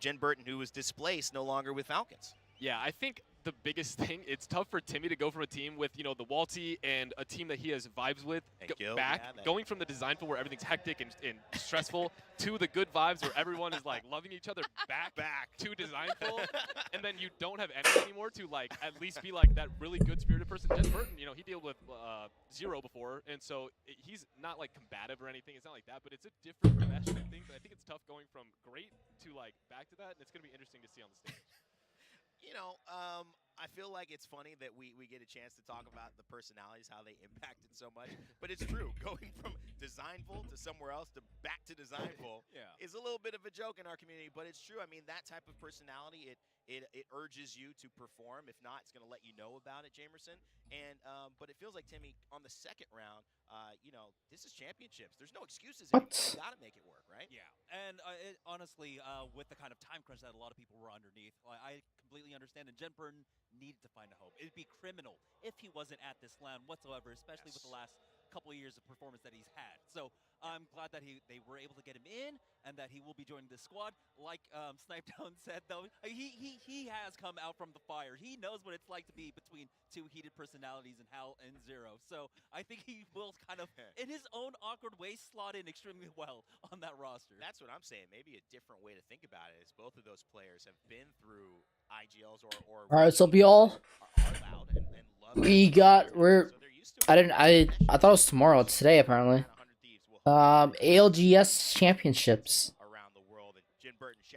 Jen Burton, who was displaced, no longer with Falcons. Yeah, I think the biggest thing, it's tough for Timmy to go from a team with, you know, the Walty and a team that he has vibes with going from the design pool where everything's hectic and stressful to the good vibes where everyone is like loving each other back to design pool, and then you don't have any anymore to like at least be like that really good spirited person. Jen Burton, you know, he dealt with Zero before, and so he's not like combative or anything. It's not like that, but it's a different mesh. I think it's tough going from great to like back to that, and it's gonna be interesting to see on the stage. You know, I feel like it's funny that we get a chance to talk about the personalities, how they impacted so much. But it's true. Going from Designful to somewhere else to back to Designful is a little bit of a joke in our community. But it's true. I mean, that type of personality, it urges you to perform. If not, it's going to let you know about it, Jamerson. And but it feels like, Timmy, on the second round, you know, this is championships. There's no excuses. You got to make it work, right? Yeah. And honestly, with the kind of time crunch that a lot of people were underneath, I completely understand. And Jen Burton needed to find a hope. It'd be criminal if he wasn't at this LAN whatsoever, especially with the last couple of years of performance that he's had. So I'm glad that they were able to get him in and that he will be joining this squad. Like Snipedown said, though, he has come out from the fire. He knows what it's like to be between two heated personalities in Hal and Zero. So I think he will kind of, in his own awkward way, slot in extremely well on that roster. That's what I'm saying. Maybe a different way to think about it is both of those players have been through IGLs or all right, what's up, y'all? I thought it was tomorrow. It's today, apparently. ALGS championships.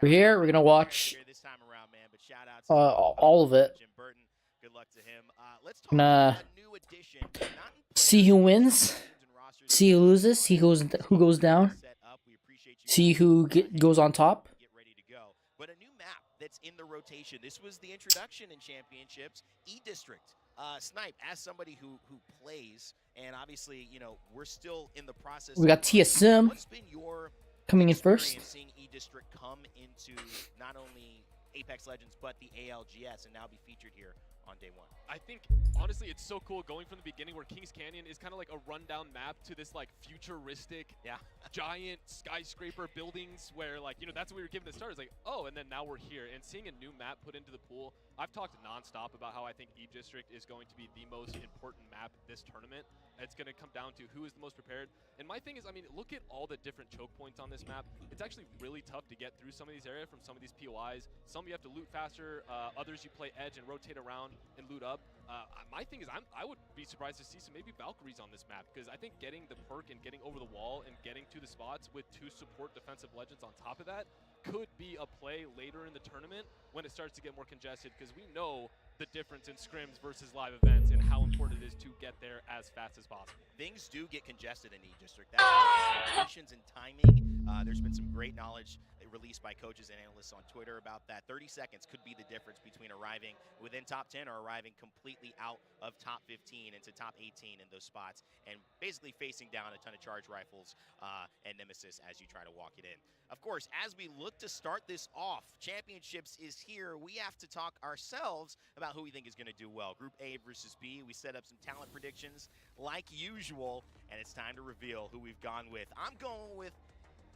We're here. We're gonna watch all of it. Gonna see who wins, see who loses, see who goes down, see who goes on top. But a new map that's in the rotation. This was the introduction in championships. E-District. Snipe, as somebody who plays, and obviously, you know, we're still in the process. We got TSM coming in first. Seeing E-District come into not only Apex Legends, but the ALGS, and now be featured here on day one. I think, honestly, it's so cool going from the beginning where Kings Canyon is kind of like a rundown map to this, like, futuristic, giant skyscraper buildings where, like, you know, that's what we were given the start. It's like, oh, and then now we're here. And seeing a new map put into the pool, I've talked nonstop about how I think E-District is going to be the most important map this tournament. It's going to come down to who is the most prepared. And my thing is, I mean, look at all the different choke points on this map. It's actually really tough to get through some of these areas from some of these POIs. Some you have to loot faster. Others you play edge and rotate around and loot up. My thing is, I would be surprised to see some maybe Valkyries on this map, because I think getting the perk and getting over the wall and getting to the spots with 2 support defensive legends on top of that could be a play later in the tournament when it starts to get more congested, because we know the difference in scrims versus live events and how important it is to get there as fast as possible. Things do get congested in E-District. That's patience and timing. There's been some great knowledge released by coaches and analysts on Twitter about that. 30 seconds could be the difference between arriving within top 10 or arriving completely out of top 15 into top 18 in those spots, and basically facing down a ton of charge rifles and Nemesis as you try to walk it in. Of course, as we look to start this off, championships is here. We have to talk ourselves about who we think is going to do well. Group A versus B. We set up some talent predictions like usual, and it's time to reveal who we've gone with. I'm going with,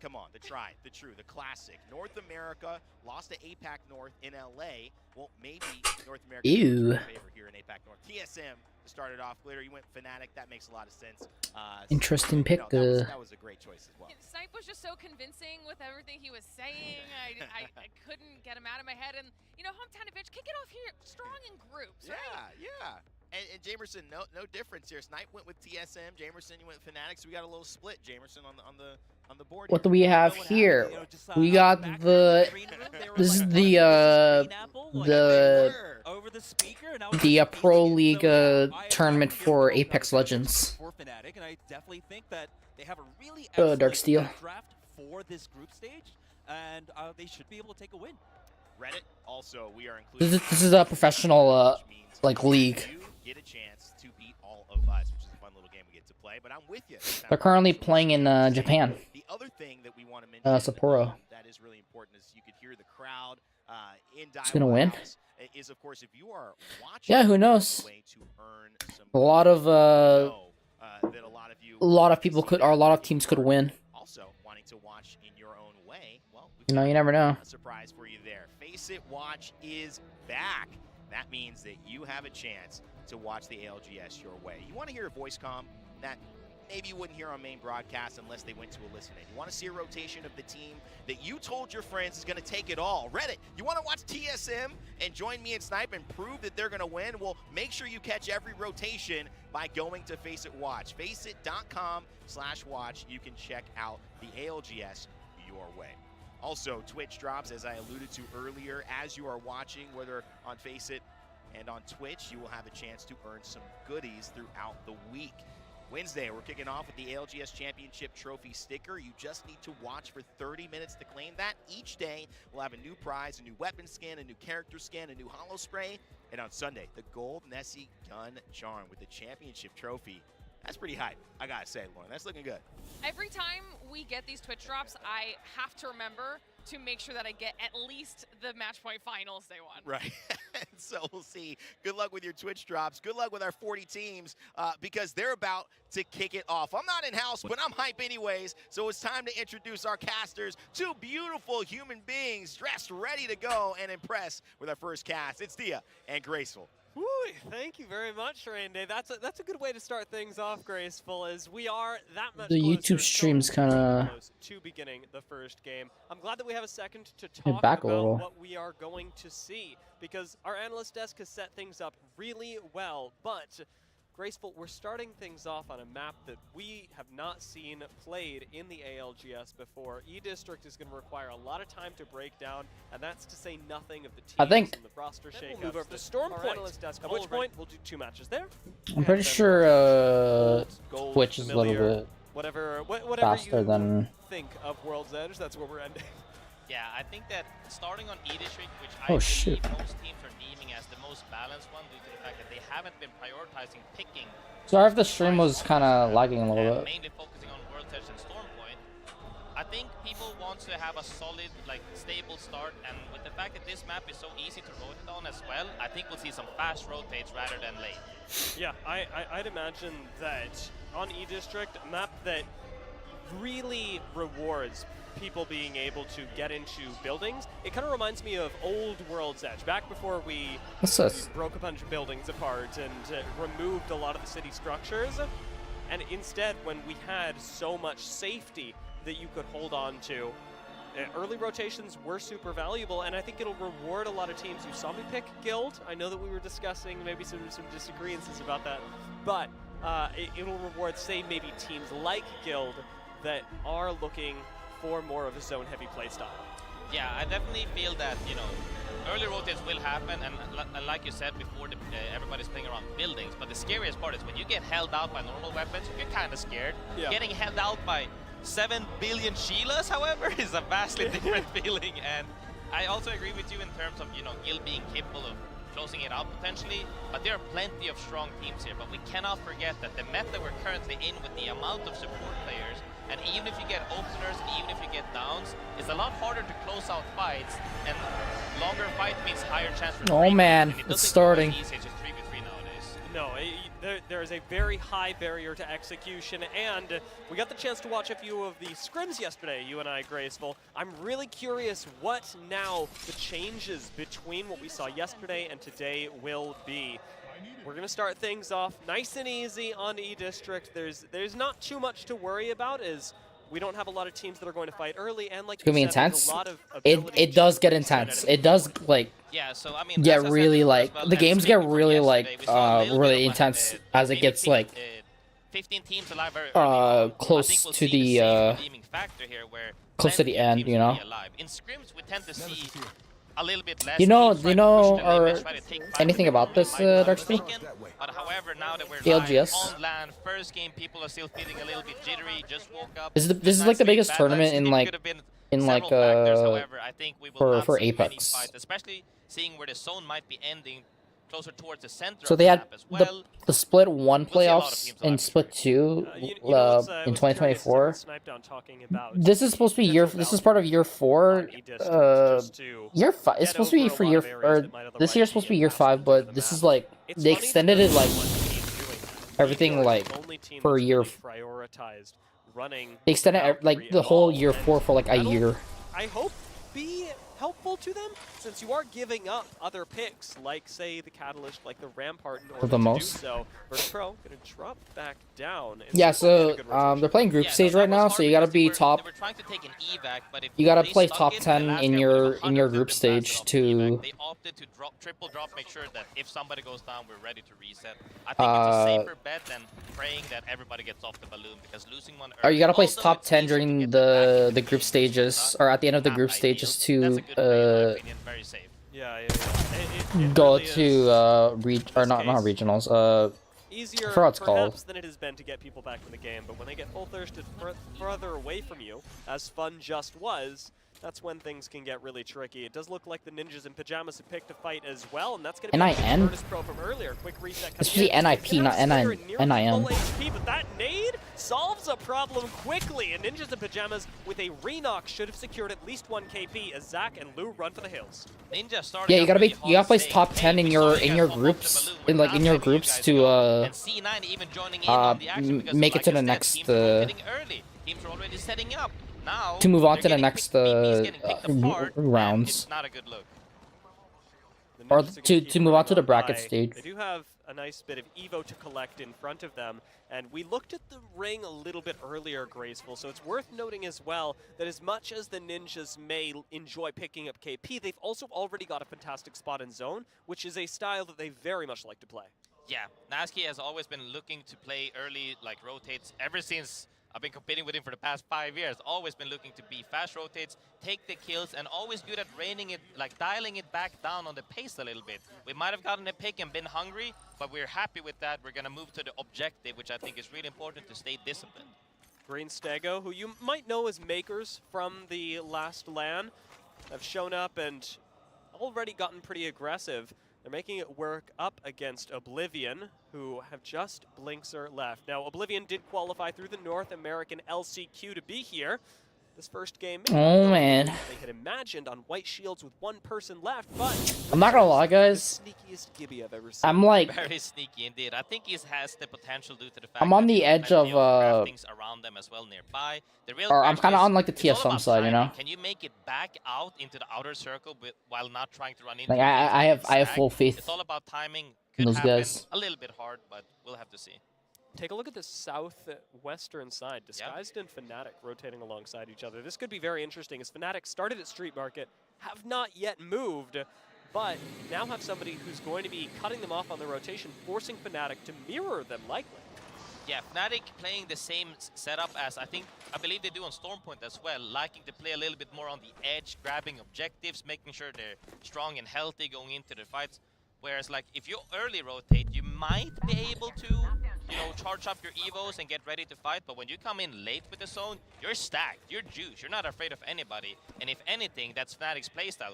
come on, the tried, the true, the classic. North America lost to APAC North in LA. Well, maybe North America is favor here in APAC North. TSM started off. Glitter, you went Fnatic. That makes a lot of sense. Interesting pick. That was a great choice as well. Snipe was just so convincing with everything he was saying. I couldn't get him out of my head. And, you know, hometown advantage, kick it off here strong in groups, right? Yeah. And Jamerson, no difference here. Snipe went with TSM. Jamerson, you went Fnatic. So we got a little split, Jamerson, on the board. What do we have here? We got the this is the Pro League tournament for Apex Legends. And I definitely think that they have a really excellent draft for this group stage, and they should be able to take a win. Reddit also, we are including. This is a professional like league. You get a chance to beat all of us, which is a fun little game we get to play. But I'm with you. They're currently playing in Japan. The other thing that we want to mention, Sapporo. that is really important, is you could hear the crowd in dialogue. Who's gonna win? Is of course if you are watching. Yeah, who knows? A lot of a lot of people could, or a lot of teams could win. Also wanting to watch in your own way. Well, You know, you never know. A surprise for you there. Face It Watch is back. That means that you have a chance to watch the ALGS your way. You want to hear a voice comm that maybe you wouldn't hear on main broadcast unless they went to a listen-in. You want to see a rotation of the team that you told your friends is going to take it all. Reddit, you want to watch TSM and join me in Snipe and prove that they're going to win? Well, make sure you catch every rotation by going to Face It Watch. Faceit.com/watch. You can check out the ALGS your way. Also, Twitch drops, as I alluded to earlier, as you are watching, whether on Face It and on Twitch, you will have a chance to earn some goodies throughout the week. Wednesday, we're kicking off with the ALGS Championship Trophy sticker. You just need to watch for 30 minutes to claim that. Each day, we'll have a new prize, a new weapon skin, a new character skin, a new holo spray. And on Sunday, the gold Nessie gun charm with the championship trophy. That's pretty hype, I gotta say, Lauren. That's looking good. Every time we get these Twitch drops, I have to remember to make sure that I get at least the match point finals day one. Right. So we'll see. Good luck with your Twitch drops. Good luck with our 40 teams because they're about to kick it off. I'm not in-house, but I'm hype anyways. So it's time to introduce our casters, two beautiful human beings dressed ready to go and impress with our first cast. It's Dia and Graceful. Woo, thank you very much, Randy. That's a good way to start things off, Graceful, as we are that much The closer, YouTube stream's so kinda close to beginning the first game. I'm glad that we have a second to Get talk back a about little. what we are going to see, because our analyst desk has set things up really well, but Graceful, we're starting things off on a map that we have not seen played in the ALGS before. E-District is going to require a lot of time to break down, and that's to say nothing of the teams I think- and the roster Then shakeups. we'll move over to Storm Our Point. analyst desk, at which point we'll do 2 matches there. I'm pretty sure Gold, Twitch is a little familiar, bit whatever faster you than. think of World's Edge, that's where we're ending. Yeah, I think that starting on E-District, which I Oh, believe shit. most teams are deeming as the most balanced one due to the fact that they haven't been prioritizing picking Sorry if the stream was kind of lagging a and little bit. mainly focusing on World's Edge and Stormpoint. I think people want to have a solid, like, stable start, and with the fact that this map is so easy to rotate on as well, I think we'll see some fast rotates rather than late. Yeah, I'd imagine that on E-District, a map that really rewards people being able to get into buildings. It kind of reminds me of old World's Edge, back before we What's this? broke a bunch of buildings apart and removed a lot of the city structures. And instead, when we had so much safety that you could hold on to, early rotations were super valuable, and I think it'll reward a lot of teams. You saw me pick Guild. I know that we were discussing maybe some disagreements about that, but it'll reward, say, maybe teams like Guild that are looking for more of a zone-heavy playstyle. Yeah, I definitely feel that, you know, early rotates will happen, and like you said before, everybody's playing around buildings, but the scariest part is when you get held out by normal weapons, you're kind of scared. Yeah. Getting held out by 7 billion Sheilas, however, is a vastly different feeling, and I also agree with you in terms of, you know, Guild being capable of closing it out potentially, but there are plenty of strong teams here, but we cannot forget that the meta we're currently in with the amount of support players, and even if you get openers, even if you get downs, it's a lot harder to close out fights, and longer fight means higher chance for Oh, 3v3, man, and it it's doesn't starting. come as easy as just 3v3 nowadays. No, there is a very high barrier to execution, and we got the chance to watch a few of the scrims yesterday, you and I, Graceful. I'm really curious what now the changes between what we saw yesterday and today will be. We're going to start things off nice and easy on E-District. There's not too much to worry about, as we don't have a lot of teams that are going to fight early, and like It's gonna be you said, there's intense. a lot of It ability does to get extend intense. it. It does like Yeah, so I mean, get as I said really before like as well, the and games speaking get from really yesterday, we saw a little really bit of, intense like, as it maybe gets like 15 teams alive very early on. I close think we'll to see the, same redeeming factor here where close to the plenty of end, teams you will know? be alive. In scrims, we tend to see a little bit less. You know, teams try to push the limits, try to take fight anything before about we this, might lose the Darksby? weekend. But however, now that we're ALGS? live on land, first game, people are still feeling a little bit jittery. Just woke up. This is Midnight like the sleep, biggest bad tournament night in sleep. like Could have been in like several factors. However, I think we will for not see many Apex. fights, especially seeing where the zone might be ending closer towards the center So of they the had map as well. the split 1 We'll see a lot of playoffs teams and alive. split 2 You know, what's, in what's curious, 2024. Sniped talking about This is supposed to be year. potential This is value part of year 4. on E-District, just to Year 5. It's get supposed to be over a for lot year. of areas Or that might this otherwise year's supposed to be year impassable 5, to but the this map. is like It's they funny that extended there's it like only one team doing that. everything, We are like, the only team for a that's year really prioritized running they extended Valkyrie like the at whole all, year and 4 for like a that'll- year. I hope be helpful to them, since you are giving up other picks, like, say, the Catalyst, like the Rampart, in order the to most. do so. Virtus.pro going to drop back down. And Yeah, see if we can so get a good rotation. they're playing group Yeah, stage that right was now, hard so you gotta because be they top. were trying to take an evac, but if You gotta they play stuck top it, the 10 last in guy your would've in your 100% group been stage blasted off the to evac. They opted to triple drop, make sure that if somebody goes down, we're ready to reset. I think it's a safer bet than praying that everybody gets off the balloon, because losing one or early, you gotta place although top it's 10 easy to during get them back into the game, group stages, or at the end of the not group ideal. stages That's to a good play, in my opinion, very safe. Yeah. It go really to is or not case. regionals. easier I forgot what it's perhaps called. than it has been to get people back in the game, but when they get full thirsted further away from you, as fun just was, that's when things can get really tricky. It does look like the ninjas in pajamas have picked a fight as well, and that's going to be NIN? Virtus.pro from earlier. Quick reset. It's the NIP, not NIM. HP, but that nade solves a problem quickly, and ninjas in pajamas with a re-knock should have secured at least 1 KP as Zach and Lou run for the hills. Ninja Yeah, you gotta place top 10 in your groups in your groups to and C9 even joining in on the action because make it to the like I said, next teams are rotating early. Teams are already setting up. Now to move on they're to the getting next BPs getting picked apart, and rounds. It's not a good look. The Or ninjas are gonna to keep move on to the running bracket by. stage. They do have a nice bit of Evo to collect in front of them, and we looked at the ring a little bit earlier, Graceful, so it's worth noting as well that as much as the ninjas may enjoy picking up KP, they've also already got a fantastic spot in zone, which is a style that they very much like to play. Yeah, Nasky has always been looking to play early, like rotates, ever since I've been competing with him for the past 5 years. Always been looking to be fast rotates, take the kills, and always good at reining it, like dialing it back down on the pace a little bit. We might have gotten a pick and been hungry, but we're happy with that. We're gonna move to the objective, which I think is really important to stay disciplined. Green Stego, who you might know as Makers from the last LAN, have shown up and already gotten pretty aggressive. They're making it work up against Oblivion, who have just Blinkzer left. Now, Oblivion did qualify through the North American LCQ to be here. This first game, Oh man, they had imagined on white shields with 1 person left, but I'm not gonna lie, guys. the sneakiest Gibby I've ever seen. I'm like, Very sneaky indeed. I think he has the potential due to the fact I'm on that the there's edge plenty of things around them as well nearby. The real or I'm question kind of is, on like the it's all TSM about side, you know. timing. Can you make it back out into the outer circle while not trying to run into Like the I have stack? full faith It's all about timing. in Could those happen guys. a little bit hard, but we'll have to see. Take a look at the southwestern side. Disguised and Fnatic rotating alongside each other. This could be very interesting as Fnatic started at Street Market, have not yet moved, but now have somebody who's going to be cutting them off on the rotation, forcing Fnatic to mirror them likely. Yeah, Fnatic playing the same setup as I believe they do on Stormpoint as well, liking to play a little bit more on the edge, grabbing objectives, making sure they're strong and healthy going into the fights. Whereas, like, if you early rotate, you might be able to, you know, charge up your evos and get ready to fight. But when you come in late with the zone, you're stacked, you're juiced, you're not afraid of anybody. And if anything, that's Fnatic's playstyle.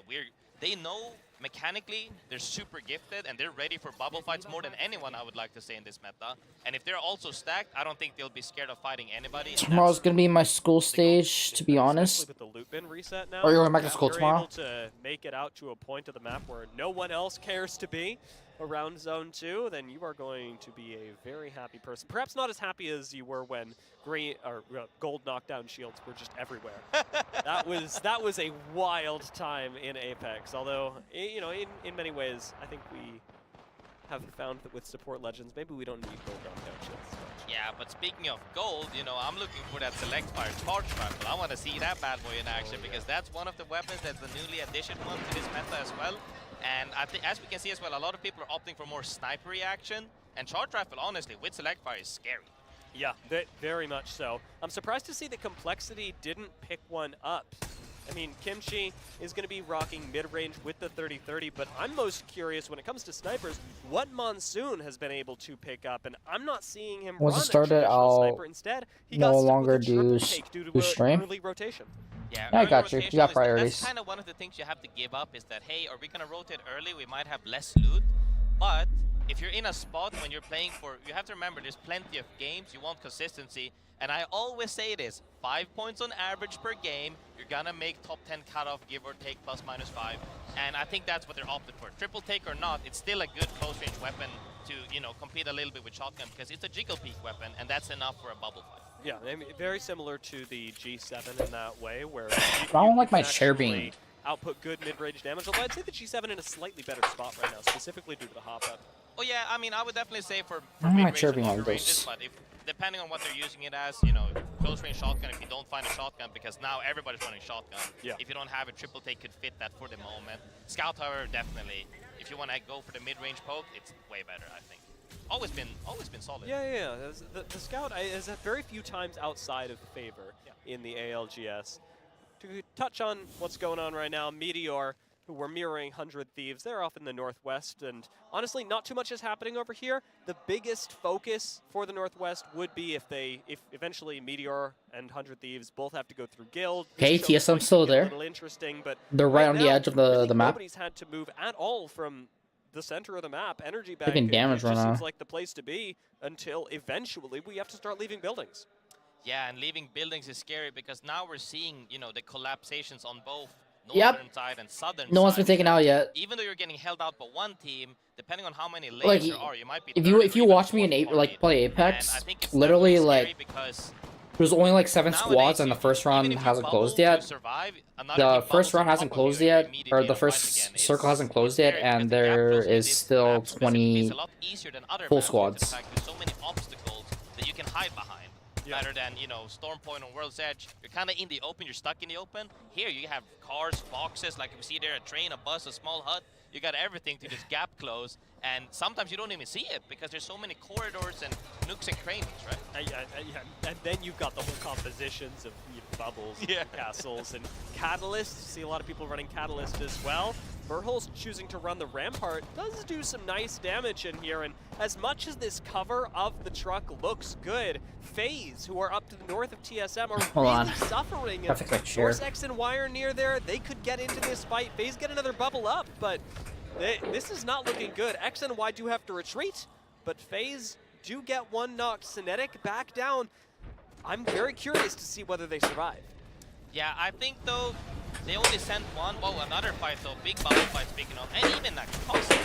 They know mechanically they're super gifted and they're ready for bubble fights more than anyone, I would like to say, in this meta. And if they're also stacked, I don't think they'll be scared of fighting anybody. Tomorrow's gonna be my school stage, to be honest. With the loot bin reset now, Or you're going back to school you're tomorrow? able to make it out to a point of the map where no one else cares to be around Zone 2, then you are going to be a very happy person. Perhaps not as happy as you were when gold knockdown shields were just everywhere. that was a wild time in Apex. Although, you know, in many ways, I think we have found that with support legends, maybe we don't need gold knockdown shields as much. Yeah, but speaking of gold, you know, I'm looking for that select fire charge rifle. I want to see that bad boy in action because that's one of the weapons that's the newly addition one to this meta as well. And I think, as we can see as well, a lot of people are opting for more snipery action. And charge rifle, honestly, with select fire is scary. Yeah, very much so. I'm surprised to see that Complexity didn't pick one up. I mean, Kimchi is going to be rocking mid-range with the 30-30, but I'm most curious when it comes to snipers, what Monsoon has been able to pick up, and I'm not seeing him Once run it started, a traditional I'll sniper. Instead, he no got stuck longer with a triple do take due to do a stream. early rotation. Yeah, I early got you. You rotation got is priorities. That's kind of one of the things you have to give up is that, hey, are we going to rotate early? We might have less loot. But if you're in a spot when you're playing for, you have to remember there's plenty of games. You want consistency. And I always say this, 5 points on average per game. You're going to make top 10 cutoff, give or take, plus minus 5. And I think that's what they're opted for. Triple take or not, it's still a good close range weapon to, you know, compete a little bit with shotgun because it's a jiggle peek weapon and that's enough for a bubble fight. Yeah, I mean, very similar to the G7 in that way, where I don't like my chair being output good mid-range damage, although I'd say the G7 in a slightly better spot right now, specifically due to the hop-up. Oh yeah, I mean, I would definitely say for Why am I mid-range and chirping all longer ranges, this? but if depending on what they're using it as, you know, close range shotgun, if you don't find a shotgun, because now everybody's running shotgun. Yeah. If you don't have a triple take, could fit that for the moment. Scout, however, definitely. If you want to go for the mid-range poke, it's way better, I think. Always been solid. Yeah. The Scout is at very few times outside of favor in the ALGS. To touch on what's going on right now, Meteor, who we're mirroring 100 Thieves, they're off in the northwest, and honestly, not too much is happening over here. The biggest focus for the northwest would be if eventually Meteor and 100 Thieves both have to go through guild. Okay, TSM's still there. A little interesting, but They're right on the now, edge of the really map. Nobody's had to move at all from the center of the map. Energy Bank Taking damage just right now. seems like the place to be until eventually we have to start leaving buildings. Yeah, and leaving buildings is scary because now we're seeing, you know, the collapsations on both Yep. northern side and southern No one's side. been taken out yet. Even though you're getting held out by one team, depending on how many layers Like, there are, you might be. If third you or if you even watch me in fourth party. play And Apex, I think it's literally definitely scary like because there's only like 7 nowadays, squads and the first even round if you hasn't bubble closed to yet. survive, another The team first bubbles round on hasn't top of you closed and you're yet, or immediately the in a first fight again. circle hasn't It's closed yet, scary and because the gap there closing is this still map specifically 20 is a lot easier than other full maps due to the squads. fact there's so many obstacles that you can hide behind. Yeah. Rather than, you know, Storm Point on World's Edge, you're kind of in the open, you're stuck in the open. Here you have cars, boxes, like we see there, a train, a bus, a small hut. You got everything to just gap close, and sometimes you don't even see it because there's so many corridors and nooks and crannies, right? And then you've got the whole compositions of bubbles, castles, and Catalyst. You see a lot of people running Catalyst as well. Burhol's choosing to run the Rampart does do some nice damage in here, and as much as this cover of the truck looks good, FaZe, who are up to the north of TSM, are Hold really on. suffering. I think I share. Force X and Y are near there. They could get into this fight. FaZe get another bubble up, but this is not looking good. X and Y do have to retreat, but FaZe do get one knocked. Cinetic back down. I'm very curious to see whether they survive. Yeah, I think though they only sent one. Whoa, another fight though, big bubble fight speaking of, and even that caustic.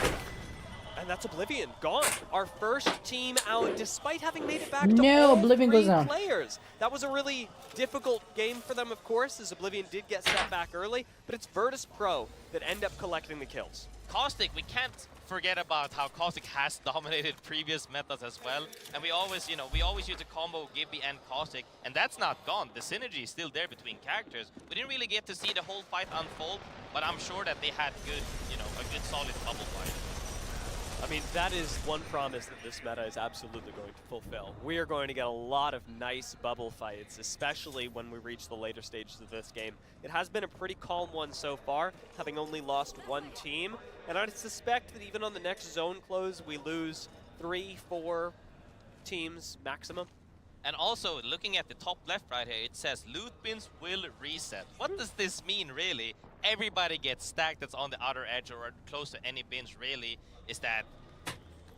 And that's Oblivion, gone. Our first team out, despite having made it back to No, all Oblivion 3 goes down. players. That was a really difficult game for them, of course, as Oblivion did get set back early, but it's Virtus Pro that end up collecting the kills. Caustic, we can't forget about how Caustic has dominated previous metas as well. And we always, you know, use a combo Gibby and Caustic, and that's not gone. The synergy is still there between characters. We didn't really get to see the whole fight unfold, but I'm sure that they had good, you know, a good solid bubble fight. I mean, that is one promise that this meta is absolutely going to fulfill. We are going to get a lot of nice bubble fights, especially when we reach the later stages of this game. It has been a pretty calm one so far, having only lost 1 team. And I suspect that even on the next zone close, we lose 3-4 teams maximum. And also, looking at the top left right here, it says loot bins will reset. What does this mean, really? Everybody gets stacked that's on the outer edge or close to any bins, really. Is that,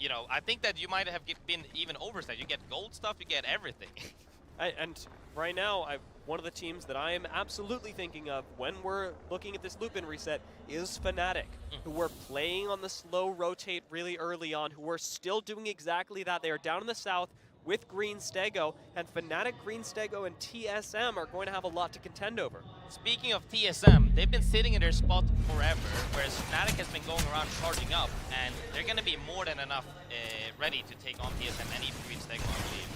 you know, I think that you might have been even overstacked. You get gold stuff, you get everything. And right now, one of the teams that I am absolutely thinking of when we're looking at this loop bin reset is Fnatic, who are playing on the slow rotate really early on, who are still doing exactly that. They are down in the south with Green Stego, and Fnatic, Green Stego, and TSM are going to have a lot to contend over. Speaking of TSM, they've been sitting in their spot forever, whereas Fnatic has been going around charging up, and they're going to be more than enough ready to take on TSM and even Green Stego, I believe.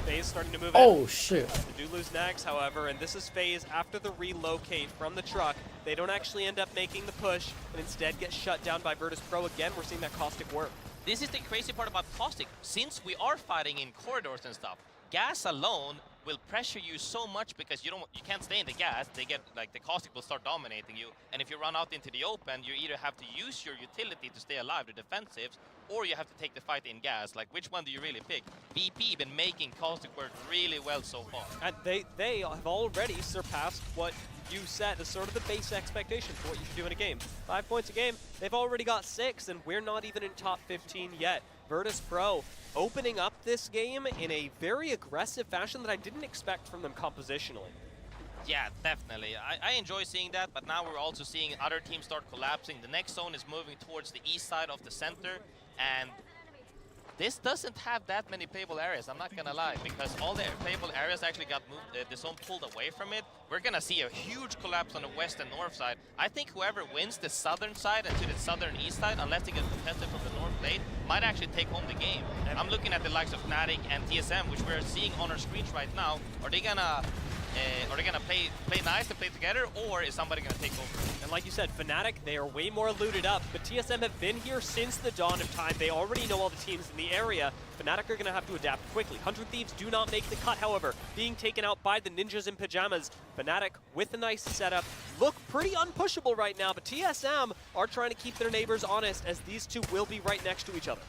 FaZe starting to move Oh in. shit. They do lose Nags, however, and this is FaZe after the relocate from the truck. They don't actually end up making the push, and instead get shut down by Virtus Pro. Again, we're seeing that caustic work. This is the crazy part about caustic. Since we are fighting in corridors and stuff, gas alone will pressure you so much because you can't stay in the gas. They get, like, the caustic will start dominating you, and if you run out into the open, you either have to use your utility to stay alive, the defensives, or you have to take the fight in gas. Like, which one do you really pick? VP been making caustic work really well so far. And they have already surpassed what you set as sort of the base expectation for what you should do in a game. 5 points a game, they've already got 6, and we're not even in top 15 yet. Virtus Pro opening up this game in a very aggressive fashion that I didn't expect from them compositionally. Yeah, definitely. I enjoy seeing that, but now we're also seeing other teams start collapsing. The next zone is moving towards the east side of the center, and this doesn't have that many playable areas, I'm not gonna lie, because all the playable areas actually got moved, the zone pulled away from it. We're gonna see a huge collapse on the west and north side. I think whoever wins the southern side and to the southern east side, unless they get contested from the north plate, might actually take home the game. I'm looking at the likes of Fnatic and TSM, which we're seeing on our screens right now. Are they gonna play nice and play together, or is somebody gonna take over? And like you said, Fnatic, they are way more looted up, but TSM have been here since the dawn of time. They already know all the teams in the area. Fnatic are gonna have to adapt quickly. 100 Thieves do not make the cut, however, being taken out by the Ninjas in Pajamas. Fnatic, with a nice setup, look pretty unpushable right now, but TSM are trying to keep their neighbors honest, as these two will be right next to each other.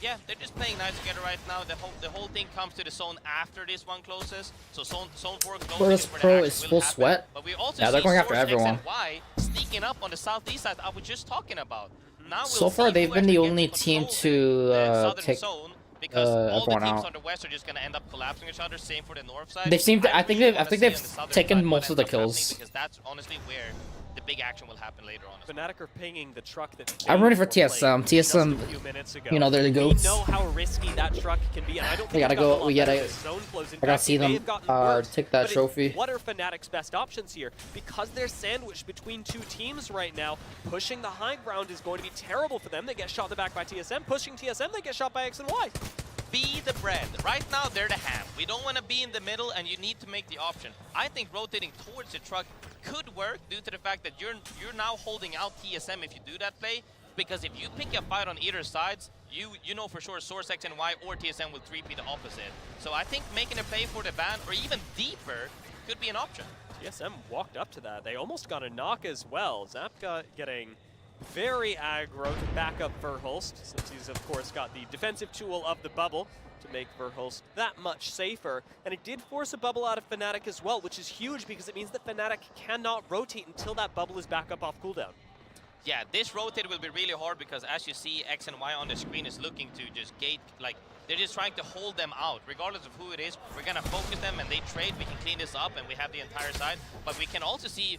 Yeah, they're just playing nice together right now. The whole thing comes to the zone after this one closes. So zone 4 closes. Bro, this pro is full sweat. But we also Yeah, they're see going after Source X everyone. and Y sneaking up on the southeast side I was just talking about. Now So far, they've been the only team to take because all the everyone teams out. on the west are just going to end up collapsing each other. Same for the north side. They seem to, I think they've wanna see on the southern taken side what most of the ends up happening, kills. because that's honestly where the big action will happen later on. Fnatic are pinging the truck that I'm ready for they were TSM. playing just a TSM, few minutes ago. you know, they're the We goats. know how risky that truck can be, and I don't think We gotta they've gotten go. a We lot better gotta. as zone flows. In I gotta fact, see they may them have gotten worse, take that but trophy. what are Fnatic's best options here? Because they're sandwiched between two teams right now, pushing the high ground is going to be terrible for them. They get shot in the back by TSM. Pushing TSM, they get shot by X and Y. Be the bread. Right now, they're the ham. We don't want to be in the middle, and you need to make the option. I think rotating towards the truck could work due to the fact that you're now holding out TSM if you do that play, because if you pick a fight on either sides, you know for sure Source X and Y or TSM will 3P the opposite. So I think making a play for the ban, or even deeper, could be an option. TSM walked up to that. They almost got a knock as well. Zapka getting very aggro to back up Verhulst, since he's of course got the defensive tool of the bubble to make Verhulst that much safer. And it did force a bubble out of Fnatic as well, which is huge because it means that Fnatic cannot rotate until that bubble is back up off cooldown. Yeah, this rotate will be really hard because as you see, X and Y on the screen is looking to just gate, like, they're just trying to hold them out. Regardless of who it is, we're going to focus them and they trade. We can clean this up and we have the entire side. But we can also see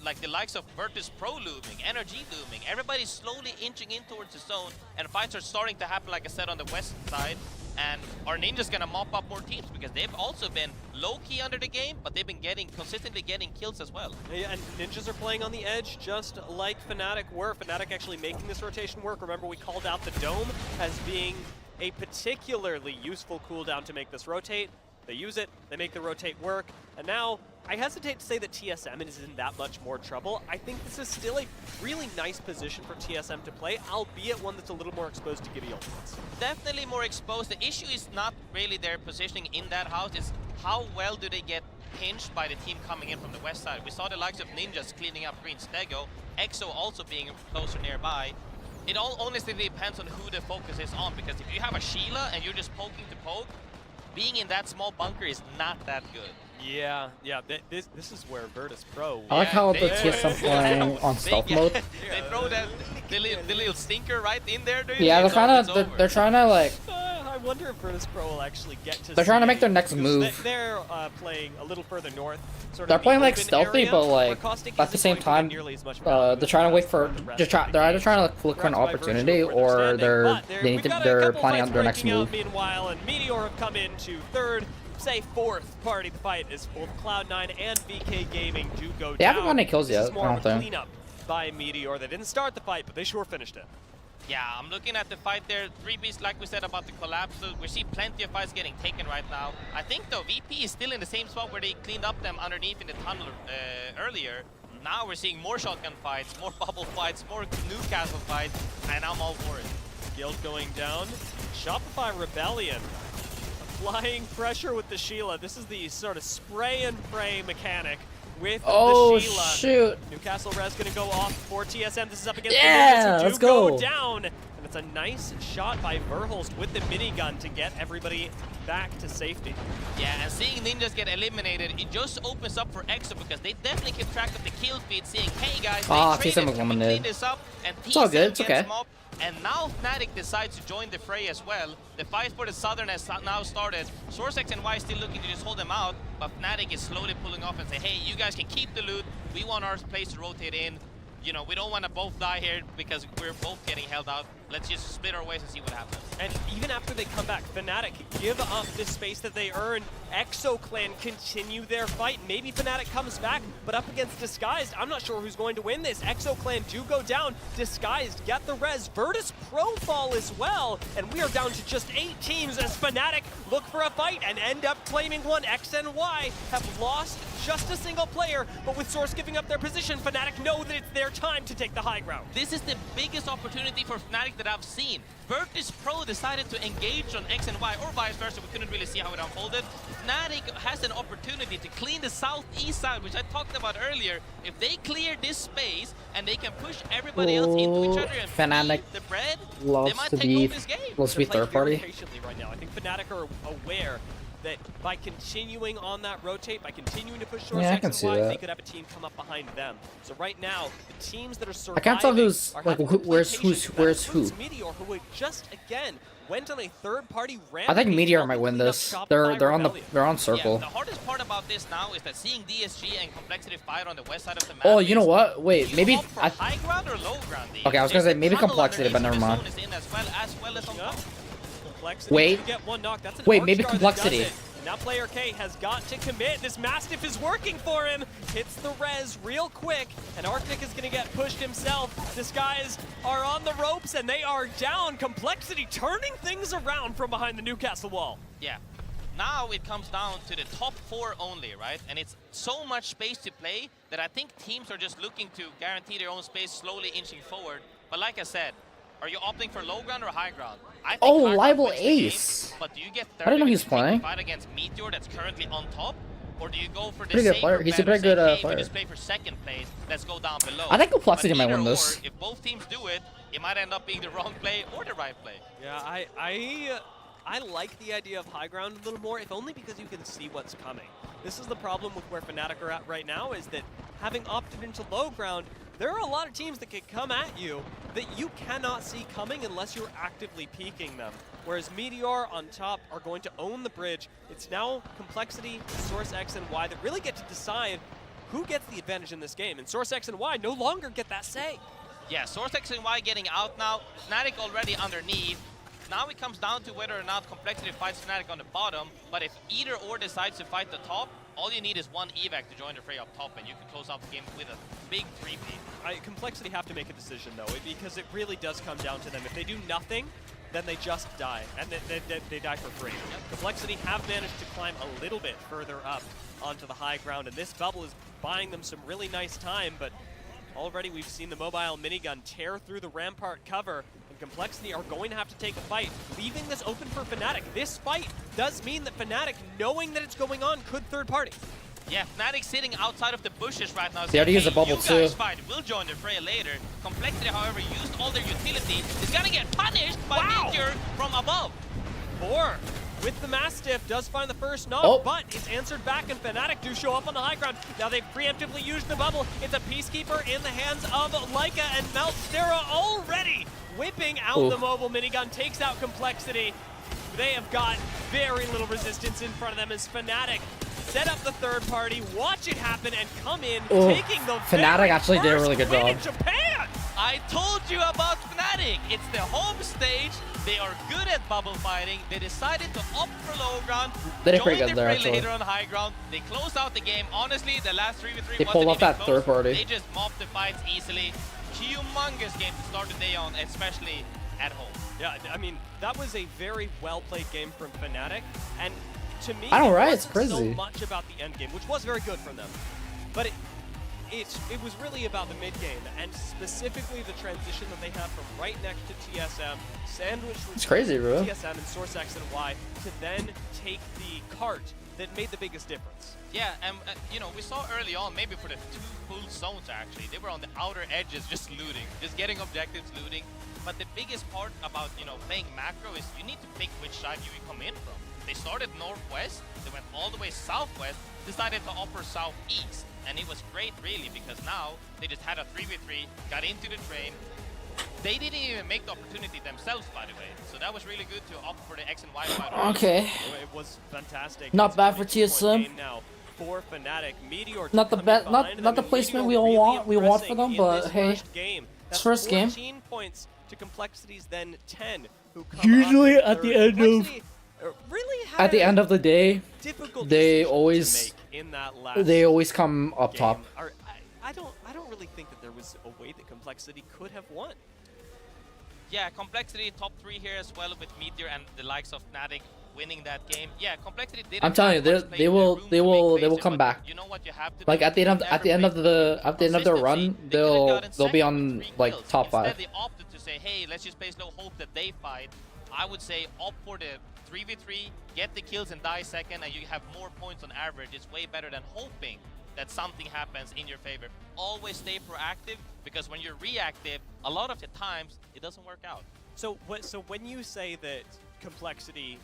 like the likes of Virtus Pro looming, NRG looming. Everybody's slowly inching in towards the zone and fights are starting to happen, like I said, on the west side. And our Ninja's going to mop up more teams because they've also been low-key under the game, but they've been consistently getting kills as well. Yeah, and Ninjas are playing on the edge just like Fnatic were. Fnatic actually making this rotation work. Remember, we called out the Dome as being a particularly useful cooldown to make this rotate. They use it, they make the rotate work, and now I hesitate to say that TSM is in that much more trouble. I think this is still a really nice position for TSM to play, albeit one that's a little more exposed to Gibby ultimates. Definitely more exposed. The issue is not really their positioning in that house, it's how well do they get pinched by the team coming in from the west side. We saw the likes of Ninjas cleaning up Green Stego, EXO also being closer nearby. It all honestly depends on who the focus is on, because if you have a Sheila and you're just poking to poke, being in that small bunker is not that good. Yeah, this is where Virtus Pro... I like how the TSM playing on stealth mode. They throw that the little stinker right in there, dude. Yeah, they're trying to like. I wonder if Virtus Pro will actually get to... They're trying to make their next because move. They're playing a little further north. Sort of They're the playing like open stealthy, area, but where like Caustic at the isn't same going to time, get nearly as much value they're trying to wait for the rest they're of the either game. trying to look for an Perhaps by opportunity, virtue of where or they're standing. But they're we've got a planning couple on their fights next breaking out move. Meanwhile, and Meteor have come into third. Say fourth party of the fight is both Cloud9 and VK Gaming do go They down. haven't gotten any kills This yet, is more I of don't a think. cleanup by Meteor. They didn't start the fight, but they sure finished it. Yeah, I'm looking at the fight there. 3Bs, like we said about the collapse, so we see plenty of fights getting taken right now. I think, though, VP is still in the same spot where they cleaned up them underneath in the tunnel earlier. Now we're seeing more shotgun fights, more bubble fights, more Newcastle fights, and I'm all for it. Guild going down. Shopify Rebellion. Applying pressure with the Sheila. This is the sort of spray and pray mechanic with Oh the Sheila. shoot! Newcastle Res gonna go off for TSM. This is up against Yeah, the Ninjas, who let's do go. go down. And it's a nice shot by Verhulst with the minigun to get everybody back to safety. Yeah, and seeing Ninjas get eliminated, it just opens up for EXO because they definitely keep track of the kill feed, seeing, hey guys, Ah, they TSM traded, was can we eliminated. clean this up? And It's all good, it's TSM okay. gets mobbed. And now Fnatic decides to join the fray as well. The fight for the Southern has now started. Source X and Y still looking to just hold them out, but Fnatic is slowly pulling off and say, hey, you guys can keep the loot. We want our place to rotate in. you know, we don't want to both die here because we're both getting held out. Let's just split our ways and see what happens. And even after they come back, Fnatic give up this space that they earned. ExoClan continue their fight. Maybe Fnatic comes back, but up against Disguised, I'm not sure who's going to win this. ExoClan do go down. Disguised get the res. Virtus Pro fall as well. And we are down to just 8 teams as Fnatic look for a fight and end up claiming one. X and Y have lost just a single player, but with Source giving up their position, Fnatic know that it's their time to take the high ground. This is the biggest opportunity for Fnatic that I've seen. Virtus Pro decided to engage on X and Y, or vice versa. We couldn't really see how it unfolded. Fnatic has an opportunity to clean the southeast side, which I talked about earlier. If they clear this space and they can push everybody else into each other and Fnatic feed the bread, they loves might to take be over this game. loves to be They're third playing very party. patiently right now. I think Fnatic are aware that by continuing on that rotate, by continuing to push Source Yeah, I X can and see Y, that. they could have a team come up behind them. So right now, the teams that are I surviving can't tell who's are like having to play where's patient. where's That who. includes Meteor, who would just again went on a third-party rampage. I think Meteor while might they win clean up this. Shopify They're on Yeah, circle. the hardest part about this now is that seeing DSG and Complexity fight on the west side of the map. Oh, you know is- what? do Wait, you maybe opt for high ground or low ground? Okay, I was gonna say maybe Tunnel Complexity, but underneath never the mind. zone is in as well as on top. Complexity Wait. to get one knock. That's an Wait, Arc maybe Star that Complexity. does it. Now player K has got to commit. This Mastiff is working for him. Hits the res real quick, and Arctic is going to get pushed himself. Disguised are on the ropes, and they are down. Complexity turning things around from behind the Newcastle wall. Yeah. Now it comes down to the top 4 only, right? And it's so much space to play that I think teams are just looking to guarantee their own space, slowly inching forward. But like I said, are you opting for low ground or high ground? I think Oh, high ground Libel wins the game, Ace. but do you get I didn't know he was third in the playing. fight against Meteor that's currently on top? Or do you go for the Pretty good safer player. He's a bet pretty and good, say, hey, player. we just play for second place, let's go down below. I think Complexity But might win either this. or, if both teams do it, it might end up being the wrong play or the right play. Yeah, I like the idea of high ground a little more, if only because you can see what's coming. This is the problem with where Fnatic are at right now, is that having opted into low ground, there are a lot of teams that can come at you that you cannot see coming unless you're actively peeking them. Whereas Meteor on top are going to own the bridge. It's now Complexity, Source X, and Y that really get to decide who gets the advantage in this game. And Source X and Y no longer get that say. Yeah, Source X and Y getting out now. Fnatic already underneath. Now it comes down to whether or not Complexity fights Fnatic on the bottom, but if either or decides to fight the top, all you need is one evac to join the fray up top, and you can close out the game with a big 3-peat. Complexity have to make a decision, though, because it really does come down to them. If they do nothing, then they just die, and they die for free. Complexity have managed to climb a little bit further up onto the high ground, and this bubble is buying them some really nice time, but already we've seen the mobile minigun tear through the rampart cover, and Complexity are going to have to take a fight, leaving this open for Fnatic. This fight does mean that Fnatic, knowing that it's going on, could third party. Yeah, Fnatic sitting outside of the bushes right now. They already used saying, a bubble "Hey, you guys too." fight. We'll join the fray later." Complexity, however, used all their utility. Is gonna get punished by Meteor from above. 4 with the Mastiff does find the first knock, Oh. but it's answered back, and Fnatic do show up on the high ground. Now they've preemptively used the bubble. It's a Peacekeeper in the hands of Leica, and Meltstera already whipping out Ooh. the mobile minigun, takes out Complexity. They have got very little resistance in front of them as Fnatic set up the third party, watch it happen, and come in, Ooh. taking the Fnatic very actually did a first really good win job. in Japan! I told you about Fnatic. It's the home stage. They are good at bubble fighting. They decided to opt for low ground. They did join pretty good the there, fray actually. later on high ground. They closed out the game. Honestly, the last 3v3 They wasn't pulled off even that close. third party. They just mopped the fights easily. Humongous game to start the day on, especially at home. Yeah, I mean, that was a very well-played game from Fnatic, and to me, I know, it right? It's wasn't so crazy. much about the end game, which was very good from them, but it was really about the mid game, and specifically the transition that they have from right next to TSM, sandwiched with It's crazy, bro. TSM and Source X and Y, to then take the cart that made the biggest difference. Yeah, and you know, we saw early on, maybe for the 2 full zones actually, they were on the outer edges just looting, just getting objectives, looting. But the biggest part about, you know, playing macro is you need to pick which side you come in from. They started northwest, they went all the way southwest, decided to offer southeast. And it was great really, because now they just had a 3v3, got into the train. They didn't even make the opportunity themselves, by the way. So that was really good to opt for the X and Y fight. Okay. It was fantastic. Not It's bad for 22-point TSM. game now for Fnatic. Meteor Not the best, not the placement we all want. We want for them, but hey, it's first game. 14 points to Complexity's then 10. Who come Usually up at the third. end of Really at the end of the day, difficult they decisions to always make in that last come up game. top. I don't really think that there was a way that Complexity could have won. Yeah, Complexity top 3 here as well with Meteor and the likes of Fnatic winning that game. Yeah, Complexity did. I'm telling you, they will come back. You know what you have to Like do? at the end of the run, they'll be on like top 5. Instead, they opted to say, hey, let's just place no hope that they fight. I would say opt for the 3v3, get the kills and die second, and you have more points on average. It's way better than hoping that something happens in your favor. Always stay proactive, because when you're reactive, a lot of the times it doesn't work out. So when you say that Complexity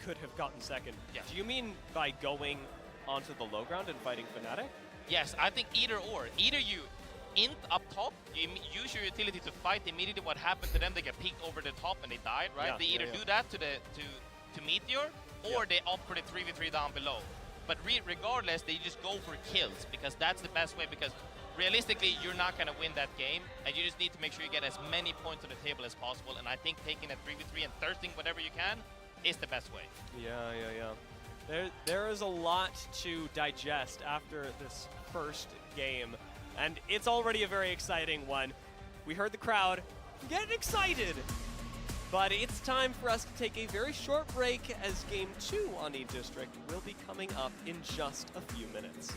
could have gotten second, Yes. do you mean by going onto the low ground and fighting Fnatic? Yes, I think either or. Either you int up top, you use your utility to fight immediately. What happened to them, they get peeked over the top and they died, right? Yeah, They either do that to Meteor, or they opt for the 3v3 down below. But regardless, they just go for kills, because that's the best way, because realistically, you're not going to win that game, and you just need to make sure you get as many points on the table as possible, and I think taking a 3v3 and thirsting whatever you can is the best way. Yeah. There is a lot to digest after this first game, and it's already a very exciting one. We heard the crowd getting excited, but it's time for us to take a very short break, as Game 2 on E-District will be coming up in just a few minutes.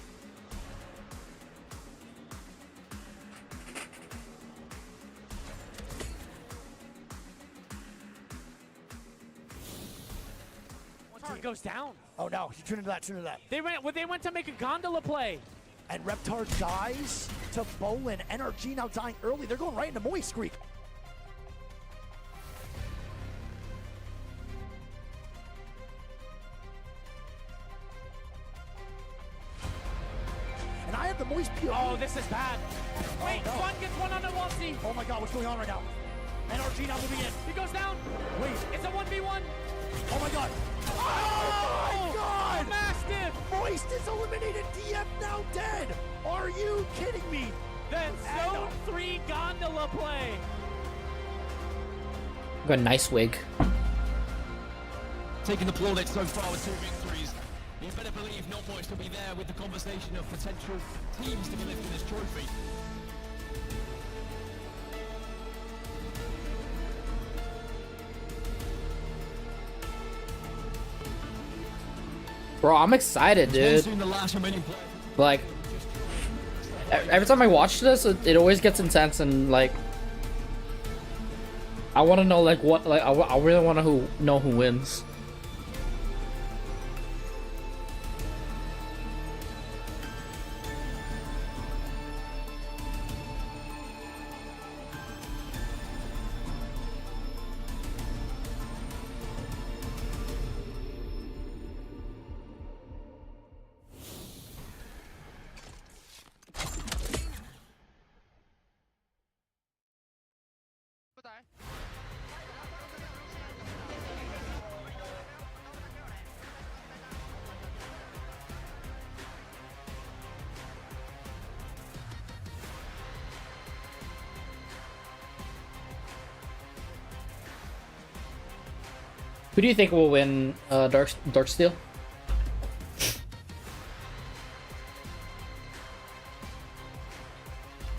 Reptar goes down. Oh no, you tune into that. They went to make a gondola play. And Reptar dies to Bolin. NRG now dying early. They're going right into Moist Creek. And I have the Moist POV. Oh, this is bad. Wait, no. One gets one on the Walsy. Oh my god, what's going on right now? NRG now moving in. He goes down. Wait. It's a 1v1. Oh my god. Oh my god! Mastiff. Moist is eliminated. DF now dead. Are you kidding me? Then Zone 3 gondola play. Got a nice wig. Taking the plaudits so far with 2 victories. You better believe not much to be there with the conversation of potential teams to be lifting this trophy. Bro, I'm excited, dude. Like, every time I watch this, it always gets intense, and like, I want to know like what, like I really want to know who wins. Who do you think will win Darksteel?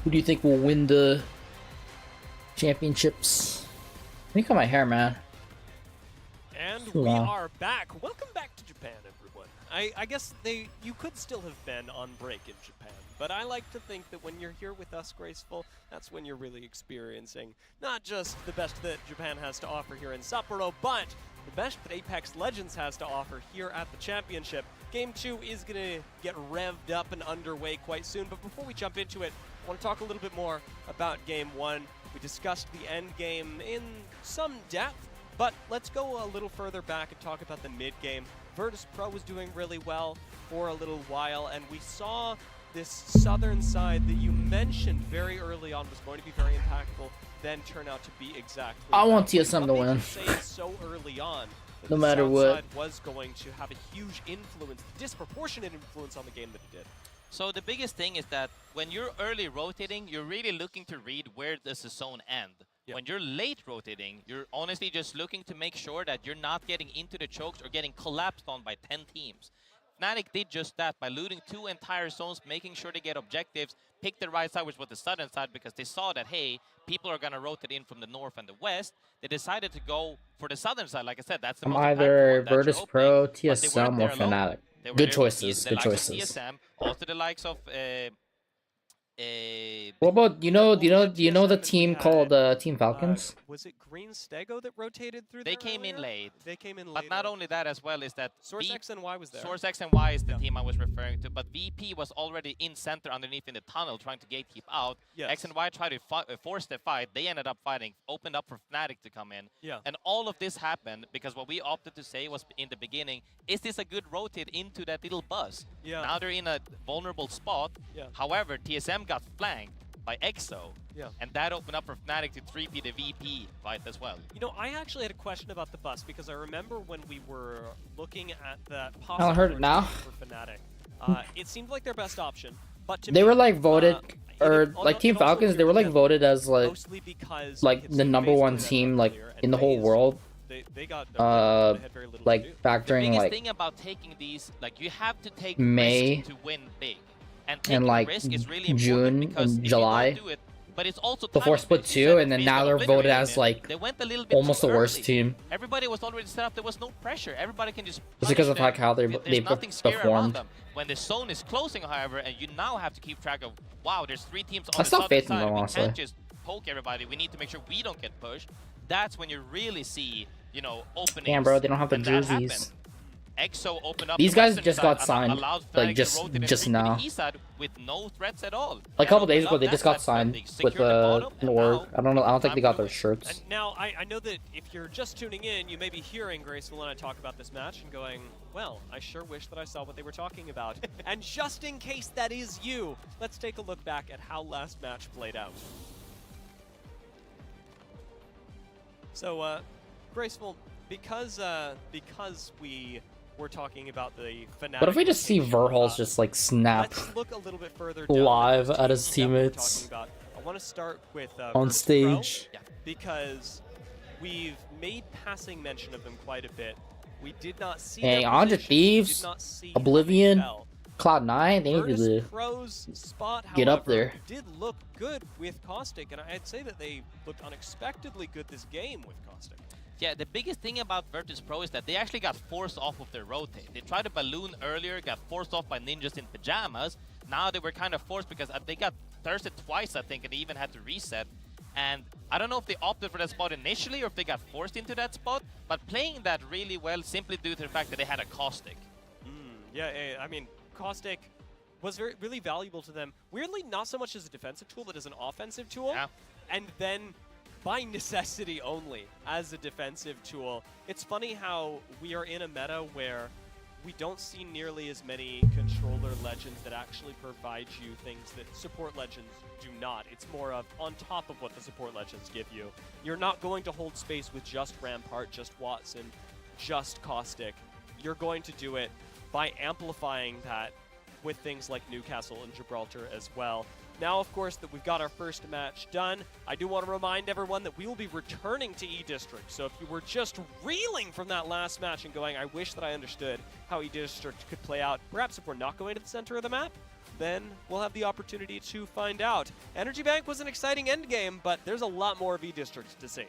Who do you think will win the championships? Let me cut my hair, man. And we are back. Welcome back to Japan, everyone. I guess you could still have been on break in Japan, but I like to think that when you're here with us, Graceful, that's when you're really experiencing not just the best that Japan has to offer here in Sapporo, but the best that Apex Legends has to offer here at the championship. Game 2 is going to get revved up and underway quite soon, but before we jump into it, I want to talk a little bit more about Game 1. We discussed the end game in some depth, but let's go a little further back and talk about the mid game. Virtus Pro was doing really well for a little while, and we saw this southern side that you mentioned very early on was going to be very impactful, then turn out to be exactly. I want TSM to win. Say it so early on that No the matter south what. side was going to have a huge influence, disproportionate influence on the game that it did. So the biggest thing is that when you're early rotating, you're really looking to read where does the zone end. Yeah. When you're late rotating, you're honestly just looking to make sure that you're not getting into the chokes or getting collapsed on by 10 teams. Fnatic did just that by looting 2 entire zones, making sure they get objectives, pick the right side, which was the southern side, because they saw that, hey, people are going to rotate in from the north and the west. They decided to go for the southern side. Like I said, that's the I'm most either impactful one, that's Virtus your Pro, opening. But they weren't TSM, or there alone. Fnatic. They were Good there choices. with Good the likes of choices. TSM, also the likes of What about do you know the TSM team had, called Team Falcons? Was it Green Stego that rotated through they there came in earlier? late. They came in late. But not only that as well is that Source X and Y was there. Source X and Y is the team I was referring to, but VP was already in center underneath in the tunnel trying to gatekeep out. Yes. X and Y tried to force the fight. They ended up fighting, opened up for Fnatic to come in. Yeah. And all of this happened because what we opted to say was in the beginning, is this a good rotate into that little bus? Yeah. Now they're in a vulnerable spot. Yeah. However, TSM got flanked by EXO. Yeah. And that opened up for Fnatic to 3P the VP fight as well. You know, I actually had a question about the bus because I remember when we were looking at that I possible heard it now. rotation for Fnatic, it seemed like their best option. But to They me, were like voted, it- like Team it also Falcons. They were like appeared voted as like mostly because like we had the seen number FaZe one play that team like earlier, and in the whole FaZe, world. They got they had very little to Like do. back The during biggest like thing about taking these, like you have to take May risk to win big. And taking like risk is really important June because and if you July don't do it, but it's also before timing Split based. You 2, said and then FaZe now got they're voted obliterated, as man. like they went a little bit almost too the worst early. team. Everybody was already set up. There was no pressure. Everybody can just. Just because of punish them. how they There's nothing scary around performed. them. When the zone is closing, however, and you now have to keep track of, wow, there's 3 teams on I the still southern faith in side. them, We honestly. can't just poke everybody. We need to make sure we don't get pushed. That's when you really see, you know, openings. Damn, bro, they don't have the and that happened. jerseys. EXO opened up These the guys western just side got and signed, allowed like, Fnatic just- to rotate and just 3P now. the east side with no threats at all. Like a couple And days ago, opened they up just that got side, signed they with secured the bottom, and Lurk. now I don't know. I don't think they got their time shirts. And now I know that if you're just tuning in, you may be hearing Graceful and I talk about this match and going, well, I sure wish that I saw what they were talking about. And just in case that is you, let's take a look back at how last match played out. So, Graceful, because we were talking about the Fnatic. What if we just see rotation, Verhulst just like snap let's look a little bit further down live those at his teams that we're teammates talking about. I want to start with on Virtus Pro, stage? because we've made passing mention of them quite a bit. We did not see Hey, their Andre positions, we Thieves, did not see how they Oblivion, fell. Cloud9, they need Virtus to Pro's spot, get up however, there. did look good with Caustic, and I'd say that they looked unexpectedly good this game with Caustic. Yeah, the biggest thing about Virtus Pro is that they actually got forced off of their rotate. They tried to balloon earlier, got forced off by ninjas in pajamas. Now they were kind of forced because they got thirsted twice, I think, and they even had to reset. And I don't know if they opted for that spot initially or if they got forced into that spot, but playing that really well simply due to the fact that they had a Caustic. Yeah, I mean, Caustic was really valuable to them. Weirdly, not so much as a defensive tool, but as an offensive tool. Yeah. And then, by necessity only, as a defensive tool. It's funny how we are in a meta where we don't see nearly as many controller legends that actually provide you things that support legends do not. It's more of on top of what the support legends give you. You're not going to hold space with just Rampart, just Watson, just Caustic. You're going to do it by amplifying that with things like Newcastle and Gibraltar as well. Now, of course, that we've got our first match done, I do want to remind everyone that we will be returning to E-District. So if you were just reeling from that last match and going, I wish that I understood how E-District could play out, perhaps if we're not going to the center of the map, then we'll have the opportunity to find out. Energy Bank was an exciting endgame, but there's a lot more of E-District to see.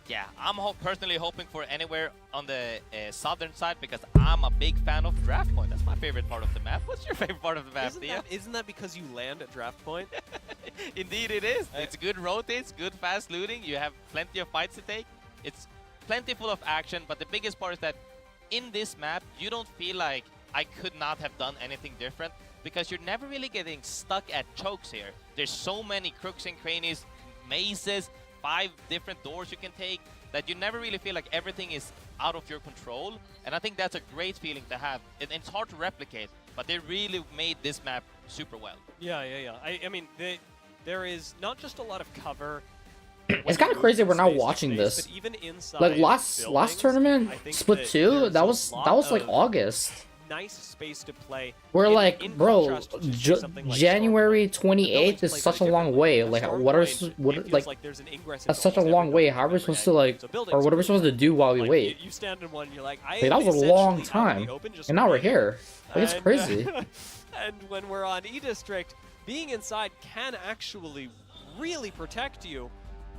Yeah, I'm personally hoping for anywhere on the southern side because I'm a big fan of Draft Point. That's my favorite part of the map. What's your favorite part of the map, Thea? Isn't that because you land at Draft Point? Indeed it is. It's good rotates, good fast looting. You have plenty of fights to take. It's plenty full of action, but the biggest part is that in this map, you don't feel like I could not have done anything different because you're never really getting stuck at chokes here. There's so many crooks and crannies, mazes, 5 different doors you can take that you never really feel like everything is out of your control. And I think that's a great feeling to have. It's hard to replicate, but they really made this map super well. Yeah. I mean, there is not just a lot of cover It's kind of crazy we're now watching this. But even inside Like last tournament, I think Split that 2, there's that a was lot like of August. nice space to play. We're in like, bro, contrast to something like January Stormlight. 28th is such a long way. Like, what are Stormlight, like there's an ingress that's into such a almost long every way? building How are we every supposed day. to like, So buildings or what are we supposed to do while we like, wait? You stand in one, you're like, I Like, that am was a long essentially out in time, the open, just and now we're waiting. here. Like, it's And, crazy. and when we're on E-District, being inside can actually really protect you,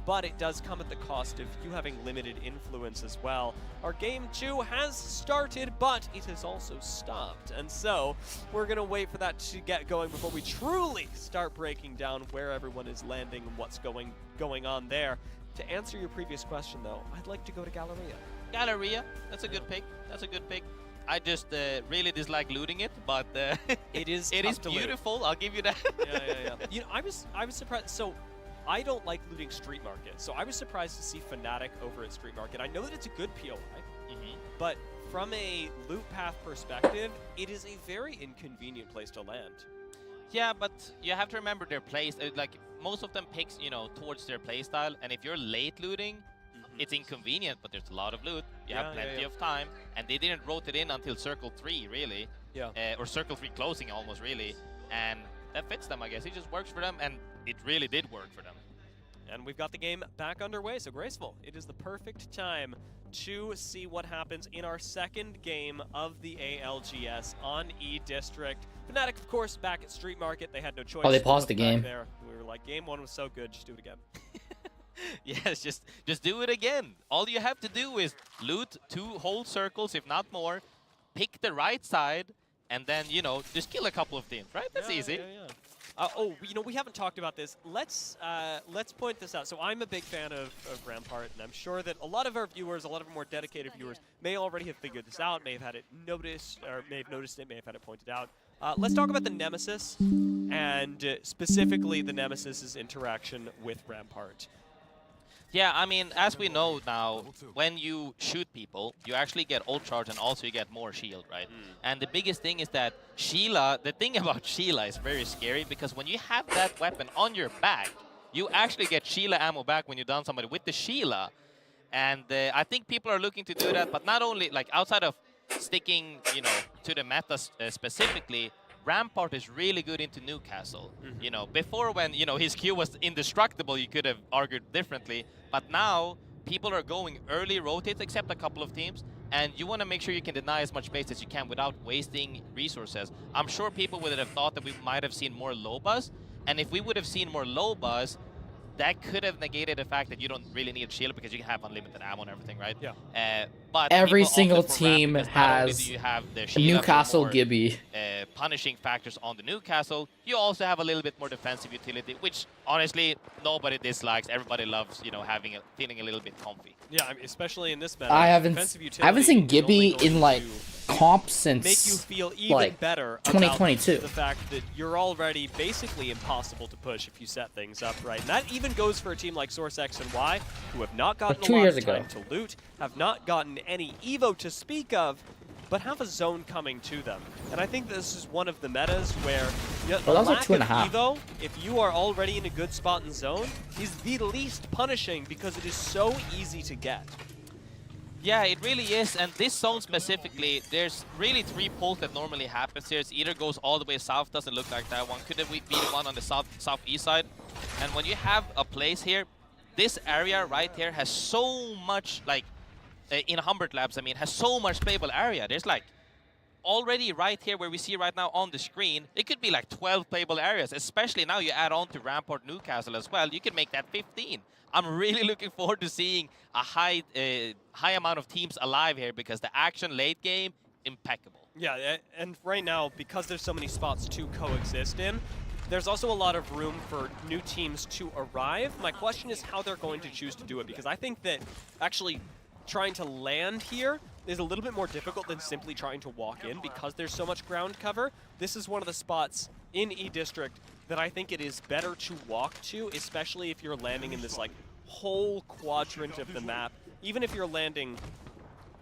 but it does come at the cost of you having limited influence as well. Our game 2 has started, but it has also stopped. And so we're going to wait for that to get going before we truly start breaking down where everyone is landing and what's going on there. To answer your previous question, though, I'd like to go to Galleria. Galleria, that's a good pick. That's a good pick. I just really dislike looting it, but It is it tough is to loot. beautiful. I'll give you that. Yeah. You know, I was surprised. So, I don't like looting Street Market, so I was surprised to see Fnatic over at Street Market. I know that it's a good POI, but from a loot path perspective, it is a very inconvenient place to land. Yeah, but you have to remember their plays. Like most of them picks, towards their playstyle, and if you're late looting, it's inconvenient. But there's a lot of loot. You have plenty of time, and they didn't rotate in until Circle 3, really. Or Circle 3 closing almost, really, and that fits them, I guess. It just works for them, and it really did work for them. And we've got the game back underway, so Graceful, it is the perfect time to see what happens in our second game of the ALGS on E-District. Fnatic, of course, back at Street Market. They had no choice. Oh, they paused the Back game. there. We were like, game 1 was so good, just do it again. Yes, just do it again. All you have to do is loot 2 whole circles, if not more, pick the right side, and then, just kill a couple of teams, right? That's easy. We haven't talked about this. Let's point this out. So I'm a big fan of Rampart, and I'm sure that a lot of our viewers, a lot of our more dedicated viewers, may already have figured this out, may have had it noticed, or may have noticed it, may have had it pointed out. Let's talk about the Nemesis, and specifically the Nemesis's interaction with Rampart. Yeah, I mean, as we know now, when you shoot people, you actually get ult charge and also you get more shield, right? And the biggest thing is that Sheila, the thing about Sheila is very scary because when you have that weapon on your back, you actually get Sheila ammo back when you down somebody with the Sheila. And I think people are looking to do that, but not only, like, outside of sticking, to the meta specifically, Rampart is really good into Newcastle. Before when, his Q was indestructible, you could have argued differently. But now, people are going early rotates, except a couple of teams. And you want to make sure you can deny as much base as you can without wasting resources. I'm sure people would have thought that we might have seen more Lobas. And if we would have seen more Lobas, that could have negated the fact that you don't really need shield because you can have unlimited ammo and everything, right? Yeah. But Every people single opted for Ramp team because not only has do you have the a Sheila for Newcastle more, Gibby. punishing factors on the Newcastle, you also have a little bit more defensive utility, which honestly nobody dislikes. Everybody loves, feeling a little bit comfy. Yeah, I mean, especially in this meta. I haven't seen Gibby in like comp make you since feel even like better 2022. about the fact that you're already basically impossible to push if you set things up right. And that even goes for a team like Source X and Y, who have not gotten Like 2 a lot years of ago. time to loot, have not gotten any Evo to speak of, but have a zone coming to them. And I think this is one of the metas where the Well, that was like lack 2.5. of Evo, if you are already in a good spot in zone, is the least punishing because it is so easy to get. Yeah, it really is, and this zone specifically, there's really 3 pulls that normally happens here. It either goes all the way south, doesn't look like that one. Could have be the one on the southeast side. And when you have a place here, this area right here has so much, like, in Humbert Labs, I mean, has so much playable area. There's like, already right here where we see right now on the screen, it could be like 12 playable areas, especially now you add on to Rampart Newcastle as well. You can make that 15. I'm really looking forward to seeing a high amount of teams alive here because the action late game, impeccable. Yeah, and right now, because there's so many spots to coexist in, there's also a lot of room for new teams to arrive. My question is how they're going to choose to do it, because I think that actually trying to land here is a little bit more difficult than simply trying to walk in because there's so much ground cover. This is one of the spots in E-District that I think it is better to walk to, especially if you're landing in this like whole quadrant of the map. Even if you're landing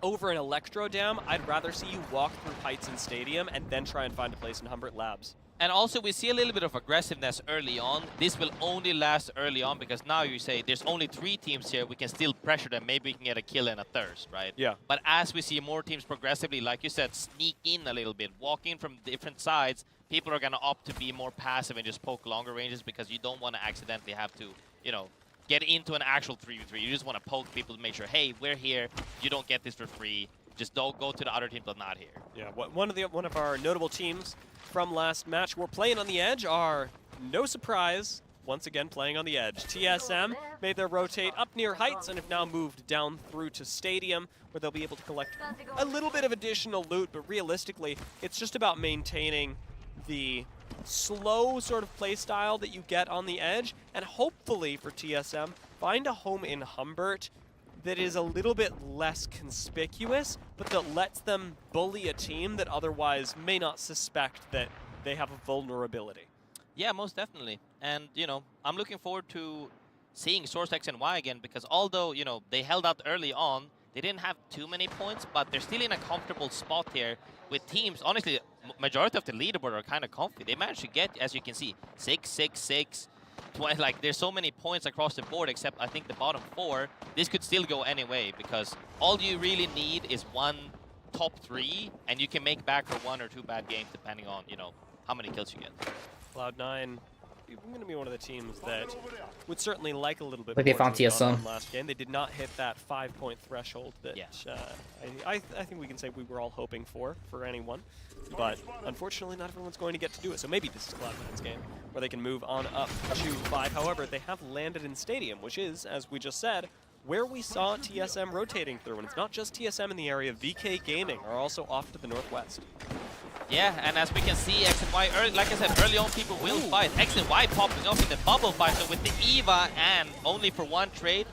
over an Electro Dam, I'd rather see you walk through Heights and Stadium and then try and find a place in Humbert Labs. And also, we see a little bit of aggressiveness early on. This will only last early on because now you say there's only 3 teams here. We can still pressure them. Maybe we can get a kill and a thirst, right? Yeah. But as we see more teams progressively, like you said, sneak in a little bit, walk in from different sides, people are going to opt to be more passive and just poke longer ranges because you don't want to accidentally have to, you know, get into an actual 3v3. You just want to poke people to make sure, hey, we're here. You don't get this for free. Just don't go to the other teams, but not here. Yeah, one of our notable teams from last match we're playing on the edge are, no surprise, once again playing on the edge. TSM made their rotate up near Heights and have now moved down through to Stadium, where they'll be able to collect a little bit of additional loot, but realistically, it's just about maintaining the slow sort of play style that you get on the edge, and hopefully for TSM, find a home in Humbert that is a little bit less conspicuous, but that lets them bully a team that otherwise may not suspect that they have a vulnerability. Yeah, most definitely. And, you know, I'm looking forward to seeing Source X and Y again, because although, you know, they held out early on, they didn't have too many points, but they're still in a comfortable spot here with teams. Honestly, majority of the leaderboard are kind of comfy. They managed to get, as you can see, 6, 6, 6, 20, like there's so many points across the board, except I think the bottom 4. This could still go any way because all you really need is one top 3, and you can make back for 1 or 2 bad games depending on, you know, how many kills you get. Cloud9 going to be one of the teams that would certainly like a little bit Like more they found to have gone TSM. on last game. They did not hit that 5-point threshold that I think we can say we were all hoping for anyone. But unfortunately, not everyone's going to get to do it. So maybe this is Cloud9's game where they can move on up to 5. However, they have landed in Stadium, which is, as we just said, where we saw TSM rotating through. And it's not just TSM in the area. VK Gaming are also off to the northwest. Yeah, and as we can see, X and Y, like I said, early on people will fight. X and Y popping up in the bubble fight. So with the EVA and only for one trade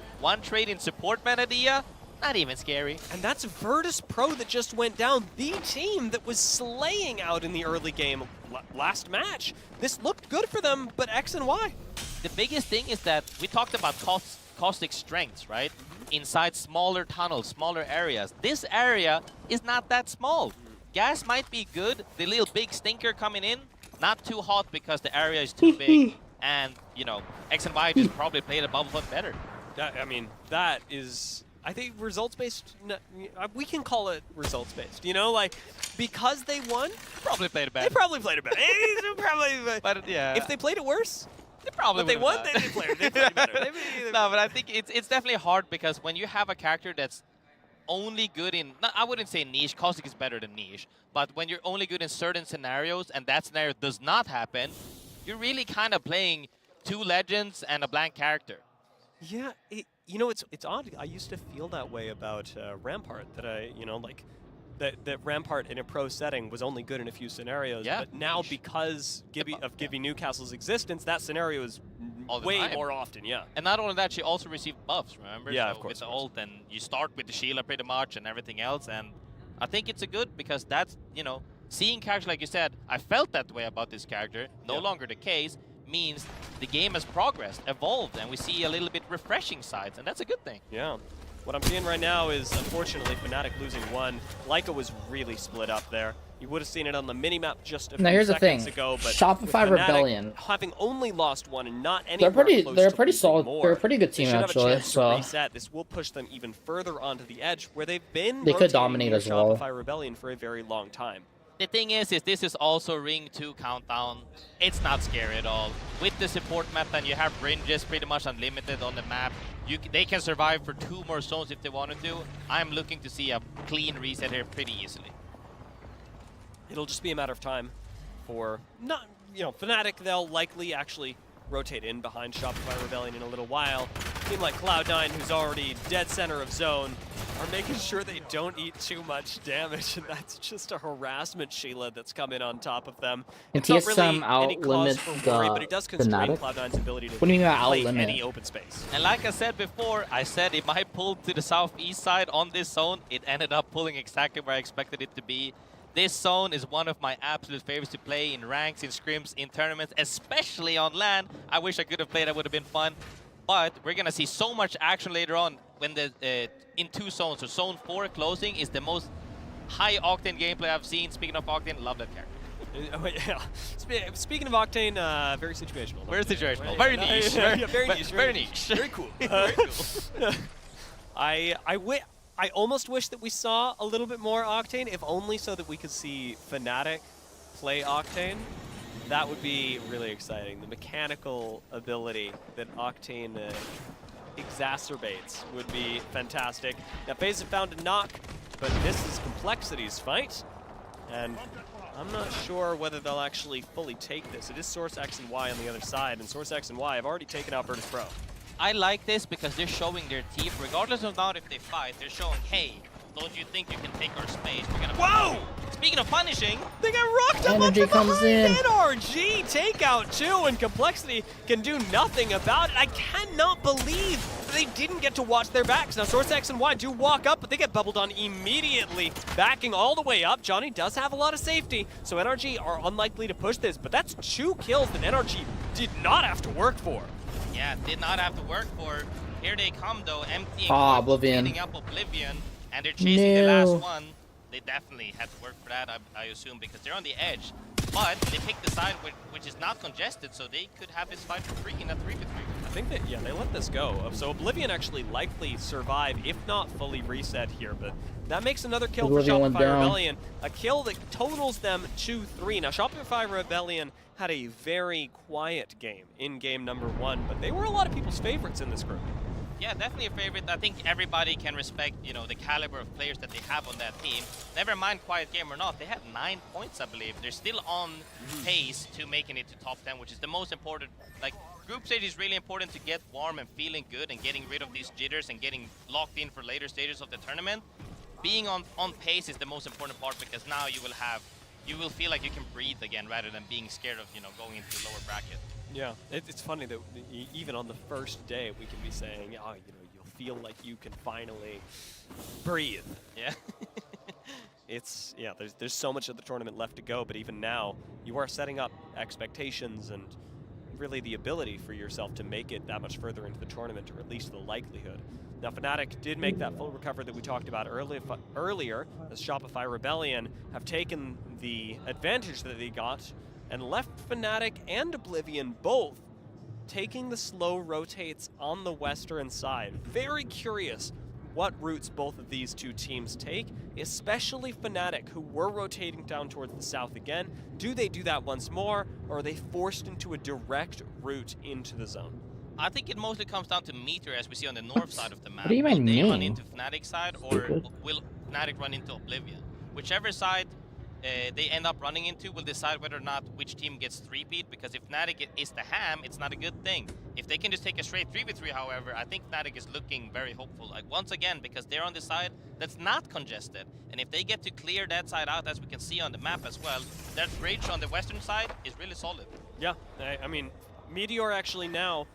in support Manadia, not even scary. And that's Virtus Pro that just went down, the team that was slaying out in the early game last match. This looked good for them, but X and Y. The biggest thing is that we talked about caustic strengths, right? Inside smaller tunnels, smaller areas. This area is not that small. Gas might be good. The little big stinker coming in, not too hot because the area is too big. And, you know, X and Y just probably played a bubble foot better. I mean, that is... I think results-based, we can call it results-based, you know, like, because they won, probably played it better. They probably played it better. But yeah, if they played it worse, they probably but they won, they played it better. No, but I think it's definitely hard because when you have a character that's only good in, I wouldn't say niche, caustic is better than niche, but when you're only good in certain scenarios and that scenario does not happen, you're really kind of playing 2 legends and a blank character. Yeah, you know, it's odd. I used to feel that way about Rampart, that Rampart in a pro setting was only good in a few scenarios. Yeah. But now because of Gibby Newcastle's existence, that scenario is way more often, yeah. And not only that, she also received buffs, remember? Yeah, so of course. With the ult, and you start with the Sheila pretty much and everything else, and I think it's a good because that's, you know, seeing characters like you said, I felt that way about this character, no longer the case, means the game has progressed, evolved, and we see a little bit refreshing sides, and that's a good thing. Yeah. What I'm seeing right now is, unfortunately, Fnatic losing 1. Leica was really split up there. You would have seen it on the minimap just a few seconds ago, but Shopify Rebellion, having only lost 1 and not anywhere close they're to pretty losing solid. more, They're a pretty good team they should actually. have a chance to reset. This will push them even further onto the edge, where they've been. They could dominate as well. Shopify Rebellion for a very long time. The thing is this is also Ring 2 countdown. It's not scary at all. With the support map, and you have ranges pretty much unlimited on the map. They can survive for 2 more zones if they wanted to. I'm looking to see a clean reset here pretty easily. It'll just be a matter of time for Fnatic. They'll likely actually rotate in behind Shopify Rebellion in a little while. A team like Cloud9, who's already dead center of zone, are making sure they don't eat too much damage, and that's just a harassment Sheila that's coming on top of them. And It's not TSM really any cause outlimit for worry, but it does constrain Fnatic? Cloud9's ability to What do you mean by play outlimit? any open space. And like I said before, I said if I pulled to the southeast side on this zone, it ended up pulling exactly where I expected it to be. This zone is one of my absolute favorites to play in ranks, in scrims, in tournaments, especially on LAN. I wish I could have played, that would have been fun. But we're going to see so much action later on when in 2 zones. So zone 4 closing is the most high octane gameplay I've seen. Speaking of octane, love that character. Yeah. Speaking of Octane, very situational. Very situational. Right? Very niche. Very niche. Very niche. Very cool. Very cool. I almost wish that we saw a little bit more Octane, if only so that we could see Fnatic play Octane. That would be really exciting. The mechanical ability that Octane exacerbates would be fantastic. Now, FaZe have found a knock, but this is Complexity's fight, and I'm not sure whether they'll actually fully take this. It is Source X and Y on the other side, and Source X and Y have already taken out Virtus Pro. I like this because they're showing their teeth, regardless of not if they fight, they're showing, hey, don't you think you can take our space? We're gonna. Whoa! Speaking of punishing, they got rocked up Energy from comes behind. in. NRG takeout too, and Complexity can do nothing about it. I cannot believe they didn't get to watch their backs. Now, Source X and Y do walk up, but they get bubbled on immediately, backing all the way up. Johnny does have a lot of safety, so NRG are unlikely to push this, but that's 2 kills that NRG did not have to work for. yeah, did not have to work for. Here they come though, emptying Oblivion. cleaning up Oblivion, and they're chasing the last No. one. They definitely had to work for that, I assume, because they're on the edge. But they picked the side which is not congested, so they could have this fight for free in a 3v3. I think that, yeah, they let this go. So Oblivion actually likely survive, if not fully reset here, but that makes another kill Oblivion for went Shopify down. Rebellion. A kill that totals them 2-3. Now, Shopify Rebellion had a very quiet game in game number 1, but they were a lot of people's favorites in this group. Yeah, definitely a favorite. I think everybody can respect, you know, the caliber of players that they have on that team. Never mind quiet game or not, they have 9 points, I believe. They're still on pace to making it to top 10, which is the most important. Like, group stage is really important to get warm and feeling good and getting rid of these jitters and getting locked in for later stages of the tournament. Being on pace is the most important part, because now you will feel like you can breathe again rather than being scared of, you know, going into the lower bracket. Yeah, it's funny that even on the first day we can be saying, oh, you know, you'll feel like you can finally breathe. Yeah. Yeah, there's so much of the tournament left to go, but even now you are setting up expectations and really the ability for yourself to make it that much further into the tournament, or at least the likelihood. Now, Fnatic did make that full recovery that we talked about earlier, as Shopify Rebellion have taken the advantage that they got and left Fnatic and Oblivion both taking the slow rotates on the western side. Very curious what routes both of these two teams take, especially Fnatic, who were rotating down towards the south again. Do they do that once more, or are they forced into a direct route into the zone? I think it mostly comes down to meter, as we see on the north side of the map. What do you Will they run mean? into Fnatic side, or will Fnatic run into Oblivion? Whichever side they end up running into will decide whether or not which team gets 3-peat, because if Fnatic is the ham, it's not a good thing. If they can just take a straight 3v3, however, I think Fnatic is looking very hopeful. Like, once again, because they're on the side that's not congested. And if they get to clear that side out, as we can see on the map as well, that bridge on the western side is really solid. Yeah, I mean, Meteor actually now,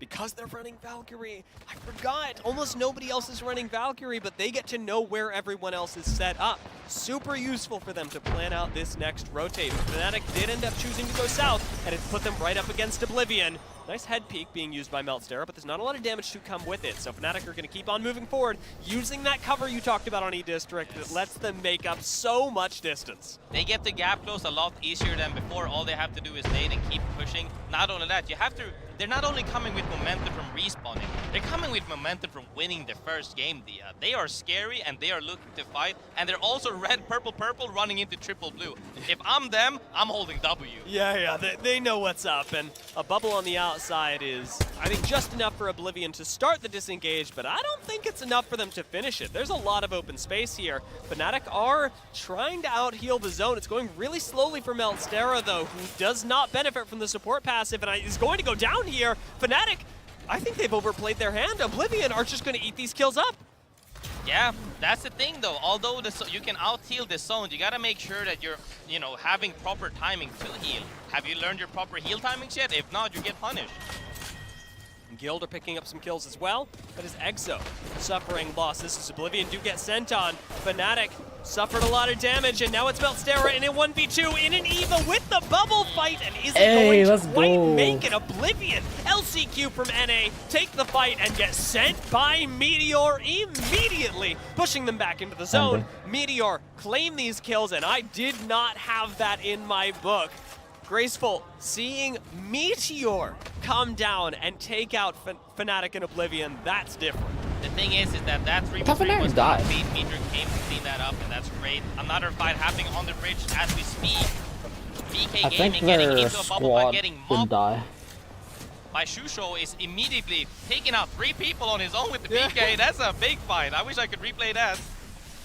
because they're running Valkyrie, I forgot, almost nobody else is running Valkyrie, but they get to know where everyone else is set up. Super useful for them to plan out this next rotate. Fnatic did end up choosing to go south, and it's put them right up against Oblivion. Nice head peek being used by Meltstera, but there's not a lot of damage to come with it. So Fnatic are going to keep on moving forward, using that cover you talked about on E-District that lets them make up so much distance. They get the gap close a lot easier than before. All they have to do is nade and keep pushing. Not only that, they're not only coming with momentum from respawning, they're coming with momentum from winning the first game, Dia. They are scary and they are looking to fight, and they're also red, purple, purple running into triple blue. If I'm them, I'm holding W. Yeah, they know what's up, and a bubble on the outside is, I think, just enough for Oblivion to start the disengage, but I don't think it's enough for them to finish it. There's a lot of open space here. Fnatic are trying to out-heal the zone. It's going really slowly for Meltstera, though, who does not benefit from the support passive, and is going to go down here. Fnatic, I think they've overplayed their hand. Oblivion are just going to eat these kills up. Yeah, that's the thing though. Although you can out-heal this zone, you gotta make sure that you're, having proper timing to heal. Have you learned your proper heal timings yet? If not, you get punished. Guild are picking up some kills as well, but is Exo suffering losses as Oblivion do get sent on. Fnatic suffered a lot of damage, and now it's Meltstera in a 1v2 in an EVA with the bubble fight, and isn't Hey, going let's to quite go. make it. Oblivion, LCQ from NA, take the fight and get sent by Meteor immediately, pushing them back into the zone. Meteor claim these kills, and I did not have that in my book. Graceful, seeing Meteor come down and take out Fnatic and Oblivion, that's different. The thing is that that 3v3 Pathfinder was died. complete. Meteor came to clean that up, and that's great. Another fight happening on the bridge as we speak. BK I Gaming think getting their into a bubble by squad getting didn't mobbed die. by Shusho is immediately taking out 3 people on his own with the BK. That's a big fight. I wish I could replay that.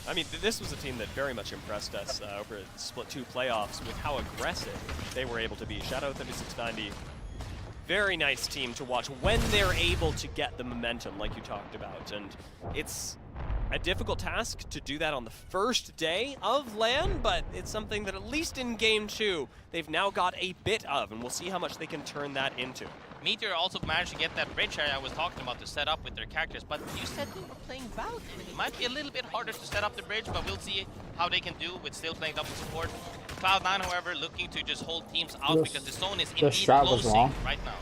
I mean, this was a team that very much impressed us over at Split 2 playoffs with how aggressive they were able to be. Shadow 3690, very nice team to watch when they're able to get the momentum like you talked about. And it's a difficult task to do that on the first day of LAN, but it's something that at least in Game 2, they've now got a bit of, and we'll see how much they can turn that into. Meteor also managed to get that bridge area I was talking about to set up with their characters, but you said they were playing Valkyrie. It might be a little bit harder to set up the bridge, but we'll see how they can do with still playing double support. Cloud9, however, looking to just hold teams out because the zone is indeed closing right now.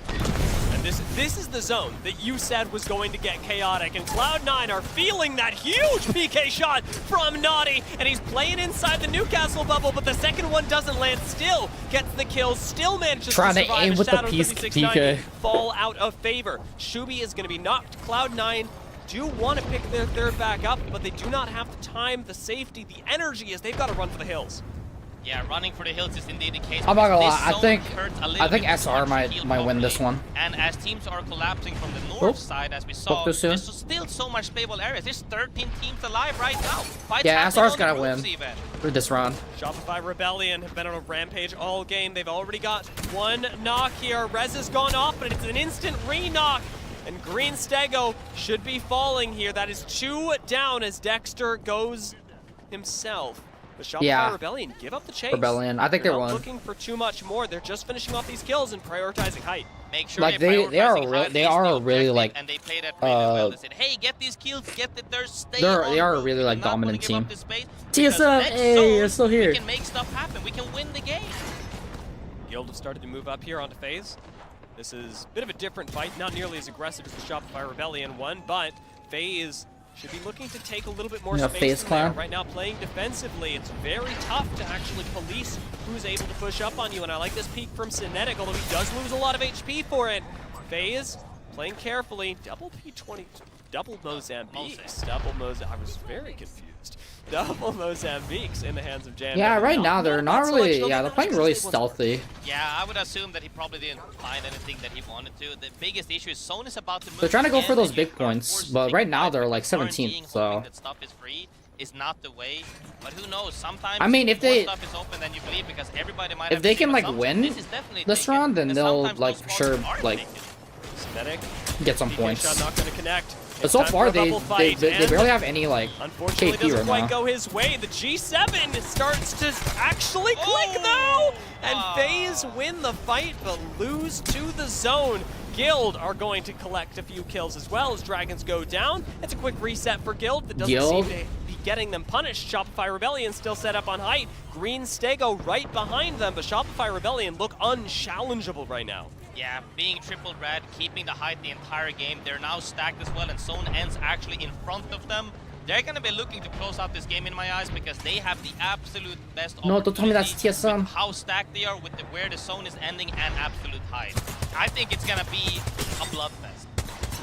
And this is the zone that you said was going to get chaotic, and Cloud9 are feeling that huge PK shot from Naughty, and he's playing inside the Newcastle bubble, but the second one doesn't land, still gets the kills, still manages Trying to to survive aim as with the Shadow piece 3690 PK. fall out of favor. Shubi is going to be knocked. Cloud9 do want to pick their third back up, but they do not have the time, the safety, the energy, as they've got to run for the hills. Yeah, running for the hills is indeed the case. I'm not gonna This lie, zone hurts a little bit SR hard to might heal win this properly. one. And as teams are collapsing from the north side, as we saw, too soon. there's still so much playable areas. There's 13 teams alive right now. Fights Yeah, happening SR's on the gotta roofs win even. for this round. Shopify Rebellion have been on a rampage all game. They've already got one knock here. Rez has gone off, but it's an instant re-knock. And Green Stego should be falling here. That is 2 down as Dexter goes himself. But Shopify Rebellion give up the chase. Rebellion, I think They're they not won. looking for too much more. They're just finishing off these kills and prioritizing height. Make sure Like they they are prioritizing height, they face are the really objective, like and they play that really well. They said, hey, get these kills, get the thirst, stay on they are a route. really We're like not gonna dominant give up team. this space, because TSM, next hey, zone, you're still here. We can make stuff happen. We can win the game. Guild have started to move up here onto FaZe. This is a bit of a different fight, not nearly as aggressive as the Shopify Rebellion one, but FaZe should be looking to take a little bit more space FaZe from there. clan. Right now, playing defensively, it's very tough to actually police who's able to push up on you, and I like this peek from Synetic, although he does lose a lot of HP for it. FaZe playing carefully, double P20, double Mozambiques, I was very confused. Double Mozambiques in the hands of Jam. Yeah, right now they're not really. Yeah, they're playing really stealthy. stealthy. Yeah, I would assume that he probably didn't find anything that he wanted to. The biggest issue is Zone is about to move. They're trying to go again, for those and you big are points, forced to but take right a now fight they're with like RNG, 17th, hoping so. that stuff is free is not the way. But who knows? Sometimes I mean, if more they- stuff is open than you believe because everybody might If have they the same can like assumption. win This is definitely this taken, round, then and they'll sometimes like those sure calls are like taken. Synetic, get some PK points. shot not going to connect. But It's so time for far a they bubble fight, and barely have any like unfortunately KP doesn't right quite now. go his way. The G7 starts to actually click though, and FaZe win the fight but lose to the zone. Guild are going to collect a few kills as well as Dragons go down. It's a quick reset for Guild that doesn't seem to be getting them punished. Shopify Rebellion still set up on height. Green Stego right behind them, but Shopify Rebellion look unchallengeable right now. Yeah, being triple red, keeping the height the entire game. They're now stacked as well, and Zone ends actually in front of them. They're going to be looking to close out this game in my eyes because they have the absolute best No, don't tell me that's opportunity TSM. with how stacked they are with where the zone is ending and absolute height. I think it's going to be a bloodfest.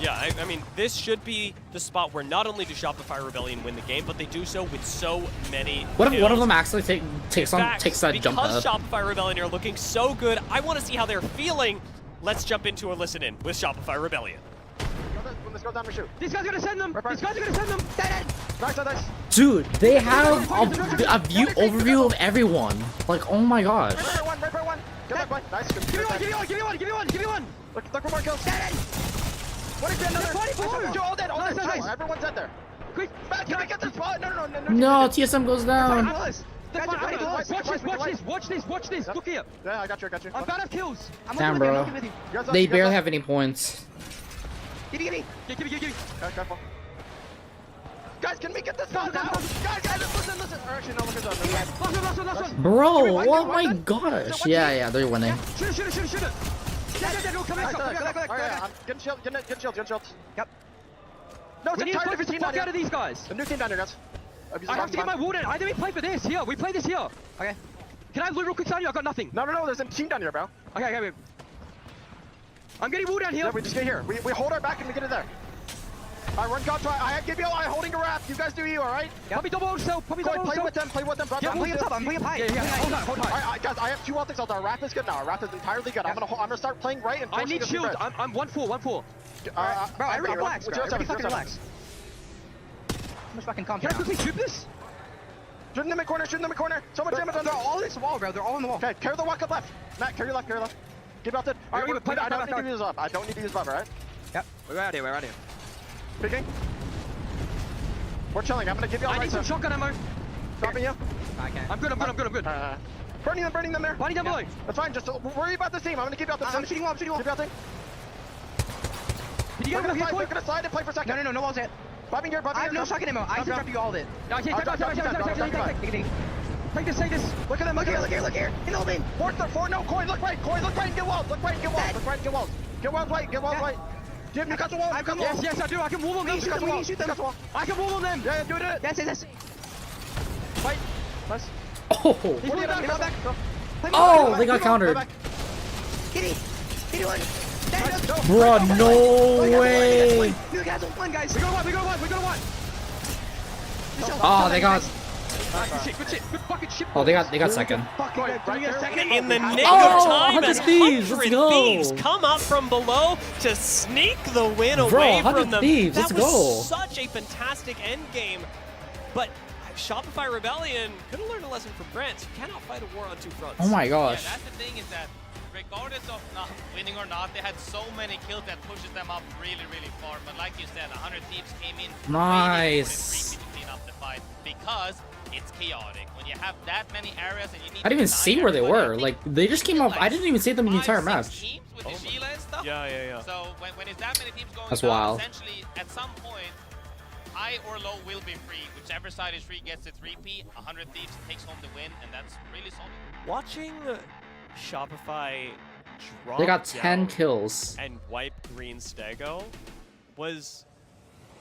Yeah, I mean, this should be the spot where not only do Shopify Rebellion win the game, but they do so with so many What if one of kills. them actually takes that jump Because up? Shopify Rebellion are looking so good, I want to see how they're feeling. Let's jump into a listen in with Shopify Rebellion. Let's go down and shoot. These guys are gonna send them. These guys are gonna send them. Nice, nice. Dude, they have a view overview of everyone. Like, oh my gosh. Right for one. Get that one. Nice. Good. Give me one. Give me one. Give me one. Give me one. Give me one. Look for more kills. What if another? 24. You're all dead. All dead. Nice. Everyone's dead there. Quick. Can I get this spot? No. No, TSM goes down. Watch this. Look here. Yeah, I got you. I'm about to have kills. I'm Damn, looking bro. with you. They barely have any points. Give me. Careful. Guys, can we get this guy now? Guys, listen. Or actually, no, look at that. Last one. Bro, oh my gosh. Yeah, they're winning. Shoot it. Yeah, no, come back. Alright, get shields. Yep. No, We need to focus the fuck out of these guys. The new team down here, guys. I have to get my ward in. Either we play for this. Here, we play this here. Okay. Can I loot real quick, Sonny? I got nothing. No, there's a team down here, bro. Okay, wait. I'm getting ward down here. Yeah, we just get here. We hold our back and we get it there. Alright, run God try. I give you I holding a wrap. You guys do you, alright? Probably double self. Play with them. Yeah, I'm playing up high. Yeah, hold high. Alright, guys, I have 2 ultics out there. Our wrap is good now. Our wrap is entirely good. I'm gonna start playing right and I need shield. I'm 1-4. Bro, Everybody relax, bro. Everybody fucking relax. How much fucking calm Can I down? quickly shoot this? Shoot them in the corner. So much damage on They're all in this wall, bro. They're all in the wall. Okay, carry the walk up left. Matt, carry left. Give out it. Alright, I don't need to use up. I don't need to use up, alright? Yep. We're out here. Picking. We're chilling. I'm gonna give you all I need some shotgun ammo. Dropping you. Okay. I'm good. Burning them there. Body down below. That's fine. Just worry about this team. I'm gonna give you out the I'm shooting wall. Give you out thing. Can you get over here, We're gonna slide and play for a second. No walls hit. Bobbing here. I have no shotgun ammo. I can drop you all of it. Take this. Look at them. Look here. In the opening. Four, no, Coin, look right, and get walls. Get walls right. Jim, you got the wall. Yes, I do. I can wall on them. Shoot them. I can wall on them. Yeah, do it. Yes. Fight. Nice. Oh, He's pulling back. oh, they got countered. Kitty one. Bro, no way. You guys are one, guys. We got one. Oh, they got. Good shit. Good fucking shit. Oh, they got second. In the nick Oh, of time, 100 as thieves, let's 100 go. Thieves come up from below to sneak the win Bro, away 100 from them. Thieves, that let's was go. such a fantastic end game, but Shopify Rebellion could have learned a lesson from Brent. You cannot fight a war on 2 fronts. Oh my gosh. Yeah, that's the thing is that regardless of not winning or not, they had so many kills that pushes them up really far. But like you said, 100 Thieves came in Nice. to clean up the fight because it's chaotic. When you have that many areas and you need I didn't even see where they were. Like, they just came up. I didn't even see them the entire 5-6 match. teams with the Sheila and stuff. Yeah. So when it's that many teams going That's down, wild. essentially at some point, high or low will be free. Whichever side is free gets its 3P. 100 Thieves takes home the win, and that's really solid. Watching Shopify drop They got 10 down kills. and wipe Green Stego was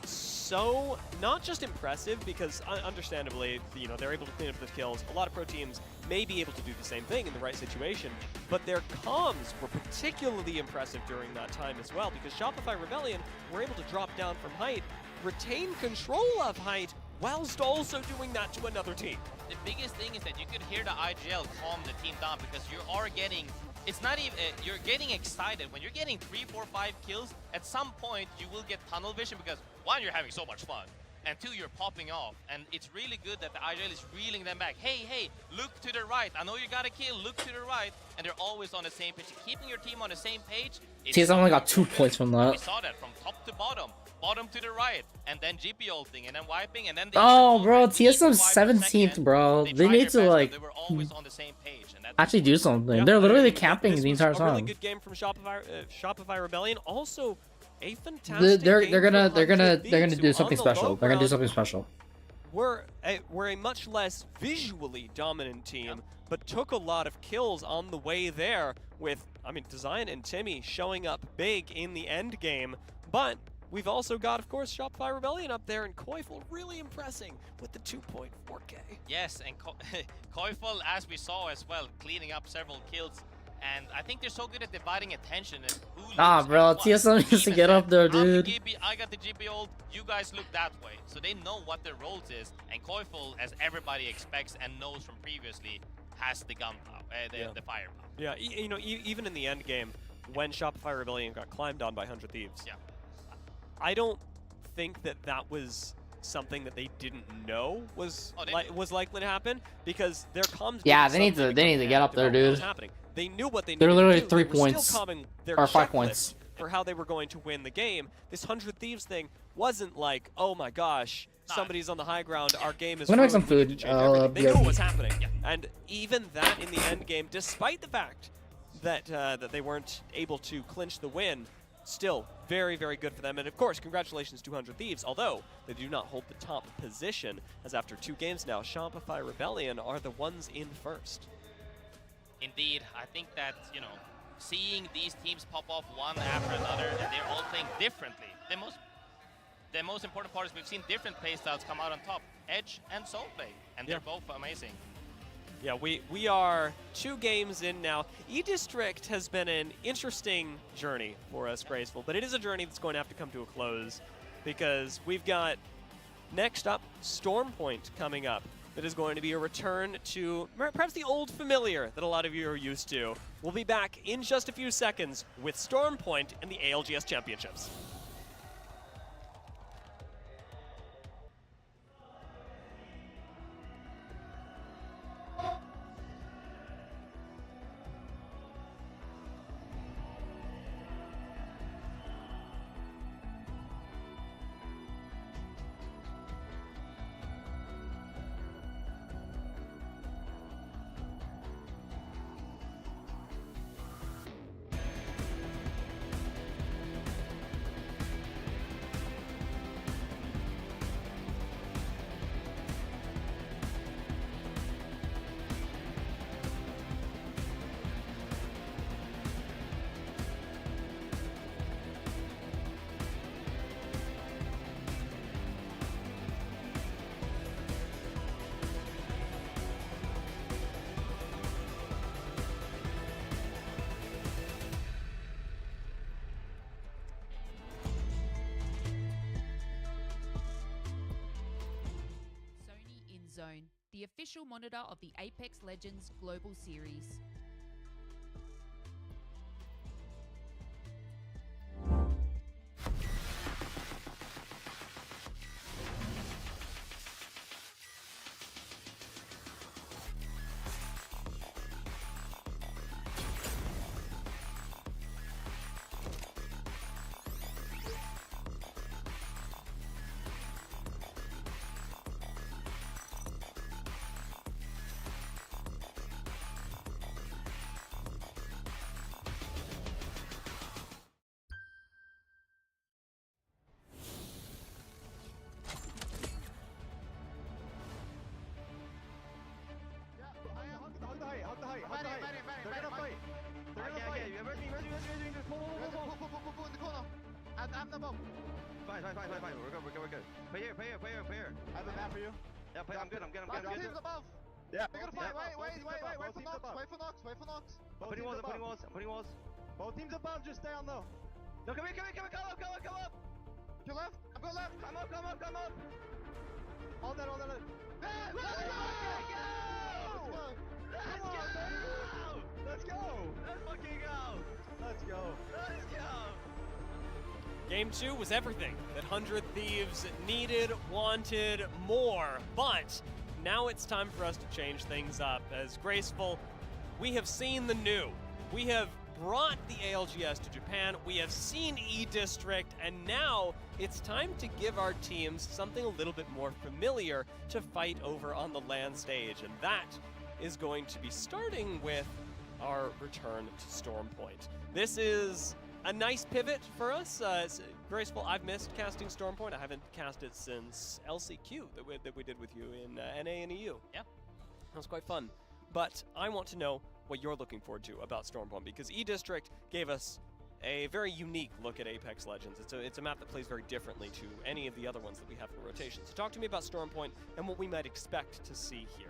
so not just impressive because understandably, they're able to clean up the kills. A lot of pro teams may be able to do the same thing in the right situation, but their comms were particularly impressive during that time as well because Shopify Rebellion were able to drop down from height, retain control of height, whilst also doing that to another team. The biggest thing is that you could hear the IGL calm the team down because you are getting, it's not even, you're getting excited. When you're getting 3, 4, 5 kills, at some point you will get tunnel vision because 1, you're having so much fun, and 2, you're popping off. And it's really good that the IGL is reeling them back. Hey, look to the right. I know you got a kill, look to the right. And they're always on the same page. Keeping your team on the same page. TSM only got 2 points from We that. saw that from top to bottom to the right, and then GP ulting, and then wiping, and then they Oh, bro, TSM TSM's 17th, bro. They need to, like, they were always on the same page, and that's actually do something. Yeah, They're literally this camping the was entire a really time. good game from Shopify Rebellion. Also, a fantastic They're game from gonna 100 do Thieves, who something on the special. low They're gonna do ground something special. were a much less visually dominant team, but took a lot of kills on the way there with, Design and Timmy showing up big in the end game. But we've also got, of course, Shopify Rebellion up there, and Koifel really impressing with the 2.4K. Yes, and Koifel, as we saw as well, cleaning up several kills. And I think they're so good at dividing attention. And who Ah, lives bro, and what. TSM needs to Even get that, up there, I'm the dude. GB, I got the GP ult, you guys look that way. So they know what their roles is. And Koifel, as everybody expects and knows from previously, has the gunpowder, the firepower. Yeah, even in the end game, when Shopify Rebellion got climbed on by 100 Thieves, I don't think that was something that they didn't know was likely to happen because their comms. Yeah, they need to get up there, dude. They knew what they needed. They're literally to do. 3 They were still points calming their or 5 checklist points for how they were going to win the game. This 100 Thieves thing wasn't like, oh my gosh, somebody's on the high ground. Our game is. I'm gonna make some ruined, we need food. to change everything. They knew Yeah. what was happening, and even that in the end game, despite the fact that that they weren't able to clinch the win, still very, very good for them. And of course, congratulations to 100 Thieves, although they do not hold the top position, as after 2 games now, Shopify Rebellion are the ones in first. Indeed, I think that, you know, seeing these teams pop off one after another, and they're all playing differently. The most important part is we've seen different playstyles come out on top, Edge and Soulplay, and they're both amazing. Yeah, we are 2 games in now. E-District has been an interesting journey for us, Graceful, but it is a journey that's going to have to come to a close because we've got, next up, Stormpoint coming up. That is going to be a return to perhaps the old familiar that a lot of you are used to. We'll be back in just a few seconds with Stormpoint and the ALGS Championships. Zone, the official monitor of the Apex Legends Global Series. Fine. We're good. Play here. I have a map for you. Yeah, play. I'm good. Teams above. Yeah. They're gonna fight. Wait for Nox. I'm putting walls. Both teams above, just stay on low. No, come here. Come up. To left. I'm going left. Come up. All that. Let's go. Game 2 was everything that 100 Thieves needed, wanted, more. But now it's time for us to change things up. As Graceful, we have seen the new. We have brought the ALGS to Japan. We have seen E-District. And now it's time to give our teams something a little bit more familiar to fight over on the LAN stage. And that is going to be starting with our return to Stormpoint. This is a nice pivot for us. Graceful, I've missed casting Stormpoint. I haven't cast it since LCQ that we did with you in NA and EU. Yeah. That was quite fun. But I want to know what you're looking forward to about Stormpoint, because E-District gave us a very unique look at Apex Legends. It's a map that plays very differently to any of the other ones that we have in rotation. So talk to me about Stormpoint and what we might expect to see here.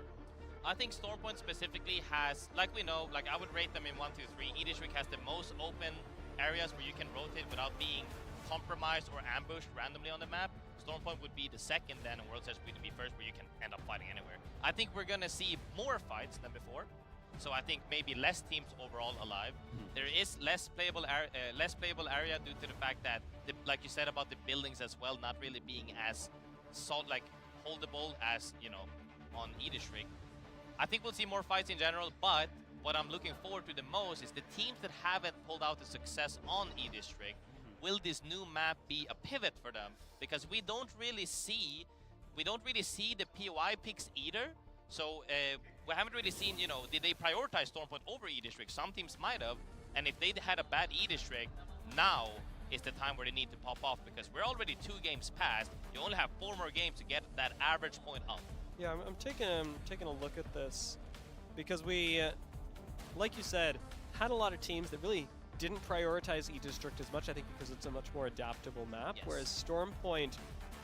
I think Stormpoint specifically has, like we know, like I would rate them in 1, 2, 3. E-District has the most open areas where you can rotate without being compromised or ambushed randomly on the map. Stormpoint would be the second, then, and World's Edge would be first, where you can end up fighting anywhere. I think we're gonna see more fights than before, so I think maybe less teams overall alive. There is less playable area due to the fact that, like you said about the buildings as well, not really being as holdable as, you know, on E-District. I think we'll see more fights in general, but what I'm looking forward to the most is the teams that haven't pulled out the success on E-District. Will this new map be a pivot for them? Because we don't really see the POI picks either. So we haven't really seen, you know, did they prioritize Stormpoint over E-District? Some teams might have, and if they had a bad E-District, now is the time where they need to pop off, because we're already 2 games past. You only have 4 more games to get that average point up. Yeah, I'm taking a look at this because we, like you said, had a lot of teams that really didn't prioritize E-District as much, I think because it's a much more adaptable map, Yes. whereas Storm Point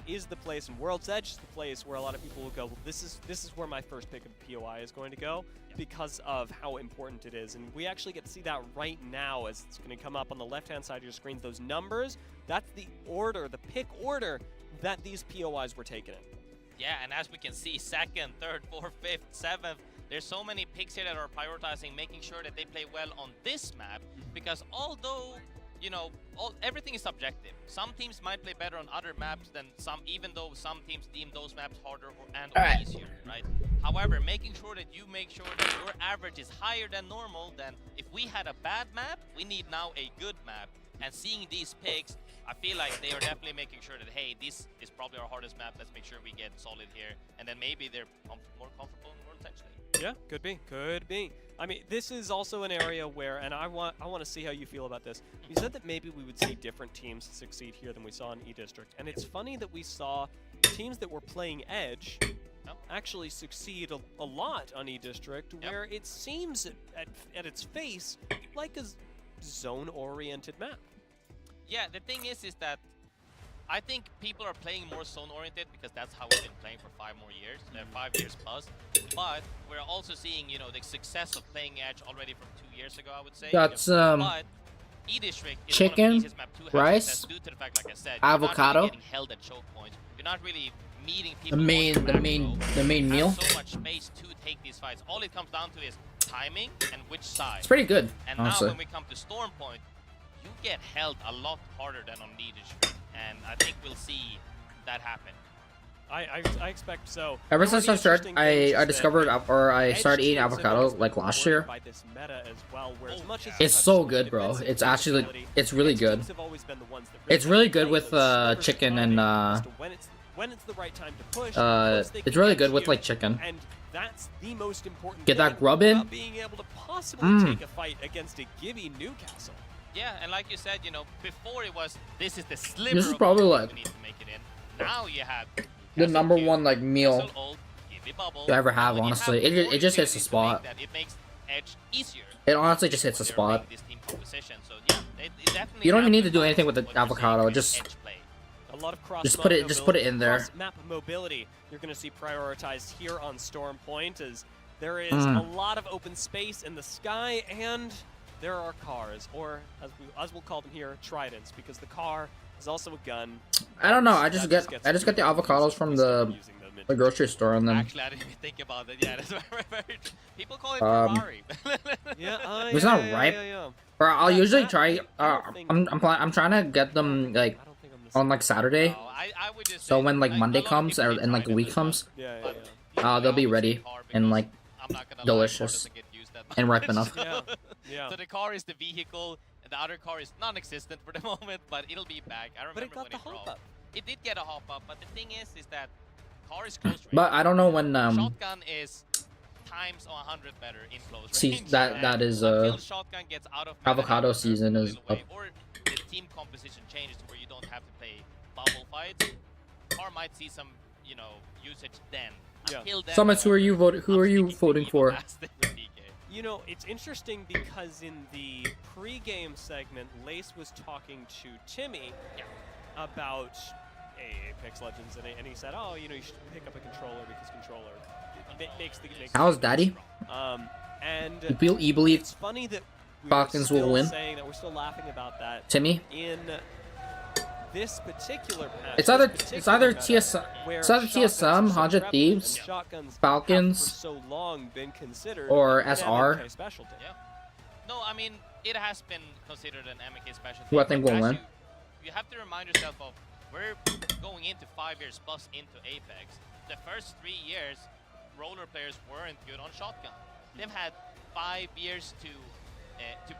is the place, and World's Edge is the place where a lot of people will go, well, this is where my first pick of POI is going to go, because of how important it is. And we actually get to see that right now as it's going to come up on the left-hand side of your screen. Those numbers, that's the order, the pick order that these POIs were taken in. Yeah, and as we can see, 2nd, 3rd, 4th, 5th, 7th, there's so many picks here that are prioritizing making sure that they play well on this map, because although, you know, everything is subjective. Some teams might play better on other maps than some, even though some teams deem those maps harder or easier, right? However, making sure that you make sure that your average is higher than normal, then if we had a bad map, we need now a good map. And seeing these picks, I feel like they are definitely making sure that, hey, this is probably our hardest map. Let's make sure we get solid here. And then maybe they're more comfortable and more potentially. Yeah, could be, could be. I mean, this is also an area where, and I want to see how you feel about this. You said that maybe we would see different teams succeed here than we saw in E-District. And it's funny that we saw teams that were playing Edge actually succeed a lot on E-District, where it seems at its face like a zone-oriented map. Yeah, the thing is that I think people are playing more zone-oriented because that's how we've been playing for 5 more years, 5 years plus. But we're also seeing, you know, the success of playing Edge already from 2 years ago, I would say. That's But E-District is chicken, one of the easiest map to have rice, success due to the fact, like I said, avocado. you're not really getting held at choke points. You're not really meeting people. The main meal. So much space to take these fights. All it comes down to is timing and which side. It's pretty good, And honestly. now when we come to Storm Point, you get held a lot harder than on E-District. And I think we'll see that happen. I expect so. Ever since I started, I discovered I started eating avocado like last year. By this meta as well, where as much as It's so good, bro. It's actually, it's really good. It's really good with chicken and when it's the right time to push. it's really good with like chicken. And that's the most important. Get that thing grub in. about being able to possibly take a fight against a Gibby Newcastle. Yeah, and like you said, you know, before it was, this is the sliver This is of probably gold like we need to make it in. Now you have the number one like meal you ever have, When you honestly. have It just hits the ability to spot. make that, it makes Edge easier. It honestly just hits the when they're spot. making this team composition. So yeah, they definitely You don't even need to do amplify anything with the what you're seeing avocado. with Just Edge play. A lot of cross Just put it in there. Map mobility you're going to see prioritized here on Storm Point, as there is a lot of open space in the sky, and there are cars, or as we'll call them here, tridents, because the car is also a gun. I don't know. I just get the avocados from the grocery store, and then Actually, I didn't even think about that. Yeah, that's very true. People call it Ferrari. it's not ripe. Or I'll usually try. I'm trying to get them like on like Saturday. I would just So say, when like a Monday lot of comes people or and like a try week it, comes, but they'll be ready and like I'm not gonna lie, delicious car doesn't get used that and ripe much, enough. So the car is the vehicle, and the other car is non-existent for the moment, but it'll be back. I remember But it got when the it hop dropped. up. It did get a hop up, but the thing is that car is close range. But I don't know when Shotgun is times 100 better in close see range. that is Until shotgun gets out of meta, avocado season is away, up. or the team composition changes to where you don't have to play bubble fights. Car might see some, you know, usage then. Until then, Summits, who are you voting for? You know, it's interesting because in the pre-game segment, Lace was talking to Timmy about Apex Legends, and he said, "Oh, you know, you should pick up a controller because controller makes the." How's Daddy? And You believe it's funny that Falcons will win? Saying that we're still laughing about that. Timmy? In this particular patch, It's either TSM, 100 Thieves, Falcons, or SR. No, I mean, it has been considered an MK specialty. Who I think will win. You have to remind yourself of, we're going into 5 years plus into Apex. The first 3 years, roller players weren't good on shotgun. They've had 5 years to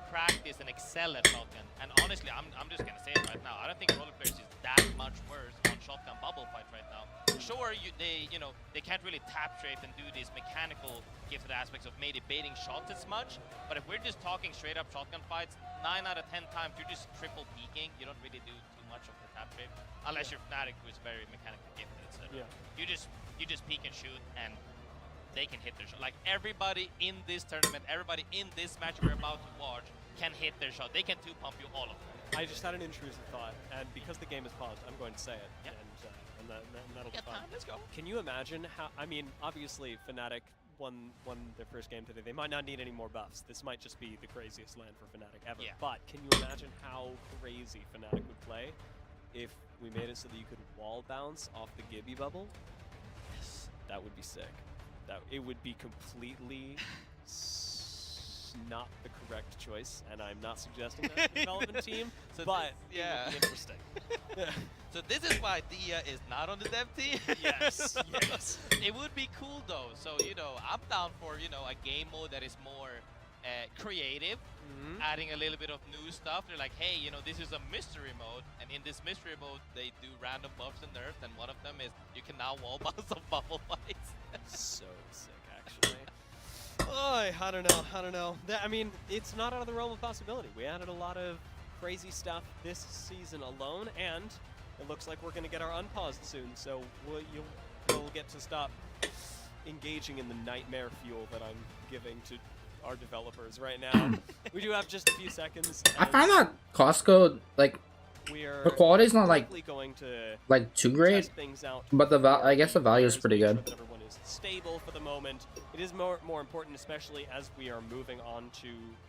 practice and excel at shotgun. And honestly, I'm just gonna say it right now. I don't think roller players is that much worse on shotgun bubble fight right now. sure, they can't really tap strafe and do these mechanical gifted aspects of maybe baiting shots as much. But if we're just talking straight up shotgun fights, 9 out of 10 times you're just triple peeking. You don't really do too much of the tap strafe, unless you're Fnatic, who is very mechanically gifted, etc. Yeah. You just peek and shoot, and they can hit their shot. Like everybody in this tournament, everybody in this match we're about to watch can hit their shot. They can two-pump you, all of them. I just had an intrusive thought, and because the game is paused, I'm going to say it, Yep. and that'll be fun. Time, let's go. Can you imagine how? I mean, obviously, Fnatic won their first game today. They might not need any more buffs. This might just be the craziest land for Fnatic ever. Yeah. But can you imagine how crazy Fnatic would play if we made it so that you could wall bounce off the Gibby bubble? Yes. That would be sick. It would be completely not the correct choice, and I'm not suggesting that to the development team, So but this, yeah. it would be interesting. So this is why Dia is not on the dev team. Yes, yes. It would be cool though. So I'm down for a game mode that is more creative, adding a little bit of new stuff. They're like, hey, this is a mystery mode, and in this mystery mode they do random buffs and nerfs, and one of them is you can now wall bounce on bubble fights. So sick, actually. Oh, I don't know. I mean, it's not out of the realm of possibility. We added a lot of crazy stuff this season alone, and it looks like we're going to get our unpaused soon, so you'll get to stop engaging in the nightmare fuel that I'm giving to our developers right now. We do have just a few seconds. I find that Costco, like, the quality is not going to too great, test things out, but I guess the value is pretty good. Make sure that everyone is stable for the moment. It is more important, especially as we are moving on to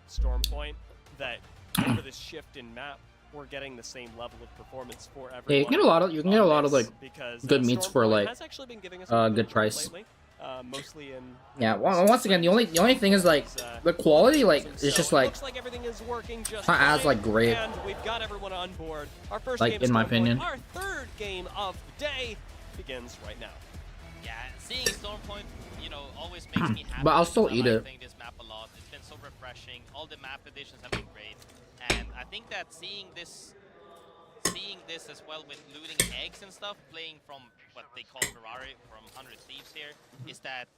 Stormpoint, that over this shift in map, we're getting the same level of performance for everyone. Yeah, you can get a lot of like good meats for like good price. Lately, mostly in yeah. Well, once again, the only thing is like the quality is just like looks like everything is working just not as like great. And we've got everyone on board. Our first like game in my Stormpoint, opinion. our third game of the day begins right now. Yeah, seeing Stormpoint, always makes me happy. But I'll still eat it. I think this map a lot. It's been so refreshing. All the map additions have been great, and I think that seeing this as well with looting eggs and stuff, playing from what they call Ferrari from 100 Thieves here, is that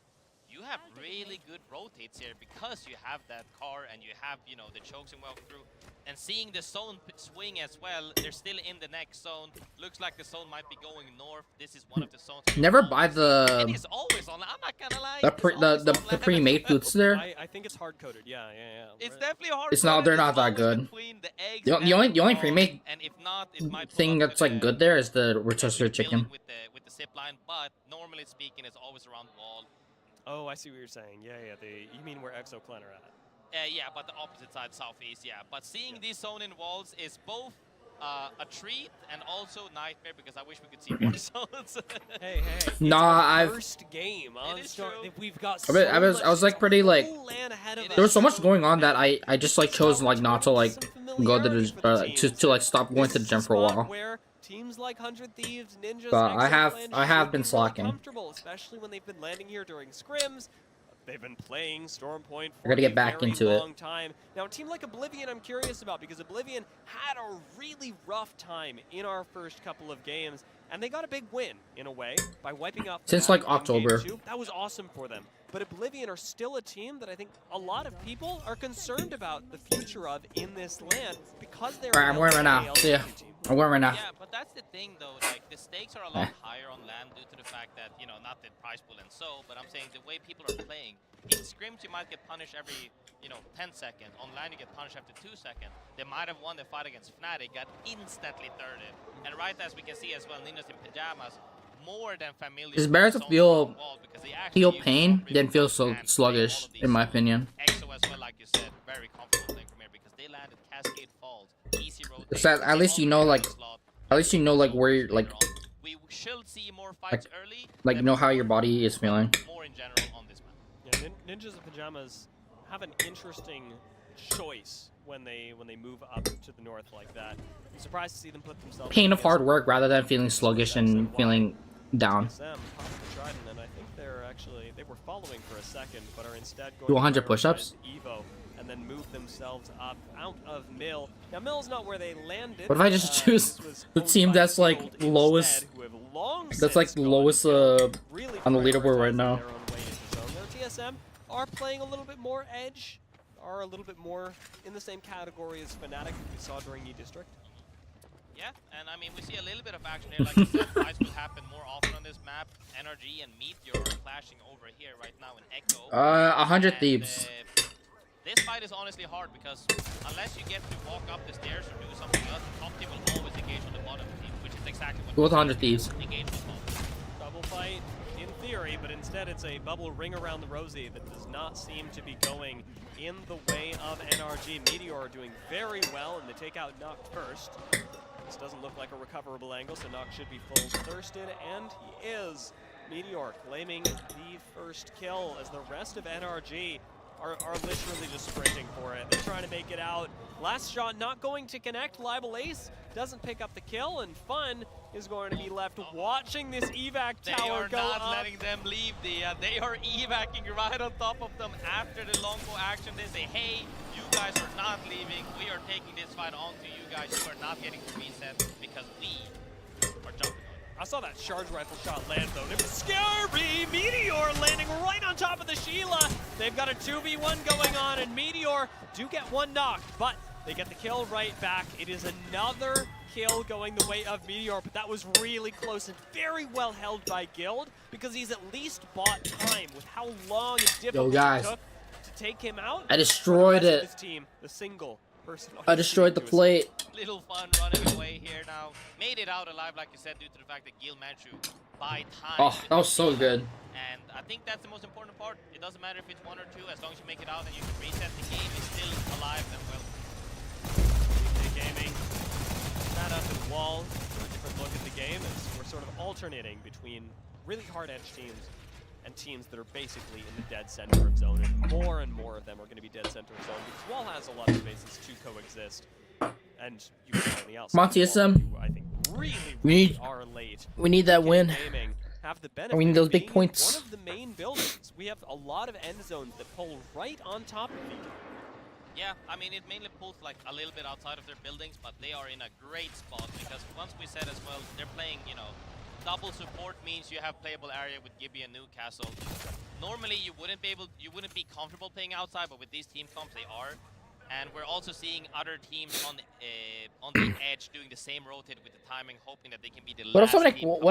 you have really good rotates here because you have that car and you have, the chokes and walkthrough. And seeing the zone swing as well, they're still in the next zone. Looks like the zone might be going north. This is one of the zones. Never buy the It's always on. I'm not gonna lie. the pre-made foods there. I think it's hard coded. Yeah. It's definitely hard. It's not. They're not that good. The only pre-made thing that's like good there is the rotisserie chicken. With the zip line, but normally speaking, it's always around the wall. Oh, I see what you're saying. Yeah. You mean where ExoClan are at? Yeah, but the opposite side, southeast, yeah. But seeing these zone-in walls is both a treat and also nightmare because I wish we could see more zones. Hey. Nah, first game on we've got. I was like pretty like. There was so much going on that I just like chose like not to like go to the to like stop going to the gym for a while. Teams like 100 Thieves, Ninjas, but I have been slacking. Comfortable, especially when they've been landing here during scrims. They've been playing Stormpoint for I gotta get back a into very long it. time. Now, a team like Oblivion I'm curious about because Oblivion had a really rough time in our first couple of games, and they got a big win, in a way, by wiping out since like October. That was awesome for them. But Oblivion are still a team that I think a lot of people are concerned about the future of in this land because they're I'm wearing right now. Yeah, I'm wearing right now. Yeah, but that's the thing though, like the stakes are a lot higher on land due to the fact that, not the price pool and so, but I'm saying the way people are playing. In scrims you might get punished every, 10 seconds. On land you get punished after 2 seconds. They might have won the fight against Fnatic, got instantly thirded. And right as we can see as well, Ninjas in Pajamas, more than familiar. It's better to feel pain than feel so sluggish, in my opinion. EXO as well, like you said, very comfortable thing from here because they landed Cascade Falls, easy road. It's that at least you know like where you're like. We should see more fights early. Like you know how your body is feeling. More in general on this map. Yeah, Ninjas in Pajamas have an interesting choice when they move up to the north like that. I'm surprised to see them put themselves. Pain of hard work rather than feeling sluggish and feeling down. And I think they were following for a second, but are instead going do 100 push-ups. Evo and then move themselves up out of Mill. Now, Mill's not where they landed. What if I just choose the team that's like lowest? That's like lowest on the leaderboard right now. TSM are playing a little bit more edge, are a little bit more in the same category as Fnatic, as we saw during E-District. Yeah, and I mean, we see a little bit of action here. Like I said, fights will happen more often on this map. NRG and Meteor are clashing over here right now in Echo. 100 Thieves. This fight is honestly hard because unless you get to walk up the stairs or do something else, the top team will always engage on the bottom team, which is exactly what Go with 100 Thieves. Engage the top. Double fight in theory, but instead it's a bubble ring around the Rosie that does not seem to be going in the way of NRG. Meteor are doing very well, and they take out Nock first. This doesn't look like a recoverable angle, so Nock should be full thirsted, and he is. Meteor claiming the first kill as the rest of NRG are literally just sprinting for it. They're trying to make it out. Last shot not going to connect. Libel Ace doesn't pick up the kill, and Fun is going to be left watching this evac tower go up. They are not letting them leave. They are evacing right on top of them after the longbow action. They say, hey, you guys are not leaving. We are taking this fight on to you guys. You are not getting to reset because we are jumping on. I saw that charge rifle shot land though. It was scary! Meteor landing right on top of the Sheila. They've got a 2v1 going on, and Meteor do get one knocked, but they get the kill right back. It is another kill going the way of Meteor, but that was really close and very well held by Guild because he's at least bought time with how long and difficult it took to take him out. I destroyed it. This team, the single person. I destroyed the plate. Little Fun running away here now. Made it out alive, like you said, due to the fact that Gil managed to buy time. Oh, that was so good. And I think that's the most important part. It doesn't matter if it's 1 or 2, as long as you make it out and you can reset, the game is still alive and well. Gaming. That up and wall for a different look at the game as we're sort of alternating between really hard edge teams and teams that are basically in the dead center of zone, and more of them are going to be dead center of zone because Wall has a lot of spaces to coexist. And you can anything else. Come on, TSM. I think really are late. We need that win. Have the benefit We need those big points. one of the main buildings. We have a lot of end zones that pull right on top of each other. Yeah, I mean, it mainly pulls like a little bit outside of their buildings, but they are in a great spot because once we said as well, they're playing, you know, double support means you have playable area with Gibby and Newcastle. Normally, you wouldn't be comfortable playing outside, but with these team comps, they are. And we're also seeing other teams on the edge doing the same rotate with the timing, hoping that they can be the What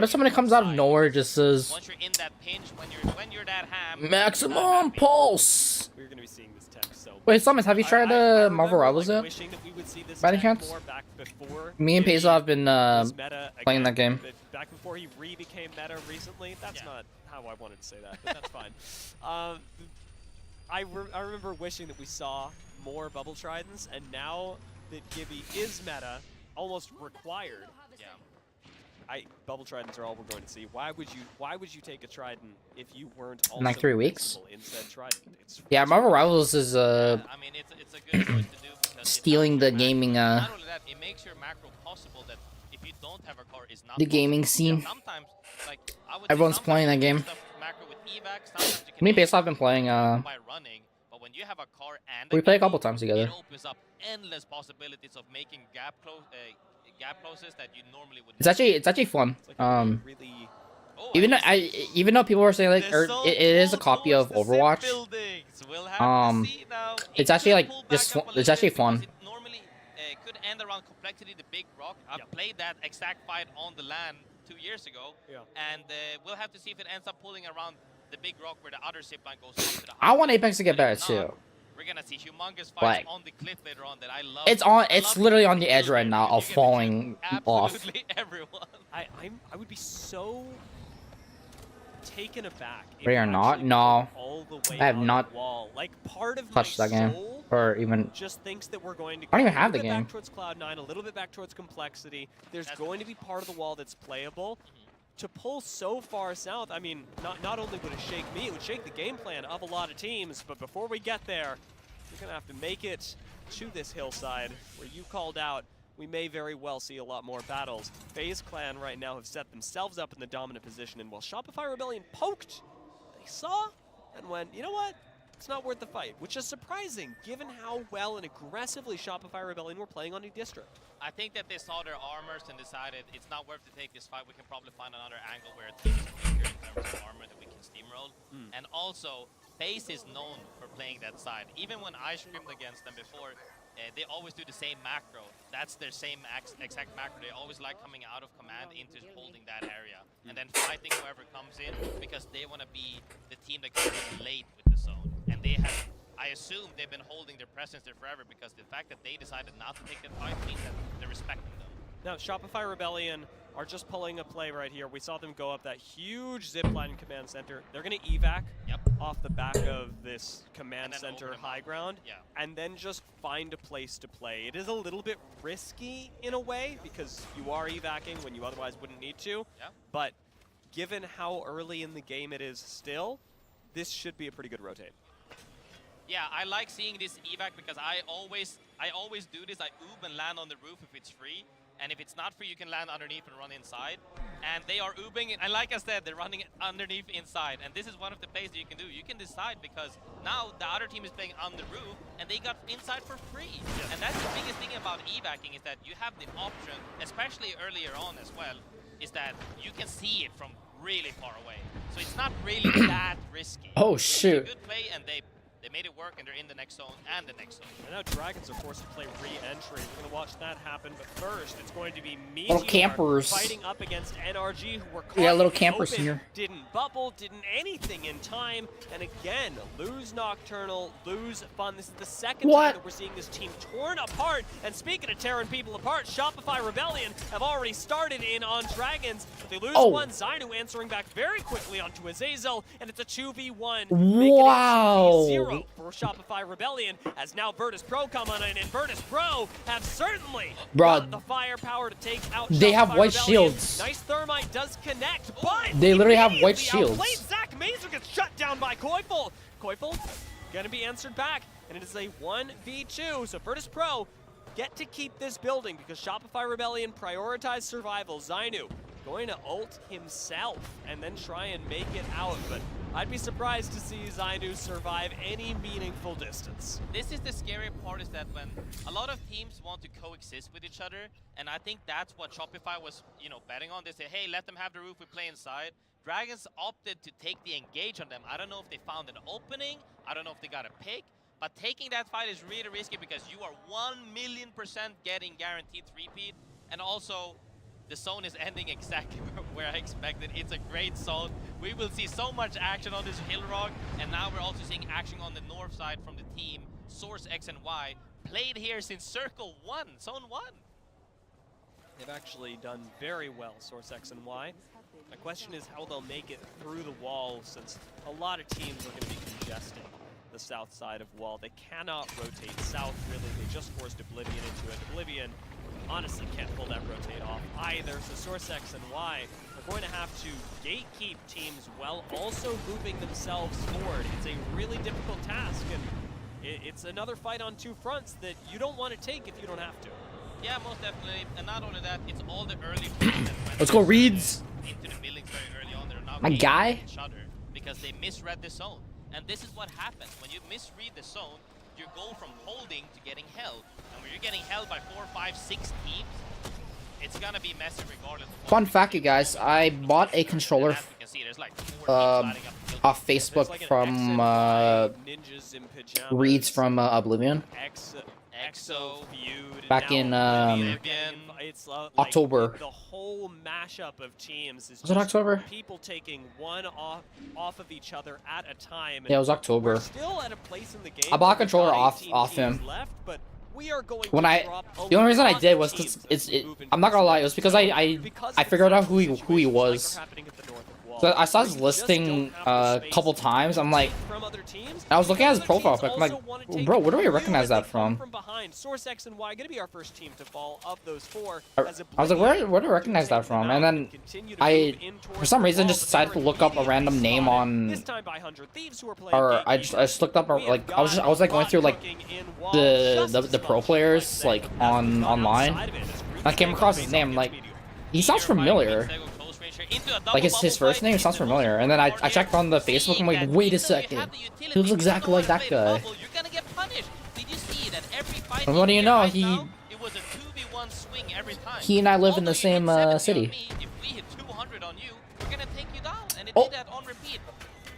if somebody comes out of nowhere and just says, once you're in that pinch, when you're that ham, maximum pulse? We're going to be seeing this tech so. Wait, Summons, have you tried Marvel Rivals yet? By any chance? Me and Peso have been playing that game. Back before he became meta recently. That's not how I wanted to say that, but that's fine. I remember wishing that we saw more Bubble Tridents, and now that Gibby is meta, almost required. Yeah. Bubble Tridents are all we're going to see. Why would you take a Trident if you weren't also in like 3 weeks? Instead Trident? Yeah, Marvel Rivals is I mean, it's a good choice to do because stealing the gaming not only that, it makes your macro possible that if you don't have a car, it's not the gaming scene. Sometimes, like, I would everyone's playing that game. Me and Peso have been playing by running. When you have a car and we play a couple times together. It opens up endless possibilities of making gap closes that you normally would. It's actually fun. Even though people were saying like it is a copy of Overwatch. It's actually like it's actually fun. It normally could end around complexity, the big rock. I played that exact fight on the LAN 2 years ago, and we'll have to see if it ends up pulling around the big rock where the other zipline goes up to the I want Apex to get better too. We're gonna see humongous fights on the cliff later on that I love. It's literally on the edge right now of falling off. Absolutely everyone. I would be so taken aback. We are not. No, I have not like part of touched that game or even. Just thinks that we're going to. I don't even have the game. Back towards Cloud9, a little bit back towards complexity. There's going to be part of the wall that's playable. To pull so far south, I mean, not only would it shake me, it would shake the game plan of a lot of teams, but before we get there, we're going to have to make it to this hillside where you called out. We may very well see a lot more battles. FaZe Clan right now have set themselves up in the dominant position, and while Shopify Rebellion poked, they saw and went, you know what? it's not worth the fight, which is surprising given how well and aggressively Shopify Rebellion were playing on New District. I think that they saw their armors and decided it's not worth to take this fight. We can probably find another angle where it's weaker in terms of armor that we can steamroll. And also, FaZe is known for playing that side. Even when I scrimmed against them before, they always do the same macro. That's their same exact macro. They always like coming out of command into holding that area and then fighting whoever comes in because they want to be the team that gets in late with the zone. And they have, I assume they've been holding their presence there forever because the fact that they decided not to take that fight means that they're respecting them. Now, Shopify Rebellion are just pulling a play right here. We saw them go up that huge zipline command center. They're going to evac off the back of this command center high ground and then just find a place to play. It is a little bit risky in a way because you are evacing when you otherwise wouldn't need to. But given how early in the game it is still, this should be a pretty good rotate. Yeah, I like seeing this evac because I always do this. I oob and land on the roof if it's free. And if it's not free, you can land underneath and run inside. And they are oobing, and like I said, they're running underneath inside. And this is one of the plays that you can do. You can decide because now the other team is playing on the roof, and they got inside for free. And that's the biggest thing about evacing is that you have the option, especially earlier on as well, is that you can see it from really far away. So it's not really that risky. Oh, It's shoot. a good play, and they made it work, and they're in the next zone and the next zone. And now Dragons are forced to play re-entry. We're going to watch that happen, but first, it's going to be Little Meteor campers. fighting up against NRG, who were We got little caught campers open, here. Didn't bubble, didn't anything in time, and again, lose Nocturnal, lose Fun. This is the second time that we're seeing this team torn apart, and speaking of tearing people apart, Shopify Rebellion have already started in on Dragons. They lose one, Zainu answering back very quickly onto Azazel, and it's a 2v1. Wow. 0 for Shopify Rebellion, as now Virtus Pro come on in, and Virtus Pro have certainly got the firepower to take out They have Shopify white Rebellion. shields. Nice Thermite does connect, but They literally have white immediately shields. outplayed. Zach Mazer gets shut down by Koifel. Koifel gonna be answered back, and it is a 1v2, so Virtus Pro get to keep this building because Shopify Rebellion prioritized survival. Zainu going to ult himself and then try and make it out, but I'd be surprised to see Zainu survive any meaningful distance. This is the scary part, is that when a lot of teams want to coexist with each other, and I think that's what Shopify was, betting on. They say, hey, let them have the roof, we play inside. Dragons opted to take the engage on them. I don't know if they found an opening, I don't know if they got a pick, but taking that fight is really risky because you are 1,000,000% getting guaranteed 3-peat, and also the zone is ending exactly where I expected. It's a great zone. We will see so much action on this hill rock, and now we're also seeing action on the north side from the team Source X and Y, played here since Circle 1, Zone 1. They've actually done very well, Source X and Y. My question is how they'll make it through the wall, since a lot of teams are going to be congesting the south side of wall. They cannot rotate south, really. They just forced Oblivion into it. Oblivion honestly can't pull that rotate off either, so Source X and Y are going to have to gatekeep teams while also moving themselves forward. It's a really difficult task, and it's another fight on two fronts that you don't want to take if you don't have to. Yeah, most definitely, and not only that, it's all the early plays that went Let's go, Reeds. into the buildings very early on. They're now My guy. each other because they misread the zone. And this is what happens. When you misread the zone, you go from holding to getting held. And when you're getting held by 4, 5, 6 teams, it's gonna be messy regardless of what. Fun fact, you guys, I bought a controller And as you can see, there's like 4 teams lining up the building. off Facebook from Reeds from Oblivion. EXO, Feud, Back in It's like October. The whole mashup of teams is Was it just October? people taking one off of each other at a time. Yeah, it was We're October. still at a place in the game I bought a where controller we've got off 18 him. teams left, but we are going When to I, drop a the only reason I lot did of was teams because moving I'm not gonna lie, it was because I because figured out who he situations was. like are happening at the north of Wall, So I saw where his you just listing don't have the a couple space times. I'm like, from other teams. I was looking at his Other profile. teams I'm like, also wanna take bro, where do I you recognize as they that come from? behind. Source X and Y going to be our first team to fall of those 4. I was like, where do I recognize that from? And then for some reason, just decided to look up a random name on, or I just looked up like I was like going through like the pro players like online. I came across his name, like he sounds familiar. into a double Like his first name sounds familiar. And then I checked on the Facebook. I'm like, wait a second. He looks exactly like that guy. You're gonna get punished. Did you see that every fight? And what do you know? Right now, it was a 2v1 swing every time. He and I live in the same city. Me, if we hit 200 on you, we're gonna take you down, and it Oh. did that on repeat.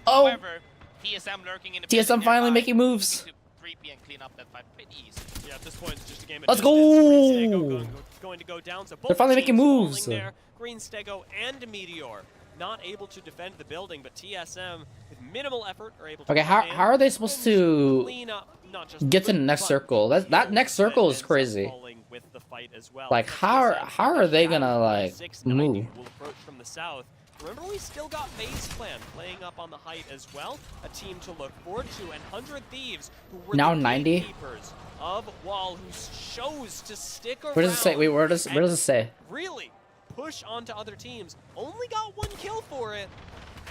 Oh. However, TSM lurking in the TSM finally making moves. 3P and clean up that fight pretty easy. Yeah, at this point it's just a game of Let's distance. go! Going to go down. So both They're finally making teams falling moves. there. Green Stego and Meteor not able to defend the building, but TSM with minimal effort are able to. Okay, how are they supposed to clean up, not just get to the next circle? That next circle is crazy. with the fight as well. Like how are they gonna like 690 move? will approach from the south. Remember, we still got FaZe Clan playing up on the height as well. A team to look forward to, and 100 Thieves, who were Now the 90? gatekeepers of Wall, who chose to stick around. Where does it say? Wait, where does it say? Really push onto other teams. Only got 1 kill for it,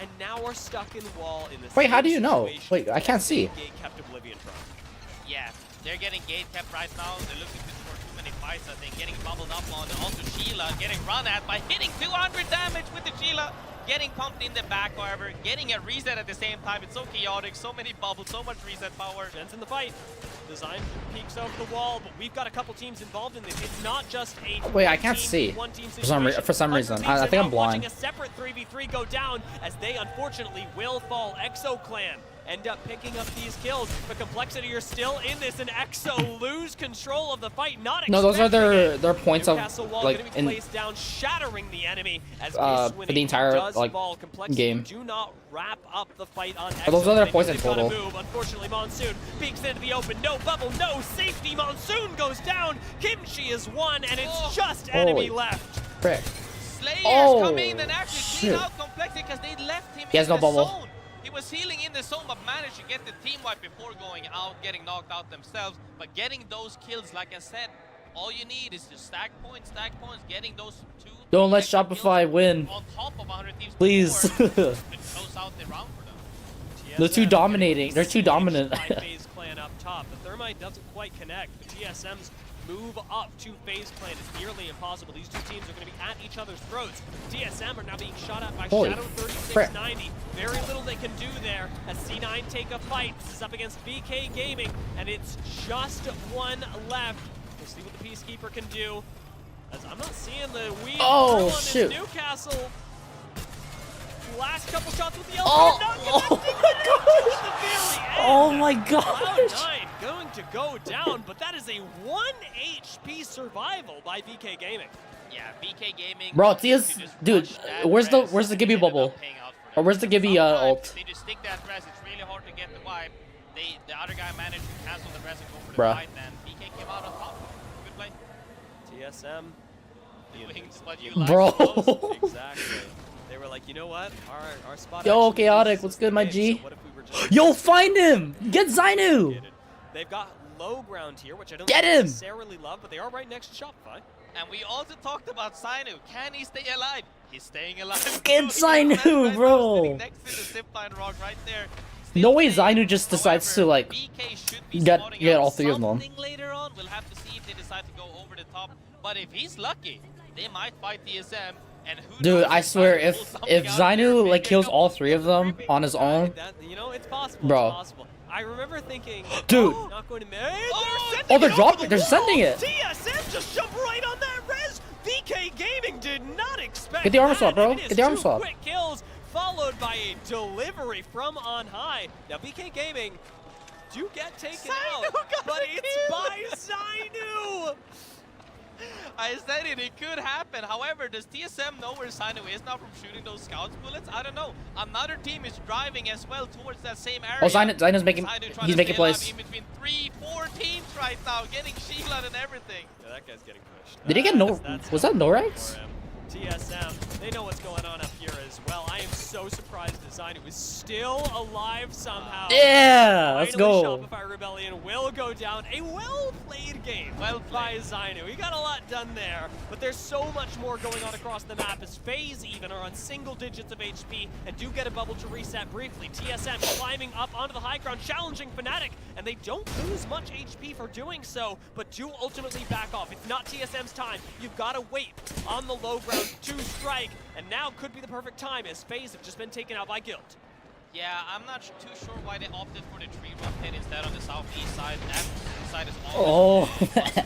and now are stuck in Wall in the Wait, how same do you know? situation Wait, I can't see. Gate kept Oblivion from. Yeah, they're getting gate kept right now. They're looking to score too many fights, I think. Getting bubbled up on. Also Sheila getting run at by hitting 200 damage with the Sheila. Getting pumped in the back, however. Getting a reset at the same time. It's so chaotic. So many bubbles. So much reset power. Jen's in the fight. Design peeks over the wall, but we've got a couple teams involved in this. It's not just a Wait, I can't see. For some reason. I think I'm blind. Watching a separate 3v3 go down as they unfortunately will fall. Exo Clan end up picking up these kills, but Complexity are still in this, and Exo lose control of the fight. Not No, those are expecting their points of Newcastle Wall like gonna be in placed down, shattering the enemy as for the entire like game. Do not wrap up the fight on Are those Exo. other They points know in they've gotta total? move. Unfortunately, Monsoon peeks into the open. No bubble, no safety. Monsoon goes down. Kimchi is one, and it's just enemy left. Frick. Slayers Oh, come in and actually clean shit. out Complexity because they left him He has in no the bubble. zone. He was healing in the zone, but managed to get the team wipe before going out, getting knocked out themselves. But getting those kills, like I said, all you need is to stack points, getting those 2. Don't let Shopify win. On top of 100 Thieves Please. before to close out the round for them. They're too dominating. They're too dominant. FaZe Clan up top. The Thermite doesn't quite connect. The TSM's move up to FaZe Clan is nearly impossible. These two teams are going to be at each other's throats. TSM are now being shot at by Holy Shadow 3690. Very little they can do there as C9 take a fight. This is up against BK Gaming, and it's just one left. We'll see what the Peacekeeper can do. As I'm not seeing the weave Oh, on shoot. this Newcastle. Last couple shots with the Oh, L2 oh my Cloud9 gosh. going to go down, but that is a 1 HP survival by BK Gaming. Yeah, BK Gaming. Bro, TS, dude, where's the Gibby bubble? Or where's the Gibby ult? They just stick that res. It's really hard to get the wipe. The other guy managed to cancel the res and go for the Bruh. fight, and BK came out on top. Good play. TSM. Doing what you like. Bro. Exactly. They were like, you know what? Our spot. Yo, actually Chaotic, is what's good, my big, G? so what if we were just Yo, find him! Get Zainu! They've got low ground here, which I don't Get him! necessarily love, but they are right next to Shopify. And we also talked about Zainu. Can he stay alive? He's staying alive. Get Zainu, bro! Sitting next to the zipline rock right there. No way Zainu just decides to like get all 3 of them. Something later on, we'll have to see if they decide to go over the top. But if he's lucky, they might fight TSM. And who Dude, knows I swear, if Zainu like kills all 3 of them on his own, You know, it's possible. Bro. It's possible. I remember thinking, Dude. oh, not going to Oh, they're dropping. They're sending it. TSM just jumped right on that res. BK Gaming did not expect Get the armor that, swap, bro. and it is Get the armor 2 swap. quick kills followed by a delivery from on high. Now BK Gaming do get taken out, but it's by Zainu. I said it could happen. However, does TSM know where Zainu is now from shooting those scouts bullets? I don't know. Another team is driving as well towards that same area. oh, Zainu's making, Zainu trying he's to making stay alive plays. in between 3-4 teams right now, getting Sheila and everything. Yeah, that guy's getting pushed. Did he get no? Was that Norex? TSM, they know what's going on up here as well. I am so surprised that Zainu is still alive somehow. Yeah, let's Finally, go. Shopify Rebellion will go down. A well-played game by Zainu. He got a lot done there, but there's so much more going on across the map as FaZe even are on single digits of HP and do get a bubble to reset briefly. TSM climbing up onto the high ground, challenging Fnatic, and they don't lose much HP for doing so, but do ultimately back off. It's not TSM's time. You've got to wait on the low ground to strike, and now could be the perfect time as FaZe have just been taken out by Guild. Yeah, I'm not too sure why they opted for the tree rotate instead on the southeast side. That side is always clustered.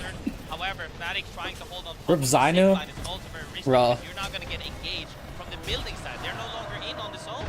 However, Fnatic trying to hold on top of the zip line is also very risky. You're not going to get engaged from the building side. They're no longer in on the zone.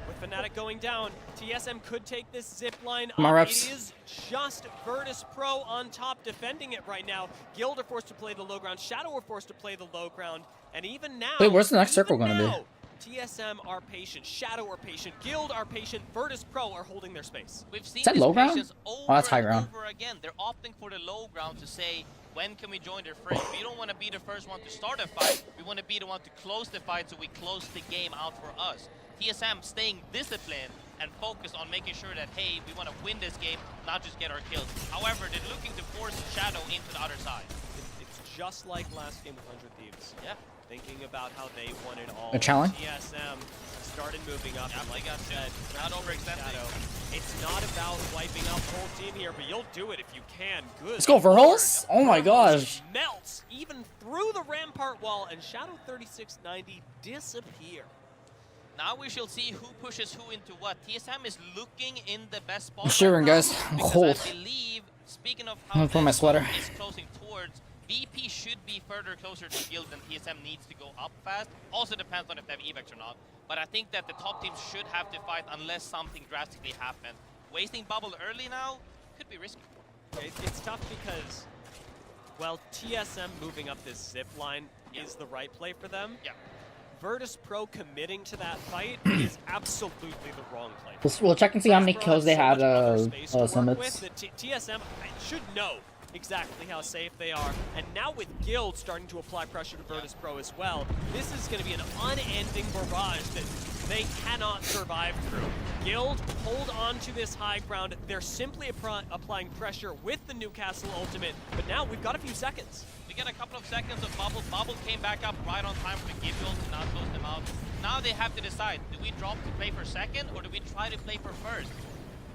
With Fnatic going down, TSM could take this zip line Come on, up. reps. It is just Virtus Pro on top defending it right now. Guild are forced to play the low ground. Shadow are forced to play the low ground. And even now... Wait, where's the next circle going to be? TSM are patient, Shadow are patient, Guild are patient, Virtus Pro are holding their space. We've seen Is that this low ground? patience over Oh, that's high ground. and over again. They're opting for the low ground to say, when can we join their fray? We don't want to be the first one to start a fight. We want to be the one to close the fight so we close the game out for us. TSM staying disciplined and focused on making sure that, hey, we want to win this game, not just get our kills. However, they're looking to force Shadow into the other side. It's just like last game with 100 Thieves. Yeah. Thinking about how they won it all. A challenge? TSM started moving up. Yeah, And like like I said, not overextending. It's not about wiping out the whole team here, but you'll do it if you can. Good. Let's go, Verhulst! Oh my gosh. Melts even through the rampart wall, and Shadow 3690 disappear. Now we shall see who pushes who into what. TSM is looking in the best spot. I'm shivering, right guys. now, I'm because cold. I believe, speaking of I'm how gonna put my sweater. is closing towards, VP should be further closer to Guild than TSM needs to go up fast. Also depends on if they have evacs or not. But I think that the top teams should have to fight unless something drastically happens. Wasting bubble early now could be risky. It's tough because, well, TSM moving up this zip line is the right play for them. Yeah. Virtus Pro committing to that fight is absolutely the wrong play. We'll check and see how many Virtus Pro kills they has so had much other space to work summits. with that TSM should know exactly how safe they are. And now with Guild starting to apply pressure to Virtus Pro as well, this is going to be an unending barrage that they cannot survive through. Guild hold on to this high ground. They're simply applying pressure with the Newcastle ultimate, but now we've got a few seconds. We get a couple of seconds of bubble. Bubble came back up right on time for the Gibbons to not close them out. Now they have to decide, do we drop to play for second or do we try to play for first?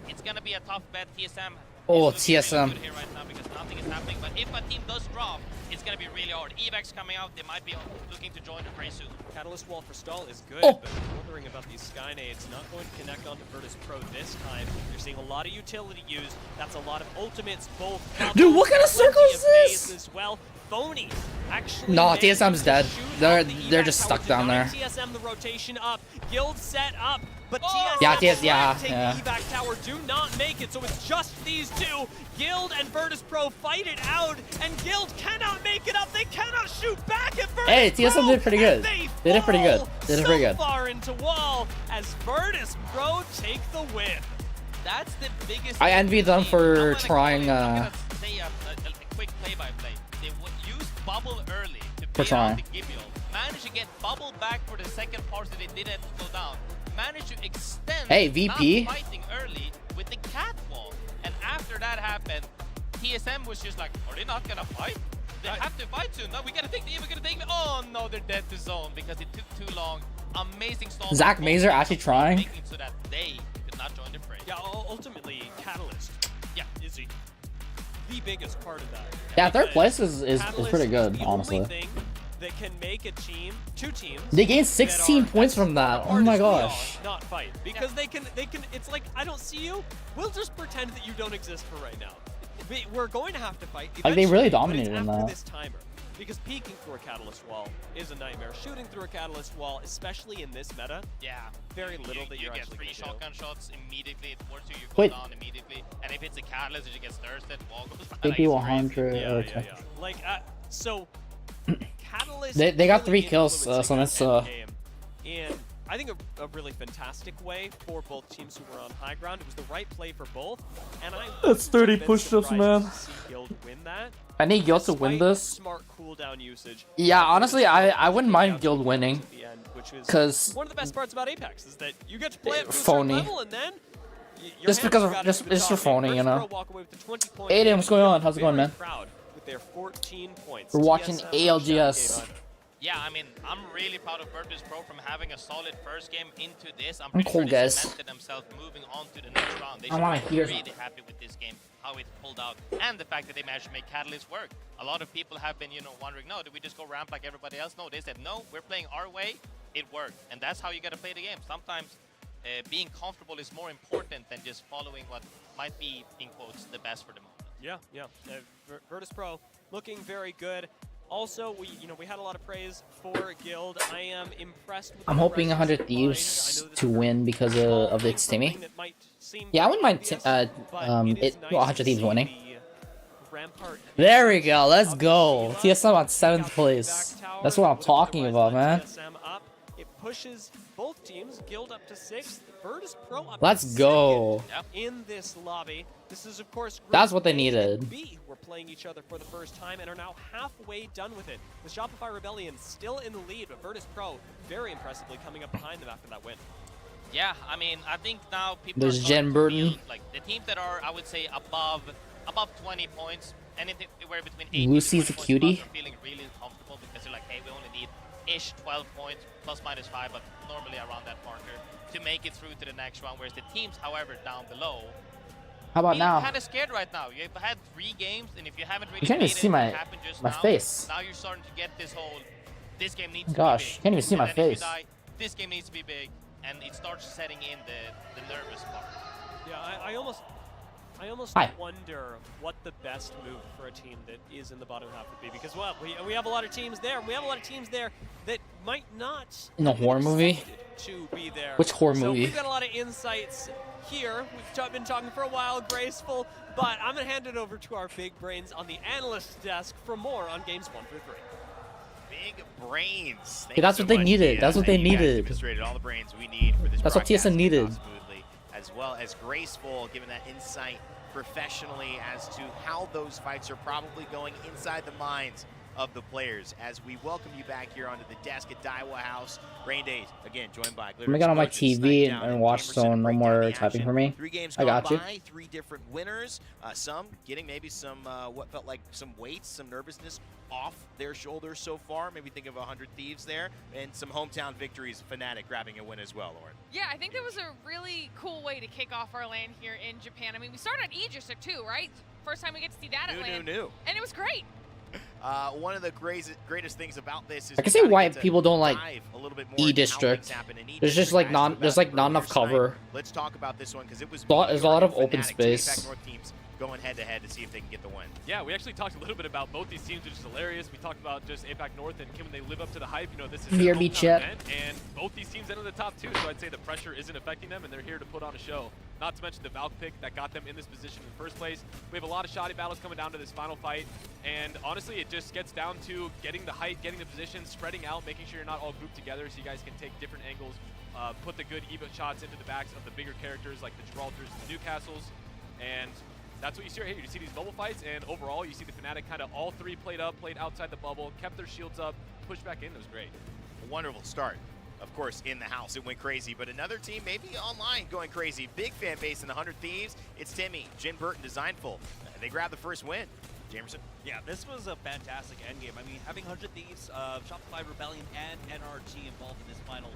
It's going to be a tough bet. TSM Oh, is looking really TSM. good here right now because nothing is happening. But if a team does drop, it's going to be really hard. Evacs coming out, they might be looking to join the fray soon. Catalyst wall for stall is good, Oh. but wondering about these Skynades. Not going to connect onto Virtus Pro this time. You're seeing a lot of utility used. That's a lot of ultimates, both. Dude, what kind of circle is this? As well. Phony actually. No, managed TSM's to dead. shoot They're out the they're evac just tower, stuck down there. denying TSM the rotation up. Guild set up, but Oh! TSM Yeah, take yeah. the evac tower, do not make it. So it's just these two. Guild and Virtus Pro fight it out, and Guild cannot make it up. They cannot shoot back at Virtus Hey, TSM Pro, did pretty good. and They did pretty good. fall They did pretty so good. far into wall as Virtus Pro take the win. That's the biggest. I envy them thing. for I'm gonna trying, I'm gonna say a quick play-by-play. They used bubble early to For play trying. out the Gibeon. Managed to get bubble back for the second part so they didn't go down. Managed to extend Hey, VP. not fighting early with the catwalk. And after that happened, TSM was just like, are they not gonna fight? They have to fight soon. No, we gotta take the we're gonna take me. Oh no, they're dead to zone because it took too long. Amazing stall. Zach Mazer actually trying. Making so that they could not join the fray. Yeah, ultimately, Catalyst is the biggest part of that. Yeah, third Because place is Catalyst pretty good, is the honestly. only thing that can make a team, two teams. They gained that 16 are points as from that. Oh hard my as we are, gosh. Not fight because they can. It's like I don't see you. We'll just pretend that you don't exist for right now. We're going to have to fight. Like, they really eventually, but dominated it's in after that. this timer. Because peeking through a Catalyst wall is a nightmare. Shooting through a Catalyst wall, especially in this meta, Yeah. very little that you you're get actually 3 gonna do. shotgun shots immediately. It forces you to Wait. go down immediately. And if it's a catalyst, it gets thirsted. Wall goes down. AP 100. Yeah. Like, so Catalyst. They got really 3 kills, influencing so that's that game. And I think a really fantastic way for both teams who were on high ground. It was the right play for both. And That's 30 been push-ups, surprised man. to see Guild win that. I need Guild to win Despite this. Smart cooldown usage. Yeah, honestly, I It wouldn't came mind down Guild to winning. at the end, which was 'Cause one of the best parts about Apex is that you get to play up to a phony. certain level and then your Just hands because of- got just- into the it's for top eight. phony, you Virtus know. Pro walk away with the 20-point Aiden, game. what's going on? How's it going, Very man? proud with their 14 points. We're watching TSM ALGS. game on. Yeah, I mean, I'm really proud of Virtus Pro from having a solid first game into this. I'm I'm pretty cool, sure they guys. cemented themselves moving on to the next round. They I wanna should be hear really happy with this game, how it pulled out, and the fact that they managed to make Catalyst work. A lot of people have been, you know, wondering, no, did we just go ramp like everybody else? No, they said, no, we're playing our way. It worked, and that's how you got to play the game. Sometimes being comfortable is more important than just following what might be, in quotes, the best for the moment. Yeah. Virtus Pro looking very good. Also, we had a lot of praise for Guild. I am impressed with I'm hoping 100 Thieves to win because of its teaming. Yeah, I wouldn't mind 100 Thieves winning. There we go, let's go. TSM on 7th place. That's what I'm talking about, man. It pushes both teams, Guild up to 6th, Virtus Pro up Let's to go. 2nd in this lobby. This is, of course, Group That's what they A needed. and B were playing each other for the first time and are now halfway done with it. The Shopify Rebellion still in the lead, but Virtus Pro very impressively coming up behind them after that win. Yeah, I mean, I think now people There's are starting Jen to Burton. feel, like, the teams that are, I would say, above 20 points, anywhere between 8 Lucy's to a 20 cutie. points are feeling really comfortable because they're like, hey, we only need ish 12 points, plus minus 5, but normally around that marker to make it through to the next round. Whereas the teams, however, down below, How about now? kind of scared right now. You've had 3 games, and if you haven't really You can't even made see it my happen just my now, face. now you're starting to get this whole, this game needs Gosh, to be big. can't even see And my then if you face. die, this game needs to be big, and it starts setting in the nervous part. Yeah, I almost Hi. wonder what the best move for a team that is in the bottom half would be, because well, we have a lot of teams there, and we have a lot of teams there that might not In the horror movie? to be there. Which horror so movie? We've got a lot of insights here. We've been talking for a while, Graceful, but I'm gonna hand it over to our big brains on the analyst desk for more on games 1 through 3. Big brains. Thank Hey, that's you what so they much, needed. Tia. That's what they You guys needed. demonstrated all the brains we need for this That's what broadcast TSM to needed. go smoothly, as well as graceful, giving that insight professionally as to how those fights are probably going inside the minds of the players. As we welcome you back here onto the desk at Daiwa House. Rain Days, again, joined by Let me get on my TV and watch, so no more typing for me. 3 games I gone got you. by, 3 different winners. Some getting maybe some what felt like some weights, some nervousness off their shoulders so far. Maybe think of 100 Thieves there, and some hometown victories. Fnatic grabbing a win as well, Lauren. Yeah, I think that was a really cool way to kick off our LAN here in Japan. I mean, we started on Aegis too, right? First time we get to see that at LAN. New. And it was great. One of the greatest things about this is I can see why people don't like E District. There's just like not enough cover. Let's talk about this one because it was There's a lot of Fnatic, open two space. APAC North teams going head to head to see if they can get the win. Yeah, we actually talked a little bit about both these teams, which is hilarious. We talked about just APAC North and can they live up to the hype. You know, this is their BRB hometown chat. event, and both these teams enter the top 2, so I'd say the pressure isn't affecting them, and they're here to put on a show. Not to mention the Valk pick that got them in this position in the first place. We have a lot of shoddy battles coming down to this final fight, and honestly, it just gets down to getting the height, getting the position, spreading out, making sure you're not all grouped together so you guys can take different angles, put the good EVA shots into the backs of the bigger characters like the Gibraltars and the Newcastles, and that's what you see right here. You see these bubble fights, and overall, you see the Fnatic kind of all 3 played up, played outside the bubble, kept their shields up, pushed back in. It was great. A wonderful start. Of course, in the house, it went crazy, but another team maybe online going crazy. Big fan base in the 100 Thieves. It's Timmy, Jin Burton, Designful. They grabbed the first win. Jamerson. Yeah, this was a fantastic endgame. I mean, having 100 Thieves, Shopify Rebellion, and NRG involved in this final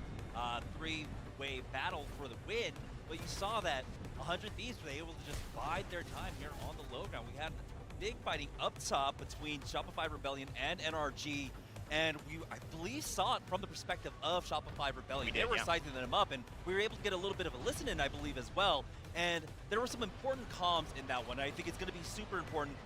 3-way battle for the win, but you saw that 100 Thieves were able to just bide their time here on the low ground. We had big fighting up top between Shopify Rebellion and NRG, and I believe saw it from the perspective of Shopify Rebellion. They were sizing them up, and we were able to get a little bit of a listen in, I believe, as well. And there were some important comms in that one. I think it's going to be super important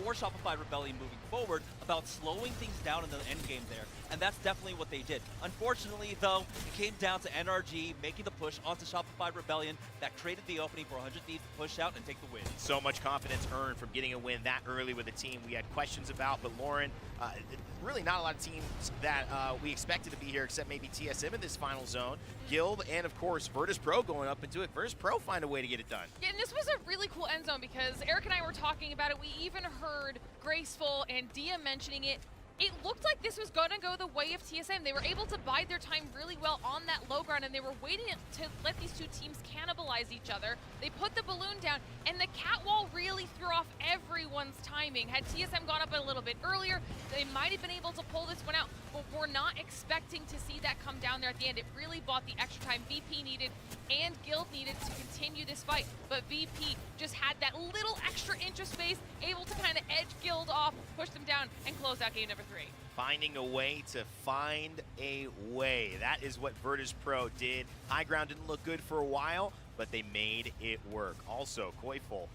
for Shopify Rebellion moving forward about slowing things down in the end game there, and that's definitely what they did. Unfortunately, though, it came down to NRG making the push onto Shopify Rebellion that created the opening for 100 Thieves to push out and take the win. So much confidence earned from getting a win that early with a team we had questions about, but Lauren, really not a lot of teams that we expected to be here except maybe TSM in this final zone. Guild and, of course, Virtus Pro going up into it. Virtus Pro find a way to get it done. Yeah, and this was a really cool end zone because Eric and I were talking about it. We even heard Graceful and Dia mentioning it. It looked like this was going to go the way of TSM. They were able to bide their time really well on that low ground, and they were waiting to let these two teams cannibalize each other. They put the balloon down, and the catwall really threw off everyone's timing. Had TSM gone up a little bit earlier, they might have been able to pull this one out. we're not expecting to see that come down there at the end. It really bought the extra time VP needed and Guild needed to continue this fight. But VP just had that little extra inch of space, able to kind of edge Guild off, push them down, and close out game number 3. Finding a way to find a way. That is what Virtus Pro did. High ground didn't look good for a while, but they made it work. Also, Koiful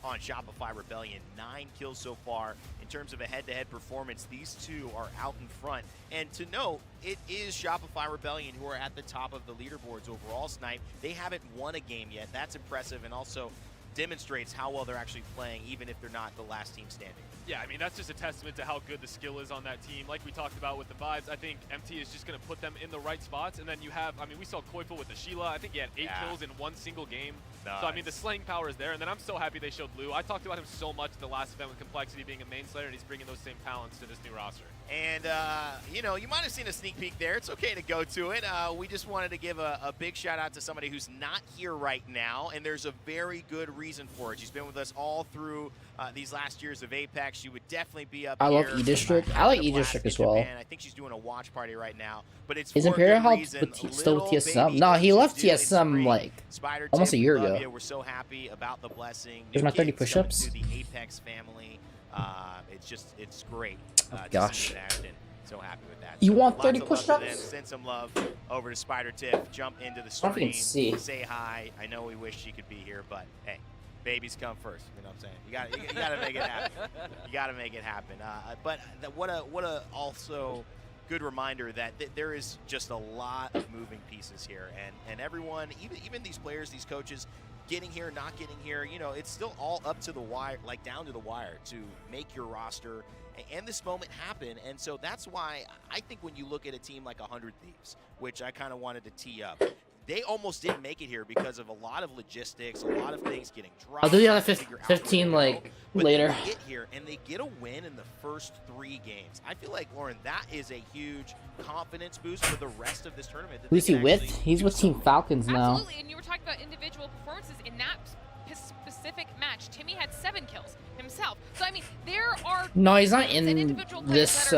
on Shopify Rebellion, 9 kills so far. In terms of a head-to-head performance, these two are out in front. And to note, it is Shopify Rebellion who are at the top of the leaderboards overall, Snipe. They haven't won a game yet. That's impressive, and also demonstrates how well they're actually playing, even if they're not the last team standing. Yeah, I mean, that's just a testament to how good the skill is on that team. Like we talked about with the vibes, I think MT is just going to put them in the right spots. And then you have, I mean, we saw Koiful with the Sheila. I think he had 8 kills in one single game. Nice. So, I mean, the slaying power is there. And then I'm so happy they showed Lou. I talked about him so much the last event with Complexity being a main slayer, and he's bringing those same talents to this new roster. And, you know, you might have seen a sneak peek there. It's okay to go to it. We just wanted to give a big shout out to somebody who's not here right now, and there's a very good reason for it. She's been with us all through these last years of Apex. She would definitely be up I here. love E-District. I like E-District as well. I think she's doing a watch party right now. But it's Is Imperial Help still with TSM? No, he left TSM like almost a year ago. We're so happy about the blessing. There's my 30 push-ups. To the Apex family. It's great. Oh, gosh. So happy with that. You So want lots 30 of love to them. push-ups? Send some love over to Spider Tiff. Jump into the I don't stream. even see. Say hi. I know we wish she could be here, but hey, babies come first. You know what I'm saying? You gotta make it happen. You gotta make it happen. But what a also good reminder that there is just a lot of moving pieces here, and everyone, even these players, these coaches, getting here, not getting here, you know, it's still all up to the wire, like down to the wire to make your roster and this moment happen. And so that's why I think when you look at a team like 100 Thieves, which I kind of wanted to tee up, they almost didn't make it here because of a lot of logistics, a lot of things getting dropped. I'll do the other 15 like later. They get here and they get a win in the first 3 games. I feel like, Lauren, that is a huge confidence boost for the rest of this tournament. Who's he with? He's with Team Falcons now. Absolutely, and you were talking about individual performances in that specific match. Timmy had 7 kills himself. So I mean, there are no, he's not in this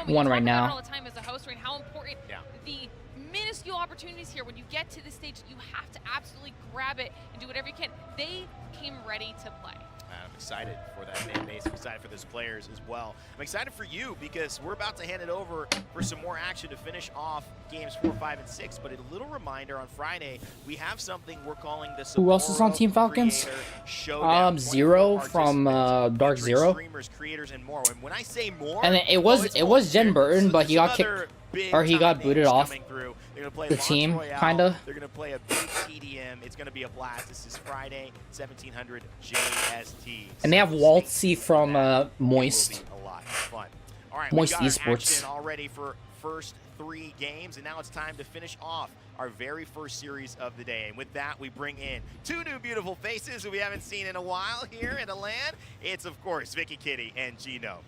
one right now. All the time as a host, and how important the minuscule opportunities here. When you get to this stage, you have to absolutely grab it and do whatever you can. They came ready to play. I'm excited for that fan base. I'm excited for those players as well. I'm excited for you because we're about to hand it over for some more action to finish off games 4, 5, and 6. But a little reminder, on Friday, we have something we're calling the Who else is on Team Falcons? Zero from Dark Zero. Streamers, creators, and more. And when I say more, and it was Jen Burton, but he got kicked, or he got booted off the team, kinda. They're gonna play a big TDM. It's gonna be a blast. This is Friday, 1700 JST. And they have Waltzy from Moist. A lot of fun. All right, Moist we got our Esports action already for first 3 games, and now it's time to finish off our very first series of the day. And with that, we bring in 2 new beautiful faces who we haven't seen in a while here in the land. It's, of course, Vicky Kitty and Gino.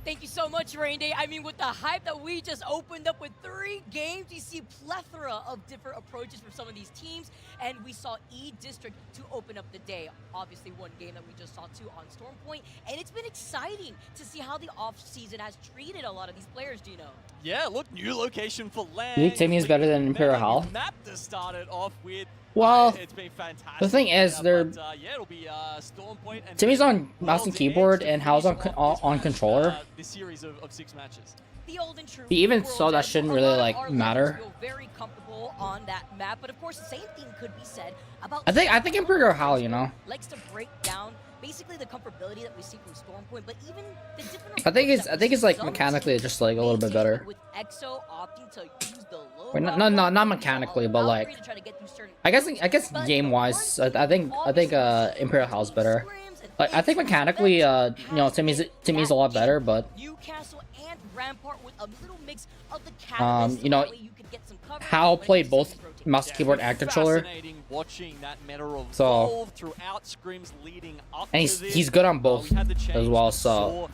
Thank you so much, Rain Day. I mean, with the hype that we just opened up with 3 games, you see plethora of different approaches from some of these teams, and we saw E-District to open up the day. Obviously, one game that we just saw too on Stormpoint, and it's been exciting to see how the off-season has treated a lot of these players, Gino. Yeah, look, new location for land. Do you think Timmy is better than Imperial Hall? Map to start it off with. Well, it's been fantastic. the thing is, they're yeah, it'll be Stormpoint and Timmy's on mouse and keyboard, and Hal's on controller. This series of 6 matches. The old and true. Even so, that shouldn't really like matter. Feel very comfortable on that map, but of course, the same thing could be said about. I think Imperial Hal, you know, likes to break down basically the comfortability that we see from Stormpoint, but even the different. I think it's like mechanically just like a little bit better. With EXO opting to use the low. Wait, not mechanically, but like I guess game wise, I think Imperial Hal's better. Like I think mechanically, you know, Timmy's a lot better, but Newcastle and Rampart with a little mix of the you know, Hal played both mouse, keyboard, and controller. So and he's good on both as well. So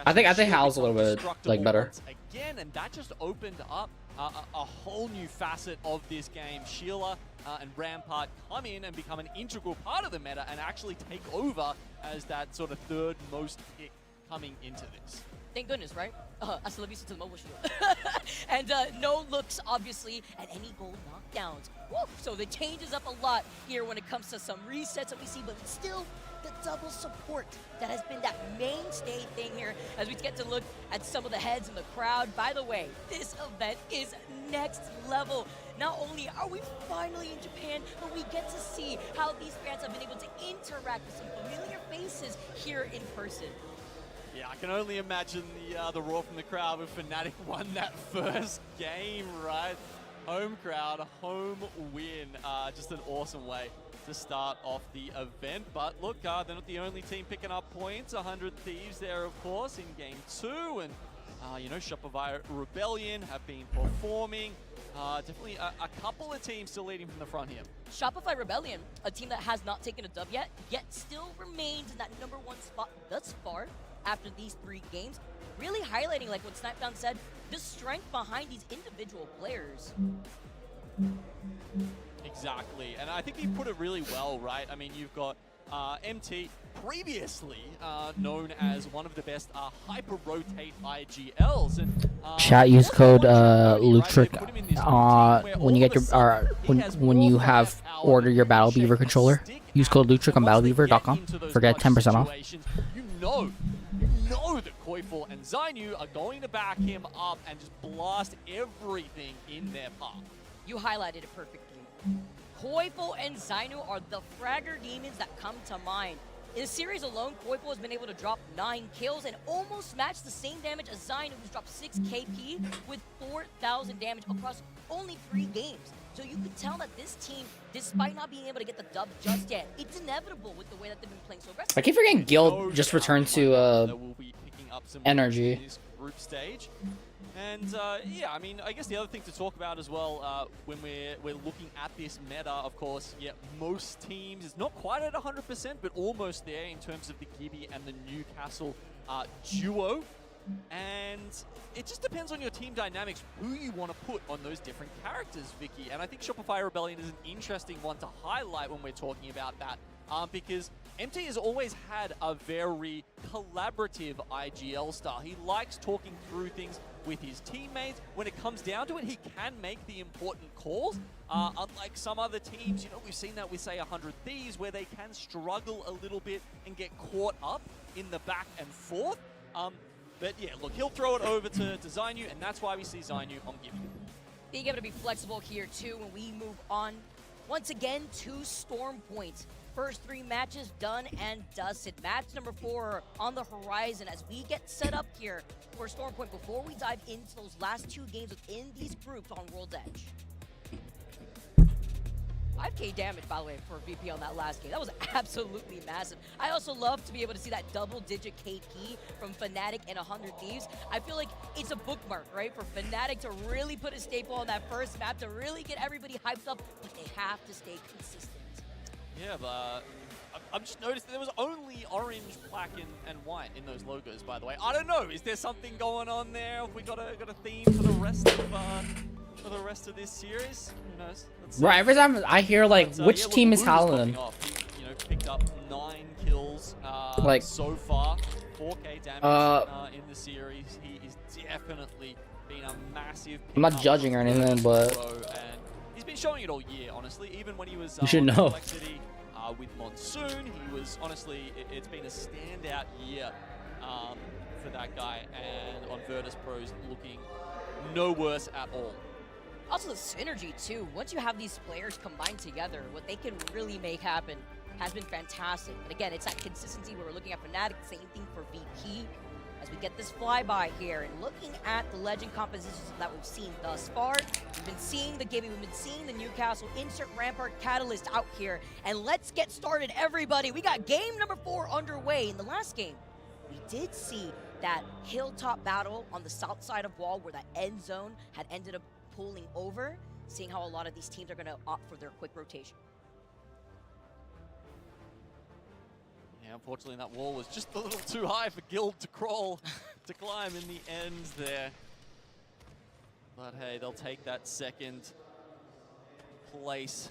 I think Hal's a little bit like better. Again, and that just opened up a whole new facet of this game. Sheila and Rampart come in and become an integral part of the meta and actually take over as that sort of 3rd most pick coming into this. Thank goodness, right? Hasta la vista to the mobile shield. And no looks, obviously, at any gold knockdowns. Woo! So it changes up a lot here when it comes to some resets that we see, but still the double support that has been that mainstay thing here as we get to look at some of the heads in the crowd. By the way, this event is next level. Not only are we finally in Japan, but we get to see how these fans have been able to interact with some familiar faces here in person. Yeah, I can only imagine the roar from the crowd when Fnatic won that first game, right? Home crowd, home win. Just an awesome way to start off the event. But look, they're not the only team picking up points. 100 Thieves there, of course, in game 2. And, you know, Shopify Rebellion have been performing. Definitely a couple of teams still leading from the front here. Shopify Rebellion, a team that has not taken a dub yet still remains in that #1 spot thus far after these 3 games. Really highlighting, like what Snipdown said, the strength behind these individual players. Exactly, and I think he put it really well, right? I mean, you've got MT, previously known as one of the best hyper-rotate IGLs. And, chat, use code Luctric when you get your when you have order your Battle Beaver controller. Use code Luctric on battlebeaver.com for get 10% off. You know that Koiful and Zainu are going to back him up and just blast everything in their path. You highlighted it perfectly. Koiful and Zainu are the fragger demons that come to mind. In the series alone, Koiful has been able to drop 9 kills and almost match the same damage as Zainu, who's dropped 6 KP with 4,000 damage across only 3 games. So you could tell that this team, despite not being able to get the dub just yet, it's inevitable with the way that they've been playing so aggressively. I keep forgetting Guild just returned to energy. Group stage. And yeah, I mean, I guess the other thing to talk about as well when we're looking at this meta, of course, yeah, most teams is not quite at 100%, but almost there in terms of the Gibby and the Newcastle duo. And it just depends on your team dynamics, who you want to put on those different characters, Vicky. And I think Shopify Rebellion is an interesting one to highlight when we're talking about that, because MT has always had a very collaborative IGL style. He likes talking through things with his teammates. When it comes down to it, he can make the important calls. Unlike some other teams, you know, we've seen that with, say, 100 Thieves, where they can struggle a little bit and get caught up in the back and forth. But yeah, look, he'll throw it over to Zainu, and that's why we see Zainu on Gibby. Being able to be flexible here, too, when we move on. Once again, 2 Storm points. First 3 matches done and dusted. Match number 4 on the horizon as we get set up here for Storm Point before we dive into those last 2 games within these groups on World's Edge. 5k damage, by the way, for VP on that last game. That was absolutely massive. I also love to be able to see that double-digit KP from Fnatic and 100 Thieves. I feel like it's a bookmark, right, for Fnatic to really put a staple on that first map, to really get everybody hyped up, but they have to stay consistent. Yeah, but I'm just noticed there was only orange, black, and white in those logos, by the way. I don't know, is there something going on there? Have we got a theme for the rest of this series? Who knows? Right, every time I hear like which yeah, team is Howlin'? You know, picked up 9 kills like so far, 4k damage in the series. He is definitely been a massive. I'm not judging or anything, but and he's been showing it all year, honestly. Even when he was you should know. With Monsoon, he was honestly, it's been a standout year for that guy, and on Virtus Pros looking no worse at all. Also the synergy too. Once you have these players combined together, what they can really make happen has been fantastic. But again, it's that consistency where we're looking at Fnatic, same thing for VP. As we get this flyby here and looking at the legend compositions that we've seen thus far, we've been seeing the Gibby, we've been seeing the Newcastle, insert Rampart Catalyst out here, and let's get started, everybody. We got game number 4 underway. In the last game, we did see that hilltop battle on the south side of wall where that end zone had ended up pulling over, seeing how a lot of these teams are going to opt for their quick rotation. Yeah, unfortunately that wall was just a little too high for Guild to crawl, to climb in the end there. But hey, they'll take that second place.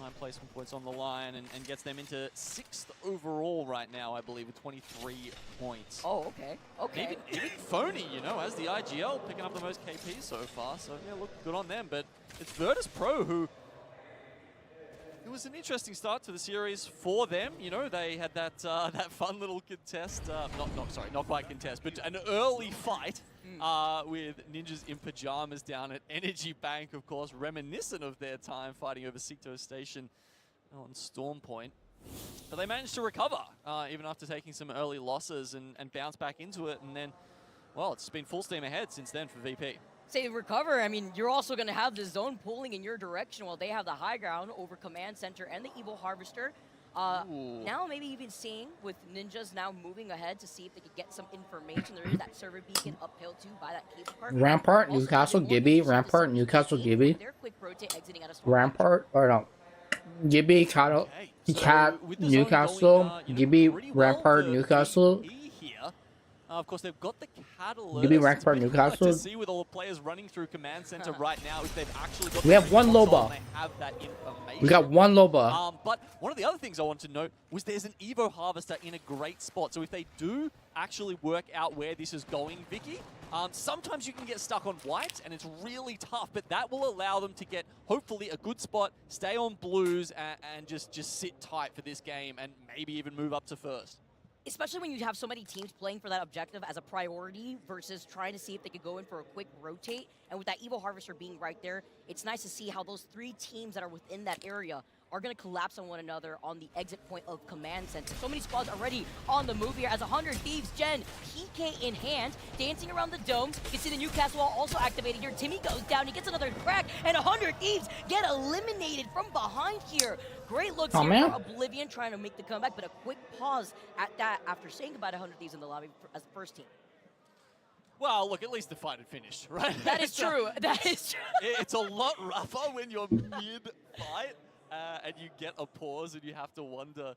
9 placement points on the line and gets them into 6th overall right now, I believe, with 23 points. Oh, okay. Okay. Even Phony, you know, as the IGL picking up the most KP so far. So, yeah, look, good on them. But it's Virtus Pro who... It was an interesting start to the series for them. You know, they had that that fun little contest. Not quite contest, but an early fight with ninjas in pajamas down at Energy Bank, of course, reminiscent of their time fighting over Sito Station on Storm Point. But they managed to recover, even after taking some early losses and bounce back into it. And then, well, it's been full steam ahead since then for VP. Say recover, I mean, you're also going to have the zone pulling in your direction while they have the high ground over Command Center and the Evil Harvester. Now maybe even seeing with Ninjas now moving ahead to see if they could get some information. There is that server beacon uphill too by that cable car. Rampart, Newcastle, Gibby, Rampart, Newcastle, Gibby. Rampart, or no. Gibby, Cat, Newcastle, Gibby, Rampart, Newcastle. Of course, they've got the catalyst. Gibby, Rampart, Newcastle. To see with all the players running through Command Center right now if they've actually got. We have one Loba. Have that information. We got one Loba. But one of the other things I want to note was there's an Evo Harvester in a great spot. So if they do actually work out where this is going, Vicky, sometimes you can get stuck on white and it's really tough, but that will allow them to get hopefully a good spot, stay on blues, and just sit tight for this game and maybe even move up to first. Especially when you have so many teams playing for that objective as a priority versus trying to see if they could go in for a quick rotate. And with that Evil Harvester being right there, it's nice to see how those 3 teams that are within that area are going to collapse on one another on the exit point of Command Center. So many squads already on the move here as 100 Thieves, Jen, PK in hand, dancing around the dome. You can see the Newcastle wall also activated here. Timmy goes down, he gets another crack, and 100 Thieves get eliminated from behind here. Great looks here for Oblivion trying to make the comeback, but a quick pause at that after saying goodbye to 100 Thieves in the lobby as the first team. Well, look, at least the fight had finished, right? That is true. That is true. It's a lot rougher when you're mid-fight. And you get a pause and you have to wonder,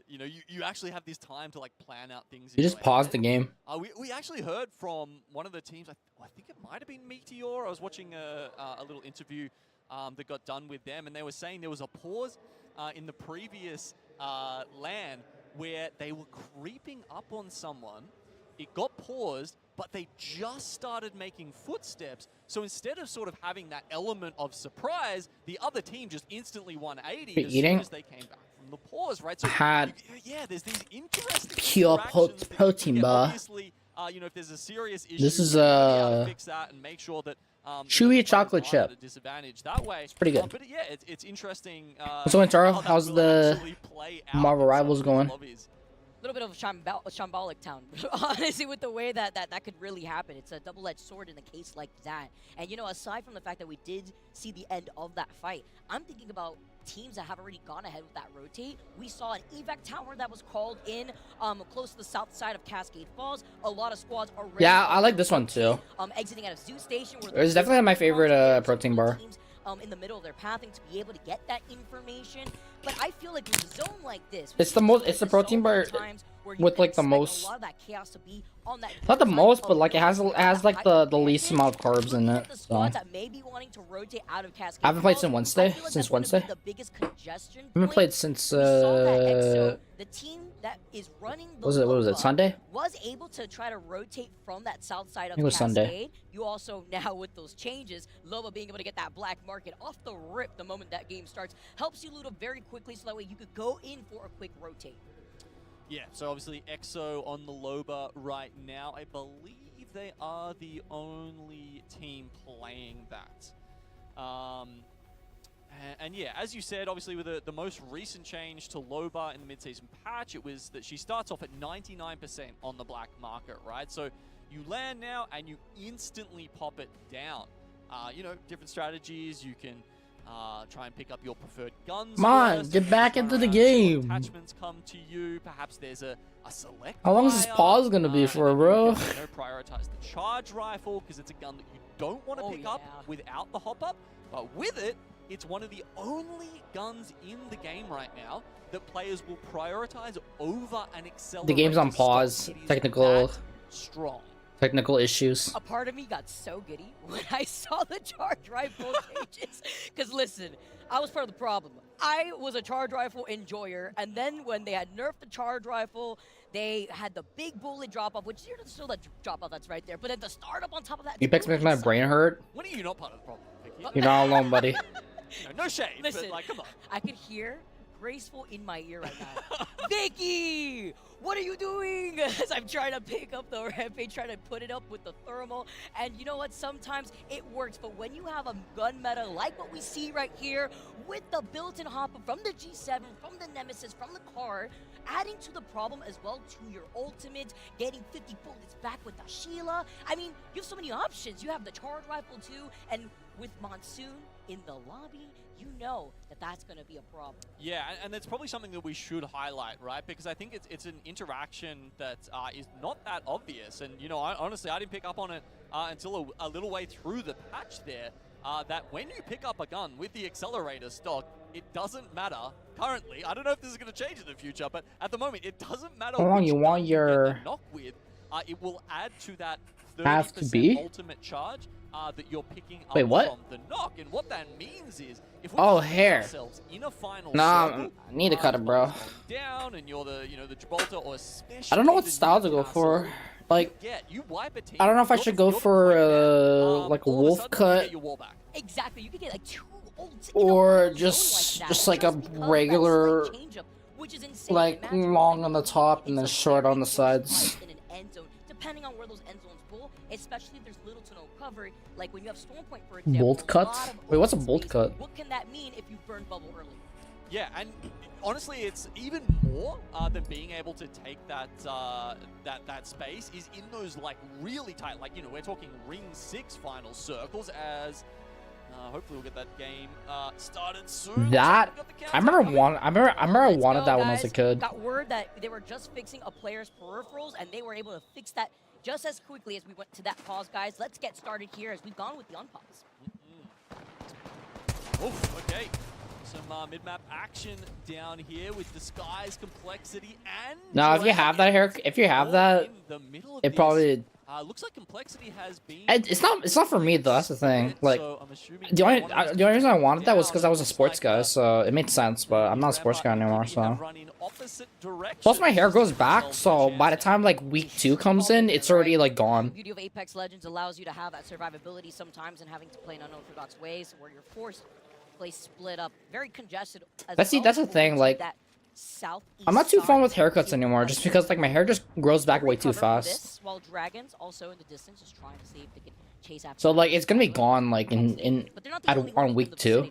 you know, you actually have this time to like plan out things. You just paused the game. We actually heard from one of the teams, I think it might have been Meteor. I was watching a little interview that got done with them, and they were saying there was a pause in the previous LAN where they were creeping up on someone. It got paused, but they just started making footsteps. So instead of sort of having that element of surprise, the other team just instantly 180 as soon as they came back from the pause, right? So yeah, there's these interesting pure protein bar. Obviously, you know, if there's a serious issue, this is fix that and make sure that chewy chocolate chip. At a disadvantage that way. It's pretty good. But yeah, it's interesting. So, Intaro, how's the Marvel Rivals going? A little bit of a shambolic town, honestly, with the way that could really happen. It's a double-edged sword in a case like that. And, you know, aside from the fact that we did see the end of that fight, I'm thinking about teams that have already gone ahead with that rotate. We saw an evac tower that was called in close to the south side of Cascade Falls. A lot of squads are ready. Yeah, I like this one too. Exiting out of Zoo Station. It's definitely my favorite protein bar. In the middle of their pathing to be able to get that information. But I feel like with a zone like this, it's the protein bar with like the most, a lot of that chaos to be on that not the most, but like it has like the least amount of carbs in it. So. I haven't played since Wednesday. I haven't played since the team that is running the what was it, Sunday? Was able to try to rotate from that south side of it was Cascade. Sunday. You also now with those changes, Loba being able to get that black market off the rip the moment that game starts helps you loot up very quickly, so that way you could go in for a quick rotate. Yeah, so obviously EXO on the Loba right now. I believe they are the only team playing that. And yeah, as you said, obviously with the most recent change to Loba in the mid-season patch, it was that she starts off at 99% on the black market, right? So you land now and you instantly pop it down. You know, different strategies. You can try and pick up your preferred guns. Come on, get back into the game. Attachments come to you. Perhaps there's a select. How long is this pause gonna be for, bro? Prioritize the charge rifle because it's a gun that you don't want to pick up without the hop up, but with it, it's one of the only guns in the game right now that players will prioritize over an accelerator. The game's on pause. Technical. Strong. Technical issues. A part of me got so giddy when I saw the charge rifle changes. Because listen, I was part of the problem. I was a charge rifle enjoyer, and then when they had nerfed the charge rifle, they had the big bullet drop off, which you're still that drop off that's right there. But then the startup on top of that. You makes my brain hurt. When are you not part of the problem, Clicky? You're not alone, buddy. No shade, Listen, but like, come on. I could hear Graceful in my ear right now. Vicky, what are you doing? As I'm trying to pick up the rampage, trying to put it up with the thermal. And you know what? Sometimes it works, but when you have a gun meta like what we see right here, with the built-in hopper from the G7, from the Nemesis, from the car, adding to the problem as well to your ultimate, getting 50 bullets back with the Sheila. I mean, you have so many options. You have the charge rifle too, and with Monsoon in the lobby, you know that that's going to be a problem. Yeah, and that's probably something that we should highlight, right? Because I think it's an interaction that is not that obvious. And, you know, honestly, I didn't pick up on it until a little way through the patch there, that when you pick up a gun with the accelerator stock, it doesn't matter currently. I don't know if this is going to change in the future, but at the moment, it doesn't matter How long which you want gun your get the knock with. It will add to that have to 30% be? ultimate charge that you're picking up Wait, what? from the knock. And what that means is, if we Oh, find hair. ourselves in a final Nah, circle, I need to cut it, bro. down, and you're the, you know, the Gibraltar, or especially I don't know what the style to go for. Like, you wipe a team, I don't know if I should go for like a wolf cut Exactly, you could get like 2 ults or just like a regular, like long on the top and then short on the sides. in an end zone, depending on where those end zones pull, especially if there's little to no cover, like when you have Storm Point, for example. Bolt cut? Wait, what's a bolt cut? What can that mean if you burn bubble early? Yeah, and honestly, it's even more than being able to take that that space is in those like really tight, like, you know, we're talking ring 6 final circles as. Hopefully we'll get that game started soon. That I remember I wanted that when I was a kid. Got word that they were just fixing a player's peripherals, and they were able to fix that just as quickly as we went to that pause, guys. Let's get started here as we've gone with the unpause. Oof, okay. Some mid-map action down here with disguise, complexity, and Now, if you have that hair, if you have that, it probably. looks like complexity has been. It's not for me though. That's the thing. Like, the only reason I wanted that was because I was a sports guy, so it made sense. But I'm not a sports guy anymore, so. Plus, my hair grows back, so by the time like week 2 comes in, it's already like gone. The beauty of Apex Legends allows you to have that survivability sometimes, and having to play in unorthodox ways, where you're forced to play split up, very congested. That's the thing. Like, I'm not too fun with haircuts anymore, just because like my hair just grows back way too fast. While Dragons also in the distance just trying to see if they can chase after. So like it's gonna be gone like on week 2,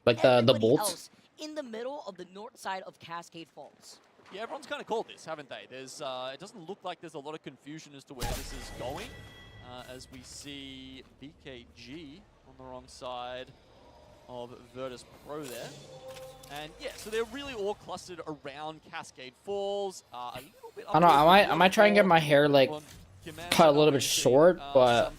like the bolts. In the middle of the north side of Cascade Falls. Yeah, everyone's kind of called this, haven't they? There's it doesn't look like there's a lot of confusion as to where this is going, as we see BKG on the wrong side of Virtus Pro there. And yeah, so they're really all clustered around Cascade Falls. A little bit I don't know. I might try and get my hair like cut a little bit short, but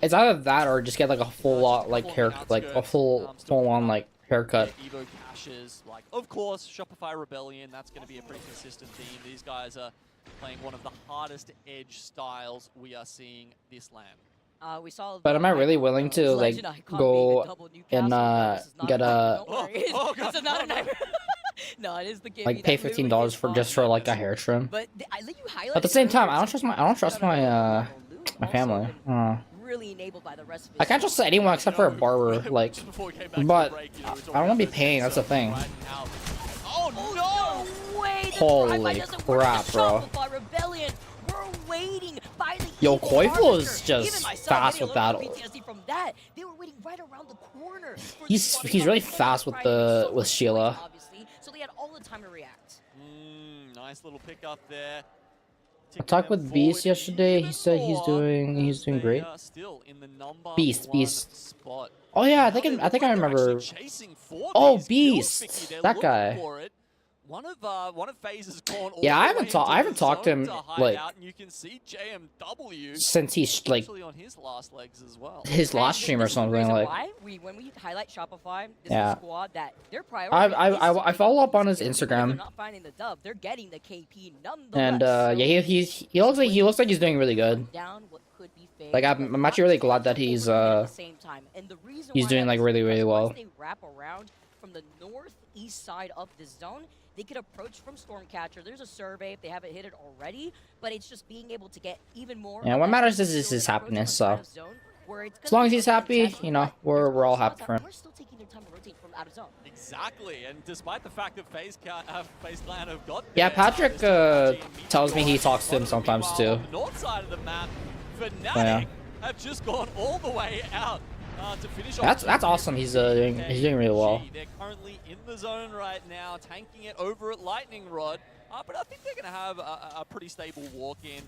it's either that or just get like a full lot like hair, like a full on like haircut. Evo caches, like of course Shopify Rebellion. That's going to be a pretty consistent theme. These guys are playing one of the hardest edge styles we are seeing this land. We saw. But am I really willing to like go and get a No, it is the game. like pay $15 for just for like a hair trim? But I let you highlight. At the same time, I don't trust my my family. Really enabled by the rest of I can't trust anyone except for a barber. Like, but I don't want to be paying. That's the thing. Oh no way! Holy crap, bro! Waiting. Yo, Koifel is just fast with that. From that. They were waiting right around the corner. He's really fast with Sheila. Obviously, so they had all the time to react. Nice little pickup there. I talked with Beast yesterday. He said he's doing great. Beast. Oh yeah, I think I remember. Oh, Beast, that guy. One of FaZe has gone all Yeah, I the way haven't into the talked to zone him hide like out, and you can see JMW since he's like actually on his last legs as well. his last stream or This is the something reason like. why when we highlight Shopify, this Yeah. is a squad that their priority I follow up on his they're Instagram, not finding the dub. They're getting the KP nonetheless. and yeah, he looks like he's doing really good. Down what could be FaZe, Like I'm actually really glad that he's at the same time. And the reason he's why doing that like is really because well. once they wrap around from the northeast side of this zone, they could approach from Stormcatcher. There's a survey if they haven't hit it already, but it's just being able to get even more. Yeah, of what that matters is field his and happiness. approach from So out of zone, where it's as gonna long as be he's a happy, contested you know, fight. we're all There's happy spots for that him. we're still taking their time to rotate from out of zone. Exactly, and despite the fact that FaZe Clan have got Yeah, there, Patrick this technology and tells me he Meteor talks to him on sometimes the too. north side of the map, Fnatic Yeah. have just gone all the way out to finish off. That's awesome. He's doing really well. They're currently in the zone right now, tanking it over at Lightning Rod. But I think they're going to have a pretty stable walk-in.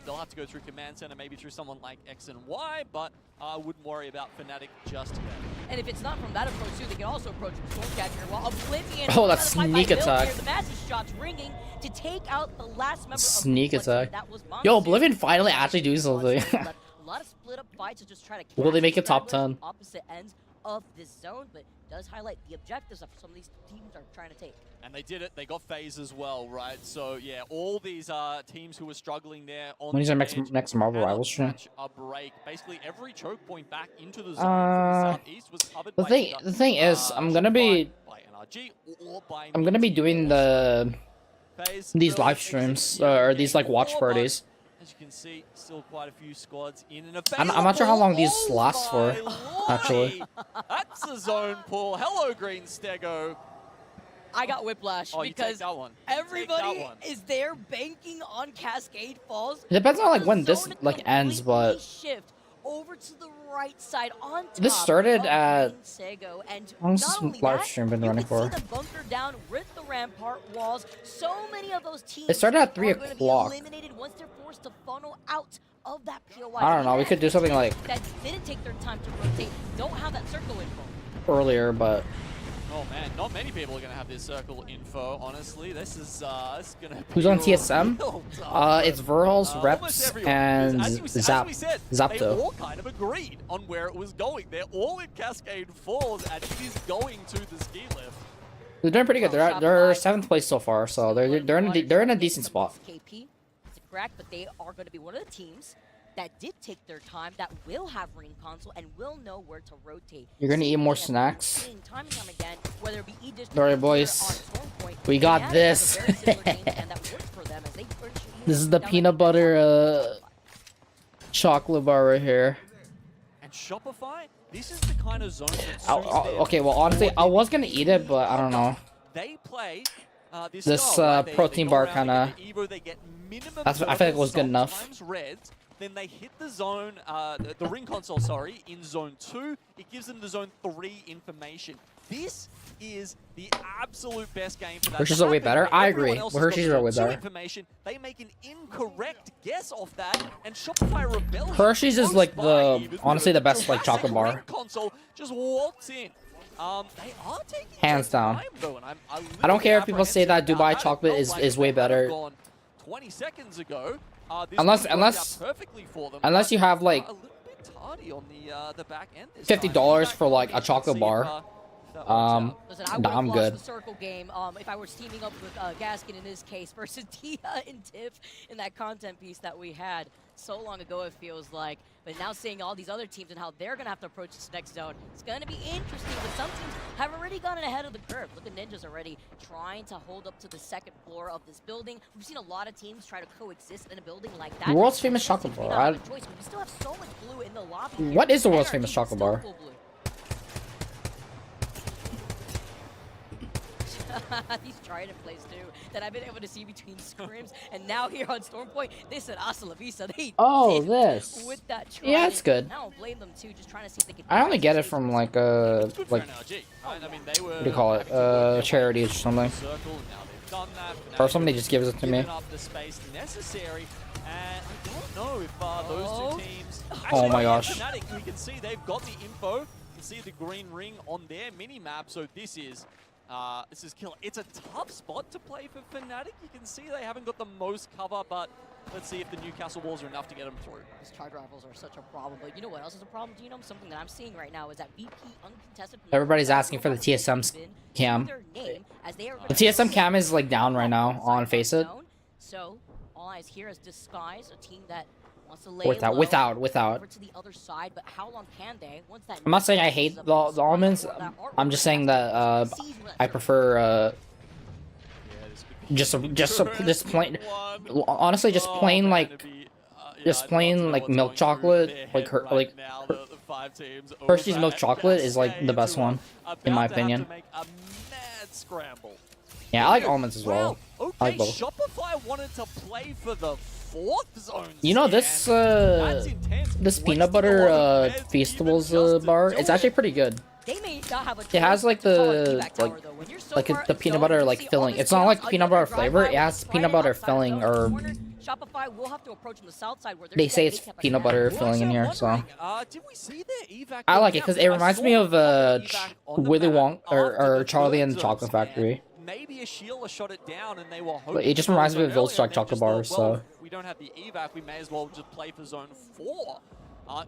They'll have to go through Command Center, maybe through someone like X and Y, but I wouldn't worry about Fnatic just yet. And if it's not from that approach too, they can also approach from Stormcatcher while Oblivion. Oh, that another sneak pipe by Bill attack. here. The massive shots ringing to take out the last member Sneak of the attack. That was Yo, Monsoon. Oblivion finally actually doing something. A lot of split up fights to just try to Will they catch make it the top stragglers 10? opposite ends of this zone, but does highlight the objectives of some of these teams are trying to take. And they did it. They got FaZe as well, right? So yeah, all these teams who were struggling there on When's the our edge next Marvel cannot Rivals stream? catch a break. Basically, every choke point back into the zone from the southeast was covered The by thing is, I'm gonna be doing these live streams or these like watch parties. As you can see, still quite a few squads in and I'm not sure how long these Oh last for, my actually. lordy. That's a zone pull. Hello, Green Stego. I got whiplash Oh, you take because that one. everybody is there banking on Cascade Falls. It depends on like The when this zone like ends, but shift over to the right side on top this started of at Green Sego, and how long's not this only live that, stream been you running can for? see the bunker down with the rampart walls. So many of those teams It started at 3 are gonna be o'clock. eliminated once they're forced to funnel out of that POI. I don't know, we could do something like that didn't take their time to rotate, don't have that circle info. earlier, but Oh man, not many people are gonna have this circle info. Honestly, this is gonna. who's on TSM? It's Verhals, Reps, and as we said, they Zapto. all kind of agreed on where it was going. They're all in Cascade Falls, and it is going to the ski lift. They're doing pretty good. They're 7th place so far, so they're in a decent spot. KP, it's correct, but they are going to be one of the teams that did take their time, that will have ring console and will know where to rotate. You're gonna eat more snacks. Time and time again, whether it be E-District Alright, or boys. on Stormpoint, We got they have this. a very similar game, and that worked for them as they This is the peanut butter chocolate bar right here. And Shopify, this is the kind of zone that Okay, well honestly, I was gonna eat it, but I don't know. they play this This protein bar kind of. I feel like it was good enough. Sometimes reds, then they hit the zone, the ring console, sorry, in zone 2. It gives them the zone 3 information. This is the absolute best game for that. Hershey's are way better. I agree. Hershey's are way better. Information. They make an incorrect guess off that, and Shopify Rebellion. Hershey's is like honestly the best like chocolate bar. Ring console just waltz in. They are taking Hands their down. time, though, and I don't care if people say that Dubai chocolate is way better. 20 seconds ago. Unless you have like a little bit tardy on the back end. $50 for like a chocolate bar. Listen, I would have I'm lost good. the circle game if I were teaming up with Gaskin in this case versus Tia and Tiff in that content piece that we had so long ago, it feels like. But now seeing all these other teams and how they're going to have to approach this next zone, it's going to be interesting. But some teams have already gotten ahead of the curve. Look at Ninjas already trying to hold up to the 2nd floor of this building. We've seen a lot of teams try to coexist in a building like that. The world's famous chocolate bar. We still have so much blue in the lobby. What is the world's famous chocolate bar? These Trident plays too that I've been able to see between scrims, and now here on Stormpoint, they said hasta la vista. They did this. with that Trident. Yeah, it's good. I don't blame them too, just trying to see if they can. I only get it from like what do you call it? Charities or something. Or somebody just gives it to me. Up the space necessary, and I don't know if those two teams. Oh my gosh. Fnatic, we can see they've got the info. You can see the green ring on their mini map. So this is This is killer. It's a tough spot to play for Fnatic. You can see they haven't got the most cover, but let's see if the Newcastle walls are enough to get them through. These charge rifles are such a problem, but you know what else is a problem, Gino? Something that I'm seeing right now is that VP uncontested. Everybody's asking for the TSM cam. The TSM cam is like down right now on Face It. So all eyes here is Disguise, a team that wants to lay Without. over to the other side, but how long can they? Once that I'm not saying I hate the almonds. I'm just saying that I prefer just plain, honestly, just plain like milk chocolate, Hershey's milk chocolate is like the best one, in my opinion. Yeah, I like almonds as well. I like both. Shopify wanted to play for the 4th zone. You know this this peanut butter Feastables bar? It's actually pretty good. It has like the the peanut butter like filling. It's not like peanut butter flavor. It has peanut butter filling, or Shopify will have to approach from the south side where they say it's peanut butter filling in here. So did we see the evac? I like it because it reminds me of Willy Wonka or Charlie and the Chocolate Factory. Maybe a Sheila shot it down and they were hoping. But it just reminds me of Gold Strike chocolate bars. So we don't have the evac. We may as well just play for zone 4.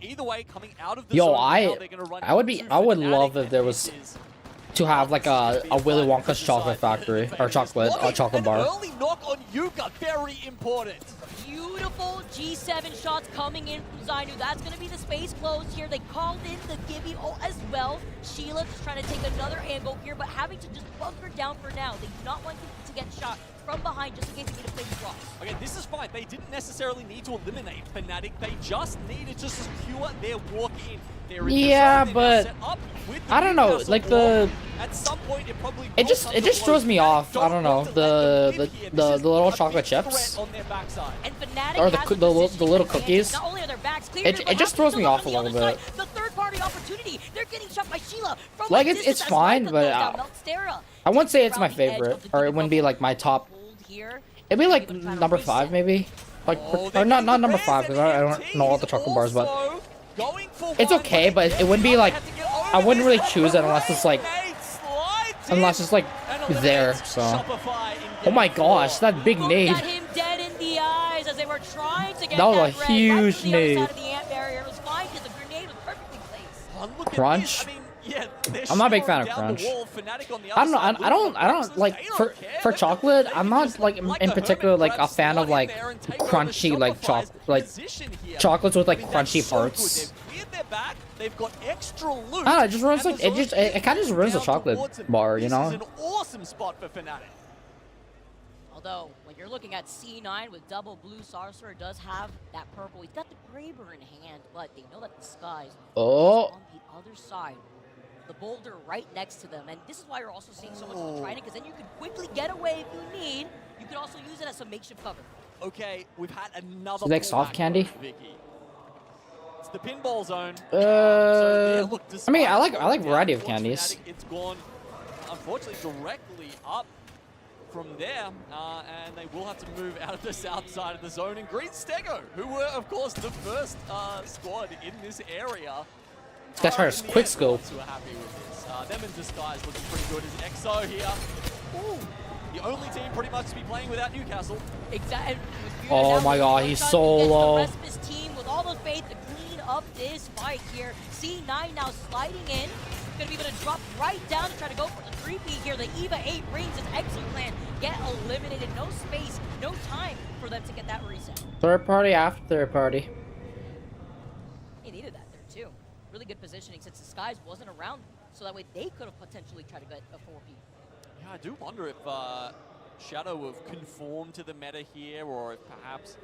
Either way, coming out of the zone, I would love if there was to have like a Willy Wonka's chocolate factory or chocolate bar. Early knock on Yuka, very important. Beautiful G7 shots coming in from Zainu. That's going to be the space closed here. They called in the Gibby ult as well. Sheila just trying to take another angle here, but having to just bunker down for now. They do not want to get shot from behind just in case they need a big cross. Okay, this is fine. They didn't necessarily need to eliminate Fnatic. They just needed to secure their walk in. Yeah, but I don't know. Like at some point it just throws me off. I don't know the little chocolate chips or the little cookies. It just throws me off a little bit. The third party opportunity. They're getting shot by Sheila. Like it's fine, but I wouldn't say it's my favorite, or it wouldn't be like my top. It'd be like number 5 maybe, like or not number 5 because I don't know all the chocolate bars, but it's okay. But it wouldn't be like I wouldn't really choose it unless it's like there. So oh my gosh, that big nade. That was a huge nade. Crunch. I'm not a big fan of crunch. I don't like for chocolate. I'm not like in particular like a fan of like crunchy like chocolates with like crunchy parts. They've got extra loot. It just ruins like it kind of just ruins the chocolate bar, you know. This is an awesome spot for Fnatic. Although when you're looking at C9 with double blue, Sorcerer does have that purple. He's got the Graber in hand, but they know that the skies on the other side. The boulder right next to them, and this is why you're also seeing so much of the Trident, because then you can quickly get away if you need. You can also use it as some makeshift cover. Okay, we've had another. Next soft candy. Vicky. It's the pinball zone. I mean, I like variety of candies. It's gone, unfortunately, directly up from there, and they will have to move out of the south side of the zone. And Green Stego, who were, of course, the first squad in this area. This guy's trying to quick scope. Who are happy with this. Them in Disguise looking pretty good as EXO here. Ooh, the only team pretty much to be playing without Newcastle. Exactly. Oh my god, he's so low. The rest of his team with all the faith to clean up this fight here. C9 now sliding in. Gonna be able to drop right down to try to go for the 3P here. The EVA 8 brings his exit plan. Get eliminated. No space, no time for them to get that reset. Third party after third party. He needed that there too. Really good positioning since Disguise wasn't around, so that way they could have potentially tried to get a 4P. Yeah, I do wonder if Shadow have conformed to the meta here, or if perhaps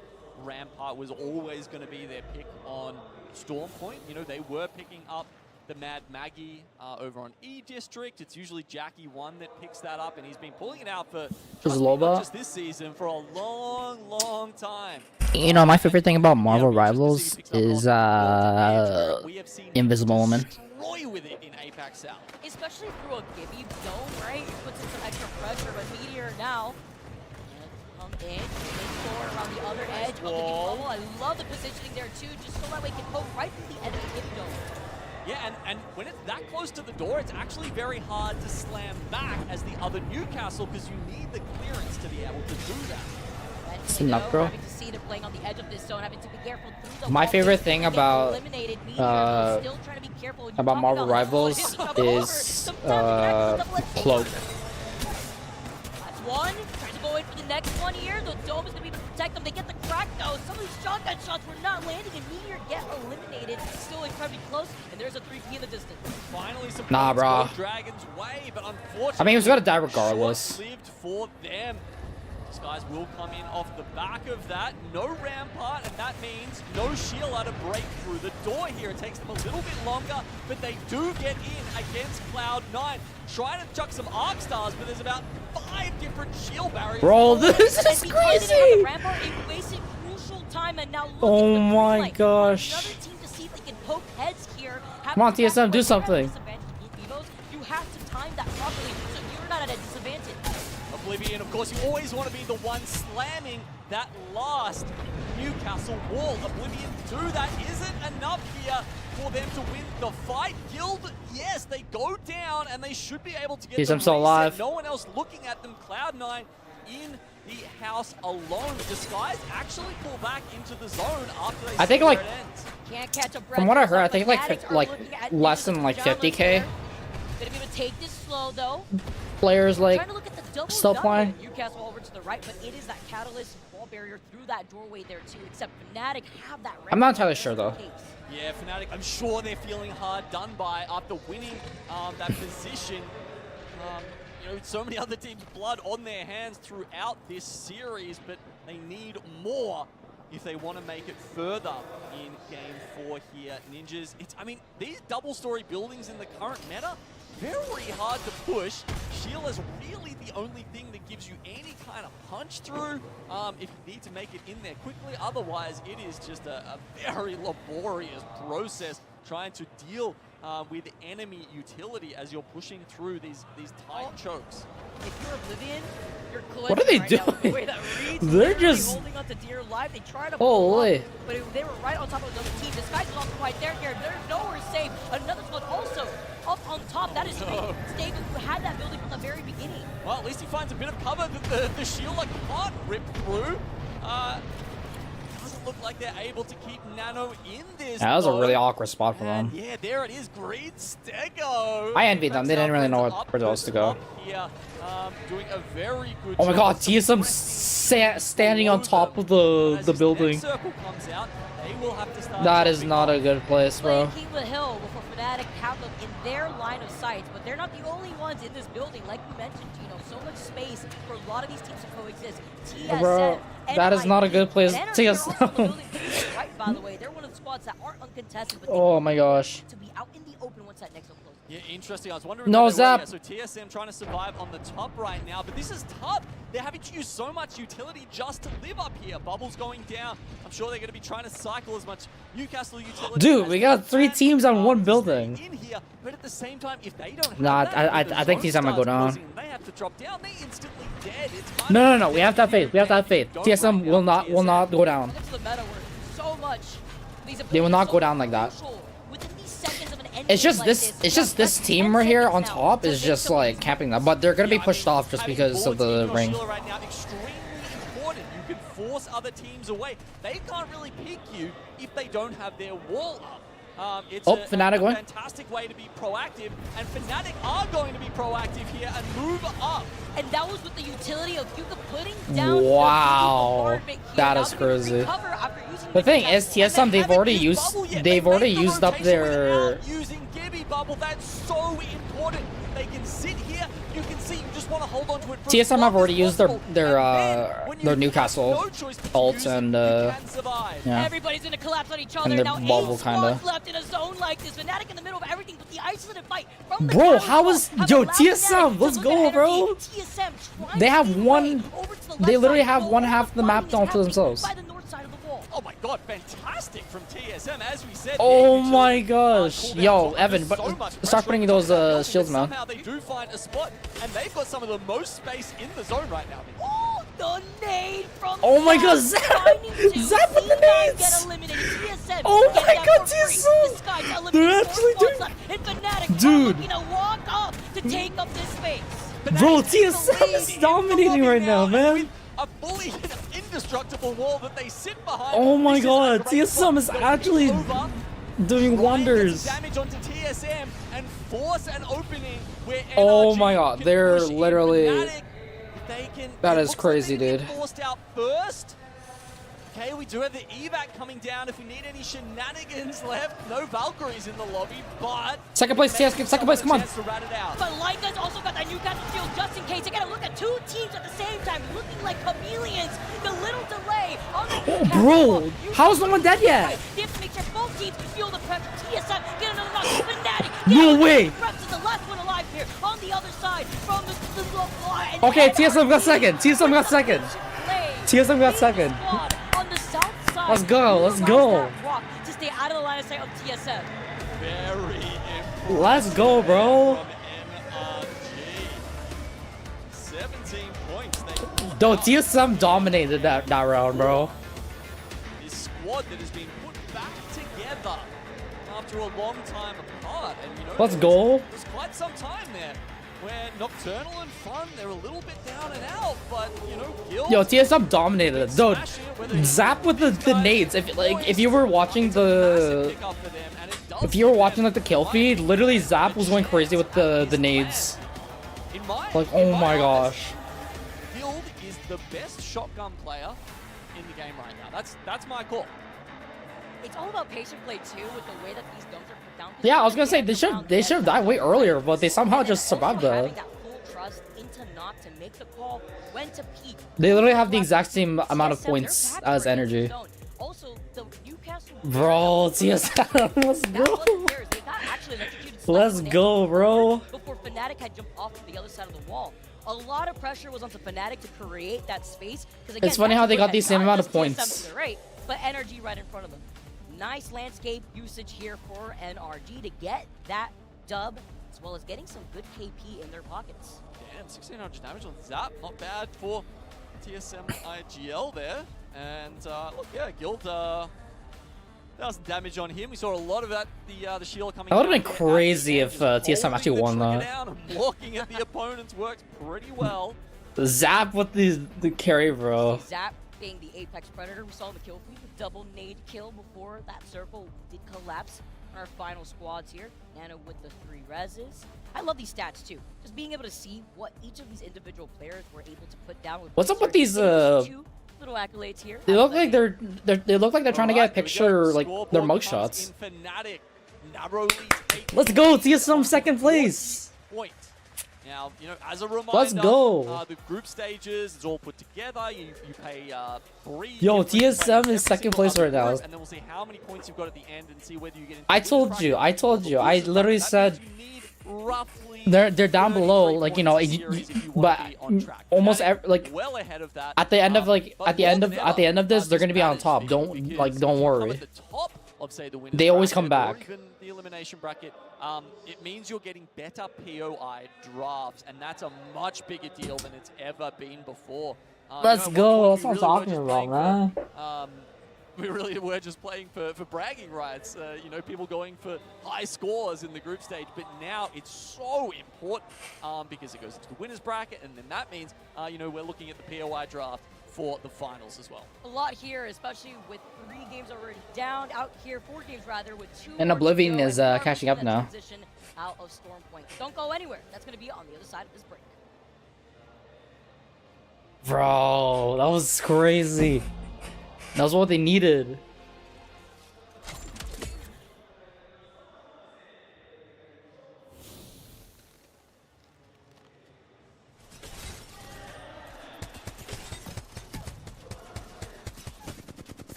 Rampart was always going to be their pick on Storm Point. You know, they were picking up the Mad Maggie over on E District. It's usually Jackie 1 that picks that up, and he's been pulling it out for not just this season, for a long, long time. You know, my favorite thing about Marvel Rivals is Invisible Woman. With it in Apex South. Especially through a Gibby zone, right? It puts in some extra pressure, but Meteor now come in, forward around the other edge of the bubble. I love the positioning there too, just so that way it can poke right through the end of the Gibby zone. Yeah, and when it's that close to the door, it's actually very hard to slam back as the other Newcastle because you need the clearance to be able to do that. It's enough, bro. My favorite thing about Marvel Rivals is cloak. That's one. Trying to go in for the next one here. The dome is going to be able to protect them. They get the crack though. Some of these shotgun shots were not landing, and Meteor get eliminated. Still incredibly close, and there's a 3P in the distance. Finally, some nah, bro. Dragon's way, but unfortunately, I mean, he was gonna die regardless. Lived for them. These guys will come in off the back of that. No rampart, and that means no Sheila to break through the door here. It takes them a little bit longer, but they do get in against Cloud9. Trying to chuck some arc stars, but there's about 5 different shield barriers. Bro, this is crazy! Rampart, it wasted crucial time, and now oh my gosh. Another team to see if they can poke heads here. Come on, TSM, do something. You have to time that properly, so you're not at a disadvantage. Oblivion, of course, you always want to be the one slamming that last Newcastle wall. Oblivion do that. Isn't enough here for them to win the fight. Guild, yes, they go down, and they should be able to get I'm still alive. No one else looking at them. Cloud9 in the house alone. Disguise actually pull back into the zone after they I think like, can't catch a breath. From what I heard, I think like less than like 50K. Gonna be able to take this slow though. Players like Trying to look at the double still playing. Newcastle over to the right, but it is that catalyst wall barrier through that doorway there too. Except Fnatic have that. I'm not entirely sure though. Yeah, Fnatic, I'm sure they're feeling hard done by after winning that position. You know, so many other teams' blood on their hands throughout this series, but they need more if they want to make it further in Game 4 here. Ninjas, I mean, these double-story buildings in the current meta, very hard to push. Shield is really the only thing that gives you any kind of punch through if you need to make it in there quickly. Otherwise, it is just a very laborious process trying to deal with enemy utility as you're pushing through these tight chokes. If you're Oblivion, you're what are they doing? The way that they're just holding on to Deer live. They try to holy. Up, but they were right on top of another team. This guy's not quite there here. They're nowhere safe. Another squad also up on top. That is Stable, who had that building from the very beginning. Well, at least he finds a bit of cover that the shield can't rip through. Doesn't look like they're able to keep Nano in this. That was a really awkward spot for them. Yeah, there it is. Green Stego. I envied them. They didn't really know where else to go. Here, doing a very good oh my god, TSM standing on top of the building. Circle comes out, they will have to start that is not a good place, bro. King the Hill before Fnatic have them in their line of sight, but they're not the only ones in this building. Like you mentioned, Gino, so much space for a lot of these teams to coexist. TSM, bro, that is not a good place. TSM. Right, by the way, they're one of the squads that aren't uncontested. But oh my gosh. To be out in the open once that next one closes. Yeah, interesting. I was wondering. No zap. So TSM trying to survive on the top right now, but this is tough. They're having to use so much utility just to live up here. Bubbles going down. I'm sure they're going to be trying to cycle as much Newcastle utility. Dude, we got 3 teams on one building. In here, but at the same time, if they don't have nah, that, I think TSM might go down. They have to drop down. They instantly dead. It's no. We have to have faith. We have to have faith. TSM will not go down. They will not go down like that. It's just this team right here on top is just like camping them, but they're gonna be pushed off just because of the ring. Right now, extremely important. You can force other teams away. They can't really pick you if they don't have their wall up. It's a fantastic way to be proactive, and Fnatic are going to be proactive here and move up. And that was with the utility of Yuka putting down. Wow, that is crazy. The thing is, TSM they've already used up their. Using Gibby Bubble, that's so important. They can sit here. You can see you just want to hold on to it. TSM have already used their Newcastle ult and yeah. Everybody's gonna collapse on each other. And their now bubble kinda. Left in a zone like this. Fnatic in the middle of everything, but the isolated fight from the bro, how is TSM? Let's go, bro. They have one. They literally have one half of the map all to themselves. Oh my god, fantastic from TSM, as we said. Oh my gosh. Yo, Evan, but start putting those shields, man. Somehow they do find a spot, and they've got some of the most space in the zone right now. Oh, The nade from Oh my god, Zap! Zap with the nades! Get eliminated. TSM Oh get my down god, for free. TSM! The Sky's eliminated. They're 4 actually spots doing... left. And Fnatic Dude. are looking to walk up to take up this space. Bro, TSM is dominating right now, man. A fully indestructible wall that they sit behind. Oh my This is god, a great TSM is spot. actually doing wonders. Damage onto TSM and force an opening where Oh NRG my god, can they're push in. literally... Fnatic, they can, That it is looks crazy, like they dude. get forced out first. Okay, we do have the evac coming down. If we need any shenanigans left, no Valkyries in the lobby, but Second place, TS, second place, come on. chance to rat it out. But Leica's also got that Newcastle shield just in case. You gotta look at 2 teams at the same time, looking like chameleons. The little delay on the Oh, bro, how's no one dead yet? They have to make sure both teams feel the pressure. TSM, get another knock. Fnatic, No way. Reps is the last one alive here. On the other side, from the and Okay, TSM got second. TSM got second. TSM got second. On the south side, Let's go, let's utilize go. that rock to stay out of the line of sight of TSM. Very impressive. Let's go, bro. From NRG. 17 points. They Yo, TSM dominated that round, bro. this squad that has been put back together after a long time apart. And you know, Let's go. There's quite some time there where Nocturnal and Fun, they're a little bit down and out, but you know, Guild. Yo, TSM dominated it. Dude, Zap with the nades. If you were watching the... If you were watching like the kill feed, literally Zap was going crazy with the nades. Like, oh my gosh. Guild is the best shotgun player in the game right now. That's my call. It's all about patient play too, with the way that these guns are put down. Yeah, I was gonna say they should have died way earlier, but they somehow just survived Having that. that full trust into Knock to make the call, when to peek. They literally have the exact same amount of points as energy. Also, the Newcastle. Bro, TSM, let's That go. wasn't theirs. They got actually an executed snipe Let's when they go, had bro. Before Fnatic had jumped off to the other side of the wall. A lot of pressure was onto Fnatic to create that space. Again, It's funny how they got the same amount of TSM points. to the right, but energy right in front of them. Nice landscape usage here for NRG to get that dub, as well as getting some good KP in their pockets. Damn, 1600 damage on Zap, not bad for TSM IGL there. And look, yeah, Guild, 1,000 damage on him. We saw a lot of that, the shield coming. That would have down been here at crazy the if end, just TSM actually holding won the that. trigger down and blocking at the opponents works pretty well. Zap with the carry, bro. Zap being the Apex Predator, we saw in the kill feed, the double nade kill before that circle did collapse on our final squads here. Nano with the 3 reses. I love these stats too. Just being able to see what each of these individual players were able to put down with. What's up with these two little accolades here. They look like they look like they're trying to get a picture, like their mugshots. Let's go, TSM second place. Point. Now, you know, as a reminder, Let's go. The group stages is all put together. You pay 3. Yo, different TSM every is second single place right now. group, and then we'll see how many points you've got at the end and see whether you get into I the told bracket. you. I literally That said means you need roughly they're down 33 below, like you know, points a series if you want but to be on track. almost That is like well ahead of that. at the end of like but at the more end than of the end of this, they're just gonna be on managed top. to, Don't because like, don't if you come worry. at the top of, say, the winners They always come bracket or back. even the elimination bracket, it means you're getting better POI drafts, and that's a much bigger deal than it's ever been before. Let's you know, at go. one That's point what I'm we really talking were about, just man. we really were just playing for bragging rights, you know, people going for high scores in the group stage, but now it's so important because it goes into the winners bracket, and then that means, you know, we're looking at the POI draft for the finals as well. A lot here, especially with 3 games already down, out here 4 games rather, with 2 And more to Oblivion go, is and we are catching up looking at now. transition out of Storm Point. Don't go anywhere. That's going to be on the other side of this break. Bro, that was crazy. That was what they needed.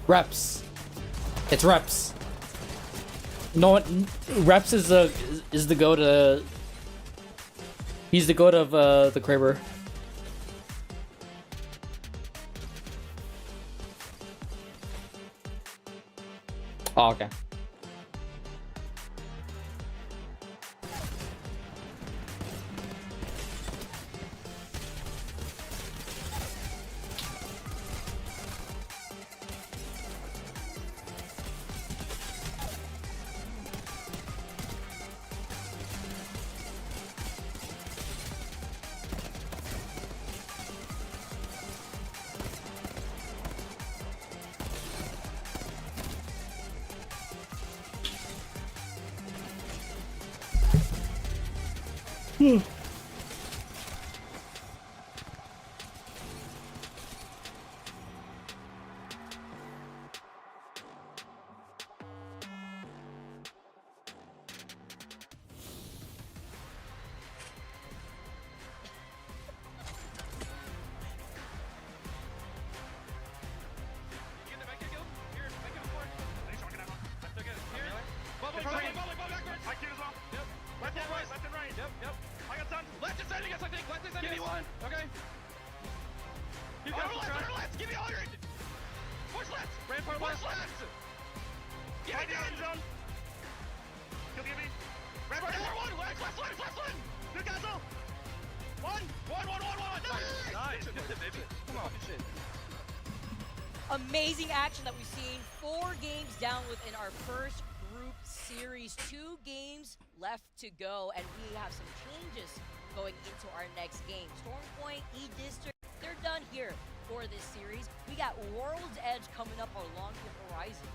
Reps. It's reps. No one. Reps is the goat. He's the goat of the Kraber. Oh, okay. Give me one. Okay. You got left. Give me 100. Push left. Push left. Get down zone. Kill me. Red part one. Left one. Good guys all. One. Nice. Come on. Shit. Amazing action that we've seen. 4 games down within our first group series. 2 games left to go, and we have some changes going into our next game. Stormpoint, E-District, they're done here for this series. We got World's Edge coming up along the horizon.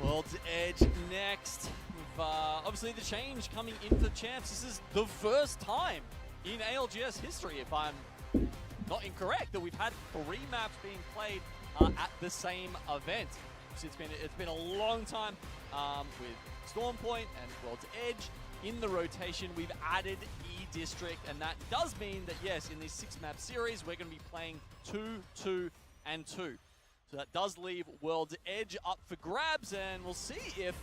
World's Edge next. With obviously the change coming in for champs. This is the first time in ALGS history, if I'm not incorrect, that we've had 3 maps being played at the same event. So it's been a long time with Stormpoint and World's Edge in the rotation. We've added E-District, and that does mean that, yes, in this 6-map series, we're going to be playing 2, 2, and 2. So that does leave World's Edge up for grabs, and we'll see if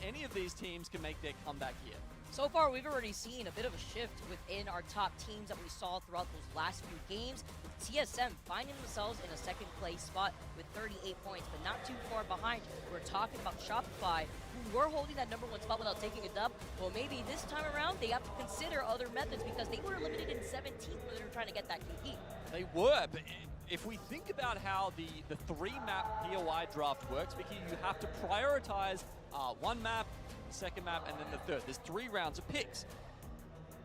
any of these teams can make their comeback here. So far, we've already seen a bit of a shift within our top teams that we saw throughout those last few games, with TSM finding themselves in a second place spot with 38 points, but not too far behind. We're talking about Shopify, who were holding that #1 spot without taking a dub. Well, maybe this time around, they have to consider other methods because they were eliminated in 17th when they were trying to get that KP. They were, but if we think about how the 3-map POI draft works, Vicky, you have to prioritize 1 map, second map, and then the third. There's 3 rounds of picks.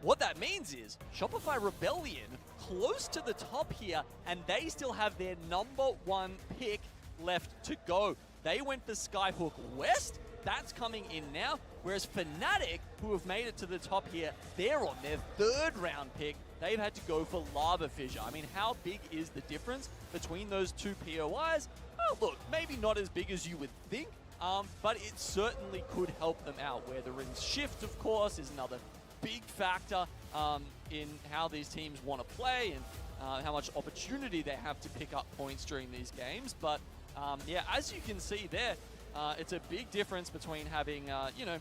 What that means is Shopify Rebellion close to the top here, and they still have their #1 pick left to go. They went for Skyhook West. That's coming in now. Whereas Fnatic, who have made it to the top here, they're on their 3rd round pick. They've had to go for Lava Fissure. I mean, how big is the difference between those 2 POIs? Oh, look, maybe not as big as you would think, but it certainly could help them out. Where the rings shift, of course, is another big factor in how these teams want to play and how much opportunity they have to pick up points during these games. But yeah, as you can see there, it's a big difference between having, you know,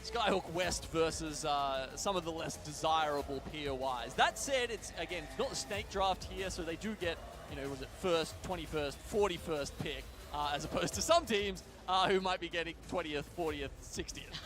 Skyhook West versus some of the less desirable POIs. That said, it's not a snake draft here, so they do get, you know, was it 1st, 21st, 41st pick, as opposed to some teams who might be getting 20th, 40th, 60th.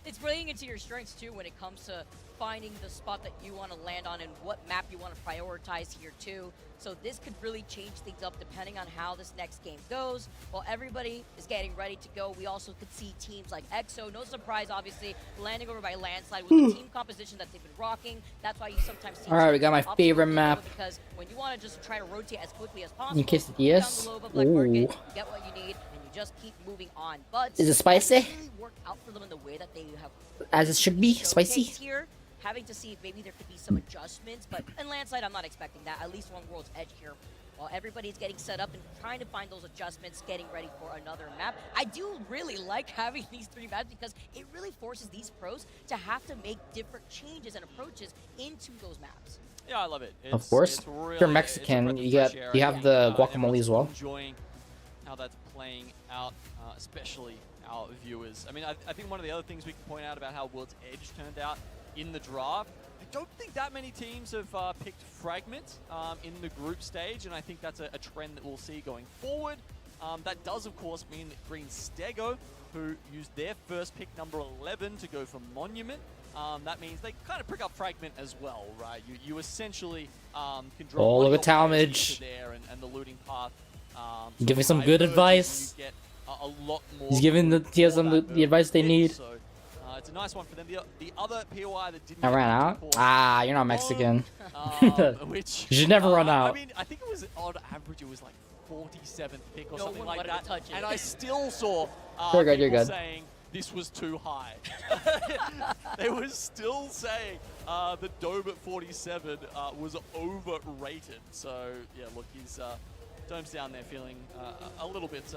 It's playing into your strengths too when it comes to finding the spot that you want to land on and what map you want to prioritize here too. So this could really change things up depending on how this next game goes. While everybody is getting ready to go, we also could see teams like EXO, no surprise obviously, landing over by landslide with the team composition that they've been rocking. That's why you sometimes see. Alright, we got my favorite map. Because when you want to just try to rotate as quickly as possible, In case yes. down the low of market, you get what you need, and you just keep moving on. But Is it spicy? really worked out for them in the way that they have As it should be, spicy. here. Having to see if maybe there could be some adjustments, but in landslide, I'm not expecting that. At least on World's Edge here, while everybody's getting set up and trying to find those adjustments, getting ready for another map. I do really like having these 3 maps because it really forces these pros to have to make different changes and approaches into those maps. Yeah, I love it. Of course, really, if you're Mexican, you have the guacamole as well. Enjoying how that's playing out, especially our viewers. I mean, I think one of the other things we can point out about how World's Edge turned out in the draft, I don't think that many teams have picked Fragment in the group stage, and I think that's a trend that we'll see going forward. That does, of course, mean that Green Stego, who used their first pick, number 11, to go for Monument, that means they kind of pick up Fragment as well, right? You essentially can draw Oh, look at Talmage Talmage. there and the looting path. Giving some good advice. You get a lot more. He's giving the TSM the advice they need. So, it's a nice one for them. The other POI that didn't. I ran out? of course, Ah, you're not Mexican. which You should never run out. I mean, I think it was on average it was like 47th pick or No something one like wanted to that, touch it. and I still saw You're good, you're people good. saying this was too high. They were still saying the Dome at 47 was overrated. So yeah, look, he's Dome's down there feeling a little bit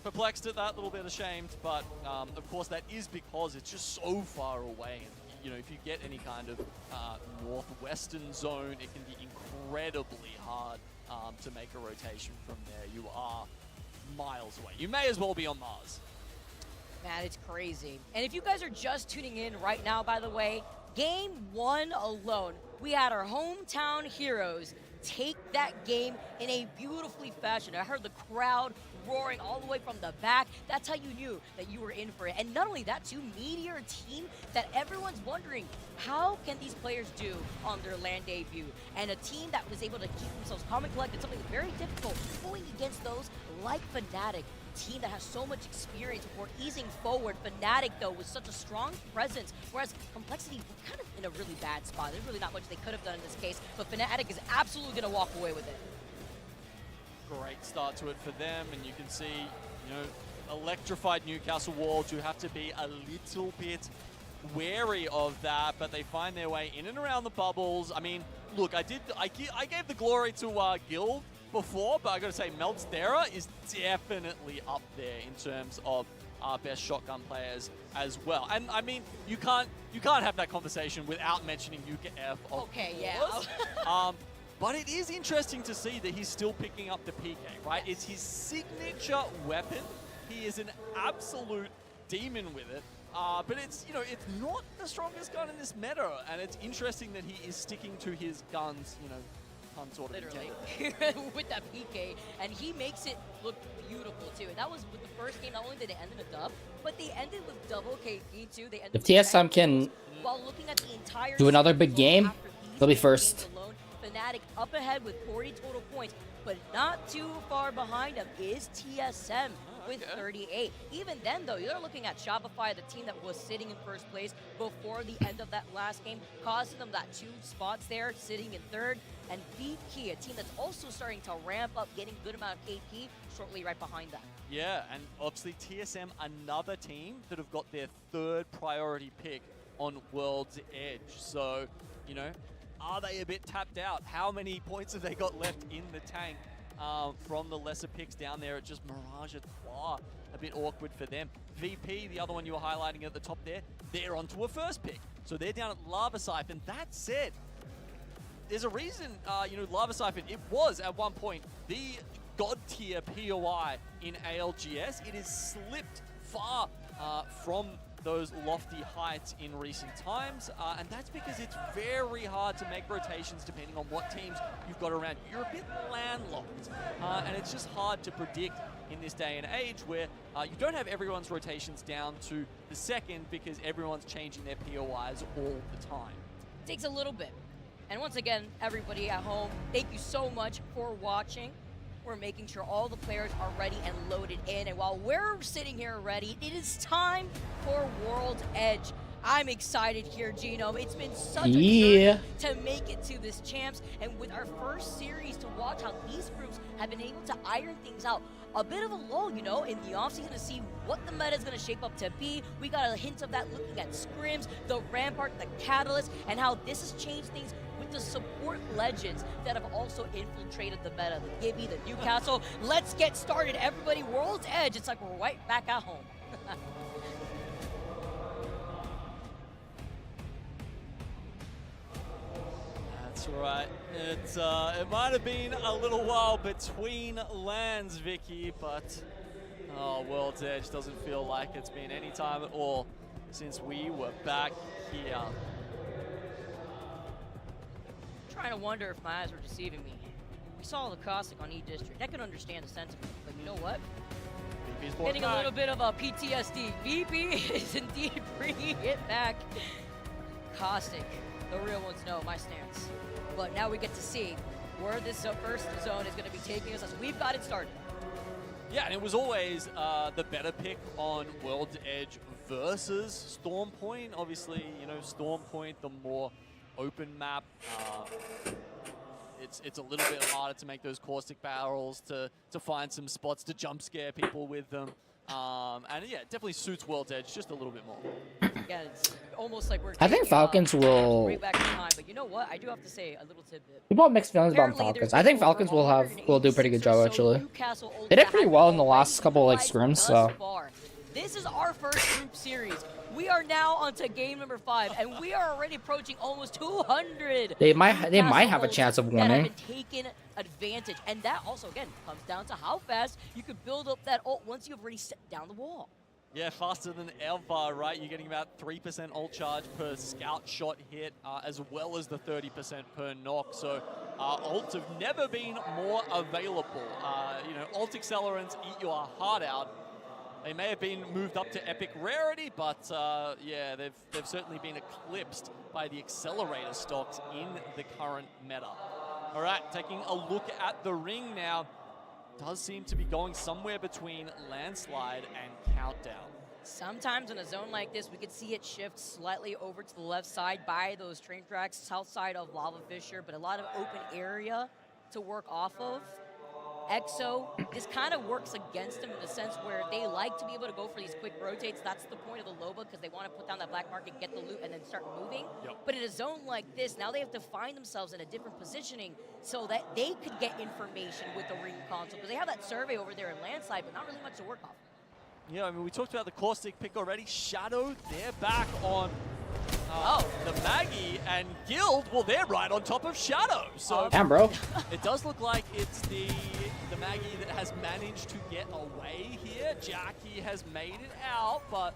perplexed at that, a little bit ashamed, but of course that is because it's just so far away. And, you know, if you get any kind of northwestern zone, it can be incredibly hard to make a rotation from there. You are miles away. You may as well be on Mars. Man, it's crazy. And if you guys are just tuning in right now, by the way, game 1 alone, we had our hometown heroes take that game in a beautifully fashion. I heard the crowd roaring all the way from the back. That's how you knew that you were in for it. And not only that, too, Meteor, a team that everyone's wondering, how can these players do on their LAN debut? And a team that was able to keep themselves calm and collected, something very difficult, going against those like Fnatic, team that has so much experience before easing forward. Fnatic, though, with such a strong presence, whereas Complexity were kind of in a really bad spot. There's really not much they could have done in this case, but Fnatic is absolutely going to walk away with it. Great start to it for them, and you can see, you know, electrified Newcastle wall to have to be a little bit wary of that, but they find their way in and around the bubbles. I mean, look, I gave the glory to Guild before, but I gotta say, Meltstera is definitely up there in terms of our best shotgun players as well. And I mean, you can't have that conversation without mentioning UKF. Okay, yeah. But it is interesting to see that he's still picking up the PK, right? It's his signature weapon. He is an absolute demon with it. But it's, you know, it's not the strongest gun in this meta, and it's interesting that he is sticking to his guns, you know, sort of literally with that PK, and he makes it look beautiful too. And that was with the first game. Not only did they end in a dub, but they ended with double KP too. They ended If TSM can while looking at the entire do another big game, they'll be first. Alone, Fnatic up ahead with 40 total points, but not too far behind them is TSM with 38. Even then, though, you're looking at Shopify, the team that was sitting in first place before the end of that last game, costing them that 2 spots there, sitting in third. And VP, a team that's also starting to ramp up, getting a good amount of KP, shortly right behind that. Yeah, and obviously TSM, another team that have got their 3rd priority pick on World's Edge. So, you know, are they a bit tapped out? How many points have they got left in the tank from the lesser picks down there at just Mirage et Trois? A bit awkward for them. VP, the other one you were highlighting at the top there, they're onto a first pick. So they're down at Lava Siphon. That said, there's a reason, you know, Lava Siphon, it was at one point the god tier POI in ALGS. It has slipped far from those lofty heights in recent times, and that's because it's very hard to make rotations depending on what teams you've got around you. You're a bit landlocked, and it's just hard to predict in this day and age where you don't have everyone's rotations down to the second because everyone's changing their POIs all the time. It takes a little bit. And once again, everybody at home, thank you so much for watching. We're making sure all the players are ready and loaded in. And while we're sitting here ready, it is time for World's Edge. I'm excited here, Genome. It's been such a journey to make it to this champs. And with our first series to watch how these groups have been able to iron things out. A bit of a lull, you know, in the offseason to see what the meta is going to shape up to be. We got a hint of that looking at scrims, the Rampart, the Catalyst, and how this has changed things with the support legends that have also infiltrated the meta. The Gibby, the Newcastle. Let's get started, everybody. World's Edge. It's like we're right back at home. That's right. It might have been a little while between lands, Vicky, but World's Edge doesn't feel like it's been any time at all since we were back here. I'm trying to wonder if my eyes were deceiving me. We saw the caustic on E-District. I can understand the sentiment, but you know what? VP's Getting a little bit of a PTSD. VP is indeed bringing it back. Caustic, the real ones know my stance. But now we get to see where this first zone is going to be taking us as we've got it started. Yeah, and it was always the better pick on World's Edge versus Storm Point. Obviously, you know, Storm Point, the more open map. It's a little bit harder to make those caustic barrels, to find some spots to jump scare people with them. And yeah, it definitely suits World's Edge just a little bit more. Yeah, it's almost like we're I think Falcons will. way back in time, but you know what? I do have to say a little tidbit. People have mixed feelings about Falcons. I think Falcons will do a pretty good job actually. They did pretty well in the last couple like scrims, so. This is our first group series. We are now onto game number 5, and we are already approaching almost 200. They might have a chance of winning. That have been taken advantage, and that also again comes down to how fast you can build up that ult once you've already set down the wall. Yeah, faster than ever, right? You're getting about 3% ult charge per scout shot hit, as well as the 30% per knock. So ults have never been more available. You know, ult accelerants eat your heart out. They may have been moved up to epic rarity, but yeah, they've certainly been eclipsed by the accelerator stocks in the current meta. All right, taking a look at the ring now. Does seem to be going somewhere between landslide and countdown. Sometimes in a zone like this, we could see it shift slightly over to the left side by those train tracks, south side of Lava Fissure, but a lot of open area to work off of. EXO, this kind of works against them in the sense where they like to be able to go for these quick rotates. That's the point of the Loba, because they want to put down that black market, get the loot, and then start moving. Yep. But in a zone like this, now they have to find themselves in a different positioning so that they could get information with the ring console, because they have that survey over there in landslide, but not really much to work off. Yeah, I mean, we talked about the caustic pick already. Shadow, they're back on the Maggie, and Guild, well, they're right on top of Shadow. So damn, bro. It does look like it's the Maggie that has managed to get away here. Jackie has made it out, but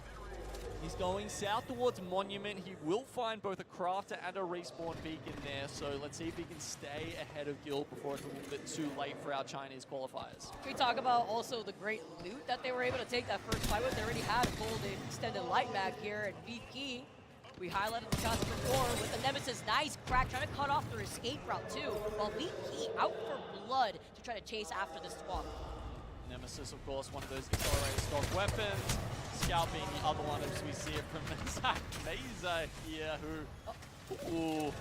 he's going south towards Monument. He will find both a crafter and a respawn beacon there, so let's see if he can stay ahead of Guild before it's a little bit too late for our Chinese qualifiers. We talk about also the great loot that they were able to take that first fight with. They already had a golden extended light mag here, and VP, we highlighted the shots before with the Nemesis. Nice crack, trying to cut off their escape route too, while VP out for blood to try to chase after this swap. Nemesis, of course, one of those accelerated stock weapons. Scout being the other one, as we see it from Zach Meza here, who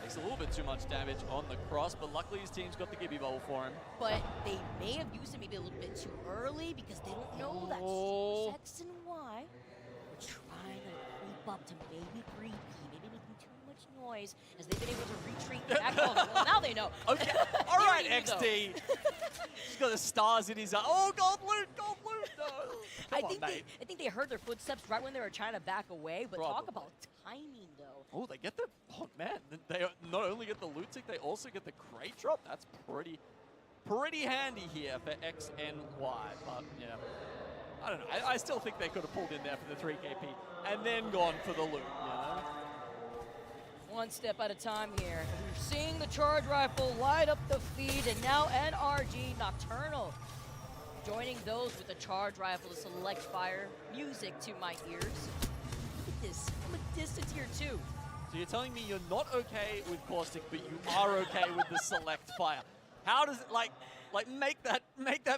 takes a little bit too much damage on the cross, but luckily his team's got the Gibby bubble for him. But they may have used it maybe a little bit too early because they don't know that Sex and Y. We're trying to creep up to maybe creepy, maybe making too much noise, as they've been able to retreat back home. Well, now they know. Okay, all right, XD. He's got the stars in his eye. Oh, gold loot, gold loot. No. I think they heard their footsteps right when they were trying to back away, but talk about timing, though. Oh, they get the, oh man, they not only get the loot tick, they also get the crate drop. That's pretty handy here for X and Y, but yeah. I don't know, I still think they could have pulled in there for the 3KP and then gone for the loot, you know? One step at a time here. We're seeing the charge rifle light up the feed, and now NRG Nocturnal joining those with the charge rifle to select fire. Music to my ears. Look at this, from a distance here too. So you're telling me you're not okay with caustic, but you are okay with the select fire. How does it like make that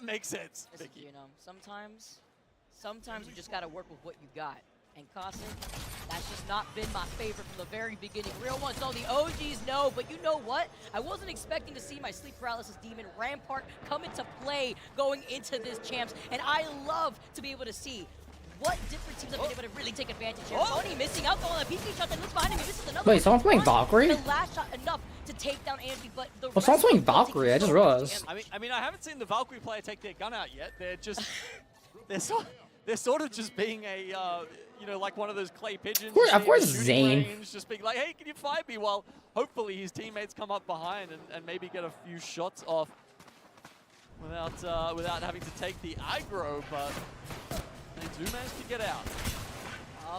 make sense? Listen, you know, sometimes you just gotta work with what you got. And caustic, that's just not been my favorite from the very beginning. Real ones know, the OGs know, but you know what? I wasn't expecting to see my sleep paralysis demon Rampart come into play going into this champs, and I love to be able to see what different teams have been able to really take advantage here. Tony missing out on the PP shot that looks behind him. He misses another. Wait, someone's playing Valkyrie? The last shot enough to take down Andy, but the well, someone's playing Valkyrie. I just realized. I mean, I haven't seen the Valkyrie player take their gun out yet. They're just, they're sort of just being a, you know, like one of those clay pigeons. Of course, Zane. Just being like, hey, can you find me? While hopefully his teammates come up behind and maybe get a few shots off without having to take the aggro, but they do manage to get out.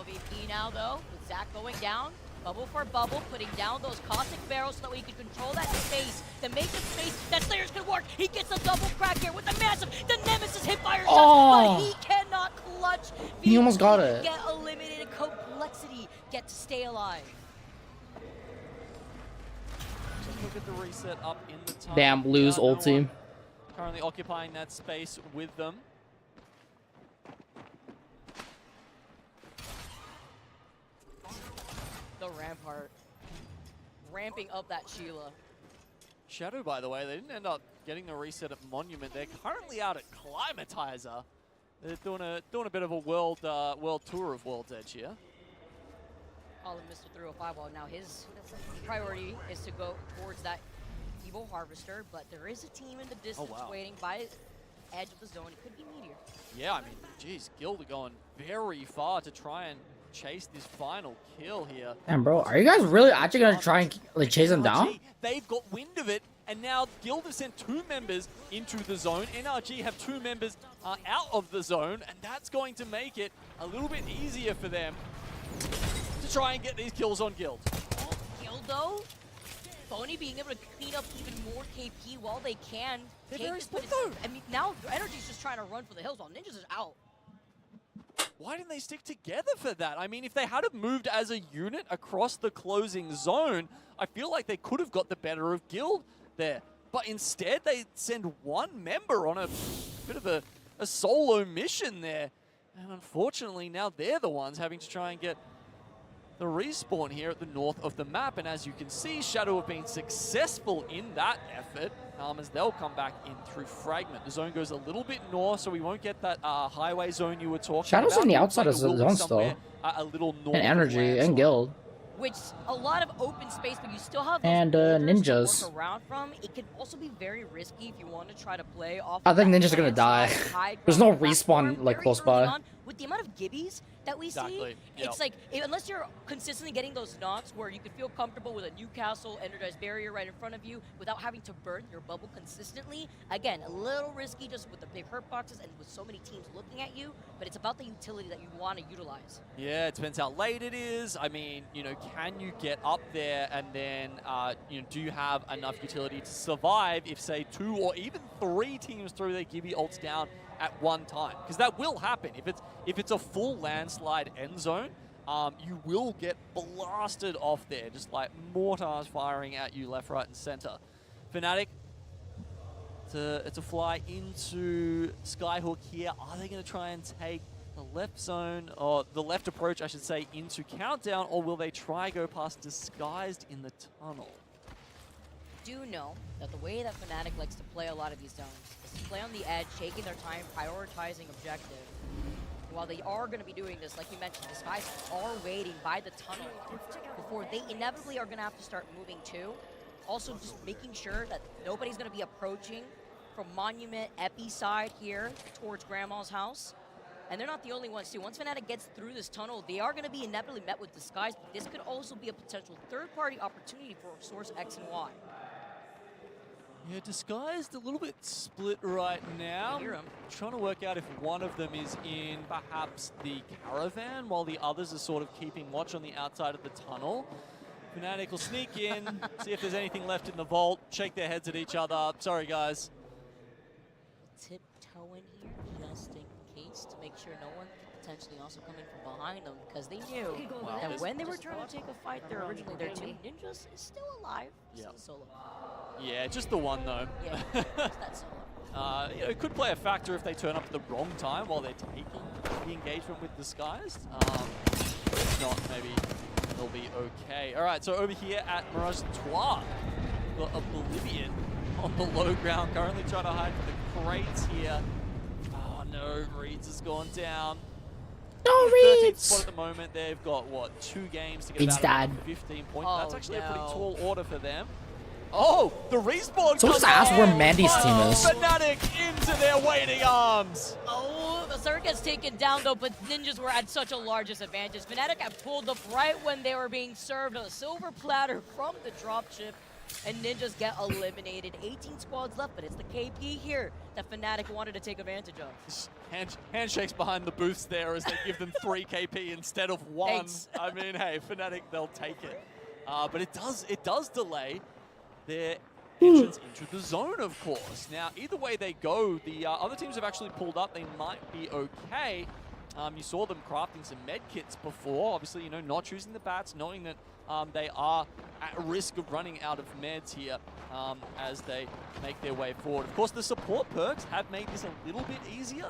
VP now, though, with Zach going down. Bubble for bubble, putting down those caustic barrels so that way you can control that space. To make the space, that Slayer's gonna work. He gets a double crack here with a massive, the Nemesis hit fire shots, but he cannot clutch. He almost got it. Get eliminated, complexity, get to stay alive. Just look at the reset up in the tunnel. Damn, Blues old team. Currently occupying that space with them. The Rampart ramping up that Sheila. Shadow, by the way, they didn't end up getting the reset at Monument. They're currently out at Climatizer. They're doing a bit of a world tour of World's Edge here. All of Mr. 305. Well, now his priority is to go towards that Evil Harvester, but there is a team in the distance waiting by the edge of the zone. It could be Meteor. Yeah, I mean, geez, Guild are going very far to try and chase this final kill here. Damn, bro, are you guys really actually gonna try and like chase him down? They've got wind of it, and now Guild have sent 2 members into the zone. NRG have 2 members out of the zone, and that's going to make it a little bit easier for them to try and get these kills on Guild. Oh, Guild though, Phony being able to clean up even more KP while they can. They're very split though. I mean, now Energy's just trying to run for the hills while Ninjas is out. Why didn't they stick together for that? I mean, if they had have moved as a unit across the closing zone, I feel like they could have got the better of Guild there. But instead, they send 1 member on a bit of a solo mission there. And unfortunately, now they're the ones having to try and get the respawn here at the north of the map. And as you can see, Shadow have been successful in that effort. As they'll come back in through Fragment. The zone goes a little bit north, so we won't get that highway zone you were talking Shadow's about. on the outside of the zone still. A little north. And Energy and Guild. Which a lot of open space, but you still have those and Ninjas. to work around from. It can also be very risky if you want to try to play off. I think Ninjas are gonna die. There's no respawn like close by. With the amount of gibbies that we see, it's like, unless you're consistently getting those knocks where you can feel comfortable with a Newcastle energized barrier right in front of you without having to burn your bubble consistently, again, a little risky just with the big hurt boxes and with so many teams looking at you, but it's about the utility that you want to utilize. Yeah, it depends how late it is. I mean, you know, can you get up there and then, you know, do you have enough utility to survive if, say, 2 or even 3 teams throw their Gibby ults down at one time? Because that will happen. If it's a full landslide end zone, you will get blasted off there, just like mortars firing at you left, right, and center. Fnatic, it's a fly into Skyhook here. Are they going to try and take the left zone, or the left approach, I should say, into Countdown, or will they try go past Disguised in the tunnel? Do know that the way that Fnatic likes to play a lot of these zones is to play on the edge, taking their time, prioritizing objective. While they are going to be doing this, like you mentioned, the Skies are waiting by the tunnel before they inevitably are going to have to start moving too. Also just making sure that nobody's going to be approaching from Monument Epi side here towards Grandma's house. And they're not the only ones too. Once Fnatic gets through this tunnel, they are going to be inevitably met with Disguise, but this could also be a potential third-party opportunity for Source X and Y. Yeah, Disguised a little bit split right now. Trying to work out if one of them is in perhaps the caravan while the others are sort of keeping watch on the outside of the tunnel. Fnatic will sneak in, see if there's anything left in the vault, shake their heads at each other. Sorry, guys. Tiptoe in here just in case to make sure no one could potentially also come in from behind them, because they knew that when they were trying to take a fight there originally, their 2 ninjas is still alive. Still solo. Yeah, just the one though. Yeah, just that solo. You know, it could play a factor if they turn up at the wrong time while they're taking the engagement with Disguised. If not, maybe they'll be okay. All right, so over here at Mirage Trois, we've got Oblivion on the low ground, currently trying to hide from the crates here. Oh no, Reeds has gone down. No, 13th spot at the moment. They've got, what, 2 games to get about 15 points. Oh, that's actually a pretty tall order for them. Oh, the respawn. So just ask where Mandy's team is. Fnatic into their waiting arms. Oh, the Zerg gets taken down though, but Ninjas were at such a large disadvantage. Fnatic had pulled up right when they were being served on a silver platter from the dropship. and Ninjas get eliminated. 18 squads left, but it's the KP here that Fnatic wanted to take advantage of. Handshakes behind the booths there as they give them 3 KP instead of 1. Thanks. I mean, hey, Fnatic, they'll take it. But it does delay their entrance into the zone, of course. Now, either way they go, the other teams have actually pulled up. They might be okay. You saw them crafting some med kits before. Obviously, you know, not choosing the bats, knowing that they are at risk of running out of meds here as they make their way forward. Of course, the support perks have made this a little bit easier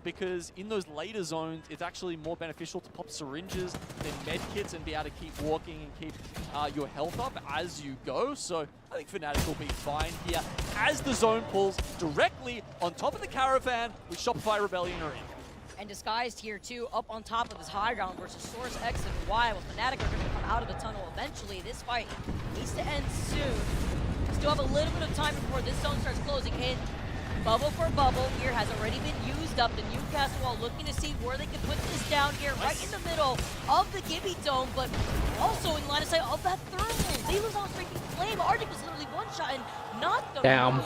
because in those later zones, it's actually more beneficial to pop syringes than med kits and be able to keep walking and keep your health up as you go. So I think Fnatic will be fine here as the zone pulls directly on top of the caravan with Shopify Rebellion are in. And Disguised here too, up on top of his high ground versus Source X and Y. Well, Fnatic are going to come out of the tunnel eventually. This fight needs to end soon. Still have a little bit of time before this zone starts closing in. Bubble for bubble here has already been used up. The Newcastle Wall looking to see where they can put this down here, right in the middle of the Gibby Dome, but also in line of sight of that thermal. They lose on Streaking Flame. Arctic was literally one shot and not the move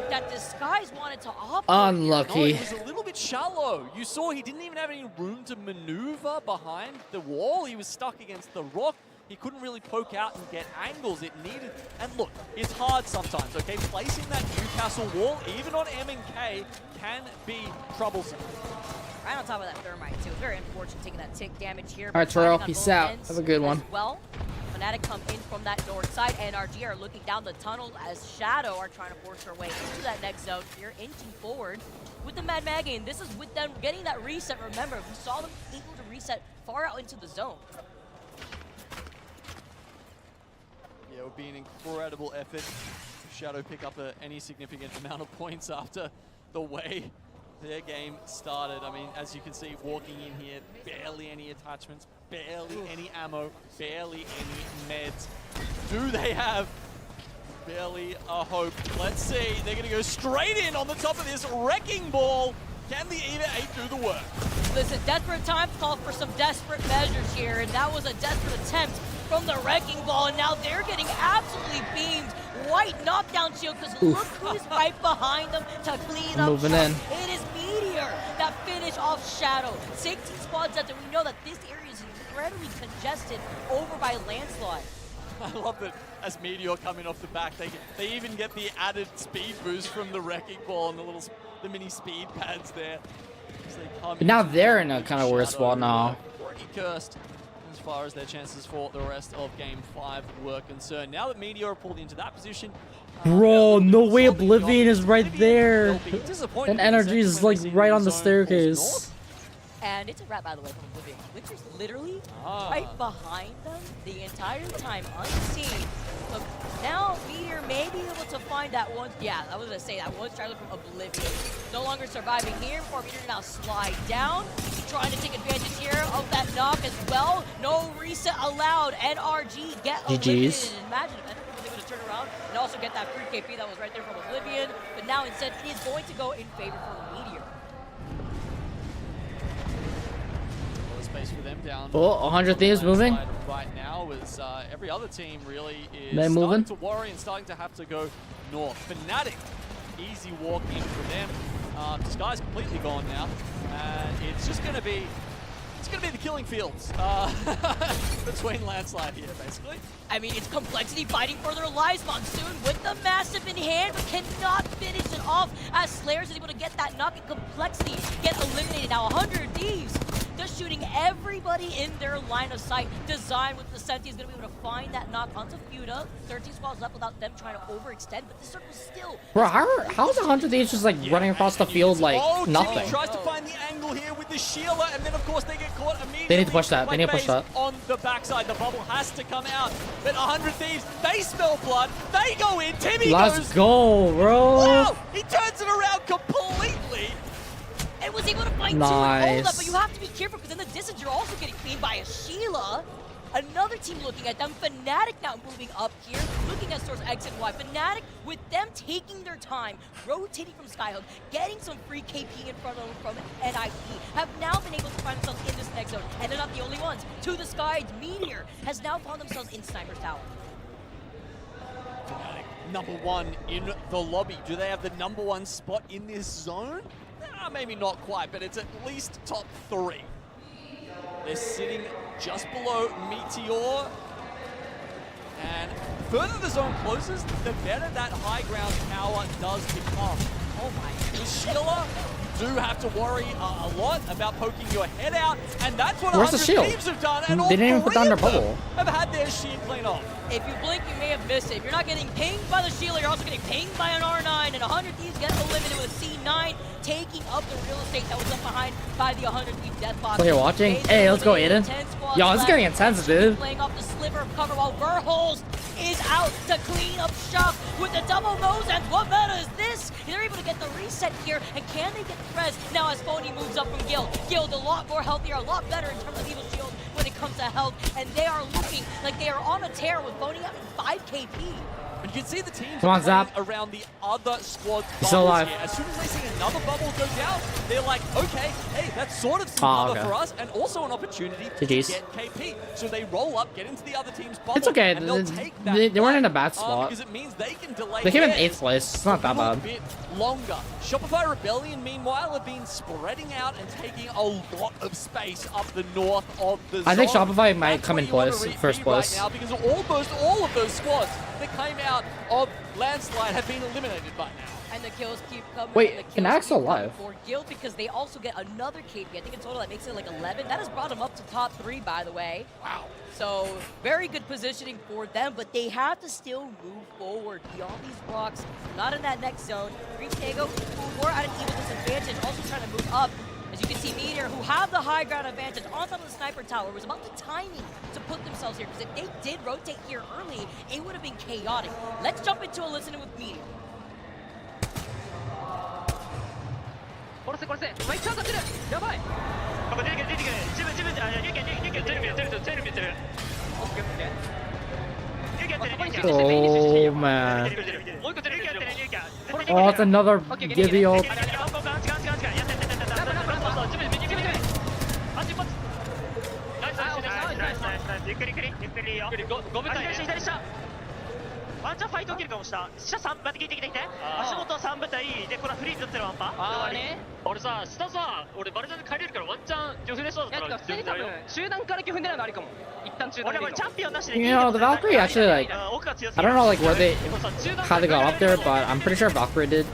that Disguise wanted to opt for. Unlucky. No, it was a little bit shallow. You saw he didn't even have any room to maneuver behind the wall. He was stuck against the rock. He couldn't really poke out and get angles it needed. And look, it's hard sometimes, okay? Placing that Newcastle wall, even on M&K, can be troublesome. Right on top of that Thermite, too. Very unfortunate taking that tick damage here. All right, Terrell, peace out. Have a good one. Well, Fnatic come in from that north side. NRG are looking down the tunnel as Shadow are trying to force their way into that next zone here, inching forward with the Mad Maggie. And this is with them getting that reset. Remember, we saw them able to reset far out into the zone. Yeah, it would be an incredible effort if Shadow pick up any significant amount of points after the way their game started. I mean, as you can see, walking in here, barely any attachments, barely any ammo, barely any meds. Do they have barely a hope? Let's see. They're going to go straight in on the top of this wrecking ball. Can the Eva 8 do the work? Listen, desperate times call for some desperate measures here, and that was a desperate attempt from the wrecking ball, and now they're getting absolutely beamed. White knockdown shield, because look who's right behind them to clean up. Moving in. It is Meteor that finish off Shadow. 16 squads out there. We know that this area is incredibly congested over by Landslide. I love that as Meteor coming off the back, they even get the added speed boost from the wrecking ball and the mini speed pads there. But now they're in a kind of weird spot now. Pretty cursed as far as their chances for the rest of Game 5 were concerned. Now that Meteor are pulled into that position, bro, no way Oblivion is right there. And Energy is like right on the staircase. And it's a wrap, by the way, from Oblivion. Winter's literally right behind them the entire time, unseen. Look, now Meteor may be able to find that one. Yeah, I was going to say that one straggler from Oblivion. No longer surviving here before Meteor now slide down. Trying to take advantage here of that knock as well. No reset allowed. NRG get eliminated. Imagine if NRG was able to turn around and also get that free KP that was right there from Oblivion. But now instead it is going to go in favor for Meteor. Space for them down. Oh, 100 Thieves moving. Right now is every other team really is they starting to worry and starting to have to go north. Fnatic, easy walk in for them. Disguise completely gone now, and it's just going to be the killing fields between Landslide here, basically. I mean, it's Complexity fighting for their lives. Monsoon with the massive in hand, but cannot finish it off as Slayers is able to get that knock, and Complexity get eliminated. Now 100 Thieves just shooting everybody in their line of sight. Design with the Senti is going to be able to find that knock onto Fuda. 13 squads left without them trying to overextend, but this circle still. Bro, how's 100 Thieves just like running across the field like nothing? Timmy tries to find the angle here with the Sheila, and then of course they get caught immediately. They need to push that. They need to push that. On the backside, the bubble has to come out. But 100 Thieves, they smell blood. They go in. Timmy Let's go, bro. Wow, he turns it around completely. And was able to find two and hold up, but you have to be careful because in the distance you're also getting cleaned by a Sheila. Another team looking at them. Fnatic now moving up here, looking at Source X and Y. Fnatic, with them taking their time, rotating from Skyhook, getting some free KP in front of them from NIP, have now been able to find themselves in this next zone. And they're not the only ones. To the skies, Meteor has now found themselves in Sniper's Tower. Number one in the lobby. Do they have the number one spot in this zone? Maybe not quite, but it's at least top 3. They're sitting just below Meteor. And further the zone closes, the better that high ground tower does become. Oh my, with Sheila, you do have to worry a lot about poking your head out, and that's what 100 teams have done, and all they didn't even put down their three of them bubble. have had their shield clean off. If you blink, you may have missed it. If you're not getting pinged by the Sheila, you're also getting pinged by an R9, and 100 Thieves get eliminated with a C9, taking up the real estate that was left behind by the 100 Thieves death box. So you're watching? Hey, let's go, Aiden. Yo, this is getting intense, dude. Playing off the sliver of cover while Verholz is out to clean up shop with the double nose ends. What meta is this? They're able to get the reset here, and can they get the res now as Phony moves up from Guild? Guild a lot more healthier, a lot better in terms of Evil Shield when it comes to health, and they are looking like they are on a tear with Phony having 5 KP. And you can see the teams Come on, Zap. around the other squad's Still alive. bubbles here. As soon as they see another bubble go down, they're like, okay, hey, that's sort of some cover for us, and also an opportunity to get KP. So they roll up, get into the other team's bubble, It's okay. and they'll take that They weren't in a bad spot. because it means they can delay They came in theirs 8th place. It's not that a bad. bit longer. Shopify Rebellion, meanwhile, have been spreading out and taking a lot of space up the north of the I think zone. Shopify might That's come where in you wanna place, be first place. right now, because almost all of those squads that came out of Landslide have been eliminated by now. And the kills keep coming. Wait, and the kills Fnatic's keep coming alive. for Guild because they also get another KP. I think in total that makes it like 11. That has brought them up to top 3, by the way. Wow. So very good positioning for them, but they have to still move forward beyond these rocks. Not in that next zone. Retago, who were at an even disadvantage, also trying to move up. As you can see, Meteor, who have the high ground advantage on top of the sniper tower, was about the timing to put themselves here, because if they did rotate here early, it would have been chaotic. Let's jump into a listening with Meteor. 殺せ殺せめっちゃ当たってるやばい出てくる出てくる自分テレビやってるオッケーオッケー Oh, man. Oh, it's another Gibby ult. You know, the Valkyrie actually, like, I don't know, like, how they got up there, but I'm pretty sure Valkyrie did.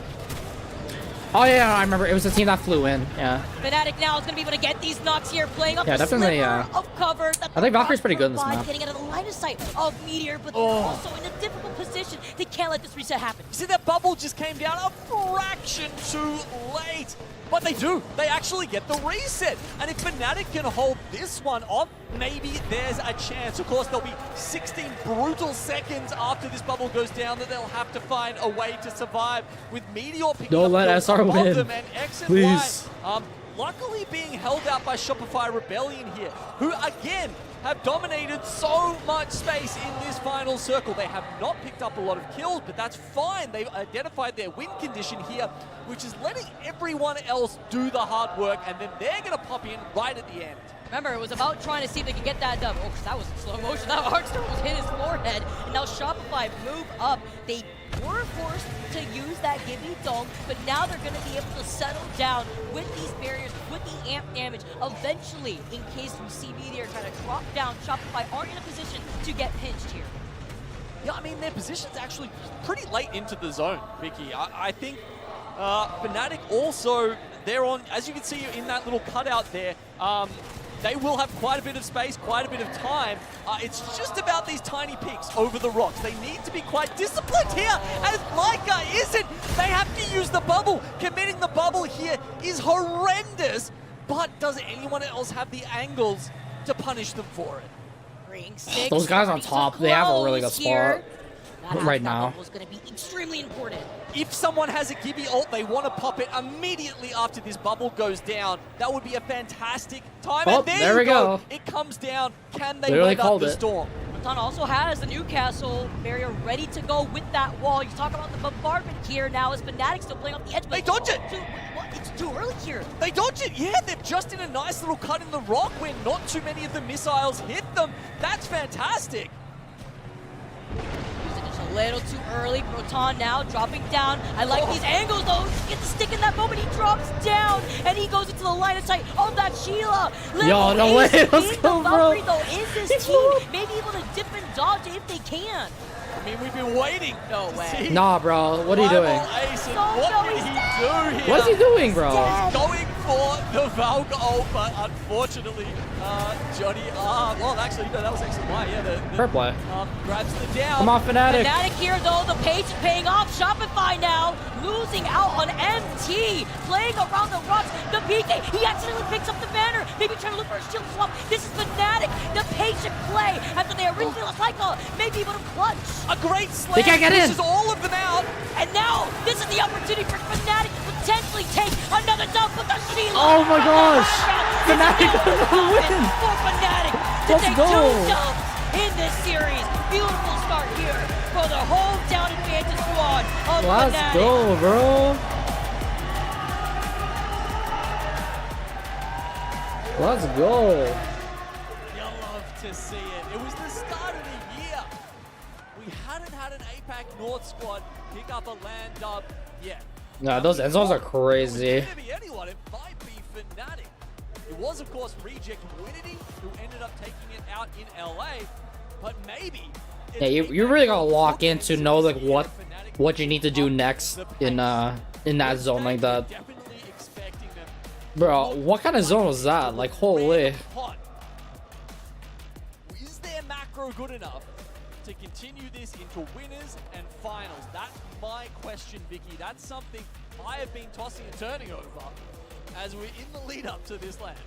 Oh yeah, I remember. It was the team that flew in. Yeah. Fnatic now is going to be able to get these knocks here, playing up the definitely. sliver of cover. I think Valkyrie's pretty good in this map. Getting out of the line of sight of Meteor, but they're also in a difficult position. They can't let this reset happen. See, that bubble just came down a fraction too late. But they do. They actually get the reset. And if Fnatic can hold this one off, maybe there's a chance. Of course, there'll be 16 brutal seconds after this bubble goes down that they'll have to find a way to survive. With Meteor picking Don't up let kills SR above win. them and X and Please. Y. Luckily being held out by Shopify Rebellion here, who again have dominated so much space in this final circle. They have not picked up a lot of kills, but that's fine. They've identified their win condition here, which is letting everyone else do the hard work, and then they're going to pop in right at the end. Remember, it was about trying to see if they could get that dub. Oh, that was in slow motion. That Heartstorm was hit his forehead, and now Shopify move up. They were forced to use that Gibby Dome, but now they're going to be able to settle down with these barriers, with the amp damage. Eventually, in case we see Meteor trying to drop down, Shopify aren't in a position to get pinched here. Yeah, I mean, their position's actually pretty late into the zone, Vicky. I think Fnatic also, they're on, as you can see in that little cutout there, they will have quite a bit of space, quite a bit of time. It's just about these tiny picks over the rocks. They need to be quite disciplined here, as Leica isn't. They have to use the bubble. Committing the bubble here is horrendous, but does anyone else have the angles to punish them for it? Ring 6. Those guys on top, they have a really good spot right now. Was going to be extremely important. If someone has a Gibby ult, they want to pop it immediately after this bubble goes down. That would be a fantastic time. Oh, and there we go. It comes down. Can they Literally weather called the it. storm? Baton also has the Newcastle barrier ready to go with that wall. You talk about the bombardment here now as Fnatic still playing off the edge. They dodge it! It's too early here. They dodge it, yeah. They're just in a nice little cut in the rock where not too many of the missiles hit them. That's fantastic. Little too early. Proton now dropping down. I like these angles though. Get the stick in that moment. He drops down and he goes into the line of sight of that Sheila. Yo, no way. Let's go, bro. Though, is this team maybe able to dip and dodge if they can? I mean, we've been waiting. No way. Nah, bro. What are you doing? What did he do here? What is he doing, bro? He's going for the Valga ult, but unfortunately, Johnny, well, actually, no, that was actually why, yeah, Fair play. grabs the down. Come on, Fnatic. Fnatic here, though, the pace is paying off. Shopify now losing out on MT, playing around the rocks. The PK, he accidentally picks up the banner, maybe trying to look for a shield swap. This is Fnatic, the patient play after they originally lost cycle, maybe able to clutch. A great slam. They can't get in. Pushes all of them out. And now, this is the opportunity for Fnatic to potentially take another dub with the Sheila. Oh my gosh. Fnatic win. For Fnatic to Let's take go. 2 dubs in this series. Beautiful start here for the hometown advantage squad of Let's Fnatic. go, bro. Let's go. You love to see it. It was the start of the year. We hadn't had an APAC North squad pick up a land dub yet. Nah, those end zones are crazy. It could be anyone. It might be Fnatic. It was, of course, Reject Community who ended up taking it out in LA, but maybe. Yeah, you really gotta lock in to know like what you need to do next in that zone like that. Bro, what kind of zone was that? Like, holy. Is their macro good enough to continue this into winners and finals? That's my question, Vicky. That's something I have been tossing and turning over as we're in the lead up to this land.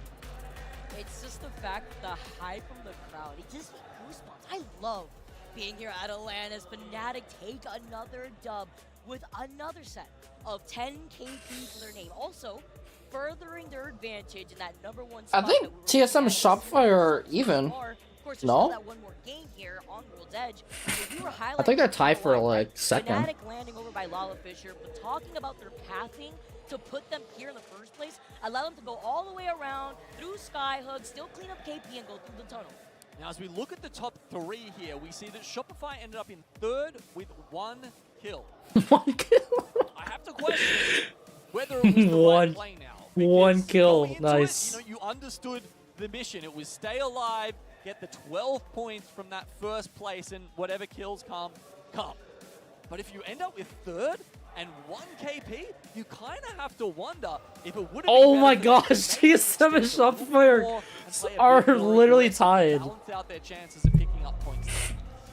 It's just the fact, the hype from the crowd. It gives me goosebumps. I love being here at LAN as Fnatic take another dub with another set of 10 KP for their name. Also, furthering their advantage in that #1 spot. I think TSM and Shopify are even. Of course, there's No? still that one more game here on World's Edge. So I think they're tied for like second. Fnatic landing over by Lala Fisher, but talking about their pathing to put them here in the first place, allow them to go all the way around through Skyhook, still clean up KP and go through the tunnel. Now, as we look at the top 3 here, we see that Shopify ended up in 3rd with 1 kill. 1 kill? I have to question whether it was the right play now. 1 kill, Going into nice. it, you understood the mission. It was stay alive, get the 12 points from that first place, and whatever kills come. But if you end up with 3rd and 1 KP, you kind of have to wonder if it would have Oh been my better gosh, for them TSM and to go Shopify more and play a are bit more literally aggressive, tied. balance out their chances of picking up points.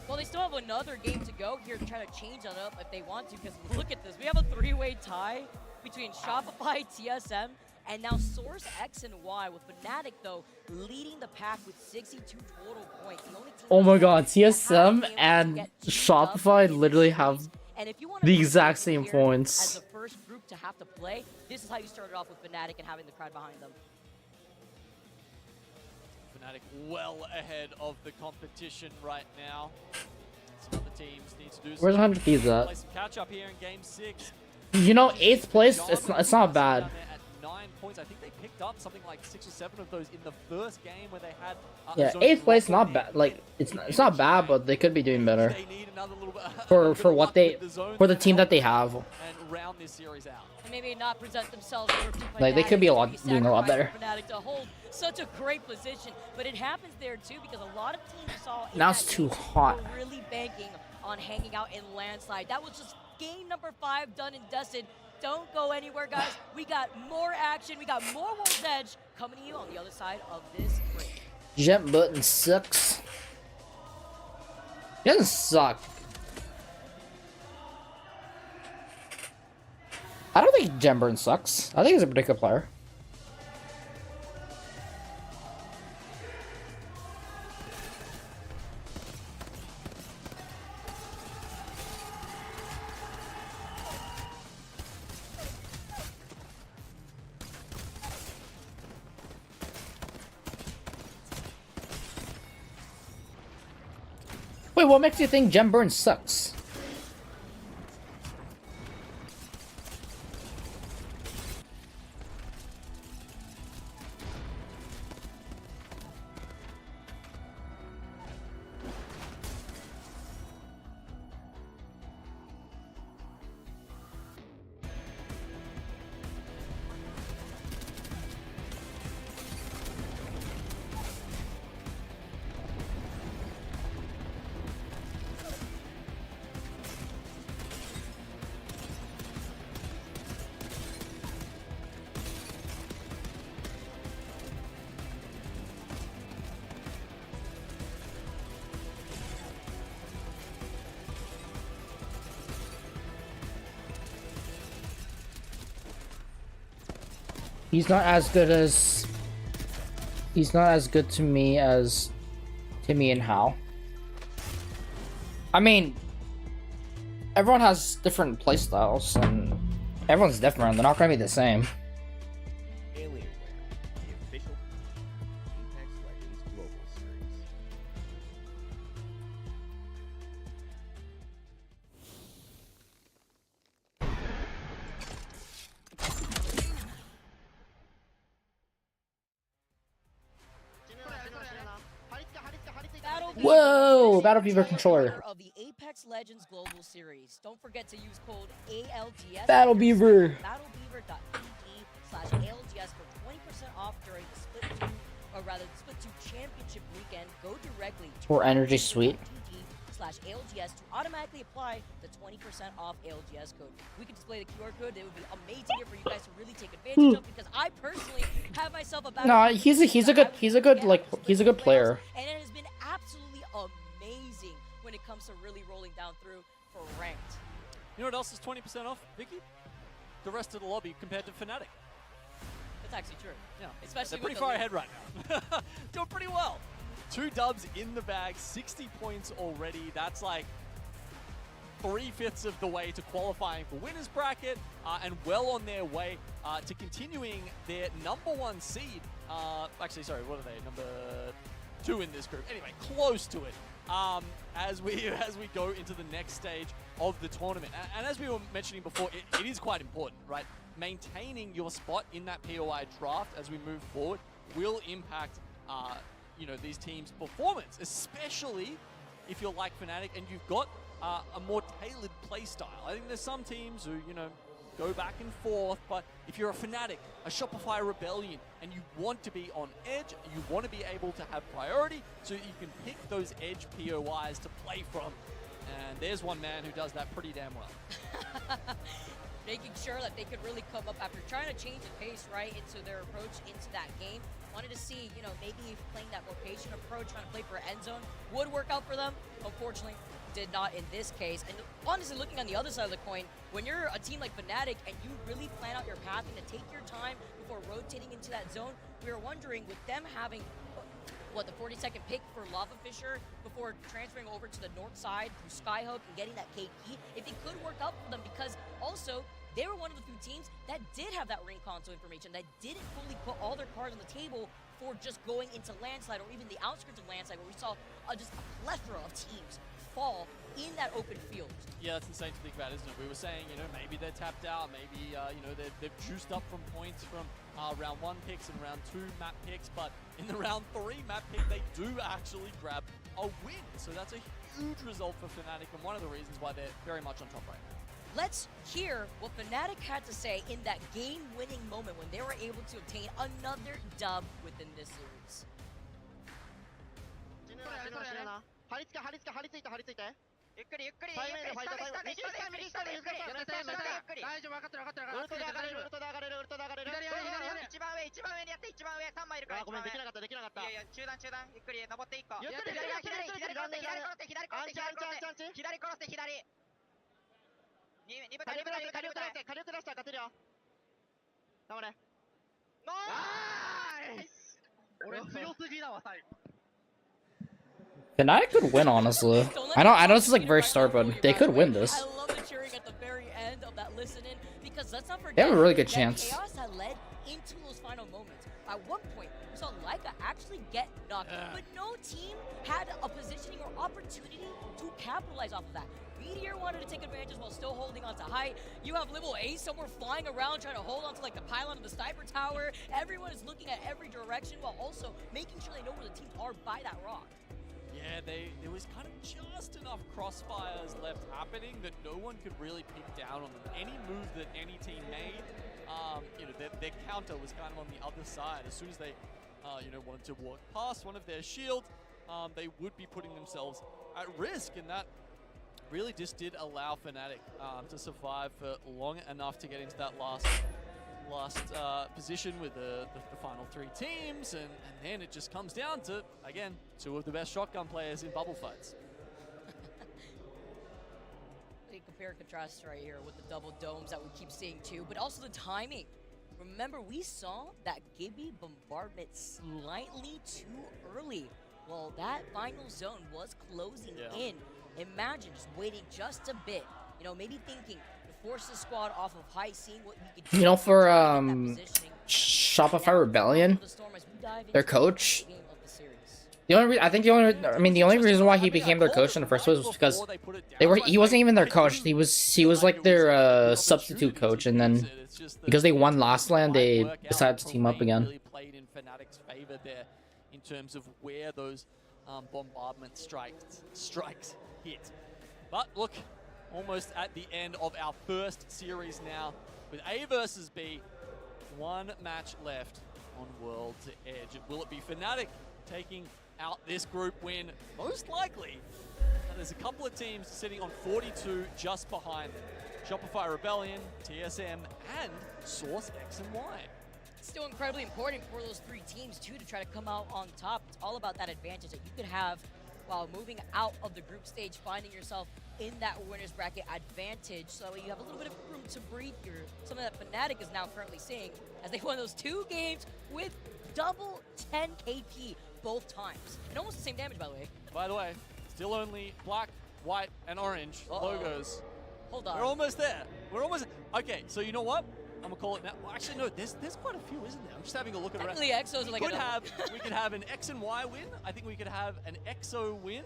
Well, they still have another game to go here to try to change that up if they want to, because look at this. We have a 3-way tie between Shopify, TSM, and now Source X and Y, with Fnatic, though, leading the pack with 62 total points. The only team Oh my god, that hasn't been TSM able to and get 2 Shopify dubs literally in have series. And if you want to the be exact same here points. As the first group to have to play, this is how you started off with Fnatic and having the crowd behind them. Fnatic well ahead of the competition right now. Some other teams need to do Where's 100 Thieves at? play some catch up here in game 6. You know, 8th place, it's not bad. At 9 points. I think they picked up something like 6 or 7 of those in the first game where they had Yeah, zone 8th place block not bad. Like it's not bad, but they could be doing better They need another little bit for what they for the team that they have. and round this series out. And maybe not present themselves over to Like, they could be Fnatic, doing a lot better. for Fnatic to hold such a great position, but it happens there too because a lot of teams saw in Now that it's too game hot. were really banking on hanging out in landslide. That was just game number 5 done and dusted. Don't go anywhere, guys. We got more action. We got more World's Edge coming to you on the other side of this break. Jump button sucks. It doesn't suck. I don't think Gemburn sucks. I think he's a pretty good player. Wait, what makes you think Gemburn sucks? He's not as good as... He's not as good to me as Timmy and Hal. I mean, everyone has different playstyles, and everyone's different. They're not gonna be the same. Alienware, the official Apex Legends Global Series. Whoa! Battle Beaver controller. Of the Apex Legends Global Series. Don't forget to use code ALGS. Battle Beaver. battlebeaver.tv/ALGS for 20% off during the Split 2, or rather the Split 2 Championship weekend. Go directly to Or Energy Suite. /ALGS to automatically apply the 20% off ALGS code. We could display the QR code. It would be amazing here for you guys to really take advantage of, because I personally have myself a battle. No, he's a good player. And it has been absolutely amazing when it comes to really rolling down through for ranked. You know what else is 20% off, Vicky? The rest of the lobby compared to Fnatic. That's actually true. Yeah, Especially they're pretty with far the ahead right now. Doing pretty well. 2 dubs in the bag, 60 points already. That's like 3/5 of the way to qualifying for winners bracket, and well on their way to continuing their #1 seed. Actually, sorry, what are they? Number 2 in this group. Anyway, close to it. As we go into the next stage of the tournament, and as we were mentioning before, it is quite important, right? Maintaining your spot in that POI draft as we move forward will impact you know, these teams' performance, especially if you're like Fnatic and you've got a more tailored play style. I think there's some teams who, you know, go back and forth, but if you're a Fnatic, a Shopify Rebellion, and you want to be on edge, you want to be able to have priority so you can pick those edge POIs to play from. And there's one man who does that pretty damn well. Making sure that they could really come up after trying to change the pace right into their approach into that game. Wanted to see, you know, maybe playing that rotation approach, trying to play for end zone would work out for them. Unfortunately, did not in this case. And honestly, looking on the other side of the coin, when you're a team like Fnatic and you really plan out your path and to take your time before rotating into that zone, we were wondering with them having the 42nd pick for Lava Fisher before transferring over to the north side through Skyhook and getting that KP, if it could work out for them, because also they were one of the few teams that did have that ring console information, that didn't fully put all their cards on the table for just going into landslide or even the outskirts of landslide, where we saw just a plethora of teams fall in that open field. Yeah, that's insane to think about, isn't it? We were saying, you know, maybe they're tapped out, maybe, you know, they've juiced up from points from round 1 picks and round 2 map picks, but in the round 3 map pick, they do actually grab a win. So that's a huge result for Fnatic, and one of the reasons why they're very much on top right now. Let's hear what Fnatic had to say in that game-winning moment when they were able to obtain another dub within this series. ゆっくりゆっくりゆっくり下で下で下で右下でゆっくりゆっくり大丈夫分かってる分かってるウルトで上がれるウルトで上がれるウルトで上がれる一番上にやって一番上3枚いるからごめんできなかったいやいや中段ゆっくり登っていこう左殺して左殺して2部火力出したら勝てるよ頑張れナイス俺強すぎだわ最後 Fnatic could win, honestly. I know this is like very start, but they could win this. I love the cheering at the very end of that listening, because let's not forget They have a really good chance. Chaos had led into those final moments. At one point, we saw Leica actually get knocked, but no team had a positioning or opportunity to capitalize off of that. Meteor wanted to take advantage while still holding on to height. You have Level A somewhere flying around trying to hold on to like the pylon of the sniper tower. Everyone is looking at every direction while also making sure they know where the teams are by that rock. Yeah, there was kind of just enough crossfires left happening that no one could really pick down on them. Any move that any team made, you know, their counter was kind of on the other side. As soon as they, you know, wanted to walk past one of their shields, they would be putting themselves at risk, and that really just did allow Fnatic to survive for long enough to get into that last position with the final 3 teams, and then it just comes down to, again, 2 of the best shotgun players in bubble fights. Compare and contrast right here with the double domes that we keep seeing too, but also the timing. Remember, we saw that Gibby bombardment slightly too early. Well, that final zone was closing in. Imagine just waiting just a bit. You know, maybe thinking to force the squad off of height, seeing what we could do. You know, for Shopify Rebellion, their coach. The only the only reason why he became their coach in the first place was because he wasn't even their coach. He was like their substitute coach, and then because they won last land, they decided to team up again. Really played in Fnatic's favor there in terms of where those bombardment strikes hit. But look, almost at the end of our first series now, with A versus B, one match left on World's Edge. Will it be Fnatic taking out this group win? Most likely. And there's a couple of teams sitting on 42 just behind them. Shopify Rebellion, TSM, and Source X and Y. It's still incredibly important for those three teams, too, to try to come out on top. It's all about that advantage that you could have while moving out of the group stage, finding yourself in that winner's bracket advantage, so that way you have a little bit of room to breathe here. Something that Fnatic is now currently seeing as they won those 2 games with double 10 KP both times. And almost the same damage, by the way. By the way, still only black, white, and orange logos. Hold on. We're almost there. We're almost. Okay, so you know what? I'm gonna call it now. Well, actually, no. There's quite a few, isn't there? I'm just having a look at the rest. Exos are like we could have an X and Y win. I think we could have an EXO win.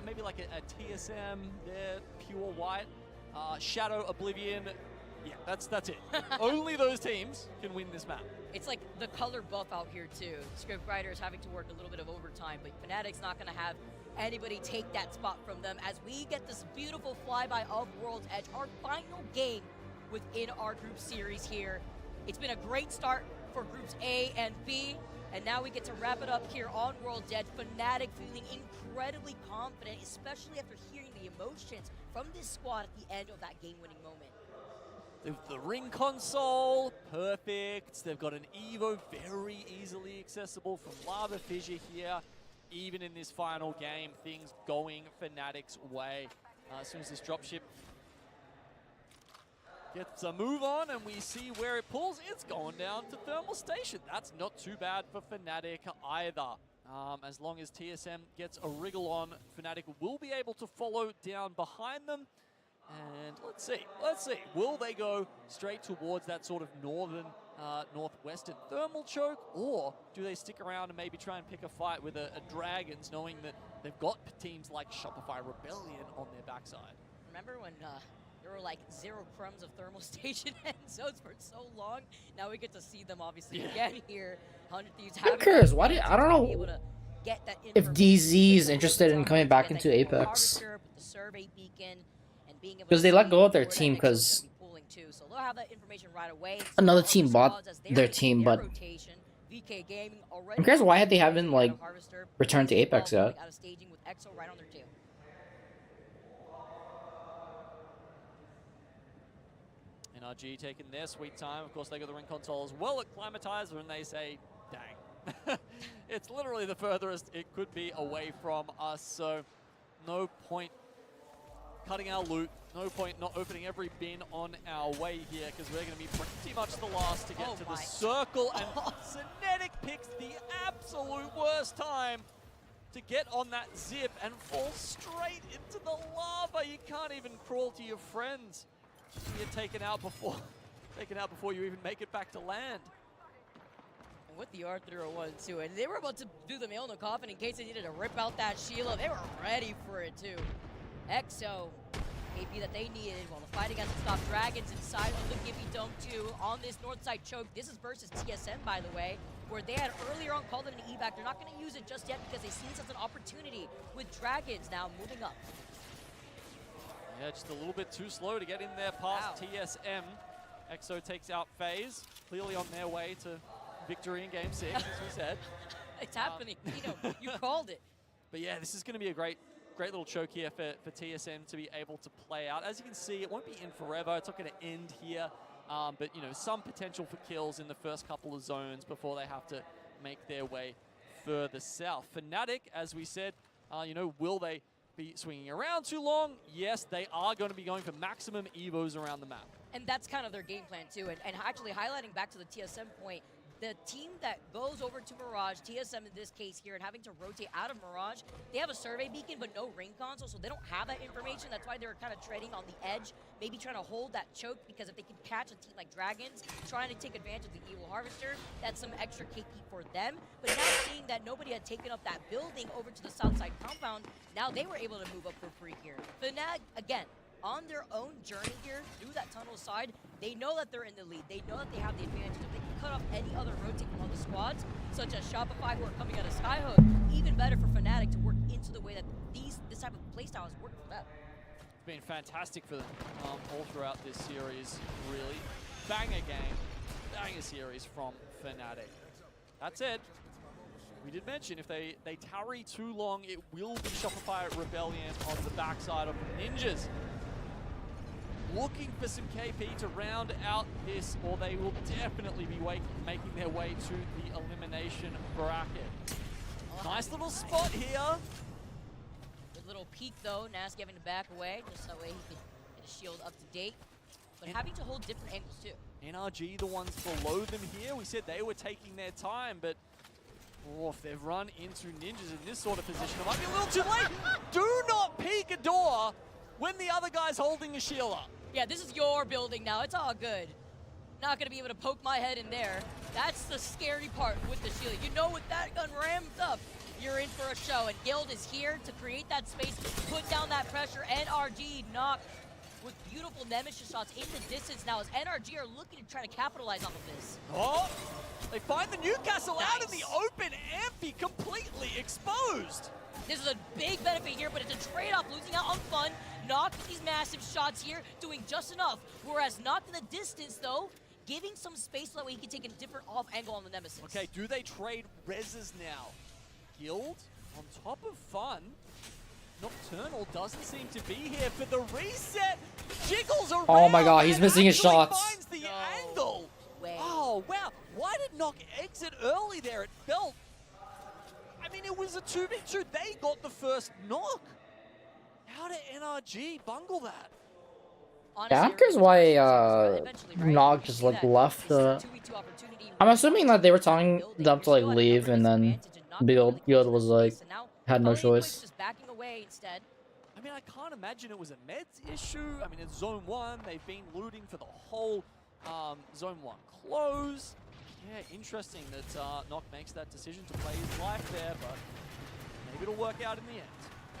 Maybe like a TSM there, pure white. Shadow, Oblivion. Yeah, that's it. Only those teams can win this map. It's like the color buff out here too. Script writers having to work a little bit of overtime, but Fnatic's not gonna have anybody take that spot from them as we get this beautiful flyby of World's Edge, our final game within our group series here. It's been a great start for groups A and B, and now we get to wrap it up here on World's Edge. Fnatic feeling incredibly confident, especially after hearing the emotions from this squad at the end of that game-winning moment. The ring console, perfect. They've got an Evo very easily accessible from Lava Fissure here. Even in this final game, things going Fnatic's way. As soon as this dropship gets a move on and we see where it pulls, it's going down to Thermal Station. That's not too bad for Fnatic either. As long as TSM gets a wriggle on, Fnatic will be able to follow down behind them. And let's see. Will they go straight towards that sort of northwestern thermal choke, or do they stick around and maybe try and pick a fight with a Dragons, knowing that they've got teams like Shopify Rebellion on their backside? Remember when there were like 0 crumbs of Thermal Station end zones for so long? Now we get to see them obviously again here. 100 Thieves Who cares? Why I don't know if DZ is interested in coming back into Apex. Because they let go of their team because another team bought their team, but I'm curious why they haven't like returned to Apex yet. NRG taking their sweet time. Of course, they got the ring console as well acclimatizer, and they say, dang. It's literally the furthest it could be away from us, so no point cutting our loot. No point not opening every bin on our way here, because we're going to be pretty much the last to get to the circle. And Synetic picks the absolute worst time to get on that zip and fall straight into the lava. You can't even crawl to your friends. You're taken out before you even make it back to land. And with the R301 too, and they were about to do the Milno coffin in case they needed to rip out that Sheila. They were ready for it too. EXO, AP that they needed while the fight against the Stop Dragons inside of the Gibby Dome 2 on this north side choke. This is versus TSM, by the way, where they had earlier on called it an evac. They're not going to use it just yet because they see this as an opportunity with Dragons now moving up. Yeah, just a little bit too slow to get in there past TSM. EXO takes out FaZe, clearly on their way to victory in Game 6, as we said. It's happening, you called it. But yeah, this is going to be a great little choke here for TSM to be able to play out. As you can see, it won't be in forever. It's not going to end here. But, some potential for kills in the first couple of zones before they have to make their way further south. Fnatic, as we said, will they be swinging around too long? Yes, they are going to be going for maximum evos around the map. And that's kind of their game plan too. And actually highlighting back to the TSM point, the team that goes over to Mirage, TSM in this case here, and having to rotate out of Mirage, they have a survey beacon but no ring console, so they don't have that information. That's why they're kind of treading on the edge, maybe trying to hold that choke, because if they can catch a team like Dragons trying to take advantage of the Evil Harvester, that's some extra KP for them. But now seeing that nobody had taken up that building over to the south side compound, now they were able to move up for free here. Fnatic, again, on their own journey here, through that tunnel side, they know that they're in the lead. They know that they have the advantage. If they can cut off any other rotating on the squads, such as Shopify who are coming out of Skyhook, even better for Fnatic to work into the way that this type of playstyle has worked for them. It's been fantastic for them all throughout this series, really. Banger game, banger series from Fnatic. That said, we did mention if they tarry too long, it will be Shopify Rebellion on the backside of the Ninjas. Looking for some KP to round out this, or they will definitely be making their way to the elimination bracket. Nice little spot here. Good little peek though, Nask having to back away, just that way he could get his shield up to date. But having to hold different angles too. NRG, the ones below them here, we said they were taking their time, but if they've run into Ninjas in this sort of position, it might be a little too late. Do not peek a door when the other guy's holding a shield up. Yeah, this is your building now. It's all good. Not going to be able to poke my head in there. That's the scary part with the shield. You know, with that gun ramped up, you're in for a show. And Guild is here to create that space, put down that pressure. NRG knocked with beautiful Nemesis shots in the distance now as NRG are looking to try to capitalize off of this. Oh, they find the Newcastle out in the open. Amphi completely exposed. This is a big benefit here, but it's a trade-off, losing out on fun. Knocked with these massive shots here, doing just enough. Whereas Knocked in the distance, though, giving some space so that way he can take a different off angle on the Nemesis. Okay, do they trade reses now? Guild on top of fun. Nocturnal doesn't seem to be here for the reset. Jiggles around. Oh my god, he's missing his shots. Finds the angle. Oh, wow. Why did Knock exit early there? It felt... I mean, it was a 2v2. They got the first knock. How did NRG bungle that? Yeah, I'm curious why Nog just like left. I'm assuming that they were telling them to like leave, and then Guild was like had no choice. I mean, I can't imagine it was a meds issue. I mean, it's Zone 1. They've been looting for the whole Zone 1 close. Yeah, interesting that Nock makes that decision to play his life there, but maybe it'll work out in the end.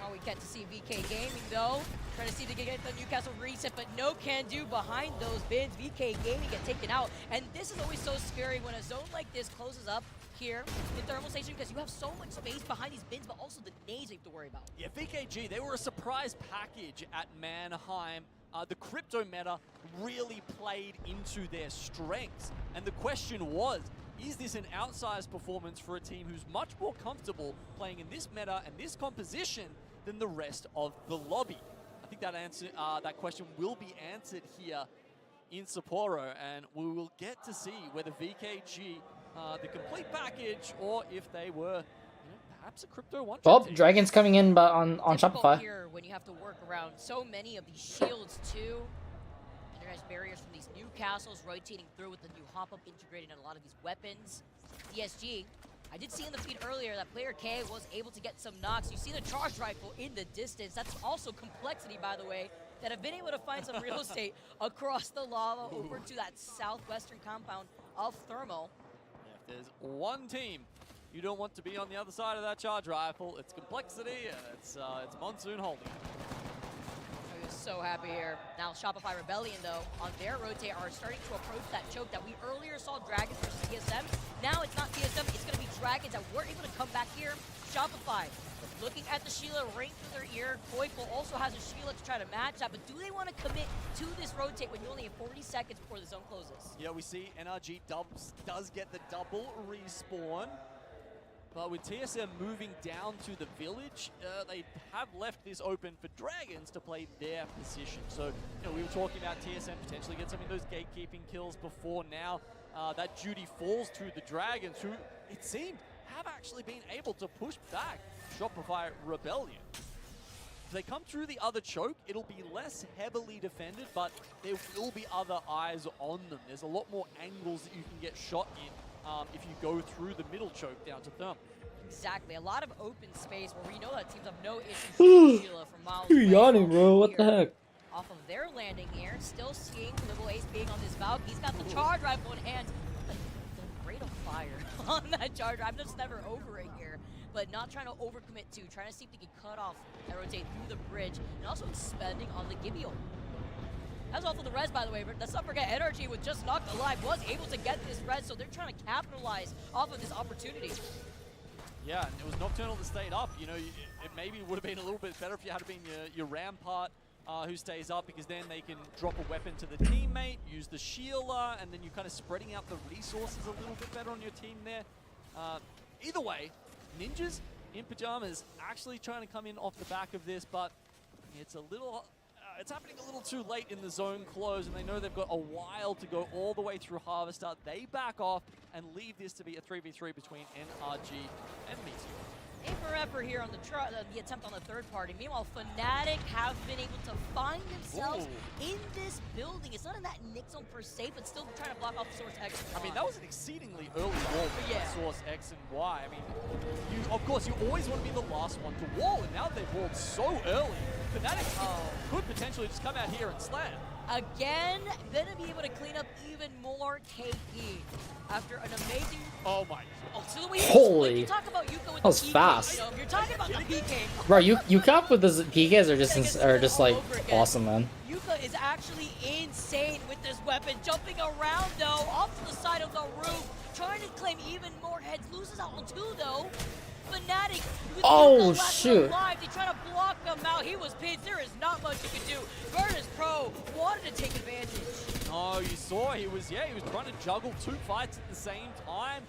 Oh, we get to see VK Gaming though. Trying to see if they can get the Newcastle reset, but no can do behind those bins. VK Gaming get taken out. And this is always so scary when a zone like this closes up here in Thermal Station, because you have so much space behind these bins, but also the nades you have to worry about. Yeah, VKG, they were a surprise package at Mannheim. The crypto meta really played into their strengths. And the question was, is this an outsized performance for a team who's much more comfortable playing in this meta and this composition than the rest of the lobby? I think that question will be answered here in Sapporo, and we will get to see whether VKG, the complete package, or if they were perhaps a crypto one. Oh, Dragon's coming in, but on Shopify. Here when you have to work around so many of these shields too. And there's barriers from these new castles rotating through with the new hop-up integrated in a lot of these weapons. DSG, I did see in the feed earlier that player K was able to get some knocks. You see the charge rifle in the distance. That's also Complexity, by the way, that have been able to find some real estate across the lava over to that southwestern compound of Thermal. Yeah, if there's one team you don't want to be on the other side of that charge rifle, it's Complexity, and it's Monsoon holding it. I was so happy here. Now Shopify Rebellion, though, on their rotate are starting to approach that choke that we earlier saw Dragons versus TSM. Now it's not TSM, it's going to be Dragons that were able to come back here. Shopify looking at the Sheila ring through their ear. Koipo also has a Sheila to try to match that, but do they want to commit to this rotate when you only have 40 seconds before the zone closes? Yeah, we see NRG does get the double respawn. But with TSM moving down to the village, they have left this open for Dragons to play their position. So, we were talking about TSM potentially get some of those gatekeeping kills before now. That duty falls to the Dragons, who, it seemed, have actually been able to push back Shopify Rebellion. if they come through the other choke, it'll be less heavily defended, but there will be other eyes on them. There's a lot more angles that you can get shot in if you go through the middle choke down to Thermal. Exactly. A lot of open space where we know that teams have no issue shooting Sheila from miles away. You're yawning, bro. What the heck? Off of their landing here, still seeing Little Ace being on this Valk. He's got the charge rifle in hand. The rate of fire on that charge rifle. I'm just never over it here. But not trying to overcommit to, trying to see if they can cut off and rotate through the bridge, and also expanding on the Gibeon. That's all for the res, by the way, but let's not forget NRG with just knocked alive was able to get this res, so they're trying to capitalize off of this opportunity. Yeah, and it was Nocturnal that stayed up. You know, it maybe would have been a little bit better if you had been your Rampart who stays up, because then they can drop a weapon to the teammate, use the Sheila, and then you're kind of spreading out the resources a little bit better on your team there. Either way, Ninjas in pajamas actually trying to come in off the back of this, but it's a little, it's happening a little too late in the zone close, and they know they've got a while to go all the way through Harvester. They back off and leave this to be a 3v3 between NRG and Meteor. A for effort here on the attempt on the third party. Meanwhile, Fnatic have been able to find themselves in this building. It's not in that Nick zone per se, but still trying to block off Source X. I mean, that was an exceedingly early wall for Source X and Y. I mean, of course, you always want to be the last one to wall, and now they've walled so early. Fnatic could potentially just come out here and slam. Again, gonna be able to clean up even more KP after an amazing. Oh my! Holy! You talk about Yuka with that was the PK, fast. you know, you're talking about the PK. Bro, Yuka with the PKs are just like awesome, man. Yuka is actually insane with this weapon, jumping around though, off to the side of the roof, trying to claim even more heads. Loses out on 2 though. Fnatic with oh Yuka shoot! Alive. They try to block him out. He was pinned. There is not much you can do. Virtus Pro wanted to take advantage. Oh, you saw he was trying to juggle 2 fights at the same time.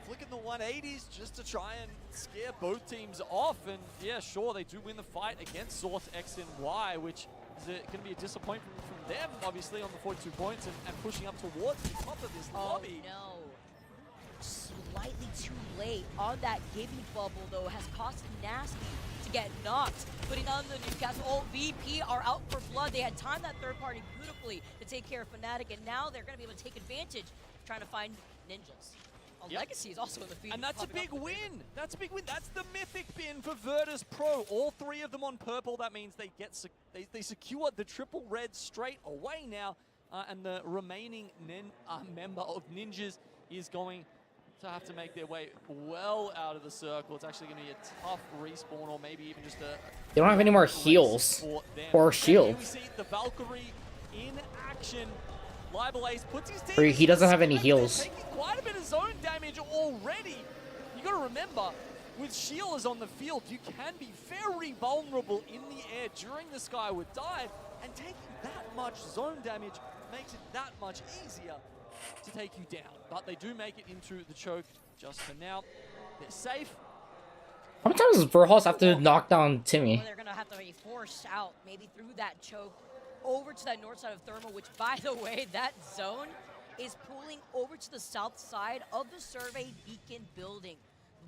Flicking the 180s just to try and scare both teams off, and yeah, sure, they do win the fight against Source X and Y, which is going to be a disappointment from them, obviously, on the 42 points and pushing up towards the top of this lobby. No. Slightly too late on that Gibby bubble, though, has cost Nasty to get knocked. Putting on the Newcastle. Oh, VP are out for blood. They had timed that third party beautifully to take care of Fnatic, and now they're going to be able to take advantage, trying to find Ninjas. Legacy is also in the feed. And that's a big win. That's a big win. That's the mythic pin for Virtus Pro. All 3 of them on purple. That means they get they secure the triple red straight away now. And the remaining member of Ninjas is going to have to make their way well out of the circle. It's actually going to be a tough respawn, or maybe even just a... They don't have any more heals or shield. We see the Valkyrie in action. Ace puts his team. Or he doesn't have any heals. Taking quite a bit of zone damage already. You got to remember, with Sheilas on the field, you can be very vulnerable in the air during the Skyward Dive, and taking that much zone damage makes it that much easier to take you down. But they do make it into the choke just for now. They're safe. How many times does Verhulst have to knock down Timmy? Well, they're going to have to be forced out, maybe through that choke, over to that north side of Thermal, which, by the way, that zone is pulling over to the south side of the Survey Beacon building.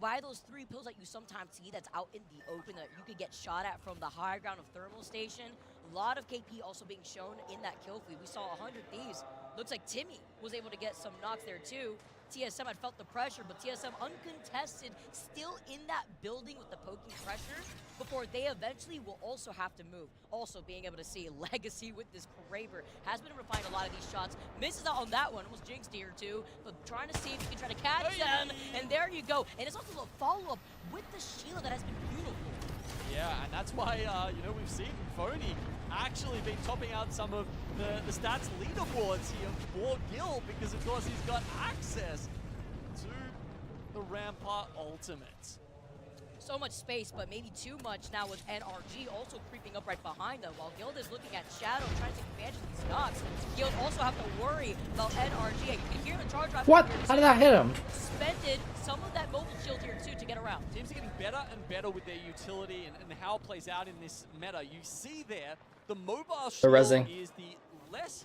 By those 3 pills that you sometimes see that's out in the open that you could get shot at from the high ground of Thermal Station. A lot of KP also being shown in that kill feed. We saw 100 Thieves. Looks like Timmy was able to get some knocks there too. TSM had felt the pressure, but TSM uncontested, still in that building with the poking pressure before they eventually will also have to move. Also being able to see Legacy with this Kraber has been able to find a lot of these shots. Misses out on that one, almost jinxed here too, but trying to see if he can try to catch them, and there you go. And it's also a follow-up with the Sheila that has been beautiful. Yeah, and that's why, you know, we've seen Phony actually been topping out some of the stats leaderboards here for Gil, because of course he's got access to the Rampart ultimates. So much space, but maybe too much now with NRG also creeping up right behind them, while Guild is looking at Shadow, trying to take advantage of these knocks. Guild also have to worry about NRG. You can hear the charge drive. What? How did that hit him? Spended some of that mobile shield here too to get around. Teams are getting better and better with their utility and how it plays out in this meta. You see there, the mobile shield is the less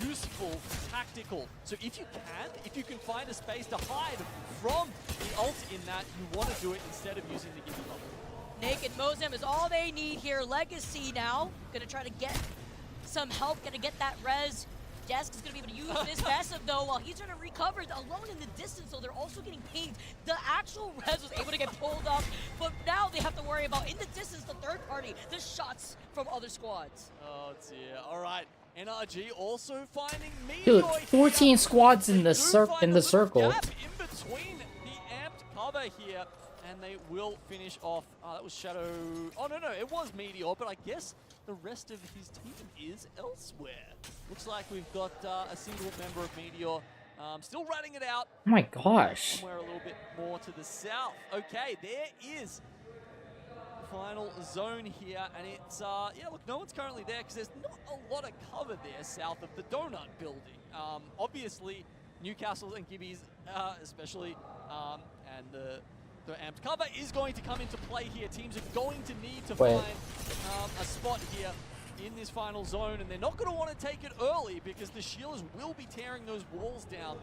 useful tactical. So if you can find a space to hide from the ult in that, you want to do it instead of using the Gimme bubble. Naked Mozam is all they need here. Legacy now, gonna try to get some help, gonna get that res. Jask is gonna be able to use this passive though while he's trying to recover alone in the distance, so they're also getting pinged. The actual res was able to get pulled off, but now they have to worry about, in the distance, the third party, the shots from other squads. Oh dear, alright. NRG also finding Dude, Meteor 14 squads in the circle. gap in between the amped cover here, and they will finish off. That was Shadow. Oh no, it was Meteor, but I guess the rest of his team is elsewhere. Looks like we've got a single member of Meteor still riding it out. Oh my gosh. Somewhere a little bit more to the south. Okay, there is final zone here, and it's yeah, look, no one's currently there because there's not a lot of cover there south of the donut building. Obviously Newcastle and Gibbies especially, and the amped cover is going to come into play here. Teams are going to need to find a spot here in this final zone, and they're not going to want to take it early because the Shielders will be tearing those walls down.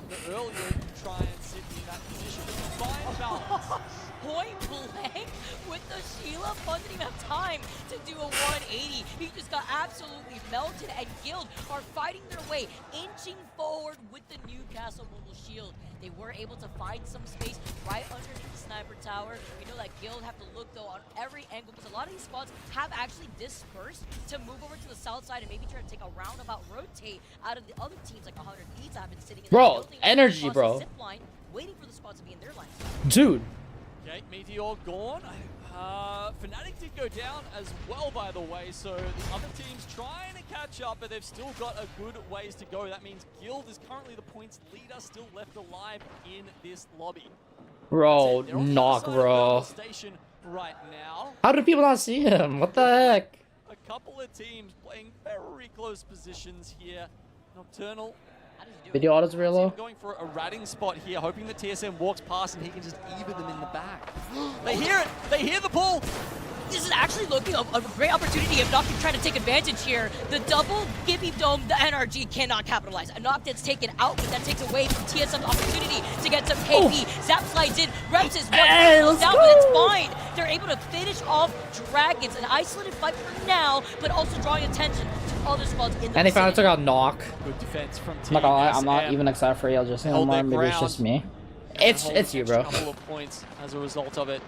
The earlier you can try and sit in that position, find balance. Point blank with the Sheila Fun didn't even have time to do a 180. He just got absolutely melted, and Guild are fighting their way, inching forward with the Newcastle Mobile Shield. They were able to find some space right underneath the sniper tower. We know that Guild have to look though on every angle because a lot of these squads have actually dispersed to move over to the south side and maybe try to take a roundabout rotate out of the other teams like 100 Thieves have been sitting in the building. Energy, bro. Zip line, waiting for the squads to be in their line. Dude. Okay, Meteor gone. Fnatic did go down as well, by the way, so the other team's trying to catch up, but they've still got a good ways to go. That means Guild is currently the points leader, still left alive in this lobby. Bro, knock, bro. Station right now. How did people not see him? What the heck? A couple of teams playing very close positions here. Nocturnal. Video autos real low. Going for a ratting spot here, hoping that TSM walks past and he can just either them in the back. They hear it! They hear the pull! This is actually looking a great opportunity if Nocturne trying to take advantage here. The double Gibby Dome, the NRG cannot capitalize. Nocturne's taken out, but that takes away from TSM's opportunity to get some KP. Zap slides in, reps his one, goes down, but it's fine. They're able to finish off Dragons. An isolated fight for now, but also drawing attention to other squads in the And they finally took out Knock. Good defense from I'm not gonna lie, I'm not even excited for ALGS anymore. Maybe it's just me. It's you, bro. A couple of points as a result of it.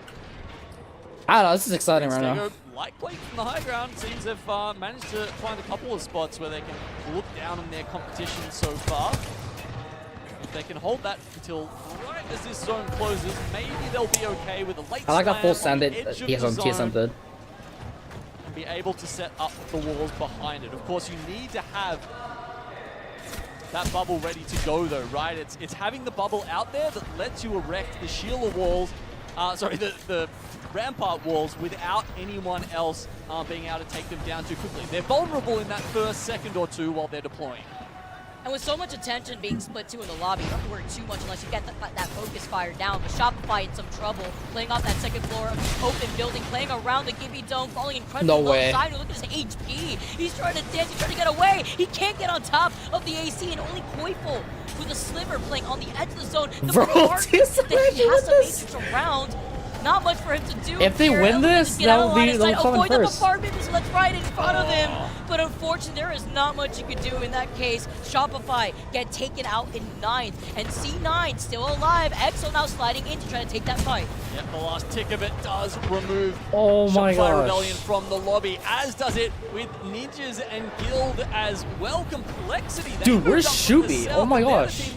I don't know, this is exciting right now. Like playing from the high ground, teams have managed to find a couple of spots where they can look down on their competition so far. If they can hold that until right as this zone closes, maybe they'll be okay with a late I like that full slam send on it the edge of the TSM zone did. and be able to set up the walls behind it. Of course, you need to have that bubble ready to go though, right? It's having the bubble out there that lets you erect the Sheila walls, the rampart walls without anyone else being able to take them down too quickly. They're vulnerable in that first second or two while they're deploying. And with so much attention being split too in the lobby, you don't have to worry too much unless you get that focus fire down. But Shopify in some trouble, playing off that second floor of the open building, playing around the Gibby Dome, falling incredibly low side. Look at his HP. He's trying to dance, he's trying to get away. He can't get on top of the AC, and only Koiful with a sliver playing on the edge of the zone. The part that he has to matrix around. Not much for him to do. If they win this, they'll come avoid in the first. bombardment, just let's right in front of him. But unfortunately, there is not much you can do in that case. Shopify get taken out in 9th, and C9 still alive. EXO now sliding in to try to take that fight. Yep, the last tick of it does remove my Shopify gosh. Rebellion from the lobby, as does it with Ninjas and Guild as well. Complexity. Dude, where's Shubi? Oh my gosh.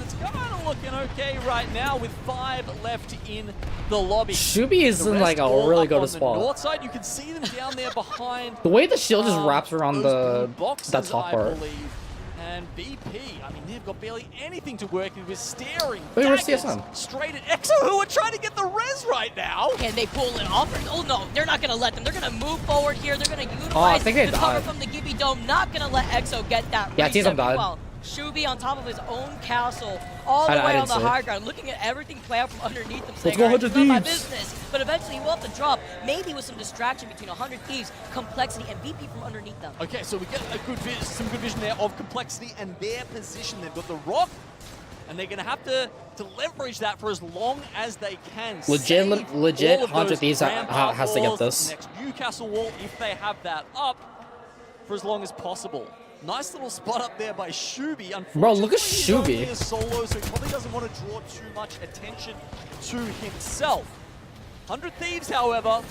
Looking okay right now with 5 left in the lobby. Shubi is in like a really good spot. On the north side, you can see them down there behind. The way the shield just wraps around that top I part. believe. And BP, I mean, they've got barely anything to work with, staring Wait, where's daggers TSM? straight at EXO, who are trying to get the res right now. Can they pull it off? Oh no, they're not going to let them. They're going to move forward here. They're going to utilize I think they the cover died. from the Gibby Dome. Not going to let EXO get that Yeah, reset. TSM died. Well, Shubi on top of his own castle, all the way on the high ground, looking at everything play out from underneath him, saying, go, "All right, 100 it's not my Thieves." business." But eventually he will have to drop, maybe with some distraction between 100 Thieves, Complexity, and VP from underneath them. Okay, so we get a some good vision there of Complexity and their position. They've got the rock and they're going to have to leverage that for as long as they can. Legit, 100 Thieves has to get this. Next Newcastle wall, if they have that up, for as long as possible. Nice little spot up there by Shubi. Bro, look at He's only Shubi. a solo, so he probably doesn't want to draw too much attention to himself. 100 Thieves, however,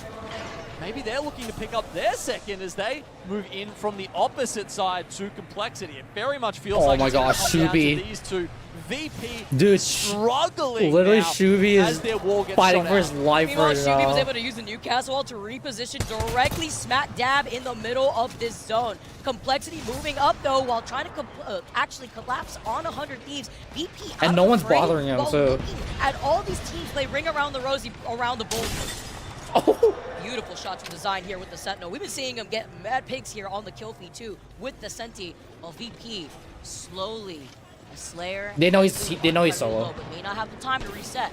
maybe they're looking to pick up their second as they move in from the opposite side to Complexity. It very much feels like my gosh, Shubi. these two. VP Dude, struggling literally now Shubi as their wall is gets fighting shot for his out. life Meanwhile, right Shubi was now. able to use the Newcastle wall to reposition directly smack dab in the middle of this zone. Complexity moving up though while trying to actually collapse on 100 Thieves. VP And out no of one's frame bothering him, while too. looking at all these teams play ring around the rosy around the bull. Oh. Beautiful shots from Design here with the Sentinel. We've been seeing him get mad pigs here on the kill feed too with the Senti. While VP slowly, Slayer. They know he's solo. Low, but may not have the time to reset.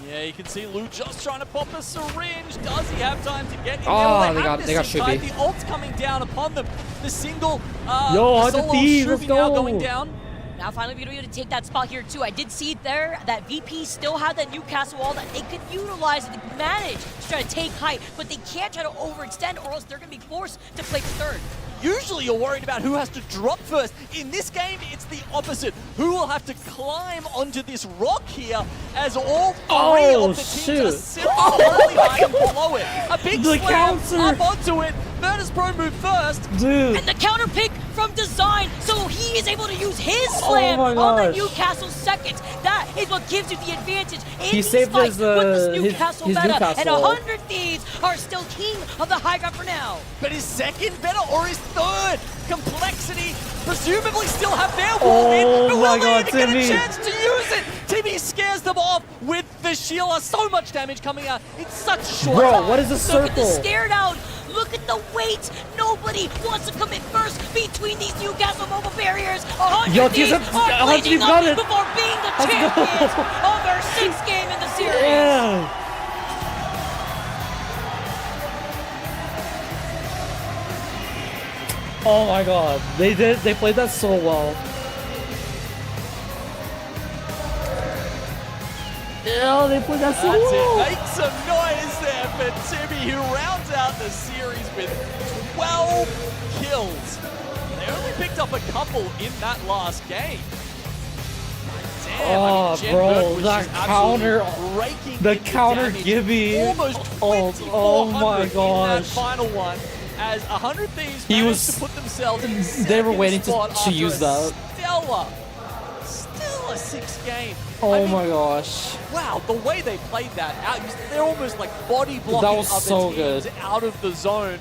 Yeah, you can see Lou just trying to pop a syringe. Does he have time to get in there? Oh, Well, they got this inside. Shubi. The ult's coming down upon them. The single Yo, the the solo Thieves, Shubi let's now go. going down. Now finally we're going to be able to take that spot here too. I did see there that VP still had that Newcastle wall that they could utilize and manage to try to take height, but they can't try to overextend or else they're going to be forced to play for third. Usually you're worried about who has to drop first. In this game, it's the opposite. Who will have to climb onto this rock here as all three of the teams are simply hiding below it. A big The slam counter. up onto it. Virtus Pro move first. Dude. And the counter pick from Design, so he is able to use his Oh slam my on the gosh. Newcastle second. That is what gives you the advantage in He these saved fights his, with this his Newcastle meta. Newcastle. And 100 Thieves are still king of the high ground for now. But is second better or is third? Complexity presumably still have their wall in, Oh but my will God, they get Timmy. a chance to use it? Timmy scares them off with the Sheila. So much damage coming out in such short Bro, time. what is this Look at the circle? stare down. Look at the weight. Nobody wants to commit first between these Newcastle mobile barriers. 100 Yo, Thieves TSM are bleeding got up it. before being the Let's go. champions of their 6th game in the series. Yeah. Oh my god, they played that so well. Yeah, they played that so That's well. it. Make some noise there for Timmy, who rounds out the series with 12 kills. They only picked up a couple in that last game. Damn, Oh, Jen bro, Burke was that just absolutely counter, raking the into counter damage. Gibby. Almost Oh 2,400 my in that gosh. final one. As 100 Thieves He managed was- to put themselves in they were second waiting spot to after use a that. Still a 6th game. Oh I mean, my gosh. wow, the way they played that out, they're almost like body blocking That was other so teams good. out of the zone.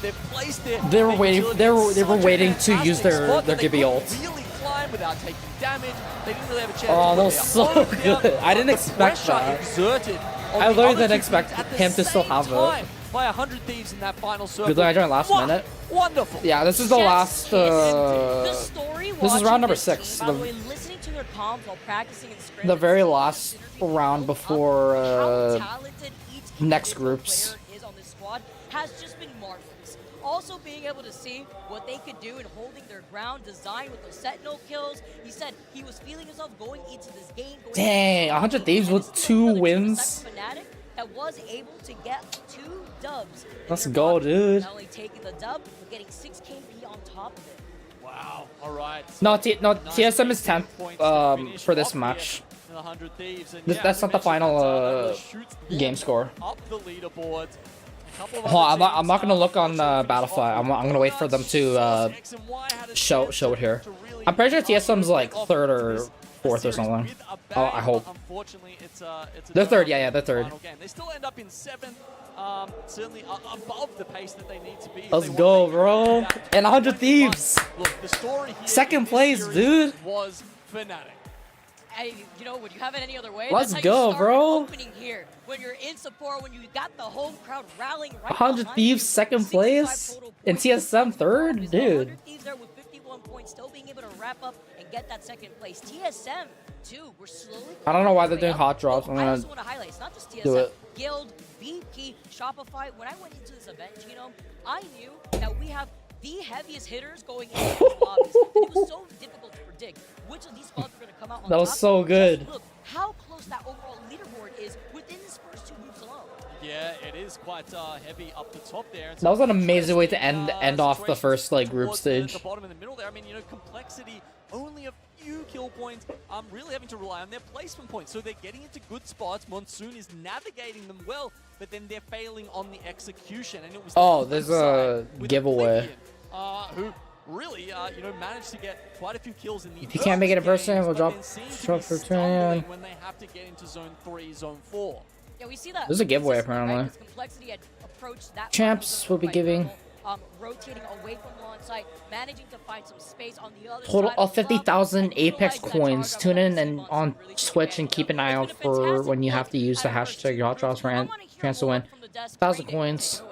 They've placed their They were waiting. agility They in were such a waiting to use fantastic their spot that they Gibby couldn't ult. really climb without taking damage. They didn't really have a chance. Oh, to that put was their so own down. good. I didn't The expect pressure that. exerted on I the literally other didn't two expect teams at the him to still same have it. time by 100 Thieves in that final circle. Good thing I joined last minute. Wonderful. Yeah, this is the last. The story This is round number watching this 6. team, by the way, listening to their comms while practicing and scrimming, The very last round before how talented each next individual groups. player is on this squad has just been marvelous. Also being able to see what they could do in holding their ground, Design with those Sentinel kills. He said he was feeling himself going into this game. Going Dang, into 100 Thieves with 2 wins. Fnatic that was able to get 2 dubs. in Let's their go, body. dude. Not only taking the dub, but getting 6 KP on top of it. Wow. All right. No, TSM is 10th for this match. That's not the final game score. Up the leaderboards. Hold on, I'm not gonna look on Battlefly. I'm gonna wait for them to show it here. I'm pretty sure TSM's like 3rd or 4th or something. Oh, I hope. Unfortunately, it's They're 3rd. Yeah, they're 3rd. final game. They still end up in 7th. Certainly above the pace that they need to be. if Let's they go, want to bro. maintain that And 100 point. Thieves. Look, the story here 2nd in this place, series dude. was Fnatic. Hey, you know, would you have it any other way? Let's That's how go, you start bro. an opening here. When you're in support, when you got the home crowd rallying right 100 behind Thieves you. 2nd 65 place total and points. TSM 3rd, 100 dude. Thieves there with 51 points, still being able to wrap up and get that 2nd place. TSM too. We're slowly. I don't know why they're way doing up. hot drops. I'm I gonna also want to highlight. It's not just TSM. do it. Guild, BP, Shopify. When I went into this event, you know, I knew that we have the heaviest hitters going into these lobbies. And it was so difficult to predict which of these squads were going to come out on That was top. so good. Just look how close that overall leaderboard is within these first 2 groups alone. Yeah, it is quite heavy up the top there. That was an amazing way to end off the first like group stage. The bottom in the middle there. I mean, you know, complexity, only a few kill points. Really having to rely on their placement points. So they're getting into good spots. Monsoon is navigating them well, but then they're failing on the execution. And it was There's a giveaway. Who really, you know, managed to get quite a few kills in the If you can't make it in person, we'll drop short for stumbling when they have to get into zone 3, zone 4. Yeah, we see that. There's a giveaway consistently, apparently. right? 'Cause Complexity had approached that Champs will be quite giving well, rotating away from launch site, managing to find some space on the other total side of as well. 50,000 Apex coins. Tune in and on Twitch and keep an eye out for when you have to use the hashtag Yacht Draws for a chance to win 1,000 coins.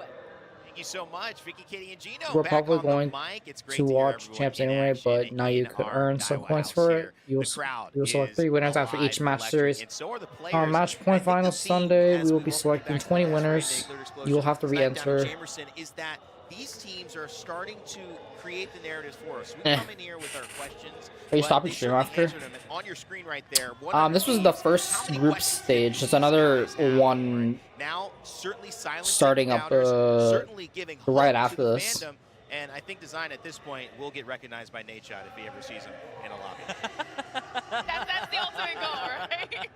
Thank you so much, Vicky, Kitty, and Gino. We're back probably on the going mic. It's great to hear watch everyone champs in anyway, action but now you in could our earn some Daiwa points house for here. it. You'll The crowd select is 3 winners after alive each and match electric, series. and so are the players. On match point I think the finals theme, Sunday, as we will we be welcome selecting back to 20 the last winners. Friday, You will have to SmackDown in re-enter. Jamerson, is that these teams are starting to create the narratives for us. We come in here with our questions. Are you but stopping they stream certainly after? answer them. And on your screen right there, 100 This was the teams. first How many group questions stage. did There's these another guys have? one Now, certainly silencing starting up doubters, certainly giving right hope after to the this. fandom, and I think Design at this point will get recognized by Nate Shot if he ever sees him in a lobby. That's the ultimate goal, right?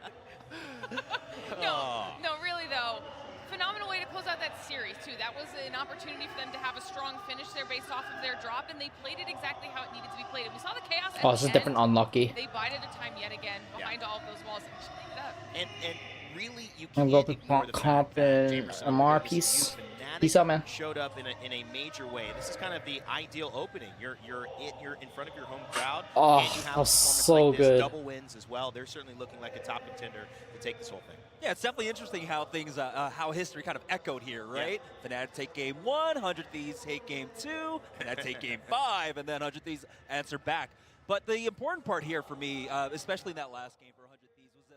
No, really though. Phenomenal way to close out that series too. That was an opportunity for them to have a strong finish there based off of their drop, and they played it exactly how it needed to be played. And we saw the chaos. Oh, this is different unlucky. They bided their time yet again behind all of those walls and just cleaned it up. And really, you I'm can't going to ignore the comp fact that in Jamerson MR this piece. youth fanatic Peace out, man. showed up in a major way. This is kind of the ideal opening. You're in front of your home crowd. Oh, and you have that a was performance so like this, good. Double wins as well. They're certainly looking like a top contender to take this whole thing. Yeah, it's definitely interesting how things, how history kind of echoed here, right? Fnatic take game 1, 100 Thieves take game 2, Fnatic take game 5, and then 100 Thieves answer back. But the important part here for me, especially in that last game for 100 Thieves, was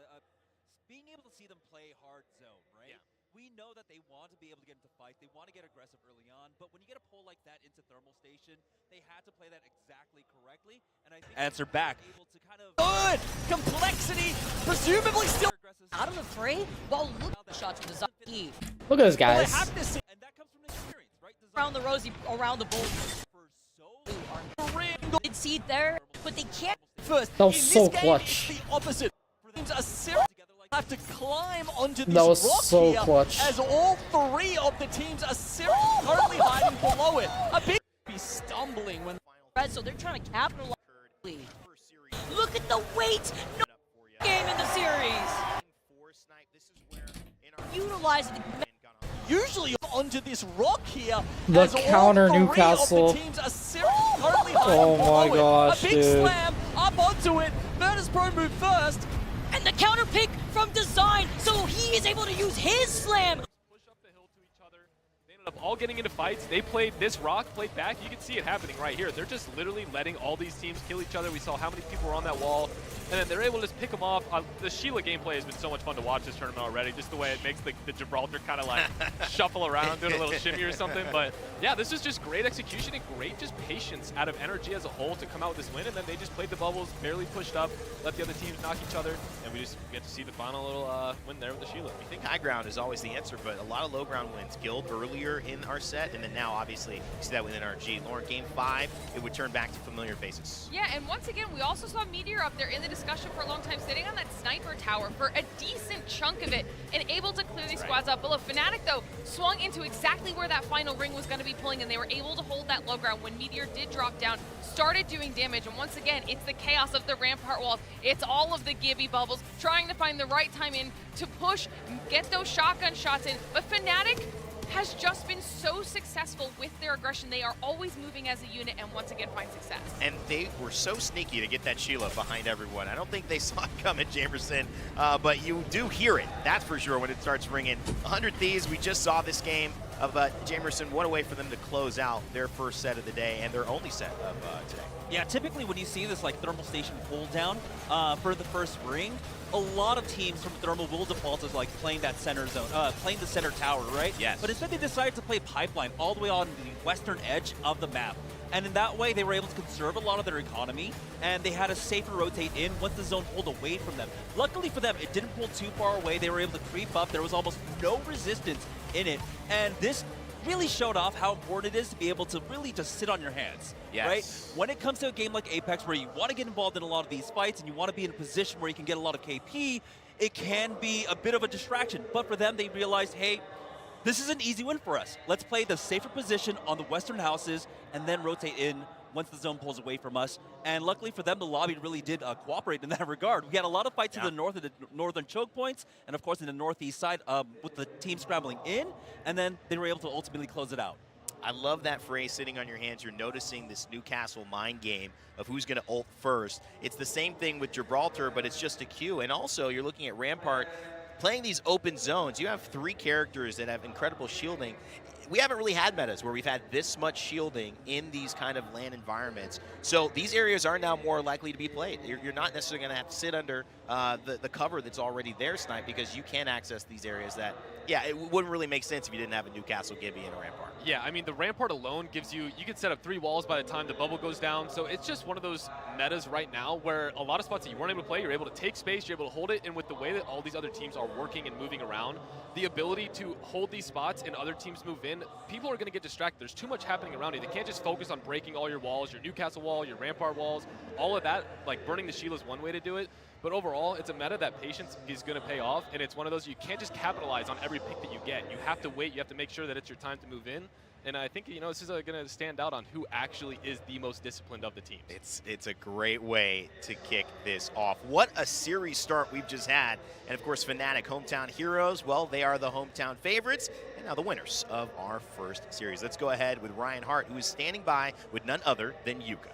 being able to see them play hard zone, right? We know that they want to be able to get into fight, they want to get aggressive early on, but when you get a pull like that into Thermal Station, they had to play that exactly correctly, and I think answer back. Able to kind of Good! Complexity, presumably still out of the fray, while looking at the shots from Design. Look at this, guys. and that comes from experience, right? Around the Rosie, around the bull. Good seed there, but they can't. First, That was in so this game, clutch. it's the opposite. Teams are serious. Have to climb onto this That was rock so here, clutch. as all 3 of the teams are seriously currently hiding below it. A big be stumbling when So they're trying to capitalize. Look at the weight. No game in the series. Utilizing the usually onto this rock here. The as all counter 3 Newcastle. Of the teams are seriously currently hiding Oh my below gosh, it. A big dude. slam up onto it. Virtus Pro move first. and the counter pick from Design, so he is able to use his slam. Up all getting into fights. They played this rock, played back. You can see it happening right here. They're just literally letting all these teams kill each other. We saw how many people were on that wall, and then they're able to just pick them off. The Sheila gameplay has been so much fun to watch this tournament already, just the way it makes the Gibraltar kind of like shuffle around, doing a little shimmy or something. But yeah, this is just great execution and great just patience out of NRG as a whole to come out with this win, and then they just played the bubbles, barely pushed up, let the other teams knock each other, and we just get to see the final little win there with the Sheila. I think high ground is always the answer, but a lot of low ground wins. Guild earlier in our set, and then now obviously you see that with NRG. Lauren, game 5, it would turn back to familiar faces. Yeah, and once again, we also saw Meteor up there in the discussion for a long time, sitting on that sniper tower for a decent chunk of it and able to clear these squads up below. Fnatic, though, swung into exactly where that final ring was going to be pulling, and they were able to hold that low ground when Meteor did drop down, started doing damage, and once again, it's the chaos of the Rampart walls. It's all of the Gibby bubbles, trying to find the right time in to push, get those shotgun shots in, but Fnatic has just been so successful with their aggression. They are always moving as a unit and once again find success. And they were so sneaky to get that Sheila behind everyone. I don't think they saw it coming, Jamerson, but you do hear it, that's for sure, when it starts ringing. 100 Thieves, we just saw this game. of Jamerson, what a way for them to close out their first set of the day and their only set of today. Yeah, typically when you see this like thermal station pull down for the first ring, a lot of teams from thermal will default as like playing that center zone, playing the center tower, right? Yes. But instead they decided to play pipeline all the way on the western edge of the map. And in that way, they were able to conserve a lot of their economy, and they had a safer rotate in once the zone pulled away from them. Luckily for them, it didn't pull too far away. They were able to creep up. There was almost no resistance in it. And this really showed off how important it is to be able to really just sit on your hands, yes. right? When it comes to a game like Apex where you want to get involved in a lot of these fights and you want to be in a position where you can get a lot of KP, it can be a bit of a distraction. But for them, they realized, hey, this is an easy win for us. Let's play the safer position on the western houses and then rotate in once the zone pulls away from us. And luckily for them, the lobby really did cooperate in that regard. We had a lot of fights to the north of the northern choke points, and of course in the northeast side with the team scrambling in, and then they were able to ultimately close it out. I love that phrase, sitting on your hands. You're noticing this Newcastle mind game of who's going to ult first. It's the same thing with Gibraltar, but it's just a queue. And also, you're looking at Rampart. Playing these open zones, you have 3 characters that have incredible shielding. We haven't really had metas where we've had this much shielding in these kind of LAN environments. So these areas are now more likely to be played. You're not necessarily going to have to sit under the cover that's already there, Snipe, because you can access these areas that, yeah, it wouldn't really make sense if you didn't have a Newcastle Gibby and a Rampart. Yeah, I mean, the Rampart alone gives you can set up 3 walls by the time the bubble goes down. So it's just one of those metas right now where a lot of spots that you weren't able to play, you're able to take space, you're able to hold it, and with the way that all these other teams are working and moving around, the ability to hold these spots and other teams move in, people are going to get distracted. There's too much happening around you. They can't just focus on breaking all your walls, your Newcastle wall, your Rampart walls, all of that. Like burning the shield is one way to do it. But overall, it's a meta that patience is going to pay off, and it's one of those you can't just capitalize on every pick that you get. You have to wait. You have to make sure that it's your time to move in. And I think, this is going to stand out on who actually is the most disciplined of the teams. It's a great way to kick this off. What a series start we've just had. And, of course, Fnatic Hometown Heroes, well, they are the hometown favorites and now the winners of our first series. Let's go ahead with Ryan Hart, who is standing by with none other than Yuka.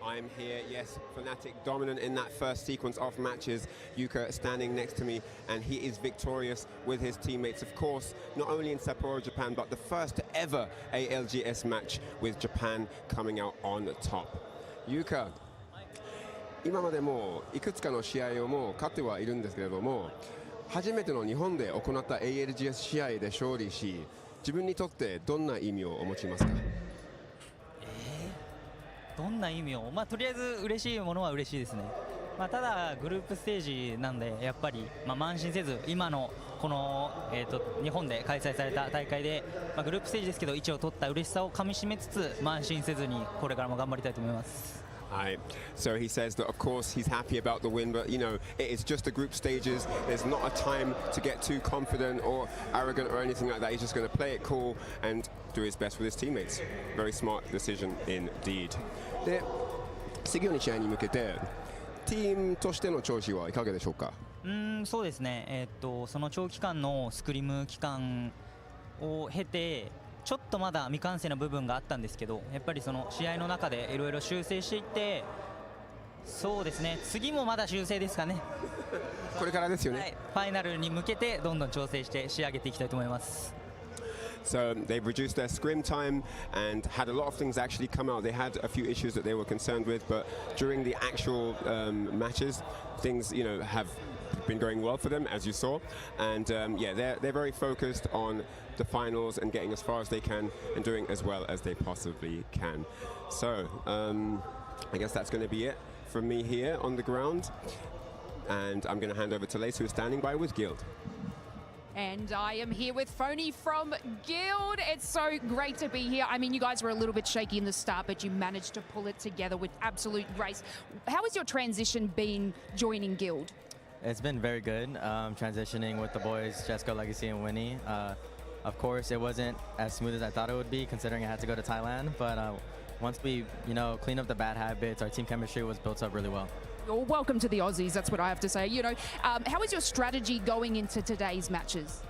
I'm here, yes, Fnatic dominant in that first sequence of matches. Yuka standing next to me, and he is victorious with his teammates, of course, not only in Sapporo, Japan, but the first ever ALGS match with Japan coming out on top. Yuka, 今までもいくつかの試合をもう勝ってはいるんですけれども、初めての日本で行った ALGS 試合で勝利し、自分にとってどんな意味をお持ちますか？どんな意味を、とりあえず嬉しいものは嬉しいですね。ただグループステージなんでやっぱり慢心せず今のこの日本で開催された大会でグループステージですけど1を取った嬉しさをかみしめつつ慢心せずにこれからも頑張りたいと思います。Right. So he says that, of course, he's happy about the win, but, it is just the group stages. There's not a time to get too confident or arrogant or anything like that. He's just going to play it cool and do his best with his teammates. Very smart decision indeed. で、次の試合に向けて、チームとしての調子はいかがでしょうか？そうですね。その長期間のスクリム期間を経て、ちょっとまだ未完成な部分があったんですけど、やっぱりその試合の中でいろいろ修正していって、そうですね、次もまだ修正ですかね。これからですよね。ファイナルに向けてどんどん調整して仕上げていきたいと思います。So they've reduced their scrim time and had a lot of things actually come out. They had a few issues that they were concerned with, but during the actual matches, things have been going well for them, as you saw. And yeah, they're very focused on the finals and getting as far as they can and doing as well as they possibly can. So I guess that's going to be it from me here on the ground. And I'm going to hand over to Lace, who is standing by with Guild. And I am here with Phony from Guild. It's so great to be here. I mean, you guys were a little bit shaky in the start, but you managed to pull it together with absolute grace. How has your transition been joining Guild? It's been very good, transitioning with the boys, Jessica, Legacy, and Winnie. Of course, it wasn't as smooth as I thought it would be, considering I had to go to Thailand. But once we, cleaned up the bad habits, our team chemistry was built up really well. Well, welcome to the Aussies, that's what I have to say. How is your strategy going into today's matches?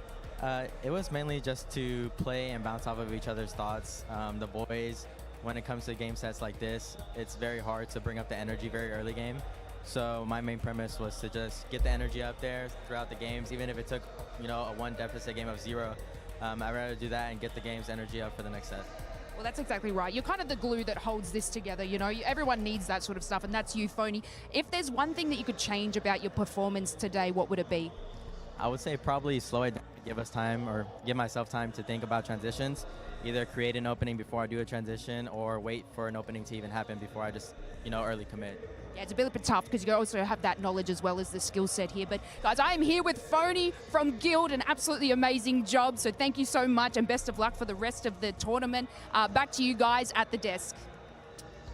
It was mainly just to play and bounce off of each other's thoughts. The boys, when it comes to game sets like this, it's very hard to bring up the energy very early game. So my main premise was to just get the energy up there throughout the games, even if it took, you know, a 1 deficit game of 0. I'd rather do that and get the game's energy up for the next set. Well, that's exactly right. You're kind of the glue that holds this together. You know, everyone needs that sort of stuff, and that's you, Phony. If there's one thing that you could change about your performance today, what would it be? I would say probably slow it down, give us time, or give myself time to think about transitions. Either create an opening before I do a transition, or wait for an opening to even happen before I just, you know, early commit. Yeah, it's a bit tough because you also have that knowledge as well as the skill set here. But guys, I am here with Phony from Guild, an absolutely amazing job. So thank you so much and best of luck for the rest of the tournament. Back to you guys at the desk.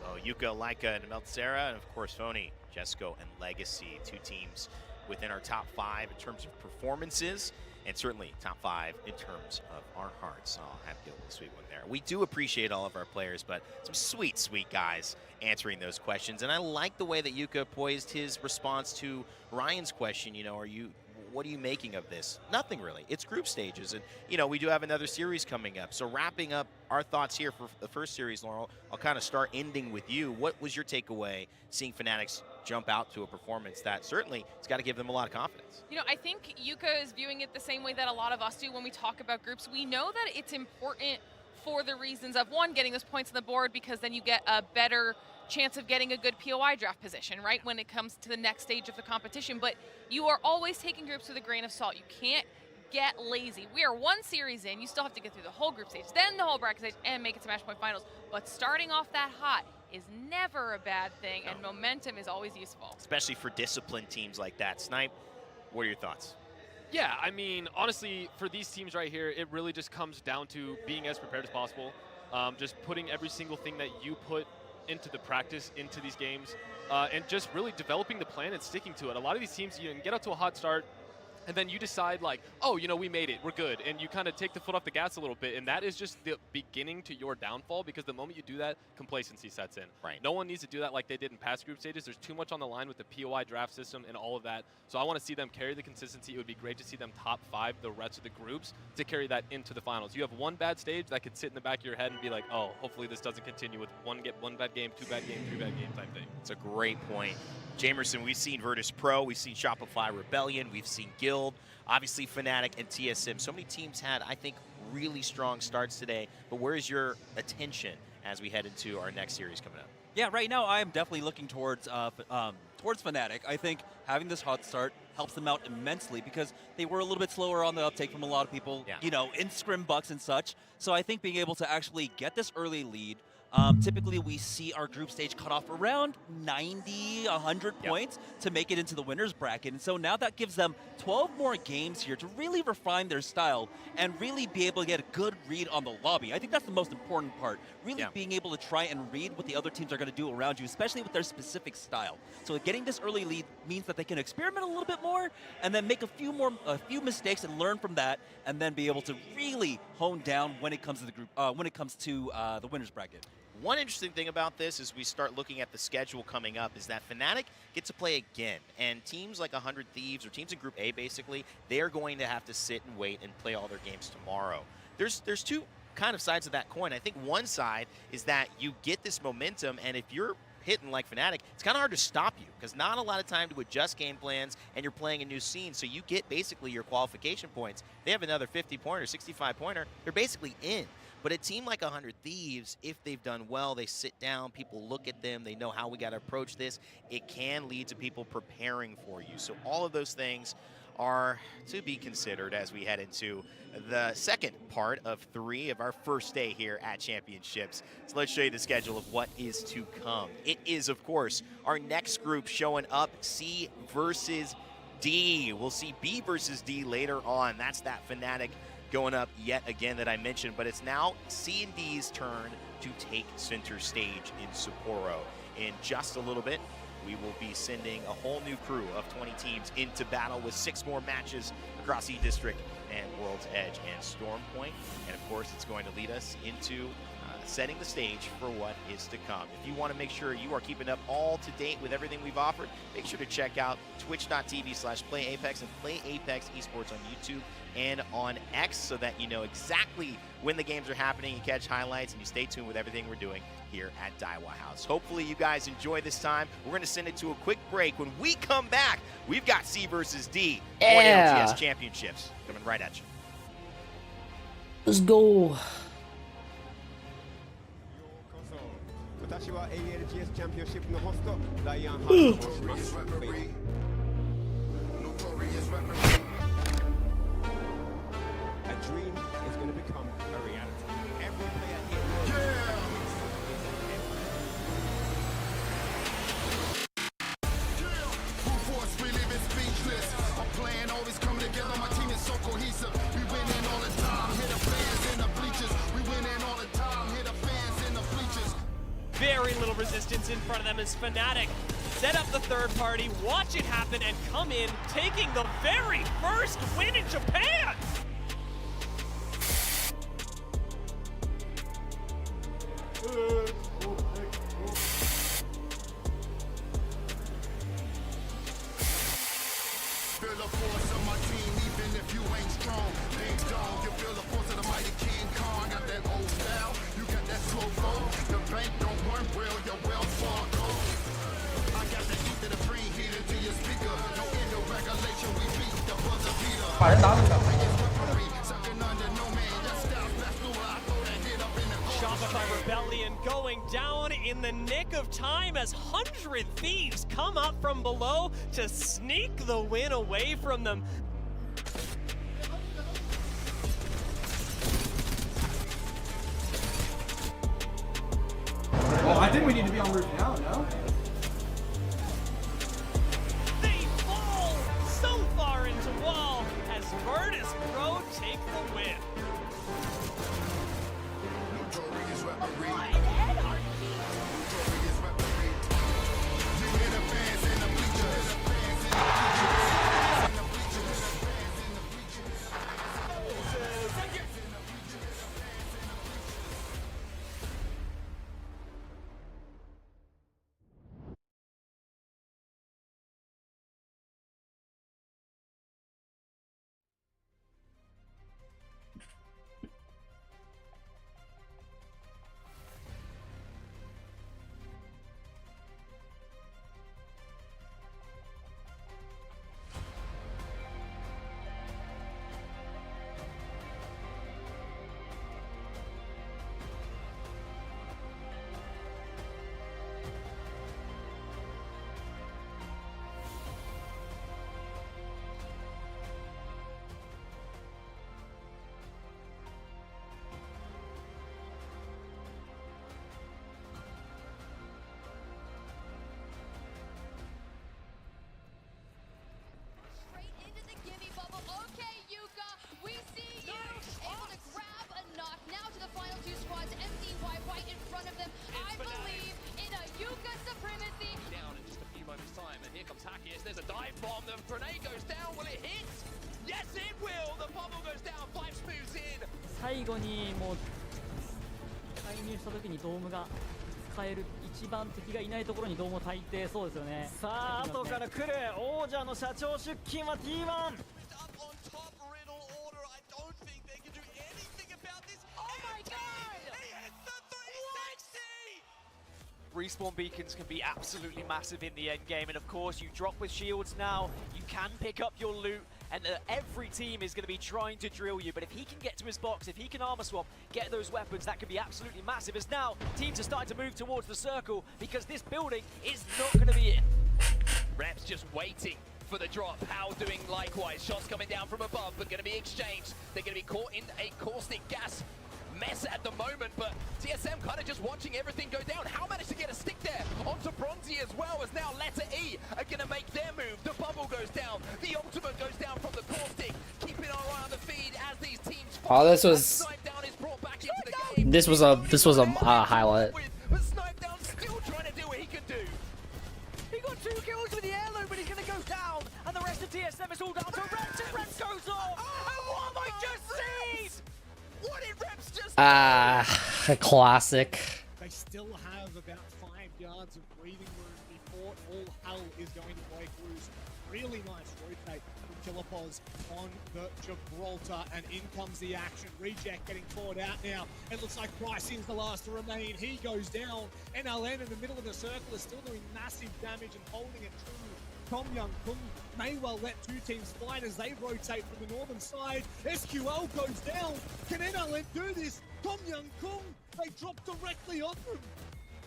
Oh, Yuka, Laika, and Meltsera, and of course Phony, Jesco, and Legacy, 2 teams within our top 5 in terms of performances, and certainly top 5 in terms of our hearts. I'll have Guild the sweet one there. We do appreciate all of our players, but some sweet, sweet guys answering those questions. And I like the way that Yuka poised his response to Ryan's question. You know, what are you making of this? Nothing really. It's group stages. And, you know, we do have another series coming up. So wrapping up our thoughts here for the first series, Laurel, I'll kind of start ending with you. What was your takeaway seeing Fnatic's jump out to a performance that certainly it's got to give them a lot of confidence? You know, I think Yuka is viewing it the same way that a lot of us do when we talk about groups. We know that it's important for the reasons of, one, getting those points on the board, because then you get a better chance of getting a good POI draft position, right, when it comes to the next stage of the competition. But you are always taking groups with a grain of salt. You can't get lazy. We are 1 series in. You still have to get through the whole group stage, then the whole bracket stage, and make it to match point finals. But starting off that hot is never a bad thing, and momentum is always useful. Especially for disciplined teams like that. Snipe, what are your thoughts? Yeah, I mean, honestly, for these teams right here, it really just comes down to being as prepared as possible. Just putting every single thing that you put into the practice, into these games, and just really developing the plan and sticking to it. A lot of these teams, you can get out to a hot start, and then you decide like, oh, you know, we made it, we're good. And you kind of take the foot off the gas a little bit, and that is just the beginning to your downfall, because the moment you do that, complacency sets in. Right. No one needs to do that like they did in past group stages. There's too much on the line with the POI draft system and all of that. So I want to see them carry the consistency. It would be great to see them top 5 the rest of the groups to carry that into the finals. You have 1 bad stage that could sit in the back of your head and be like, oh, hopefully this doesn't continue with 1 bad game, 2 bad game, 3 bad game type thing. It's a great point. Jamerson, we've seen Virtus Pro, we've seen Shopify Rebellion, we've seen Guild, obviously Fnatic and TSM. So many teams had, I think, really strong starts today. But where is your attention as we head into our next series coming up? Yeah, right now I am definitely looking towards Fnatic. I think having this hot start helps them out immensely because they were a little bit slower on the uptake from a lot of people, you know, in scrim bucks and such. So I think being able to actually get this early lead, typically we see our group stage cut off around 90, 100 points to make it into the winner's bracket. And so now that gives them 12 more games here to really refine their style and really be able to get a good read on the lobby. I think that's the most important part, really being able to try and read what the other teams are going to do around you, especially with their specific style. So getting this early lead means that they can experiment a little bit more and then make a few mistakes and learn from that, and then be able to really hone down when it comes to the group, the winner's bracket. One interesting thing about this as we start looking at the schedule coming up is that Fnatic get to play again. And teams like 100 Thieves, or teams in Group A basically, they're going to have to sit and wait and play all their games tomorrow. There's 2 kind of sides of that coin. I think one side is that you get this momentum, and if you're hitting like Fnatic, it's kind of hard to stop you because not a lot of time to adjust game plans, and you're playing a new scene, so you get basically your qualification points. They have another 50-pointer, 65-pointer. They're basically in. But a team like 100 Thieves, if they've done well, they sit down, people look at them, they know how we got to approach this. It can lead to people preparing for you. So all of those things are to be considered as we head into the second part of 3 of our first day here at Championships. So let's show you the schedule of what is to come. It is, of course, our next group showing up, C versus D. We'll see B versus D later on. That's that Fnatic going up yet again that I mentioned, but it's now C and D's turn to take center stage in Sapporo. In just a little bit, we will be sending a whole new crew of 20 teams into battle with 6 more matches across E-District and World's Edge and Storm Point. And of course, it's going to lead us into setting the stage for what is to come. If you want to make sure you are keeping up all to date with everything we've offered, make sure to check out twitch.tv/PlayApex and Play Apex Esports on YouTube and on X so that you know exactly when the games are happening and catch highlights, and you stay tuned with everything we're doing here at Daiwa House. Hopefully you guys enjoy this time. We're going to send it to a quick break. When we come back, we've got C versus D for ALGS Championships coming right at you. Let's go. 私は ALGS チャンピオンシップのホストライアン・ハートをします。A dream is going to become a reality. Every player here Full force, we live it speechless. Our plan always come together. My team is so cohesive. We winning all the time. Hit the fans in the bleachers. We winning all the time. Hit the fans in the bleachers. Very little resistance in front of them as Fnatic set up the third party, watch it happen, and come in, taking the very first win in Japan! Feel the force of my team, even if you ain't strong. Ain't strong, you feel the force of the mighty King Kong. I got that old style, you got that slow flow. The bank don't run real, your Wells Fargo. I got the heat to the brain, heat into your speaker. No end of regulation, we beat the buzzer beater. Sucking under no man, that style's best through. I throw that hit up in the Shopify Rebellion going down in the nick of time as 100 Thieves come up from below to sneak the win away from them. Well, I think we need to be on roof now, no? They fall so far into wall as Virtus Pro take the win. Notorious referee. Notorious referee. You hear the fans in the bleachers. There's a dive bomb. The grenade goes down. Will it hit? Yes, it will. The bubble goes down. 5 smooths in. 最後にもう介入した時にドームが使える一番敵がいないところにドームを焚いてそうですよね。さあ後から来る王者の社長出勤は T1。Respawn beacons can be absolutely massive in the end game, and of course you drop with shields now, you can pick up your loot, and every team is going to be trying to drill you, but if he can get to his box, if he can armor swap, get those weapons, that could be absolutely massive, as now teams are starting to move towards the circle because this building is not going to be it. Reps just waiting for the drop. How doing likewise. Shots coming down from above, but going to be exchanged. They're going to be caught in a caustic gas mess at the moment, but TSM kind of just watching everything go down. How managed to get a stick there onto Bronzy as well, as now Letter E are going to make their move. The bubble goes down, the ultimate goes down from the caustic. Keeping our eye on the feed as these teams Oh, this was a highlight. but Snipedown still trying to do what he can do. He got 2 kills with the airload, but he's going to go down, and the rest of TSM is all down to Reps, and Reps goes off. And what have I just seen? What did Reps just Classic. They still have about 5 yards of breathing room before all hell is going to break loose. Really nice rotate from Killapos on the Gibraltar, and in comes the action. Reject getting forward out now. It looks like Pricing's the last to remain. He goes down. NLN in the middle of the circle is still doing massive damage and holding it true. Tom Young Kung may well let 2 teams fight as they rotate from the northern side. SQL goes down. Can NLN do this? Tom Young Kung, they drop directly on them.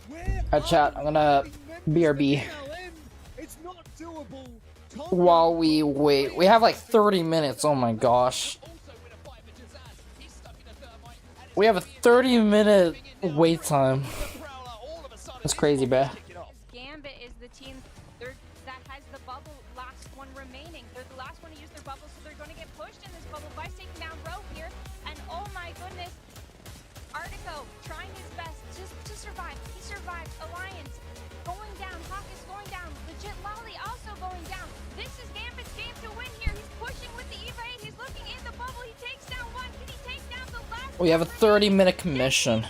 Where Chat, I'm gonna BRB. It's not doable. While we wait, we have like 30 minutes. Oh my gosh. We have a 30-minute wait time. That's crazy, bruh. Gambit is the team that has the bubble last one remaining. They're the last one to use their bubble, so they're going to get pushed in this bubble by taking down Row here. And oh my goodness, Artico trying his best just to survive. He survived. Alliance going down. Hawk is going down. Legit Lolly also going down. This is Gambit's game to win here. He's pushing with the evade. He's looking in the bubble. He takes down one. Can he take down the last? We have a 30-minute commission.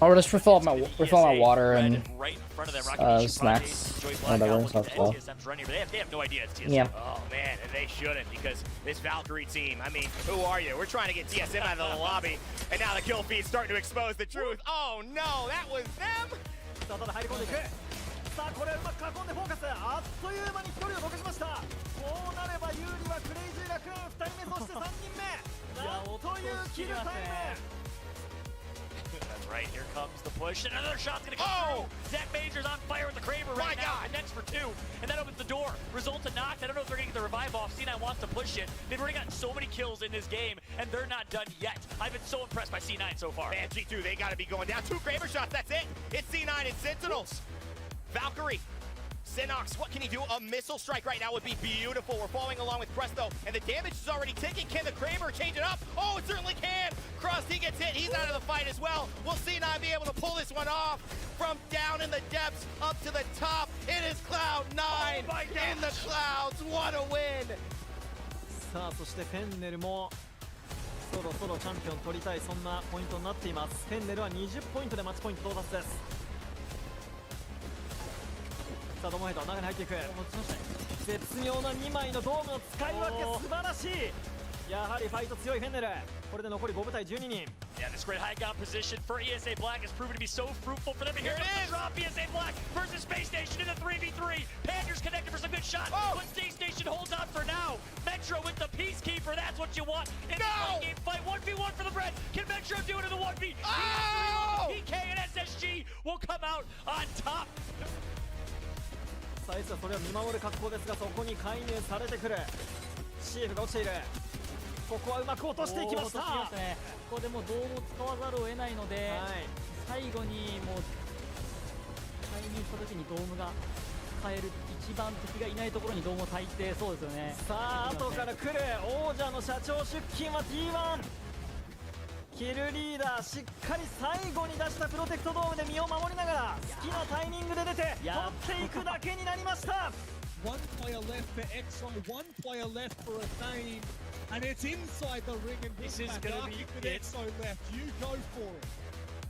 I'll just refill my water and snacks. Whatever. They have no idea it's TSM. Yeah. Oh man, and they shouldn't, because this Valkyrie team, I mean, who are you? We're trying to get TSM out of the lobby, and now the kill feed's starting to expose the truth. Oh no, that was them! さあこれうまく囲んでフォーカス、あっという間に1人を残しました。こうなれば有利はクレイジーラクーン、2人目そして3人目、なんというキルタイム。 That's right, here comes the push, and another shot's gonna come through! Zach Major's on fire with the Kraber right now, next for 2, and that opens the door. Result to knocked, I don't know if they're gonna get the revive off, C9 wants to push it. They've already gotten so many kills in this game, and they're not done yet. I've been so impressed by C9 so far. Man, G2, they gotta be going down. 2 Kraber shots, that's it! It's C9 and Sentinels! Valkyrie, Sinox, what can he do? A missile strike right now would be beautiful. We're following along with Presto, and the damage is already ticking. Can the Kraber change it up? Oh, it certainly can! Crust, he gets hit. He's out of the fight as well. Will C9 be able to pull this one off? From down in the depths up to the top, it is Cloud9 in the clouds. What a win! さあそしてフェンネルもそろそろチャンピオン取りたい、そんなポイントになっています。フェンネルは20ポイントでマッチポイント到達です。 さあドモヘッド中に入っていく。絶妙な2枚のドームの使い分け素晴らしい。やはりファイト強いフェンネル。これで残り5部隊12人。 Yeah, this great high ground position for ESA Black has proven to be so fruitful for them. Here it is! Drop ESA Black versus Space Station in the 3v3. Pander's connected for some good shots, but Space Station holds on for now. Metro with the Peacekeeper, that's what you want in the game fight. 1v1 for the bread. Can Metro do it in the 1v? PK and SSG will come out on top. さあ S はそれを見守る格好ですが、そこに介入されてくる。CF が落ちている。ここはうまく落としていきました。ここでもうドームを使わざるを得ないので、最後にもう介入した時にドームが使える、一番敵がいないところにドームを焚いて、そうですよね。さあ後から来る王者の社長出勤は T1。 キルリーダーしっかり最後に出したプロテクトドームで身を守りながら好きなタイミングで出て取っていくだけになりました。 One player left for Exo, one player left for Octane, and it's inside the ring, and this is going to be with Exo left. You go for it.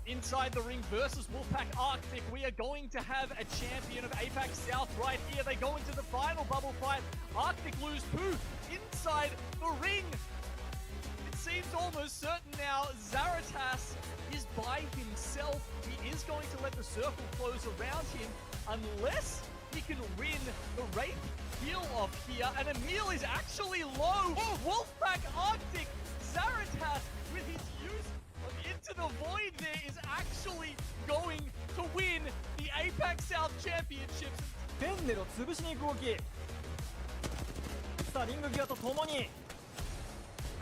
Inside the ring versus Wolfpack Arctic, we are going to have a champion of APAC South right here. They go into the final bubble fight. Arctic lose Pooh inside the ring. Seems almost certain now Zaratas is by himself. He is going to let the circle close around him unless he can win the rape heal off here. And Emil is actually low. Wolfpack Arctic, Zaratas with his use of Into the Void there is actually going to win the APAC South Championships. フェンネルを潰しに行く動き。さあリングギアとともに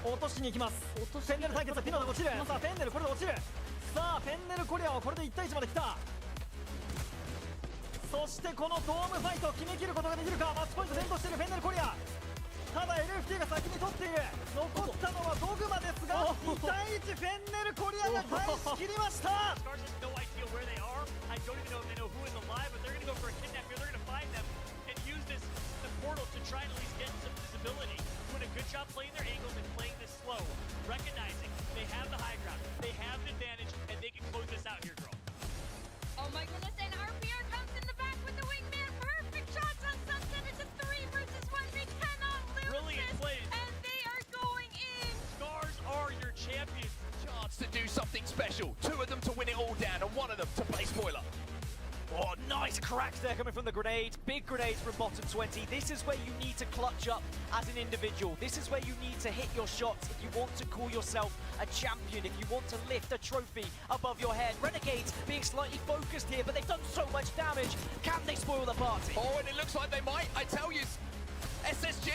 落としに行きます。フェンネル対決はピノで落ちる。さあフェンネルこれで落ちる。さあフェンネルコリアはこれで1対1まで来た。そしてこのドームファイトを決めきることができるか。マッチポイント先行しているフェンネルコリア。ただ LFT が先に取っている。残ったのはドグマですが2対1フェンネルコリアが返し切りました。 portal to try and at least get some visibility when it Nice cracks there coming from the grenades. Big grenades from bottom 20. This is where you need to clutch up as an individual. This is where you need to hit your shots if you want to call yourself a champion, if you want to lift a trophy above your head. Renegades being slightly focused here, but they've done so much damage. Can they spoil the party? Oh, and it looks like they might. I tell you, SSG,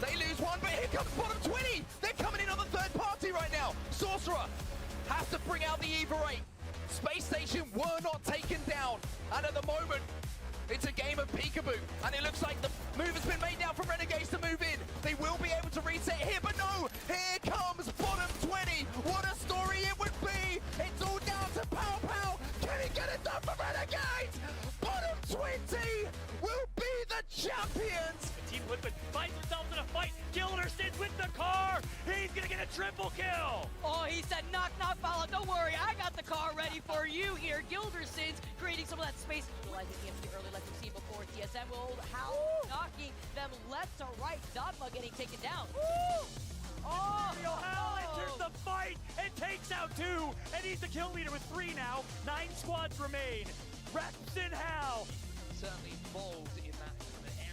they lose one, but here comes bottom 20. They're coming in on the third party right now. Sorcerer has to bring out the Eva 8. Space Station were not taken down, and at the moment, it's a game of peekaboo, and it looks like the move has been made now for Renegades to move in. They will be able to reset here, but no! Here comes bottom 20! What a story it would be! It's all down to Pow Pow! Can he get it done for Renegades? Bottom 20 will be the champions! Team Liquid finds themselves in a fight. Gilderson's with the car. He's gonna get a triple kill. Oh, he said knock knock follow. Don't worry, I got the car ready for you here. Gilderson's creating some of that space. Realizing EMP early like we've seen before. TSM will knocking them left to right. Dogma getting taken down. Oh, Hal enters the fight and takes out 2, and he's the kill leader with 3 now. 9 squads remain. Reps in Hal. Certainly involved in that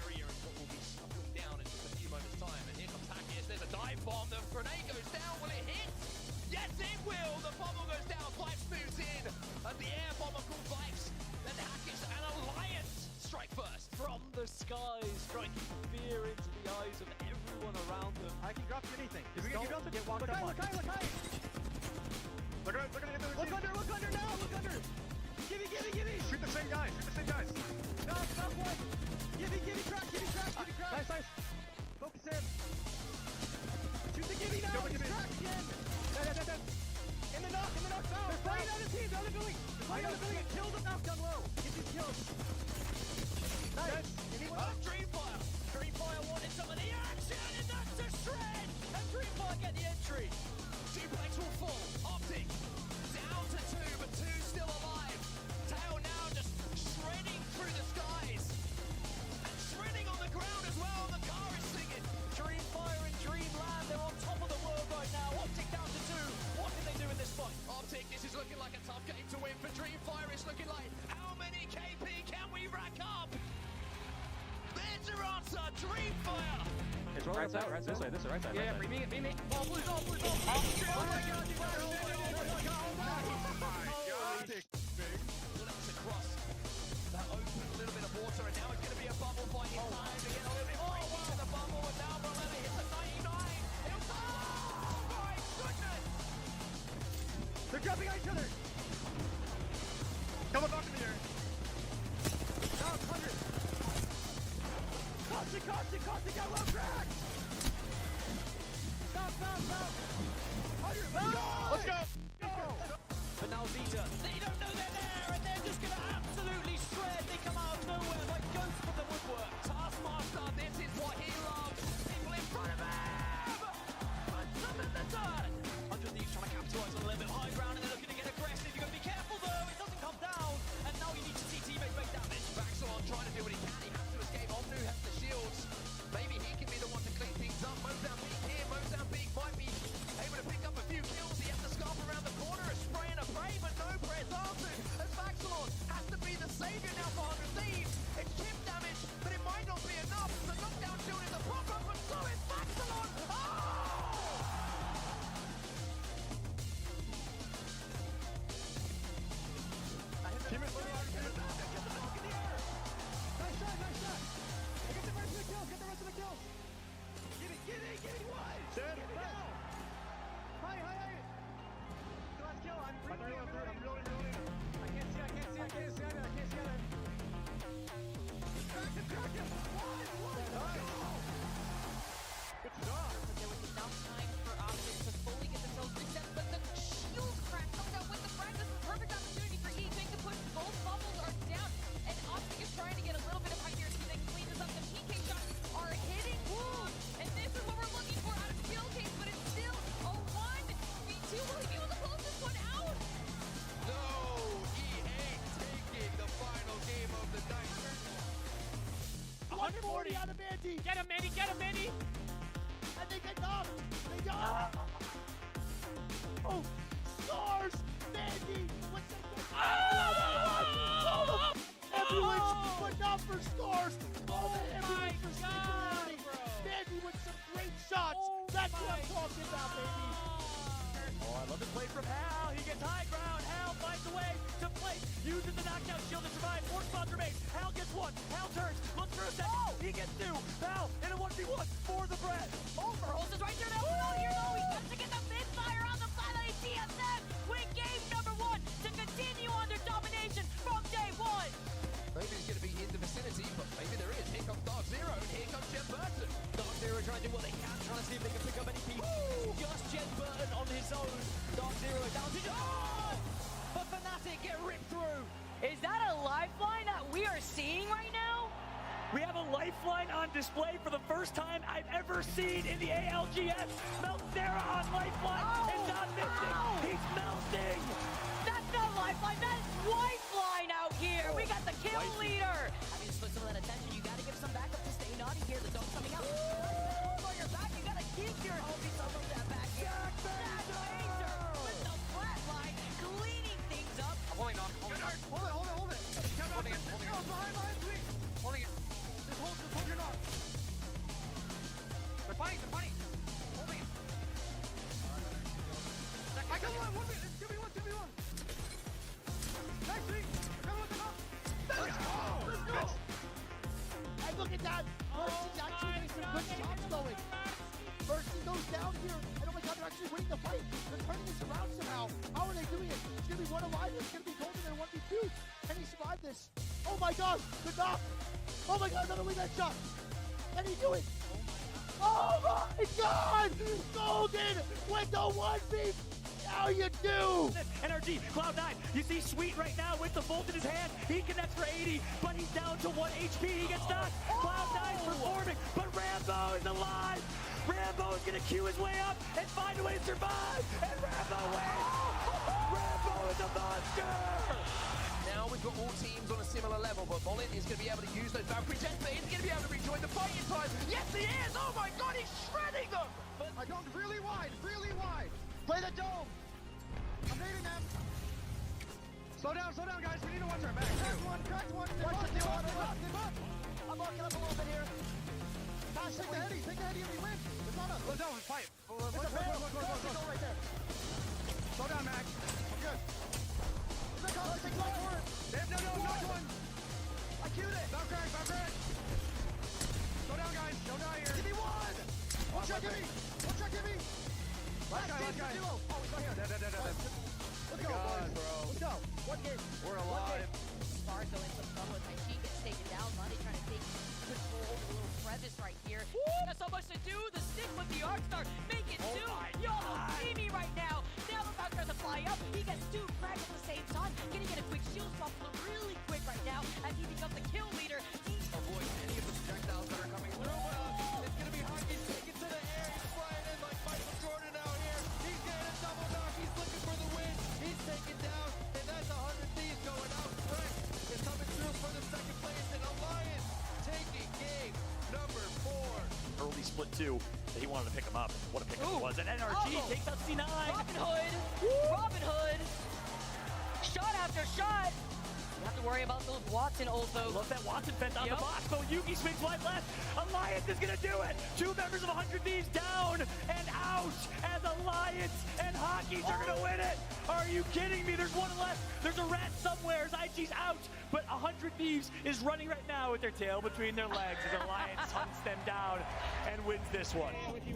area and what will be snuffled down in just a few moments' time. And here comes Hackers. There's a dive bomb. The grenade goes down. Will it hit? Yes, it will. The bomb goes down. Vibes moves in. And the air bomber called Vibes. Then Hackers and Alliance strike first. From the skies, striking fear into the eyes of everyone around them. I can drop anything. Just If we don't get walked look up high, on. look high, look high. Look under now, look under. Gimme. Shoot the same guys. Stop one. Gimme, crack. Nice. Focus in. Shoot the gimme now. He's cracked again. Dead. In the knock down. They're fighting on the team, the other building. Kill them knock down low. Get these kills. Nice. Dreamfire. Dreamfire wanted some of the action, and that's a shred. And Dreamfire get the entry. Duplex will fall. Optic down to 2, but 2 still alive. Tail now just shredding through the skies. And shredding on the ground as well. The car is singing. Dreamfire and Dreamland, they're on top of the world right now. Optic down to 2. What can they do in this fight? Optic, this is looking like a tough game to win for Dreamfire. It's looking like, how many KP can we rack up? There's your answer, Dreamfire! It's right side, right side. This is right side. Yeah, beam me. Oh, please. Oh my god, Flips across that open little bit of water, and now it's going to be a bubble fight in time to get a little bit breaking to the bubble, and now Morelli hits the 99. Oh my goodness! They're jumping on each other. Come on, back in the air. Down 100. Caustic, got well cracked! Stop! 100, let's go! But now Vita, they don't know they're there, and they're just gonna absolutely shred. They come out of nowhere like ghosts from the woodwork. Taskmaster, this is what he loves. People in front of him! Puts them in the dirt! 100 Thieves trying to capitalize on a little bit of high ground, and they're looking to get aggressive. You've got to be careful though, it doesn't come down. And now you need to see teammates make damage. Baxalon trying to do what he can. He has to escape. Omnu has the shields. Maybe he can be the one to clean things up. Mozambique here. Mozambique might be able to pick up a few kills. He has to scarf around the corner. A spray and a pray, but no prayers answered. As Baxalon has to be the savior now for 100 Thieves. It's chip damage, but it might not be enough. The knockdown shield is a problem. shots. That's what I'm talking about, baby. Oh, I love the play from Hal. He gets high ground. Hal finds a way to play. Uses the knockdown shield to survive. 4 spots remain. Hal gets one. Hal turns. Looks for a second. He gets 2. Hal in a 1v1 for the bread. Overholds is right there now. Oh, here though. He got to get the mid-fire on the finally TSM. Win game number 1 to continue on their domination from day 1. Nobody's going to be in the vicinity, but maybe there is. Here comes Dark Zero, and here comes Jen Burton. Dark Zero trying to do what they can, trying to see if they can pick up any people. Just Jen Burton on his own. Dark Zero down to... Oh! But Fnatic get ripped through. Is that a lifeline that we are seeing right now? We have a lifeline on display for the first time I've ever seen in the ALGS. Meltera on lifeline and not missing. He's melting. That's not a lifeline, that's lifeline out here. We got the kill leader. I mean, split some of that attention. You got to give some backup to stay naughty here. The dogs coming out. Oh, your back. You got to keep your some of that back here. Jackzer with the flat line, cleaning things up. I'm holding on. Hold it. Holding it. Behind, please. Holding it. Just hold your knock. They're fighting. Holding it. I got one. 2v1. Nice three. Let's go. And look at that. Mercy's actually getting some good shots going. Mercy goes down here. And oh my god, they're actually winning the fight. They're turning this around somehow. How are they doing it? It's going to be one alive. It's going to be Golden and 1v2. Can he survive this? Oh my god. Good knock. Oh my god, another wing shot. Can he do it? Oh my god. Golden with the 1v2. How you do? NRG, Cloud9, you see Sweet right now with the Volt in his hand. He connects for 80, but he's down to 1 HP. He gets knocked. Cloud9 performing, but Rambo is alive. Rambo is going to queue his way up and find a way to survive. And Rambo wins. Rambo is a monster. Now we've got all teams on a similar level, but Bolin is going to be able to use those Valkyrie jets, but he's going to be able to rejoin the fight in time. Yes, he is. Oh my god, he's shredding them. But I go really wide. Play the dome. I'm beating them. Slow down, guys. We need to watch our back. Cracked one. Watch the deal. I'm walking up a little bit here. Pass, take the heady, and we win. It's not us. Slow down, fight. Look. Right there. Slow down, Mac. I'm good. Take one forward. No, not one. I queued it. Bow crack. Slow down, guys. Don't die here. Give me one. One shot, give me. Last guy. Oh, we got here. Let's go, boys. Let's go. One game. We're alive. Sparko in some trouble. She gets taken down. Money trying to take control over the little crevice right here. Got so much to do. The stick with the arc star. Make it 2. Y'all don't see me right now. Now the back tries to fly up. He gets 2 cracks at the same time. Gonna get a quick shield swap really quick right now as he becomes the kill leader. Avoid any of the projectiles that are coming through. It's going to be Hockey taking to the air. He's flying in like Michael Jordan out here. He's getting a double knock. He's looking for the win. He's taken down, and that's 100 Thieves going out. Frank is coming through for the second place, and Alliance taking game number 4. Early split 2. He wanted to pick him up. What a pick it was. And NRG takes out C9. Robin Hood. Shot after shot. You have to worry about those Watson also. Love that Watson fence on the box. So Yugi swings right left. Alliance is going to do it. 2 members of 100 Thieves down and out as Alliance and Hockey's are going to win it. Are you kidding me? There's one left. There's a rat somewhere. IG's out. But 100 Thieves is running right now with their tail between their legs as Alliance hunts them down and wins this one. You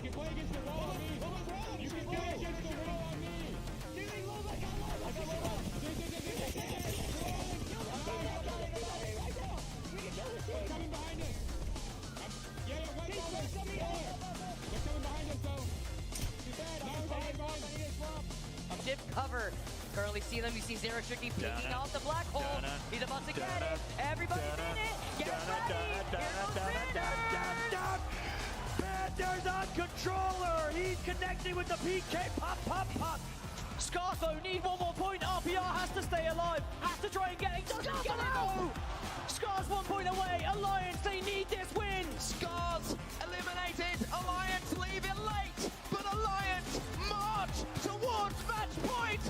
can play against the wall on me. You can play against the wall on me. They're coming behind us. Yeah, right over. They're coming behind us, though. Too bad. Behind. Dip cover. Currently see them. You see Zero Tricky picking off the black hole. He's about to get it. Everybody's in it. Get ready. Panthers on controller. He's connecting with the PK. Pop. Scarfo need one more point. RPR has to stay alive. Has to try and get it. Doesn't get it. No. Scars 1 point away. Alliance, they need this win. Scars eliminated. Alliance leave it late, but Alliance march towards match point.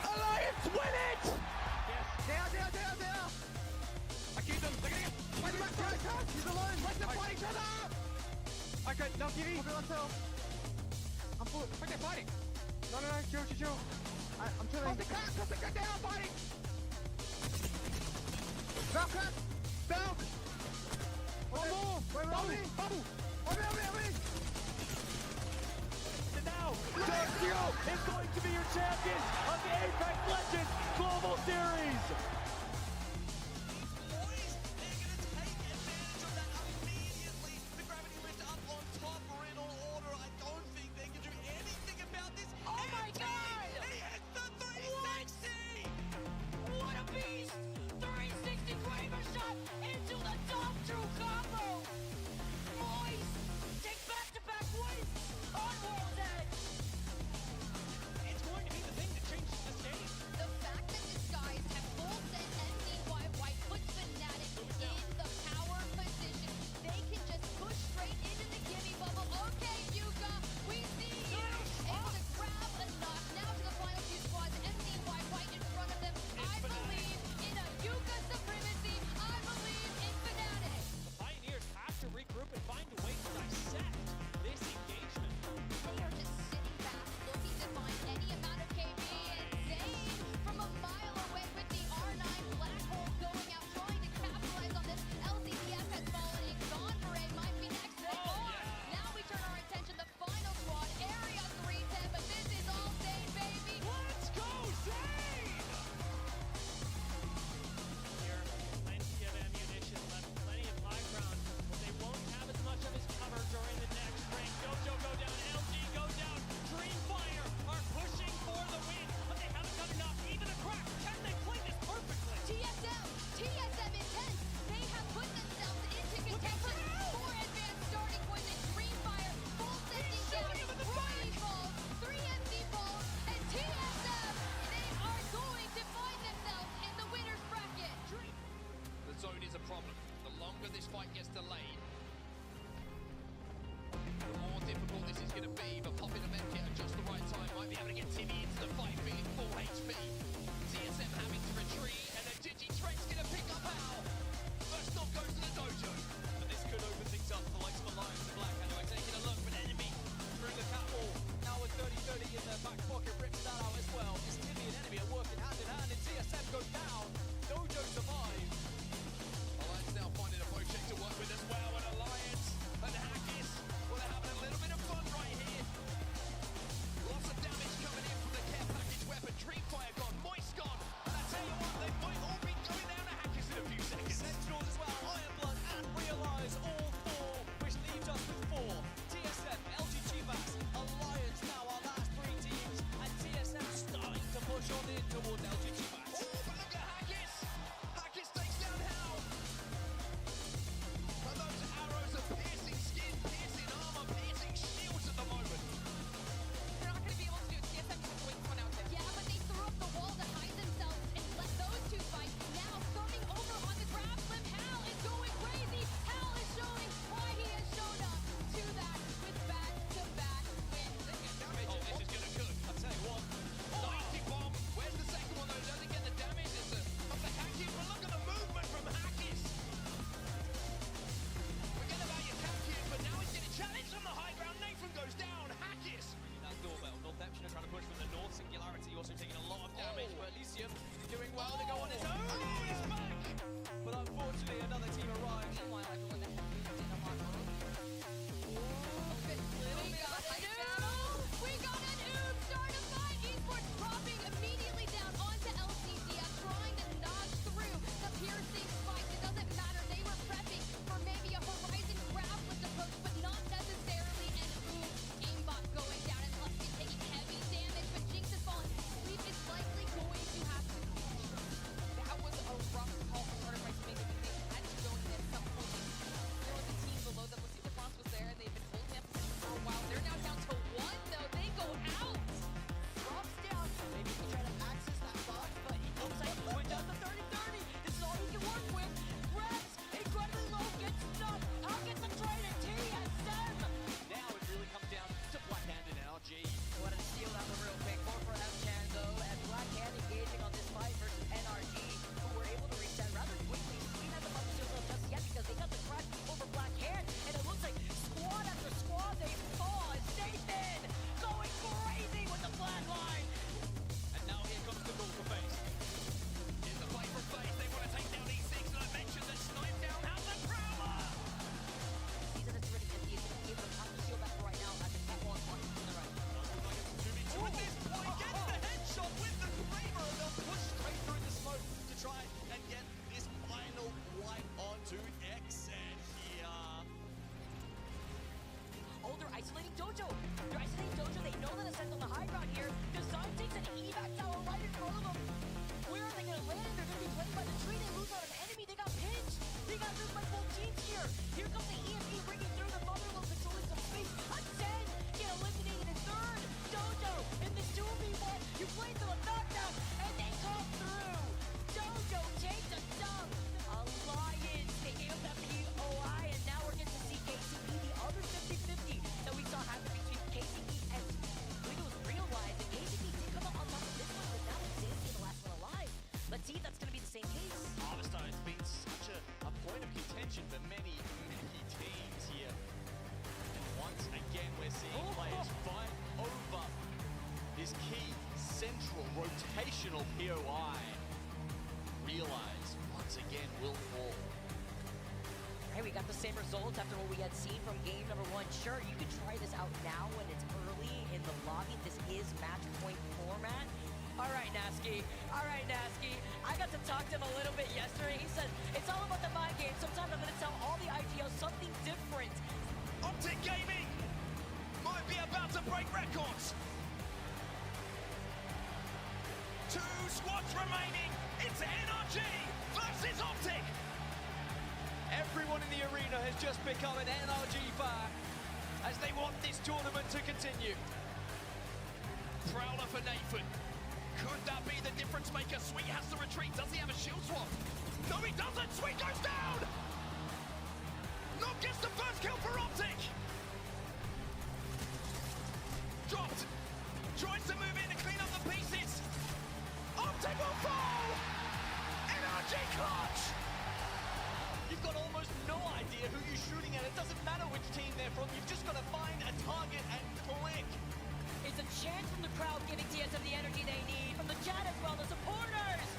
Alliance win it. There. I keep them. They're gonna get. He's alive. Let them fight. good. No, TV. Okay, let's go. I'm full. Okay, fighting. No, chill. I'm chilling. Caustic, get down, fighting. Valk. One more. Wait, bubble. Wait. And now, Sergio is going to be your champion of the Apex Legends Global Series. gonna land. They're gonna be played by the tree. They lose on an enemy. They got pinched. They got moved by both teams here. Here comes the EMP ringing through the Motherload, controlling some space. A 10 get eliminated in third. Dojo in this 2v1. You played them a knockdown, and they come through. Dojo takes a dub. Alliance, they gave up that POI, and now we're getting to see KCE, the other 50-50 that we saw happen between KCE and Wiggles realized that KCE did come out on top of this one, but now it's Zancy, the last one alive. Let's see if that's going to be the same case. Harvester has been such a point of contention for many, many teams here. And once again, we're seeing players fight over this key central rotational POI. Realize once again will fall. Right, we got the same results after what we had seen from game number 1. Sure, you could try this out now when it's early in the lobby. This is match point format. All right, Nasky. All right, Nasky. I got to talk to him a little bit yesterday. He said, it's all about the mind game. Sometimes I'm going to tell all the ITOs something different. Optic Gaming might be about to break records. 2 squads remaining. It's NRG versus Optic. Everyone in the arena has just become an NRG fan as they want this tournament to continue. Prowler for Nathan. Could that be the difference maker? Sweet has to retreat. Does he have a shield swap? No, he doesn't. Sweet goes down. Not gets the first kill for Optic. Dropped. Tries to move in to clean up the pieces. Optic will fall. NRG clutch. You've got almost no idea who you're shooting at. It doesn't matter which team they're from. You've just got to find a target and click. It's a chance from the crowd giving TSM the energy they need. From the chat as well, the supporters.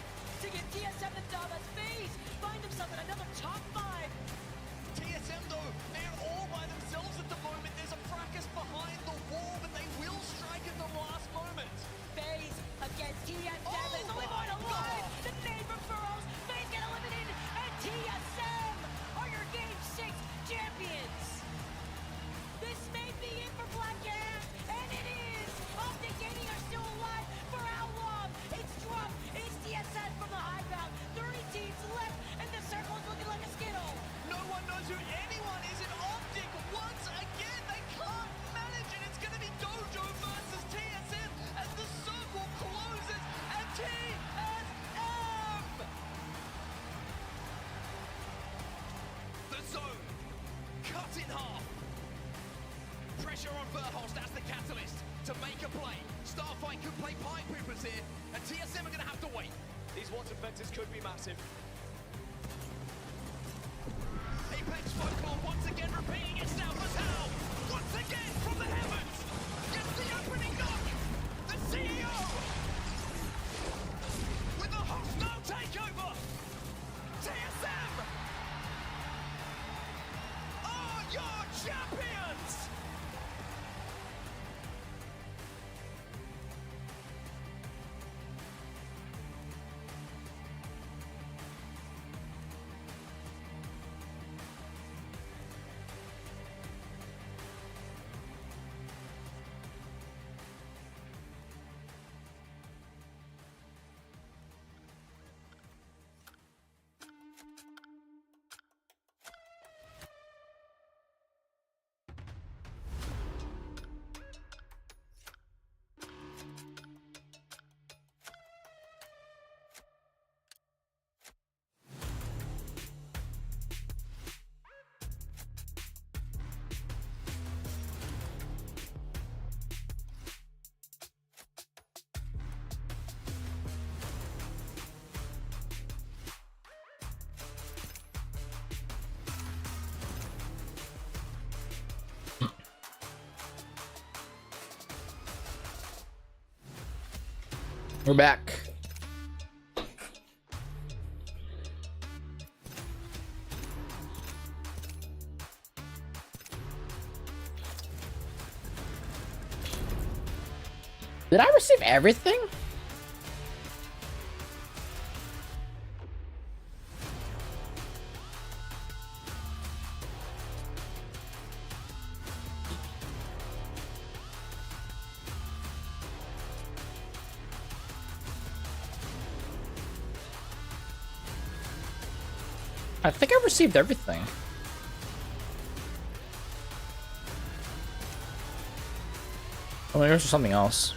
To give TSM the dub as FaZe find themselves in another top 5. TSM though, they're all by themselves at the moment. There's a fracas behind the wall, but they will strike at the last moment. FaZe against TSM. It's only one alive. The name from Burrows. FaZe get eliminated. And TSM are your Game 6 champions. This may be it for Black Cat. And it is. Optic Gaming are still alive. For how long? It's dropped. It's TSM from the high ground. 30 teams left. And the circle is looking like a skittle. No one knows who anyone is in Optic. Once again, they can't manage it. It's going to be Dojo versus TSM as the circle closes. And TSM! The zone cut in half. Pressure on Verhost as the catalyst to make a play. Starfight could play pine poopers here, and TSM are going to have to wait. These water vectors could be massive. Apex Folklore once again repeating itself as how, once again from the heavens, gets the opening knock. The CEO with a hostile takeover. TSM are your champions. We're back. Did I receive everything? I think I received everything. Oh, there's something else.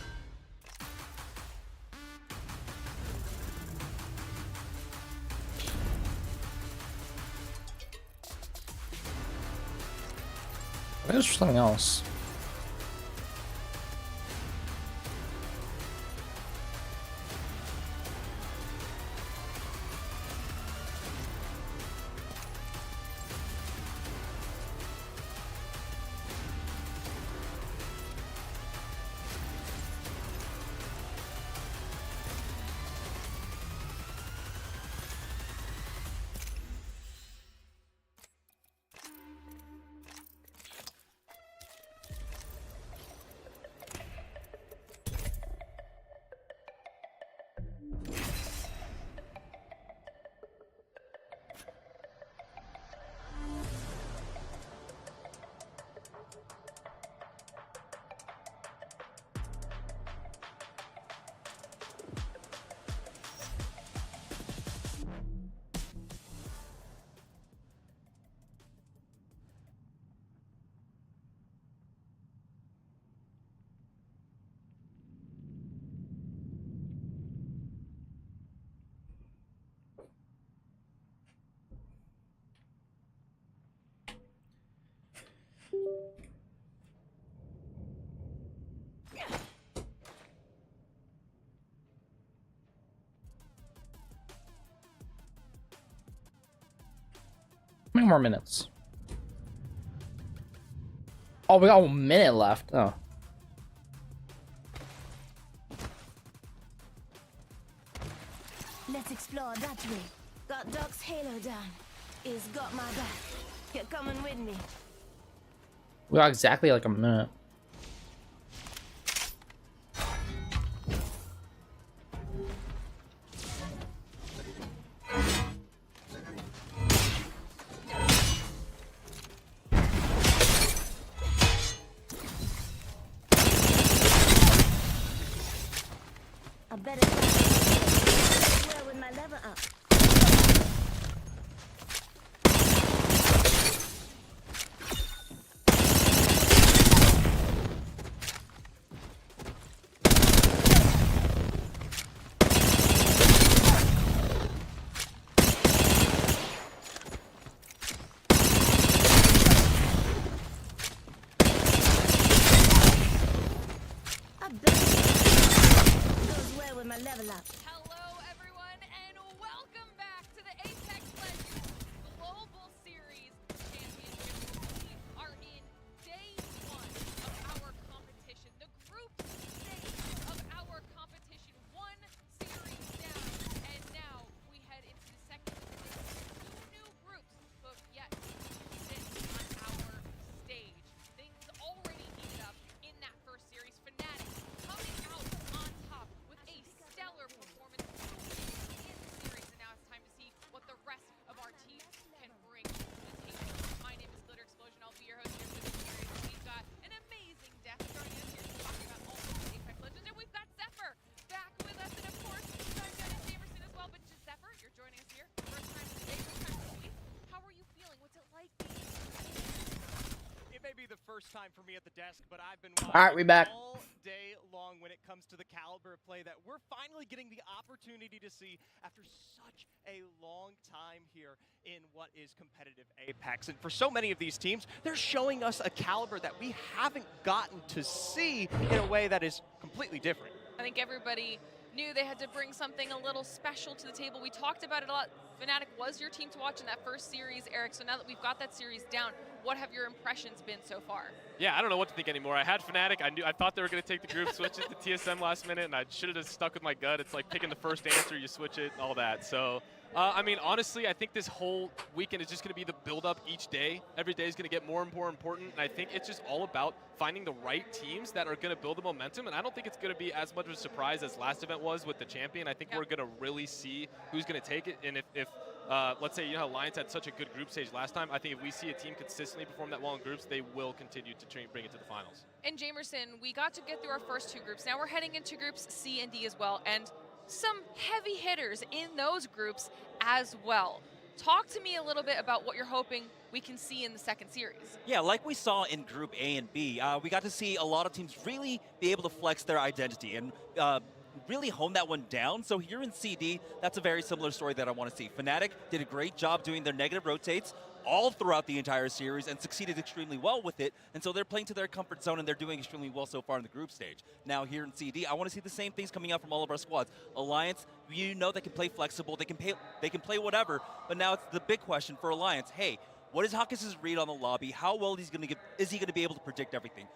I think there's something else. How many more minutes? Oh, we got 1 minute left. Oh. Let's explore that way. Got Doc's halo down. Is got my back. You're coming with me. We got exactly like a minute. I better well with my lever up. Level up. Hello, everyone, and welcome back to the Apex Legends Global Series Championship. We are in day 1 of our competition, the group stage of our competition. 1 series down, and now we head into the second stage. 2 new groups who have yet to sit on our stage. Things already heated up in that first series. Fnatic coming out on top with a stellar performance in the series, and now it's time to see what the rest of our teams can bring to the table. My name is Glitter Explosion. I'll be your host here for this series. We've got an amazing death joining us here to talk about all things Apex Legends, and we've got Zephyr back with us, and of course, I've got Jamerson as well. But just Zephyr, you're joining us here. First time today, first time this week. How are you feeling? What's it like being It may be the first time for me at the desk, but I've been All right, we back. all day long when it comes to the caliber of play that we're finally getting the opportunity to see after such a long time here in what is competitive Apex. And for so many of these teams, they're showing us a caliber that we haven't gotten to see in a way that is completely different. I think everybody knew they had to bring something a little special to the table. We talked about it a lot. Fnatic was your team to watch in that first series, Eric. So now that we've got that series down, what have your impressions been so far? Yeah, I don't know what to think anymore. I had Fnatic. I thought they were going to take the group, switch it to TSM last minute, and I should have just stuck with my gut. It's like picking the first answer, you switch it, all that. So, I mean, honestly, I think this whole weekend is just going to be the build-up each day. Every day is going to get more and more important, and I think it's just all about finding the right teams that are going to build the momentum, and I don't think it's going to be as much of a surprise as last event was with the champion. I think we're going to really see who's going to take it, and if let's say, you know, Lions had such a good group stage last time. I think if we see a team consistently perform that well in groups, they will continue to bring it to the finals. And Jamerson, we got to get through our first 2 groups. Now we're heading into groups C and D as well, and some heavy hitters in those groups as well. talk to me a little bit about what you're hoping we can see in the second series. Yeah, like we saw in Group A and B, we got to see a lot of teams really be able to flex their identity and really hone that one down. So here in CD, that's a very similar story that I want to see. Fnatic did a great job doing their negative rotates all throughout the entire series and succeeded extremely well with it. And so they're playing to their comfort zone and they're doing extremely well so far in the group stage. Now here in CD, I want to see the same things coming out from all of our squads. Alliance, you know they can play flexible, they can play whatever, but now it's the big question for Alliance. Hey, what is Hawkins' read on the lobby? How well is he going to be able to predict everything?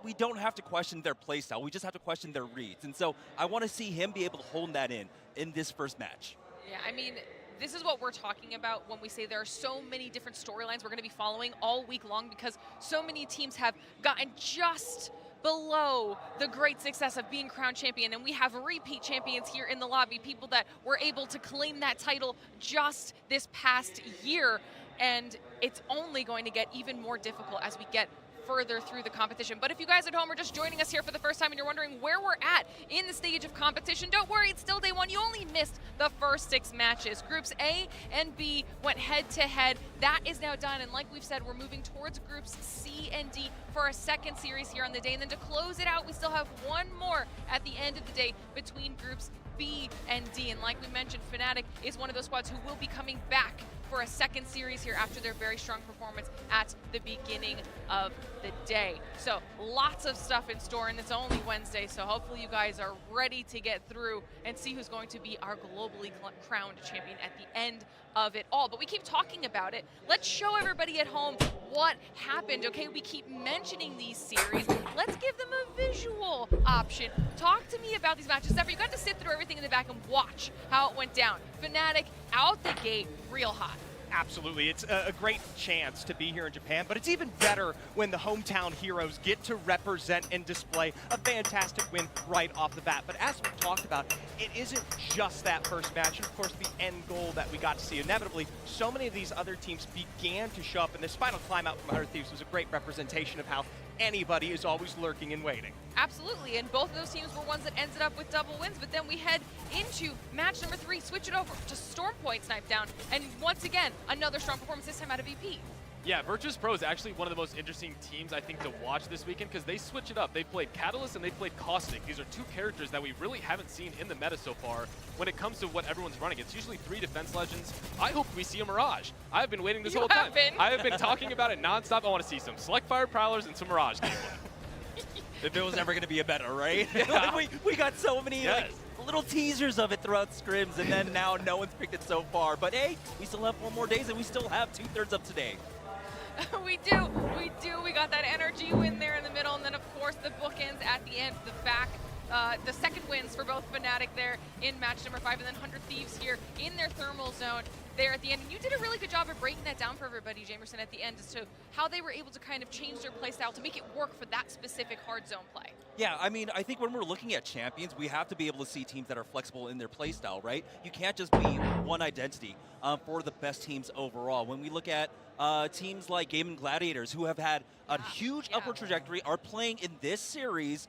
We don't have to question their playstyle. We just have to question their reads. And so I want to see him be able to hone that in this first match. Yeah, I mean, this is what we're talking about when we say there are so many different storylines we're going to be following all week long, because so many teams have gotten just below the great success of being crowned champion, and we have repeat champions here in the lobby, people that were able to claim that title just this past year, and it's only going to get even more difficult as we get further through the competition. But if you guys at home are just joining us here for the first time and you're wondering where we're at in the stage of competition, don't worry, it's still day one. You only missed the first 6 matches. Groups A and B went head-to-head. That is now done, and like we've said, we're moving towards groups C and D for a second series here on the day. And then to close it out, we still have one more at the end of the day between groups B and D. And like we mentioned, Fnatic is one of those squads who will be coming back for a second series here after their very strong performance at the beginning of the day. So lots of stuff in store, and it's only Wednesday, so hopefully you guys are ready to get through and see who's going to be our globally crowned champion at the end of it all. But we keep talking about it. Let's show everybody at home what happened, okay? We keep mentioning these series. Let's give them a visual option. Talk to me about these matches. Zephyr, you got to sit through everything in the back and watch how it went down. Fnatic out the gate real hot. Absolutely. It's a great chance to be here in Japan, but it's even better when the hometown heroes get to represent and display a fantastic win right off the bat. But as we talked about, it isn't just that first match, and of course the end goal that we got to see. Inevitably, so many of these other teams began to show up, and this final climb out from 100 Thieves was a great representation of how anybody is always lurking and waiting. Absolutely, and both of those teams were ones that ended up with double wins, but then we head into match number 3, switch it over to Stormpoint Snipe Down, and once again, another strong performance, this time out of VP. Yeah, Virtus Pro is actually one of the most interesting teams, I think, to watch this weekend, because they switch it up. They've played Catalyst and they've played Caustic. These are 2 characters that we really haven't seen in the meta so far when it comes to what everyone's running. It's usually 3 defense legends. I hope we see a Mirage. I've been waiting this whole time. I have been talking about it nonstop. I want to see some Select Fire Prowlers and some Mirage gameplay. If it was ever going to be a meta, right? Yeah. we got so many like, little teasers of it throughout scrims, and then now no one's picked it so far. But hey, we still have 4 more days, and we still have 2/3 of today. We do. We got that energy win there in the middle, and then of course the bookends at the end, the second wins for both Fnatic there in match number 5, and then 100 Thieves here in their thermal zone there at the end. And you did a really good job of breaking that down for everybody, Jamerson, at the end as to how they were able to kind of change their play style to make it work for that specific hard zone play. Yeah, I mean, I think when we're looking at champions, we have to be able to see teams that are flexible in their play style, right? You can't just be one identity for the best teams overall. When we look at teams like Game & Gladiators, who have had a huge upward trajectory, are playing in this series,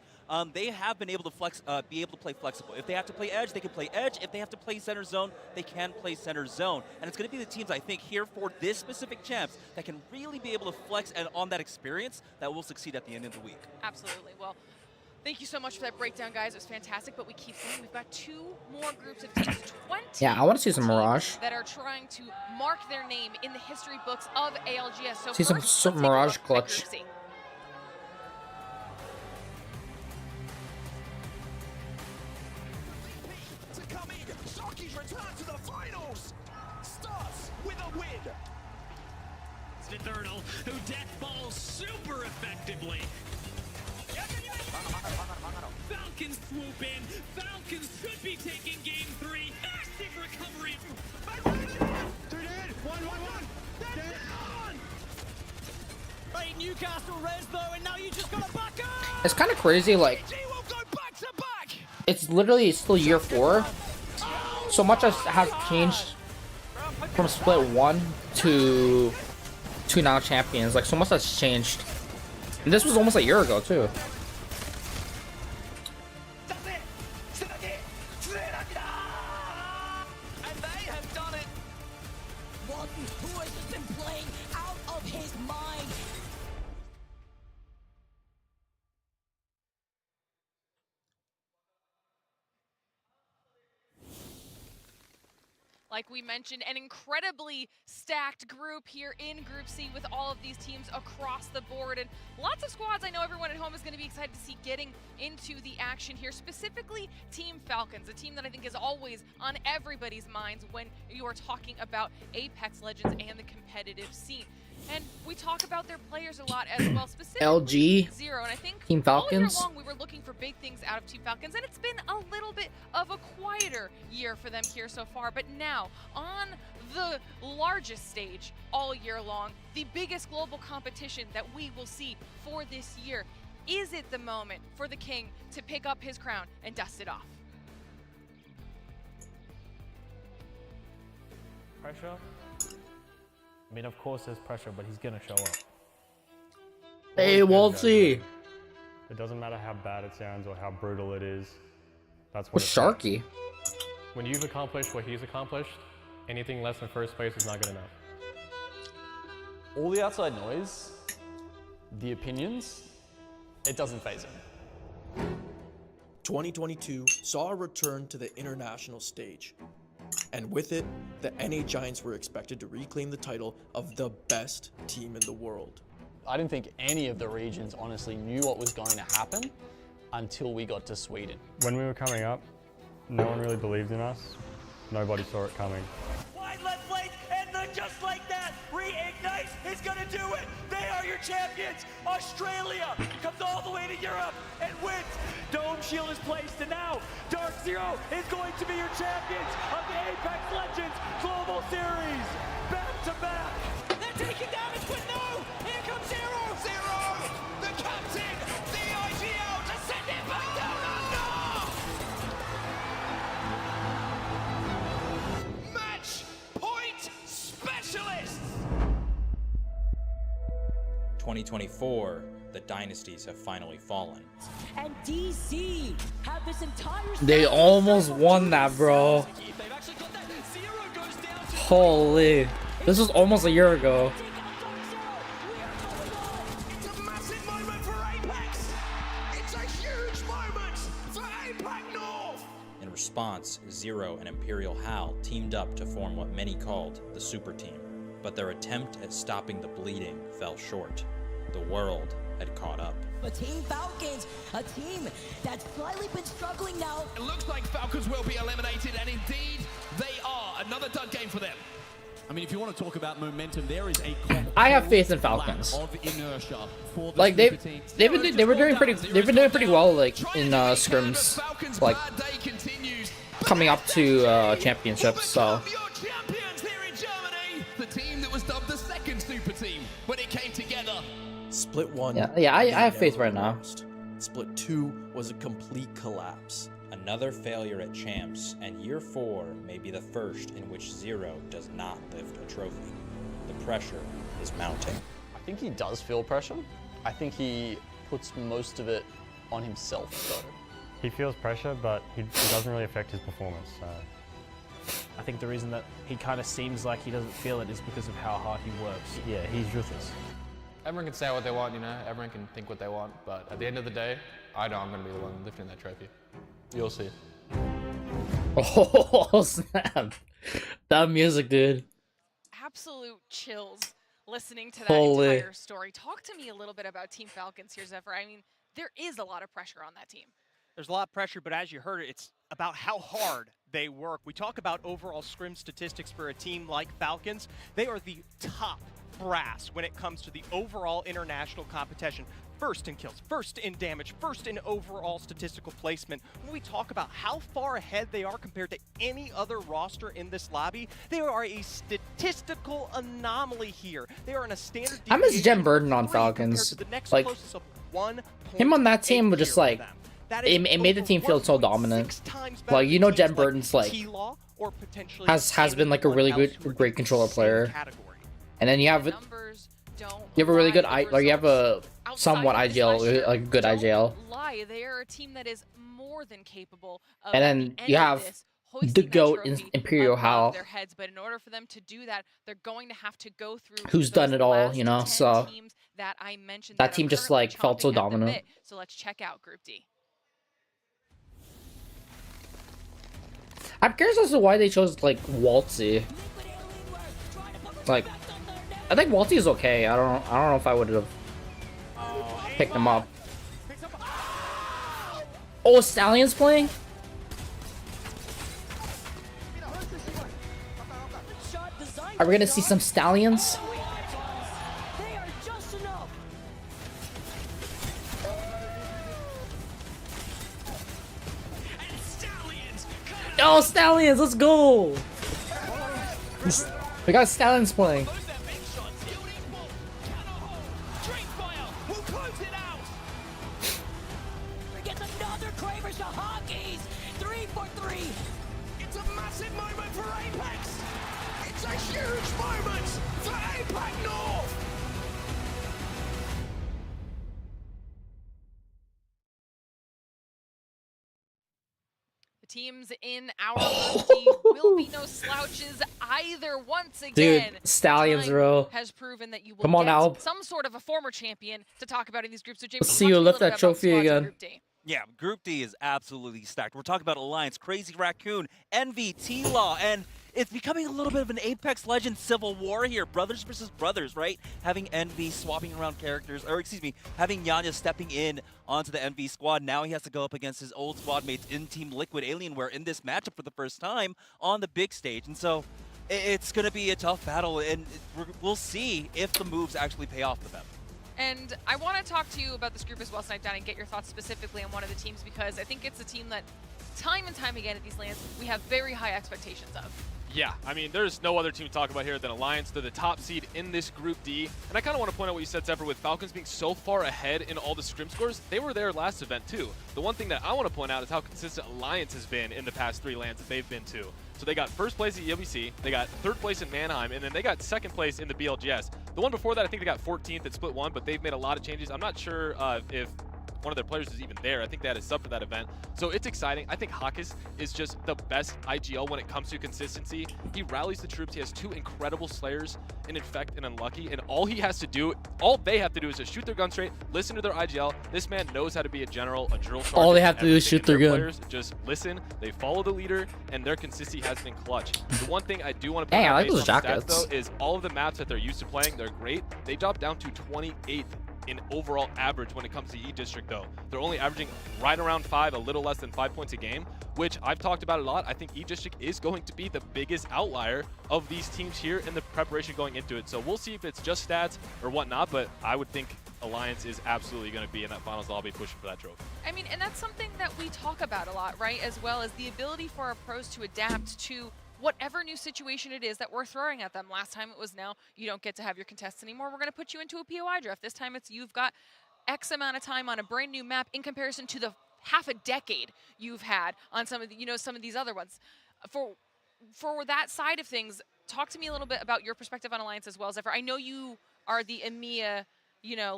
they have been able to play flexible. If they have to play edge, they can play edge. If they have to play center zone, they can play center zone. And it's going to be the teams, I think, here for this specific champs that can really be able to flex and on that experience that will succeed at the end of the week. Absolutely. Well, thank you so much for that breakdown, guys. It was fantastic, but we keep saying we've got 2 more groups of teams, 20 Yeah, I want to see some Mirage. that are trying to mark their name in the history books of ALGS. So See some Mirage clutch. To the finals starts with a win. It's Eternal, who death balls super effectively. Falcons swoop in. Falcons should be taking game 3. Massive recovery. 2 dead. 1. Dead on. Right, Newcastle res though, and now you just gotta back up. It's kind of crazy, like, it's literally still year 4. So much has changed from split 1 to now champions. Like, so much has changed. And this was almost a year ago too. Like we mentioned, an incredibly stacked group here in Group C with all of these teams across the board, and lots of squads I know everyone at home is going to be excited to see getting into the action here, specifically Team Falcons, a team that I think is always on everybody's minds when you are talking about Apex Legends and the competitive scene. And we talk about their players a lot as well, specifically LG, Zero. And I think Team Falcons. all year long we were looking for big things out of Team Falcons, and it's been a little bit of a quieter year for them here so far. But now, on the largest stage all year long, the biggest global competition that we will see for this year, is it the moment for the King to pick up his crown and dust it off? Pressure? I mean, of course there's pressure, but he's gonna show up. Hey, Walty. It doesn't matter how bad it sounds or how brutal it is. That's what What's Sharky? When you've accomplished what he's accomplished, anything less than first place is not good enough. All the outside noise, the opinions, it doesn't faze him. 2022 saw a return to the international stage. And with it, the NA Giants were expected to reclaim the title of the best team in the world. I didn't think any of the regions honestly knew what was going to happen until we got to Sweden. When we were coming up, no one really believed in us. Nobody saw it coming. Wide left flank, and then just like that, Reignite is gonna do it. They are your champions. Australia comes all the way to Europe and wins. Dome Shield is placed, and now Dark Zero is going to be your champions of the Apex Legends Global Series. Back to back. They're taking damage, but no! Here comes Zero! Zero, the captain, the IGL to send it back down under! Match point specialists! 2024, the dynasties have finally fallen. And DC have this entire... They almost won that, bro. Holy. This was almost a year ago. It's a massive moment for Apex! It's a huge moment for Apex North! In response, Zero and Imperial Hal teamed up to form what many called the Super Team. But their attempt at stopping the bleeding fell short. The world had caught up. But Team Falcons, a team that's slightly been struggling now. It looks like Falcons will be eliminated, and indeed, they are. Another dud game for them. I mean, if you want to talk about momentum, there is a I have faith in Falcons. of inertia for the Like they were doing pretty well like in scrims, like coming up to championships. So Champions here in Germany, the team that was dubbed the second super team when it came together. Split 1. yeah, I have faith right now. Split 2 was a complete collapse. Another failure at champs, and year 4 may be the first in which Zero does not lift a trophy. The pressure is mounting. I think he does feel pressure. I think he puts most of it on himself, though. He feels pressure, but it doesn't really affect his performance. So. I think the reason that he kind of seems like he doesn't feel it is because of how hard he works. Yeah, he's ruthless. Everyone can say what they want, you know, everyone can think what they want, but at the end of the day, I know I'm going to be the one lifting that trophy. You'll see. Oh, snap. That music, dude. Absolute chills listening to that Holy. entire story. Talk to me a little bit about Team Falcons here, Zephyr. I mean, there is a lot of pressure on that team. There's a lot of pressure, but as you heard, it's about how hard they work. We talk about overall scrim statistics for a team like Falcons. They are the top brass when it comes to the overall international competition. First in kills, first in damage, first in overall statistical placement. When we talk about how far ahead they are compared to any other roster in this lobby, they are a statistical anomaly here. They are in a standard I miss deviation Jen Burden on of 3 compared Falcons. to the next Like closest of 1.8 him on that team was just here like for them. That is it made the team feel so dominant. Like you know, Jen Burden's like has been like a really great controller player, and then you have a really good you have a somewhat IGL, like a good IGL, Lie, they are a team that is more than capable of, and then you have the GOAT in Imperial Hal, their heads, but in order for them to do that, they're going to have to go through who's done it all, you know. So that I mentioned that team just like felt so dominant. So let's check out Group D. I'm curious as to why they chose like Waltzy. Like, I think Waltzy is okay. I don't know if I would have picked him up. Oh, Stallion's playing? Are we gonna see some Stallions? Oh, Stallions, let's go! We got Stallions playing. It's a massive moment for Apex. It's a huge moment for Apex North. The teams in our team will be no slouches either. Once again, Dude, Stallions, time bro. has proven that you will Come on get now. some sort of a former champion to talk about in these groups. So James, Let's see you lift that trophy again. Group D. Yeah, Group D is absolutely stacked. We're talking about Alliance, Crazy Raccoon, Envy, T-Law, and it's becoming a little bit of an Apex Legends civil war here. Brothers versus brothers, right? Having Envy swapping around characters, or excuse me, having Yanya stepping in onto the Envy squad. Now he has to go up against his old squad mates in Team Liquid Alienware in this matchup for the first time on the big stage. And so it's going to be a tough battle, and we'll see if the moves actually pay off for them. And I want to talk to you about this group as well, Snipe Down, and get your thoughts specifically on one of the teams, because I think it's a team that time and time again at these lands we have very high expectations of. Yeah, I mean, there's no other team to talk about here than Alliance. They're the top seed in this Group D. And I kind of want to point out what you said, Zephyr, with Falcons being so far ahead in all the scrim scores. They were there last event, too. The one thing that I want to point out is how consistent Alliance has been in the past 3 lands that they've been to. So they got first place at ELBC, they got third place in Mannheim, and then they got second place in the BLGS. The one before that, I think they got 14th at Split 1, but they've made a lot of changes. I'm not sure if one of their players is even there. I think they had a sub for that event. So it's exciting. I think Hawkes is just the best IGL when it comes to consistency. He rallies the troops. He has 2 incredible Slayers in Infect and Unlucky, and all they have to do is just shoot their gun straight, listen to their IGL. This man knows how to be a general, a drill sergeant. All they have to do is shoot their gun. Players just listen, they follow the leader, and their consistency has been clutch. The one thing I do want to point out based on the stats, though, is all of the maps that they're used to playing, they're great. They dropped down to 28th in overall average when it comes to E-District, though. They're only averaging right around 5, a little less than 5 points a game, which I've talked about a lot. I think E-District is going to be the biggest outlier of these teams here in the preparation going into it. So we'll see if it's just stats or whatnot, but I would think Alliance is absolutely going to be in that finals lobby pushing for that trophy. I mean, and that's something that we talk about a lot, right? As well as the ability for our pros to adapt to whatever new situation it is that we're throwing at them. Last time it was now you don't get to have your contests anymore. We're going to put you into a POI draft. This time it's you've got X amount of time on a brand new map in comparison to the half a decade you've had on some of the, some of these other ones. For that side of things, talk to me a little bit about your perspective on Alliance as well, Zephyr. I know you are the EMEA,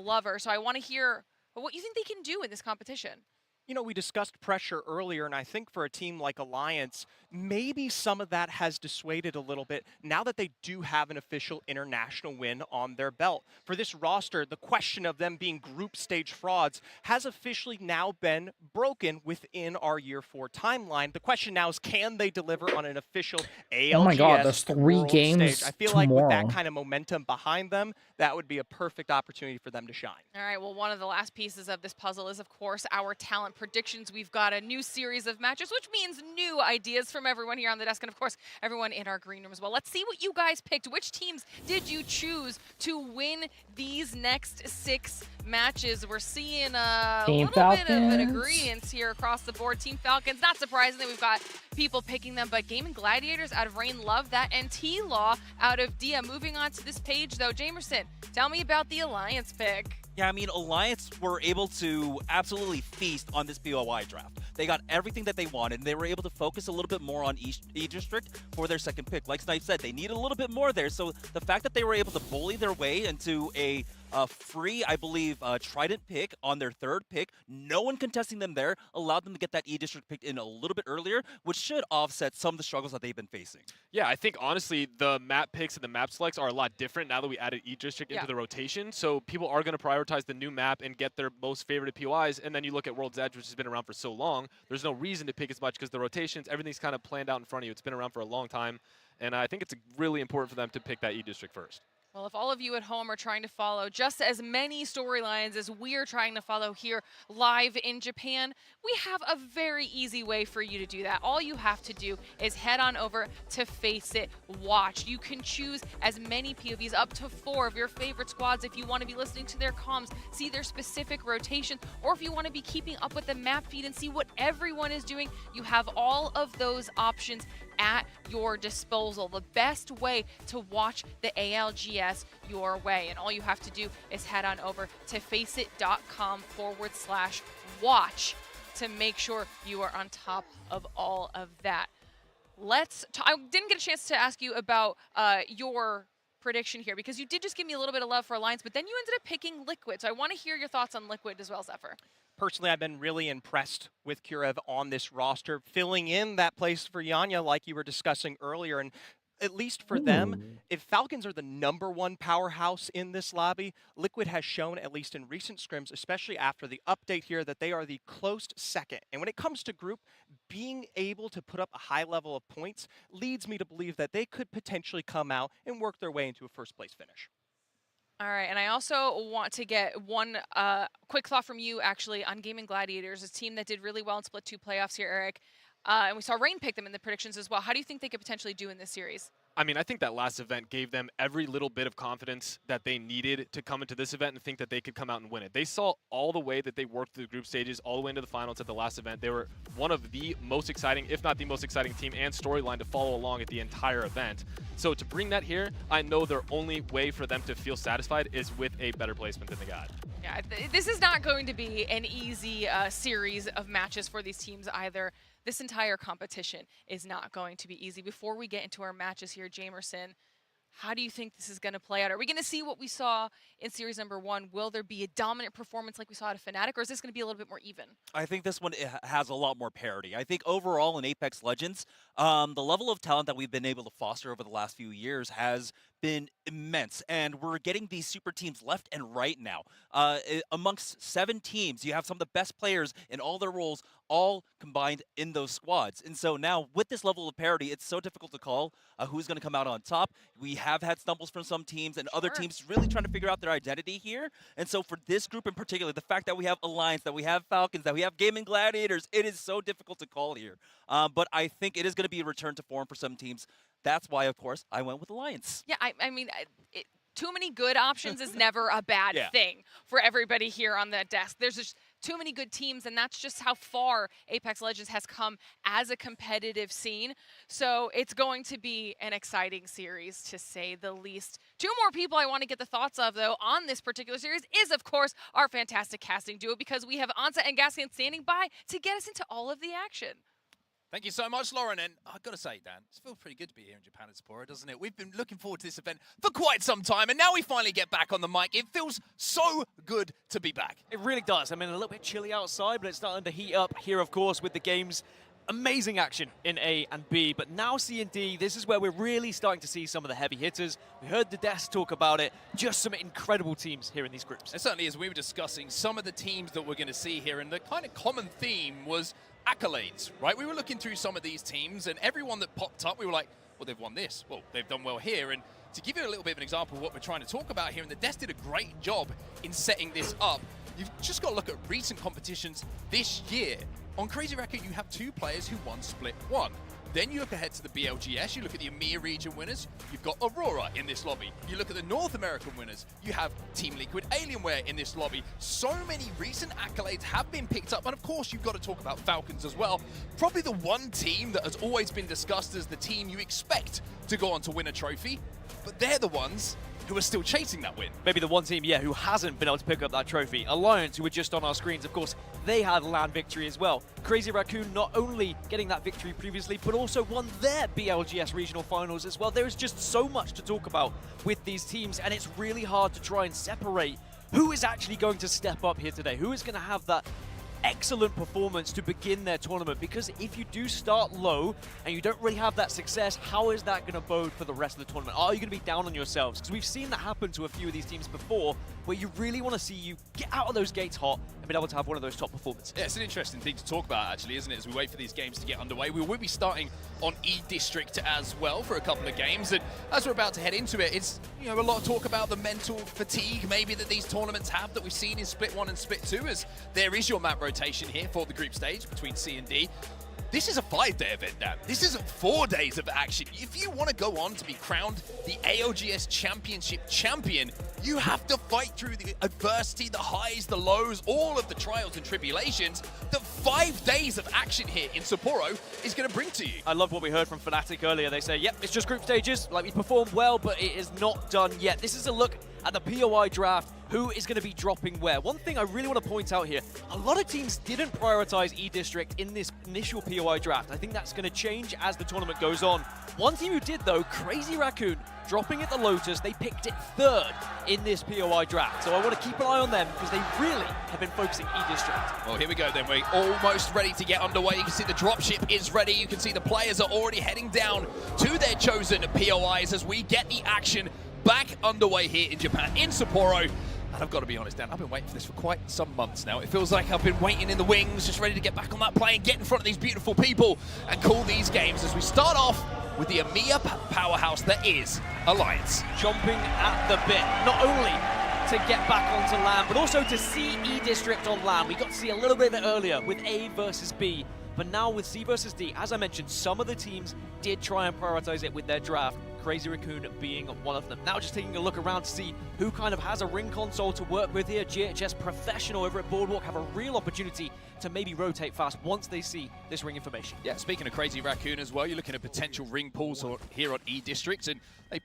lover, so I want to hear what you think they can do in this competition. We discussed pressure earlier, and I think for a team like Alliance, maybe some of that has dissuaded a little bit now that they do have an official international win on their belt. For this roster, the question of them being group stage frauds has officially now been broken within our Year 4 timeline. The question now is, can they deliver on an official ALGS Oh my god, there's 3 games stage? I feel tomorrow. like with that kind of momentum behind them, that would be a perfect opportunity for them to shine. All right, well, one of the last pieces of this puzzle is, of course, our talent predictions. We've got a new series of matches, which means new ideas from everyone here on the desk, and of course, everyone in our green room as well. Let's see what you guys picked. Which teams did you choose to win these next 6 matches? We're seeing a little bit of an agreement here across the board. Team Falcons, not surprising that we've got people picking them, but Gaming Gladiators out of Rain love that, and T-Law out of Dia. Moving on to this page, though, Jamerson, tell me about the Alliance pick. Yeah, I mean, Alliance were able to absolutely feast on this POI draft. They got everything that they wanted, and they were able to focus a little bit more on E-District for their second pick. Like Snipe said, they need a little bit more there, so the fact that they were able to bully their way into a Free, I believe, Trident pick on their third pick. No one contesting them there allowed them to get that E district picked in a little bit earlier, which should offset some of the struggles that they've been facing. Yeah, I think honestly the map picks and the map selects are a lot different now that we added E district into the rotation. So people are going to prioritize the new map and get their most favorited POIs. And then you look at World's Edge, which has been around for so long. There's no reason to pick as much because the rotations, everything's kind of planned out in front of you. It's been around for a long time. And I think it's really important for them to pick that E district first. Well, if all of you at home are trying to follow just as many storylines as we're trying to follow here live in Japan, we have a very easy way for you to do that. All you have to do is head on over to Face It Watch. You can choose as many POVs, up to 4 of your favorite squads if you want to be listening to their comms, see their specific rotation, or if you want to be keeping up with the map feed and see what everyone is doing, you have all of those options at your disposal. The best way to watch the ALGS your way. And all you have to do is head on over to faceit.com/watch to make sure you are on top of all of that. I didn't get a chance to ask you about your prediction here because you did just give me a little bit of love for Alliance, but then you ended up picking Liquid. So I want to hear your thoughts on Liquid as well, Zephyr. Personally, I've been really impressed with Kurev on this roster, filling in that place for Yanya like you were discussing earlier. And at least for them, if Falcons are the #1 powerhouse in this lobby, Liquid has shown, at least in recent scrims, especially after the update here, that they are the close second. And when it comes to group, being able to put up a high level of points leads me to believe that they could potentially come out and work their way into a first-place finish. All right, and I also want to get one quick thought from you, actually, on Gaming Gladiators, a team that did really well in Split 2 playoffs here, Eric. And we saw Rain pick them in the predictions as well. How do you think they could potentially do in this series? I mean, I think that last event gave them every little bit of confidence that they needed to come into this event and think that they could come out and win it. They saw all the way that they worked through the group stages, all the way into the finals at the last event. They were one of the most exciting, if not the most exciting team and storyline to follow along at the entire event. So to bring that here, I know their only way for them to feel satisfied is with a better placement than they got. Yeah, this is not going to be an easy series of matches for these teams either. This entire competition is not going to be easy. Before we get into our matches here, Jamerson, how do you think this is going to play out? Are we going to see what we saw in series #1? Will there be a dominant performance like we saw at Fnatic, or is this going to be a little bit more even? I think this one has a lot more parity. I think overall in Apex Legends, the level of talent that we've been able to foster over the last few years has been immense, and we're getting these super teams left and right now. Amongst 7 teams, you have some of the best players in all their roles, all combined in those squads. And so now, with this level of parity, it's so difficult to call who's going to come out on top. We have had stumbles from some teams, and other teams really trying to figure out their identity here. And so for this group in particular, the fact that we have Alliance, that we have Falcons, that we have Gaming Gladiators, it is so difficult to call here. But I think it is going to be a return to form for some teams. That's why, of course, I went with Alliance. Yeah, I mean, too many good options is never a bad thing for everybody here on the desk. There's just too many good teams, and that's just how far Apex Legends has come as a competitive scene. So it's going to be an exciting series, to say the least. 2 more people I want to get the thoughts of, though, on this particular series is, of course, our fantastic casting duo, because we have Ansa and Gaskin standing by to get us into all of the action. Thank you so much, Lauren. And I've got to say, Dan, it feels pretty good to be here in Japan at Sapporo, doesn't it? We've been looking forward to this event for quite some time, and now we finally get back on the mic. It feels so good to be back. It really does. I mean, a little bit chilly outside, but it's starting to heat up here, of course, with the game's amazing action in A and B. But now C and D, this is where we're really starting to see some of the heavy hitters. We heard the desk talk about it. Just some incredible teams here in these groups. It certainly is. We were discussing some of the teams that we're going to see here, and the kind of common theme was accolades, right? We were looking through some of these teams, and everyone that popped up, we were like, well, they've won this. Well, they've done well here. And to give you a little bit of an example of what we're trying to talk about here, and the Desk did a great job in setting this up, you've just got to look at recent competitions this year. On Crazy Record, you have 2 players who won Split 1. Then you look ahead to the BLGS, you look at the EMEA region winners, you've got Aurora in this lobby. You look at the North American winners, you have Team Liquid Alienware in this lobby. So many recent accolades have been picked up, and of course you've got to talk about Falcons as well. Probably the one team that has always been discussed as the team you expect to go on to win a trophy, but they're the ones who are still chasing that win. Maybe the one team, yeah, who hasn't been able to pick up that trophy. Alliance, who were just on our screens, of course, they had LAN victory as well. Crazy Raccoon not only getting that victory previously, but also won their BLGS regional finals as well. There is just so much to talk about with these teams, and it's really hard to try and separate who is actually going to step up here today, who is going to have that excellent performance to begin their tournament, because if you do start low and you don't really have that success, how is that going to bode for the rest of the tournament? Are you going to be down on yourselves? Because we've seen that happen to a few of these teams before, where you really want to see you get out of those gates hot and be able to have one of those top performances. Yeah, it's an interesting thing to talk about, actually, isn't it, as we wait for these games to get underway. We will be starting on E-District as well for a couple of games, and as we're about to head into it, it's, you know, a lot of talk about the mental fatigue maybe that these tournaments have that we've seen in Split 1 and Split 2, as there is your map rotation here for the group stage between C and D. This is a 5-day event, Dan. This isn't 4 days of action. If you want to go on to be crowned the ALGS Championship champion, you have to fight through the adversity, the highs, the lows, all of the trials and tribulations that 5 days of action here in Sapporo is going to bring to you. I love what we heard from Fnatic earlier. They say, yep, it's just group stages. Like, we performed well, but it is not done yet. This is a look at the POI draft. Who is going to be dropping where? One thing I really want to point out here, a lot of teams didn't prioritize E-District in this initial POI draft. I think that's going to change as the tournament goes on. One team who did, though, Crazy Raccoon, dropping at the Lotus. They picked it 3rd in this POI draft. So I want to keep an eye on them because they really have been focusing E-District. Well, here we go then. We're almost ready to get underway. You can see the dropship is ready. You can see the players are already heading down to their chosen POIs as we get the action back underway here in Japan, in Sapporo. And I've got to be honest, Dan, I've been waiting for this for quite some months now. It feels like I've been waiting in the wings, just ready to get back on that plane, get in front of these beautiful people and call these games as we start off with the EMEA powerhouse that is Alliance. Jumping at the bit, not only to get back onto LAN, but also to see E-District on LAN. We got to see a little bit of it earlier with A versus B, but now with C versus D, as I mentioned, some of the teams did try and prioritize it with their draft. Crazy Raccoon being one of them. Now just taking a look around to see who kind of has a ring console to work with here. GHS Professional over at Boardwalk have a real opportunity to maybe rotate fast once they see this ring information. Yeah, speaking of Crazy Raccoon as well, you're looking at potential ring pulls here on E-District, and they're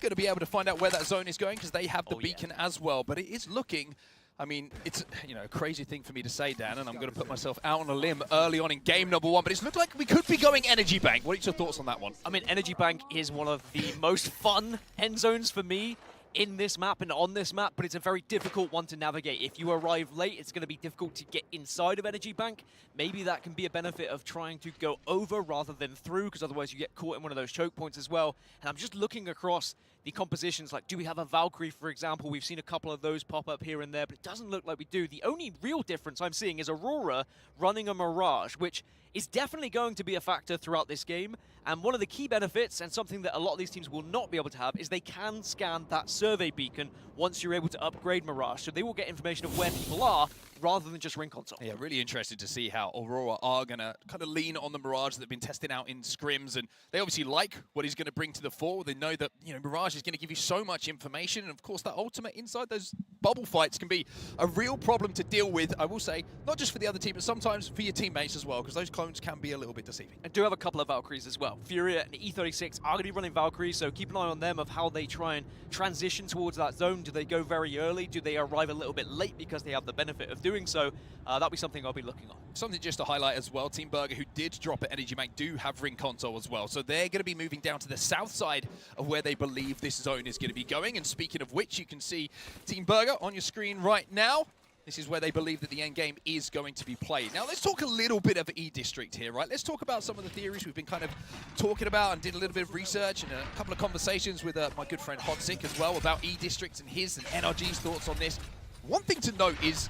going to be able to find out where that zone is going because they have the beacon as well. But it is looking, I mean, it's, you know, a crazy thing for me to say, Dan, and I'm going to put myself out on a limb early on in game number 1, but it's looked like we could be going Energy Bank. What are your thoughts on that one? I mean, Energy Bank is one of the most fun end zones for me in this map and on this map, but it's a very difficult one to navigate. If you arrive late, it's going to be difficult to get inside of Energy Bank. Maybe that can be a benefit of trying to go over rather than through, because otherwise you get caught in one of those choke points as well. And I'm just looking across the compositions, like, do we have a Valkyrie, for example? We've seen a couple of those pop up here and there, but it doesn't look like we do. The only real difference I'm seeing is Aurora running a Mirage, which is definitely going to be a factor throughout this game. And one of the key benefits, and something that a lot of these teams will not be able to have, is they can scan that survey beacon once you're able to upgrade Mirage. So they will get information of where people are, rather than just ring console. Yeah, really interested to see how Aurora are going to kind of lean on the Mirage that they've been testing out in scrims, and they obviously like what he's going to bring to the fore. They know that, you know, Mirage is going to give you so much information, and of course that ultimate inside those bubble fights can be a real problem to deal with, I will say, not just for the other team, but sometimes for your teammates as well, because those clones can be a little bit deceiving. And do have a couple of Valkyries as well. Furia and E36 are going to be running Valkyries, so keep an eye on them of how they try and transition towards that zone. Do they go very early? Do they arrive a little bit late because they have the benefit of doing so? That'll be something I'll be looking on. Something just to highlight as well, Team Burger, who did drop at Energy Bank, do have ring console as well. So they're going to be moving down to the south side of where they believe this zone is going to be going. And speaking of which, you can see Team Burger on your screen right now. This is where they believe that the end game is going to be played. Now, let's talk a little bit of E-District here, right? Let's talk about some of the theories we've been kind of talking about, and did a little bit of research and a couple of conversations with my good friend Hodzik as well about E-District and his and NRG's thoughts on this. One thing to note is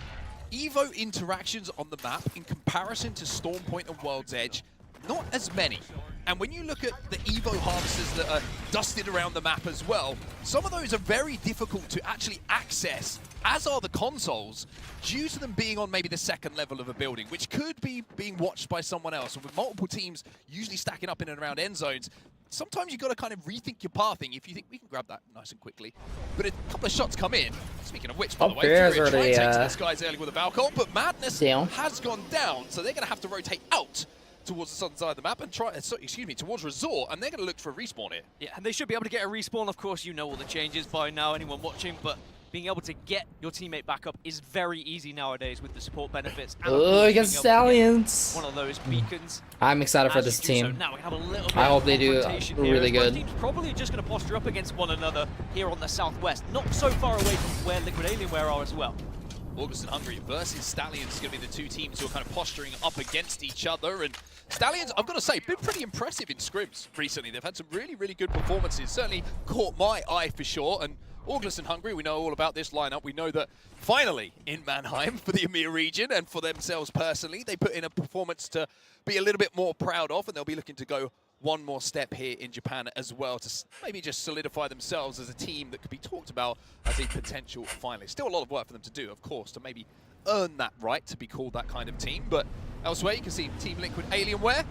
Evo interactions on the map in comparison to Stormpoint and World's Edge, not as many. And when you look at the Evo harvesters that are dusted around the map as well, some of those are very difficult to actually access, as are the consoles, due to them being on maybe the second level of a building, which could be being watched by someone else. And with multiple teams usually stacking up in and around end zones, sometimes you've got to kind of rethink your pathing if you think we can grab that nice and quickly. But a couple of shots come in. Speaking of which, by the way, Furia trying to take to this guy's early with a Valkyrie, but Madness has gone down, so they're going to have to rotate out towards the southern side of the map and try, towards Resort, and they're going to look for a respawn here. Yeah, and they should be able to get a respawn. Of course, you know all the changes by now, anyone watching, but being able to get your teammate back up is very easy nowadays with the support benefits. Against Stallions. One of those beacons. I'm excited for this team. Now we have a little bit I hope they do really here. good. Teams probably just going to posture up against one another here on the southwest, not so far away from where Liquid Alienware are as well. August and Hungry versus Stallions is going to be the two teams who are kind of posturing up against each other. And Stallions, I've got to say, been pretty impressive in scrims recently. They've had some really, really good performances. Certainly caught my eye for sure. And August and Hungry, we know all about this lineup. We know that finally in Mannheim for the EMEA region and for themselves personally, they put in a performance to be a little bit more proud of, and they'll be looking to go one more step here in Japan as well to maybe just solidify themselves as a team that could be talked about as a potential finalist. Still a lot of work for them to do, of course, to maybe earn that right to be called that kind of team. But elsewhere, you can see Team Liquid Alienware.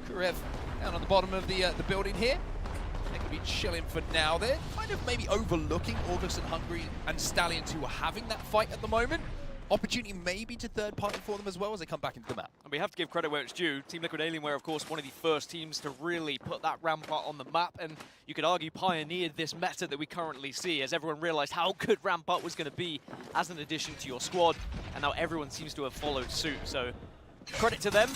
Kurev down on the bottom of the building here. They could be chilling for now. They're kind of maybe overlooking August and Hungry and Stallions, who are having that fight at the moment. Opportunity maybe to third party for them as well as they come back into the map. And we have to give credit where it's due. Team Liquid Alienware, of course, one of the first teams to really put that Rampart on the map, and you could argue pioneered this meta that we currently see, as everyone realized how good Rampart was going to be as an addition to your squad, and now everyone seems to have followed suit. So credit to them.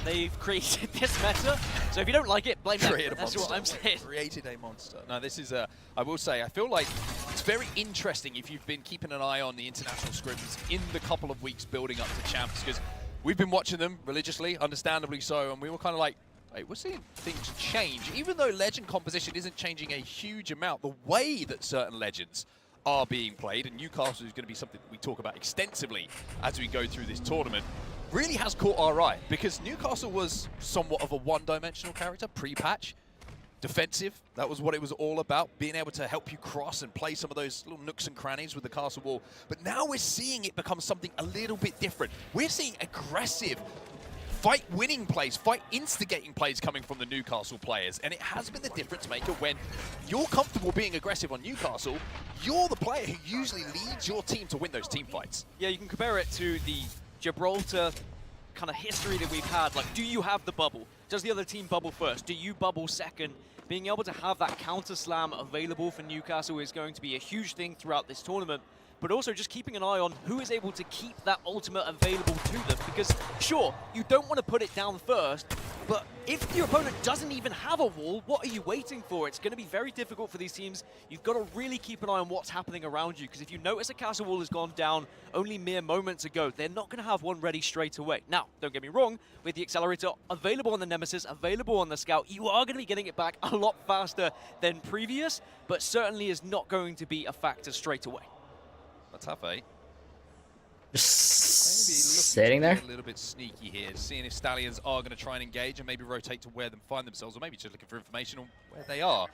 They've created this meta. So if you don't like it, blame them. That's what I'm saying. Created a monster. No, this is I will say, I feel like it's very interesting if you've been keeping an eye on the international scrims in the couple of weeks building up to champs, because we've been watching them religiously, understandably so, and we were kind of like, wait, we're seeing things change. Even though legend composition isn't changing a huge amount, the way that certain legends are being played, and Newcastle is going to be something that we talk about extensively as we go through this tournament, really has caught our eye, because Newcastle was somewhat of a one-dimensional character pre-patch. Defensive, that was what it was all about, being able to help you cross and play some of those little nooks and crannies with the castle wall. But now we're seeing it become something a little bit different. We're seeing aggressive, fight-winning plays, fight-instigating plays coming from the Newcastle players, and it has been the difference maker. When you're comfortable being aggressive on Newcastle, you're the player who usually leads your team to win those team fights. Yeah, you can compare it to the Gibraltar kind of history that we've had. Like, do you have the bubble? Does the other team bubble first? Do you bubble second? Being able to have that counter slam available for Newcastle is going to be a huge thing throughout this tournament, but also just keeping an eye on who is able to keep that ultimate available to them, because sure, you don't want to put it down first, but if your opponent doesn't even have a wall, what are you waiting for? It's going to be very difficult for these teams. You've got to really keep an eye on what's happening around you, because if you notice a castle wall has gone down only mere moments ago, they're not going to have one ready straight away. Now, don't get me wrong, with the accelerator available on the Nemesis, available on the Scout, you are going to be getting it back a lot faster than previous, but certainly is not going to be a factor straight away. That's tough, eh? Just sitting there. A little bit sneaky here, seeing if Stallions are going to try and engage and maybe rotate to where they find themselves, or maybe just looking for information on where they are.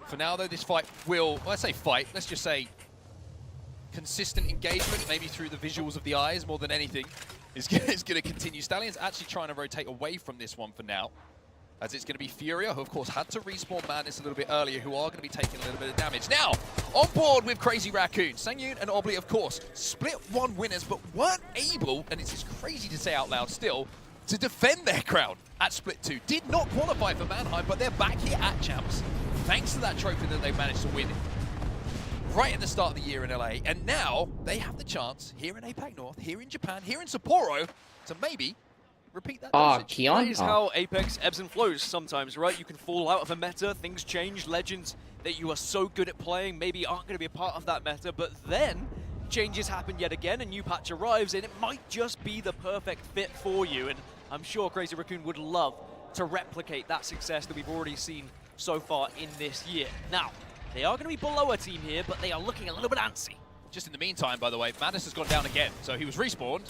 For now, though, this fight will, well, I say fight, let's just say consistent engagement, maybe through the visuals of the eyes more than anything, is going to continue. Stallions actually trying to rotate away from this one for now, as it's going to be Furia, who of course had to respawn Madness a little bit earlier, who are going to be taking a little bit of damage. Now, on board with Crazy Raccoon, Sangyun and Obli, of course, split one winners, but weren't able, and it's just crazy to say out loud still, to defend their crown at Split 2. Did not qualify for Mannheim, but they're back here at Champs, thanks to that trophy that they managed to win right at the start of the year in LA. And now they have the chance here in APAC North, here in Japan, here in Sapporo, to maybe repeat that. That is how Apex ebbs and flows sometimes, right? You can fall out of a meta, things change, legends that you are so good at playing maybe aren't going to be a part of that meta, but then changes happen yet again, a new patch arrives, and it might just be the perfect fit for you. And I'm sure Crazy Raccoon would love to replicate that success that we've already seen so far in this year. Now, they are going to be below a team here, but they are looking a little bit antsy. Just in the meantime, by the way, Madness has gone down again. So he was respawned,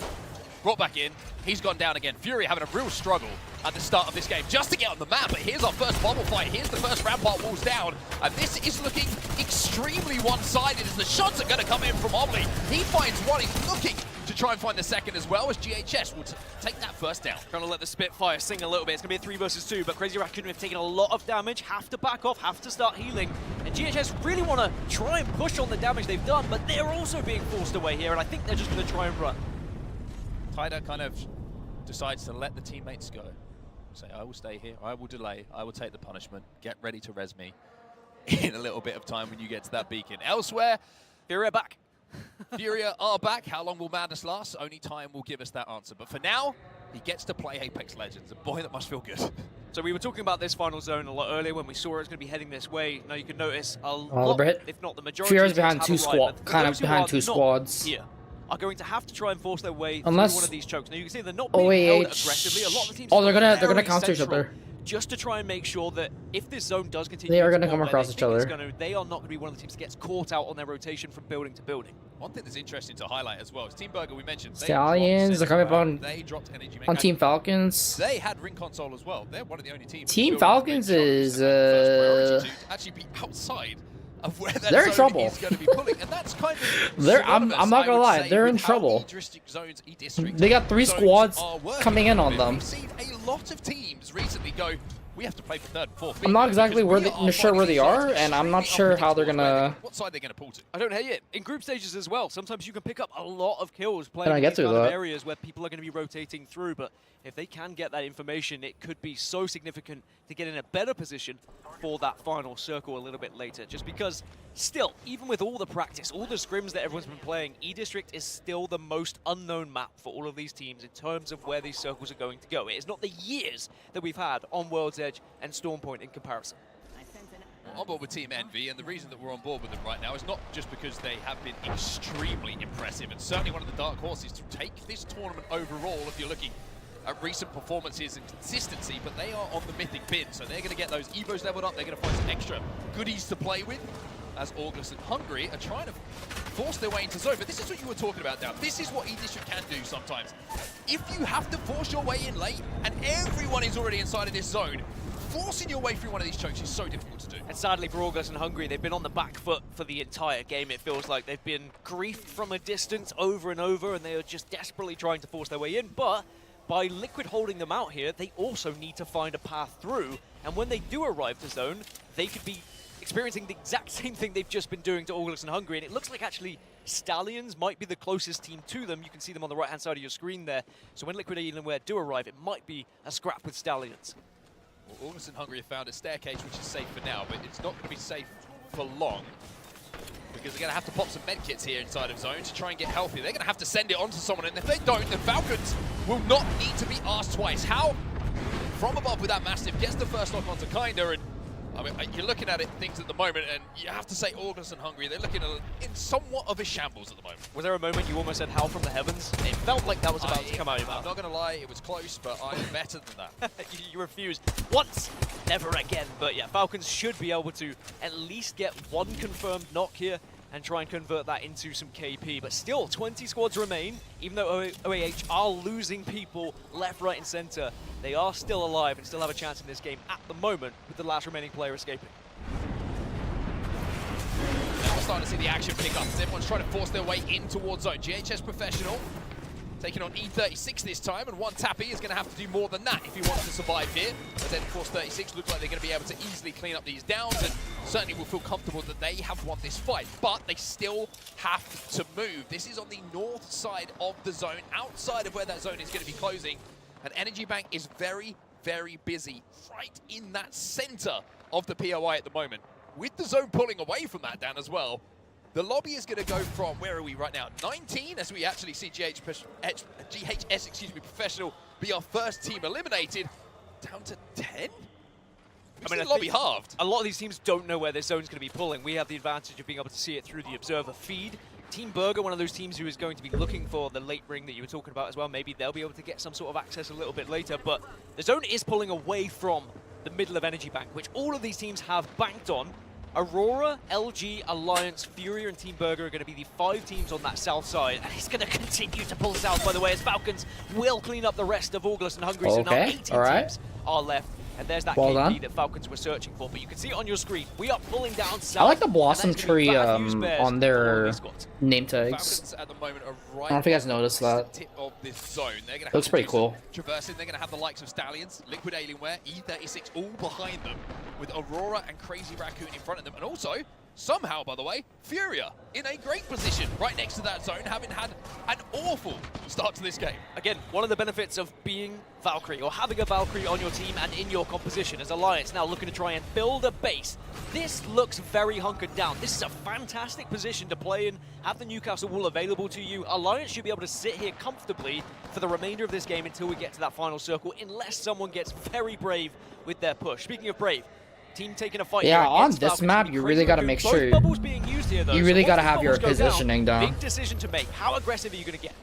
brought back in, he's gone down again. Fury having a real struggle at the start of this game just to get on the map, but here's our first bubble fight. Here's the first Rampart walls down, and this is looking extremely one-sided as the shots are going to come in from Obli. He finds one, he's looking to try and find the second as well, as GHS will take that first down. Trying to let the Spitfire sing a little bit. It's going to be a 3 versus 2, but Crazy Raccoon have taken a lot of damage, have to back off, have to start healing, and GHS really want to try and push on the damage they've done, but they're also being forced away here, and I think they're just going to try and run. Tyder kind of decides to let the teammates go. Say, I will stay here, I will delay, I will take the punishment, get ready to res me in a little bit of time when you get to that beacon. Elsewhere, Furia back. Furia are back. How long will madness last? Only time will give us that answer. But for now, he gets to play Apex Legends. A boy, that must feel good. So we were talking about this final zone a lot earlier when we saw it was going to be heading this way. Now you can notice a lot, if not the majority, Furia's of teams behind have two arrived, but kind of those who behind are two not squads. Here are going to have to try and force their way Unless through one of these chokes. Now you can see they're not being held aggressively. A lot of the teams oh, they're gonna very counter each central, other. just to try and make sure that if this zone does continue, They are to gonna go come where across they each think it's other. they are not going to be one of the teams that gets caught out on their rotation from building to building. One thing that's interesting to highlight as well is Team Burger, we mentioned. Stallions are coming up on, energy Team Falcons. They had Ring Console as well. They're one of the only teams. Team Falcons is actually be outside of where that they're in zone trouble. is going to be pulling, and that's kind of I'm not gonna lie, they're in trouble. They got 3 squads coming in on them. We've seen a lot of teams recently go, we have to play for 3rd and 4th. I'm not exactly sure where they are, and I'm not sure how they're gonna. What side they're gonna pull to? I don't hate it. In group stages as well, sometimes you can pick up a lot of kills playing I in get these to kind of that. areas where people are going to be rotating through, but if they can get that information, it could be so significant to get in a better position for that final circle a little bit later. Just because, still, even with all the practice, all the scrims that everyone's been playing, E-District is still the most unknown map for all of these teams in terms of where these circles are going to go. It is not the years that we've had on World's Edge and Stormpoint in comparison. We're on board with Team Envy, and the reason that we're on board with them right now is not just because they have been extremely impressive, and certainly one of the dark horses to take this tournament overall if you're looking at recent performances and consistency, but they are on the mythic bin, so they're going to get those Evos leveled up, they're going to find some extra goodies to play with, as ALGS and Hungary are trying to force their way into zone. But this is what you were talking about, Dan. This is what E-District can do sometimes. If you have to force your way in late, and everyone is already inside of this zone, forcing your way through one of these chokes is so difficult to do. And sadly for ALGS and Hungary, they've been on the back foot for the entire game. It feels like they've been griefed from a distance over and over, and they are just desperately trying to force their way in. But by Liquid holding them out here, they also need to find a path through. And when they do arrive to zone, they could be experiencing the exact same thing they've just been doing to ALGS and Hungary. And it looks like actually Stallions might be the closest team to them. You can see them on the right-hand side of your screen there. So when Liquid Alienware do arrive, it might be a scrap with Stallions. Well, ALGS and Hungary have found a staircase which is safe for now, but it's not going to be safe for long, because they're going to have to pop some medkits here inside of zone to try and get healthy. They're going to have to send it on to someone, and if they don't, the Falcons will not need to be asked twice. How, from above with that Mastiff, gets the first knock onto Kinder, and I mean, you're looking at things at the moment, and you have to say ALGS and Hungary, they're looking in somewhat of a shambles at the moment. Was there a moment you almost said "Howl from the heavens"? It felt like that was about to come out of your mouth. I'm not going to lie, it was close, but I'm better than that. You refused once, never again. But yeah, Falcons should be able to at least get one confirmed knock here and try and convert that into some KP. But still, 20 squads remain. Even though OAH are losing people left, right, and center, they are still alive and still have a chance in this game at the moment with the last remaining player escaping. Now we're starting to see the action pick up as everyone's trying to force their way in towards zone. GHS Professional taking on E36 this time, and one Tappy is going to have to do more than that if he wants to survive here. But then, of course, 36 look like they're going to be able to easily clean up these downs, and certainly will feel comfortable that they have won this fight. But they still have to move. This is on the north side of the zone, outside of where that zone is going to be closing. And Energy Bank is very, very busy right in that center of the POI at the moment. With the zone pulling away from that, Dan, as well, the lobby is going to go from, where are we right now, 19, as we actually see GHS, Professional be our first team eliminated, down to 10? I mean, the lobby halved. A lot of these teams don't know where their zone's going to be pulling. We have the advantage of being able to see it through the observer feed. Team Burger, one of those teams who is going to be looking for the late ring that you were talking about as well. Maybe they'll be able to get some sort of access a little bit later, but the zone is pulling away from the middle of Energy Bank, which all of these teams have banked on. Aurora, LG, Alliance, Furia, and Team Burger are going to be the 5 teams on that south side. And it's going to continue to pull south, by the way, as Falcons will clean up the rest of ALGS and Hungary. So now 18 teams are left. And there's that KP that Falcons were searching for. But you can see it on your screen. We are pulling down south. I like the blossom tree on their name tags. At the moment are right, I don't know if you guys noticed that. Tip of this zone. They're gonna have looks pretty cool. Traversing, they're going to have the likes of Stallions, Liquid Alienware, E36 all behind them, with Aurora and Crazy Raccoon in front of them. And also, Somehow, by the way, Furia in a great position right next to that zone, having had an awful start to this game. Again, one of the benefits of being Valkyrie, or having a Valkyrie on your team and in your composition, as Alliance now looking to try and build a base. This looks very hunkered down. This is a fantastic position to play in, have the Newcastle wall available to you. Alliance should be able to sit here comfortably for the remainder of this game until we get to that final circle, unless someone gets very brave with their push. Speaking of brave, team taking a fight. Yeah, on this map, you really got to make sure you really got to have your positioning down. Big decision to make. How aggressive are you going to get?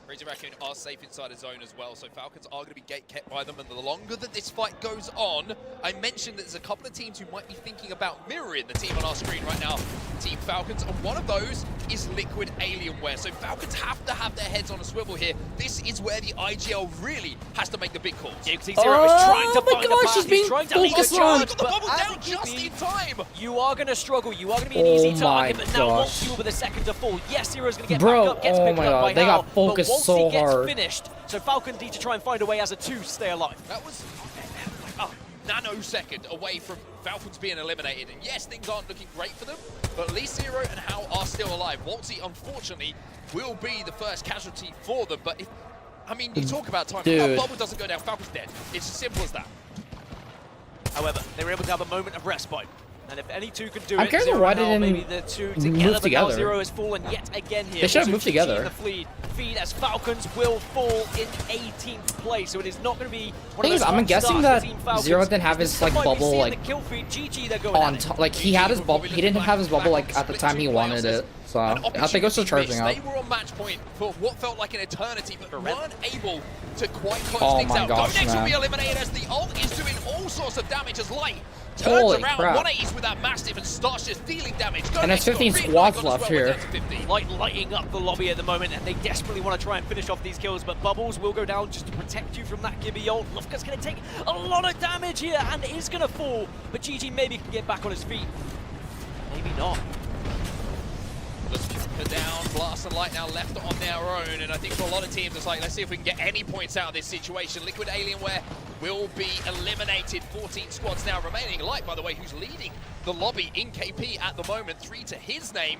Crazy Raccoon are safe inside a zone as well, so Falcons are going to be gate kept by them, and the longer that this fight goes on, I mentioned that there's a couple of teams who might be thinking about mirroring the team on our screen right now, Team Falcons, and one of those is Liquid Alienware. So Falcons have to have their heads on a swivel here. This is where the IGL really has to make the big calls. Zero is trying to find the path. He's trying to lead the charge, the bubble down just in time. You are going to struggle. You are going to be an easy target, but now Waltzy with a second to fall. Yes, Zero's going to get back up, gets picked up by they Hal, got focused so gets hard. Finished, so Falcons need to try and find a way as a 2 to stay alive. That was a nanosecond away from Falcons being eliminated. And yes, things aren't looking great for them, but at least Zero and Hal are still alive. Waltzy, unfortunately, will be the first casualty for them, but I mean, you talk about time. If that bubble doesn't go down, Falcon's dead. It's as simple as that. However, they were able to have a moment of respite. And if any two can do I'm it, curious Zero why and they Hal, didn't maybe the two together, but now Zero has fallen yet again here. They should have moved together. The feed as Falcons will fall in 18th place, so it is not going to be one of those I'm guessing that Zero didn't have his like bubble like on top. Like he had his bubble, he didn't have his bubble like at the time he wanted it. So I think it was still charging up. They were on match point for what felt like an eternity, but weren't able to quite close Oh things my out. gosh, Go Next will man. be eliminated as the ult is doing all sorts of damage as Light turns around 180s with that Mastiff and starts just dealing damage. And there's 15 squads left here. Light lighting up the lobby at the moment, and they desperately want to try and finish off these kills, but Bubbles will go down just to protect you from that Gibby ult. Lufka's going to take a lot of damage here and is going to fall, but GG maybe can get back on his feet. Maybe not. Down, Blast and Light now left on their own, and I think for a lot of teams it's like, let's see if we can get any points out of this situation. Liquid Alienware will be eliminated. 14 squads now remaining. Light, by the way, who's leading the lobby in KP at the moment, 3 to his name,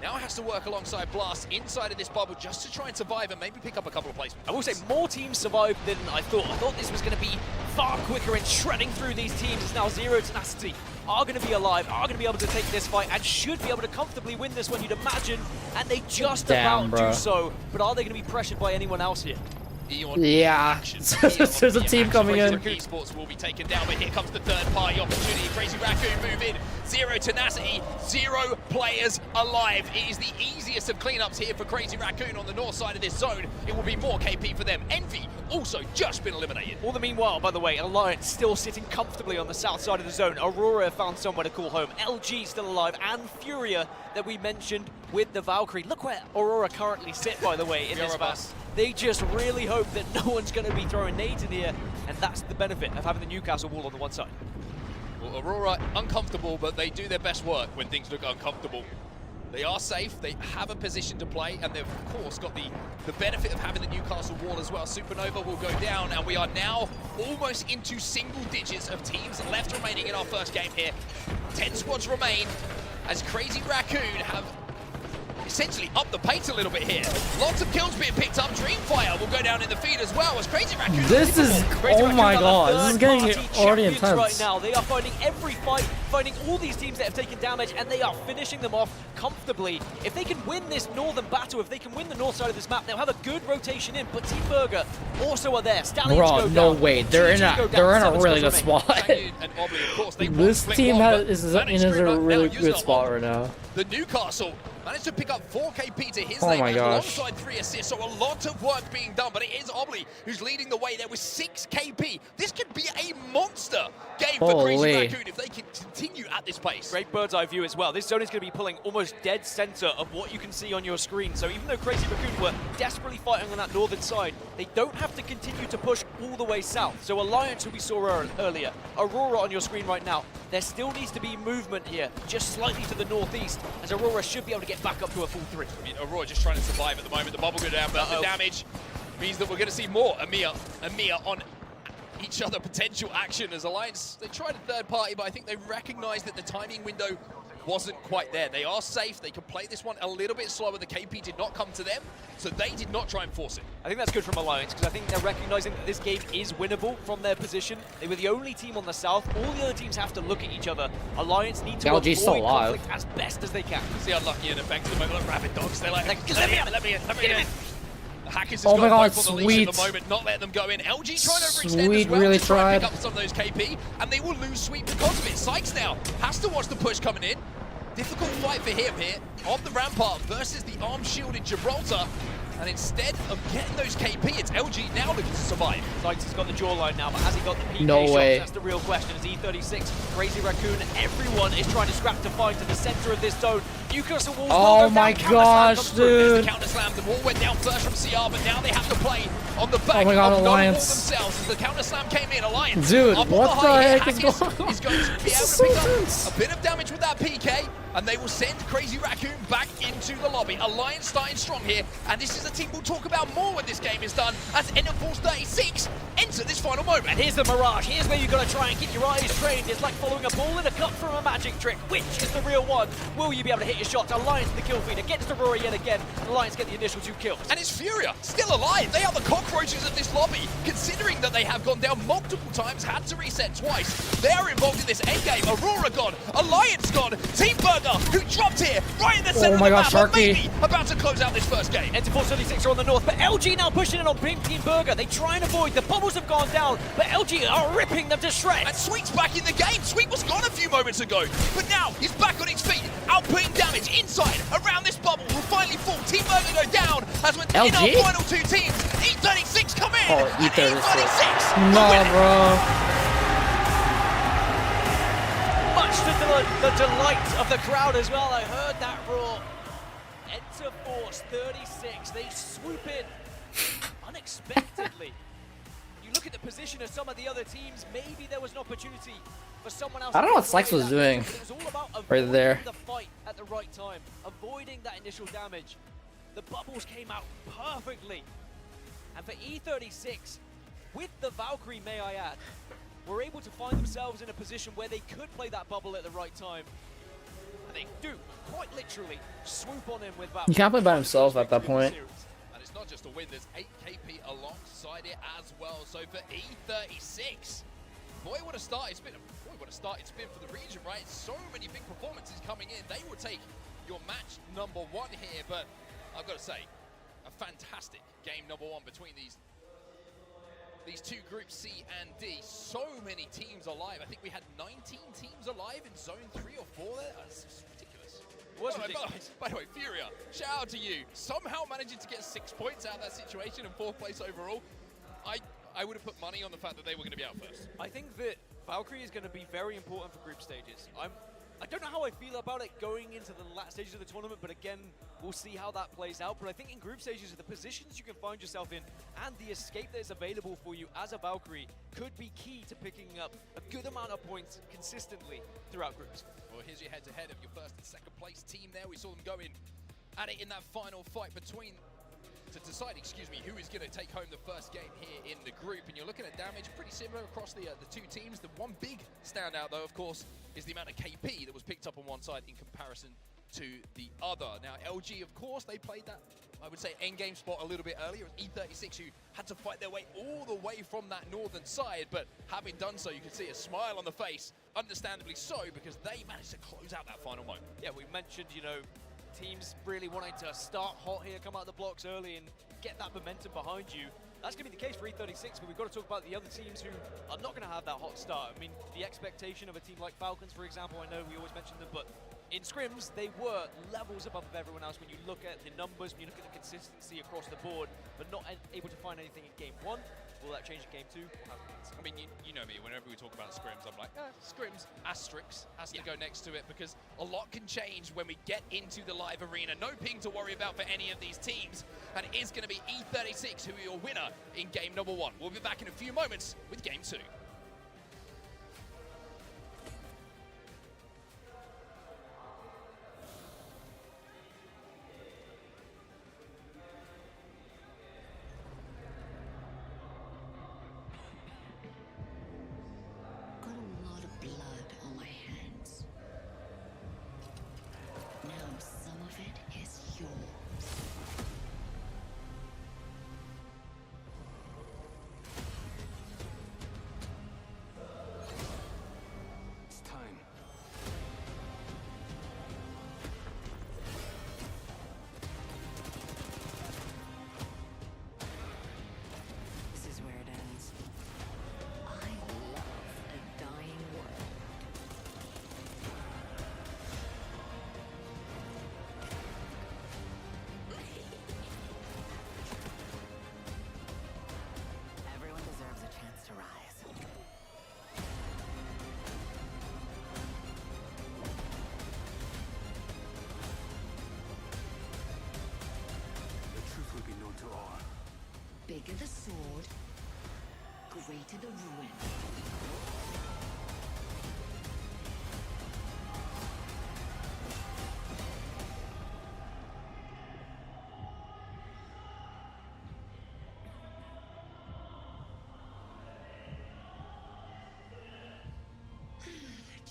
now has to work alongside Blast inside of this bubble just to try and survive and maybe pick up a couple of placements. I will say more teams survived than I thought. I thought this was going to be far quicker and shredding through these teams. It's now Zero Tenacity are going to be alive, are going to be able to take this fight, and should be able to comfortably win this one, you'd imagine, and they just about do so. But are they going to be pressured by anyone else here? Yeah, there's a team coming in. Esports will be taken down, but here comes the third party opportunity. Crazy Raccoon move in. Zero Tenacity, 0 players alive. It is the easiest of cleanups here for Crazy Raccoon on the north side of this zone. It will be more KP for them. Envy also just been eliminated. All the meanwhile, by the way, Alliance still sitting comfortably on the south side of the zone. Aurora found somewhere to call home. LG still alive, and Furia that we mentioned with the Valkyrie. Look where Aurora currently sit, by the way, in this bus. They just really hope that no one's going to be throwing nades in here, and that's the benefit of having the Newcastle wall on the one side. Well, Aurora, uncomfortable, but they do their best work when things look uncomfortable. They are safe, they have a position to play, and they've, of course, got the benefit of having the Newcastle wall as well. Supernova will go down, and we are now almost into single digits of teams left remaining in our first game here. 10 squads remain, as Crazy Raccoon have essentially up the pace a little bit here. Lots of kills being picked up. Dreamfire will go down in the feed as well as Crazy Raccoon. This is, oh my god, this is getting already intense. Right now, they are fighting every fight, fighting all these teams that have taken damage, and they are finishing them off comfortably. If they can win this northern battle, if they can win the north side of this map, they'll have a good rotation in, but Team Burger also are there. Stallions Bro, go no down. way, they're in a really good spot. This team is in a really good spot right now. The Newcastle managed to pick up 4 KP to his Oh name my gosh. alongside 3 assists, so a lot of work being done, but it is Obley who's leading the way there with 6 KP. This could be a monster game for Crazy Raccoon if they can continue at this pace. Great bird's eye view as well. This zone is going to be pulling almost dead center of what you can see on your screen, so even though Crazy Raccoon were desperately fighting on that northern side, they don't have to continue to push all the way south. So Alliance, who we saw earlier, Aurora on your screen right now, there still needs to be movement here, just slightly to the northeast, as Aurora should be able to get back up to a full 3. I mean, Aurora just trying to survive at the moment. The bubble go down, but the damage means that we're going to see more Amir on each other potential action as Alliance. They tried a third party, but I think they recognize that the timing window wasn't quite there. They are safe. They can play this one a little bit slower. The KP did not come to them, so they did not try and force it. I think that's good from Alliance, because I think they're recognizing that this game is winnable from their position. They were the only team on the south. All the other teams have to look at each other. Alliance need to ALG's still avoid alive. conflict as best as they can. See how lucky and effective they look. Rabid Dogs, they're like, let me in. Hackers has Oh my got god, both on the leash at the sweet. moment, not letting them go in. LG trying to overextend Sweet as well really to try and tried. pick up some of those KP, and they will lose Sweet because of it. Sykes now has to watch the push coming in. Difficult fight for him here on the rampart versus the arm-shielded Gibraltar. And instead of getting those KP, it's LG now looking to survive. Sykes has got the jawline now, but has he got the PK No shots? way. That's the real question. As E36, Crazy Raccoon, everyone is trying to scrap to find to the center of this zone. Newcastle Walls Oh my gosh, dude. Counter slam. The wall went down first from CR, but now they have to play on the back Oh my god, of no wall Alliance. themselves. As the counter slam came in, Alliance. Dude, up on what the high here. heck is Hackers going on? is going to be able This to is pick so up tense. a bit of damage with that PK, and they will send Crazy Raccoon back into the lobby. Alliance starting strong here, and this is a team we'll talk about more when this game is done, as Force 36 enter this final moment. And here's the Mirage. Here's where you've got to try and keep your eyes trained. It's like following a ball in a cup from a magic trick. Which is the real one? Will you be able to hit your shots? Alliance the kill feeder gets to Rory yet again. And Alliance get the initial 2 kills. And it's Furia, still alive. They are the cockroaches of this lobby, considering that they have gone down multiple times, had to reset twice. They are involved in this endgame. Aurora gone, Alliance gone, Team Burger, who dropped here, right in the center of the map, and maybe about to close out this first game. Force 36 are on the north, but LG now pushing in on Team Burger. They try and avoid, the bubbles have gone down, but LG are ripping them to shreds. And Sweet's back in the game. Sweet was gone a few moments ago, but now he's back on his feet, outputting damage inside, around this bubble. Will finally fall. Team Burger go down, as we're in our final 2 teams. E36 come in, Oh, and E36 no, bro. Much to the delight of the crowd as well. I heard that roar. Enter Force 36. They swoop in unexpectedly. You look at the position of some of the other teams. Maybe there was an opportunity for someone else. I don't know what Sykes was doing right there. The fight at the right time, avoiding that initial damage. The bubbles came out perfectly. And for E36, with the Valkyrie, may I add, were able to find themselves in a position where they could play that bubble at the right time. And they do, quite literally, swoop on him with Valkyrie. You can't play by himself at that point. And it's not just a win, there's 8 KP alongside it as well. So for E36, boy, what a start it's been. Boy, what a start it's been for the region, right? So many big performances coming in. They will take your match number 1 here, but I've got to say, a fantastic game number 1 between these 2 groups, C and D. So many teams alive. I think we had 19 teams alive in zone 3 or 4 there. That's just ridiculous. By the way, Furia, shout out to you. Somehow managing to get 6 points out of that situation and 4th place overall. I would have put money on the fact that they were going to be out first. I think that Valkyrie is going to be very important for group stages. I don't know how I feel about it going into the last stages of the tournament, but again, we'll see how that plays out. But I think in group stages, the positions you can find yourself in and the escape that is available for you as a Valkyrie could be key to picking up a good amount of points consistently throughout groups. Well, here's your head-to-head of your 1st and 2nd place team there. We saw them going at it in that final fight between, to decide, who is going to take home the first game here in the group. And you're looking at damage pretty similar across the 2 teams. The one big standout, though, of course, is the amount of KP that was picked up on one side in comparison to the other. Now, LG, of course, they played that, I would say, endgame spot a little bit earlier. It was E36 who had to fight their way all the way from that northern side, but having done so, you can see a smile on the face, understandably so, because they managed to close out that final moment. Yeah, we mentioned, teams really wanting to start hot here, come out of the blocks early and get that momentum behind you. That's going to be the case for E36, but we've got to talk about the other teams who are not going to have that hot start. I mean, the expectation of a team like Falcons, for example, I know we always mention them, but in scrims, they were levels above everyone else when you look at the numbers, when you look at the consistency across the board, but not able to find anything in game 1. Will that change in game 2? We'll have to see. I mean, you know me, whenever we talk about scrims, I'm like, scrims, asterisks, has to go next to it, because a lot can change when we get into the live arena. No ping to worry about for any of these teams, and it is going to be E36 who are your winner in game number 1. We'll be back in a few moments with game 2. Bigger the sword, greater the ruin.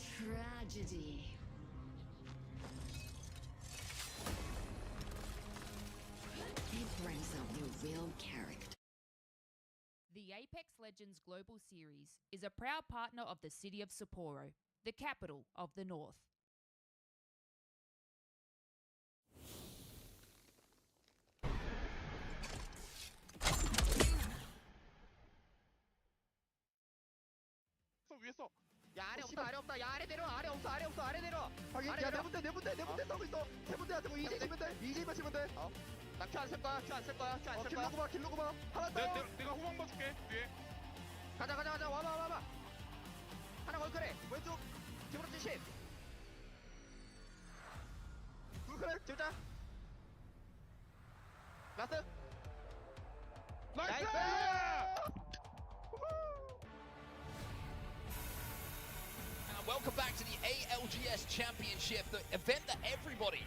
Tragedy. It brings out the real character. The Apex Legends Global Series is a proud partner of the city of Sapporo, the capital of the North. 위에서. 야 아래 없다 아래 없다 야 아래 내려 아래 없어 아래 없어 아래 내려. 확인. 야 내 문대 싸고 있어. 세 문대 하자고 이제 치면 돼. 이제 맞히면 돼. 나 큐 안 쓸 거야. 큐 안 쓸 거야. 큐 안 쓸 거야. 길로고 봐. 하나 더. 내가 후방 봐줄게. 뒤에. 가자. 와봐. 하나 걸 그래. 왼쪽. 집으로 70. 둘 그래. 집자. 라스. 나이스. Welcome back to the ALGS Championship, the event that everybody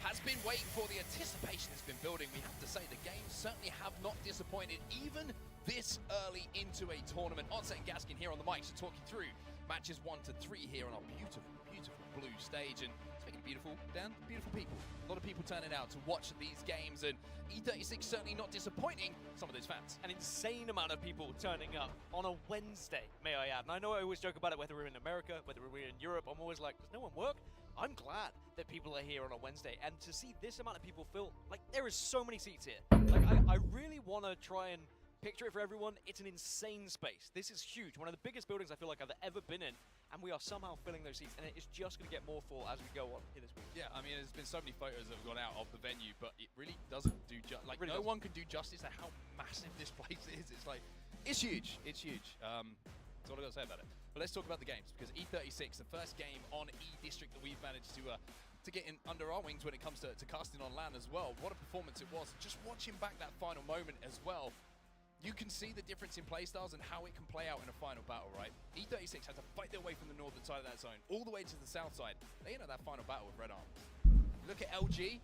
has been waiting for. The anticipation has been building. We have to say the games certainly have not disappointed, even this early into a tournament. Onset and Gaskin here on the mics to talk you through matches 1 to 3 here on our beautiful, beautiful blue stage. And speaking of beautiful, Dan, beautiful people. A lot of people turning out to watch these games, and E36 certainly not disappointing some of those fans. An insane amount of people turning up on a Wednesday, may I add. And I know I always joke about it, whether we're in America, whether we're in Europe, I'm always like, does no one work? I'm glad that people are here on a Wednesday, and to see this amount of people feel like there is so many seats here. Like I really want to try and picture it for everyone. It's an insane space. This is huge. One of the biggest buildings I feel like I've ever been in, and we are somehow filling those seats, and it is just going to get more full as we go on in this week. Yeah, I mean, there's been so many photos that have gone out of the venue, but it really doesn't do like really no one can do justice to how massive this place is. It's like, it's huge. It's huge. That's all I got to say about it. But let's talk about the games, because E36, the first game on E-District that we've managed to get in under our wings when it comes to casting on LAN as well. What a performance it was. Just watching back that final moment as well, you can see the difference in playstyles and how it can play out in a final battle, right? E36 had to fight their way from the northern side of that zone all the way to the south side. They ended that final battle with red arms. Look at LG,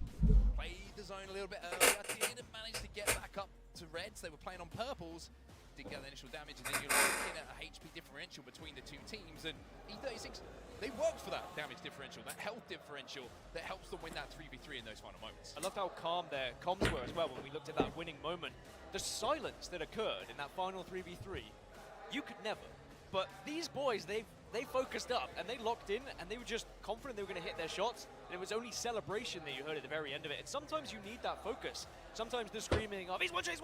played the zone a little bit earlier, didn't manage to get back up to reds. They were playing on purples, didn't get the initial damage, and then you're looking at a HP differential between the two teams, and E36, they worked for that damage differential, that health differential that helps them win that 3v3 in those final moments. I loved how calm their comms were as well when we looked at that winning moment. The silence that occurred in that final 3v3, you could never. But these boys, they focused up and they locked in and they were just confident they were going to hit their shots. And it was only celebration that you heard at the very end of it. And sometimes you need that focus. Sometimes the screaming of, he's one shot,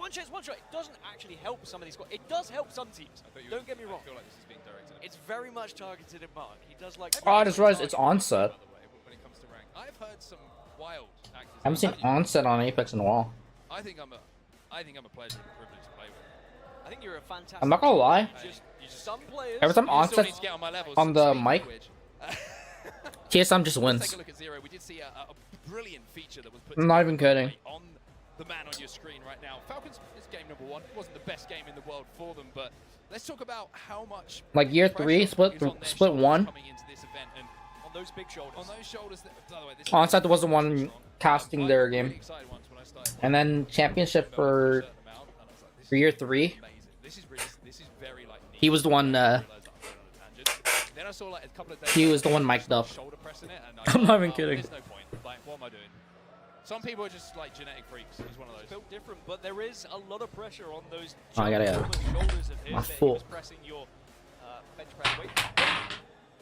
it doesn't actually help some of these squads. It does help some teams. Don't get me wrong. I feel like this is being directed. It's very much targeted at Mark. He does like... Oh, I just realized it's onset. When it comes to rank, I've heard some wild actors. I haven't seen onset on Apex in a while. I think I'm a pleasure and a privilege to play with. I think you're a fantastic... I'm not gonna lie. Some players... Every time onset on the mic, TSM just wins. Take a look at Zero. We did see a brilliant feature that was put I'm not even kidding. on the man on your screen right now. Falcons is game number 1. It wasn't the best game in the world for them, but let's talk about how much like year 3, split 1. Coming into this event, and on those big shoulders. On those shoulders. By the way, this Onset was the one casting their game, and then championship for year 3. This is very like he was the one. Then I saw like a couple of days he was the one mic'd up. I'm not even kidding. There's no point. Like, what am I doing? Some people are just like genetic freaks. He's one of those. Built different, but there is a lot of pressure on those I gotta shoulders of his. my That he foot. was pressing your bench press weight.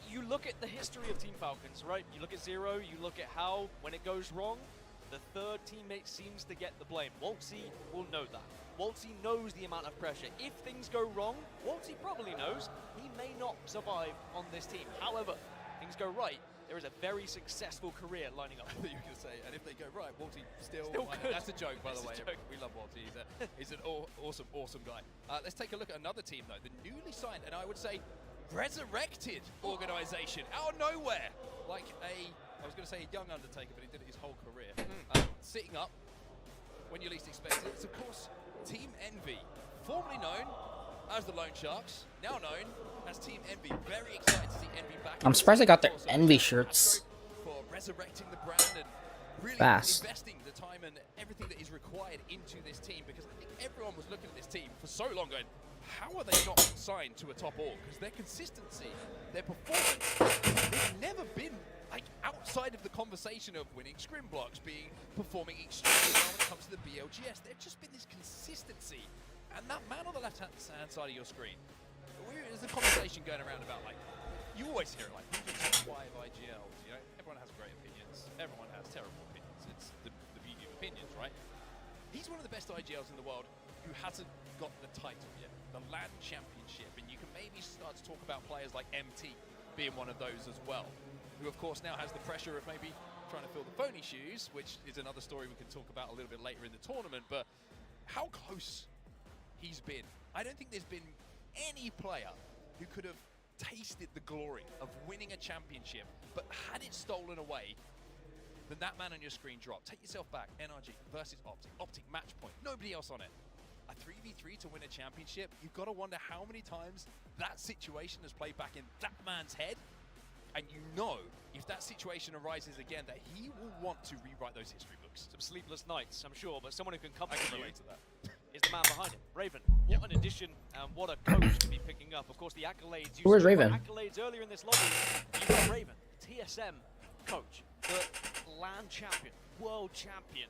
You look at the history of Team Falcons, right? You look at Zero. You look at how, when it goes wrong, the third teammate seems to get the blame. Waltzy will know that. Waltzy knows the amount of pressure. If things go wrong, Waltzy probably knows he may not survive on this team. However, things go right, there is a very successful career lining up. I thought you were going to say, and if they go right, Waltzy still good. That's a joke, by the way. Joke. We love Waltzy. He's an awesome guy. Let's take a look at another team, though. The newly signed, and I would say resurrected organization out of nowhere. Like I was going to say a young Undertaker, but he did it his whole career. Sitting up when you least expect it. It's, of course, Team Envy formerly known as the Lone Sharks, now known as Team Envy. Very excited to see Envy back. I'm surprised they got their Envy shirts. For resurrecting the brand and really Fast. investing the time and everything that is required into this team, because I think everyone was looking at this team for so long going, how are they not signed to a top org? Because their consistency, their performance, they've never been like outside of the conversation of winning scrim blocks, performing extremely well when it comes to the BLGS. There's just been this consistency. And that man on the left-hand side of your screen, there's a conversation going around about, like, you always hear it, like, who's the top 5 IGLs, you know? Everyone has great opinions. Everyone has terrible opinions. It's the beauty of opinions, right? He's one of the best IGLs in the world who hasn't got the title yet, the LAN Championship. And you can maybe start to talk about players like MT being one of those as well, who, of course, now has the pressure of maybe trying to fill the phony shoes, which is another story we can talk about a little bit later in the tournament. But how close he's been. I don't think there's been any player who could have tasted the glory of winning a championship, but had it stolen away, than that man on your screen dropped. Take yourself back, NRG versus Optic. Optic match point, nobody else on it. A 3v3 to win a championship, you've got to wonder how many times that situation has played back in that man's head, and you know if that situation arises again that he will want to rewrite those history books. Some sleepless nights, I'm sure, but someone who can comfort I can you relate to that. is the man behind it, Raven. What an addition and what a coach to be picking up. Of course, the accolades. Who is Raven? Accolades earlier in this lobby. You've got Raven, TSM coach, the LAN champion, world champion.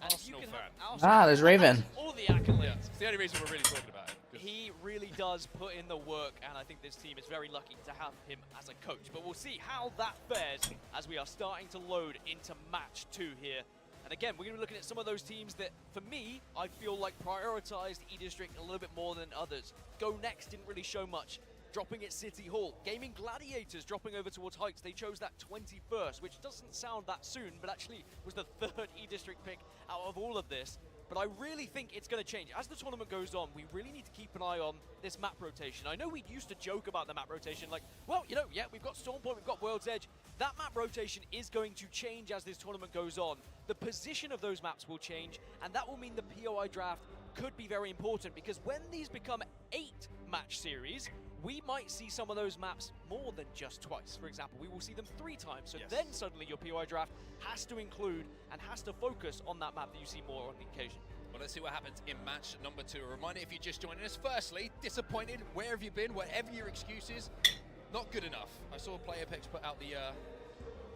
And Arsenal you can fan. have Ah, there's Raven. all the accolades. Yeah, it's the only reason we're really talking about it. He really does put in the work, and I think this team is very lucky to have him as a coach. But we'll see how that fares as we are starting to load into match 2 here. And again, we're going to be looking at some of those teams that, for me, I feel like prioritized E-District a little bit more than others. Go Next didn't really show much, dropping at City Hall. Gaming Gladiators dropping over towards Heights. They chose that 21st, which doesn't sound that soon, but actually was the 3rd E-District pick out of all of this. But I really think it's going to change. As the tournament goes on, we really need to keep an eye on this map rotation. I know we used to joke about the map rotation, like, well, you know, yeah, we've got Stormpoint, we've got World's Edge. That map rotation is going to change as this tournament goes on. The position of those maps will change, and that will mean the POI draft could be very important, because when these become 8-match series, we might see some of those maps more than just twice. For example, we will see them 3 times. So then suddenly your POI draft has to include and has to focus on that map that you see more on the occasion. Well, let's see what happens in match number 2. A reminder, if you're just joining us, firstly, disappointed, where have you been, whatever your excuses, not good enough. I saw PlayerPix put out the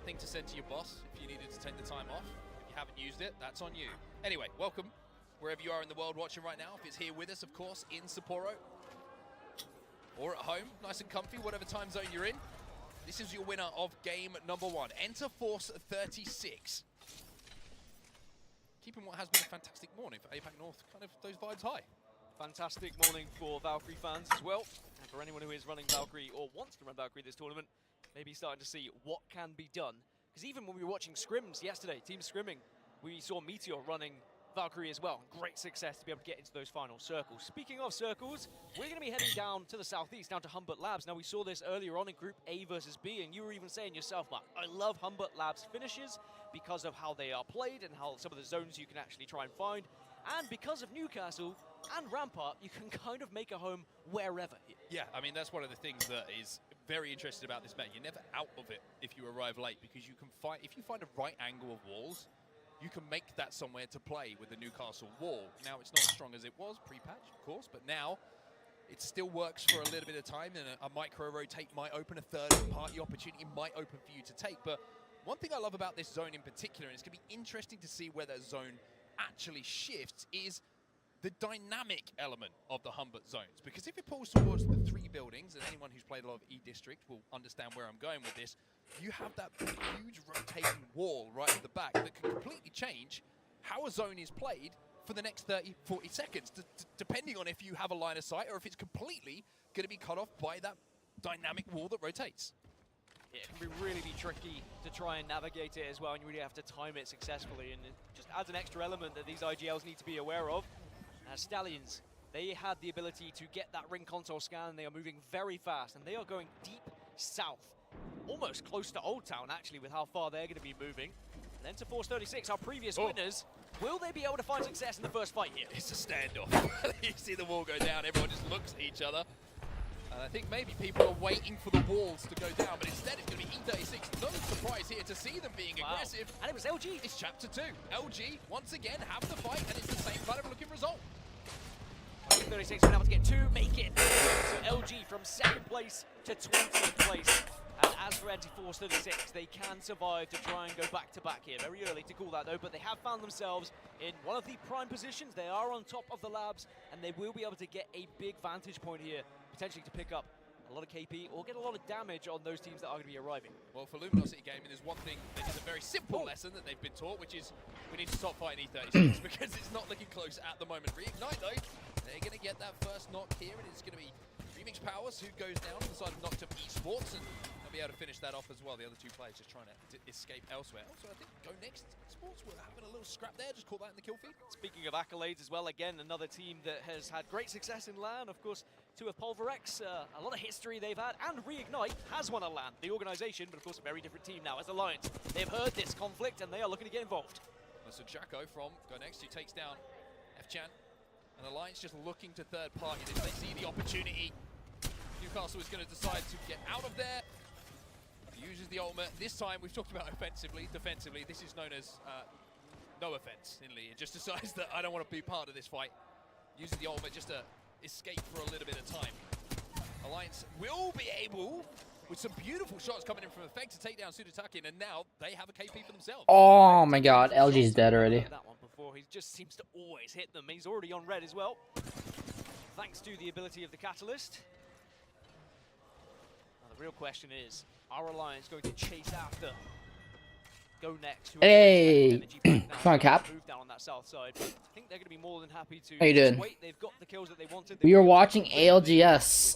thing to send to your boss if you needed to take the time off. If you haven't used it, that's on you. Anyway, welcome, wherever you are in the world watching right now. If it's here with us, of course, in Sapporo, or at home, nice and comfy, whatever time zone you're in. This is your winner of game number 1. Enter Force 36. Keeping what has been a fantastic morning for APAC North, kind of those vibes high. Fantastic morning for Valkyrie fans as well. And for anyone who is running Valkyrie or wants to run Valkyrie this tournament, maybe starting to see what can be done. Because even when we were watching scrims yesterday, team scrimming, we saw Meteor running Valkyrie as well. Great success to be able to get into those final circles. Speaking of circles, we're going to be heading down to the southeast, down to Humbert Labs. Now, we saw this earlier on in Group A versus B, and you were even saying yourself, Mark, I love Humbert Labs finishes because of how they are played and how some of the zones you can actually try and find. And because of Newcastle and Rampart, you can kind of make a home wherever. Yeah, I mean, that's one of the things that is very interesting about this meta. You're never out of it if you arrive late, because you can find, if you find a right angle of walls, you can make that somewhere to play with the Newcastle wall. Now, it's not as strong as it was pre-patch, of course, but now it still works for a little bit of time, and a micro-rotate might open, a third-party opportunity might open for you to take. But one thing I love about this zone in particular, and it's going to be interesting to see where that zone actually shifts, is the dynamic element of the Humbert zones. Because if it pulls towards the 3 buildings, and anyone who's played a lot of E-District will understand where I'm going with this, you have that huge rotating wall right at the back that can completely change how a zone is played for the next 30, 40 seconds, depending on if you have a line of sight or if it's completely going to be cut off by that dynamic wall that rotates. It can really be tricky to try and navigate it as well, and you really have to time it successfully, and it just adds an extra element that these IGLs need to be aware of. Stallions, they had the ability to get that ring console scan, and they are moving very fast, and they are going deep south, almost close to Old Town, actually, with how far they're going to be moving. And then to Force 36, our previous winners, Will they be able to find success in the first fight here? It's a standoff. You see the wall go down, everyone just looks at each other. And I think maybe people are waiting for the walls to go down, but instead it's going to be E36. No surprise here to see them being aggressive. And it was LG. It's Chapter 2. LG, once again, have the fight, and it's the same kind of looking result. 36 been able to get 2, make it. So LG from 2nd place to 20th place. And as for NT4's 36, they can survive to try and go back-to-back here. Very early to call that, though, but they have found themselves in one of the prime positions. They are on top of the labs, and they will be able to get a big vantage point here, potentially to pick up a lot of KP or get a lot of damage on those teams that are going to be arriving. Well, for Luminosity Gaming, there's one thing that is a very simple lesson that they've been taught, which is we need to stop fighting E36 because it's not looking close at the moment. Reignite, though, they're going to get that first knock here, and it's going to be Remix Powers who goes down on the side of Noctum Esports, and they'll be able to finish that off as well. The other two players just trying to escape elsewhere. Also, I think Go Next Sports were having a little scrap there. Just call that in the kill feed. Speaking of accolades as well, again, another team that has had great success in LAN. Of course, two of Pulverex, a lot of history they've had, and Reignite has won a LAN. The organization, but of course a very different team now as Alliance. They've heard this conflict and they are looking to get involved. So Jacko from Go Next, who takes down F-Chan. And Alliance just looking to third party this. They see the opportunity. Newcastle is going to decide to get out of there. Uses the ultimate. This time, we've talked about offensively, defensively. This is known as no offense in Lee. It just decides that I don't want to be part of this fight. Uses the ultimate just to escape for a little bit of time. Alliance will be able, with some beautiful shots coming in from Effect, to take down Sudatakin, and now they have a KP for themselves. Oh my god, LG's dead already. That one before, he just seems to always hit them. He's already on red as well, thanks to the ability of the Catalyst. Now the real question is, are Alliance going to chase after Go Next? Hey, come on, Cap. Move down on that south side. I think they're going to be more than happy to How you doing? wait. They've got the kills that they wanted. We are watching ALGS.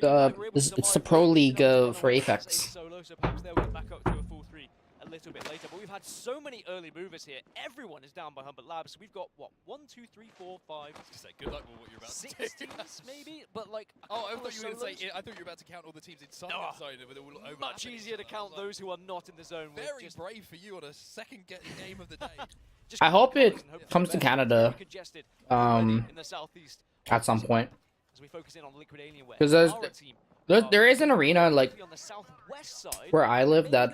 It's the pro league for Apex. Solo, so perhaps they'll get back up to a full 3 a little bit later. But we've had so many early movers here. Everyone is down by Humbert Labs. We've got what, 1, 2, 3, 4, 5. Say good luck with what you're about 6 to do. teams maybe, but like. Oh, I thought you were going to say. I thought you were about to count all the teams inside the zone. Much easier to count those who are not in the zone. Very brave for you on a second game of the day. I hope it comes to Canada at some point. As we focus in on Liquid Alienware. Because there is an arena like where I live that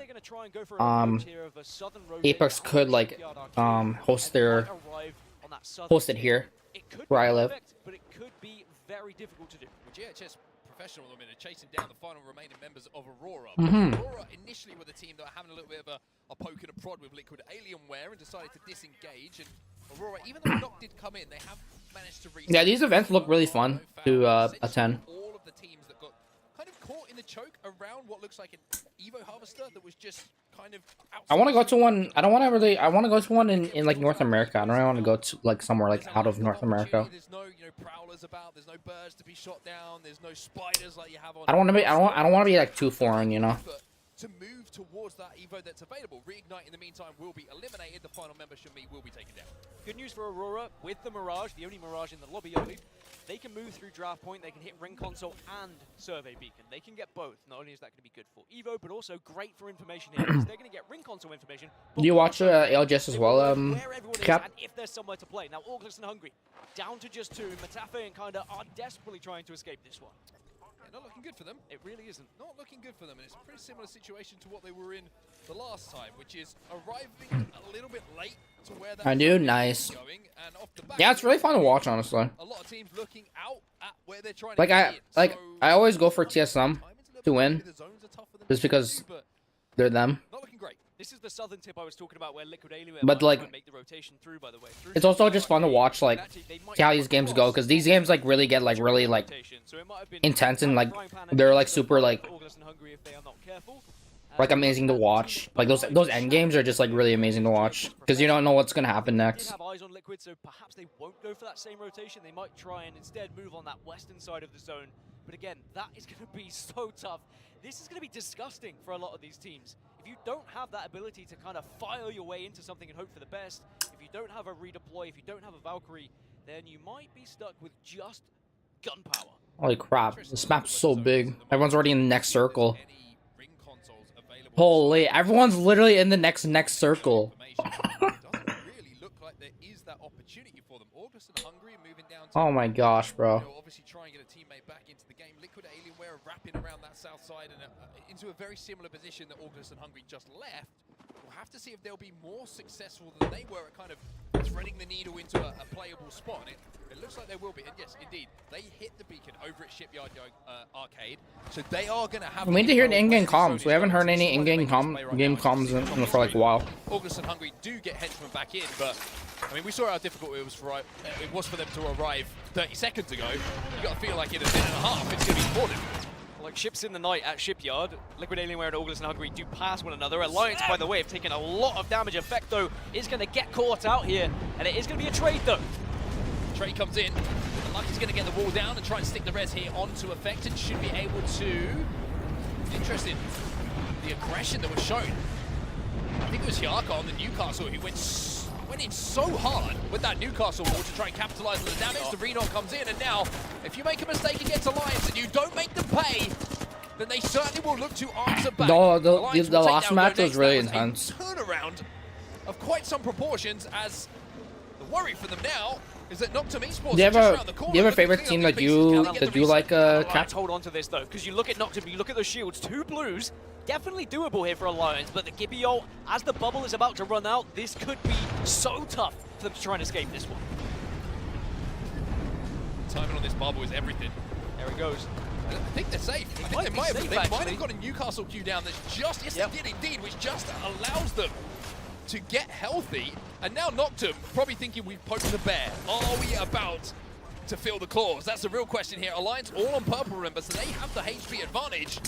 Apex could like host it here where I live. But it could be very difficult to do. GHS Professional at the minute chasing down the final remaining members of Aurora. Aurora initially were the team that were having a little bit of a poke and a prod with Liquid Alienware and decided to disengage. And Aurora, even though Knock did come in, they have managed to reset. Yeah, these events look really fun to attend. All of the teams that got kind of caught in the choke around what looks like an Evo Harvester that was just kind of I want to go to one. I don't want to really. I want to go to one in like North America. I don't really want to go to like somewhere like out of North America. There's no prowlers about. There's no birds to be shot down. There's no spiders like you have on. I don't want to be. I don't want to be like too foreign, you know. But to move towards that Evo that's available, Reignite in the meantime will be eliminated. The final member Shami will be taken down. Good news for Aurora with the Mirage, the only Mirage in the lobby only. They can move through draft point, they can hit ring console and survey beacon. They can get both. Not only is that going to be good for Evo, but also great for information here, because they're going to get ring console information. Do you watch ALGS as well, Cap? And if there's somewhere to play. Now, ALGS and Hungry, down to just 2. Matafe and Kinda are desperately trying to escape this one. Yeah, not looking good for them. It really isn't. Not looking good for them, and it's a pretty similar situation to what they were in the last time, which is arriving a little bit late to where that I do, nice. Going, and off the back Yeah, it's really fun to watch, honestly. A lot of teams looking out at where they're trying Like to get I always go for TSM to win, just because they're them. Not looking great. This is the southern tip I was talking about, where Liquid Alienware But like, make the rotation through, by the way. it's also just fun to watch, like, see how these games go, because these games like really get like really like intense and like they're like super like amazing to watch. Like those end games are just like really amazing to watch because you don't know what's gonna happen next. They have eyes on Liquid, so perhaps they won't go for that same rotation. They might try and instead move on that western side of the zone. But again, that is going to be so tough. This is going to be disgusting for a lot of these teams. If you don't have that ability to kind of file your way into something and hope for the best, if you don't have a redeploy, if you don't have a Valkyrie, then you might be stuck with just gunpowder. Holy crap, this map's so big. Everyone's already in the next circle. Holy, everyone's literally in the next circle. that opportunity for them. August and Hungary moving down to, Oh my gosh, bro. you know, obviously try and get a teammate back into the game. Liquid Alienware wrapping around that south side and into a very similar position that August and Hungary just left. We'll have to see if they'll be more successful than they were at kind of threading the needle into a playable spot. It looks like they will be, and yes, indeed, they hit the beacon over at Shipyard Arcade, so they are going to have. We need to hear the in-game comms. We haven't heard any in-game comms for like a while. August and Hungary do get henchmen back in, but I mean, we saw how difficult it was for them to arrive 30 seconds ago. You got to feel like in a minute and a half, it's going to be more difficult. Like ships in the night at Shipyard, Liquid Alienware and August and Hungary do pass one another. Alliance, by the way, have taken a lot of damage. Effecto is going to get caught out here, and it is going to be a trade, though. Trade comes in. Lucky's going to get the wall down and try and stick the res here onto Effect and should be able to. Interesting, the aggression that was shown. I think it was Yarka on the Newcastle who went in so hard with that Newcastle wall to try and capitalize on the damage. The Renor comes in, and now, if you make a mistake against Alliance and you don't make them pay, then they certainly will look to answer back. The last match was really intense. Turnaround of quite some proportions, as the worry for them now is that Noctum Esports Do you have a favorite team that you like, Cap? Hold on to this though, because you look at Noctum, you look at those shields, 2 blues, definitely doable here for Alliance, but the Gibby ult, as the bubble is about to run out, this could be so tough for them to try and escape this one. Timing on this bubble is everything. There he goes. I think they're safe. I think they might have got a Newcastle queue down that's just, yes they did indeed, which just allows them to get healthy. And now Noctum probably thinking we've poked the bear. Are we about to feel the claws? That's the real question here. Alliance all on purple, remember, so they have the HP advantage.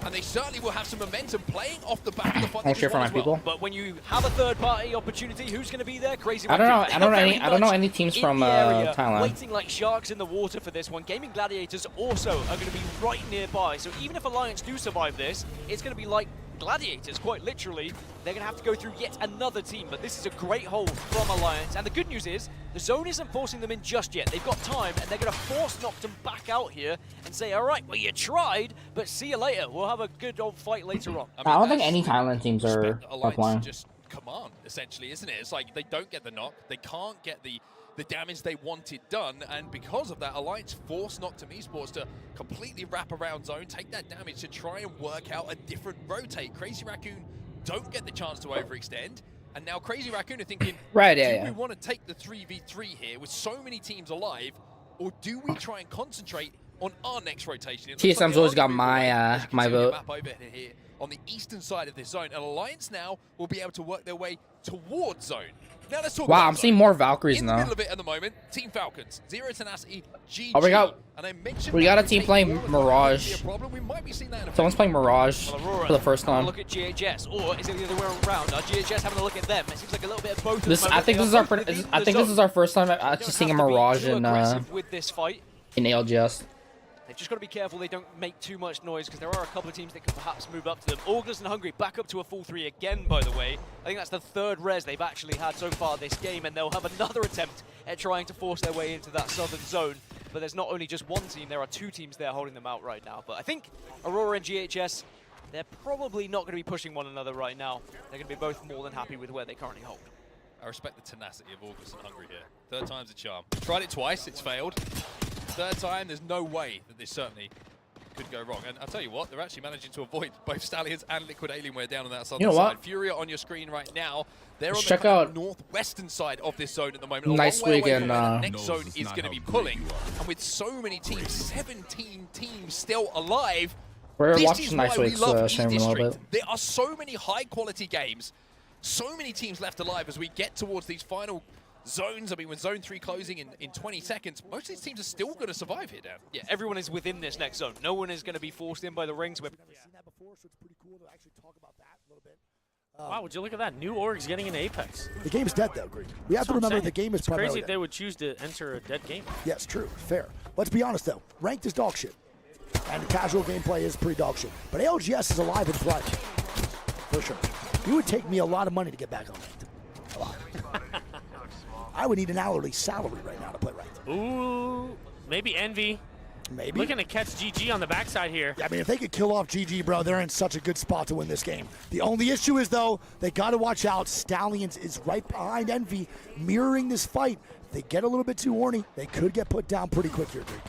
And they certainly will have some momentum playing off the back of the fight. I'll cheer for my people. But when you have a third-party opportunity, who's going to be there? Crazy. I don't know any teams from Thailand. Waiting like sharks in the water for this one. Gaming Gladiators also are going to be right nearby. So even if Alliance do survive this, it's going to be like Gladiators, quite literally. They're going to have to go through yet another team, but this is a great hold from Alliance. And the good news is, the zone isn't forcing them in just yet. They've got time, and they're going to force Noctum back out here and say, all right, well, you tried, but see you later. We'll have a good old fight later on. I don't think any Thailand teams are playing. Just command, essentially, isn't it? It's like they don't get the knock, they can't get the damage they wanted done, and because of that, Alliance forced Noctum Esports to completely wrap around zone, take that damage to try and work out a different rotate. Crazy Raccoon don't get the chance to overextend, and now Crazy Raccoon are thinking, do we want to take the 3v3 here with so many teams alive, or do we try and concentrate on our next rotation? TSM's always got my my vote. Map over here on the eastern side of this zone, and Alliance now will be able to work their way towards zone. Now let's talk wow, about I'm seeing more Valkyries in now. the middle of it at the moment. Team Falcons, Zero Tenacity, GG. Oh, we got a team playing Mirage. We might be seeing that in Someone's playing Mirage for the first time. Look at GHS, or is it the other way around? Are GHS having a look at them? It seems like a little bit of both. I think this is our first time actually seeing a Mirage in with this fight. In ALGS. They've just got to be careful they don't make too much noise, because there are a couple of teams that could perhaps move up to them. August and Hungary back up to a full 3 again, by the way. I think that's the 3rd res they've actually had so far this game, and they'll have another attempt at trying to force their way into that southern zone. But there's not only just one team, there are 2 teams there holding them out right now. But I think Aurora and GHS, they're probably not going to be pushing one another right now. They're going to be both more than happy with where they currently hold. I respect the tenacity of August and Hungary here. 3rd time's a charm. Tried it twice, it's failed. 3rd time, there's no way that this certainly could go wrong. And I'll tell you what, they're actually managing to avoid both Stallions and Liquid Alienware down on that southern side. Furia on your screen right now. They're on the northwestern side of this zone at the moment. Nice week and the next zone is going to be pulling. And with so many teams, 17 teams still alive, we're watching Nice Week's stream a little bit. There are so many high-quality games, so many teams left alive as we get towards these final zones. I mean, with Zone 3 closing in 20 seconds, most of these teams are still going to survive here, Dan. Yeah, everyone is within this next zone. No one is going to be forced in by the rings. We've never seen that before, so it's pretty cool to actually talk about that a little bit. Wow, would you look at that? New orgs getting into Apex. The game's dead, though, Green. We have to remember the game is primarily crazy they would choose to enter a dead game. Yes, true, fair. Let's be honest, though. Ranked is dog shit. And casual gameplay is pretty dog shit. But ALGS is alive and thriving. For sure. It would take me a lot of money to get back on ranked. A lot. I would need an hourly salary right now to play ranked. Ooh, maybe Envy. Maybe. Looking to catch GG on the backside here. Yeah, I mean, if they could kill off GG, bro, they're in such a good spot to win this game. The only issue is, though, they got to watch out. Stallions is right behind Envy, mirroring this fight. If they get a little bit too horny, they could get put down pretty quick here, Greek.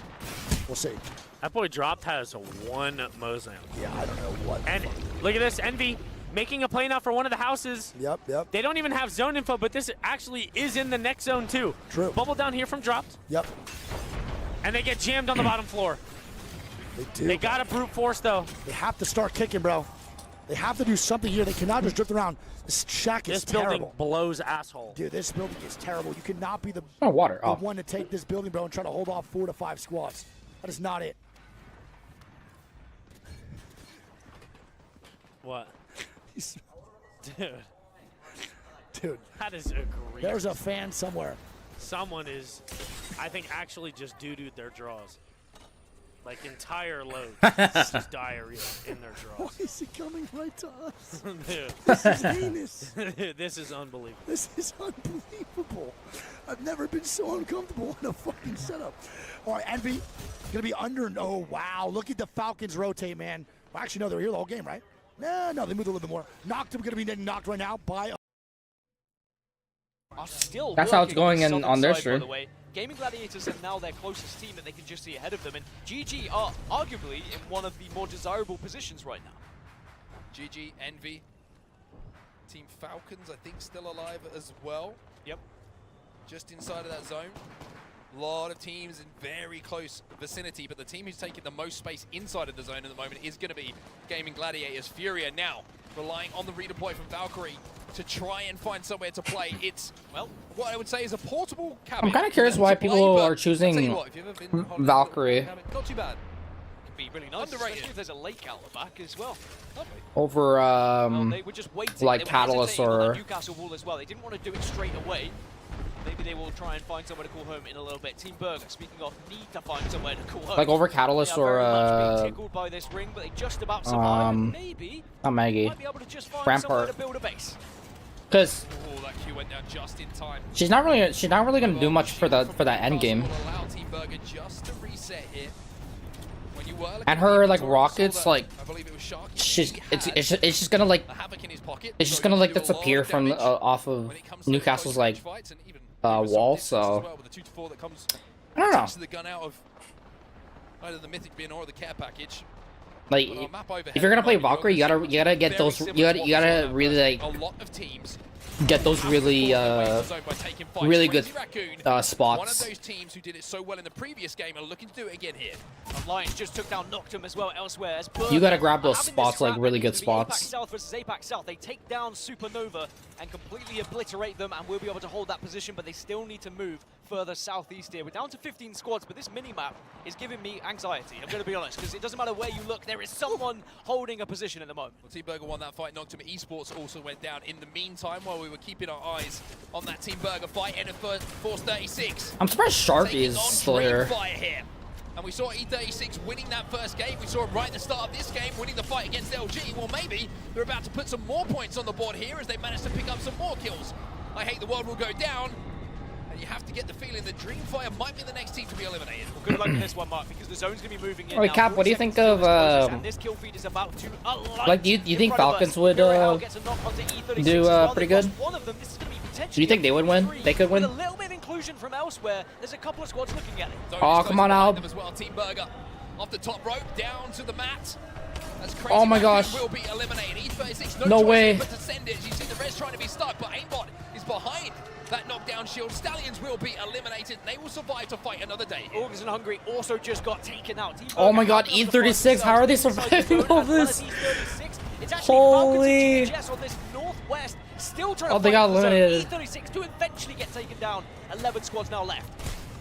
We'll see. That boy Dropped has one Mozam. Yeah, I don't know what. And look at this, Envy making a play now for one of the houses. Yep. They don't even have zone info, but this actually is in the next zone too. True. Bubble down here from Dropped. Yep. And they get jammed on the bottom floor. They do. They got to brute force though. They have to start kicking, bro. They have to do something here. They cannot just drift around. This shack is terrible. This building blows asshole. Dude, this building is terrible. You cannot be the water. The one to take this building, bro, and try to hold off 4 to 5 squads. That is not it. What? Dude. That is egregious. There's a fan somewhere. Someone is, I think, actually just doo-dooed their draws. Like entire loads. Just diarrhea in their draws. Why is he coming right to us? Dude. This is heinous. This is unbelievable. This is unbelievable. I've never been so uncomfortable in a fucking setup. All right, Envy, gonna be under. Oh, wow. Look at the Falcons rotate, man. Well, actually, no, they're here the whole game, right? No, they moved a little bit more. Noctum gonna be getting knocked right now by. Still That's how it's going in on their side, by stream. the way. Gaming Gladiators are now their closest team that they can just see ahead of them, and GG are arguably in one of the more desirable positions right now. GG, Envy. Team Falcons, I think, still alive as well. Yep. Just inside of that zone. A lot of teams in very close vicinity, but the team who's taking the most space inside of the zone at the moment is going to be Gaming Gladiators. Furia now relying on the redeploy from Valkyrie to try and find somewhere to play. It's, well, what I would say is a portable cabin. I'm kind of curious why people are choosing Valkyrie Not too bad. Could be really nice, especially if there's a lake out the back as well. Lovely. over They were just waiting. like They were Catalyst hesitating on or that Newcastle wall as well. They didn't want to do it straight away. Maybe they will try and find somewhere to call home in a little bit. Team Burger, speaking of, need to find somewhere to call home. like over Catalyst They are or very much being tickled by this ring, but they just about survive. And maybe not Maggie, might be able to just find somewhere Rampart, to build a base. because Oh, that Q went down just in time. she's not really gonna do much for that end game. Will allow Team Burger just to reset here. When you were looking And at her the like inventory, rockets, saw that, like I believe it was Sharky. it's just gonna like A Havoc in his pocket, it's just so gonna he like can do a lot disappear of from damage off of when it comes to Newcastle's close range like fights, and even wall. distance as So well, with the 2-4 that comes I don't know. to the gun out of either the Mythic bin or the care package. Like But on map overhead, if you're gonna play you've got Valkyrie, you gotta get very those similar you to what we saw gotta in really that like first. A lot of teams get those really really good One of spots. those teams who did it so well in the previous game are looking to do it again here. Lions just took down Noctum as well elsewhere. As You gotta grab those having this spots, like scrap, really it good needs to be Apex spots. South versus Apex South. They take down Supernova and completely obliterate them, and we'll be able to hold that position, but they still need to move further southeast here. We're down to 15 squads, but this mini-map is giving me anxiety, I'm going to be honest, because it doesn't matter where you look, there is someone holding a position at the moment. Well, Team Burger won that fight. Noctum Esports also went down in the meantime while we were keeping our eyes on that Team Burger fight. And Force 36. I'm surprised Sharky is still here. Here. And we saw E36 winning that first game. We saw him right at the start of this game winning the fight against LG. Well, maybe they're about to put some more points on the board here as they manage to pick up some more kills. I hate the world will go down. And you have to get the feeling that Dreamfire might be the next team to be eliminated. Well, good luck in this one, Mark, because the zone's going to be moving in. Wait, now. Cap, what do you think of And this kill feed is about to like do you think Falcons would do pretty good? One of them, this is going to be potentially Do you think they would win? They could win? With a little bit of inclusion from elsewhere, there's a couple of squads looking at it. Oh, come on, Al. As well, Team Burger off the top rope down to the mat. As Crazy Oh my Raccoon gosh. will be eliminated. E36 No choice way. but to send it. You see the rest trying to be stuck, but Aimbot is behind that knockdown shield. Stallions will be eliminated. They will survive to fight another day. August and Hungry also just got taken out. Team Oh my Burger god, coming up to E36, how are they surviving all this? It's actually Holy. Falcons and TGS on this northwest, still trying Oh, to they fight got for the zone. eliminated. E36 to eventually get taken down. 11 squads now left.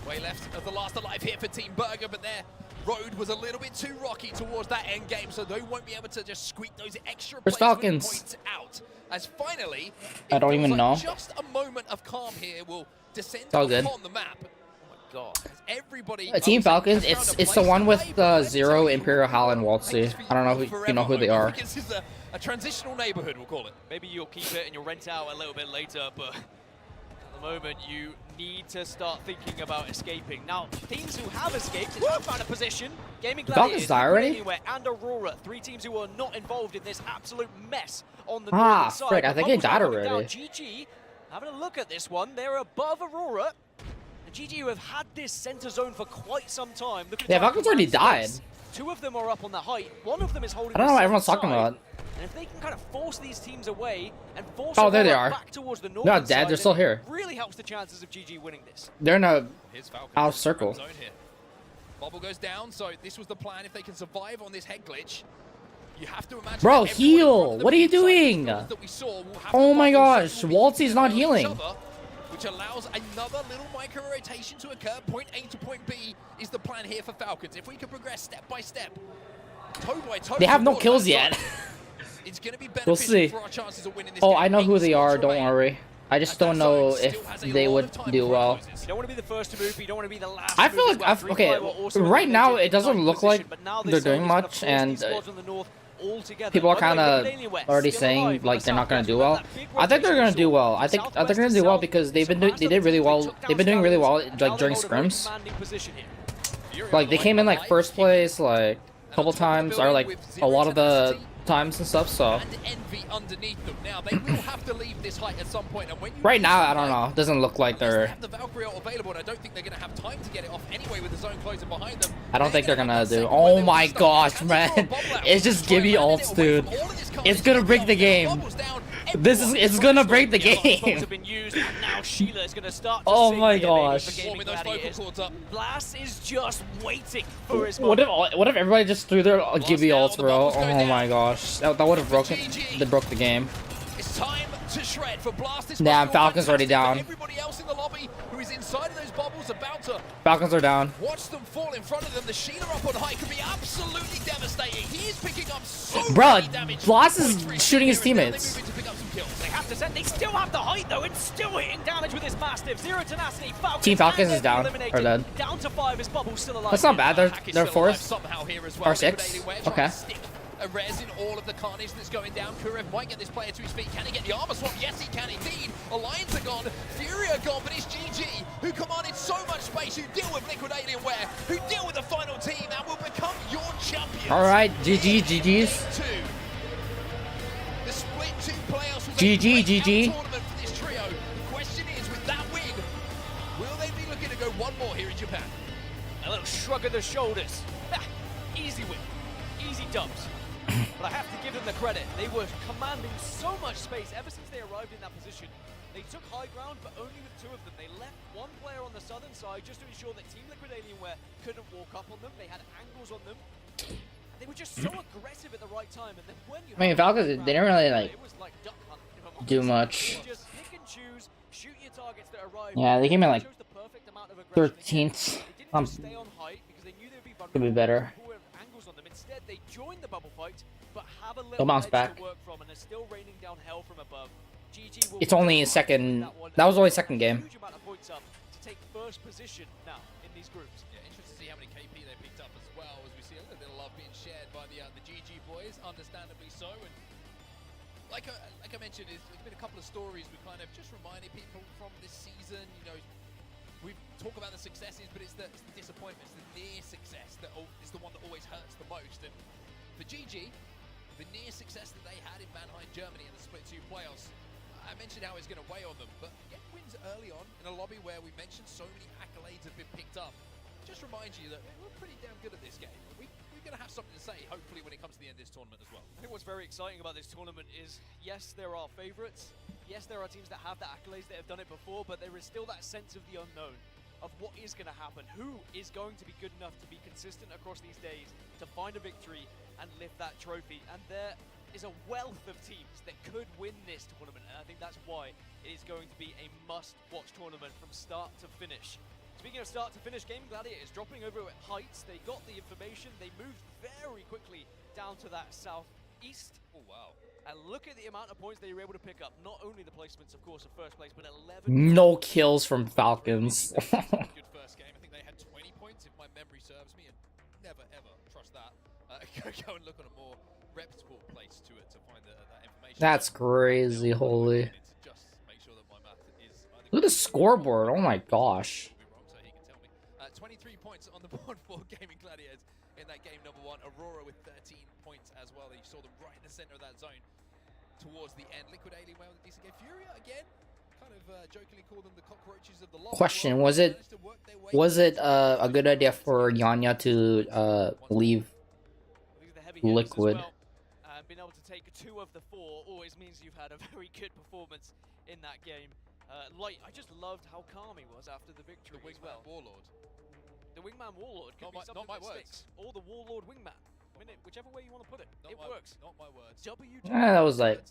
Way left of the last alive here for Team Burger, but their road was a little bit too rocky towards that end game, so they won't be able to just squeak those extra Where's placement Falcons? points out. As finally, I don't even know. just a moment of calm here will descend It's all good. upon the map. Oh my god! As everybody. Team Falcons, it's the one with Zero, Imperial, Hal, and Waltzy. I don't know if you know who they are. This is a transitional neighborhood, we'll call it. Maybe you'll keep it and you'll rent out a little bit later, but at the moment you need to start thinking about escaping. Now, teams who have escaped and have found a position, Gaming The Falcons Gladiators, die already? Anywhere, and Aurora, 3 teams who are not involved in this absolute mess on the Ah, northern side. frick, I think they Bubbles are died coming down. already. GG, having a look at this one, they're above Aurora. And GG, who have had this center zone for quite some time. Look at Yeah, the Falcons already died. space. 2 of them are up on the height. 1 of them is holding I don't know the what everyone's south talking side. about. And if they can kind of force these teams away and force Oh, there they Aurora are. back towards the They're northern not dead, side, they're still then it here. really helps the chances of GG winning this. They're in a Here's Falcons. out circle. Zone here. Bubble goes down, so this was the plan. If they can survive on this head glitch, you have to imagine. Bro, that everyone in front heal! of them What are you inside these doing? doors that we saw will have Oh to my bubble, gosh, so it will be Waltzy's not each healing. other, which allows another little micro rotation to occur. Point A to point B is the plan here for Falcons. If we can progress step by step, toe by toe. They have no towards kills that yet. zone, it's going to be We'll beneficial see. for our chances of winning this Oh, game. I know who 8 they slots are, don't remain. worry. I just don't know if they would do well. You don't want to be the first to move, but you don't want to be the last I to feel move like, as well. okay, Free Fire were also in right the now legit it doesn't ninth look position, like but now they're this doing zone is gonna much, force and these squads on the north all together. people are By the way, kind of Alienware already still saying alive like in they're the not going to southwest. do well. That big I think they're going to do well. I think they're going to do well because they've been doing really well. They've been doing really well like during scrims. Like they came in like first place like a couple times, or like a lot of the times and stuff. So And envy underneath them. Now they will have to leave this height at some point, and when you right now I don't know. It doesn't look like they they're. have the Valkyrie ult available, and I don't think they're going to have time to get it off anyway with the zone closing behind them. I don't think they're gonna do. Oh my gosh, man! It's just Gibby ults, dude. It's gonna break the game. It's gonna break the game. Oh my gosh. Blast is just waiting for his What if everybody just threw their Gibby ults, bro? Oh my gosh, that would have broken. They broke the game. It's time to shred for Blast. Damn, Falcons already down. Everybody else in the lobby who is inside of those bubbles about to Falcons are down. watch them fall in front of them. The Sheila up on high could be absolutely devastating. He is picking up so Bro, many damage. Blast is shooting his teammates. They have to send. They still have the height though, and still hitting damage with this Mastiff. Zero tenacity. Falcons Team Falcons and is down, eliminated. or dead. Down to 5 is Bubble still alive. That's not bad. They're Still fourth somehow here as well. or sixth. Okay. A res in all of the carnage that's going down. Kurev might get this player to his feet. Can he get the armor swap? Yes, he can indeed. Alliance are gone. Fury are gone, but it's GG, who commanded so much space, who deal with Liquid Alienware, who deal with the final team, and will become your champions. All right, GG's. The split 2 playoffs was GG, a great GG. tournament for this trio. The question is, with that win, will they be looking to go one more here in Japan? A little shrug of the shoulders. Easy win. Easy dubs. But I have to give them the credit. They were commanding so much space ever since they arrived in that position. They took high ground, but only with 2 of them. They left 1 player on the southern side just to ensure that Team Liquid Alienware couldn't walk up on them. They had angles on them. And they were just so aggressive at the right time. And then when you I mean, Falcons, they didn't really like do much. just pick and choose, shoot your targets that arrive. Yeah, they came in like Chose the perfect amount of aggression. 13th. They didn't just stay on height because they knew they'd be Could be better. angles on them. Instead, they joined the bubble fight, but have a They'll little bounce edge back. to work from, and are still raining down hell from above. GG will It's only second. That was only second game. huge amount of points up to take first position now in these groups. Yeah, interesting to see how many KP they picked up as well, as we see a little bit of love being shared by the GG boys, understandably so. And like I mentioned, there's been a couple of stories we kind of just reminded people from this season. You know, we talk about the successes, but it's the disappointments, the near success that is the one that always hurts the most. And for GG, the near success that they had in Mannheim, Germany in the Split 2 playoffs, I mentioned how it's going to weigh on them, but get wins early on in a lobby where we mentioned so many accolades have been picked up. Just reminds you that we're pretty damn good at this game. We're going to have something to say, hopefully, when it comes to the end of this tournament as well. I think what's very exciting about this tournament is, yes, there are favorites. Yes, there are teams that have the accolades that have done it before, but there is still that sense of the unknown, of what is going to happen. Who is going to be good enough to be consistent across these days, to find a victory and lift that trophy? And there is a wealth of teams that could win this tournament, and I think that's why it is going to be a must-watch tournament from start to finish. Speaking of start to finish, Game Gladiators dropping over at heights. They got the information. They moved very quickly down to that southeast. Oh, wow. And look at the amount of points they were able to pick up. Not only the placements, of course, of first place, but 11. No kills from Falcons. Good first game. I think they had 20 points, if my memory serves me, and never, ever trust that. Go and look on a more reputable place to find that information. That's crazy, holy. Just make sure that my math is either Look at the scoreboard. Oh my gosh. 23 points on the board for Gaming Gladiators in that game number 1. Aurora with 13 points as well. You saw them right in the center of that zone towards the end. Liquid Alienware with a decent game. Furia again, kind of jokingly call them the cockroaches of the lobby. Question: Was it a good idea for Yanya to leave Liquid? Being able to take 2 of the 4 always means you've had a very good performance in that game. Light, I just loved how calm he was after the victory. The Wingman Warlord. The Wingman Warlord could be something that sticks. Or the Warlord Wingman. I mean, whichever way you want to put it. It works. Not my words. That was like...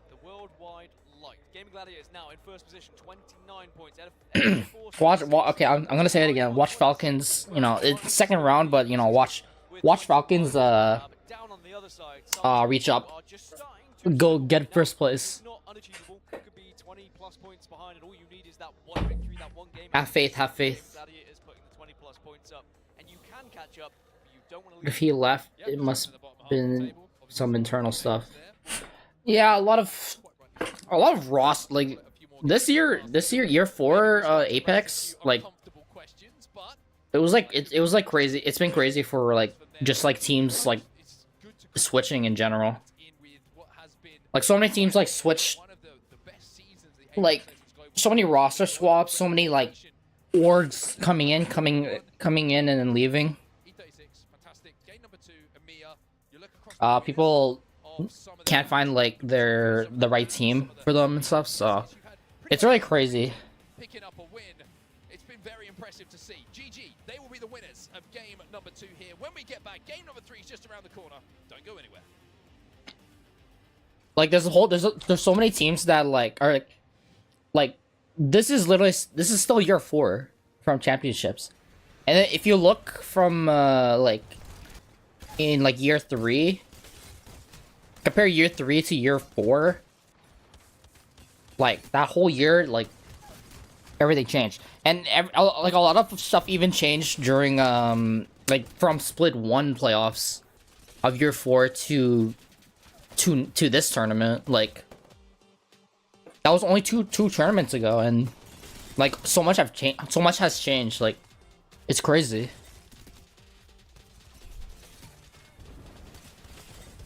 The worldwide light. Gaming Gladiators now in first position, 29 points. Watch, okay, I'm gonna say it again. Watch Falcons, you know, it's second round, but, you know, watch Falcons, reach up. Go get first place. Have faith, have faith. If he left, it must have been some internal stuff. Yeah, a lot of Ross, like this year year 4 Apex, like it was like crazy. It's been crazy for like just like teams like switching in general. Like so many teams like switched, like so many roster swaps, so many like orgs coming in and then leaving. People can't find like the right team for them and stuff, so it's really crazy. Picking up a win. It's been very impressive to see. GG, they will be the winners of game number 2 here. When we get back, game number 3 is just around the corner. Don't go anywhere. Like there's so many teams that like are like this is still year 4 from championships, and then if you look from like in like year 3, compare year 3 to year 4, like that whole year, like everything changed, and like a lot of stuff even changed during like from split 1 playoffs of year 4 to this tournament. Like that was only two tournaments ago, and like so much has changed. Like it's crazy.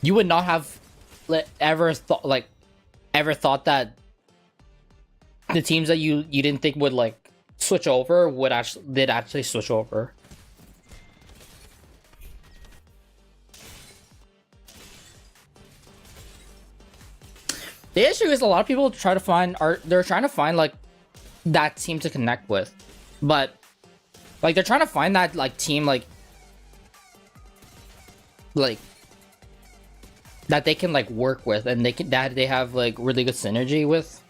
You would not have ever thought that the teams that you didn't think would like switch over did actually switch over. The issue is a lot of people they're trying to find like that team to connect with, but like they're trying to find that like team like that they can like work with, and that they have like really good synergy with.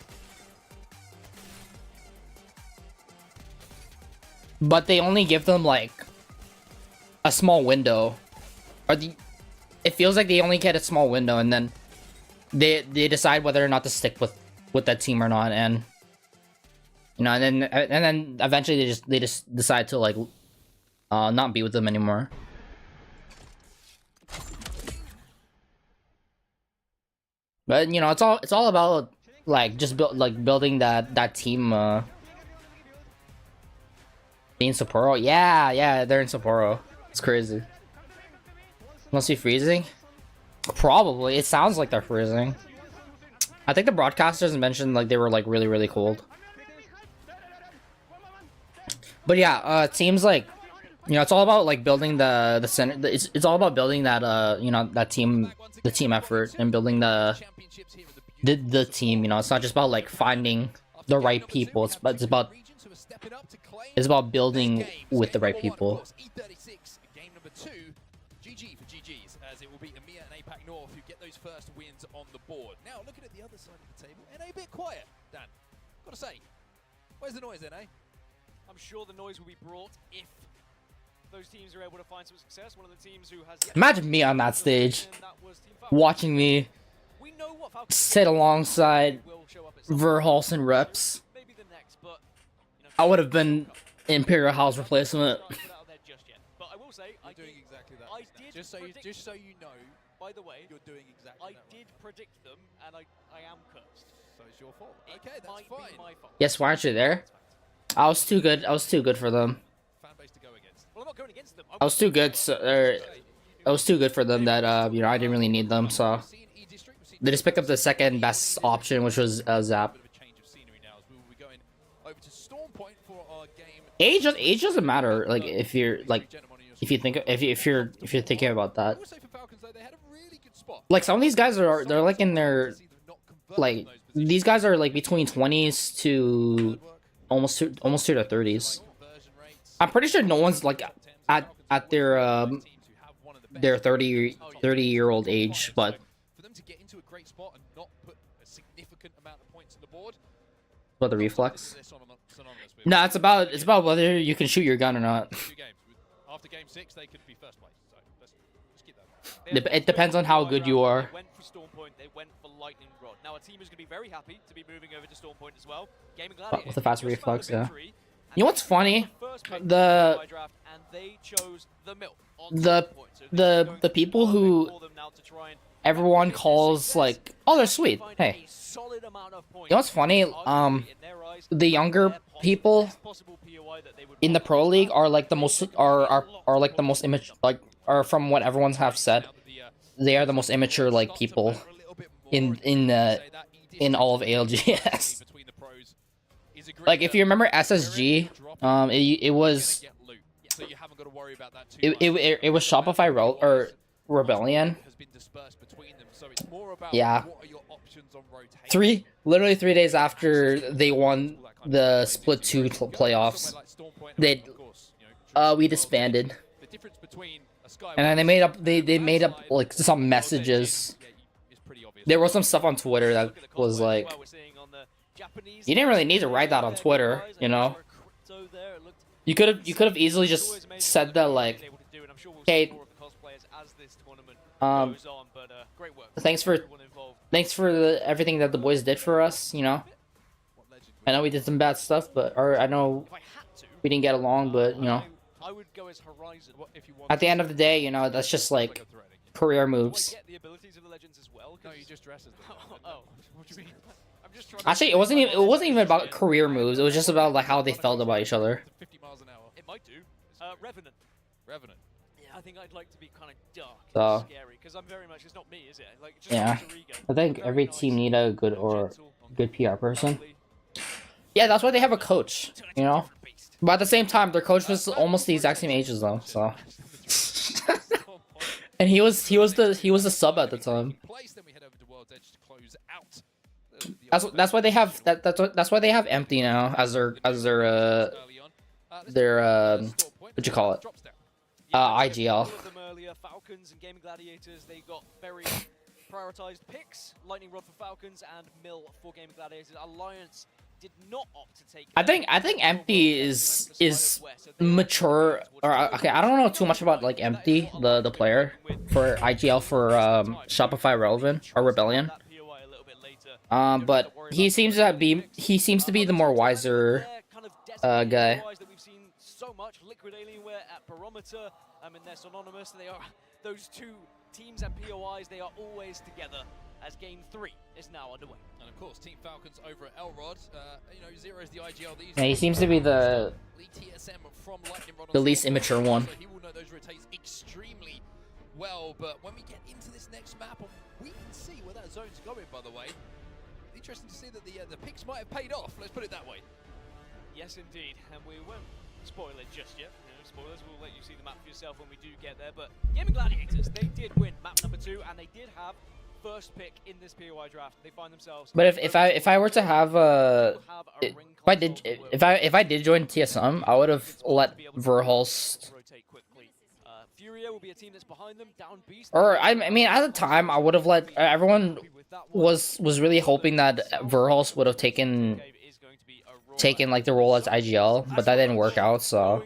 But they only give them like a small window, it feels like they only get a small window, and then they decide whether or not to stick with that team or not, and you know, and then eventually they just decide to like not be with them anymore. But you know, it's all about like just building that team. In Sapporo, yeah, they're in Sapporo. It's crazy. Must be freezing. Probably. It sounds like they're freezing. I think the broadcasters mentioned like they were like really cold. But yeah, it seems like, you know, it's all about like building the center. It's all about building that you know, that team, the team effort, and building the team. You know, it's not just about like finding the right people. It's about building with the right people. Game number 2, GG for GGs, as it will be EMEA and APAC North who get those first wins on the board. Now looking at the other side of the table, NA a bit quiet. Dan, gotta say, where's the noise, NA? I'm sure the noise will be brought if those teams are able to find some success. One of the teams who has... Imagine me on that stage, watching me sit alongside Verhulst and Reps. I would have been Imperial House replacement. But I will say, you're doing exactly that. Just so you know, by the way, you're doing exactly that. I did predict them, and I am cursed. So it's your fault. Okay, that's fine. Yes, why aren't you there? I was too good. I was too good for them. Fan base to go against. Well, I'm not going against them. I was too good. So, I was too good for them that you know, I didn't really need them. So they just picked up the second best option, which was Zap. Age doesn't matter. Like if you're like if you're thinking about that. Like some of these guys they're like in their like these guys are like between 20s to almost to their 30s. I'm pretty sure no one's like at their 30-year-old age, but For them to get into a great spot and not put a significant amount of points on the board. what the reflex? No, it's about whether you can shoot your gun or not. After game 6, they could be first place. So let's keep that. It depends on how good you are. They went for Storm Point, they went for Lightning Rod. Now a team is going to be very happy to be moving over to Storm Point as well. Gaming Gladiators With the fast just found reflex, a yeah. victory, You know what's funny? and they chose the milk on Storm Point. So The people who everyone calls like, oh, they're sweet. Hey, solid amount of points. you know what's funny? The younger people in the pro league are like the most are like the most immature, like are from what everyone's have said. They are the most immature like people in all of ALGS. Like if you remember SSG, it was it was Shopify Rebellion. Yeah. Literally 3 days after they won the Split 2 playoffs, we disbanded. And then they made up like some messages. There was some stuff on Twitter that was like, you didn't really need to write that on Twitter, you know? You could have easily just said that like, hey, thanks for everything that the boys did for us, you know? I know we did some bad stuff, I know we didn't get along, but you know, at the end of the day, you know, that's just like career moves. No, you just dress as them. What do you mean? I'm just trying Actually, it wasn't even about career moves. It was just about like how they felt about each other. 50 miles an hour. It might do. Revenant. Revenant. Yeah, I think I'd like to be kind of dark So, and scary, because I'm very much, it's not me, is it? Like, just yeah, alter ego. I think every team need a good PR person. Yeah, that's why they have a coach, you know. But at the same time, their coach was almost the exact same age as them, so. And he was the sub at the time. That's why they have that's why they have Empty now as their what you call it, IGL. Falcons and Gaming Gladiators, they got very prioritized picks. Lightning Rod for Falcons and Mill for Gaming Gladiators. Alliance did not opt to take. I think Empty is mature. Or okay, I don't know too much about like Empty, the player for IGL for Shopify Rebellion. But he seems to be the more wiser guy. That we've seen so much. Liquid Alienware at Barometer. And they're synonymous. They are those two teams and POIs. They are always together. As Game 3 is now underway. And of course, Team Falcons over at Elrod. You know, Zero is the IGL these Yeah, he seems to be the least immature one. So he will know those rotates extremely well. But when we get into this next map, we can see where that zone's going. By the way, interesting to see that the picks might have paid off. Let's put it that way. Yes, indeed. And we won't spoil it just yet. Spoilers, we'll let you see the map for yourself when we do get there. But Gaming Gladiators, they did win map number 2, and they did have first pick in this POI draft. They find themselves. But if I were to have if I did join TSM, I would have let Verhulst. Furia will be a team that's behind them. Down Beast. Or I mean, at the time, I would have let everyone was really hoping that Verhulst would have taken like the role as IGL, but that didn't work out. So.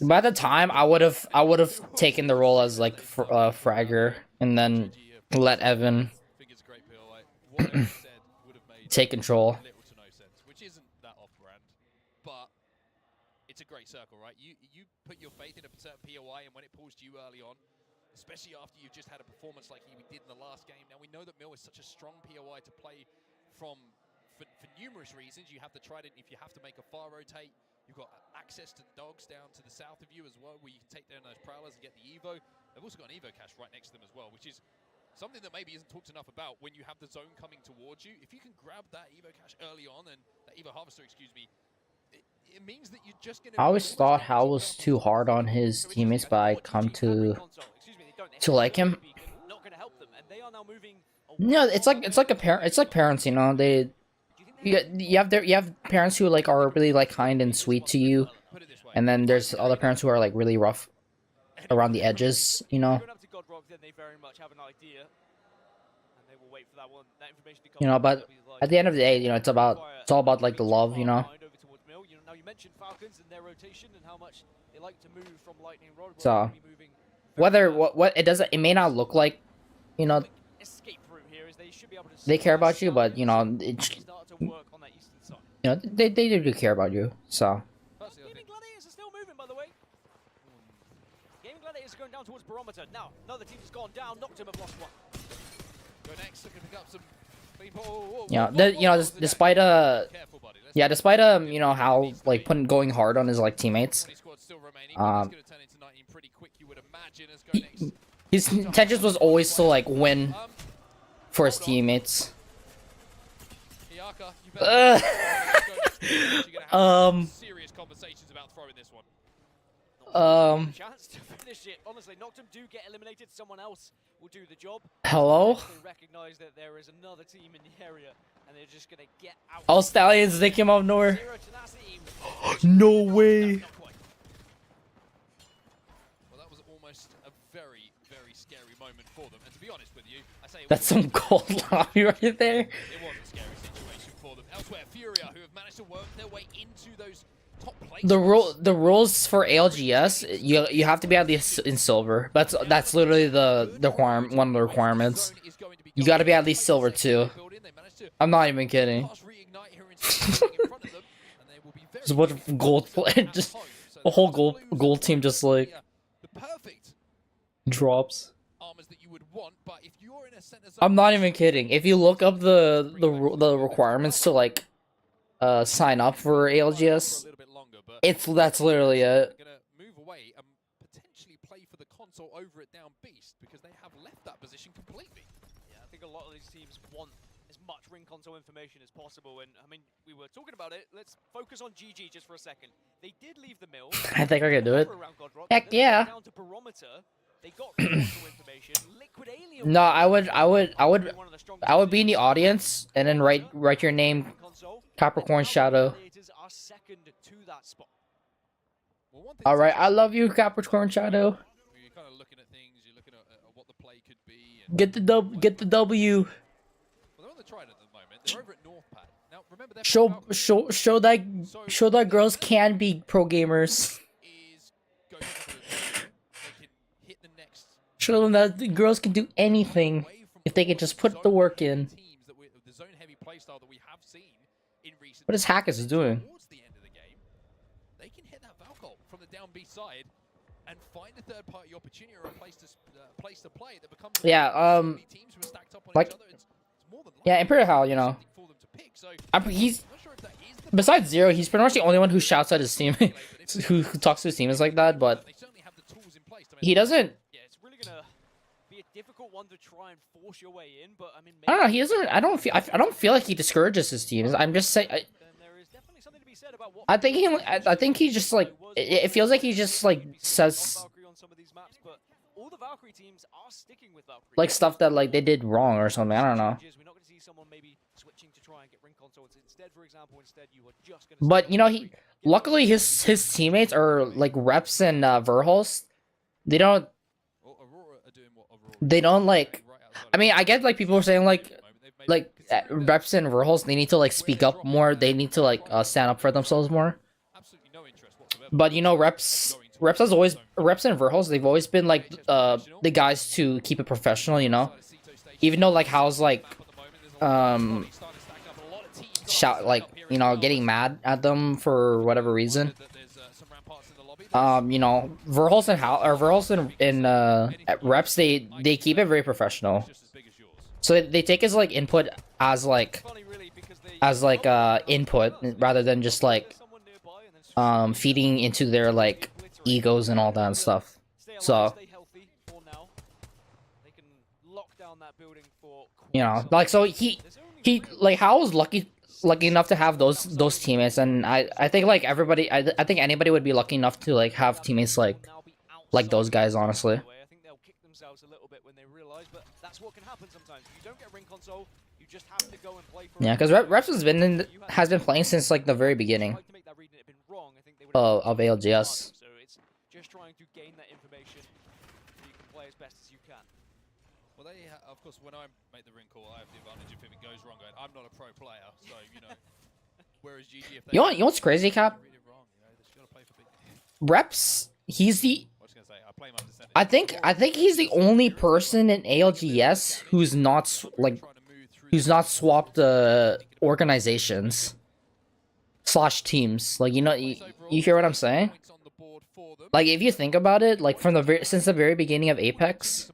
By the time, I would have taken the role as like Fragger, and then let Evan take control. Which isn't that off-brand, but it's a great circle, right? You put your faith in a certain POI, and when it pulls to you early on, especially after you've just had a performance like he did in the last game. Now, we know that Mill is such a strong POI to play from for numerous reasons. You have the Trident if you have to make a far rotate. You've got access to the dogs down to the south of you as well, where you can take down those Prowlers and get the Evo. They've also got an Evo cache right next to them as well, which is something that maybe isn't talked enough about when you have the zone coming towards you. If you can grab that Evo cache early on, and that Evo Harvester, excuse me, it means that you're just going to... I always thought Hal was too hard on his teammates, but I come to like him. No, it's like a parent. It's like parents, you know. You have parents who like are really like kind and sweet to you, and then there's other parents who are like really rough around the edges, you know. You know, but at the end of the day, you know, it's all about like the love, you know. Now you mentioned Falcons and their rotation and how much they like to move from Lightning Rod. So whether what it doesn't, it may not look like, you know, they care about you, but you know, you know, they do care about you. So. Gaming Gladiators are still moving, by the way. Gaming Gladiators are going down towards Barometer. Now, another team has gone down. Noctum have lost one. Go next. Looking to pick up some people. Yeah, despite you know, how like going hard on his like teammates. His intentions was always to like win for his teammates. Serious conversations about throwing this one. Chance to finish it. Honestly, Noctum do get eliminated. Someone else will do the job. Hello? They recognize that there is another team in the area, and they're just gonna get out. All Stallions, they came out of nowhere. No way. Well, that was almost a very, very scary moment for them. And to be honest with you, I say That's some gold lobby right there. It was a scary situation for them. Elsewhere, Furia, who have managed to work their way into those top places. The rules for ALGS, you have to be at least in silver. That's literally one of the requirements. You got to be at least silver too. I'm not even kidding. There's a bunch of gold, just a whole gold team just like drops. I'm not even kidding. If you look up the requirements to like sign up for ALGS, that's literally it. Move away and potentially play for the console over at Down Beast because they have left that position completely. Yeah, I think a lot of these teams want as much ring console information as possible, and I mean, we were talking about it. Let's focus on GG just for a second. They did leave the mill. I think I can do it. Heck yeah. Down to Barometer. They got console information. Liquid Alien. No, I would be in the audience and then write your name, Capricorn Shadow. All right, I love you, Capricorn Shadow. You're kind of looking at things. You're looking at what the play could be. Get the W. Well, they're on the Trident at the moment. They're over at Northpad. Now, remember, they're show that girls can be pro gamers. Show them that the girls can do anything if they can just put the work in. What is Hackers doing? They can hit that Valcol from the down B side and find a third-party opportunity or a place to play that becomes like Imperial Hal, you know. He's besides Zero, he's pretty much the only one who shouts at his team, who talks to his teammates like that. But he doesn't. Yeah, it's really gonna be a difficult one to try and force your way in. But I mean, I don't know. He doesn't. I don't feel like he discourages his teams. I'm just saying. I think he just like it feels like he just like says like stuff that like they did wrong or something. I don't know. But you know, luckily his teammates are like Reps and Verholst. They don't like. I mean, I get like people are saying like Reps and Verholst, they need to like speak up more. They need to like stand up for themselves more. But you know, Reps and Verholst, they've always been like the guys to keep it professional. You know, even though like Hal's like shout, like, you know, getting mad at them for whatever reason. You know, Verhulst and Reps, they keep it very professional. So they take his like input as like input rather than just like feeding into their like egos and all that stuff. So you know, like, so he like, Hal was lucky enough to have those teammates, and I think like everybody, I think anybody would be lucky enough to like have teammates like those guys, honestly. Yeah, because Reps has been playing since like the very beginning of ALGS. Just trying to gain that information so you can play as best as you can. Well, of course, when I make the ring call, I have the advantage if it goes wrong. I'm not a pro player, so you know. Whereas GG, if they You know what's crazy, Cap? Reps, he's the. I think he's the only person in ALGS who's not swapped organizations / teams. Like, you know, you hear what I'm saying? Like, if you think about it, like since the very beginning of Apex,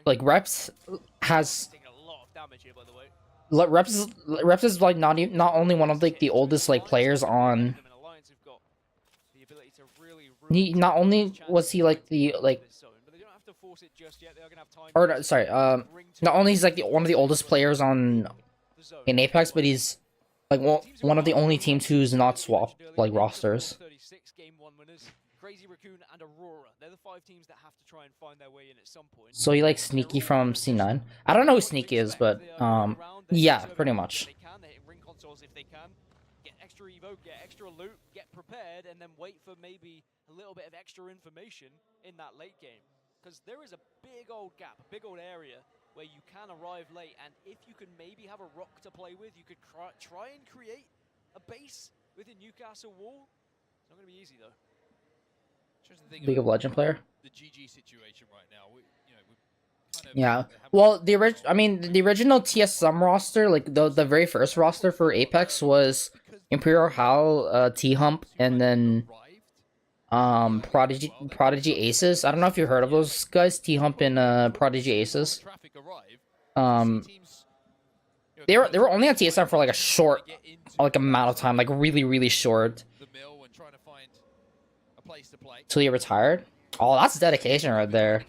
like Reps has Reps is like not only one of like the oldest like players on. He not only was he like the like, or no, sorry, not only he's like one of the oldest players on in Apex, but he's like one of the only teams who's not swapped like rosters. So he like Sneaky from C9. I don't know who Sneaky is, but yeah, pretty much. Get extra evo, get extra loot, get prepared, and then wait for maybe a little bit of extra information in that late game. Because there is a big old gap, a big old area where you can arrive late, and if you can maybe have a rock to play with, you could try and create a base within Newcastle wall. It's not going to be easy, though. League of Legends player. The GG situation right now, Yeah. Well, the original TSM roster, like the very first roster for Apex was Imperial Hal, T-Hump, and then Prodigy ASUS. I don't know if you heard of those guys, T-Hump and Prodigy ASUS. They were only on TSM for like a short amount of time, like really short. Till he retired. Oh, that's dedication right there.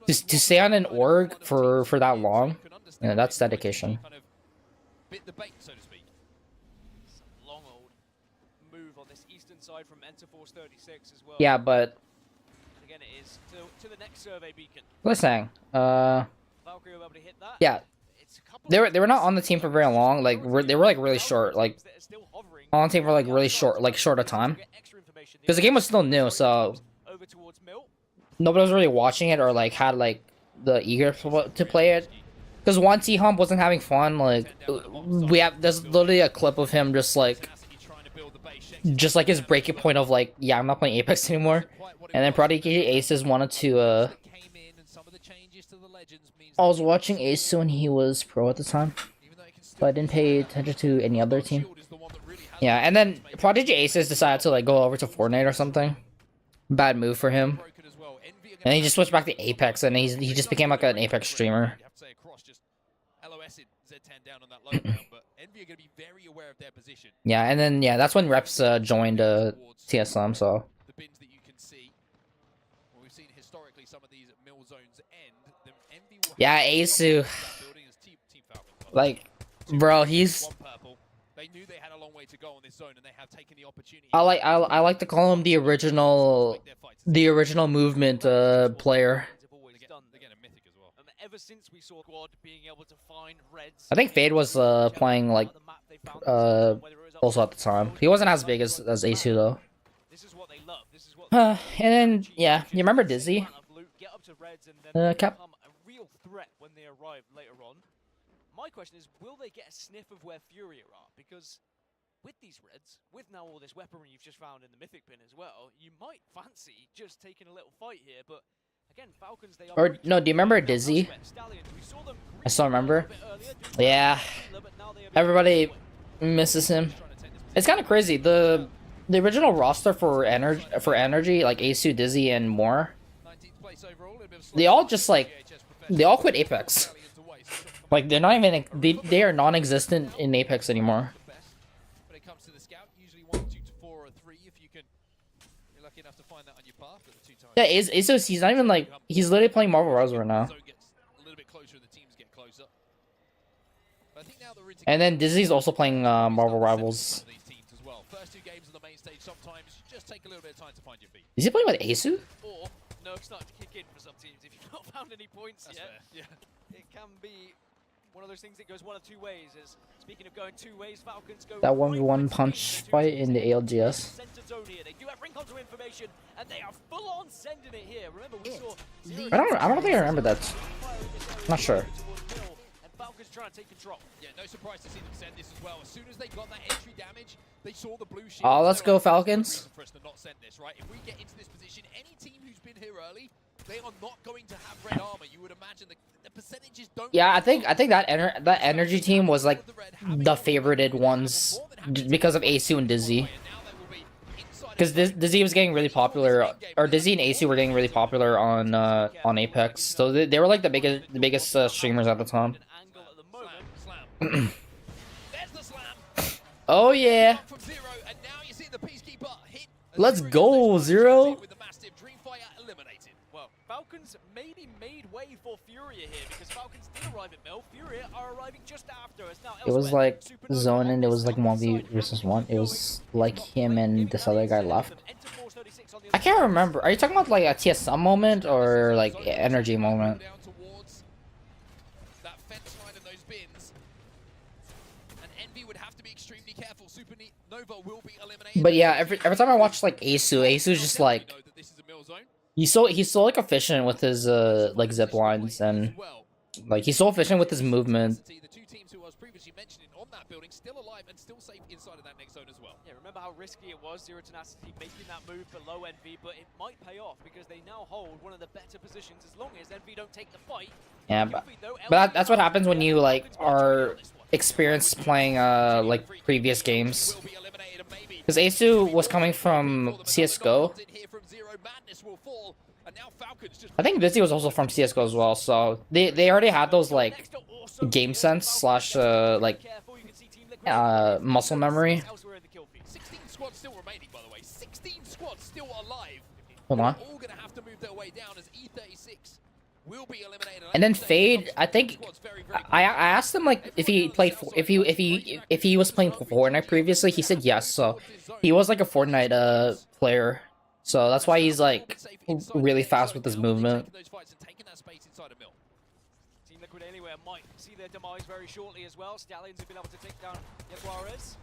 To stay on an org for that long, yeah, that's dedication. Bit the bait, so to speak. Some long old move on this eastern side from Enterforce 36 as well. Yeah, but again, it is to the next survey beacon. Listen, Valkyrie will be able to hit that. yeah, they were not on the team for very long. Like they were like really short, like on the team for like really short of time. Because the game was still new, so nobody was really watching it or like had like the eager to play it. Because once T-Hump wasn't having fun, like there's literally a clip of him just like his breaking point of like, yeah, I'm not playing Apex anymore. And then Prodigy ASUS wanted to I was watching ASUS when he was pro at the time, but I didn't pay attention to any other team. Yeah, and then Prodigy ASUS decided to like go over to Fortnite or something. Bad move for him. And he just switched back to Apex, and he just became like an Apex streamer. Yeah, and then yeah, that's when Reps joined TSM. So. Yeah, ASUS. Like, bro, he's. I like to call him the original movement player. I think Fade was playing like also at the time. He wasn't as big as ASUS though. And then yeah, you remember Dizzy? Cap. My question is, will they get a sniff of where Furia are? Because with these Reds, with now all this weaponry you've just found in the Mythic bin as well, you might fancy just taking a little fight here, but again, Falcons, they are Or no, do you remember Dizzy? I still remember. Yeah, everybody misses him. It's kind of crazy. The original roster for energy, like ASUS, Dizzy, and more, they all just like they all quit Apex. Like they're not even they are non-existent in Apex anymore. When it comes to the scout, usually 1, 2 to 4 or 3 if you can. You're lucky enough to find that on your path at the 2 times. Yeah, ASUS, he's not even like he's literally playing Marvel Rivals right now. A little bit closer, the teams get closer. But I think now they're into And then Dizzy's also playing Marvel Rivals. these teams as well. First 2 games on the main stage, sometimes just take a little bit of time to find your feet. Is he playing with ASUS? Or nerves start to kick in for some teams if you've not found any points That's yet. fair. Yeah. It can be one of those things that goes one of 2 ways. As speaking of going 2 ways, Falcons go That 1v1 punch fight in the ALGS. center zone here. They do have ring control information, and they are full on sending it here. Remember, we saw I don't think I remember that. I'm not sure. and Falcons trying to take control. Yeah, no surprise to see them send this as well. As soon as they got that entry damage, they saw the blue shield. Oh, let's go Falcons. For us to not send this, right? If we get into this position, any team who's been here early, they are not going to have red armor. You would imagine the percentages don't. Yeah, I think that energy team was like the favorited ones because of ASU and Dizzy. Because Dizzy was getting really popular, or Dizzy and ASU were getting really popular on Apex. So they were like the biggest streamers at the time. Oh yeah. Let's go, Zero. Well, Falcons maybe made way for Furia here because Falcons did arrive at Mill. Furia are arriving just after. It's now It was like zone and it was like 1v versus 1. It was like him and this other guy left. I can't remember. Are you talking about like a TSM moment or like energy moment? But yeah, every time I watch like ASU's just like he's so like efficient with his like zip lines, and like he's so efficient with his movement. The 2 teams who I was previously mentioning on that building still alive and still safe inside of that next zone as well. Yeah, remember how risky it was, Zero Tenacity making that move below Envy, but it might pay off because they now hold one of the better positions as long as Envy don't take the fight. Yeah, but that's what happens when you like are experienced playing like previous games. Because ASU was coming from CS:GO. I think Dizzy was also from CS:GO as well, so they already had those like game sense slash like muscle memory. 16 squads still remaining, by the way. 16 squads still alive. Hold on. All gonna have to move their way down as E36 will be eliminated. And then Fade, I think I asked him like if he played if he was playing Fortnite previously. He said yes, so he was like a Fortnite player. So that's why he's like really fast with his movement. Team Liquid Alienware might see their demise very shortly as well. Stallions have been able to take down Jaguares.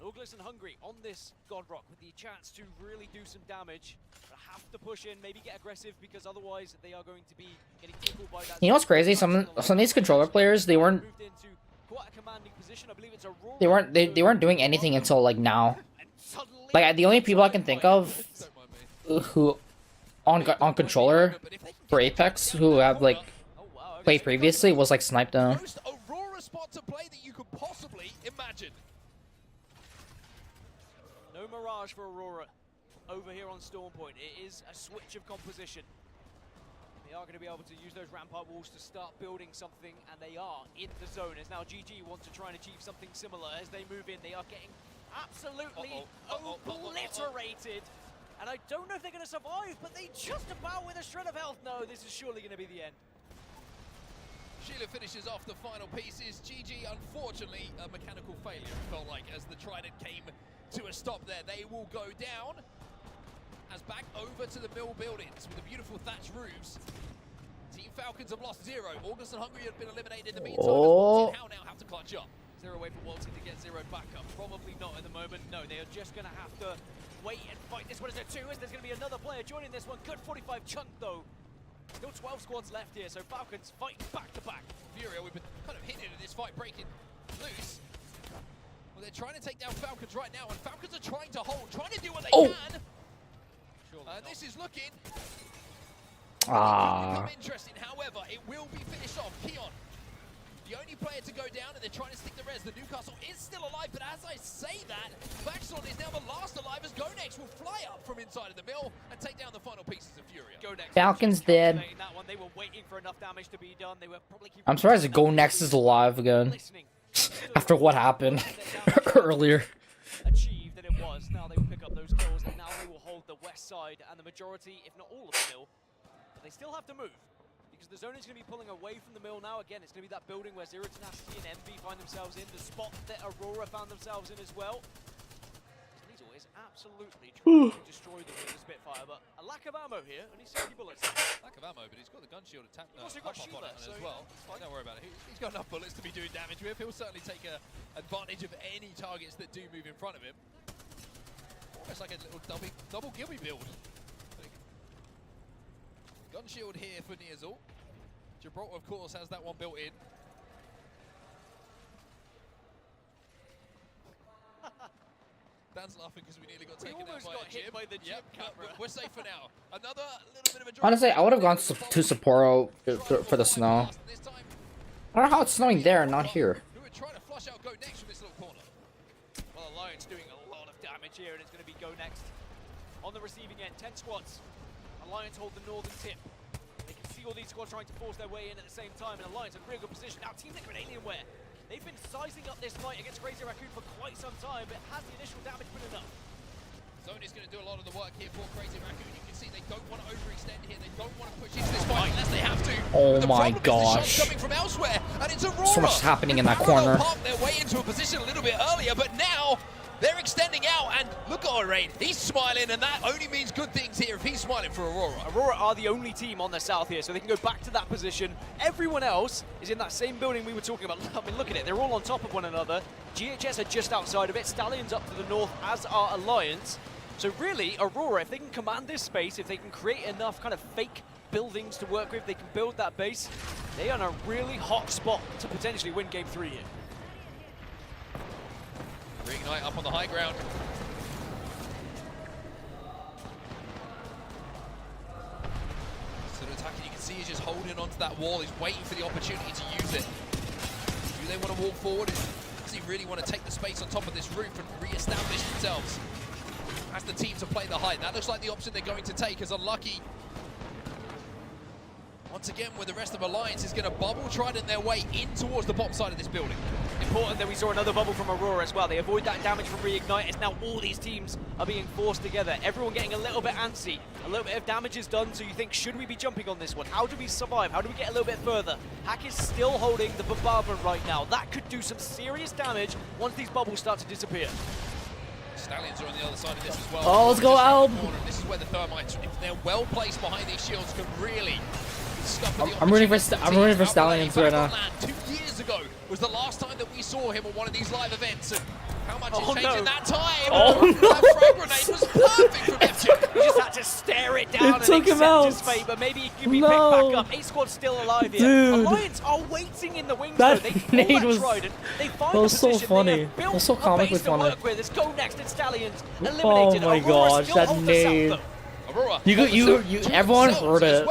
Auglis and Hungry on this Godrock with the chance to really do some damage. But have to push in, maybe get aggressive, because otherwise they are going to be getting tickled by that. You know what's crazy? Some of these controller players, they weren't doing anything until like now. Like the only people I can think of who on controller for Apex who have like played previously was like Snipe Down. Aurora spot to play that you could possibly imagine. No Mirage for Aurora over here on Storm Point. It is a switch of composition. They are going to be able to use those rampart walls to start building something, and they are in the zone. As now GG wants to try and achieve something similar. As they move in, they are getting absolutely obliterated. And I don't know if they're going to survive, but they just about with a shred of health. No, this is surely going to be the end. Sheila finishes off the final pieces. GG, unfortunately, a mechanical failure, it felt like, as the Trident came to a stop there. They will go down as back over to the mill buildings with the beautiful thatched roofs. Team Falcons have lost 0. August and Hungry have been eliminated in the meantime. Oh. How now have to clutch up. Zero away for Walton to get Zero back up. Probably not at the moment. No, they are just going to have to wait and fight this one as a 2. As there's going to be another player joining this one. Good 45 chunk though. Still 12 squads left here, so Falcons fighting back to back. Furia, we've been kind of hitting into this fight, breaking loose. Well, they're trying to take down Falcons right now, and Falcons are trying to hold, trying to do what they can. This is looking Become interesting, however, it will be finished off. Keon, the only player to go down, and they're trying to stick the res. The Newcastle is still alive, but as I say that, Baxlon is now the last alive as Gonex will fly up from inside of the mill and take down the final pieces of Furia. Falcon's dead. That one, they were waiting for enough damage to be done. They were probably I'm surprised the Go Next is alive again. After what happened earlier. Achieved that it was. Now they will pick up those kills, and now they will hold the west side and the majority, if not all of the mill. But they still have to move, because the zone is going to be pulling away from the mill now. Again, it's going to be that building where Zero Tenacity and Envy find themselves in, the spot that Aurora found themselves in as well. Sneasel is absolutely trying to destroy them with the Spitfire, but a lack of ammo here, only 60 bullets. Lack of ammo, but he's got the gun shield attack He's also got on shielded, it so as well. Don't worry about it. He's got enough bullets to be doing damage with. He'll certainly take advantage of any targets that do move in front of him. Almost like a little double Gilby build. Gun shield here for Niazul. Gibraltar, of course, has that one built in. Dan's laughing because we nearly got taken out by the Jib. We're safe for now. Another little bit of a drop. Honestly, I would have gone to Sapporo for the snow. I don't know how it's snowing there and not here. Who would try to flush out Go Next from this little corner? Well, Alliance doing a lot of damage here, and it's going to be Go Next. On the receiving end, 10 squads. Alliance hold the northern tip. They can see all these squads trying to force their way in at the same time, and Alliance in a real good position. Now, Team Liquid Alienware, they've been sizing up this fight against Crazy Raccoon for quite some time, but has the initial damage been enough? Zone is going to do a lot of the work here for Crazy Raccoon. You can see they don't want to overextend here. They don't want to push into this fight unless they have to. Oh but the my problem is the shots gosh. coming from elsewhere, and it's Aurora. So much is happening in that Parallel corner. parked their way into a position a little bit earlier, but now they're extending out, and look at Orain. He's smiling, and that only means good things here if he's smiling for Aurora. Aurora are the only team on the south here, so they can go back to that position. Everyone else is in that same building we were talking about. I mean, look at it. They're all on top of one another. GHS are just outside of it. Stallions up to the north, as are Alliance. So really, Aurora, if they can command this space, if they can create enough kind of fake buildings to work with, they can build that base, they are in a really hot spot to potentially win Game 3 here. Reignite up on the high ground. So attacking, you can see he's just holding onto that wall. He's waiting for the opportunity to use it. Do they want to walk forward? Does he really want to take the space on top of this roof and re-establish themselves as the team to play the height? That looks like the option they're going to take, as Unlucky, once again, with the rest of Alliance, is going to bubble trident their way in towards the bottom side of this building. Important that we saw another bubble from Aurora as well. They avoid that damage from Reignite, as now all these teams are being forced together. Everyone getting a little bit antsy. A little bit of damage is done, so you think, should we be jumping on this one? How do we survive? How do we get a little bit further? Hack is still holding the bombardment right now. That could do some serious damage once these bubbles start to disappear. Stallions are on the other side of this as well. Oh, let's go, Alb. This is where the Thermites, if they're well placed behind these shields, can really scupper the I'm rooting for Stallions right now. 2 years ago was the last time that we saw him on one of these live events. And how much has changed in that time? That frag grenade was perfect from FJ. He just had to stare it down and took him accept out. his fate, but maybe he could be picked back up. A-Squad's still alive here. Dude. Alliance are waiting in the wings, That though. They pull nade that was- trident. They find that was the so position. funny. They have built That was so a comically base to funny. work with. Let's go next, and Stallions Oh eliminated. my Aurora gosh, still that hold the south, nade. though. Aurora, You everyone heard it.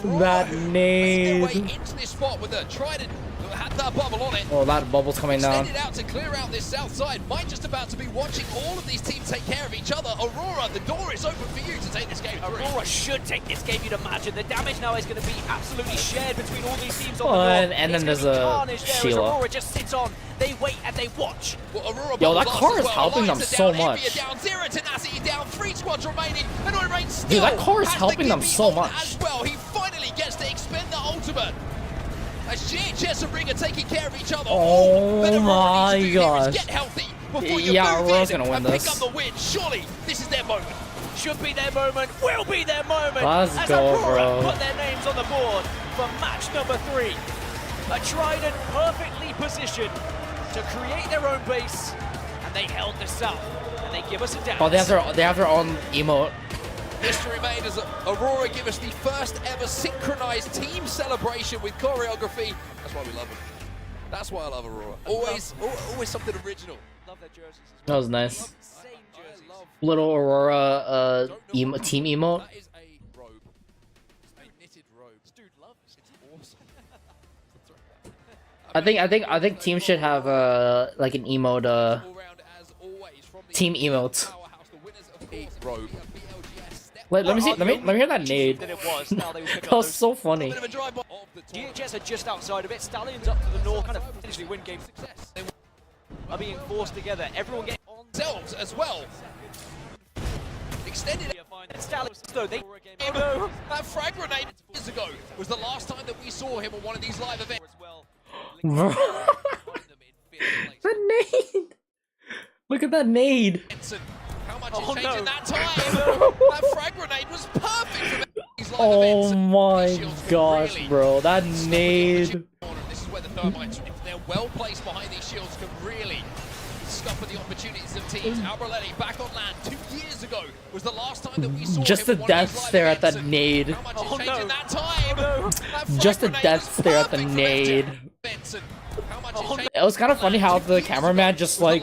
That nade. way into this spot with a trident that had that bubble on it. Oh, that bubble's coming down. Extended out to clear out this south side. Might just about to be watching all of these teams take care of each other. Aurora, the door is open for you to take this game through. Aurora should take this game, you'd imagine. The damage now is going to be absolutely shared between all these teams on the Oh, north. and then It's there's gonna be a carnage there as Sheila. Aurora just sits on. They wait and they watch. Well, Aurora Yo, that bubbles car us is as well. helping them Alliance are so down, Envy much. are down, Zero Tenacity down, 3 squads remaining, and Orain still Dude, that car is has the helping them Gibby so on much. as well. He finally gets to expend the ultimate. As GHS and Ring are taking care of each other. Oh but Aurora my needs to do here is gosh. get healthy before you Yeah, move Aurora's in gonna win and this. pick up the win. Surely this is their moment. Should be their moment, will be their moment. Let's as go, Aurora bro. put their names on the board for match number 3. A trident perfectly positioned to create their own base, and they held the south, and they give us a dance. Oh, they have their own emote. History made as Aurora give us the first ever synchronized team celebration with choreography. That's why we love them. That's why I love Aurora. Always something original. Love their jerseys as That was nice. same jerseys. Little Aurora team emote. That is a robe. I think teams should have like an emote team emote. Wait, let me hear that nade. That was so funny. DHS are just outside of it. Stallions up to the north, kind of finishing win game success. They are being forced together. Everyone getting on themselves as well. Extended Stallions, though they that frag grenade years ago was the last time that we saw him on one of these live events. The nade! Look at that nade! How much is changing that time? That frag grenade was perfect for these live Oh my gosh, bro, that nade! This is where the thermites, if they're well placed behind these shields, can really scupper the opportunities of teams. Albraletti back on land 2 years ago was the last time that we saw Just the death stare at that nade. How much is changing that time? Just the death stare at the nade. It was kind of funny how the cameraman just like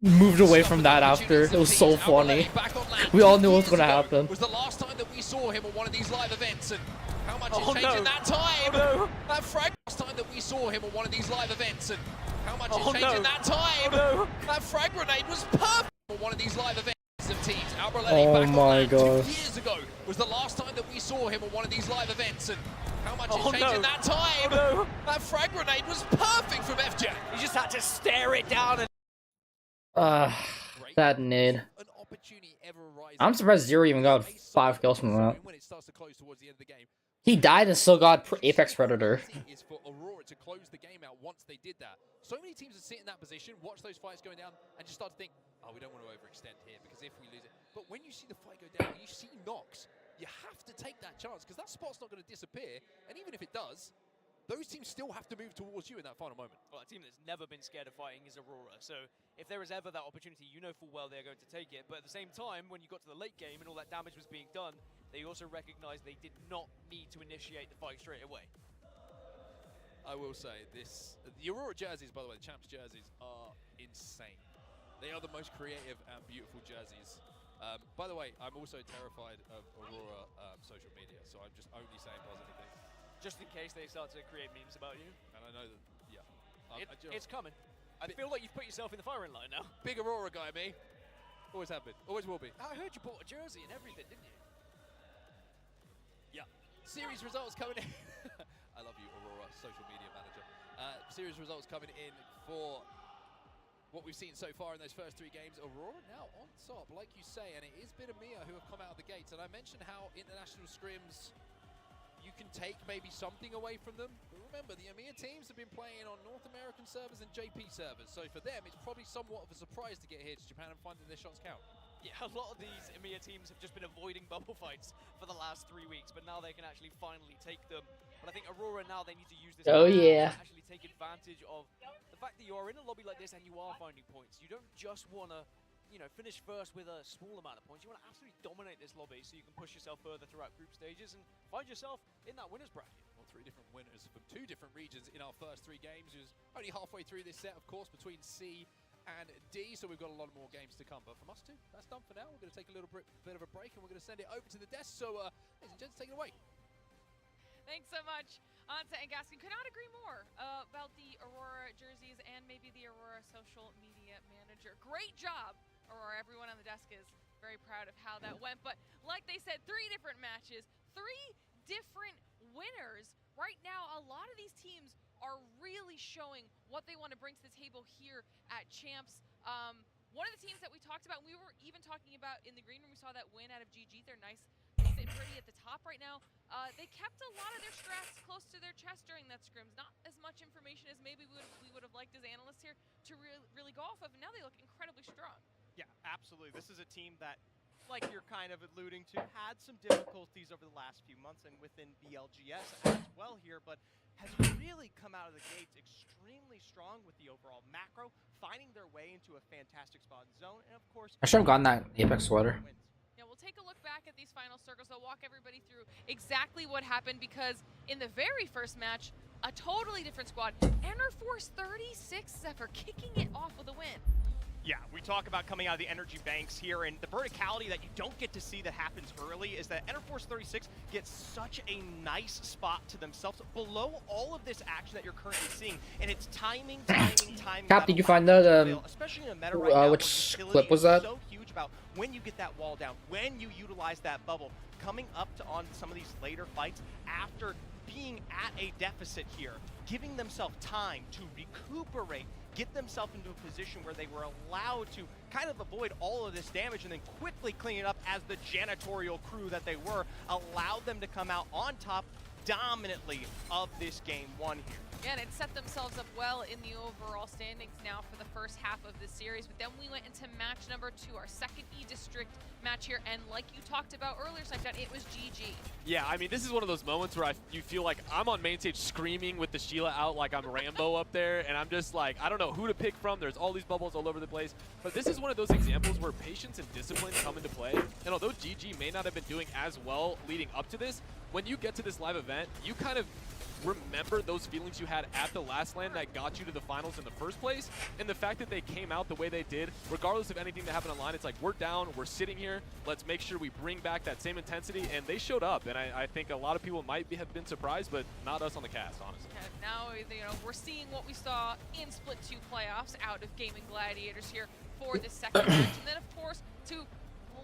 moved away from that after. It was so funny. We all knew what was gonna happen. Was the last time that we saw him on one of these live events, and how much is changing that time? That frag last time that we saw him on one of these live events, and how much is changing that time? That frag grenade was perfect on one of these live events of teams. Albraletti back on land 2 years ago was the last time that we saw him on one of these live events, and how much is changing that time? That frag grenade was perfect from FJ. He just had to stare it down and that nade. I'm surprised Zero even got 5 kills from that. He died and still got Apex Predator. Is for Aurora to close the game out once they did that. So many teams would sit in that position, watch those fights going down, and just start to think, oh, we don't want to overextend here, because if we lose it. But when you see the fight go down, you see knocks, you have to take that chance, because that spot's not going to disappear, and even if it does, those teams still have to move towards you in that final moment. Well, a team that's never been scared of fighting is Aurora, so if there is ever that opportunity, you know full well they're going to take it, but at the same time, when you got to the late game and all that damage was being done, they also recognized they did not need to initiate the fight straight away. I will say this, the Aurora jerseys, by the way, the champs jerseys are insane. They are the most creative and beautiful jerseys. By the way, I'm also terrified of Aurora social media, so I'm just only saying positive things. Just in case they start to create memes about you. And I know that, yeah. It's coming. I feel like you've put yourself in the firing line now. Big Aurora guy, me. Always have been, always will be. I heard you bought a jersey and everything, didn't you? Yeah. Series results coming in. I love you, Aurora, social media manager. Series results coming in for what we've seen so far in those first 3 games. Aurora now on top, like you say, and it is Bittermia who have come out of the gates. And I mentioned how international scrims, you can take maybe something away from them. But remember, the EMEA teams have been playing on North American servers and JP servers. So for them, it's probably somewhat of a surprise to get here to Japan and finding their shots count. Yeah, a lot of these EMEA teams have just been avoiding bubble fights for the last 3 weeks, but now they can actually finally take them. But I think Aurora now, they need to use this to actually take advantage of the fact that you are in a lobby like this and you are finding points. You don't just want to, you know, finish first with a small amount of points. You want to absolutely dominate this lobby so you can push yourself further throughout group stages and find yourself in that winner's bracket. Well, 3 different winners from 2 different regions in our first 3 games. It was only halfway through this set, of course, between C and D, so we've got a lot more games to come. But from us two, that's done for now. We're going to take a little bit of a break, and we're going to send it over to the desk. So, ladies and gents, take it away. Thanks so much, Anta and Gaskin. Could not agree more about the Aurora jerseys and maybe the Aurora social media manager. Great job, Aurora. Everyone on the desk is very proud of how that went. But like they said, 3 different matches, 3 different winners. Right now, a lot of these teams are really showing what they want to bring to the table here at Champs. One of the teams that we talked about, we were even talking about in the green room, we saw that win out of GG. They're nice, sitting pretty at the top right now. They kept a lot of their strats close to their chest during that scrims. Not as much information as maybe we would have liked as analysts here to really go off of. And now they look incredibly strong. Yeah, absolutely. This is a team that, like you're kind of alluding to, had some difficulties over the last few months and within BLGS as well here, but has really come out of the gates extremely strong with the overall macro, finding their way into a fantastic spot in zone, and of course... I should have gotten that Apex sweater. Yeah, we'll take a look back at these final circles. I'll walk everybody through exactly what happened, because in the very first match, a totally different squad, Enerforce 36 Zephyr kicking it off with a win. Yeah, we talk about coming out of the energy banks here, and the verticality that you don't get to see that happens early is that Enterforce 36 gets such a nice spot to themselves below all of this action that you're currently seeing, and it's timing. Cap, did you find that? Especially in a meta right now, Which where clip was that? so huge about when you get that wall down, when you utilize that bubble, coming up to on some of these later fights after being at a deficit here, giving themselves time to recuperate, get themselves into a position where they were allowed to kind of avoid all of this damage and then quickly clean it up as the janitorial crew that they were, allowed them to come out on top dominantly of this game one here. Yeah, and it set themselves up well in the overall standings now for the first half of the series. But then we went into match number 2, our second E-District match here. And like you talked about earlier, Snipedot, it was GG. Yeah, I mean, this is one of those moments where you feel like I'm on main stage screaming with the Sheila out like I'm Rambo up there. And I'm just like, I don't know who to pick from. There's all these bubbles all over the place. But this is one of those examples where patience and discipline come into play. And although GG may not have been doing as well leading up to this, when you get to this live event, you kind of remember those feelings you had at the last LAN that got you to the finals in the first place, and the fact that they came out the way they did, regardless of anything that happened online, it's like, we're down, we're sitting here, let's make sure we bring back that same intensity, and they showed up, and I think a lot of people might have been surprised, but not us on the cast, honestly. And now, we're seeing what we saw in Split 2 playoffs out of Gaming Gladiators here for the second match, and then, of course, to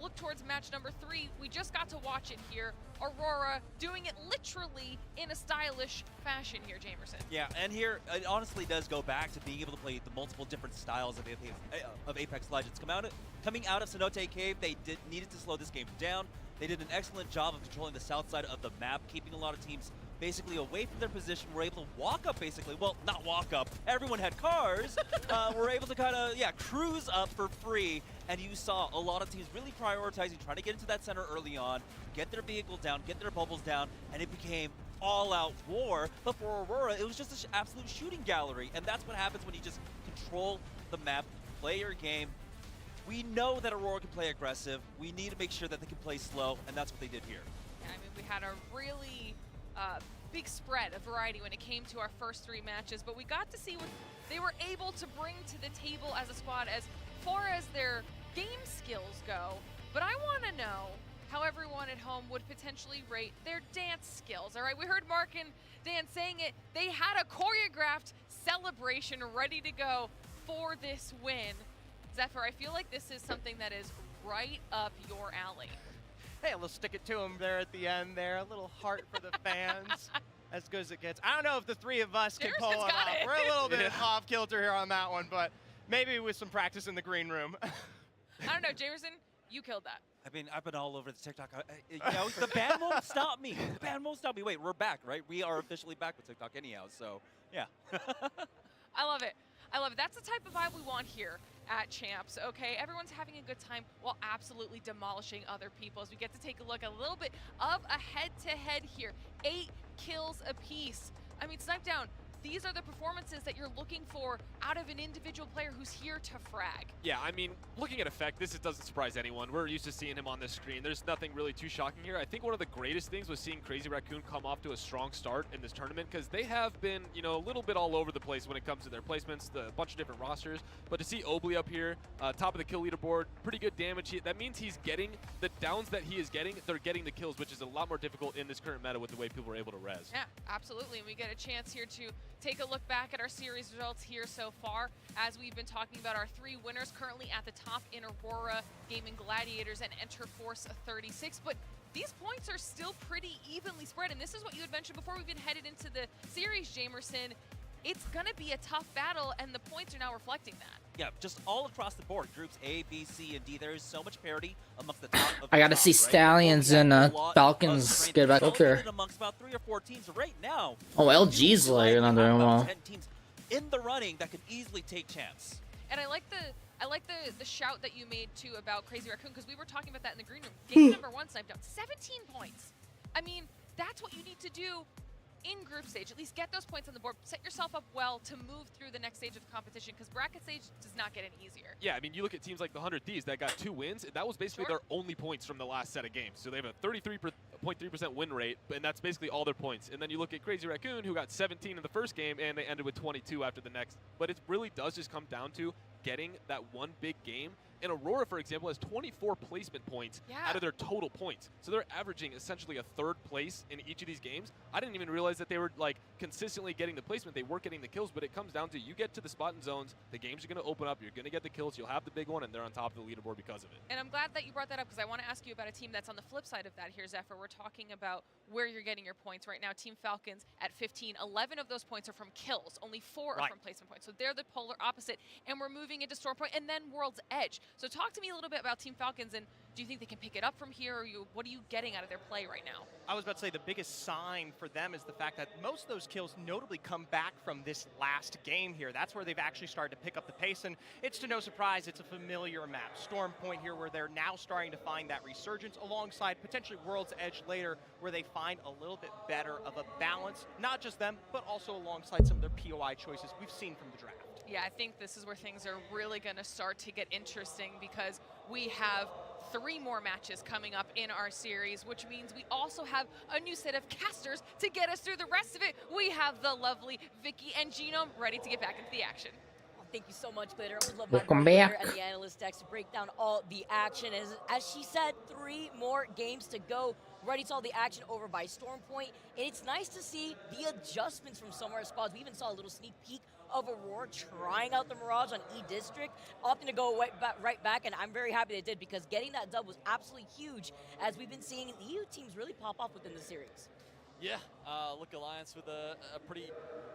look towards match number 3, we just got to watch it here. Aurora doing it literally in a stylish fashion here, Jamerson. Yeah, and here it honestly does go back to being able to play the multiple different styles of Apex Legends. Coming out of Cenote Cave, they needed to slow this game down. They did an excellent job of controlling the south side of the map, keeping a lot of teams basically away from their position. We're able to walk up, basically. Well, not walk up. Everyone had cars. We're able to kind of, cruise up for free. And you saw a lot of teams really prioritizing, trying to get into that center early on, get their vehicle down, get their bubbles down, and it became all-out war. But for Aurora, it was just an absolute shooting gallery. And that's what happens when you just control the map, play your game. We know that Aurora can play aggressive. We need to make sure that they can play slow, and that's what they did here. Yeah, I mean, we had a really big spread of variety when it came to our first 3 matches, but we got to see what they were able to bring to the table as a squad as far as their game skills go. But I want to know how everyone at home would potentially rate their dance skills. All right, we heard Mark and Dan saying it. They had a choreographed celebration ready to go for this win. Zephyr, I feel like this is something that is right up your alley. Hey, let's stick it to him there at the end there. A little heart for the fans. As good as it gets. I don't know if the 3 of us can pull it off. We're a little bit off kilter here on that one, but maybe with some practice in the green room. I don't know, Jamerson, you killed that. I mean, I've been all over the TikTok. The ban won't stop me. The ban won't stop me. Wait, we're back, right? We are officially back with TikTok anyhow, so yeah. I love it. I love it. That's the type of vibe we want here at Champs, okay? Everyone's having a good time while absolutely demolishing other people as we get to take a look at a little bit of a head-to-head here. 8 kills apiece. I mean, Snipedot, these are the performances that you're looking for out of an individual player who's here to frag. Yeah, I mean, looking at Effect, this doesn't surprise anyone. We're used to seeing him on the screen. There's nothing really too shocking here. I think one of the greatest things was seeing Crazy Raccoon come off to a strong start in this tournament because they have been, a little bit all over the place when it comes to their placements, a bunch of different rosters. But to see Obley up here, top of the kill leaderboard, pretty good damage. That means he's getting the downs that he is getting. They're getting the kills, which is a lot more difficult in this current meta with the way people are able to res. Yeah, absolutely. And we get a chance here to take a look back at our series results here so far as we've been talking about our 3 winners currently at the top in Aurora, Gaming Gladiators, and Enterforce 36. But these points are still pretty evenly spread, and this is what you had mentioned before we've been headed into the series, Jamerson. It's going to be a tough battle, and the points are now reflecting that. Yeah, just all across the board. Groups A, B, C, and D. There is so much parity amongst the top of the I gotta top, see right? Stallions and Falcons get back up there. Amongst about 3 or 4 teams right now. Oh, LG's like not doing well. 10 teams in the running that can easily take chance. And I like the shout that you made too about Crazy Raccoon, because we were talking about that in the green room. Game number 1 Snipedot, 17 points. I mean, that's what you need to do in group stage. At least get those points on the board. Set yourself up well to move through the next stage of the competition, because bracket stage does not get any easier. Yeah, I mean, you look at teams like the 100 Thieves that got 2 wins, and that was basically their only points from the last set of games. So they have a 33.3% win rate, and that's basically all their points. And then you look at Crazy Raccoon, who got 17 in the first game, and they ended with 22 after the next. But it really does just come down to getting that one big game. And Aurora, for example, has 24 placement points out of their total points. So they're averaging essentially a 3rd place in each of these games. I didn't even realize that they were like consistently getting the placement. They weren't getting the kills, but it comes down to you get to the spot and zones, the games are going to open up, you're going to get the kills, you'll have the big one, and they're on top of the leaderboard because of it. And I'm glad that you brought that up because I want to ask you about a team that's on the flip side of that here, Zephyr. We're talking about where you're getting your points right now. Team Falcons at 15, 11 of those points are from kills. Only 4 are from placement points. So they're the polar opposite. And we're moving into Stormpoint and then World's Edge. So talk to me a little bit about Team Falcons, and do you think they can pick it up from here, or what are you getting out of their play right now? I was about to say the biggest sign for them is the fact that most of those kills notably come back from this last game here. That's where they've actually started to pick up the pace, and it's to no surprise it's a familiar map. Stormpoint here, where they're now starting to find that resurgence alongside potentially World's Edge later, where they find a little bit better of a balance, not just them, but also alongside some of their POI choices we've seen from the draft. Yeah, I think this is where things are really going to start to get interesting because we have 3 more matches coming up in our series, which means we also have a new set of casters to get us through the rest of it. We have the lovely Vicky and Genome ready to get back into the action. Thank you so much, Glitter. Welcome back. And the analyst decks to break down all the action. As she said, 3 more games to go. Ready to all the action over by Stormpoint. And it's nice to see the adjustments from some of our squads. We even saw a little sneak peek of Aurora trying out the Mirage on E-District, opting to go right back, and I'm very happy they did because getting that dub was absolutely huge as we've been seeing the EU teams really pop off within the series. Yeah, look, Alliance with a pretty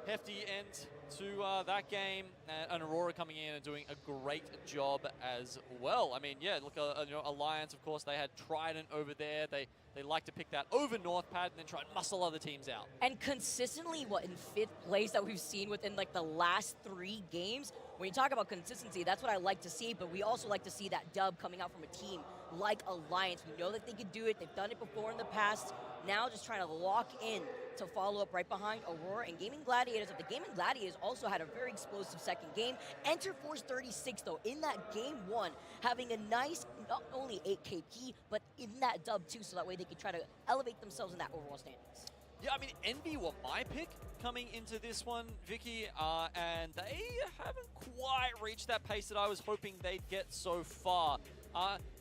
hefty end to that game, and Aurora coming in and doing a great job as well. I mean, yeah, look, you know, Alliance, of course, they had Trident over there. They like to pick that over North Pad and then try and muscle other teams out. And consistently, in 5th place that we've seen within like the last 3 games, when you talk about consistency, that's what I like to see, but we also like to see that dub coming out from a team like Alliance. We know that they can do it. They've done it before in the past. Now just trying to lock in to follow up right behind Aurora and Gaming Gladiators. The Gaming Gladiators also had a very explosive second game. Enter Force 36, though, in that game 1, having a nice, not only 8 KP, but in that dub, too, so that way they could try to elevate themselves in that overall standings. Yeah, I mean, Envy were my pick coming into this one, Vicky, and they haven't quite reached that pace that I was hoping they'd get so far.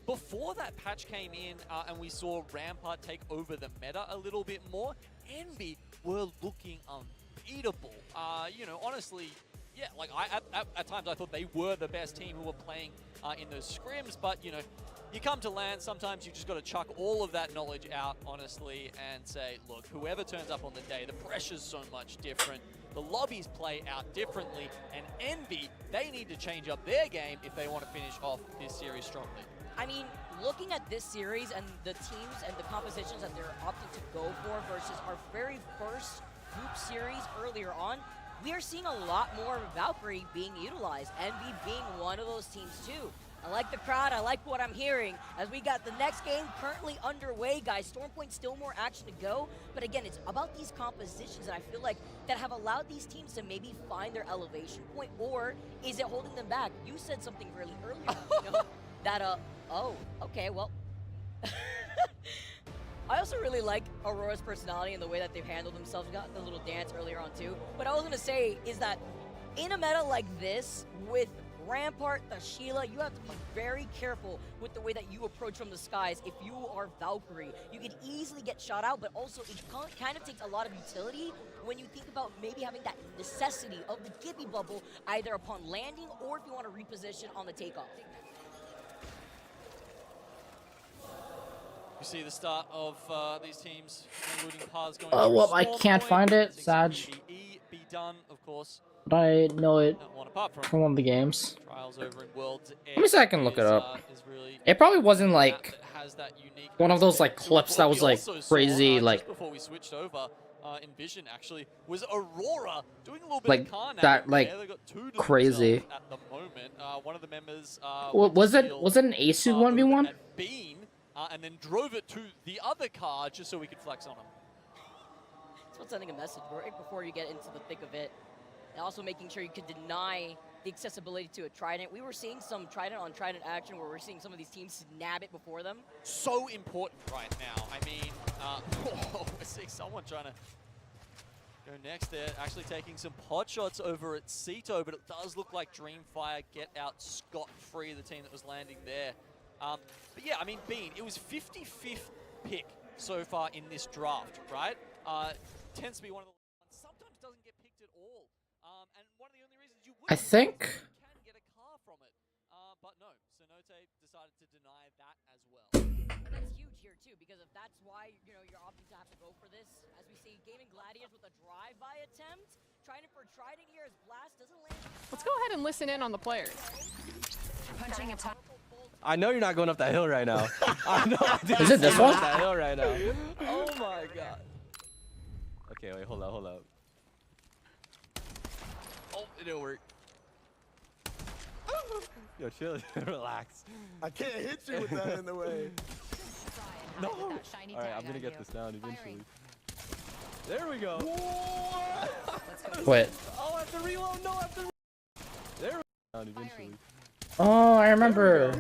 Before that patch came in and we saw Rampart take over the meta a little bit more, Envy were looking unbeatable. You know, honestly, yeah, like at times I thought they were the best team who were playing in those scrims, but you know, you come to LAN, sometimes you just got to chuck all of that knowledge out, honestly, and say, look, whoever turns up on the day, the pressure's so much different, the lobbies play out differently, and Envy, they need to change up their game if they want to finish off this series strongly. I mean, looking at this series and the teams and the compositions that they're opting to go for versus our very first group series earlier on, we are seeing a lot more Valkyrie being utilized, Envy being one of those teams too. I like the crowd, I like what I'm hearing. As we got the next game currently underway, guys. Stormpoint, still more action to go. But again, it's about these compositions that I feel like that have allowed these teams to maybe find their elevation point, or is it holding them back? You said something really earlier, you know, that, oh, okay, well. I also really like Aurora's personality and the way that they've handled themselves. We got the little dance earlier on too. What I was gonna say is that in a meta like this, with Rampart, the Sheila, you have to be very careful with the way that you approach from the skies. If you are Valkyrie, you could easily get shot out, but also it kind of takes a lot of utility when you think about maybe having that necessity of the Gibby bubble either upon landing or if you want to reposition on the takeoff. You see the start of these teams looting paths going. Oh, well, I can't find it. Sad. Be done, of course. But I know it from from one of the games. Trials over in World's Let me see if I can look it up. It probably wasn't like one of those like clips that was like crazy, like before we switched over. In Vision actually was Aurora doing a little bit like of Karnak that, like there. They got 2 to crazy. at the moment. One of the members Was it an ASUS 1v1? Bean, and then drove it to the other car just so we could flex on him. It's about sending a message right before you get into the thick of it. And also making sure you could deny the accessibility to a Trident. We were seeing some Trident on Trident action where we're seeing some of these teams nab it before them. So important right now. I mean, we're seeing someone trying to Go next, they're actually taking some pot shots over at Cito, but it does look like Dreamfire get out scot-free, the team that was landing there. But yeah, I mean, Bean, it was 55th pick so far in this draft, right? Tends to be one of the ones, sometimes doesn't get picked at all. And one of the only reasons you would I think can get a car from it. But no, Cenote decided to deny that as well. And that's huge here too, because if that's why you're opting to have to go for this, as we see Gaming Gladiators with a drive-by attempt, trying for Trident here as Blast doesn't land. Let's go ahead and listen in on the players. Punching a top. I know you're not going up that hill right now. I know. Is it this one? Up that hill right now. Oh my god. Okay, wait, hold up. Oh, it didn't work. Yo, chill, relax. I can't hit you with that in the way. No. All right, I'm gonna get this down eventually. There we go. Wait. Oh, I have to reload. No, I have to. There we go. Down eventually. Oh, I remember.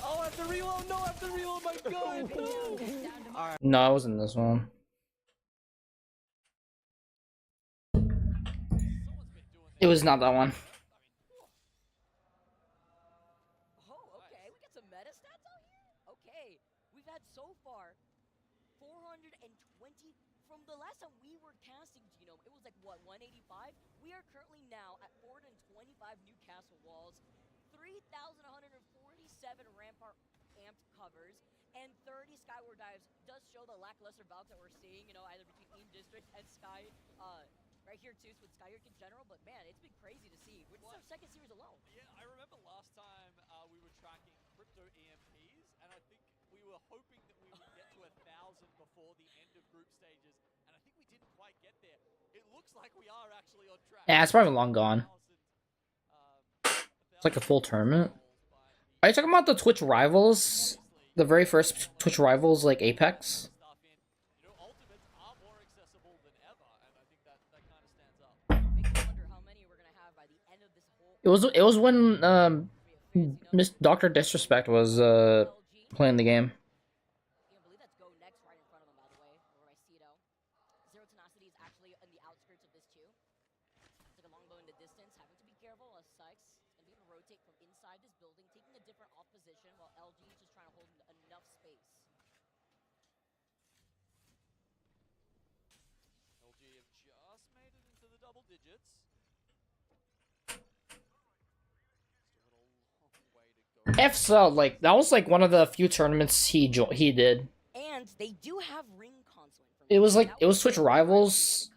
Oh, I have to reload. No, I have to reload. My gun. No. All right. No, I wasn't this one. It was not that one. Oh, okay, we got some meta stats out here. Okay, we've had so far 420 from the last time we were casting Genome. It was like what, 185? We are currently now at 425 Newcastle walls, 3,147 Rampart amped covers, and 30 Skyward dives. Does show the lackluster bounce that we're seeing, either between Team District and Sky. Right here too, with Skyark in general, but man, it's been crazy to see. We're just our second series alone. Yeah, I remember last time we were tracking crypto EMPs, and I think we were hoping that we would get to 1,000 before the end of group stages, and I think we didn't quite get there. It looks like we are actually on track. Yeah, it's probably long gone. It's like a full tournament. Are you talking about the Twitch Rivals? The very first Twitch Rivals, like Apex? It was when Miss Dr. Disrespect was playing the game. I believe that's Go next right in front of him, by the way, over by Cito. Zero Tenacity is actually on the outskirts of this too. It's like a longbow in the distance, having to be careful as Sykes is going to be able to rotate from inside this building, taking a different off position, while LG is just trying to hold enough space. LG have just made it into the double digits. FSO, like that was like one of the few tournaments he did. And they do have ring console. It was like it was Twitch Rivals,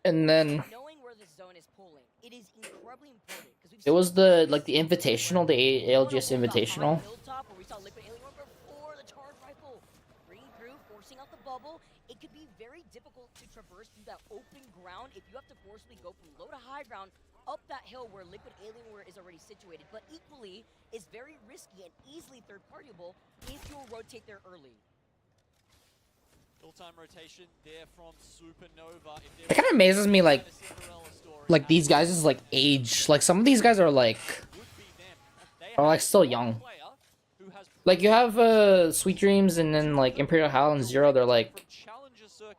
and then knowing where the zone is pulling, it is incredibly important because it was the the Invitational, the ALGS Invitational. Where we saw Liquid Alienware before the charge rifle bringing through, forcing out the bubble. It could be very difficult to traverse through that open ground if you have to forcibly go from low to high ground up that hill where Liquid Alienware is already situated, but equally is very risky and easily third-partyable if you'll rotate there early. Full-time rotation there from Supernova. It kind of amazes me, like these guys' like age. Like some of these guys are like still young. Like you have Sweet Dreams and then like Imperial Howl and Zero. They're like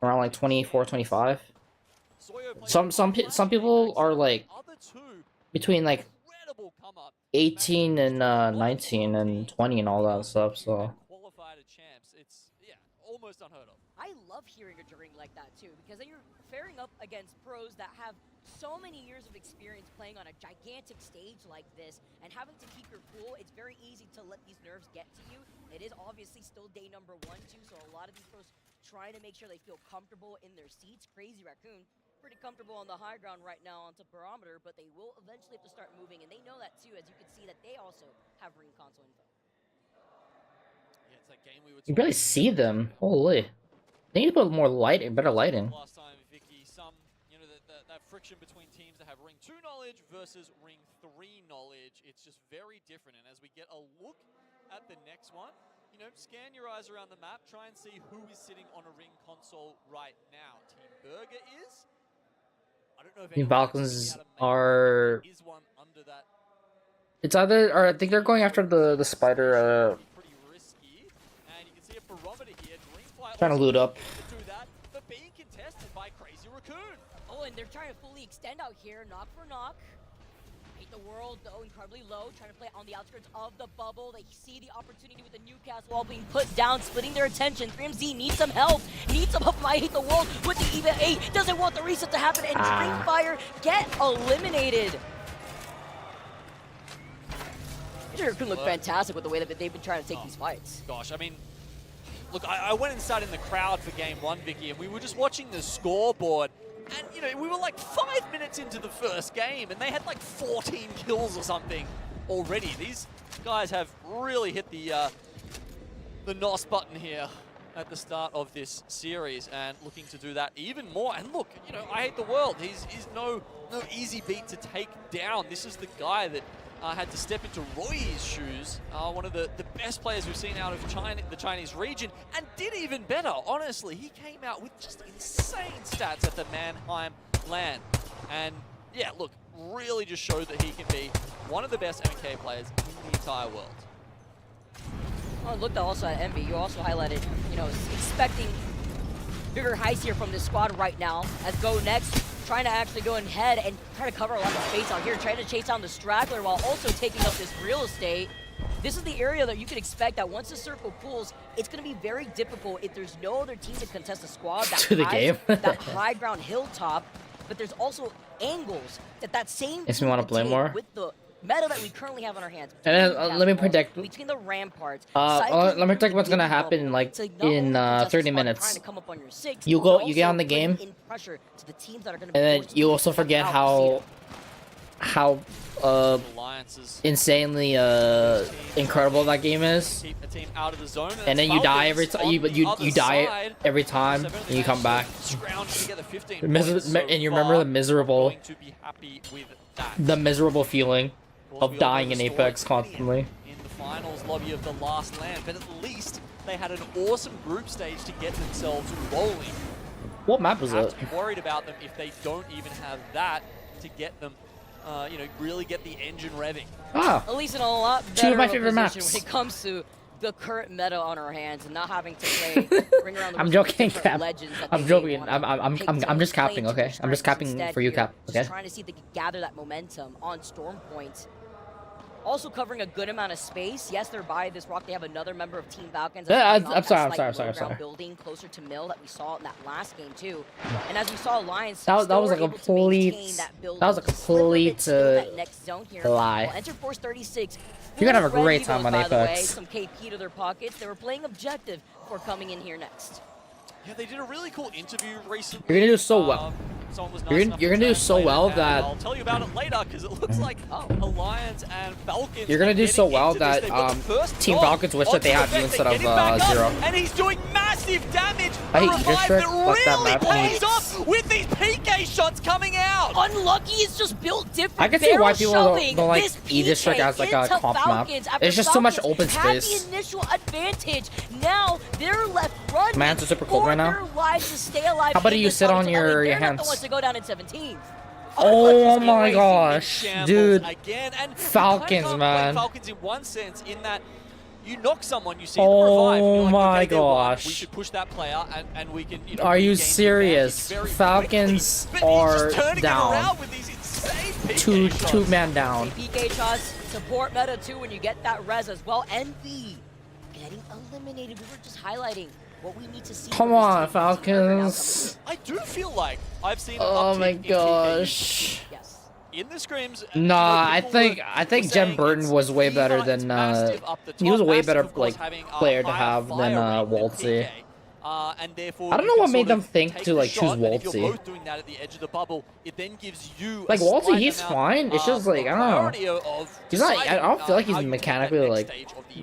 around like 24, 25. Some people are like between like 18 and 19 and 20 and all that stuff. So Qualified champs, it's almost unheard of. I love hearing a drink like that too, because then you're faring up against pros that have so many years of experience playing on a gigantic stage like this, and having to keep your cool. It's very easy to let these nerves get to you. It is obviously still day number 1 too, so a lot of these pros trying to make sure they feel comfortable in their seats. Crazy Raccoon pretty comfortable on the high ground right now onto Barometer, but they will eventually have to start moving, and they know that too, as you can see that they also have ring console info. Yeah, it's that game we were you barely see them. Holy, they need to put more lighting, better lighting. Last time, Vicky, that friction between teams that have ring 2 knowledge versus ring 3 knowledge, it's just very different. And as we get a look at the next one, scan your eyes around the map, try and see who is sitting on a ring console right now. Team Burger is. I don't know if The Falcons are. It's either, or I think they're going after the spider. Trying to loot up. and they're trying to fully extend out here, knock for knock. Hate the world, though, incredibly low, trying to play on the outskirts of the bubble. They see the opportunity with the Newcastle wall being put down, splitting their attention. 3MZ needs some help, needs some help from I Hate the World with the EVA 8. Doesn't want the reset to happen, and Dreamfire get eliminated. It could look fantastic with the way that they've been trying to take these fights. Gosh, I mean, look, I went and sat in the crowd for game 1, Vicky, and we were just watching the scoreboard. And, you know, we were like 5 minutes into the first game, and they had like 14 kills or something already. These guys have really hit the NOS button here at the start of this series, and looking to do that even more. And look, you know, I Hate the World. He's no easy beat to take down. This is the guy that had to step into Roy's shoes, one of the best players we've seen out of China, the Chinese region, and did even better, honestly. He came out with just insane stats at the Mannheim LAN. And yeah, look, really just showed that he can be one of the best MK players in the entire world. Oh, looked also at Envy. You also highlighted, you know, expecting bigger heights here from this squad right now. As Go next, trying to actually go ahead and try to cover a lot of space out here, trying to chase down the straggler while also taking up this real estate. This is the area that you can expect that once the circle pulls, it's going to be very difficult if there's no other team to contest the squad that has that high ground hilltop. But there's also angles that same Makes me want to play more. With the meta that we currently have on our hands. And then, let me predict. Between the ramparts. Let me predict what's gonna happen like in 30 minutes. You get on the game, and then you also forget how insanely incredible that game is. And then you die every time. You die every time, and you come back. And you remember the miserable feeling of dying in Apex constantly. In the finals lobby of the last LAN, but at least they had an awesome group stage to get themselves rolling. What map was it? To be worried about them if they don't even have that to get them, you know, really get the engine revving. At least in a lot better Two of my favorite maps when it comes to the current meta on our hands and not having to play bring around the I'm joking, Cap. legends that I'm joking. I'm just capping, okay? I'm just capping for you, Cap. Okay. Just trying to see if they can gather that momentum on Storm Point. Also covering a good amount of space. Yes, they're by this rock. They have another member of Team Falcons. Yeah, I'm sorry. Building closer to Mill that we saw in that last game too. And as we saw, Alliance that was a complete lie. Enter Force 36. You're gonna have a great time on Apex. Some KP to their pockets. They were playing objective for coming in here next. Yeah, they did a really cool interview recently. You're gonna do so well. You're gonna do so well that I'll tell you about it later because it looks like Alliance and Falcons. You're gonna do so well that Team Falcons wish that they had you instead of Zero. And he's doing massive damage. I hate District. Fuck that map. Pays off with these PK shots coming out. Unlucky is just built different. I can see why people don't like E-District as like a comp map. It's just too much open space. The initial advantage. Now they're left running. Man's super cold right now. Lives to stay alive. How about you sit on your hands? To go down in 17th. Oh my gosh, dude! Falcons, man. Falcons in one sense, in that you knock someone, you see them revive. Oh like, my okay, gosh! We should push that player, and we can. You know, are you serious? Falcons are down. Two man down. PK shots support meta too when you get that res as well. Envy getting eliminated. We were just highlighting what we need to see. Come on, Falcons. I do feel like I've seen. Oh my gosh. Yes. In the scrims. Nah, I think Jen Burton was way better than he was a way better like player to have than Waltzy. And therefore I don't know what made them think to like choose Waltzy. If you're both doing that at the edge of the bubble, it then gives you like Waltzy. He's fine. It's just like I don't know. He's not. I don't feel like he's mechanically like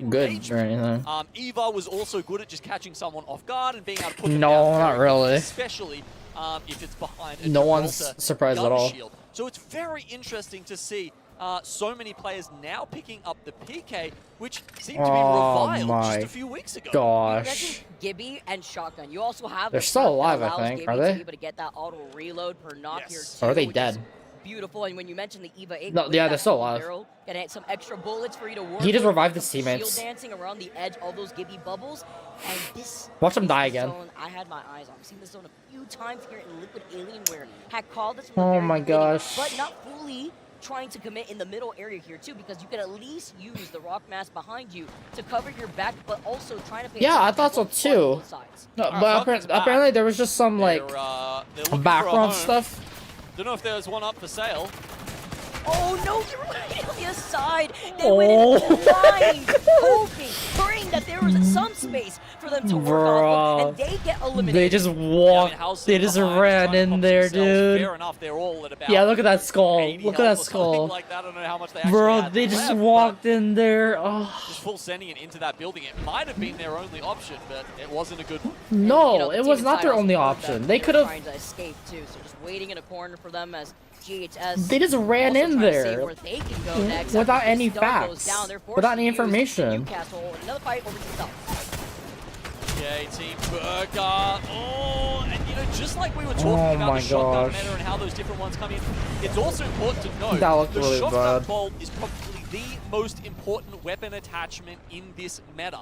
good or anything. Eva was also good at just catching someone off guard and being able to put them No, down not really. Especially if it's behind a no one's Gibraltar surprised gun at all. shield. So it's very interesting to see so many players now picking up the PK, which seemed to be reviled just a few weeks ago. Gosh. Gibby and Shotgun. You also have. They're still alive, I think. Are they? Able to get that auto reload per knock here. Or are they dead? beautiful. And when you mentioned the EVA 8, No, with yeah, that they're still full alive. barrel, gonna some extra bullets for you to work He just with, revived his some teammates. Shield dancing around the edge of those Gibby bubbles. And this Watch him is die the again. zone I had my eyes on. I've seen this zone a few times here in Liquid Alienware. Had called this from the Oh very my beginning, gosh. but not fully trying to commit in the middle area here too, because you can at least use the rock mass behind you to cover your back, but also trying to pay Yeah, I attention thought so to too. both sides. No, but apparently there was just some like They're looking for a background home. stuff. Don't know if there's one up for sale. Oh no, they were right on the other side. They went in blind, hoping, praying that there was some space for them to work off of, and they get eliminated. They just walked. They just ran in there, dude. Fair enough, they're all at about Yeah, look at that skull. Look at that skull. like that. I don't know how much they actually Bro, had they just left, walked in there. Oh. just full sending it into that building. It might have been their only option, but it wasn't a good one. No, You know, the it team was not inside their also only heard that option. They were could have. trying to escape too, so just waiting in a corner for them as GHS. They just ran also in trying to see there where they can go next without after any this stun goes facts, down. They're forced without to any use information. Newcastle, another fight over to the south. Yeah, Team Burger. Oh, and you know, just like we were talking about my the shotgun gosh. meta and how those different ones come in, it's also important to know That looked the really shotgun bad. bolt is probably the most important weapon attachment in this meta.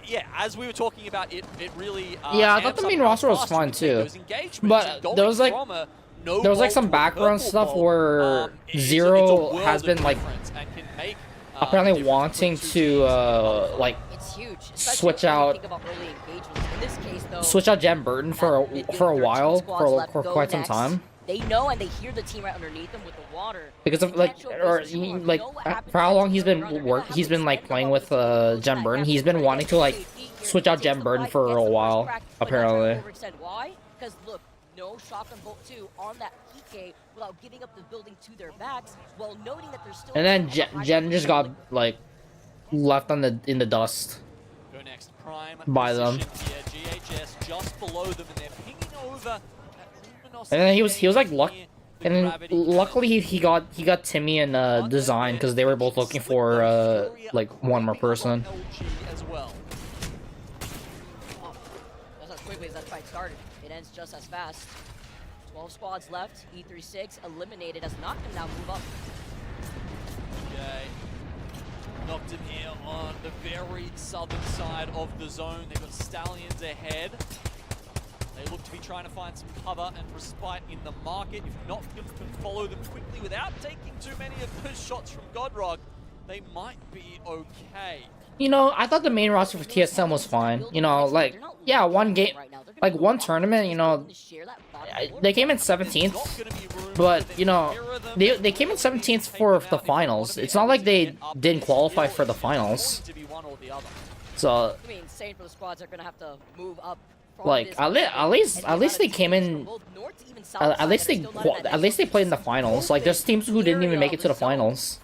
Yeah, as we were talking about, it really. Yeah, I thought amps the up main how roster was fast fun you can take too. those engagements, But and going there was like from a no there was like bolt some to a background purple stuff bolt, where it's a Zero world has of been like difference and can make, apparently difference wanting to like It's huge. switch especially when you out think about early engagements. In this case, though, switch out Jen Burton for a while for quite some time. They know and they hear the team right underneath them with the water. Because of like, for how long he's been like playing with Jen Burton. He's been wanting to like switch out Jen Burton for a while, apparently. Why? Because look, no shotgun bolt 2 on that PK without giving up the building to their backs, while noting that they're still. And then Jen just got like left on in the dust Go next, prime by them. position here. GHS just below them, and they're pinging over. And then he was like and then luckily he got Timmy and Design because they were both looking for like one more person. As well. Just as quickly as that fight started, it ends just as fast. 12 squads left. E36 eliminated as Noctem now move up. Okay. Knocked him here on the very southern side of the zone. They've got Stallions ahead. They look to be trying to find some cover and respite in the market. If Noctem can follow them quickly without taking too many of those shots from Godrog, they might be okay. You know, I thought the main roster for TSM was fine. You know, like, yeah, one game, like one tournament, you know, they came in 17th, but, you know, they came in 17th for the finals. It's not like they didn't qualify for the finals. So, I mean, same for the squads are going to have to move up. like, at least they came in, at least they played in the finals. Like, there's teams who didn't even make it to the finals.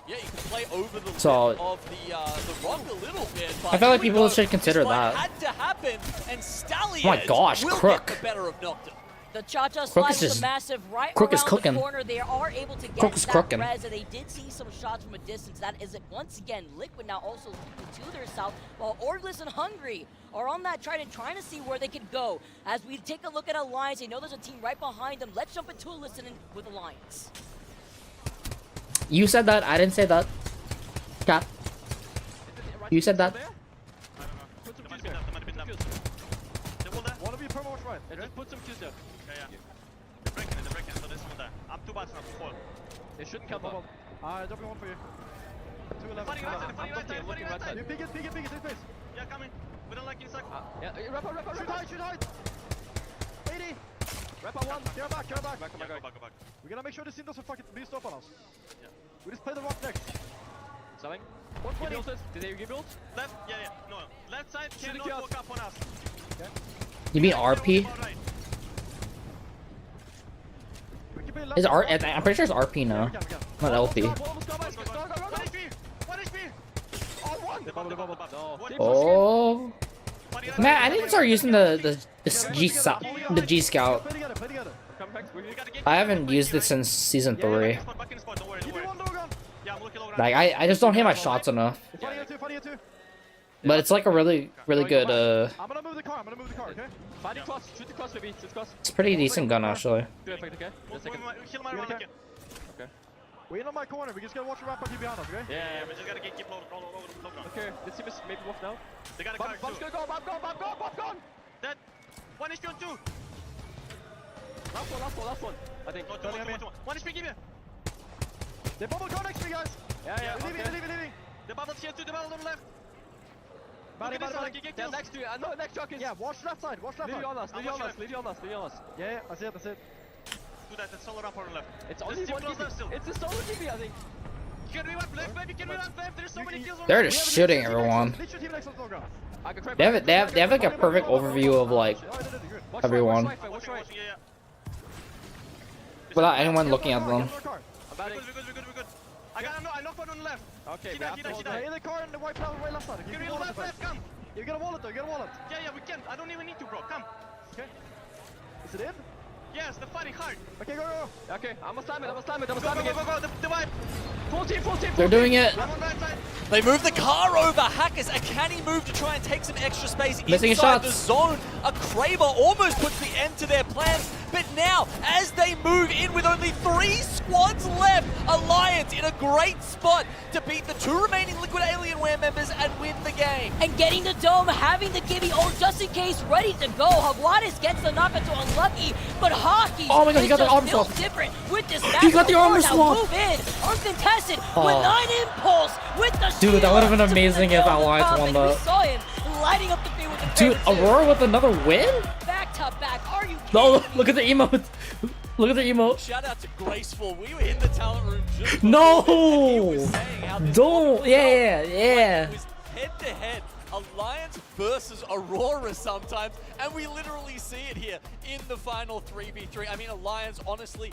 Yeah, you can play over the So, lip of the rock a little bit. I feel like people should consider that. Had to happen, and Stallions Oh my gosh, will Crook. get the better of Noctem. The Cha-Cha Crook is slides just- the massive right Crook is around cooking. the corner. They are able to get Crook is that crooking. res, and they did see some shots from a distance. That is it once again. Liquid now also looking to their south, while Ordless and Hungry are on that trying to see where they can go. As we take a look at Alliance, they know there's a team right behind them. Let's jump into a listening with Alliance. You said that, I didn't say that. Cap. You said that. One of you promote right. Just put some kills there. Yeah. They're breaking, so there's one there. I'm too bad now. Four. They shouldn't come up. Dropping one for you. 2 left. Fighting right side. You pig it, take space. Yeah, coming. We don't like inside. Yeah, wrap up. Shoot high. 80. Wrap up 1. Get back. Go back. We're gonna make sure this team doesn't fucking beast up on us. Yeah. We just play the rock next. Selling. 120. Did they give build? Left, yeah. No. Left side cannot walk up on us. Okay. You mean RP? Is I'm pretty sure it's RP now, not LP. 1 HP. Oh. Man, I need to start using the G Scout. I haven't used it since season 3. Like I just don't hit my shots enough. But it's like a really good I'm gonna move the car, okay? Fighting cross, shoot the cross, maybe. Shoot cross. It's a pretty decent gun, actually. Good effect, okay? Just a second. Kill my rocket. Okay. We're in on my corner. We just gotta watch the ramp behind us, okay? Yeah, we just gotta keep low ground. Okay, let's see maybe walk now. They got a car Bob's gonna go, Bob's gone! Dead. One HP on 2. Last one. I think. One HP, give me. They bubble go next to me, guys! Yeah, We're leaving. The bubble's here too, the bubble on the left. Body. Yeah, next to you. No, next truck is. Yeah, watch left side, Leave you on us. Yeah, I see it. Do that, that's solo ramp on the left. It's only one GB. It's a solo GB, I think. Can we wipe left, baby? Can we wipe left? There's so many kills on They're just shooting everyone. They have like a perfect overview of like everyone, without anyone looking at them. We're good. I knocked one on the left. Okay, He died. In the car in the white power, right left side. Can we left, come. You got a wallet though, Yeah, we can. I don't even need to, bro. Come. Okay. Is it in? Yes, the fighting hard. Okay, go. Okay, I'm gonna slam it. Go. The wipe. Full team. They're doing it. I'm on right side. They move the car over. Hackers, a canny move to try and take some extra space Missing inside shots. the zone. A Kraber almost puts the end to their plans. But now, as they move in with only 3 squads left, Alliance in a great spot to beat the 2 remaining Liquid Alienware members and win the game. And getting the dome, having the Gibby ult just in case, ready to go. Havladis gets the knock into Unlucky, but Hockey Oh my God, he is got the just armor built swap. different with this match. He got the armor Now swap. move in, uncontested, Oh. with 9 impulse, with the Dude, that would have been shield to amazing the if nail of the Alliance top, won and we that. saw him lighting up the field with the Dude, Kraber too. Aurora with another win? Back to back, are you kidding No, me? look at the emote. Look at the emote. Shout out to Graceful. We were in the talent room just No! before, and he was saying how this Don't. one Yeah. It was head-to-head. Alliance versus Aurora sometimes, and we literally see it here in the final 3v3. I mean, Alliance honestly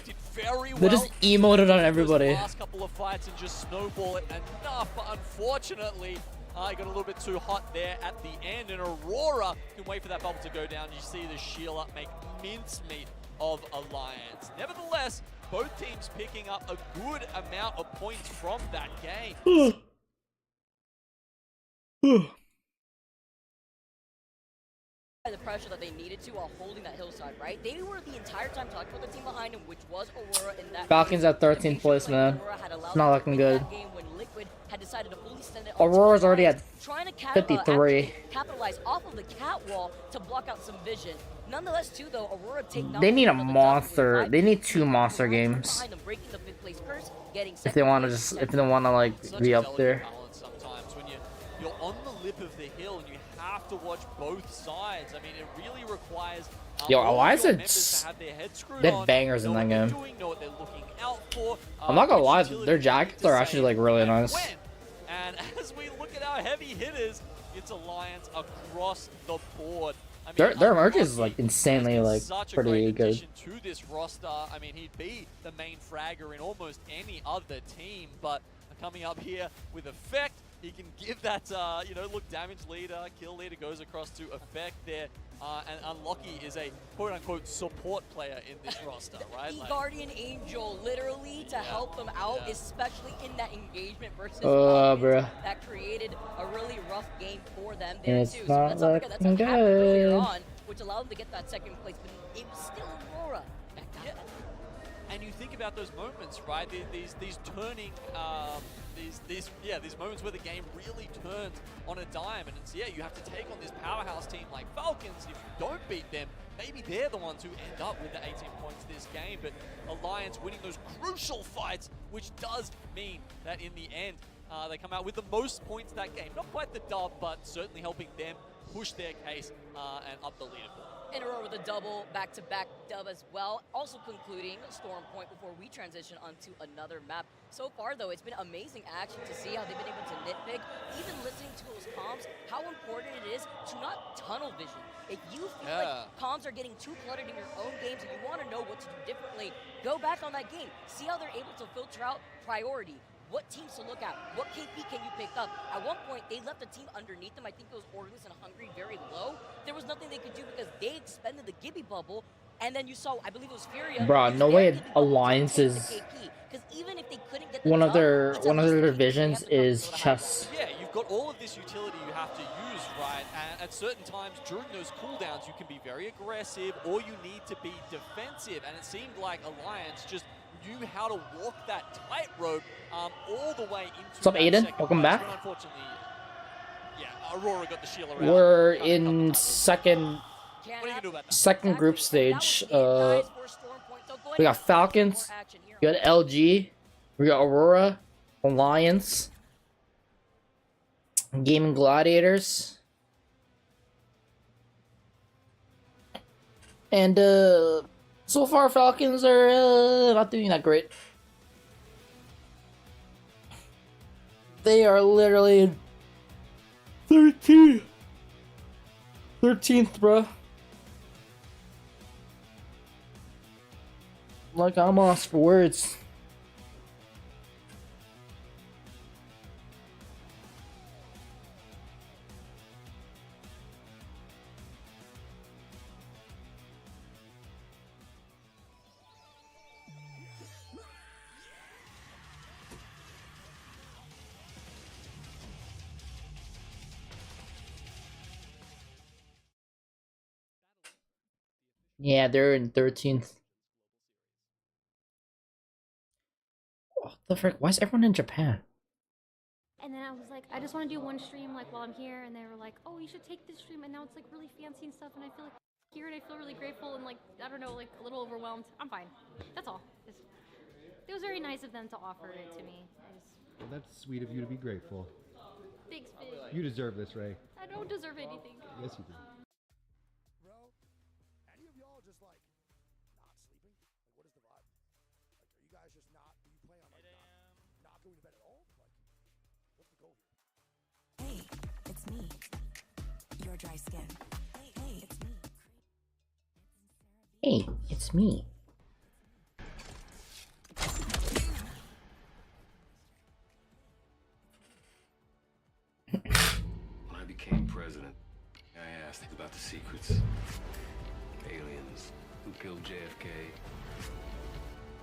did very well. They just emoted on Those everybody. last couple of fights and just snowball it enough, but unfortunately, it got a little bit too hot there at the end, and Aurora can wait for that bubble to go down. You see the shield up make mincemeat of Alliance. Nevertheless, both teams picking up a good amount of points from that game. The pressure that they needed to while holding that hillside, right? They were the entire time talking about the team behind him, which was Aurora in that Falcons game. at 13th place, man. It's not looking good. That game when Liquid had decided to fully send it Aurora's already at trying to 53. capitalize off of the catwall to block out some vision. Nonetheless, too, though, Aurora take They need a monster. They need 2 monster games behind them, breaking the 5th place curse, getting if they want to like be up there. Sometimes when you're on the lip of the hill and you have to watch both sides. I mean, it really requires Yo, all Alliance your is- members to have their heads screwed they're on, bangers in know that what they're game. doing, know what they're looking out for. I'm not gonna which lie, utility their they jackets need to are actually save like really and nice. when. And as we look at our heavy hitters, it's Alliance across the board. I mean, Their merch is like insanely like such a pretty great good. addition to this roster. I mean, he'd be the main fragger in almost any other team, but coming up here with Effect, he can give that, you know, look, damage leader, kill leader goes across to Effect there, and Unlucky is a quote-unquote support player in this roster, right? The Like, Guardian Angel, literally to help them out, especially in that engagement versus Oh, bruh. that created a really rough game for them And there it's too. not So let's not forget that's what looking happened earlier good. on, which allowed them to get that second place, but it was still Aurora. and you think about those moments, right? These turning, these moments where the game really turns on a dime, and it's you have to take on this powerhouse team like Falcons. If you don't beat them, maybe they're the ones who end up with the 18 points this game. But Alliance winning those crucial fights, which does mean that in the end they come out with the most points that game. Not quite the dub, but certainly helping them push their case and up the leaderboard. In a row with a double back-to-back dub as well. Also concluding Storm Point before we transition onto another map. So far, though, it's been amazing action to see how they've been able to nitpick, even listening to those comms, how important it is to not tunnel vision. If you feel like comms are getting too cluttered in your own games and you want to know what to do differently, go back on that game. See how they're able to filter out priority. What teams to look at? What KP can you pick up? At one point, they left the team underneath them. I think it was Orgulous and Hungry very low. There was nothing they could do because they expended the Gibby bubble. And then you saw, I believe it was Furia. Bruh, no way Alliance is Because even if they couldn't get one of their divisions is chess. Yeah, you've got all of this utility you have to use, right? And at certain times during those cooldowns, you can be very aggressive or you need to be defensive. And it seemed like Alliance just knew how to walk that tightrope all the way into What's up, that Aiden? second Welcome match. back. But unfortunately, yeah, Aurora got the shield around. We're in second What are you gonna do about that? second group stage. We got Falcons, we got LG, we got Aurora, Alliance, Gaming Gladiators, and so far Falcons are not doing that great. They are literally 13th, bruh. Like, I'm lost for words. Yeah, they're in 13th. What the frick? Why is everyone in Japan? And then I was like, I just want to do one stream like while I'm here, and they were like, oh, you should take this stream, and now it's like really fancy and stuff, and I feel like here, and I feel really grateful and like, I don't know, like a little overwhelmed. I'm fine. That's all. It was very nice of them to offer it to me. Well, that's sweet of you to be grateful. Thanks, Fig. You deserve this, Ray. I don't deserve anything. Yes, you do. Any of y'all just like not sleeping? Like, what is the vibe? Like, are you guys just not? Do you plan on like not going to bed at all? Like, what's the goal here? Hey, it's me. Your dry skin. Hey, it's me. Hey, it's me. When I became president, I asked about the secrets. Aliens, who killed JFK.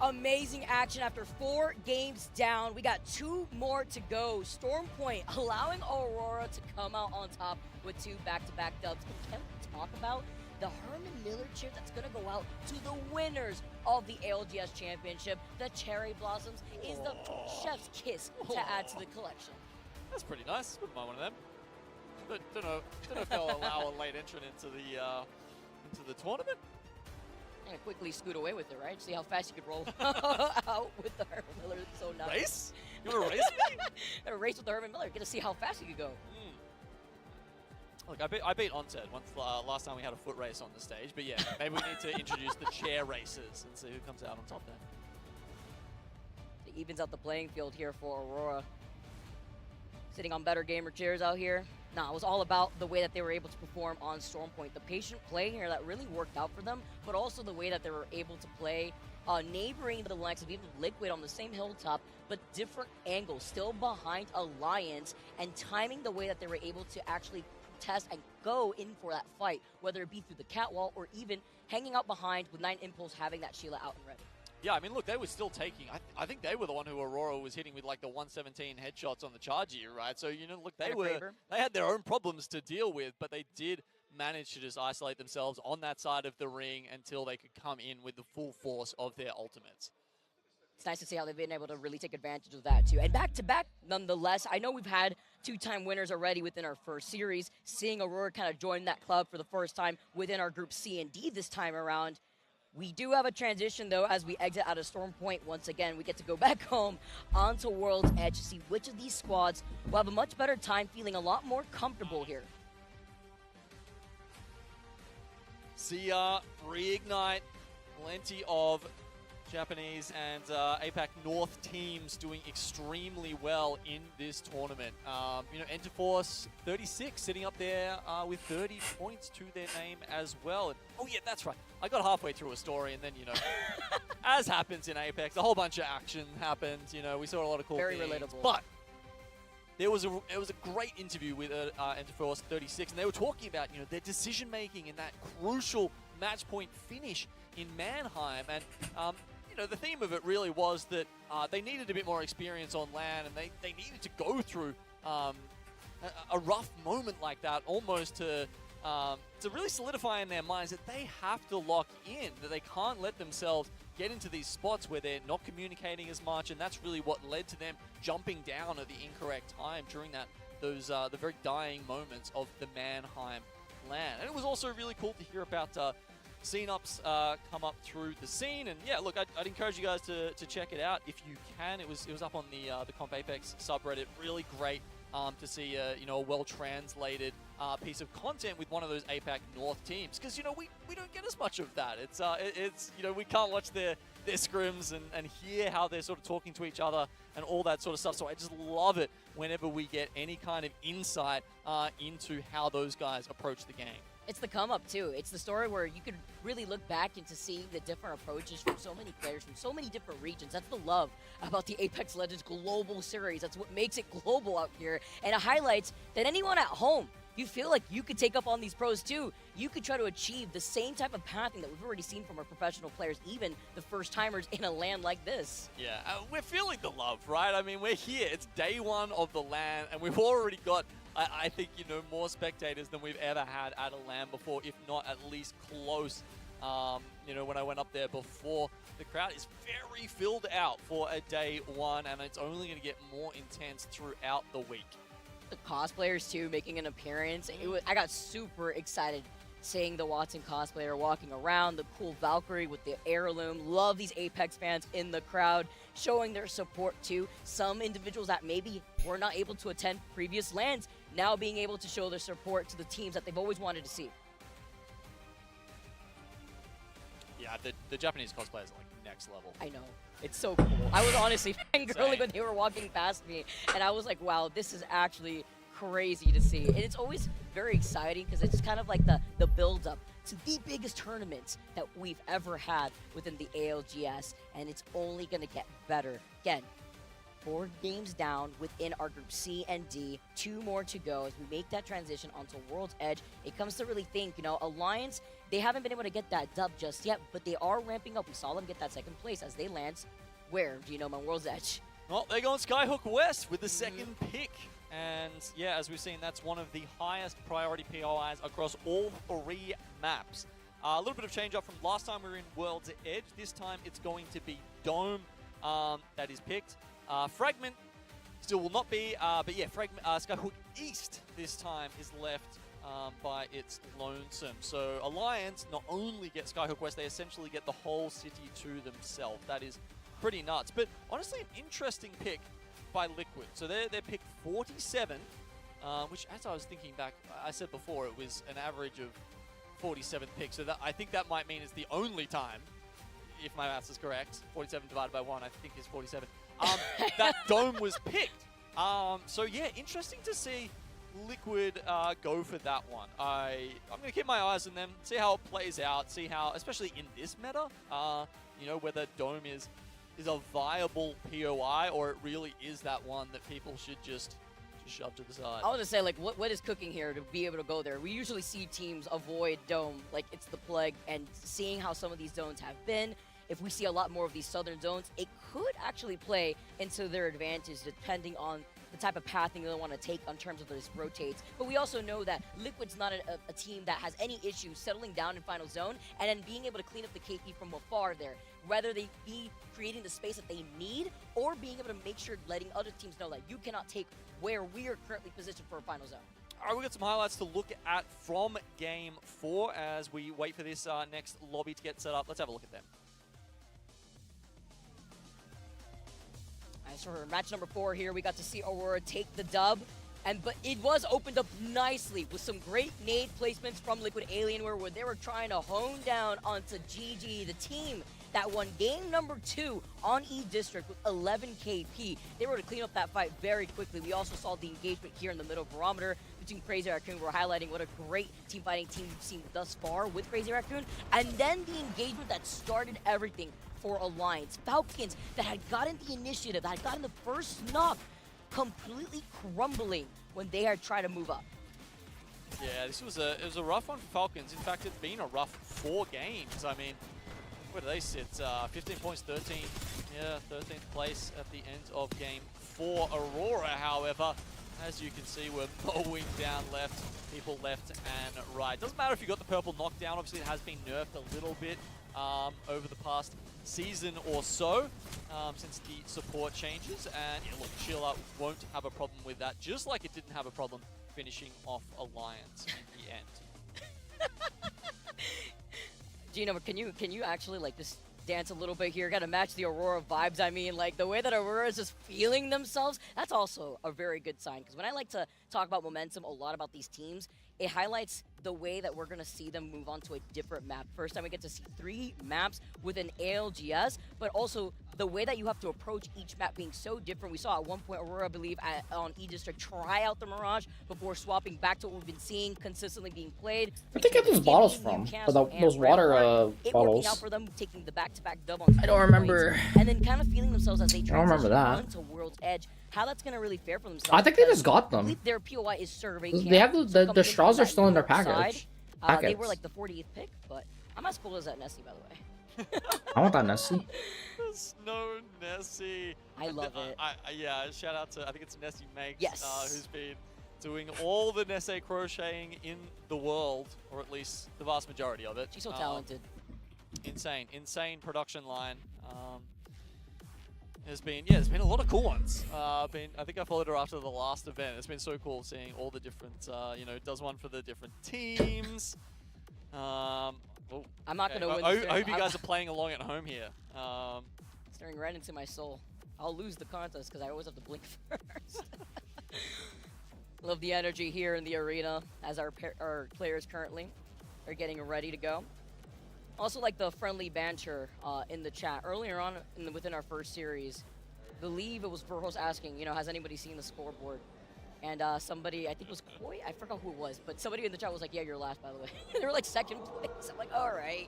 Amazing action after 4 games down. We got 2 more to go. Stormpoint allowing Aurora to come out on top with 2 back-to-back dubs. And can we talk about the Herman Miller cheer that's going to go out to the winners of the ALGS Championship? The Cherry Blossoms is the chef's kiss to add to the collection. That's pretty nice. Wouldn't mind one of them. But don't know if they'll allow a late entrant into the tournament. And quickly scoot away with it, right? See how fast you could roll out with the Herman Miller. It's so nice. Race? You want to race me? A race with the Herman Miller. Get to see how fast you could go. Look, I beat Onted once last time we had a foot race on the stage. But yeah, maybe we need to introduce the chair races and see who comes out on top then. It evens out the playing field here for Aurora. Sitting on better gamer chairs out here. Nah, it was all about the way that they were able to perform on Stormpoint. The patient play here that really worked out for them, but also the way that they were able to play neighboring the likes of even Liquid on the same hilltop, but different angles, still behind Alliance, and timing the way that they were able to actually test and go in for that fight, whether it be through the catwall or even hanging out behind with 9 Impulse having that Sheila out and ready. Yeah, I mean, look, they were still taking. I think they were the one who Aurora was hitting with like the 117 headshots on the charge here, right? So you know, look, they had their own problems to deal with, but they did manage to just isolate themselves on that side of the ring until they could come in with the full force of their ultimates. It's nice to see how they've been able to really take advantage of that too. And back-to-back, nonetheless, I know we've had 2-time winners already within our first series. Seeing Aurora kind of join that club for the first time within our group C and D this time around. We do have a transition, though, as we exit out of Stormpoint. Once again, we get to go back home onto World's Edge to see which of these squads will have a much better time, feeling a lot more comfortable here. CR, Reignite, plenty of Japanese and APAC North teams doing extremely well in this tournament. You know, Enterforce 36 sitting up there with 30 points to their name as well. And, oh yeah, that's right. I got halfway through a story and then, you know, as happens in Apex, a whole bunch of action happened. You know, we saw a lot of cool things. Very relatable. But it was a great interview with Enterforce 36, and they were talking about, you know, their decision making and that crucial match point finish in Mannheim. And you know, the theme of it really was that they needed a bit more experience on LAN, and they needed to go through a rough moment like that, almost to really solidify in their minds that they have to lock in, that they can't let themselves get into these spots where they're not communicating as much, and that's really what led to them jumping down at the incorrect time during the very dying moments of the Mannheim LAN. And it was also really cool to hear about scene-ups come up through the scene, and yeah, look, I'd encourage you guys to check it out if you can. It was up on the Comp Apex subreddit. Really great to see a well-translated piece of content with one of those APAC North teams, because we don't get as much of that. It's we can't watch their scrims and hear how they're sort of talking to each other and all that sort of stuff. So I just love it whenever we get any kind of insight into how those guys approach the game. It's the come up too. It's the story where you could really look back into seeing the different approaches from so many players from so many different regions. That's the love about the Apex Legends Global Series. That's what makes it global out here. And it highlights that anyone at home, you feel like you could take up on these pros too. You could try to achieve the same type of pathing that we've already seen from our professional players, even the first timers in a LAN like this. Yeah, we're feeling the love, right? I mean, we're here. It's day one of the LAN, and we've already got, I think, more spectators than we've ever had at a LAN before, if not at least close. When I went up there before, the crowd is very filled out for a day one, and it's only going to get more intense throughout the week. The cosplayers too making an appearance. I got super excited seeing the Watson cosplayer walking around, the cool Valkyrie with the heirloom. Love these Apex fans in the crowd showing their support too. Some individuals that maybe were not able to attend previous LANs now being able to show their support to the teams that they've always wanted to see. Yeah, the Japanese cosplayers are like next level. I know. It's so cool. I was honestly fangirling when they were walking past me, and I was like, wow, this is actually crazy to see. And it's always very exciting because it's kind of like the build-up to the biggest tournaments that we've ever had within the ALGS, and it's only going to get better. Again, 4 games down within our group C and D, 2 more to go as we make that transition onto World's Edge. It comes to really think, Alliance, they haven't been able to get that dub just yet, but they are ramping up. We saw them get that 2nd place as they land where, on World's Edge? Well, they're going Skyhook West with the 2nd pick. And yeah, as we've seen, that's one of the highest priority POIs across all 3 maps. A little bit of change up from last time we were in World's Edge. This time it's going to be Dome that is picked. Fragment still will not be, but yeah, Skyhook East this time is left by its lonesome. So Alliance not only get Skyhook West, they essentially get the whole city to themselves. That is pretty nuts. But honestly, an interesting pick by Liquid. So they're pick 47, which, as I was thinking back, I said before, it was an average of 47 picks. So I think that might mean it's the only time, if my maths is correct, 47 divided by 1, I think is 47, that Dome was picked. So yeah, interesting to see Liquid go for that one. I'm going to keep my eyes on them, see how it plays out, see how, especially in this meta, whether Dome is a viable POI or it really is that one that people should just shove to the side. I was going to say, like, what is cooking here to be able to go there? We usually see teams avoid Dome like it's the plague, and seeing how some of these zones have been, if we see a lot more of these southern zones, it could actually play into their advantage depending on the type of pathing they want to take in terms of those rotates. But we also know that Liquid's not a team that has any issues settling down in final zone and then being able to clean up the KP from afar there. Whether they be creating the space that they need or being able to make sure letting other teams know that you cannot take where we are currently positioned for a final zone. All right, we've got some highlights to look at from Game 4 as we wait for this next lobby to get set up. Let's have a look at them. So for match number 4 here, we got to see Aurora take the dub, but it was opened up nicely with some great nade placements from Liquid Alienware where they were trying to hone down onto GG, the team that won game number 2 on E District with 11 KP. They were to clean up that fight very quickly. We also saw the engagement here in the middle barometer between Crazy Raccoon. We're highlighting what a great team fighting team we've seen thus far with Crazy Raccoon, and then the engagement that started everything for Alliance. Falcons that had gotten the initiative, that had gotten the first knock, completely crumbling when they had tried to move up. Yeah, it was a rough one for Falcons. In fact, it's been a rough 4 games. I mean, where do they sit? 15 points, 13. Yeah, 13th place at the end of game 4. Aurora, however, As you can see, we're mowing down left, people left and right. Doesn't matter if you got the purple knockdown. Obviously, it has been nerfed a little bit over the past season or so since the support changes. And yeah, look, Sheila won't have a problem with that, just like it didn't have a problem finishing off Alliance in the end. Gino, can you actually like just dance a little bit here? Got to match the Aurora vibes. I mean, like the way that Aurora is just feeling themselves, that's also a very good sign. Because when I like to talk about momentum a lot about these teams, it highlights the way that we're going to see them move on to a different map. First time we get to see 3 maps with an ALGS, but also the way that you have to approach each map being so different. We saw at one point Aurora, I believe, on E-District try out the Mirage before swapping back to what we've been seeing consistently being played. Where'd they get those bottles from? Or those water it bottles? Working out for them, taking the back-to-back dub on I don't remember. and then kind of feeling themselves as they transition onto World's Edge. How that's going to really fare for themselves. I think they just got them. Their POI is survey. They have the straws are still in their package. They were like the 40th pick, but I'm as cool as that Nessie, by the way. I want that Nessie. Snow Nessie. I love it. Yeah, shout out to, I think it's Nessie Makes, yes. Who's been doing all the Nessie crocheting in the world, or at least the vast majority of it. She's so talented. Insane production line. There's been a lot of cool ones. I think I followed her after the last event. It's been so cool seeing all the different, does one for the different teams. I'm not going to win. I hope you guys are playing along at home here. Staring right into my soul. I'll lose the contest because I always have to blink first. Love the energy here in the arena as our players currently are getting ready to go. Also like the friendly banter in the chat. Earlier on within our first series, I believe it was Verhos asking, has anybody seen the scoreboard? And somebody, I think it was Koi, I forgot who it was, but somebody in the chat was like, yeah, you're last, by the way. They were like second place. I'm like, all right.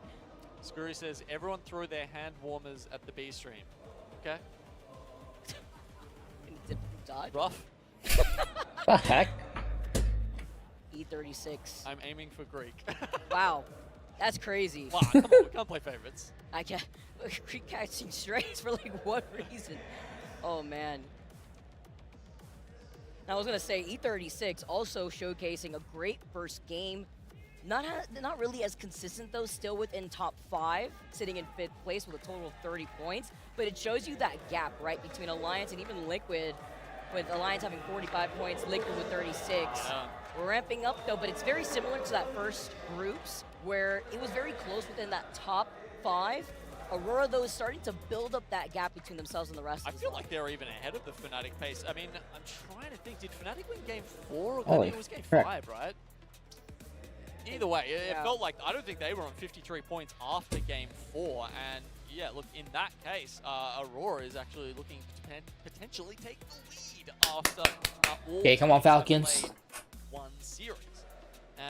Scurry says, everyone throw their hand warmers at the B stream. Okay? Dodge? Rough. The heck? E36. I'm aiming for Greek. Wow. That's crazy. Wow, come on, we can't play favorites. I can't. Greek catching strays for like what reason? Oh man. Now, I was gonna say E36 also showcasing a great first game. Not really as consistent though, still within top 5, sitting in 5th place with a total of 30 points. But it shows you that gap, right, between Alliance and even Liquid, with Alliance having 45 points, Liquid with 36. Yeah. We're ramping up though, but it's very similar to that first groups where it was very close within that top 5. Aurora, though, is starting to build up that gap between themselves and the rest of I feel like they're even ahead of the Fnatic pace. I mean, I'm trying to think, did Fnatic win game 4? I think it was game 5, right? Either way, it felt like, I don't think they were on 53 points after game 4. And yeah, look, in that case, Aurora is actually looking to potentially take the lead after all Okay, come on, Falcons. one series.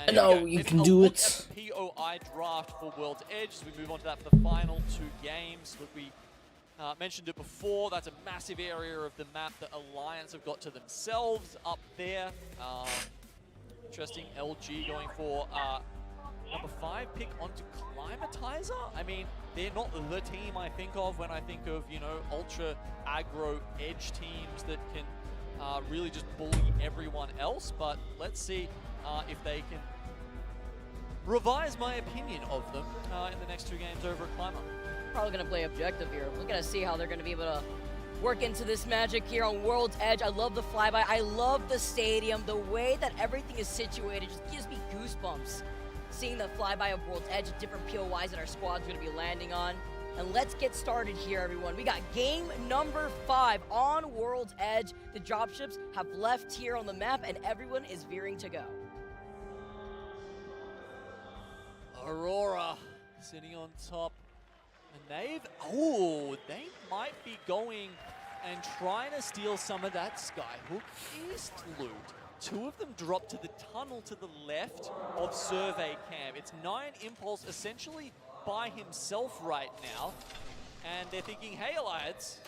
And No, you can do it. At the POI draft for World's Edge, as we move on to that for the final 2 games. Look, we mentioned it before, that's a massive area of the map that Alliance have got to themselves up there. Interesting, LG going for number 5 pick onto Climatizer. I mean, they're not the team I think of when I think of, ultra aggro edge teams that can really just bully everyone else. But let's see if they can revise my opinion of them in the next 2 games over at Climber. Probably going to play objective here. We're going to see how they're going to be able to work into this magic here on World's Edge. I love the flyby. I love the stadium. The way that everything is situated just gives me goosebumps. Seeing the flyby of World's Edge, different POIs that our squad's going to be landing on. And let's get started here, everyone. We got game number 5 on World's Edge. The dropships have left here on the map, and everyone is veering to go. Aurora sitting on top. And they might be going and trying to steal some of that Skyhook East loot. 2 of them drop to the tunnel to the left of Survey Camp. It's 9 Impulse essentially by himself right now. And they're thinking, hey, Alliance,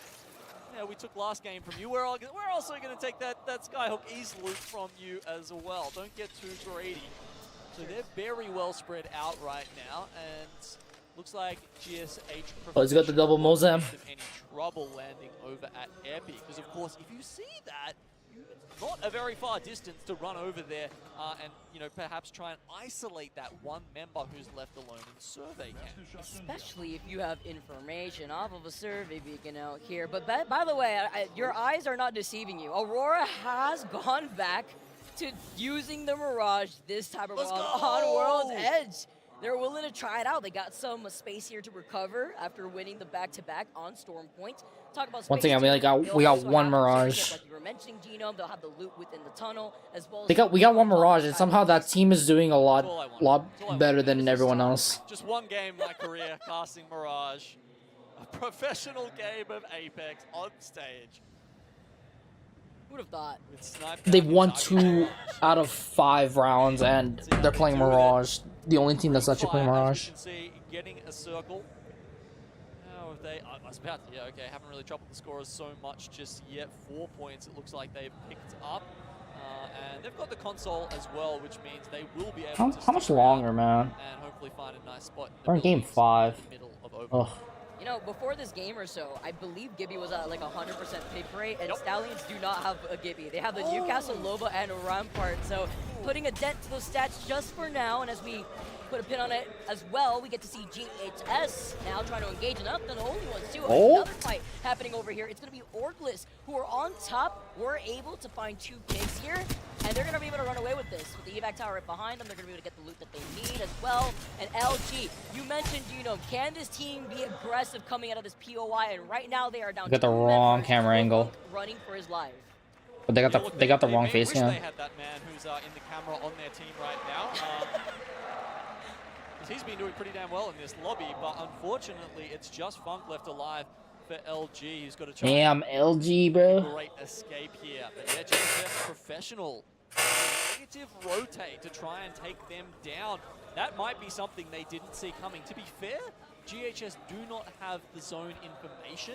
we took last game from you. We're also going to take that Skyhook East loot from you as well. Don't get too greedy. So they're very well spread out right now. And looks like GSH he's got the double Mozam. Any trouble landing over at Epi. Because, of course, if you see that, not a very far distance to run over there and, you know, perhaps try and isolate that one member who's left alone in the survey camp. Especially if you have information off of a survey beacon out here. But by the way, your eyes are not deceiving you. Aurora has gone back to using the Mirage this time around on World's Edge. They're willing to try it out. They got some space here to recover after winning the back-to-back on Storm Point. Talk about Once again, we got one Mirage. Like you were mentioning, Genome, they'll have the loot within the tunnel as well. We got one Mirage, and somehow that team is doing a lot better than everyone else. Just one game in my career, casting Mirage. A professional game of Apex on stage. Who'd have thought? They've won 2 out of 5 rounds, and they're playing Mirage. The only team that's actually playing Mirage. You can see getting a circle. How have they? I was about to. Yeah, okay. Haven't really troubled the scorers so much just yet. 4 points. It looks like they've picked up, and they've got the console as well, which means they will be able to. How much longer, man? And hopefully find a nice spot. We're in game 5. Ugh. You know, before this game or so, I believe Gibby was at like 100% pick rate, and Stallions do not have a Gibby. They have the Newcastle Loba and a Rampart, so putting a dent to those stats just for now, and as we put a pin on it as well, we get to see GHS now trying to engage, and not the only ones too. Another fight happening over here. It's going to be Orgless, who are on top. We're able to find 2 picks here, and they're going to be able to run away with this. With the evac tower right behind them, they're going to be able to get the loot that they need as well. And LG, you mentioned, you know, can this team be aggressive coming out of this POI? And right now they are down. Got the wrong camera angle. Running for his life. But they got the wrong face cam. They had that man who's in the camera on their team right now. He's been doing pretty damn well in this lobby, but unfortunately, it's just Funk left alive for LG. He's got to try. Damn, LG, bro. Great escape here. But yeah, JHS professional. Negative rotate to try and take them down. That might be something they didn't see coming. To be fair, GHS do not have the zone information.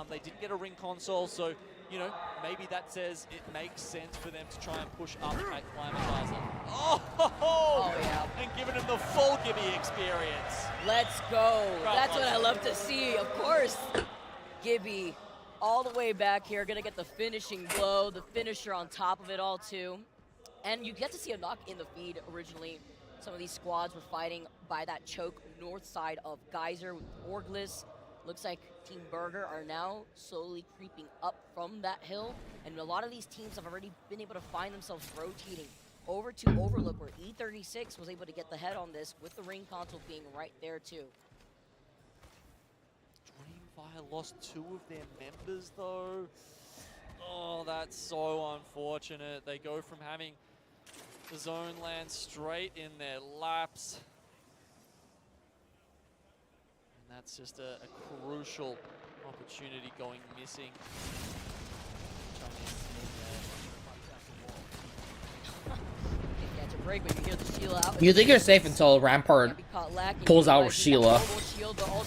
They didn't get a ring console, so you know, maybe that says it makes sense for them to try and push up at Climatizer. Oh yeah. And giving him the full Gibby experience. Let's go. That's what I love to see. Of course, Gibby all the way back here, gonna get the finishing blow, the finisher on top of it all too. And you get to see a knock in the feed originally. Some of these squads were fighting by that choke north side of Geyser with Orgless. Looks like Team Burger are now slowly creeping up from that hill, and a lot of these teams have already been able to find themselves rotating over to Overlook, where E36 was able to get the head on this with the ring console being right there too. Dreamfire lost 2 of their members though. Oh, that's so unfortunate. They go from having the zone land straight in their laps. That's just a crucial opportunity going missing. You think you're safe until Rampart pulls out Sheila.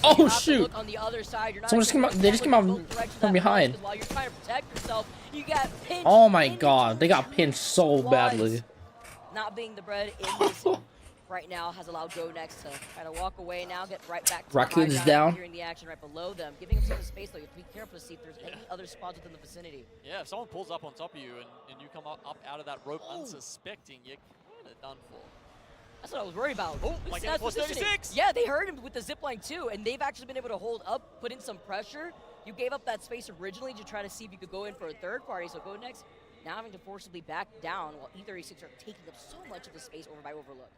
Oh shoot! Someone just came out. They just came out from behind. Oh my god! They got pinned so badly. Not being the bread in this right now has allowed Go Next to kind of walk away now, get right back to Raccoon's down. Hearing the action right below them, giving them some space though. You have to be careful to see if there's any other spots within the vicinity. Yeah, if someone pulls up on top of you and you come up out of that rope unsuspecting, you're kind of done for. That's what I was worried about. Oh, my God, plus 36! Yeah, they heard him with the zipline too, and they've actually been able to hold up, put in some pressure. You gave up that space originally to try to see if you could go in for a third party, so Go Next now having to forcibly back down while E36 are taking up so much of the space over by Overlook.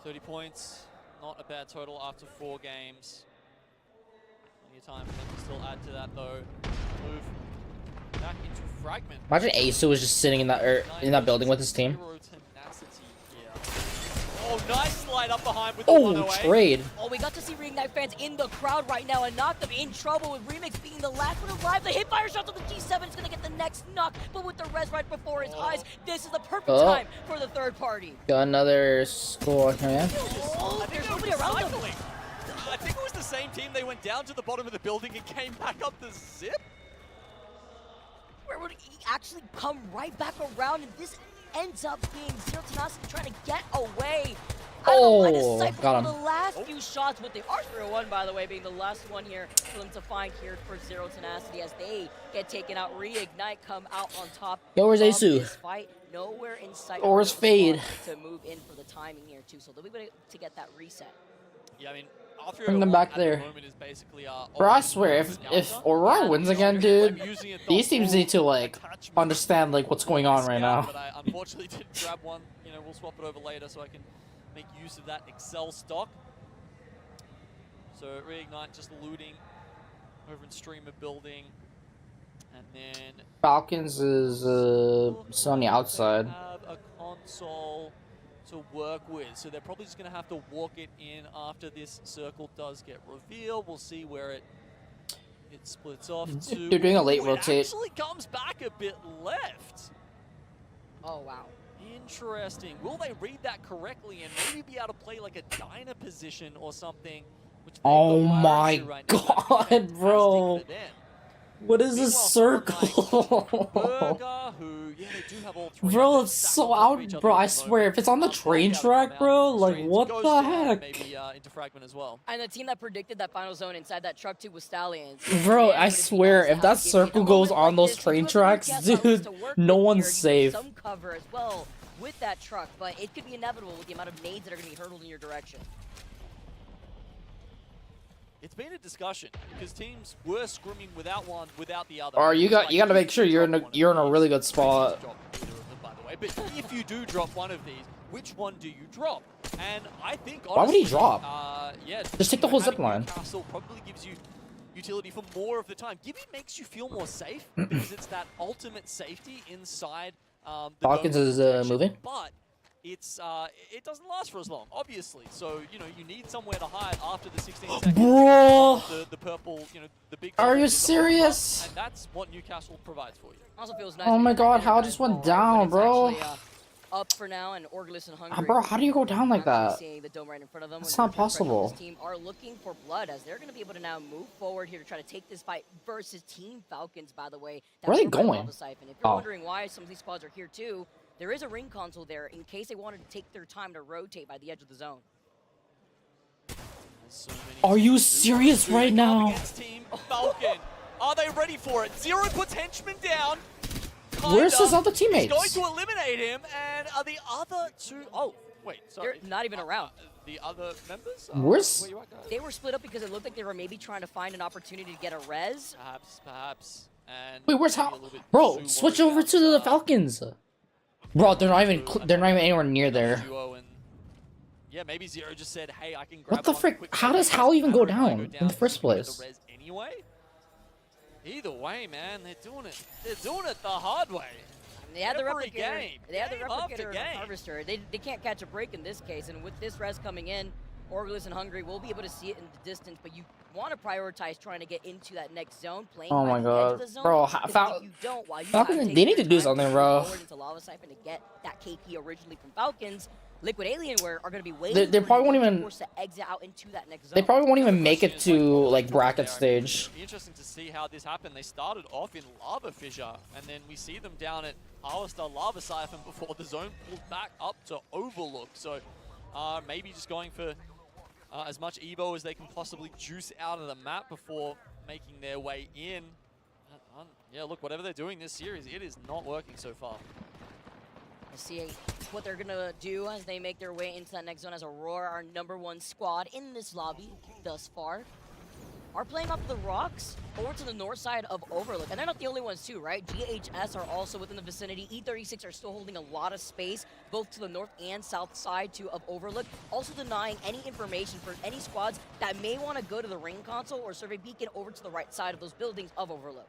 30 points, not a bad total after 4 games. Plenty of time for them to still add to that though. Move back into Fragment. Imagine ASUS was just sitting in that building with his team. Oh, nice slide up behind with the one away. Trade. Oh, we got to see Reignite fans in the crowd right now and knock them in trouble with Remix being the last one alive. The hip fire shots on the G7 is going to get the next knock, but with the res right before his eyes, this is the perfect time for the third party. Got another score here. Oh, there's nobody around them. I think it was the same team. They went down to the bottom of the building and came back up the zip. Where would he actually come right back around, and this ends up being Zero Tenacity trying to get away. Oh, got him. The last few 2 shots with the R301, by the way, being the last one here for them to find here for Zero Tenacity as they get taken out. Reignite come out on top. Yo, where's of ASUS? this fight. Nowhere in sight. Or where's for the Fade? squad to move in for the timing here too, so they'll be able to get that reset. Yeah, I mean, Bring them back there. Bro, I swear, if Aurora wins again, dude, these teams need to like understand like what's going on right now. But I unfortunately didn't grab one. You know, we'll swap it over later so I can make use of that Excel stock. So Reignite just looting over in Streamer building. And then Falcons is still on the outside. have a console to work with, so they're probably just going to have to walk it in after this circle does get revealed. We'll see where it splits off to. They're doing a late Ooh, rotate. It actually comes back a bit left. Oh wow. Interesting. Will they read that correctly and maybe be able to play like a diner position or something? Which they've Oh got my priority right now. That'd be god, bro. fantastic for them. What is this circle? Burger, who, yeah, they do have all three. Bro, it's so out, bro. I swear, if it's on the train track, bro, like what the heck? Maybe into fragment as well. And the team that predicted that final zone inside that truck too was Stallions. Bro, I swear, if that circle goes on those train tracks, dude, no one's safe. Some cover as well with that truck, but it could be inevitable with the amount of nades that are going to be hurtled in your direction. It's been a discussion because teams were scrimming without one, without the other. Or you got to make sure you're in a really good spot. By the way, but if you do drop one of these, which one do you drop? And I think honestly, Why would he drop? Yeah, Just take the whole zip line. Newcastle probably gives you utility for more of the time. Gibby makes you feel more safe because it's that ultimate safety inside. The Falcons is moving. But it's it doesn't last for as long, obviously. So you know you need somewhere to hide after the 16 seconds. Bro, the purple, you know, the big. Are you serious? And that's what Newcastle provides for you. Also feels nice. Oh my god, how I just went down, bro. Actually, up for now, and Orgulus and Hungry. Bro, how do you go down like that? Seeing the dome right in front of them. It's not possible. This team are looking for blood as they're going to be able to now move forward here to try to take this fight versus Team Falcons. By the way, where are they going? If you're wondering why some of these squads are here too, there is a ring console there in case they wanted to take their time to rotate by the edge of the zone. Are you serious right now? Team Falcon. Are they ready for it? Zero potential down. Where's his other teammates? He's going to eliminate him, and are the other two... Oh, wait, sorry. They're not even around. The other members? Where's... Where you at, guys? They were split up because it looked like they were maybe trying to find an opportunity to get a res. Perhaps. And wait, where's how? Bro, switch over to the Falcons. Bro, they're not even anywhere near there. Yeah, maybe Zero just said, "Hey, I can grab." What the frick? How does Hal even go down in the first place? Anyway, either way, man, they're doing it. They're doing it the hard way. They had the Every replicator. game, They had the game after replicator and game. harvester. They can't catch a break in this case, and with this res coming in, Orgulus and Hungry will be able to see it in the distance, but you want to prioritize trying to get into that next zone, playing Oh by my the edge of god, the zone, bro, because if you don't, while you Falcons, have to they take need to your do time something, to bro. forward into Lava Siphon to get that KP originally from Falcons, Liquid Alienware are going to be waiting. They probably won't to even. force to exit out into that next zone. They probably won't even make it to like bracket stage. It'll be interesting to see how this happened. They started off in Lava Fissure, and then we see them down at Alistair Lava Siphon before the zone pulled back up to Overlook. So maybe just going for as much Evo as they can possibly juice out of the map before making their way in. Yeah, look, whatever they're doing this series, it is not working so far. Let's see what they're going to do as they make their way into that next zone as Aurora, our #1 squad in this lobby thus far, are playing up the rocks over to the north side of Overlook. And they're not the only ones too, right? GHS are also within the vicinity. E36 are still holding a lot of space, both to the north and south side too of Overlook, also denying any information for any squads that may want to go to the ring console or survey beacon over to the right side of those buildings of Overlook.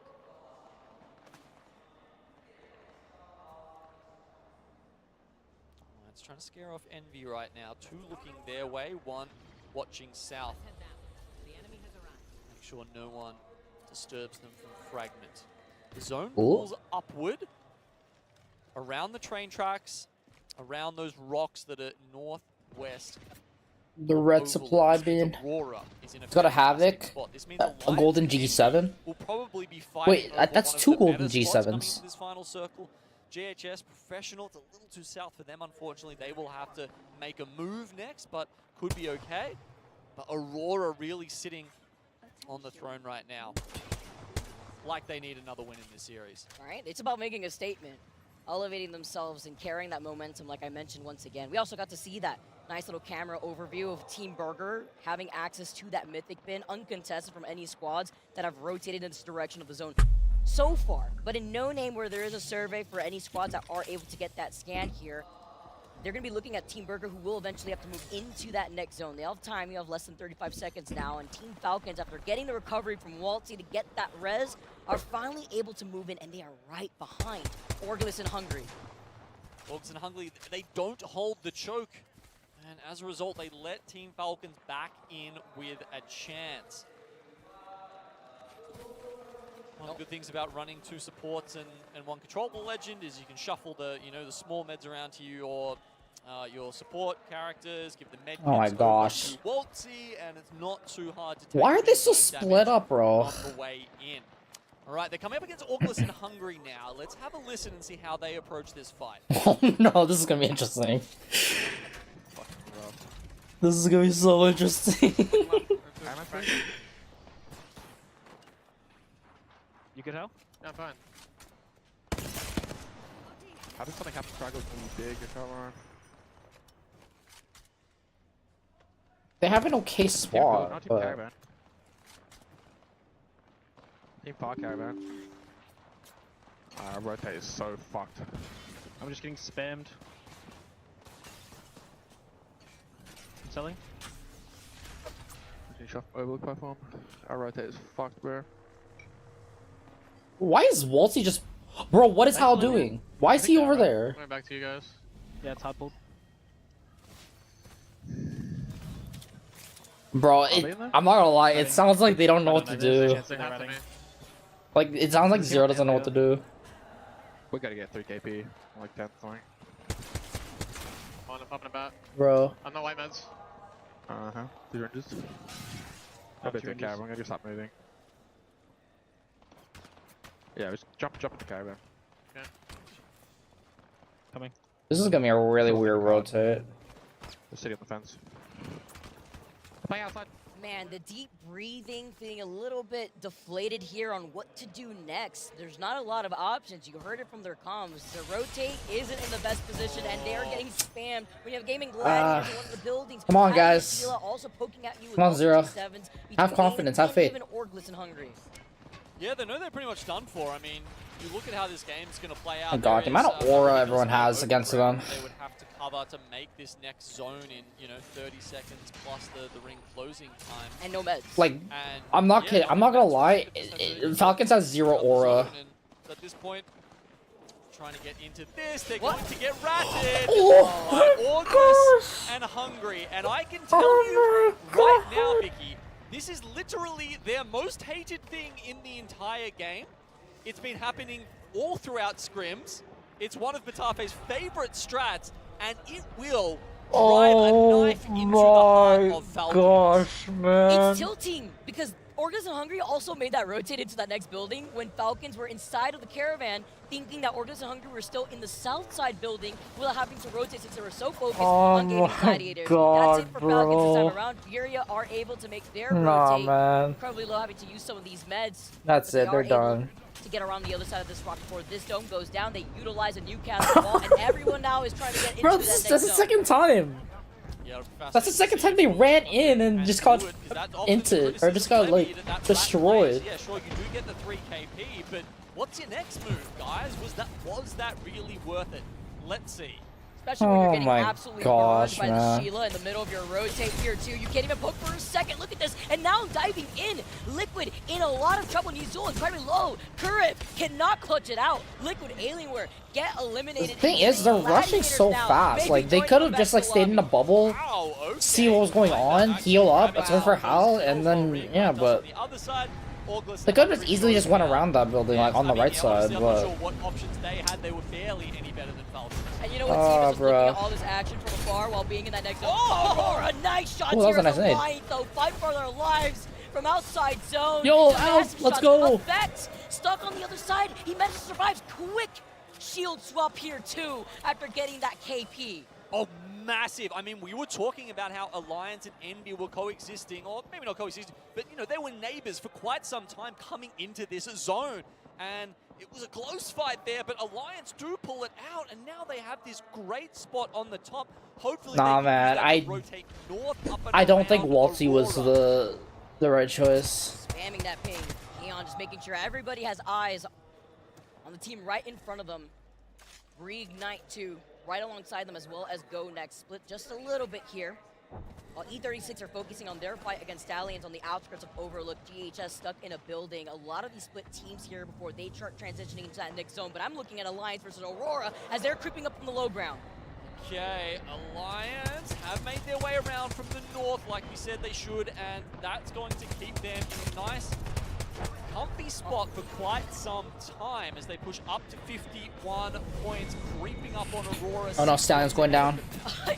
Trying to scare off Envy right now. Two looking their way, one watching south. Make sure no one disturbs them from fragment. The zone pulls upward, around the train tracks, around those rocks that are northwest. The red supply bin. It's got a Havoc, a golden G7. Will probably be wait, that's two golden G7s. This final circle. GHS Professional, it's a little too south for them, unfortunately. They will have to make a move next, but could be okay. But Aurora really sitting on the throne right now. Like they need another win in this series. All right, it's about making a statement, elevating themselves and carrying that momentum like I mentioned once again. We also got to see that nice little camera overview of Team Burger having access to that mythic bin, uncontested from any squads that have rotated in this direction of the zone so far. But in No Name, where there is a survey for any squads that are able to get that scan here, they're going to be looking at Team Burger, who will eventually have to move into that next zone. They have time. You have less than 35 seconds now. And Team Falcons, after getting the recovery from Waltzy to get that res, are finally able to move in, and they are right behind ALGS and Hungry. ALGS and Hungry, they don't hold the choke. And as a result, they let Team Falcons back in with a chance. One of the good things about running 2 supports and 1 controllable legend is you can shuffle the the small meds around to your support characters, give the med Oh my kits gosh. over to Waltzy, and it's not too hard to take. Why are they so damage split up, bro? on the way in. All right, they're coming up against ALGS and Hungry now. Let's have a listen and see how they approach this fight. Oh no, this is gonna be interesting. This is gonna be so interesting. You good, Hal? Yeah, I'm fine. How does something have to struggle when you big or something? They have an okay spot, Not Team but Caravan. Team Far Caravan. Rotate is so fucked. I'm just getting spammed. Selling? Finish off overlook platform. Our rotate is fucked, bro. why is Waltzy just... Bro, what is Hal doing? Why is he over there? Going back to you guys. Yeah, it's hard pulled. Bro, I'm not gonna lie, it sounds like they don't know what to do. Like, it sounds like Zero doesn't know what to do. We gotta get 3 KP, like 10th something. On, I'm popping about. Bro. I'm not white meds. Uh-huh. 2 ranges. I bet the caravan, I'm gonna just stop moving. Yeah, just jump in the caravan. Okay. Coming. This is gonna be a really weird rotate. Just sitting on the fence. Play outside. Man, the deep breathing, feeling a little bit deflated here on what to do next. There's not a lot of options. You heard it from their comms. The rotate isn't in the best position, and they are getting spammed. When you have Gaming Gladiators in one of the buildings. Come on, guys. Also poking at you with Come on, Zero. sevens. Have confidence, have faith. Even ALGS and Hungry. Yeah, they know they're pretty much done for. I mean, you look at how this game's going to play out. Oh god, the amount of aura everyone has against them. They would have to cover to make this next zone in, 30 seconds plus the ring closing time. And no meds. Like, I'm not kidding. I'm not gonna lie. Falcons has 0 aura. And at this point, trying to get into this, they're going to get ratted. ALGS and Hungry. And I can tell you right now, Vicky, this is literally their most hated thing in the entire game. It's been happening all throughout scrims. It's one of Batafe's favorite strats, and it will drive a knife into the heart of Falcons. Gosh, man. It's tilting because ALGS and Hungry also made that rotate into that next building when Falcons were inside of the caravan, thinking that ALGS and Hungry were still in the south side building without having to rotate since they were so focused on Gaming Gladiators. God, that's it for Falcons this time around. Furia are able to make their rotate incredibly low, having to use some of these meds. That's it, they're done. To get around the other side of this rock before this dome goes down, they utilize a Newcastle wall, and everyone now is trying to get into Bro, that next that's the zone. second time. That's the second time they ran in and just got into, or just got like destroyed. Yeah, sure, you do get the 3 KP, but what's your next move, guys? Was that really worth it? Let's see. Especially when you're getting my absolutely gosh, burned by man. the Sheila in the middle of your rotate here too. You can't even poke for a second. Look at this. And now diving in. Liquid in a lot of trouble. Nizul incredibly low. Kurif cannot clutch it out. Liquid Alienware get eliminated. The thing is, they're rushing so fast. Like, they could have just like stayed in the bubble, see what was going on, heal up, it's one for Hal, and then, yeah, but they could have just easily just went around that building, like, on the right side, I'm not but... sure what options they had. They were barely any better than Falcons. And you know what, Steve is just looking at all this action from afar while being in that next zone. Oh, a nice shot Ooh, that was here a nice from nade. White, though. Fight for their lives from outside zone. Yo, Some Alf, massive let's shots. go. Effect, stuck on the other side. He managed to survive. Quick shield swap here, too, after getting that KP. Oh, massive. I mean, we were talking about how Alliance and Envy were coexisting, or maybe not coexisting, but, you know, they were neighbors for quite some time coming into this zone. And it was a close fight there, but Alliance do pull it out, and now they have this great spot on the top. Hopefully Nah, they can use man, that to rotate north, up and I don't think around Waltzy was Aurora. the right choice. Spamming that ping. Keon just making sure everybody has eyes on the team right in front of them. Reignite too, right alongside them, as well as Go Next. Split just a little bit here. While E36 are focusing on their fight against Stallions on the outskirts of Overlook, GHS stuck in a building. A lot of these split teams here before they start transitioning into that next zone, but I'm looking at Alliance versus Aurora as they're creeping up from the low ground. Okay, Alliance have made their way around from the north like we said they should, and that's going to keep them in a nice, comfy spot for quite some time as they push up to 51 points, creeping up on Aurora. Oh no, Stallion's going down.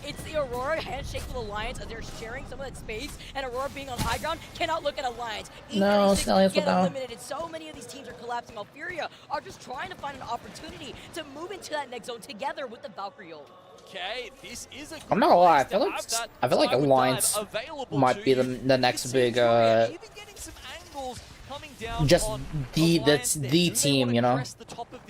It's the Aurora handshake with Alliance as they're sharing some of that space, and Aurora being on high ground cannot look at Alliance. No, Stallion's get down. eliminated. So many of these teams are collapsing. Alfuria are just trying to find an opportunity to move into that next zone together with the Valkyrie ult. Okay, this is a I'm not gonna lie, I feel like Alliance might be the next big just that's the team, you know.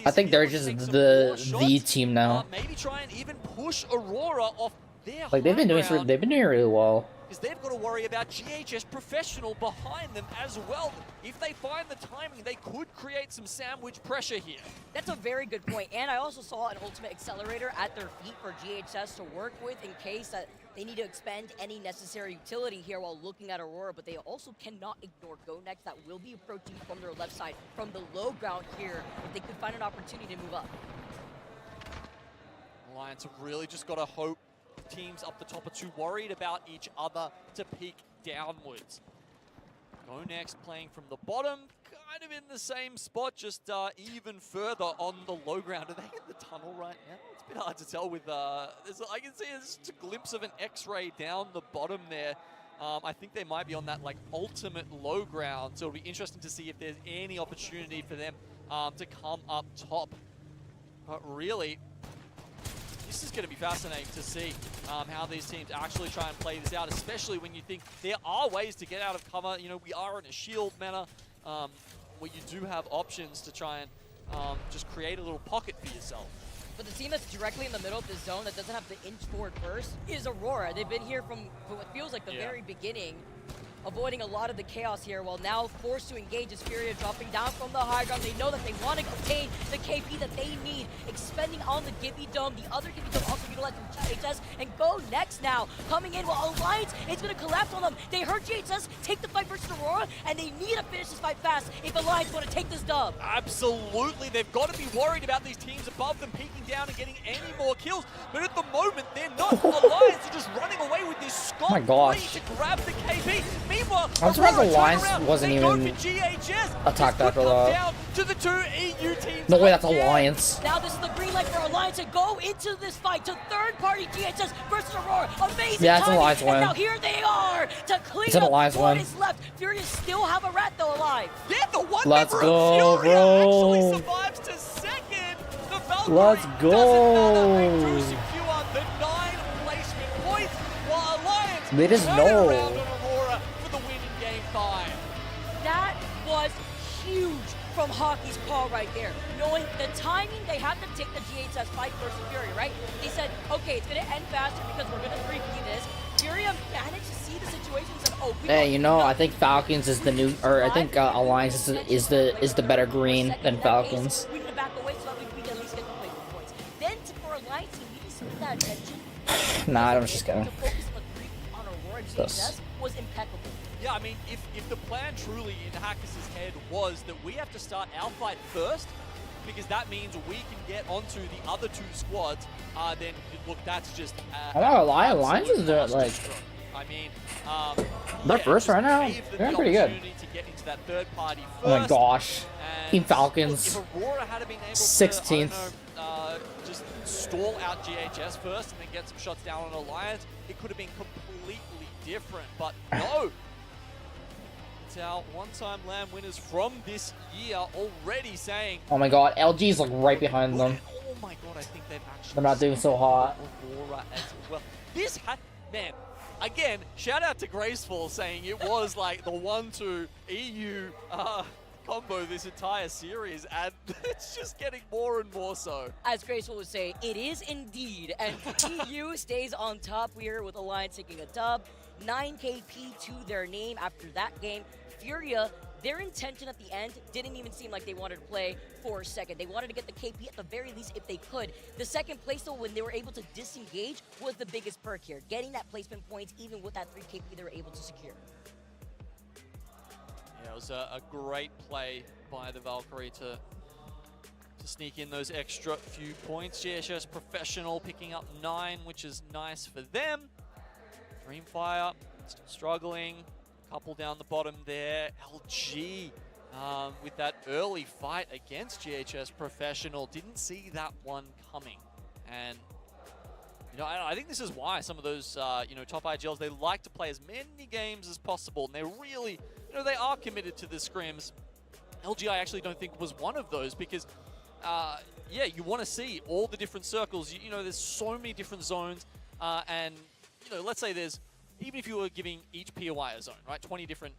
I think they're just the team now. Maybe try and even push Aurora off their Like they've been doing really well. because they've got to worry about GHS Professional behind them as well. If they find the timing, they could create some sandwich pressure here. That's a very good point, and I also saw an ultimate accelerator at their feet for GHS to work with in case that they need to expend any necessary utility here while looking at Aurora, but they also cannot ignore Go Next that will be approaching from their left side from the low ground here if they could find an opportunity to move up. Alliance have really just got to hope teams up the top are too worried about each other to peek downwards. Go Next playing from the bottom, kind of in the same spot, just even further on the low ground. Are they in the tunnel right now? It's a bit hard to tell with, I can see there's just a glimpse of an X-ray down the bottom there. I think they might be on that like ultimate low ground, so it'll be interesting to see if there's any opportunity for them to come up top. But really, this is going to be fascinating to see how these teams actually try and play this out, especially when you think there are ways to get out of cover. You know, we are in a shield manner where you do have options to try and just create a little pocket for yourself. But the team that's directly in the middle of this zone that doesn't have to inch forward first is Aurora. They've been here from what feels like the very beginning, avoiding a lot of the chaos here, while now forced to engage as Furia dropping down from the high ground. They know that they want to obtain the KP that they need, expending on the Gibby Dome. The other Gibby Dome also utilized from GHS, and Go Next now coming in while Alliance is going to collapse on them. They heard GHS take the fight versus Aurora, and they need to finish this fight fast if Alliance want to take this dub. Absolutely, they've got to be worried about these teams above them peeking down and getting any more kills, but at the moment they're not. Alliance are just running away with this Scuf. Oh my gosh. To grab the KP. Meanwhile, I'm surprised Aurora Alliance turn around. wasn't They go even for GHS. attacked This after could come that. down to the two EU teams. No way, that's again. Alliance. Now this is the green light for Alliance to go into this fight to third-party GHS versus Aurora. Amazing Yeah, it's an timing, Alliance and win. now here they are to clean It's an up Alliance what win. is left. Furious still have a rat though alive. Yeah, the one Let's member go, of Furia bro. actually survives to second. The Valkyrie Let's go. doesn't matter. They do secure the 9 placement points, while Alliance They just turn know. around on Aurora for the win in Game 5. That was huge from Hockey's call right there. Knowing the timing, they have to take the GHS fight versus Furia, right? They said, okay, it's going to end faster because we're going to 3v this. Furia managed to see the situation and said, oh, Hey, you know, I think Falcons is the new, or I think Alliance is the better green than Falcons. We need to back away so that we can at least get the placement points. Then for Alliance, you need to see that attention. Nah, I'm just kidding. To focus on Aurora and GHS was impeccable. Yeah, I mean, if the plan truly in Hackus' head was that we have to start our fight first, because that means we can get onto the other two squads, then look, that's just I'm not gonna lie, Alliance is doing like I mean, they're first right now. They're doing pretty good. to get into that third party first. Oh my gosh, And Team Falcons, look, if Aurora had been able 16th. to, just stall out GHS first and then get some shots down on Alliance, it could have been completely different. But no, our one-time LAN winners from this year already saying... Oh my god, LG's like right behind them. Oh my god, I think they've actually... They're not doing so hot. Aurora as well. This man, again, shout out to Graceful saying it was like the 1-2 EU combo this entire series, and it's just getting more and more so. As Graceful would say, it is indeed, and EU stays on top here with Alliance taking a dub. 9 KP to their name after that game. Furia, their intention at the end didn't even seem like they wanted to play for a second. They wanted to get the KP at the very least if they could. The second place though, when they were able to disengage, was the biggest perk here. Getting that placement points even with that 3 KP they were able to secure. Yeah, it was a great play by the Valkyrie to sneak in those extra few points. GHS Professional picking up 9, which is nice for them. Dreamfire still struggling. Couple down the bottom there. LG with that early fight against GHS Professional. Didn't see that one coming. And you know, I think this is why some of those you know, top IGLs, they like to play as many games as possible, and they're really, you know, they are committed to the scrims. LG, I actually don't think was one of those because yeah, you want to see all the different circles. You know, there's so many different zones, and you know, let's say there's, even if you were giving each POI a zone, right, 20 different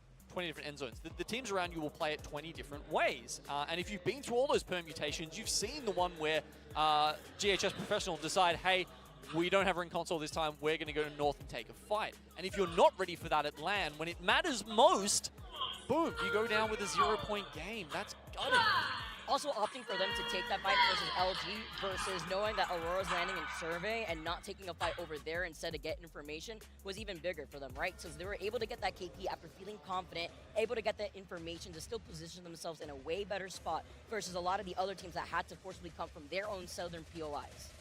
end zones, the teams around you will play it 20 different ways. And if you've been through all those permutations, you've seen the one where GHS Professional decide, hey, we don't have ring console this time, we're going to go to North and take a fight. And if you're not ready for that at LAN, when it matters most, boom, you go down with a 0-point game. That's gutting. Also opting for them to take that fight versus LG versus knowing that Aurora's landing in survey and not taking a fight over there instead of get information was even bigger for them, right? So they were able to get that KP after feeling confident, able to get that information to still position themselves in a way better spot versus a lot of the other teams that had to forcibly come from their own southern POIs.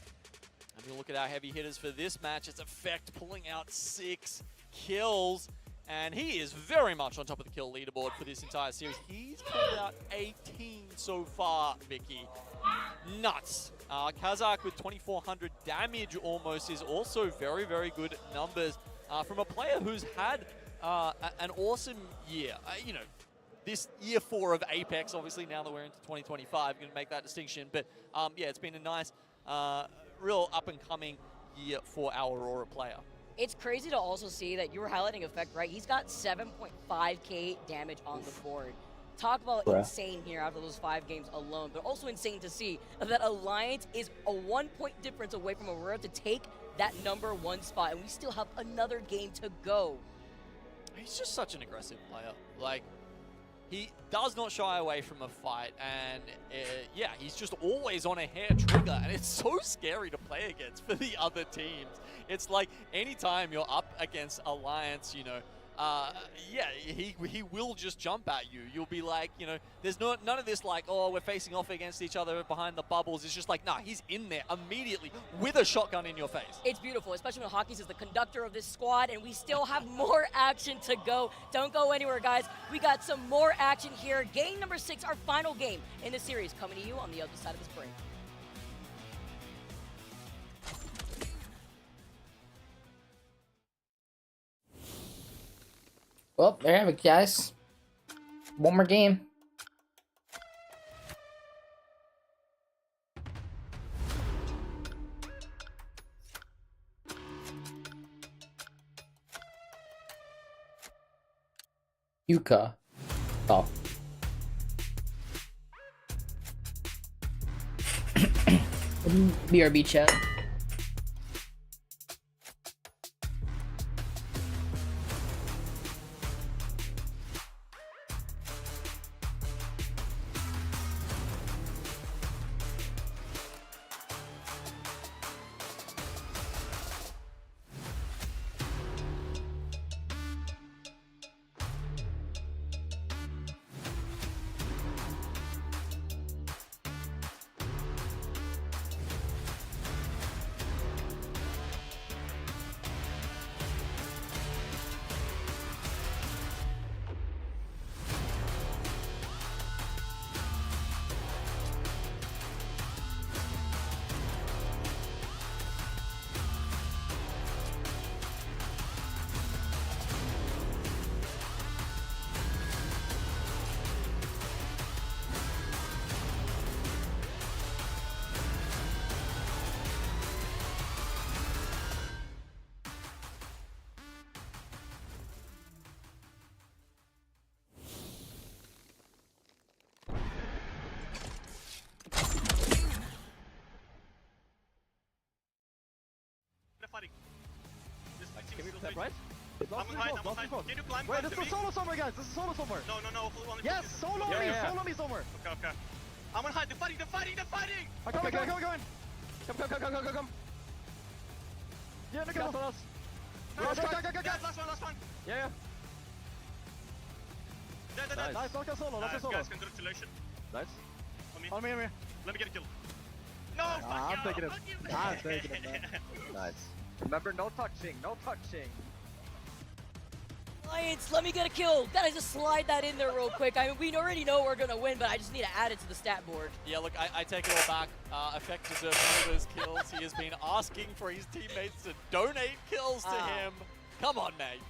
And we look at our heavy hitters for this match. It's Effect pulling out 6 kills. And he is very much on top of the kill leaderboard for this entire series. He's pulled out 18 so far, Vicky. Nuts. Kazakh with 2,400 damage almost is also very, very good numbers from a player who's had an awesome year. You know, this year 4 of Apex, obviously now that we're into 2025, going to make that distinction. But yeah, it's been a nice, real up-and-coming year for our Aurora player. It's crazy to also see that you were highlighting Effect, right? He's got 7.5k damage on the board. Talk about insane here after those 5 games alone, but also insane to see that Alliance is a 1-point difference away from Aurora to take that #1 spot, and we still have another game to go. He's just such an aggressive player. Like, he does not shy away from a fight, and yeah, he's just always on a hair trigger, and it's so scary to play against for the other teams. It's like anytime you're up against Alliance, you know, yeah, he will just jump at you. You'll be like, you know, there's none of this like, oh, we're facing off against each other behind the bubbles. It's just like, nah, he's in there immediately with a shotgun in your face. It's beautiful, especially when Hawkins is the conductor of this squad, and we still have more action to go. Don't go anywhere, guys. We got some more action here. Game number 6, our final game in the series, coming to you on the other side of this break. Well, there you have it, guys. One more game. Yuka. Oh. BRB chat. right? I'm behind. Can you climb? Wait, this is solo somewhere, guys. This is solo somewhere. No. Only Yes, solo me, solo me somewhere. Okay. I'm on high. They're fighting. Okay, go in. Come. Yeah, look at us. Go. Last one. Yeah. Dead. Nice, knock us solo, Guys, congratulations. Nice. On me. On me. Let me get a kill. No, I'm taking it. I'm taking it, man. Nice. Remember, no touching. Alliance, let me get a kill. Gotta just slide that in there real quick. I mean, we already know we're gonna win, but I just need to add it to the stat board. Yeah, look, I take it all back. Effect deserves one of those kills. He has been asking for his teammates to donate kills to him. Come on, mate.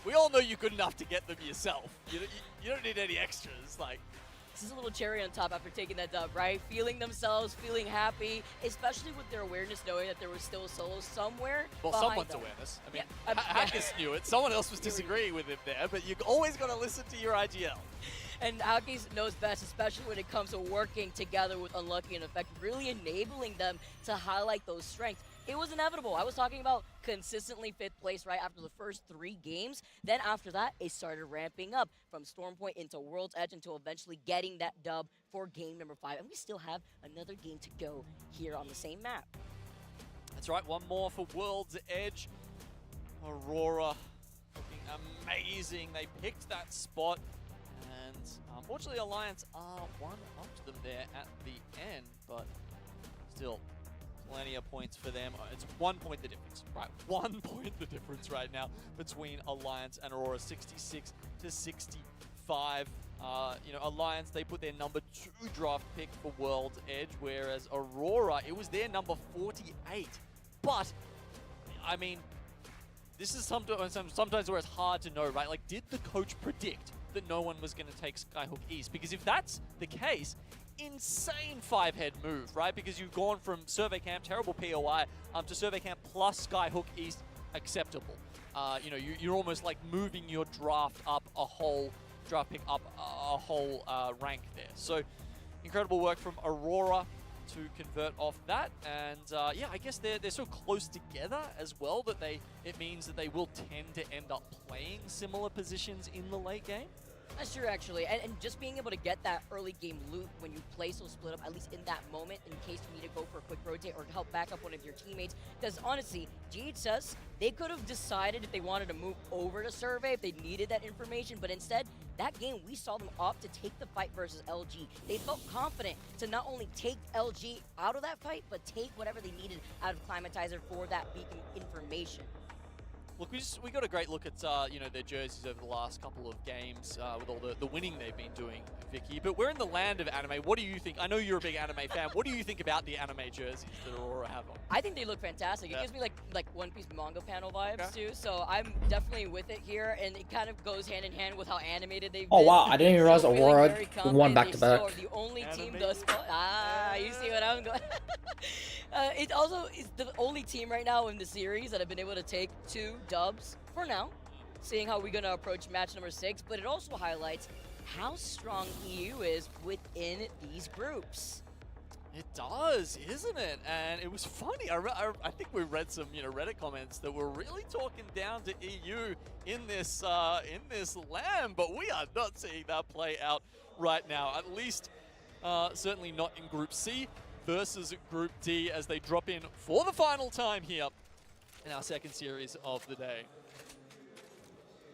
We all know you're good enough to get them yourself. You don't need any extras. Like, this is a little cherry on top after taking that dub, right? Feeling themselves, feeling happy, especially with their awareness, knowing that there was still a solo somewhere. well, someone's awareness. I mean, Hackers knew it. Someone else was disagreeing with him there, but you always got to listen to your IGL. And Hackers knows best, especially when it comes to working together with Unlucky and Effect, really enabling them to highlight those strengths. It was inevitable. I was talking about consistently 5th place right after the first 3 games. Then after that, it started ramping up from Stormpoint into World's Edge until eventually getting that dub for game number 5. And we still have another game to go here on the same map. That's right, one more for World's Edge. Aurora looking amazing. They picked that spot. And unfortunately, Alliance are one up to them there at the end. But still, plenty of points for them. It's 1 point the difference, right? 1 point the difference right now between Alliance and Aurora, 66 to 65. Alliance, they put their number 2 draft pick for World's Edge, whereas Aurora, it was their number 48. But, I mean, this is sometimes where it's hard to know, right? Like, did the coach predict that no one was going to take Skyhook East? Because if that's the case, insane 5-head move, right? Because you've gone from Survey Camp, terrible POI, to Survey Camp plus Skyhook East, acceptable. You're almost like moving your draft pick up a whole rank there. So incredible work from Aurora to convert off that, and I guess they're so close together as well that it means that they will tend to end up playing similar positions in the late game. That's true, actually. And just being able to get that early game loot when you play so split up, at least in that moment, in case you need to go for a quick rotate or help back up one of your teammates. Because honestly, GHS, they could have decided if they wanted to move over to Survey, if they needed that information. But instead, that game, we saw them opt to take the fight versus LG. They felt confident to not only take LG out of that fight, but take whatever they needed out of Climatizer for that beacon information. Look, we got a great look at their jerseys over the last couple of games with all the winning they've been doing, Vicky. But we're in the land of anime. What do you think? I know you're a big anime fan. What do you think about the anime jerseys that Aurora have on? I think they look fantastic. It gives me like One Piece manga panel vibes too. So I'm definitely with it here, and it kind of goes hand in hand with how animated they've been. Oh wow, I didn't even realize Aurora won back-to-back. The only team thus far. You see what I'm going. It also is the only team right now in the series that have been able to take 2 dubs for now, seeing how we're going to approach match number 6, but it also highlights how strong EU is within these groups. It does, isn't it? And it was funny. I think we read some Reddit comments that were really talking down to EU in this LAN, but we are not seeing that play out right now. At least, certainly not in Group C versus Group D as they drop in for the final time here in our second series of the day.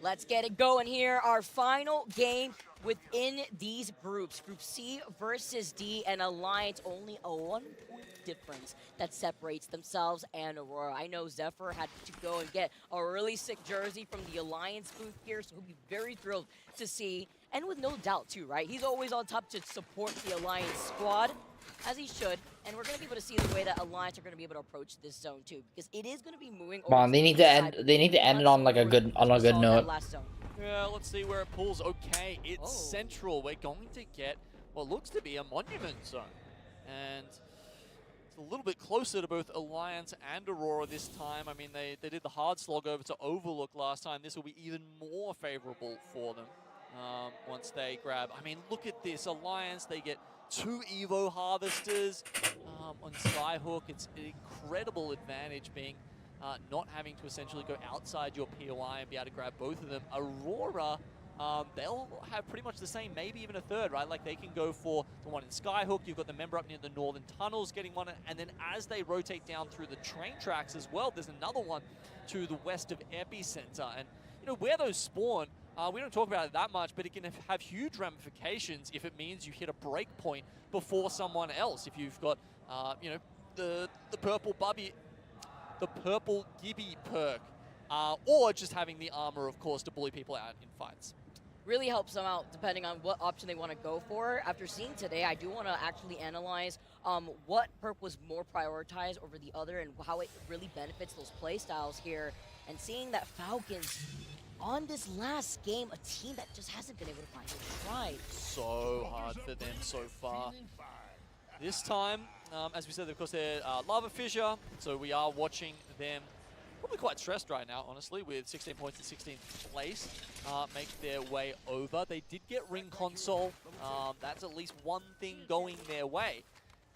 Let's get it going here. Our final game within these groups. Group C versus D, and Alliance, only a 1-point difference that separates themselves and Aurora. I know Zephyr had to go and get a really sick jersey from the Alliance booth here, so he'll be very thrilled to see, and with no doubt too, right? He's always on top to support the Alliance squad, as he should, and we're going to be able to see the way that Alliance are going to be able to approach this zone too, because it is going to be moving. Come on, they need to end it on like a good note. Yeah, let's see where it pulls. Okay, it's central. We're going to get what looks to be a monument zone, and it's a little bit closer to both Alliance and Aurora this time. I mean, they did the hard slog over to Overlook last time. This will be even more favorable for them once they grab. I mean, look at this. Alliance, they get 2 Evo Harvesters on Skyhook. It's an incredible advantage being not having to essentially go outside your POI and be able to grab both of them. Aurora, they'll have pretty much the same, maybe even a third, right? Like they can go for the one in Skyhook. You've got the member up near the northern tunnels getting one, and then as they rotate down through the train tracks as well, there's another one to the west of Epicenter. And you know where those spawn, we don't talk about it that much, but it can have huge ramifications if it means you hit a break point before someone else. If you've got, you know, the purple bubby, the purple Gibby perk, or just having the armor, of course, to bully people out in fights. Really helps them out depending on what option they want to go for. After seeing today, I do want to actually analyze what perk was more prioritized over the other and how it really benefits those play styles here. And seeing that Falcons, on this last game, a team that just hasn't been able to find a try. So hard for them so far. This time, as we said, of course, they're Lava Fissure, so we are watching them probably quite stressed right now, honestly, with 16 points in 16th place, make their way over. They did get Ring Console. That's at least one thing going their way.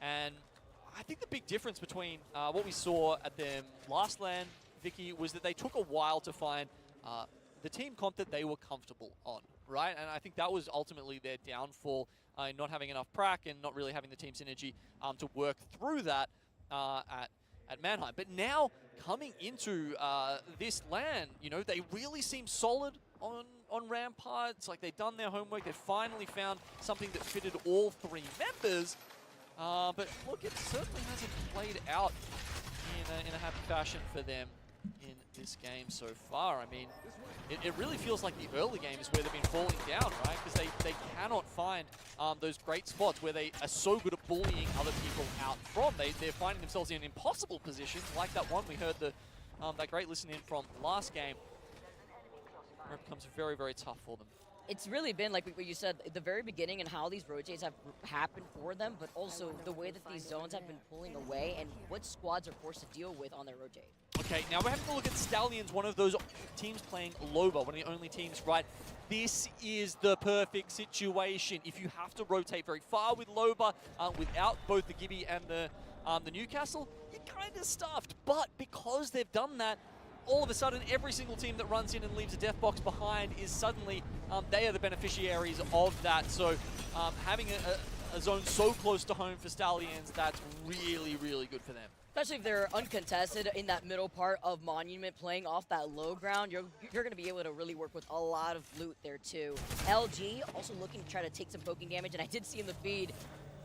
And I think the big difference between what we saw at their last LAN, Vicky, was that they took a while to find the team comp that they were comfortable on, right? And I think that was ultimately their downfall, in not having enough prac and not really having the team synergy to work through that at Mannheim. But now, coming into this LAN, you know, they really seem solid on Rampart. It's like they've done their homework. They've finally found something that fitted all three members. But look, it certainly hasn't played out in a happy fashion for them in this game so far. I mean, it really feels like the early game is where they've been falling down, right? Because they cannot find those great spots where they are so good at bullying other people out from. They're finding themselves in impossible positions, like that one we heard that great listen in from last game, where it becomes very, very tough for them. It's really been, like what you said, at the very beginning and how these rotates have happened for them, but also the way that these zones have been pulling away and what squads are forced to deal with on their rotate. Okay, now we're having a look at Stallions, one of those teams playing Loba, one of the only teams, right? This is the perfect situation. If you have to rotate very far with Loba, without both the Gibby and the Newcastle, you're kind of stuffed. But because they've done that, all of a sudden, every single team that runs in and leaves a death box behind is suddenly, they are the beneficiaries of that. So having a zone so close to home for Stallions, that's really, really good for them. Especially if they're uncontested in that middle part of Monument, playing off that low ground, you're going to be able to really work with a lot of loot there too. LG also looking to try to take some poking damage, and I did see in the feed,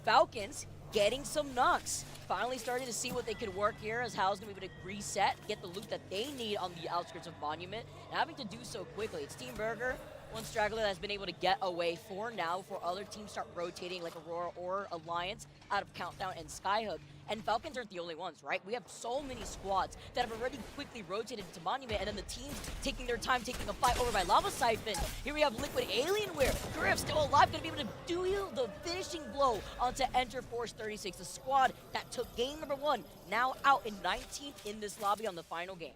Falcons getting some knocks. Finally starting to see what they could work here, as Hal's going to be able to reset, get the loot that they need on the outskirts of Monument, and having to do so quickly. It's Team Burger, one straggler that's been able to get away for now before other teams start rotating like Aurora or Alliance out of Countdown and Skyhook. And Falcons aren't the only ones, right? We have so many squads that have already quickly rotated to Monument, and then the teams taking their time, taking a fight over by Lava Siphon. Here we have Liquid Alienware. Griff still alive, gonna be able to do the finishing blow onto Enter Force 36, the squad that took game number 1, now out in 19th in this lobby on the final game.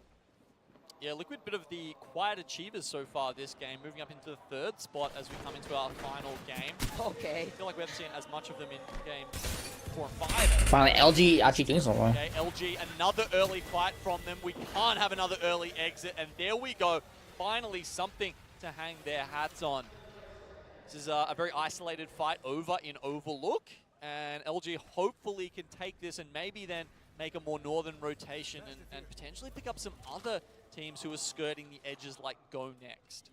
Yeah, Liquid, bit of the quiet achievers so far this game, moving up into the 3rd spot as we come into our final game. Okay. I feel like we haven't seen as much of them in game 4 and 5. Finally, LG actually doing something. Okay, LG, another early fight from them. We can't have another early exit, and there we go. Finally, something to hang their hats on. This is a very isolated fight over in Overlook, and LG hopefully can take this and maybe then make a more northern rotation and potentially pick up some other teams who are skirting the edges like Go Next.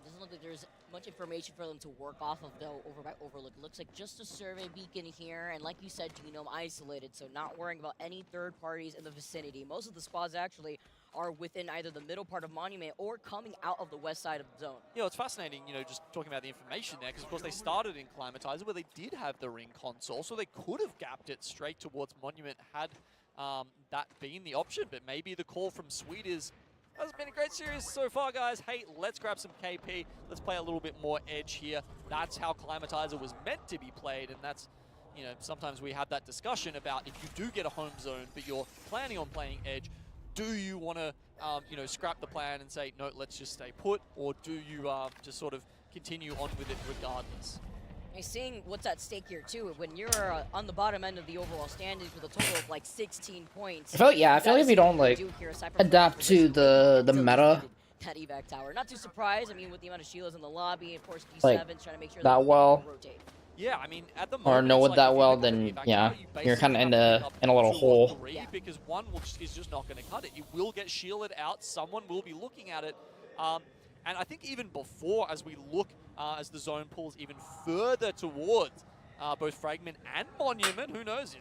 Doesn't look like there's much information for them to work off of, though, over by Overlook. It looks like just a survey beacon here, and like you said, Genome isolated, so not worrying about any third parties in the vicinity. Most of the squads actually are within either the middle part of Monument or coming out of the west side of the zone. Yeah, it's fascinating, you know, just talking about the information there, because of course they started in Climatizer where they did have the ring console, so they could have gapped it straight towards Monument had that been the option, but maybe the call from Sweet is, that's been a great series so far, guys. Hey, let's grab some KP. Let's play a little bit more edge here. That's how Climatizer was meant to be played, and that's, you know, sometimes we have that discussion about if you do get a home zone, but you're planning on playing edge, do you want to, you know, scrap the plan and say, no, let's just stay put, or do you just sort of continue on with it regardless? Seeing what's at stake here too, when you're on the bottom end of the overall standings with a total of like 16 points. I feel like if you don't like adapt to the meta that evac tower, not too surprised. I mean, with the amount of Sheilas in the lobby, of course, D7's like trying to make sure that well, rotate. Yeah, I mean, at the or moment, know it's it like that if you well, pick up then the evac yeah, tower, you you're kind of basically have to in a little two or hole. three, because one is just not going to cut it. It will get shielded out. Someone will be looking at it. And I think even before, as we look, as the zone pulls even further towards both Fragment and Monument, who knows? Is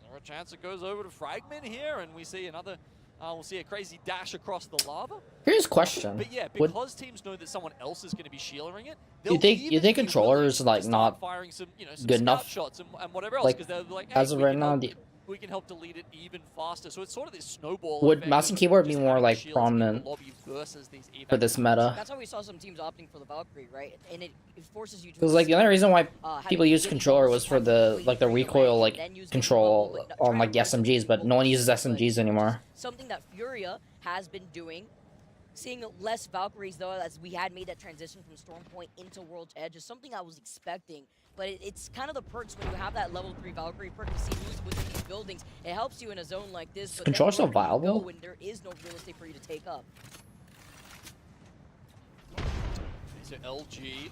there a chance it goes over to Fragment here and we see another, we'll see a crazy dash across the lava? Here's a question. But yeah, because teams know that someone else is going to be shielding it, You think controllers like not firing some, you know, some good enough shots and whatever else, like, because they're like, hey, as of right now? we can help delete it even faster. So it's sort of this snowball. Would effect mouse and of keyboard be just more having like shields in the prominent lobby versus these for this meta? That's why we saw some teams opting for the Valkyrie, right? And it forces you to. Because like the only reason why people use controller was for the the recoil control on like SMGs, but no one uses SMGs anymore. Something that Furia has been doing. Seeing less Valkyries, though, as we had made that transition from Stormpoint into World's Edge, is something I was expecting. But it's kind of the perks when you have that level 3 Valkyrie perk to see who's within these buildings. It helps you in a zone like this. But Controller still viable? when there is no real estate for you to take up. So LG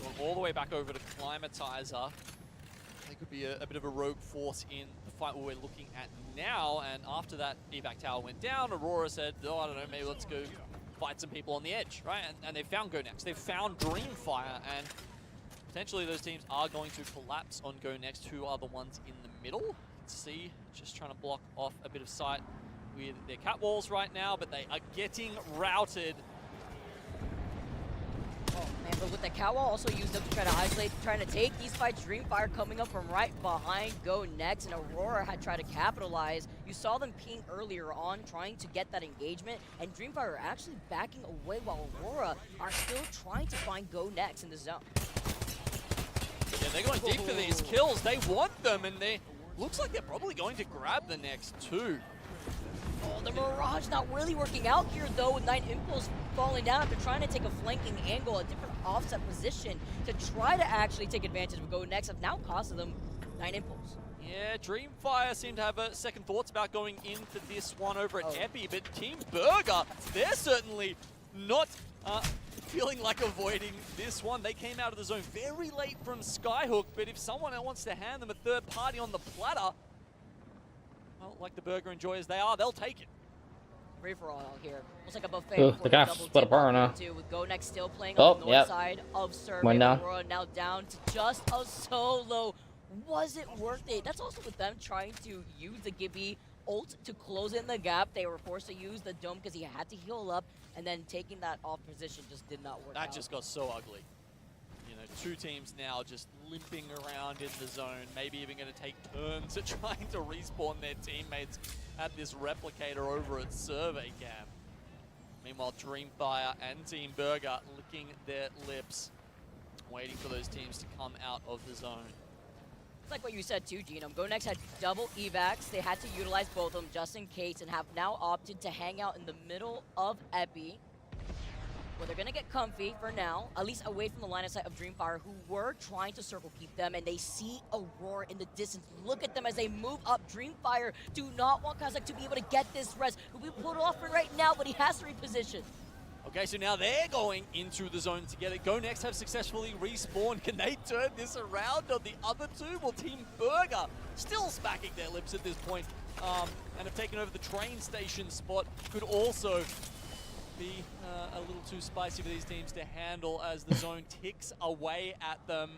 going all the way back over to Climatizer. They could be a bit of a rogue force in the fight we're looking at now. And after that evac tower went down, Aurora said, oh, I don't know, maybe let's go fight some people on the edge, right? And they found Go Next. They found Dreamfire, and potentially those teams are going to collapse on Go Next, who are the ones in the middle. Let's see, just trying to block off a bit of sight with their cat walls right now, but they are getting routed. Oh man, but with the Catwall also used up to try to isolate, trying to take these fights. Dreamfire coming up from right behind Go Next, and Aurora had tried to capitalize. You saw them ping earlier on, trying to get that engagement, and Dreamfire are actually backing away while Aurora are still trying to find Go Next in the zone. Yeah, they're going deep for these kills. They want them, and they looks like they're probably going to grab the next two. Oh, the Mirage not really working out here, though, with 9 Impulse falling down after trying to take a flanking angle, a different offset position to try to actually take advantage of Go Next, have now costed them 9 Impulse. Yeah, Dreamfire seem to have second thoughts about going in for this one over at Epi, but Team Burger, they're certainly not feeling like avoiding this one. They came out of the zone very late from Skyhook, but if someone else wants to hand them a third party on the platter, well, like the Burger enjoyers they are, they'll take it. Free for all here. Looks like a buffet. Ooh, they're gonna have to split apart now. With Go Next still playing on the north side of Survey. Now. Aurora now down to just a solo. Was it worth it? That's also with them trying to use the Gibby ult to close in the gap. They were forced to use the dome because he had to heal up, and then taking that off position just did not work out. That just got so ugly. You know, two teams now just limping around in the zone, maybe even going to take turns at trying to respawn their teammates at this replicator over at Survey Camp. Meanwhile, Dreamfire and Team Burger licking their lips, waiting for those teams to come out of the zone. It's like what you said too, Genome. Go Next had double evacs. They had to utilize both of them just in case, and have now opted to hang out in the middle of Epi, where they're going to get comfy for now, at least away from the line of sight of Dreamfire, who were trying to circle keep them, and they see Aurora in the distance. Look at them as they move up. Dreamfire do not want caustic to be able to get this res. Who we pulled off for right now, but he has to reposition. Okay, so now they're going into the zone together. Go Next have successfully respawned. Can they turn this around on the other two? Well, Team Burger still smacking their lips at this point, and have taken over the train station spot. Could also be a little too spicy for these teams to handle as the zone ticks away at them.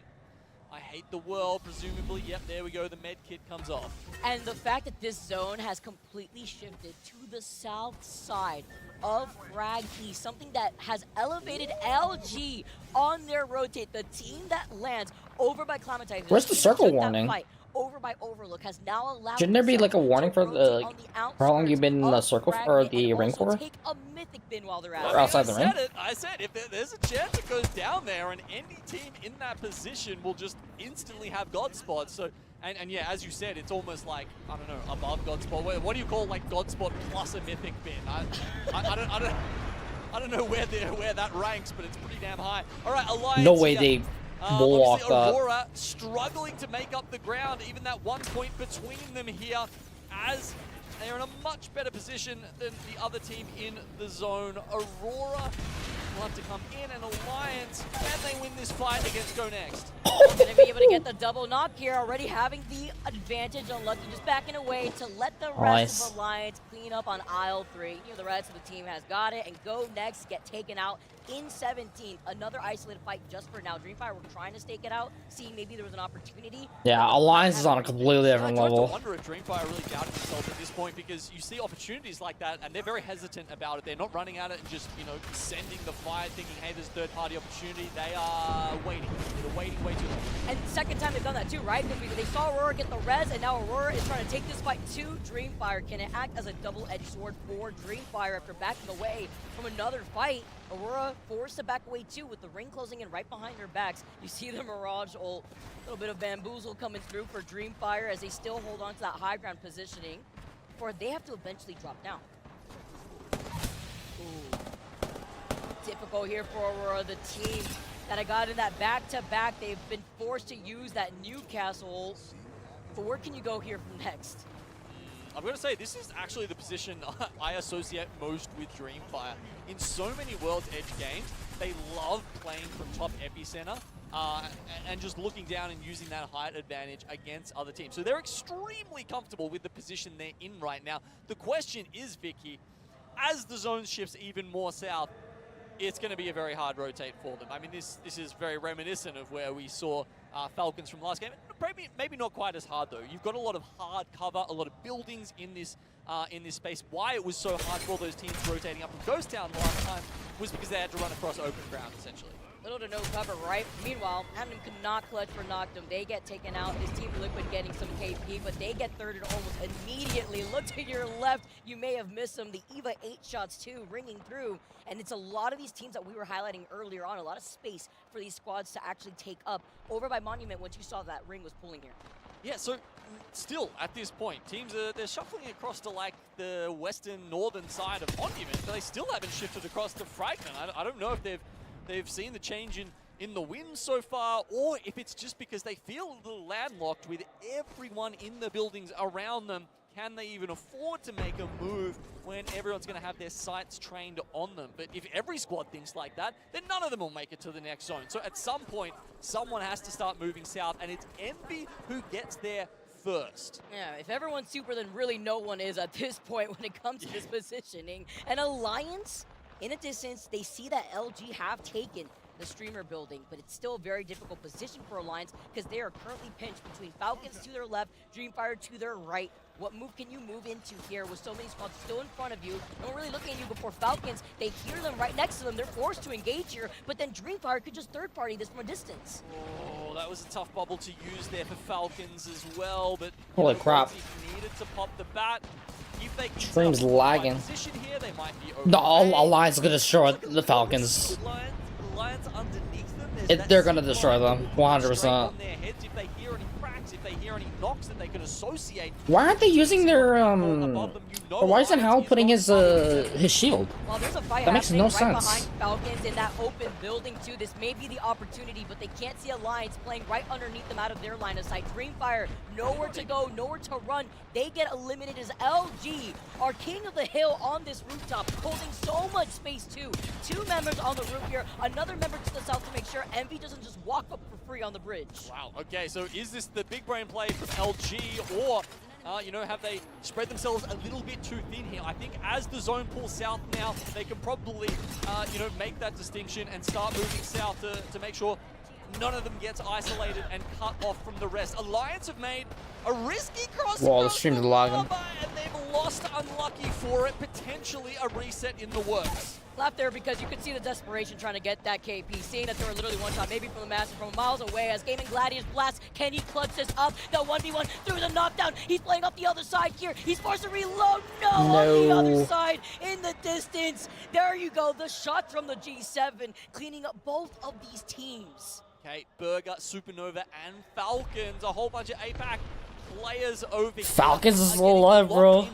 I hate the world, presumably. Yep, there we go. The med kit comes off. And the fact that this zone has completely shifted to the south side of Frag East, something that has elevated LG on their rotate. The team that lands over by Climatizer. Where's the circle warning? Over by Overlook has now allowed. Shouldn't there be like a warning for the for how long you've been in the circle or the ring for? Take a mythic bin while they're or outside the ring. I said if there's a chance it goes down there, and any team in that position will just instantly have God spots. So and yeah, as you said, it's almost like, I don't know, above God spot. What do you call like God spot plus a mythic bin? I don't know where that ranks, but it's pretty damn high. All right, Alliance. No way they Bullwalk Obviously, that. Aurora struggling to make up the ground, even that 1 point between them here, as they're in a much better position than the other team in the zone. Aurora will have to come in, and Alliance, can they win this fight against Go Next? Going to be able to get the double knock here, already having the advantage. Unlucky, just backing away to let the rest of Alliance clean up on aisle 3. You know, the rest of the team has got it, and Go Next get taken out in 17. Another isolated fight just for now. Dreamfire were trying to stake it out, seeing maybe there was an opportunity. Yeah, Alliance is on a completely different level. I wonder if Dreamfire really doubted themselves at this point, because you see opportunities like that and they're very hesitant about it. They're not running at it and just, you know, sending the fight thinking, hey, there's third-party opportunity. They are waiting. They're waiting way too long. And second time they've done that too, right? Because they saw Aurora get the res, and now Aurora is trying to take this fight to Dreamfire. Can it act as a double-edged sword for Dreamfire after backing away from another fight? Aurora forced to back away too, with the ring closing in right behind their backs. You see the Mirage ult, a little bit of bamboozle coming through for Dreamfire as they still hold on to that high ground positioning before they have to eventually drop down. Ooh. Difficult here for Aurora, the team that I got in that back-to-back. They've been forced to use that Newcastle. But where can you go here from next? I'm going to say this is actually the position I associate most with Dreamfire. In so many World's Edge games, they love playing from top epicenter and just looking down and using that height advantage against other teams. So they're extremely comfortable with the position they're in right now. The question is, Vicky, as the zone shifts even more south, it's going to be a very hard rotate for them. I mean, this is very reminiscent of where we saw Falcons from last game. Maybe not quite as hard though. You've got a lot of hard cover, a lot of buildings in this space. Why it was so hard for those teams rotating up from Ghost Town last time was because they had to run across open ground essentially. Little to no cover, right? Meanwhile, Hamden could not clutch for Noctum. They get taken out. His Team Liquid getting some KP, but they get thirded almost immediately. Look to your left. You may have missed them. The EVA 8 shots too, ringing through. And it's a lot of these teams that we were highlighting earlier on. A lot of space for these squads to actually take up. Over by Monument, once you saw that ring was pulling here. Yeah, so still at this point, teams they're shuffling across to like the western northern side of Monument, but they still haven't shifted across to Fragment. I don't know if they've seen the change in the wind so far, or if it's just because they feel a little landlocked with everyone in the buildings around them. Can they even afford to make a move when everyone's going to have their sights trained on them? But if every squad thinks like that, then none of them will make it to the next zone. So at some point, someone has to start moving south, and it's Envy who gets there first. Yeah, if everyone's super, then really no one is at this point when it comes to this positioning. And Alliance, in a distance, they see that LG have taken the streamer building, but it's still a very difficult position for Alliance because they are currently pinched between Falcons to their left, Dreamfire to their right. What move can you move into here with so many squads still in front of you? No one really looking at you before Falcons. They hear them right next to them. They're forced to engage here, but then Dreamfire could just third party this from a distance. Oh, that was a tough bubble to use there for Falcons as well, but holy crap. Needed to pop the bat. If they can Stream's lagging. Here, they might be No, Alliance is gonna destroy the Falcons. Alliance underneath them. They're gonna destroy them, 100%. If they hear any cracks, if they hear any knocks that they can associate. Why aren't they using their or why isn't Hal putting his shield? Well, there's a fight that makes no right sense. Behind Falcons in that open building too. This may be the opportunity, but they can't see Alliance playing right underneath them out of their line of sight. Dreamfire, nowhere to go, nowhere to run. They get eliminated as LG are king of the hill on this rooftop, holding so much space too. 2 members on the roof here, another member to the south to make sure Envy doesn't just walk up for free on the bridge. Wow, okay, so is this the big brain play from LG, or you know, have they spread themselves a little bit too thin here? I think as the zone pulls south now, they can probably, you know, make that distinction and start moving south to make sure none of them gets isolated and cut off from the rest. Alliance have made a risky cross. Whoa, the stream's lagging. And they've lost unlucky for it. Potentially a reset in the works. Laugh there because you could see the desperation trying to get that KP, seeing that they were literally one shot, maybe from the Master from miles away as Gaming Gladius blast. Can he clutch this up? The 1v1 through the knockdown. He's playing off the other side here. He's forced to reload. No, on the other side in the distance. There you go. The shot from the G7 cleaning up both of these teams. Okay, Burger, Supernova, and Falcons. A whole bunch of APAC players over here. Falcons is still alive, bro.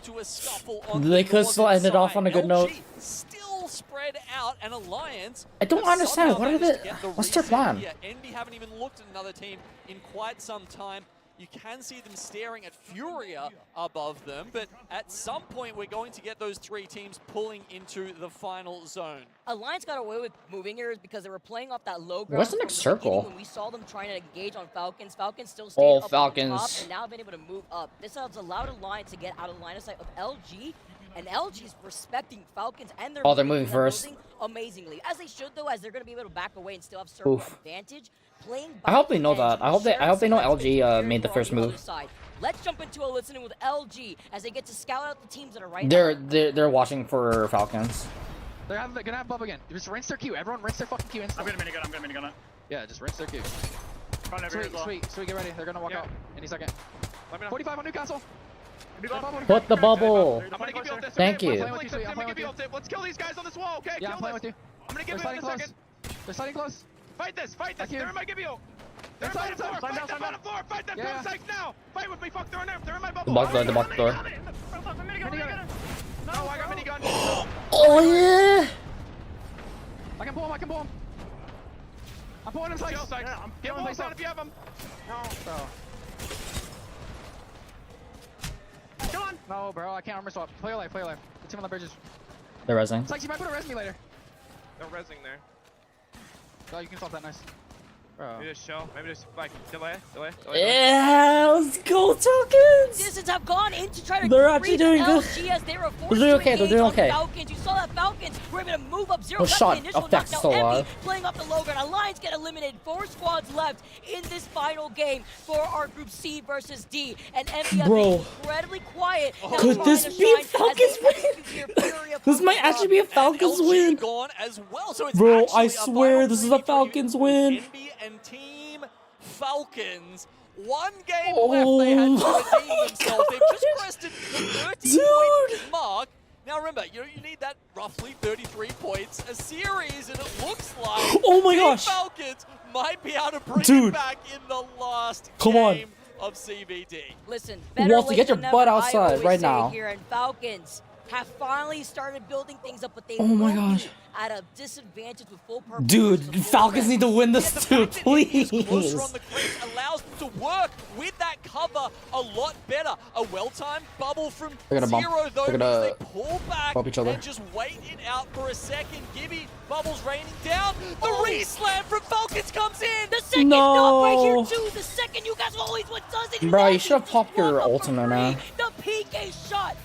They could still end it off on a good note. Still well spread out, and Alliance. I don't have understand. somehow What are managed to the? get the What's their reset plan? here. Envy haven't even looked at another team in quite some time. You can see them staring at Furia above them, but at some point we're going to get those three teams pulling into the final zone. Alliance got away with moving here because they were playing off that low ground. What's the next circle? When we saw them trying to engage on Falcons, Falcons still stayed up Falcons. on top and now been able to move up. This has allowed Alliance to get out of line of sight of LG, and LG is respecting Falcons and they're moving first. Amazingly, as they should though, as they're going to be able to back away and still have certain advantage. I hope they know that. I hope they know LG made the first move. Let's jump into a listening with LG as they get to scout out the teams that are right. They're watching for Falcons. They're gonna have bub again. Just rinse their Q. Everyone rinse their fucking Q instantly. I'm gonna minigun it. Yeah, just rinse their Q. Sweet, get ready. They're gonna walk out any second. 45 on Newcastle. Put the bubble. I'm gonna give you ult. Thank you. Let's kill these guys on this wall, okay? Yeah, I'm playing with you. I'm gonna give you ult in a second. They're sliding close. Fight this. They're in my give you. They're in my floor. Fight them on the floor. Fight them. Yeah. Now. Fight with me. Fuck, they're in my bubble. The back door. No, I got minigun. Oh yeah. I can pull him. I'm pulling him sights. Get walls down if you have them. No, bro. Come on. No, bro. I can't armor swap. Play your life. The team on the bridges. They're resing. Sykes, you might put a res me later. They're resing there. Oh, you can swap that. Nice. Bro. Maybe just show. Maybe just like delay. Yeah, let's go, Tokens. Citizens have gone in to try to They're actually doing good. LG as they were forced They're doing to okay. engage They're doing on okay. Falcons. You saw that Falcons were able to move up 0. Oh, shot. The initial Effect's knockdown. still alive. Envy playing off the low ground. Alliance get eliminated. 4 squads left in this final game for our group C versus D. And Envy has been incredibly quiet. Could this be a Falcons win? This might actually be a Falcons win. Gone as well, so it's Bro, I swear this is a Falcons win. Envy and Team Falcons. 1 game left. They had to redeem themselves. They've just crested the 30-point mark. Now remember, you need that roughly 33 points a series, and it looks like Team Falcons might be able to bring it back in the last game of CBD. Listen, Walter, get your butt outside right now. Here, and Falcons have finally started building things up, but they at a disadvantage with full purpose. Dude, Falcons need to win this too, please. Closer on the crease allows them to work with that cover a lot better. A well-timed bubble from Zero, though, means they pull back and just wait it out for a second. Gibby, bubbles raining down. The re-slam from Falcons comes in. The second knock right here too. The second you guys always what does it. Bro, you should have popped your ultimate now. The PK shot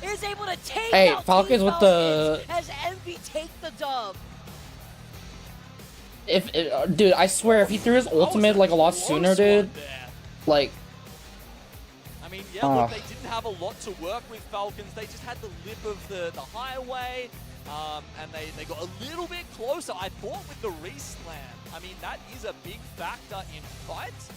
is able to take out Falcons with the... as Envy take the dub. Dude, I swear, if he threw his ultimate like a lot sooner, dude, like... I mean, yeah, look, they didn't have a lot to work with Falcons. They just had the lip of the highway, and they got a little bit closer. I thought with the re-slam. I mean, that is a big factor in fights.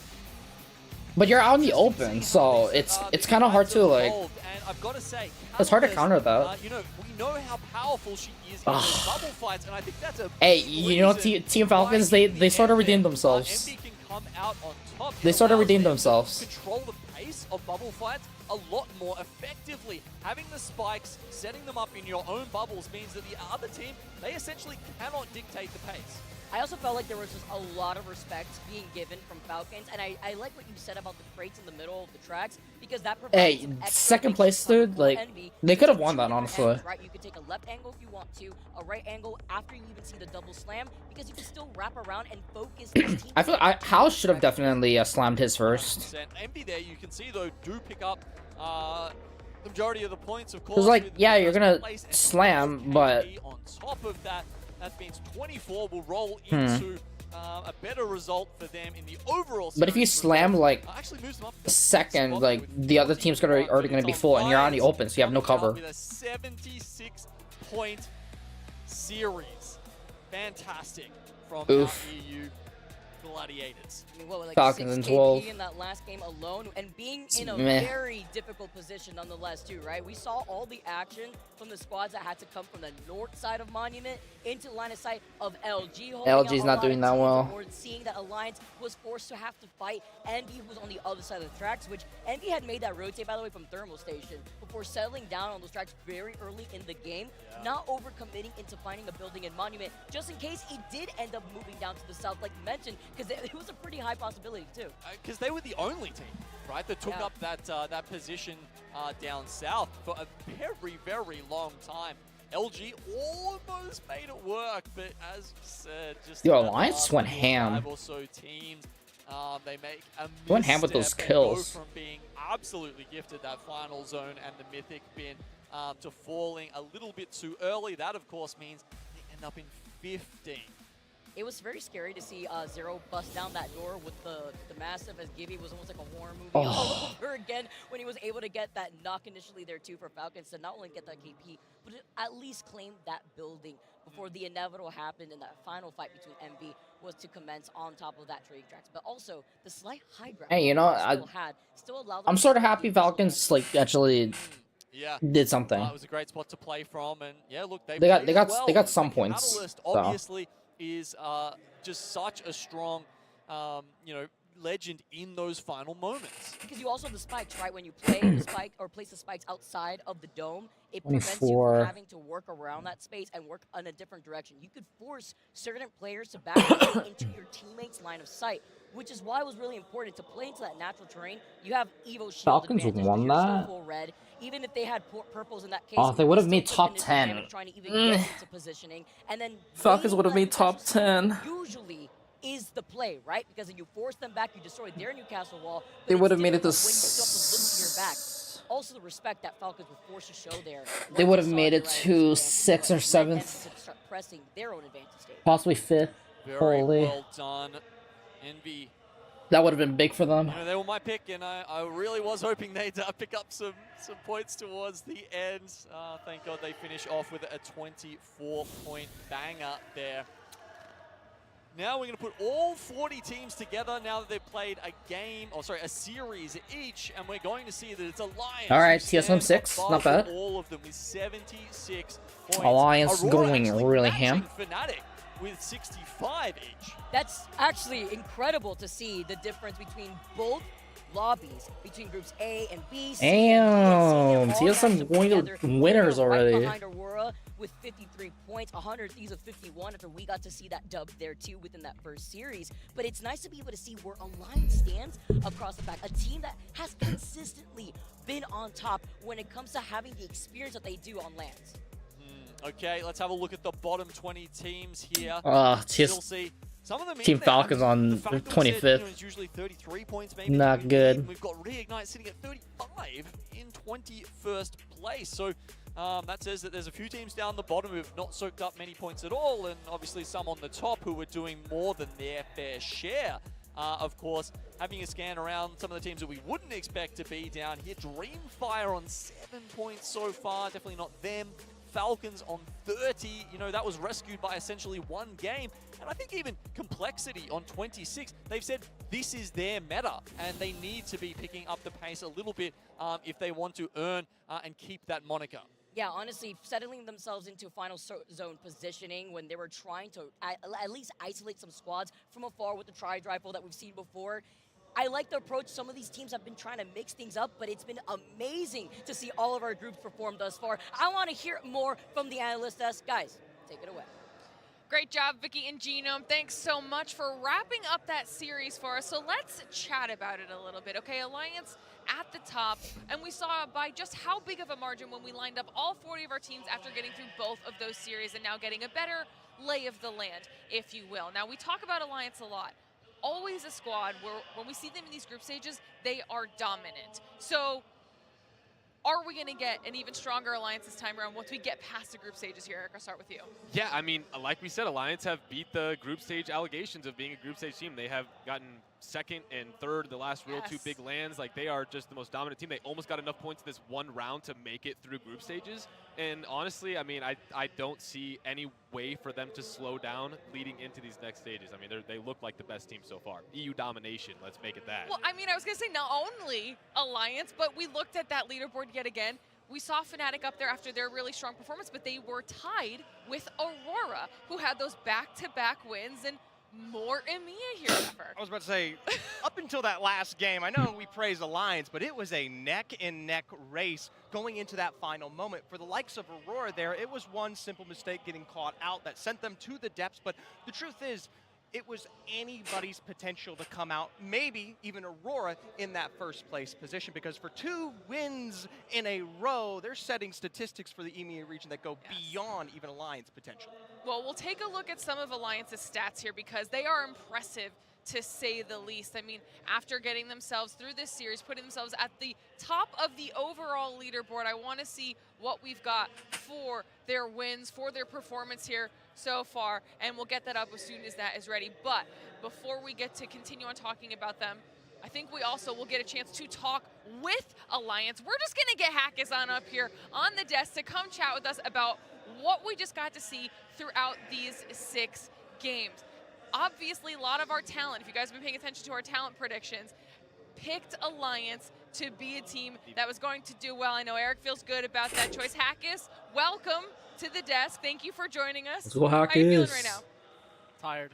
But you're out in the open, so it's kind of hard to like. And I've got to say, it's hard to counter that. You know, we know how powerful she is in those bubble fights, and I think that's a. Hey, you know, Team Falcons, they sort of redeemed themselves. Envy can come out on top. They sort of redeemed themselves. Control the pace of bubble fights a lot more effectively. Having the spikes, setting them up in your own bubbles means that the other team, they essentially cannot dictate the pace. I also felt like there was just a lot of respect being given from Falcons, and I like what you said about the crates in the middle of the tracks, because that provides second place, dude, like, they could have won that, honestly. Right, you could take a left angle if you want to, a right angle after you even see the double slam, because you can still wrap around and focus. I feel like House should have definitely slammed his first. Envy there, you can see, though, do pick up the majority of the points, of course. Because, like, yeah, you're gonna slam, but... On top of that, that means 24 will roll into a better result for them in the overall. But if you slam like second, like the other team's already gonna be full, and you're on the open, so you have no cover. With a 76-point series, fantastic from EU Gladiators. I mean, what, like Falcons and 12 in that last game alone, and being in a very difficult position nonetheless too, right? We saw all the action from the squads that had to come from the north side of Monument into the line of sight of LG. LG's not doing that well. We're seeing seeing that Alliance was forced to have to fight Envy, who was on the other side of the tracks, which Envy had made that rotate, by the way, from Thermal Station before settling down on those tracks very early in the game, not overcommitting into finding a building in Monument, just in case it did end up moving down to the south, like you mentioned, because it was a pretty high possibility, too. Because they were the only team, right, that took up that position down south for a very, very long time. LG almost made it work, but as you said, just Yo, Alliance went ham. 5 or so teams, they make a Went ham with those misstep and kills. go from being absolutely gifted that final zone and the mythic bin to falling a little bit too early. That, of course, means they end up in 15. It was very scary to see Zero bust down that door with the Massive, as Gibby was almost like a horror movie all over again when he was able to get that knock initially there too for Falcons to not only get that KP, but at least claim that building before the inevitable happened and that final fight between MV was to commence on top of that trading tracks. But also the slight high ground. Hey, you know, still allowed them I'm to sort of happy Falcons like actually did something. It was a great spot to play from, and yeah, look, they got some points. Catalyst So. obviously is just such a strong, you know, legend in those final moments. Because you also have the spikes, right? When you play the spike or place the spikes outside of the dome, it prevents you 24. from having to work around that space and work in a different direction. You could force certain players to back away into your teammates' line of sight, which is why it was really important to play into that natural terrain. You have Evo Shield Falcons advantage, won you're still that? full red. Even if they had purples in that case, Oh, they would have still made took top an 10. advantage trying to even get into positioning. And then Falcons would have made top 10. usually is the play, right? Because when you force them back, you destroy their Newcastle wall. But They it's would have made it different to when you still have the limit to your back. Also, the respect that Falcons were forced to show there. They would have made it to 6th or 7th, Start pressing their own advantage state. possibly 5th. Very Holy, well done, Envy. that would have been big for them. You know, they were my pick, and I really was hoping they'd pick up some points towards the end. Thank God they finish off with a 24-point banger there. Now we're going to put all 40 teams together now that they've played a series each, and we're going to see that it's Alliance. All right, who TSM stand 6, above not bad. all of them with 76 points. Alliance Aurora going actually really matching ham. Fnatic with 65 each. That's actually incredible to see the difference between both lobbies, between groups A and B. Damn, TSM going to winners already. Right behind Aurora with 53 points, 100 Thieves with 51 after we got to see that dub there too within that first series. But it's nice to be able to see where Alliance stands across the back. A team that has consistently been on top when it comes to having the experience that they do on lands. Okay, let's have a look at the bottom 20 teams here. Some of them Team Falcons on 25th. It's usually 33 points, maybe. Not good. We've got Reignite sitting at 35 in 21st place. So that says that there's a few teams down the bottom who have not soaked up many points at all, and obviously some on the top who are doing more than their fair share. Of course, having a scan around some of the teams that we wouldn't expect to be down here. Dreamfire on 7 points so far, definitely not them. Falcons on 30, you know, that was rescued by essentially one game. And I think even Complexity on 26, they've said this is their meta and they need to be picking up the pace a little bit if they want to earn and keep that moniker. Yeah, honestly, settling themselves into final zone positioning when they were trying to at least isolate some squads from afar with the tri-rifle that we've seen before. I like the approach. Some of these teams have been trying to mix things up, but it's been amazing to see all of our groups perform thus far. I want to hear more from the analyst desk. Guys, take it away. Great job, Vicky and Genome. Thanks so much for wrapping up that series for us. So let's chat about it a little bit. Okay, Alliance at the top, and we saw by just how big of a margin when we lined up all 40 of our teams after getting through both of those series and now getting a better lay of the land, if you will. Now, we talk about Alliance a lot. Always a squad where when we see them in these group stages, they are dominant. So are we going to get an even stronger Alliance this time around once we get past the group stages here? Eric, I'll start with you. Yeah, I mean, like we said, Alliance have beat the group stage allegations of being a group stage team. They have gotten second and third, the last real two big lands. Like, they are just the most dominant team. They almost got enough points in this one round to make it through group stages. And honestly, I mean, I don't see any way for them to slow down leading into these next stages. I mean, they look like the best team so far. EU domination, let's make it that. Well, I mean, I was going to say not only Alliance, but we looked at that leaderboard yet again. We saw Fnatic up there after their really strong performance, but they were tied with Aurora, who had those back-to-back wins. And more EMEA here, Pepper. I was about to say, up until that last game, I know we praise Alliance, but it was a neck-and-neck race going into that final moment. For the likes of Aurora there, it was one simple mistake getting caught out that sent them to the depths, but the truth is, it was anybody's potential to come out, maybe even Aurora in that first place position, because for 2 wins in a row, they're setting statistics for the EMEA region that go beyond even Alliance potential. Well, we'll take a look at some of Alliance's stats here because they are impressive to say the least. I mean, after getting themselves through this series, putting themselves at the top of the overall leaderboard, I want to see what we've got for their wins, for their performance here so far, and we'll get that up as soon as that is ready. But before we get to continue on talking about them, I think we also will get a chance to talk with Alliance. We're just going to get Hackis on up here on the desk to come chat with us about what we just got to see throughout these 6 games. Obviously, a lot of our talent, if you guys have been paying attention to our talent predictions, picked Alliance to be a team that was going to do well. I know Eric feels good about that choice. Hackis, welcome to the desk. Thank you for joining us. Let's go, How are you feeling Hackis. right now? Tired.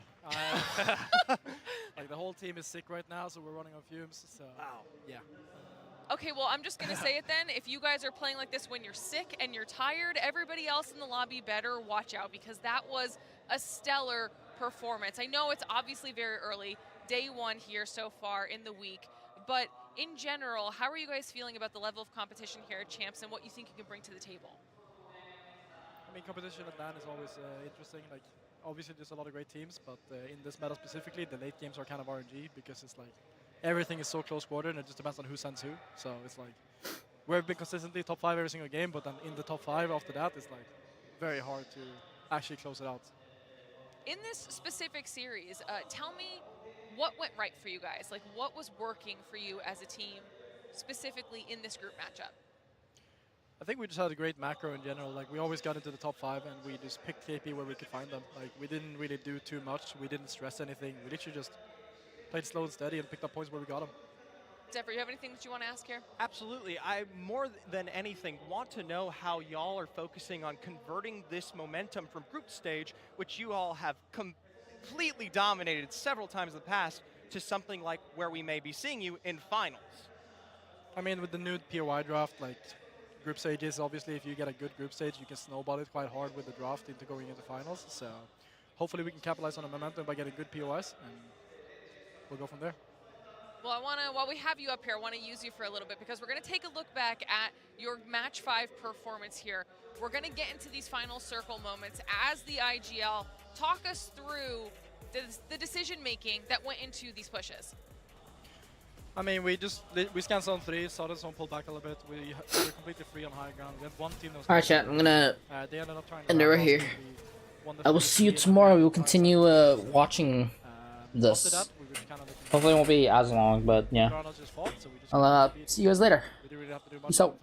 Like the whole team is sick right now, so we're running on fumes. So yeah. Okay, well, I'm just going to say it then. If you guys are playing like this when you're sick and you're tired, everybody else in the lobby better watch out because that was a stellar performance. I know it's obviously very early, day 1 here so far in the week, but in general, how are you guys feeling about the level of competition here at Champs and what you think you can bring to the table? I mean, competition at LAN is always interesting. Like, obviously, there's a lot of great teams, but in this meta specifically, the late games are kind of RNG because it's like everything is so close quarter, and it just depends on who sends who. So it's like we've been consistently top 5 every single game, but then in the top 5 after that, it's like very hard to actually close it out. In this specific series, tell me what went right for you guys? Like, what was working for you as a team, specifically in this group matchup? I think we just had a great macro in general. Like, we always got into the top 5, and we just picked KP where we could find them. Like, we didn't really do too much. We didn't stress anything. We literally just played slow and steady and picked up points where we got them. Zephyr, you have anything that you want to ask here? Absolutely. I, more than anything, want to know how y'all are focusing on converting this momentum from group stage, which you all have completely dominated several times in the past, to something like where we may be seeing you in finals. I mean, with the new POI draft, like, group stages, obviously, if you get a good group stage, you can snowball it quite hard with the draft into going into finals. So hopefully we can capitalize on the momentum by getting good POIs, and we'll go from there. Well, I want to, while we have you up here, I want to use you for a little bit because we're going to take a look back at your match 5 performance here. We're going to get into these final circle moments as the IGL. Talk us through the decision-making that went into these pushes. I mean, we scanned zone 3, saw the zone pull back a little bit. We were completely free on high ground. We had one team that was... Alright, chat, I'm gonna they ended up trying to end it right here. I will see you tomorrow. We will continue watching this. Hopefully it won't be as long, but yeah. I'll see you guys later. Peace out.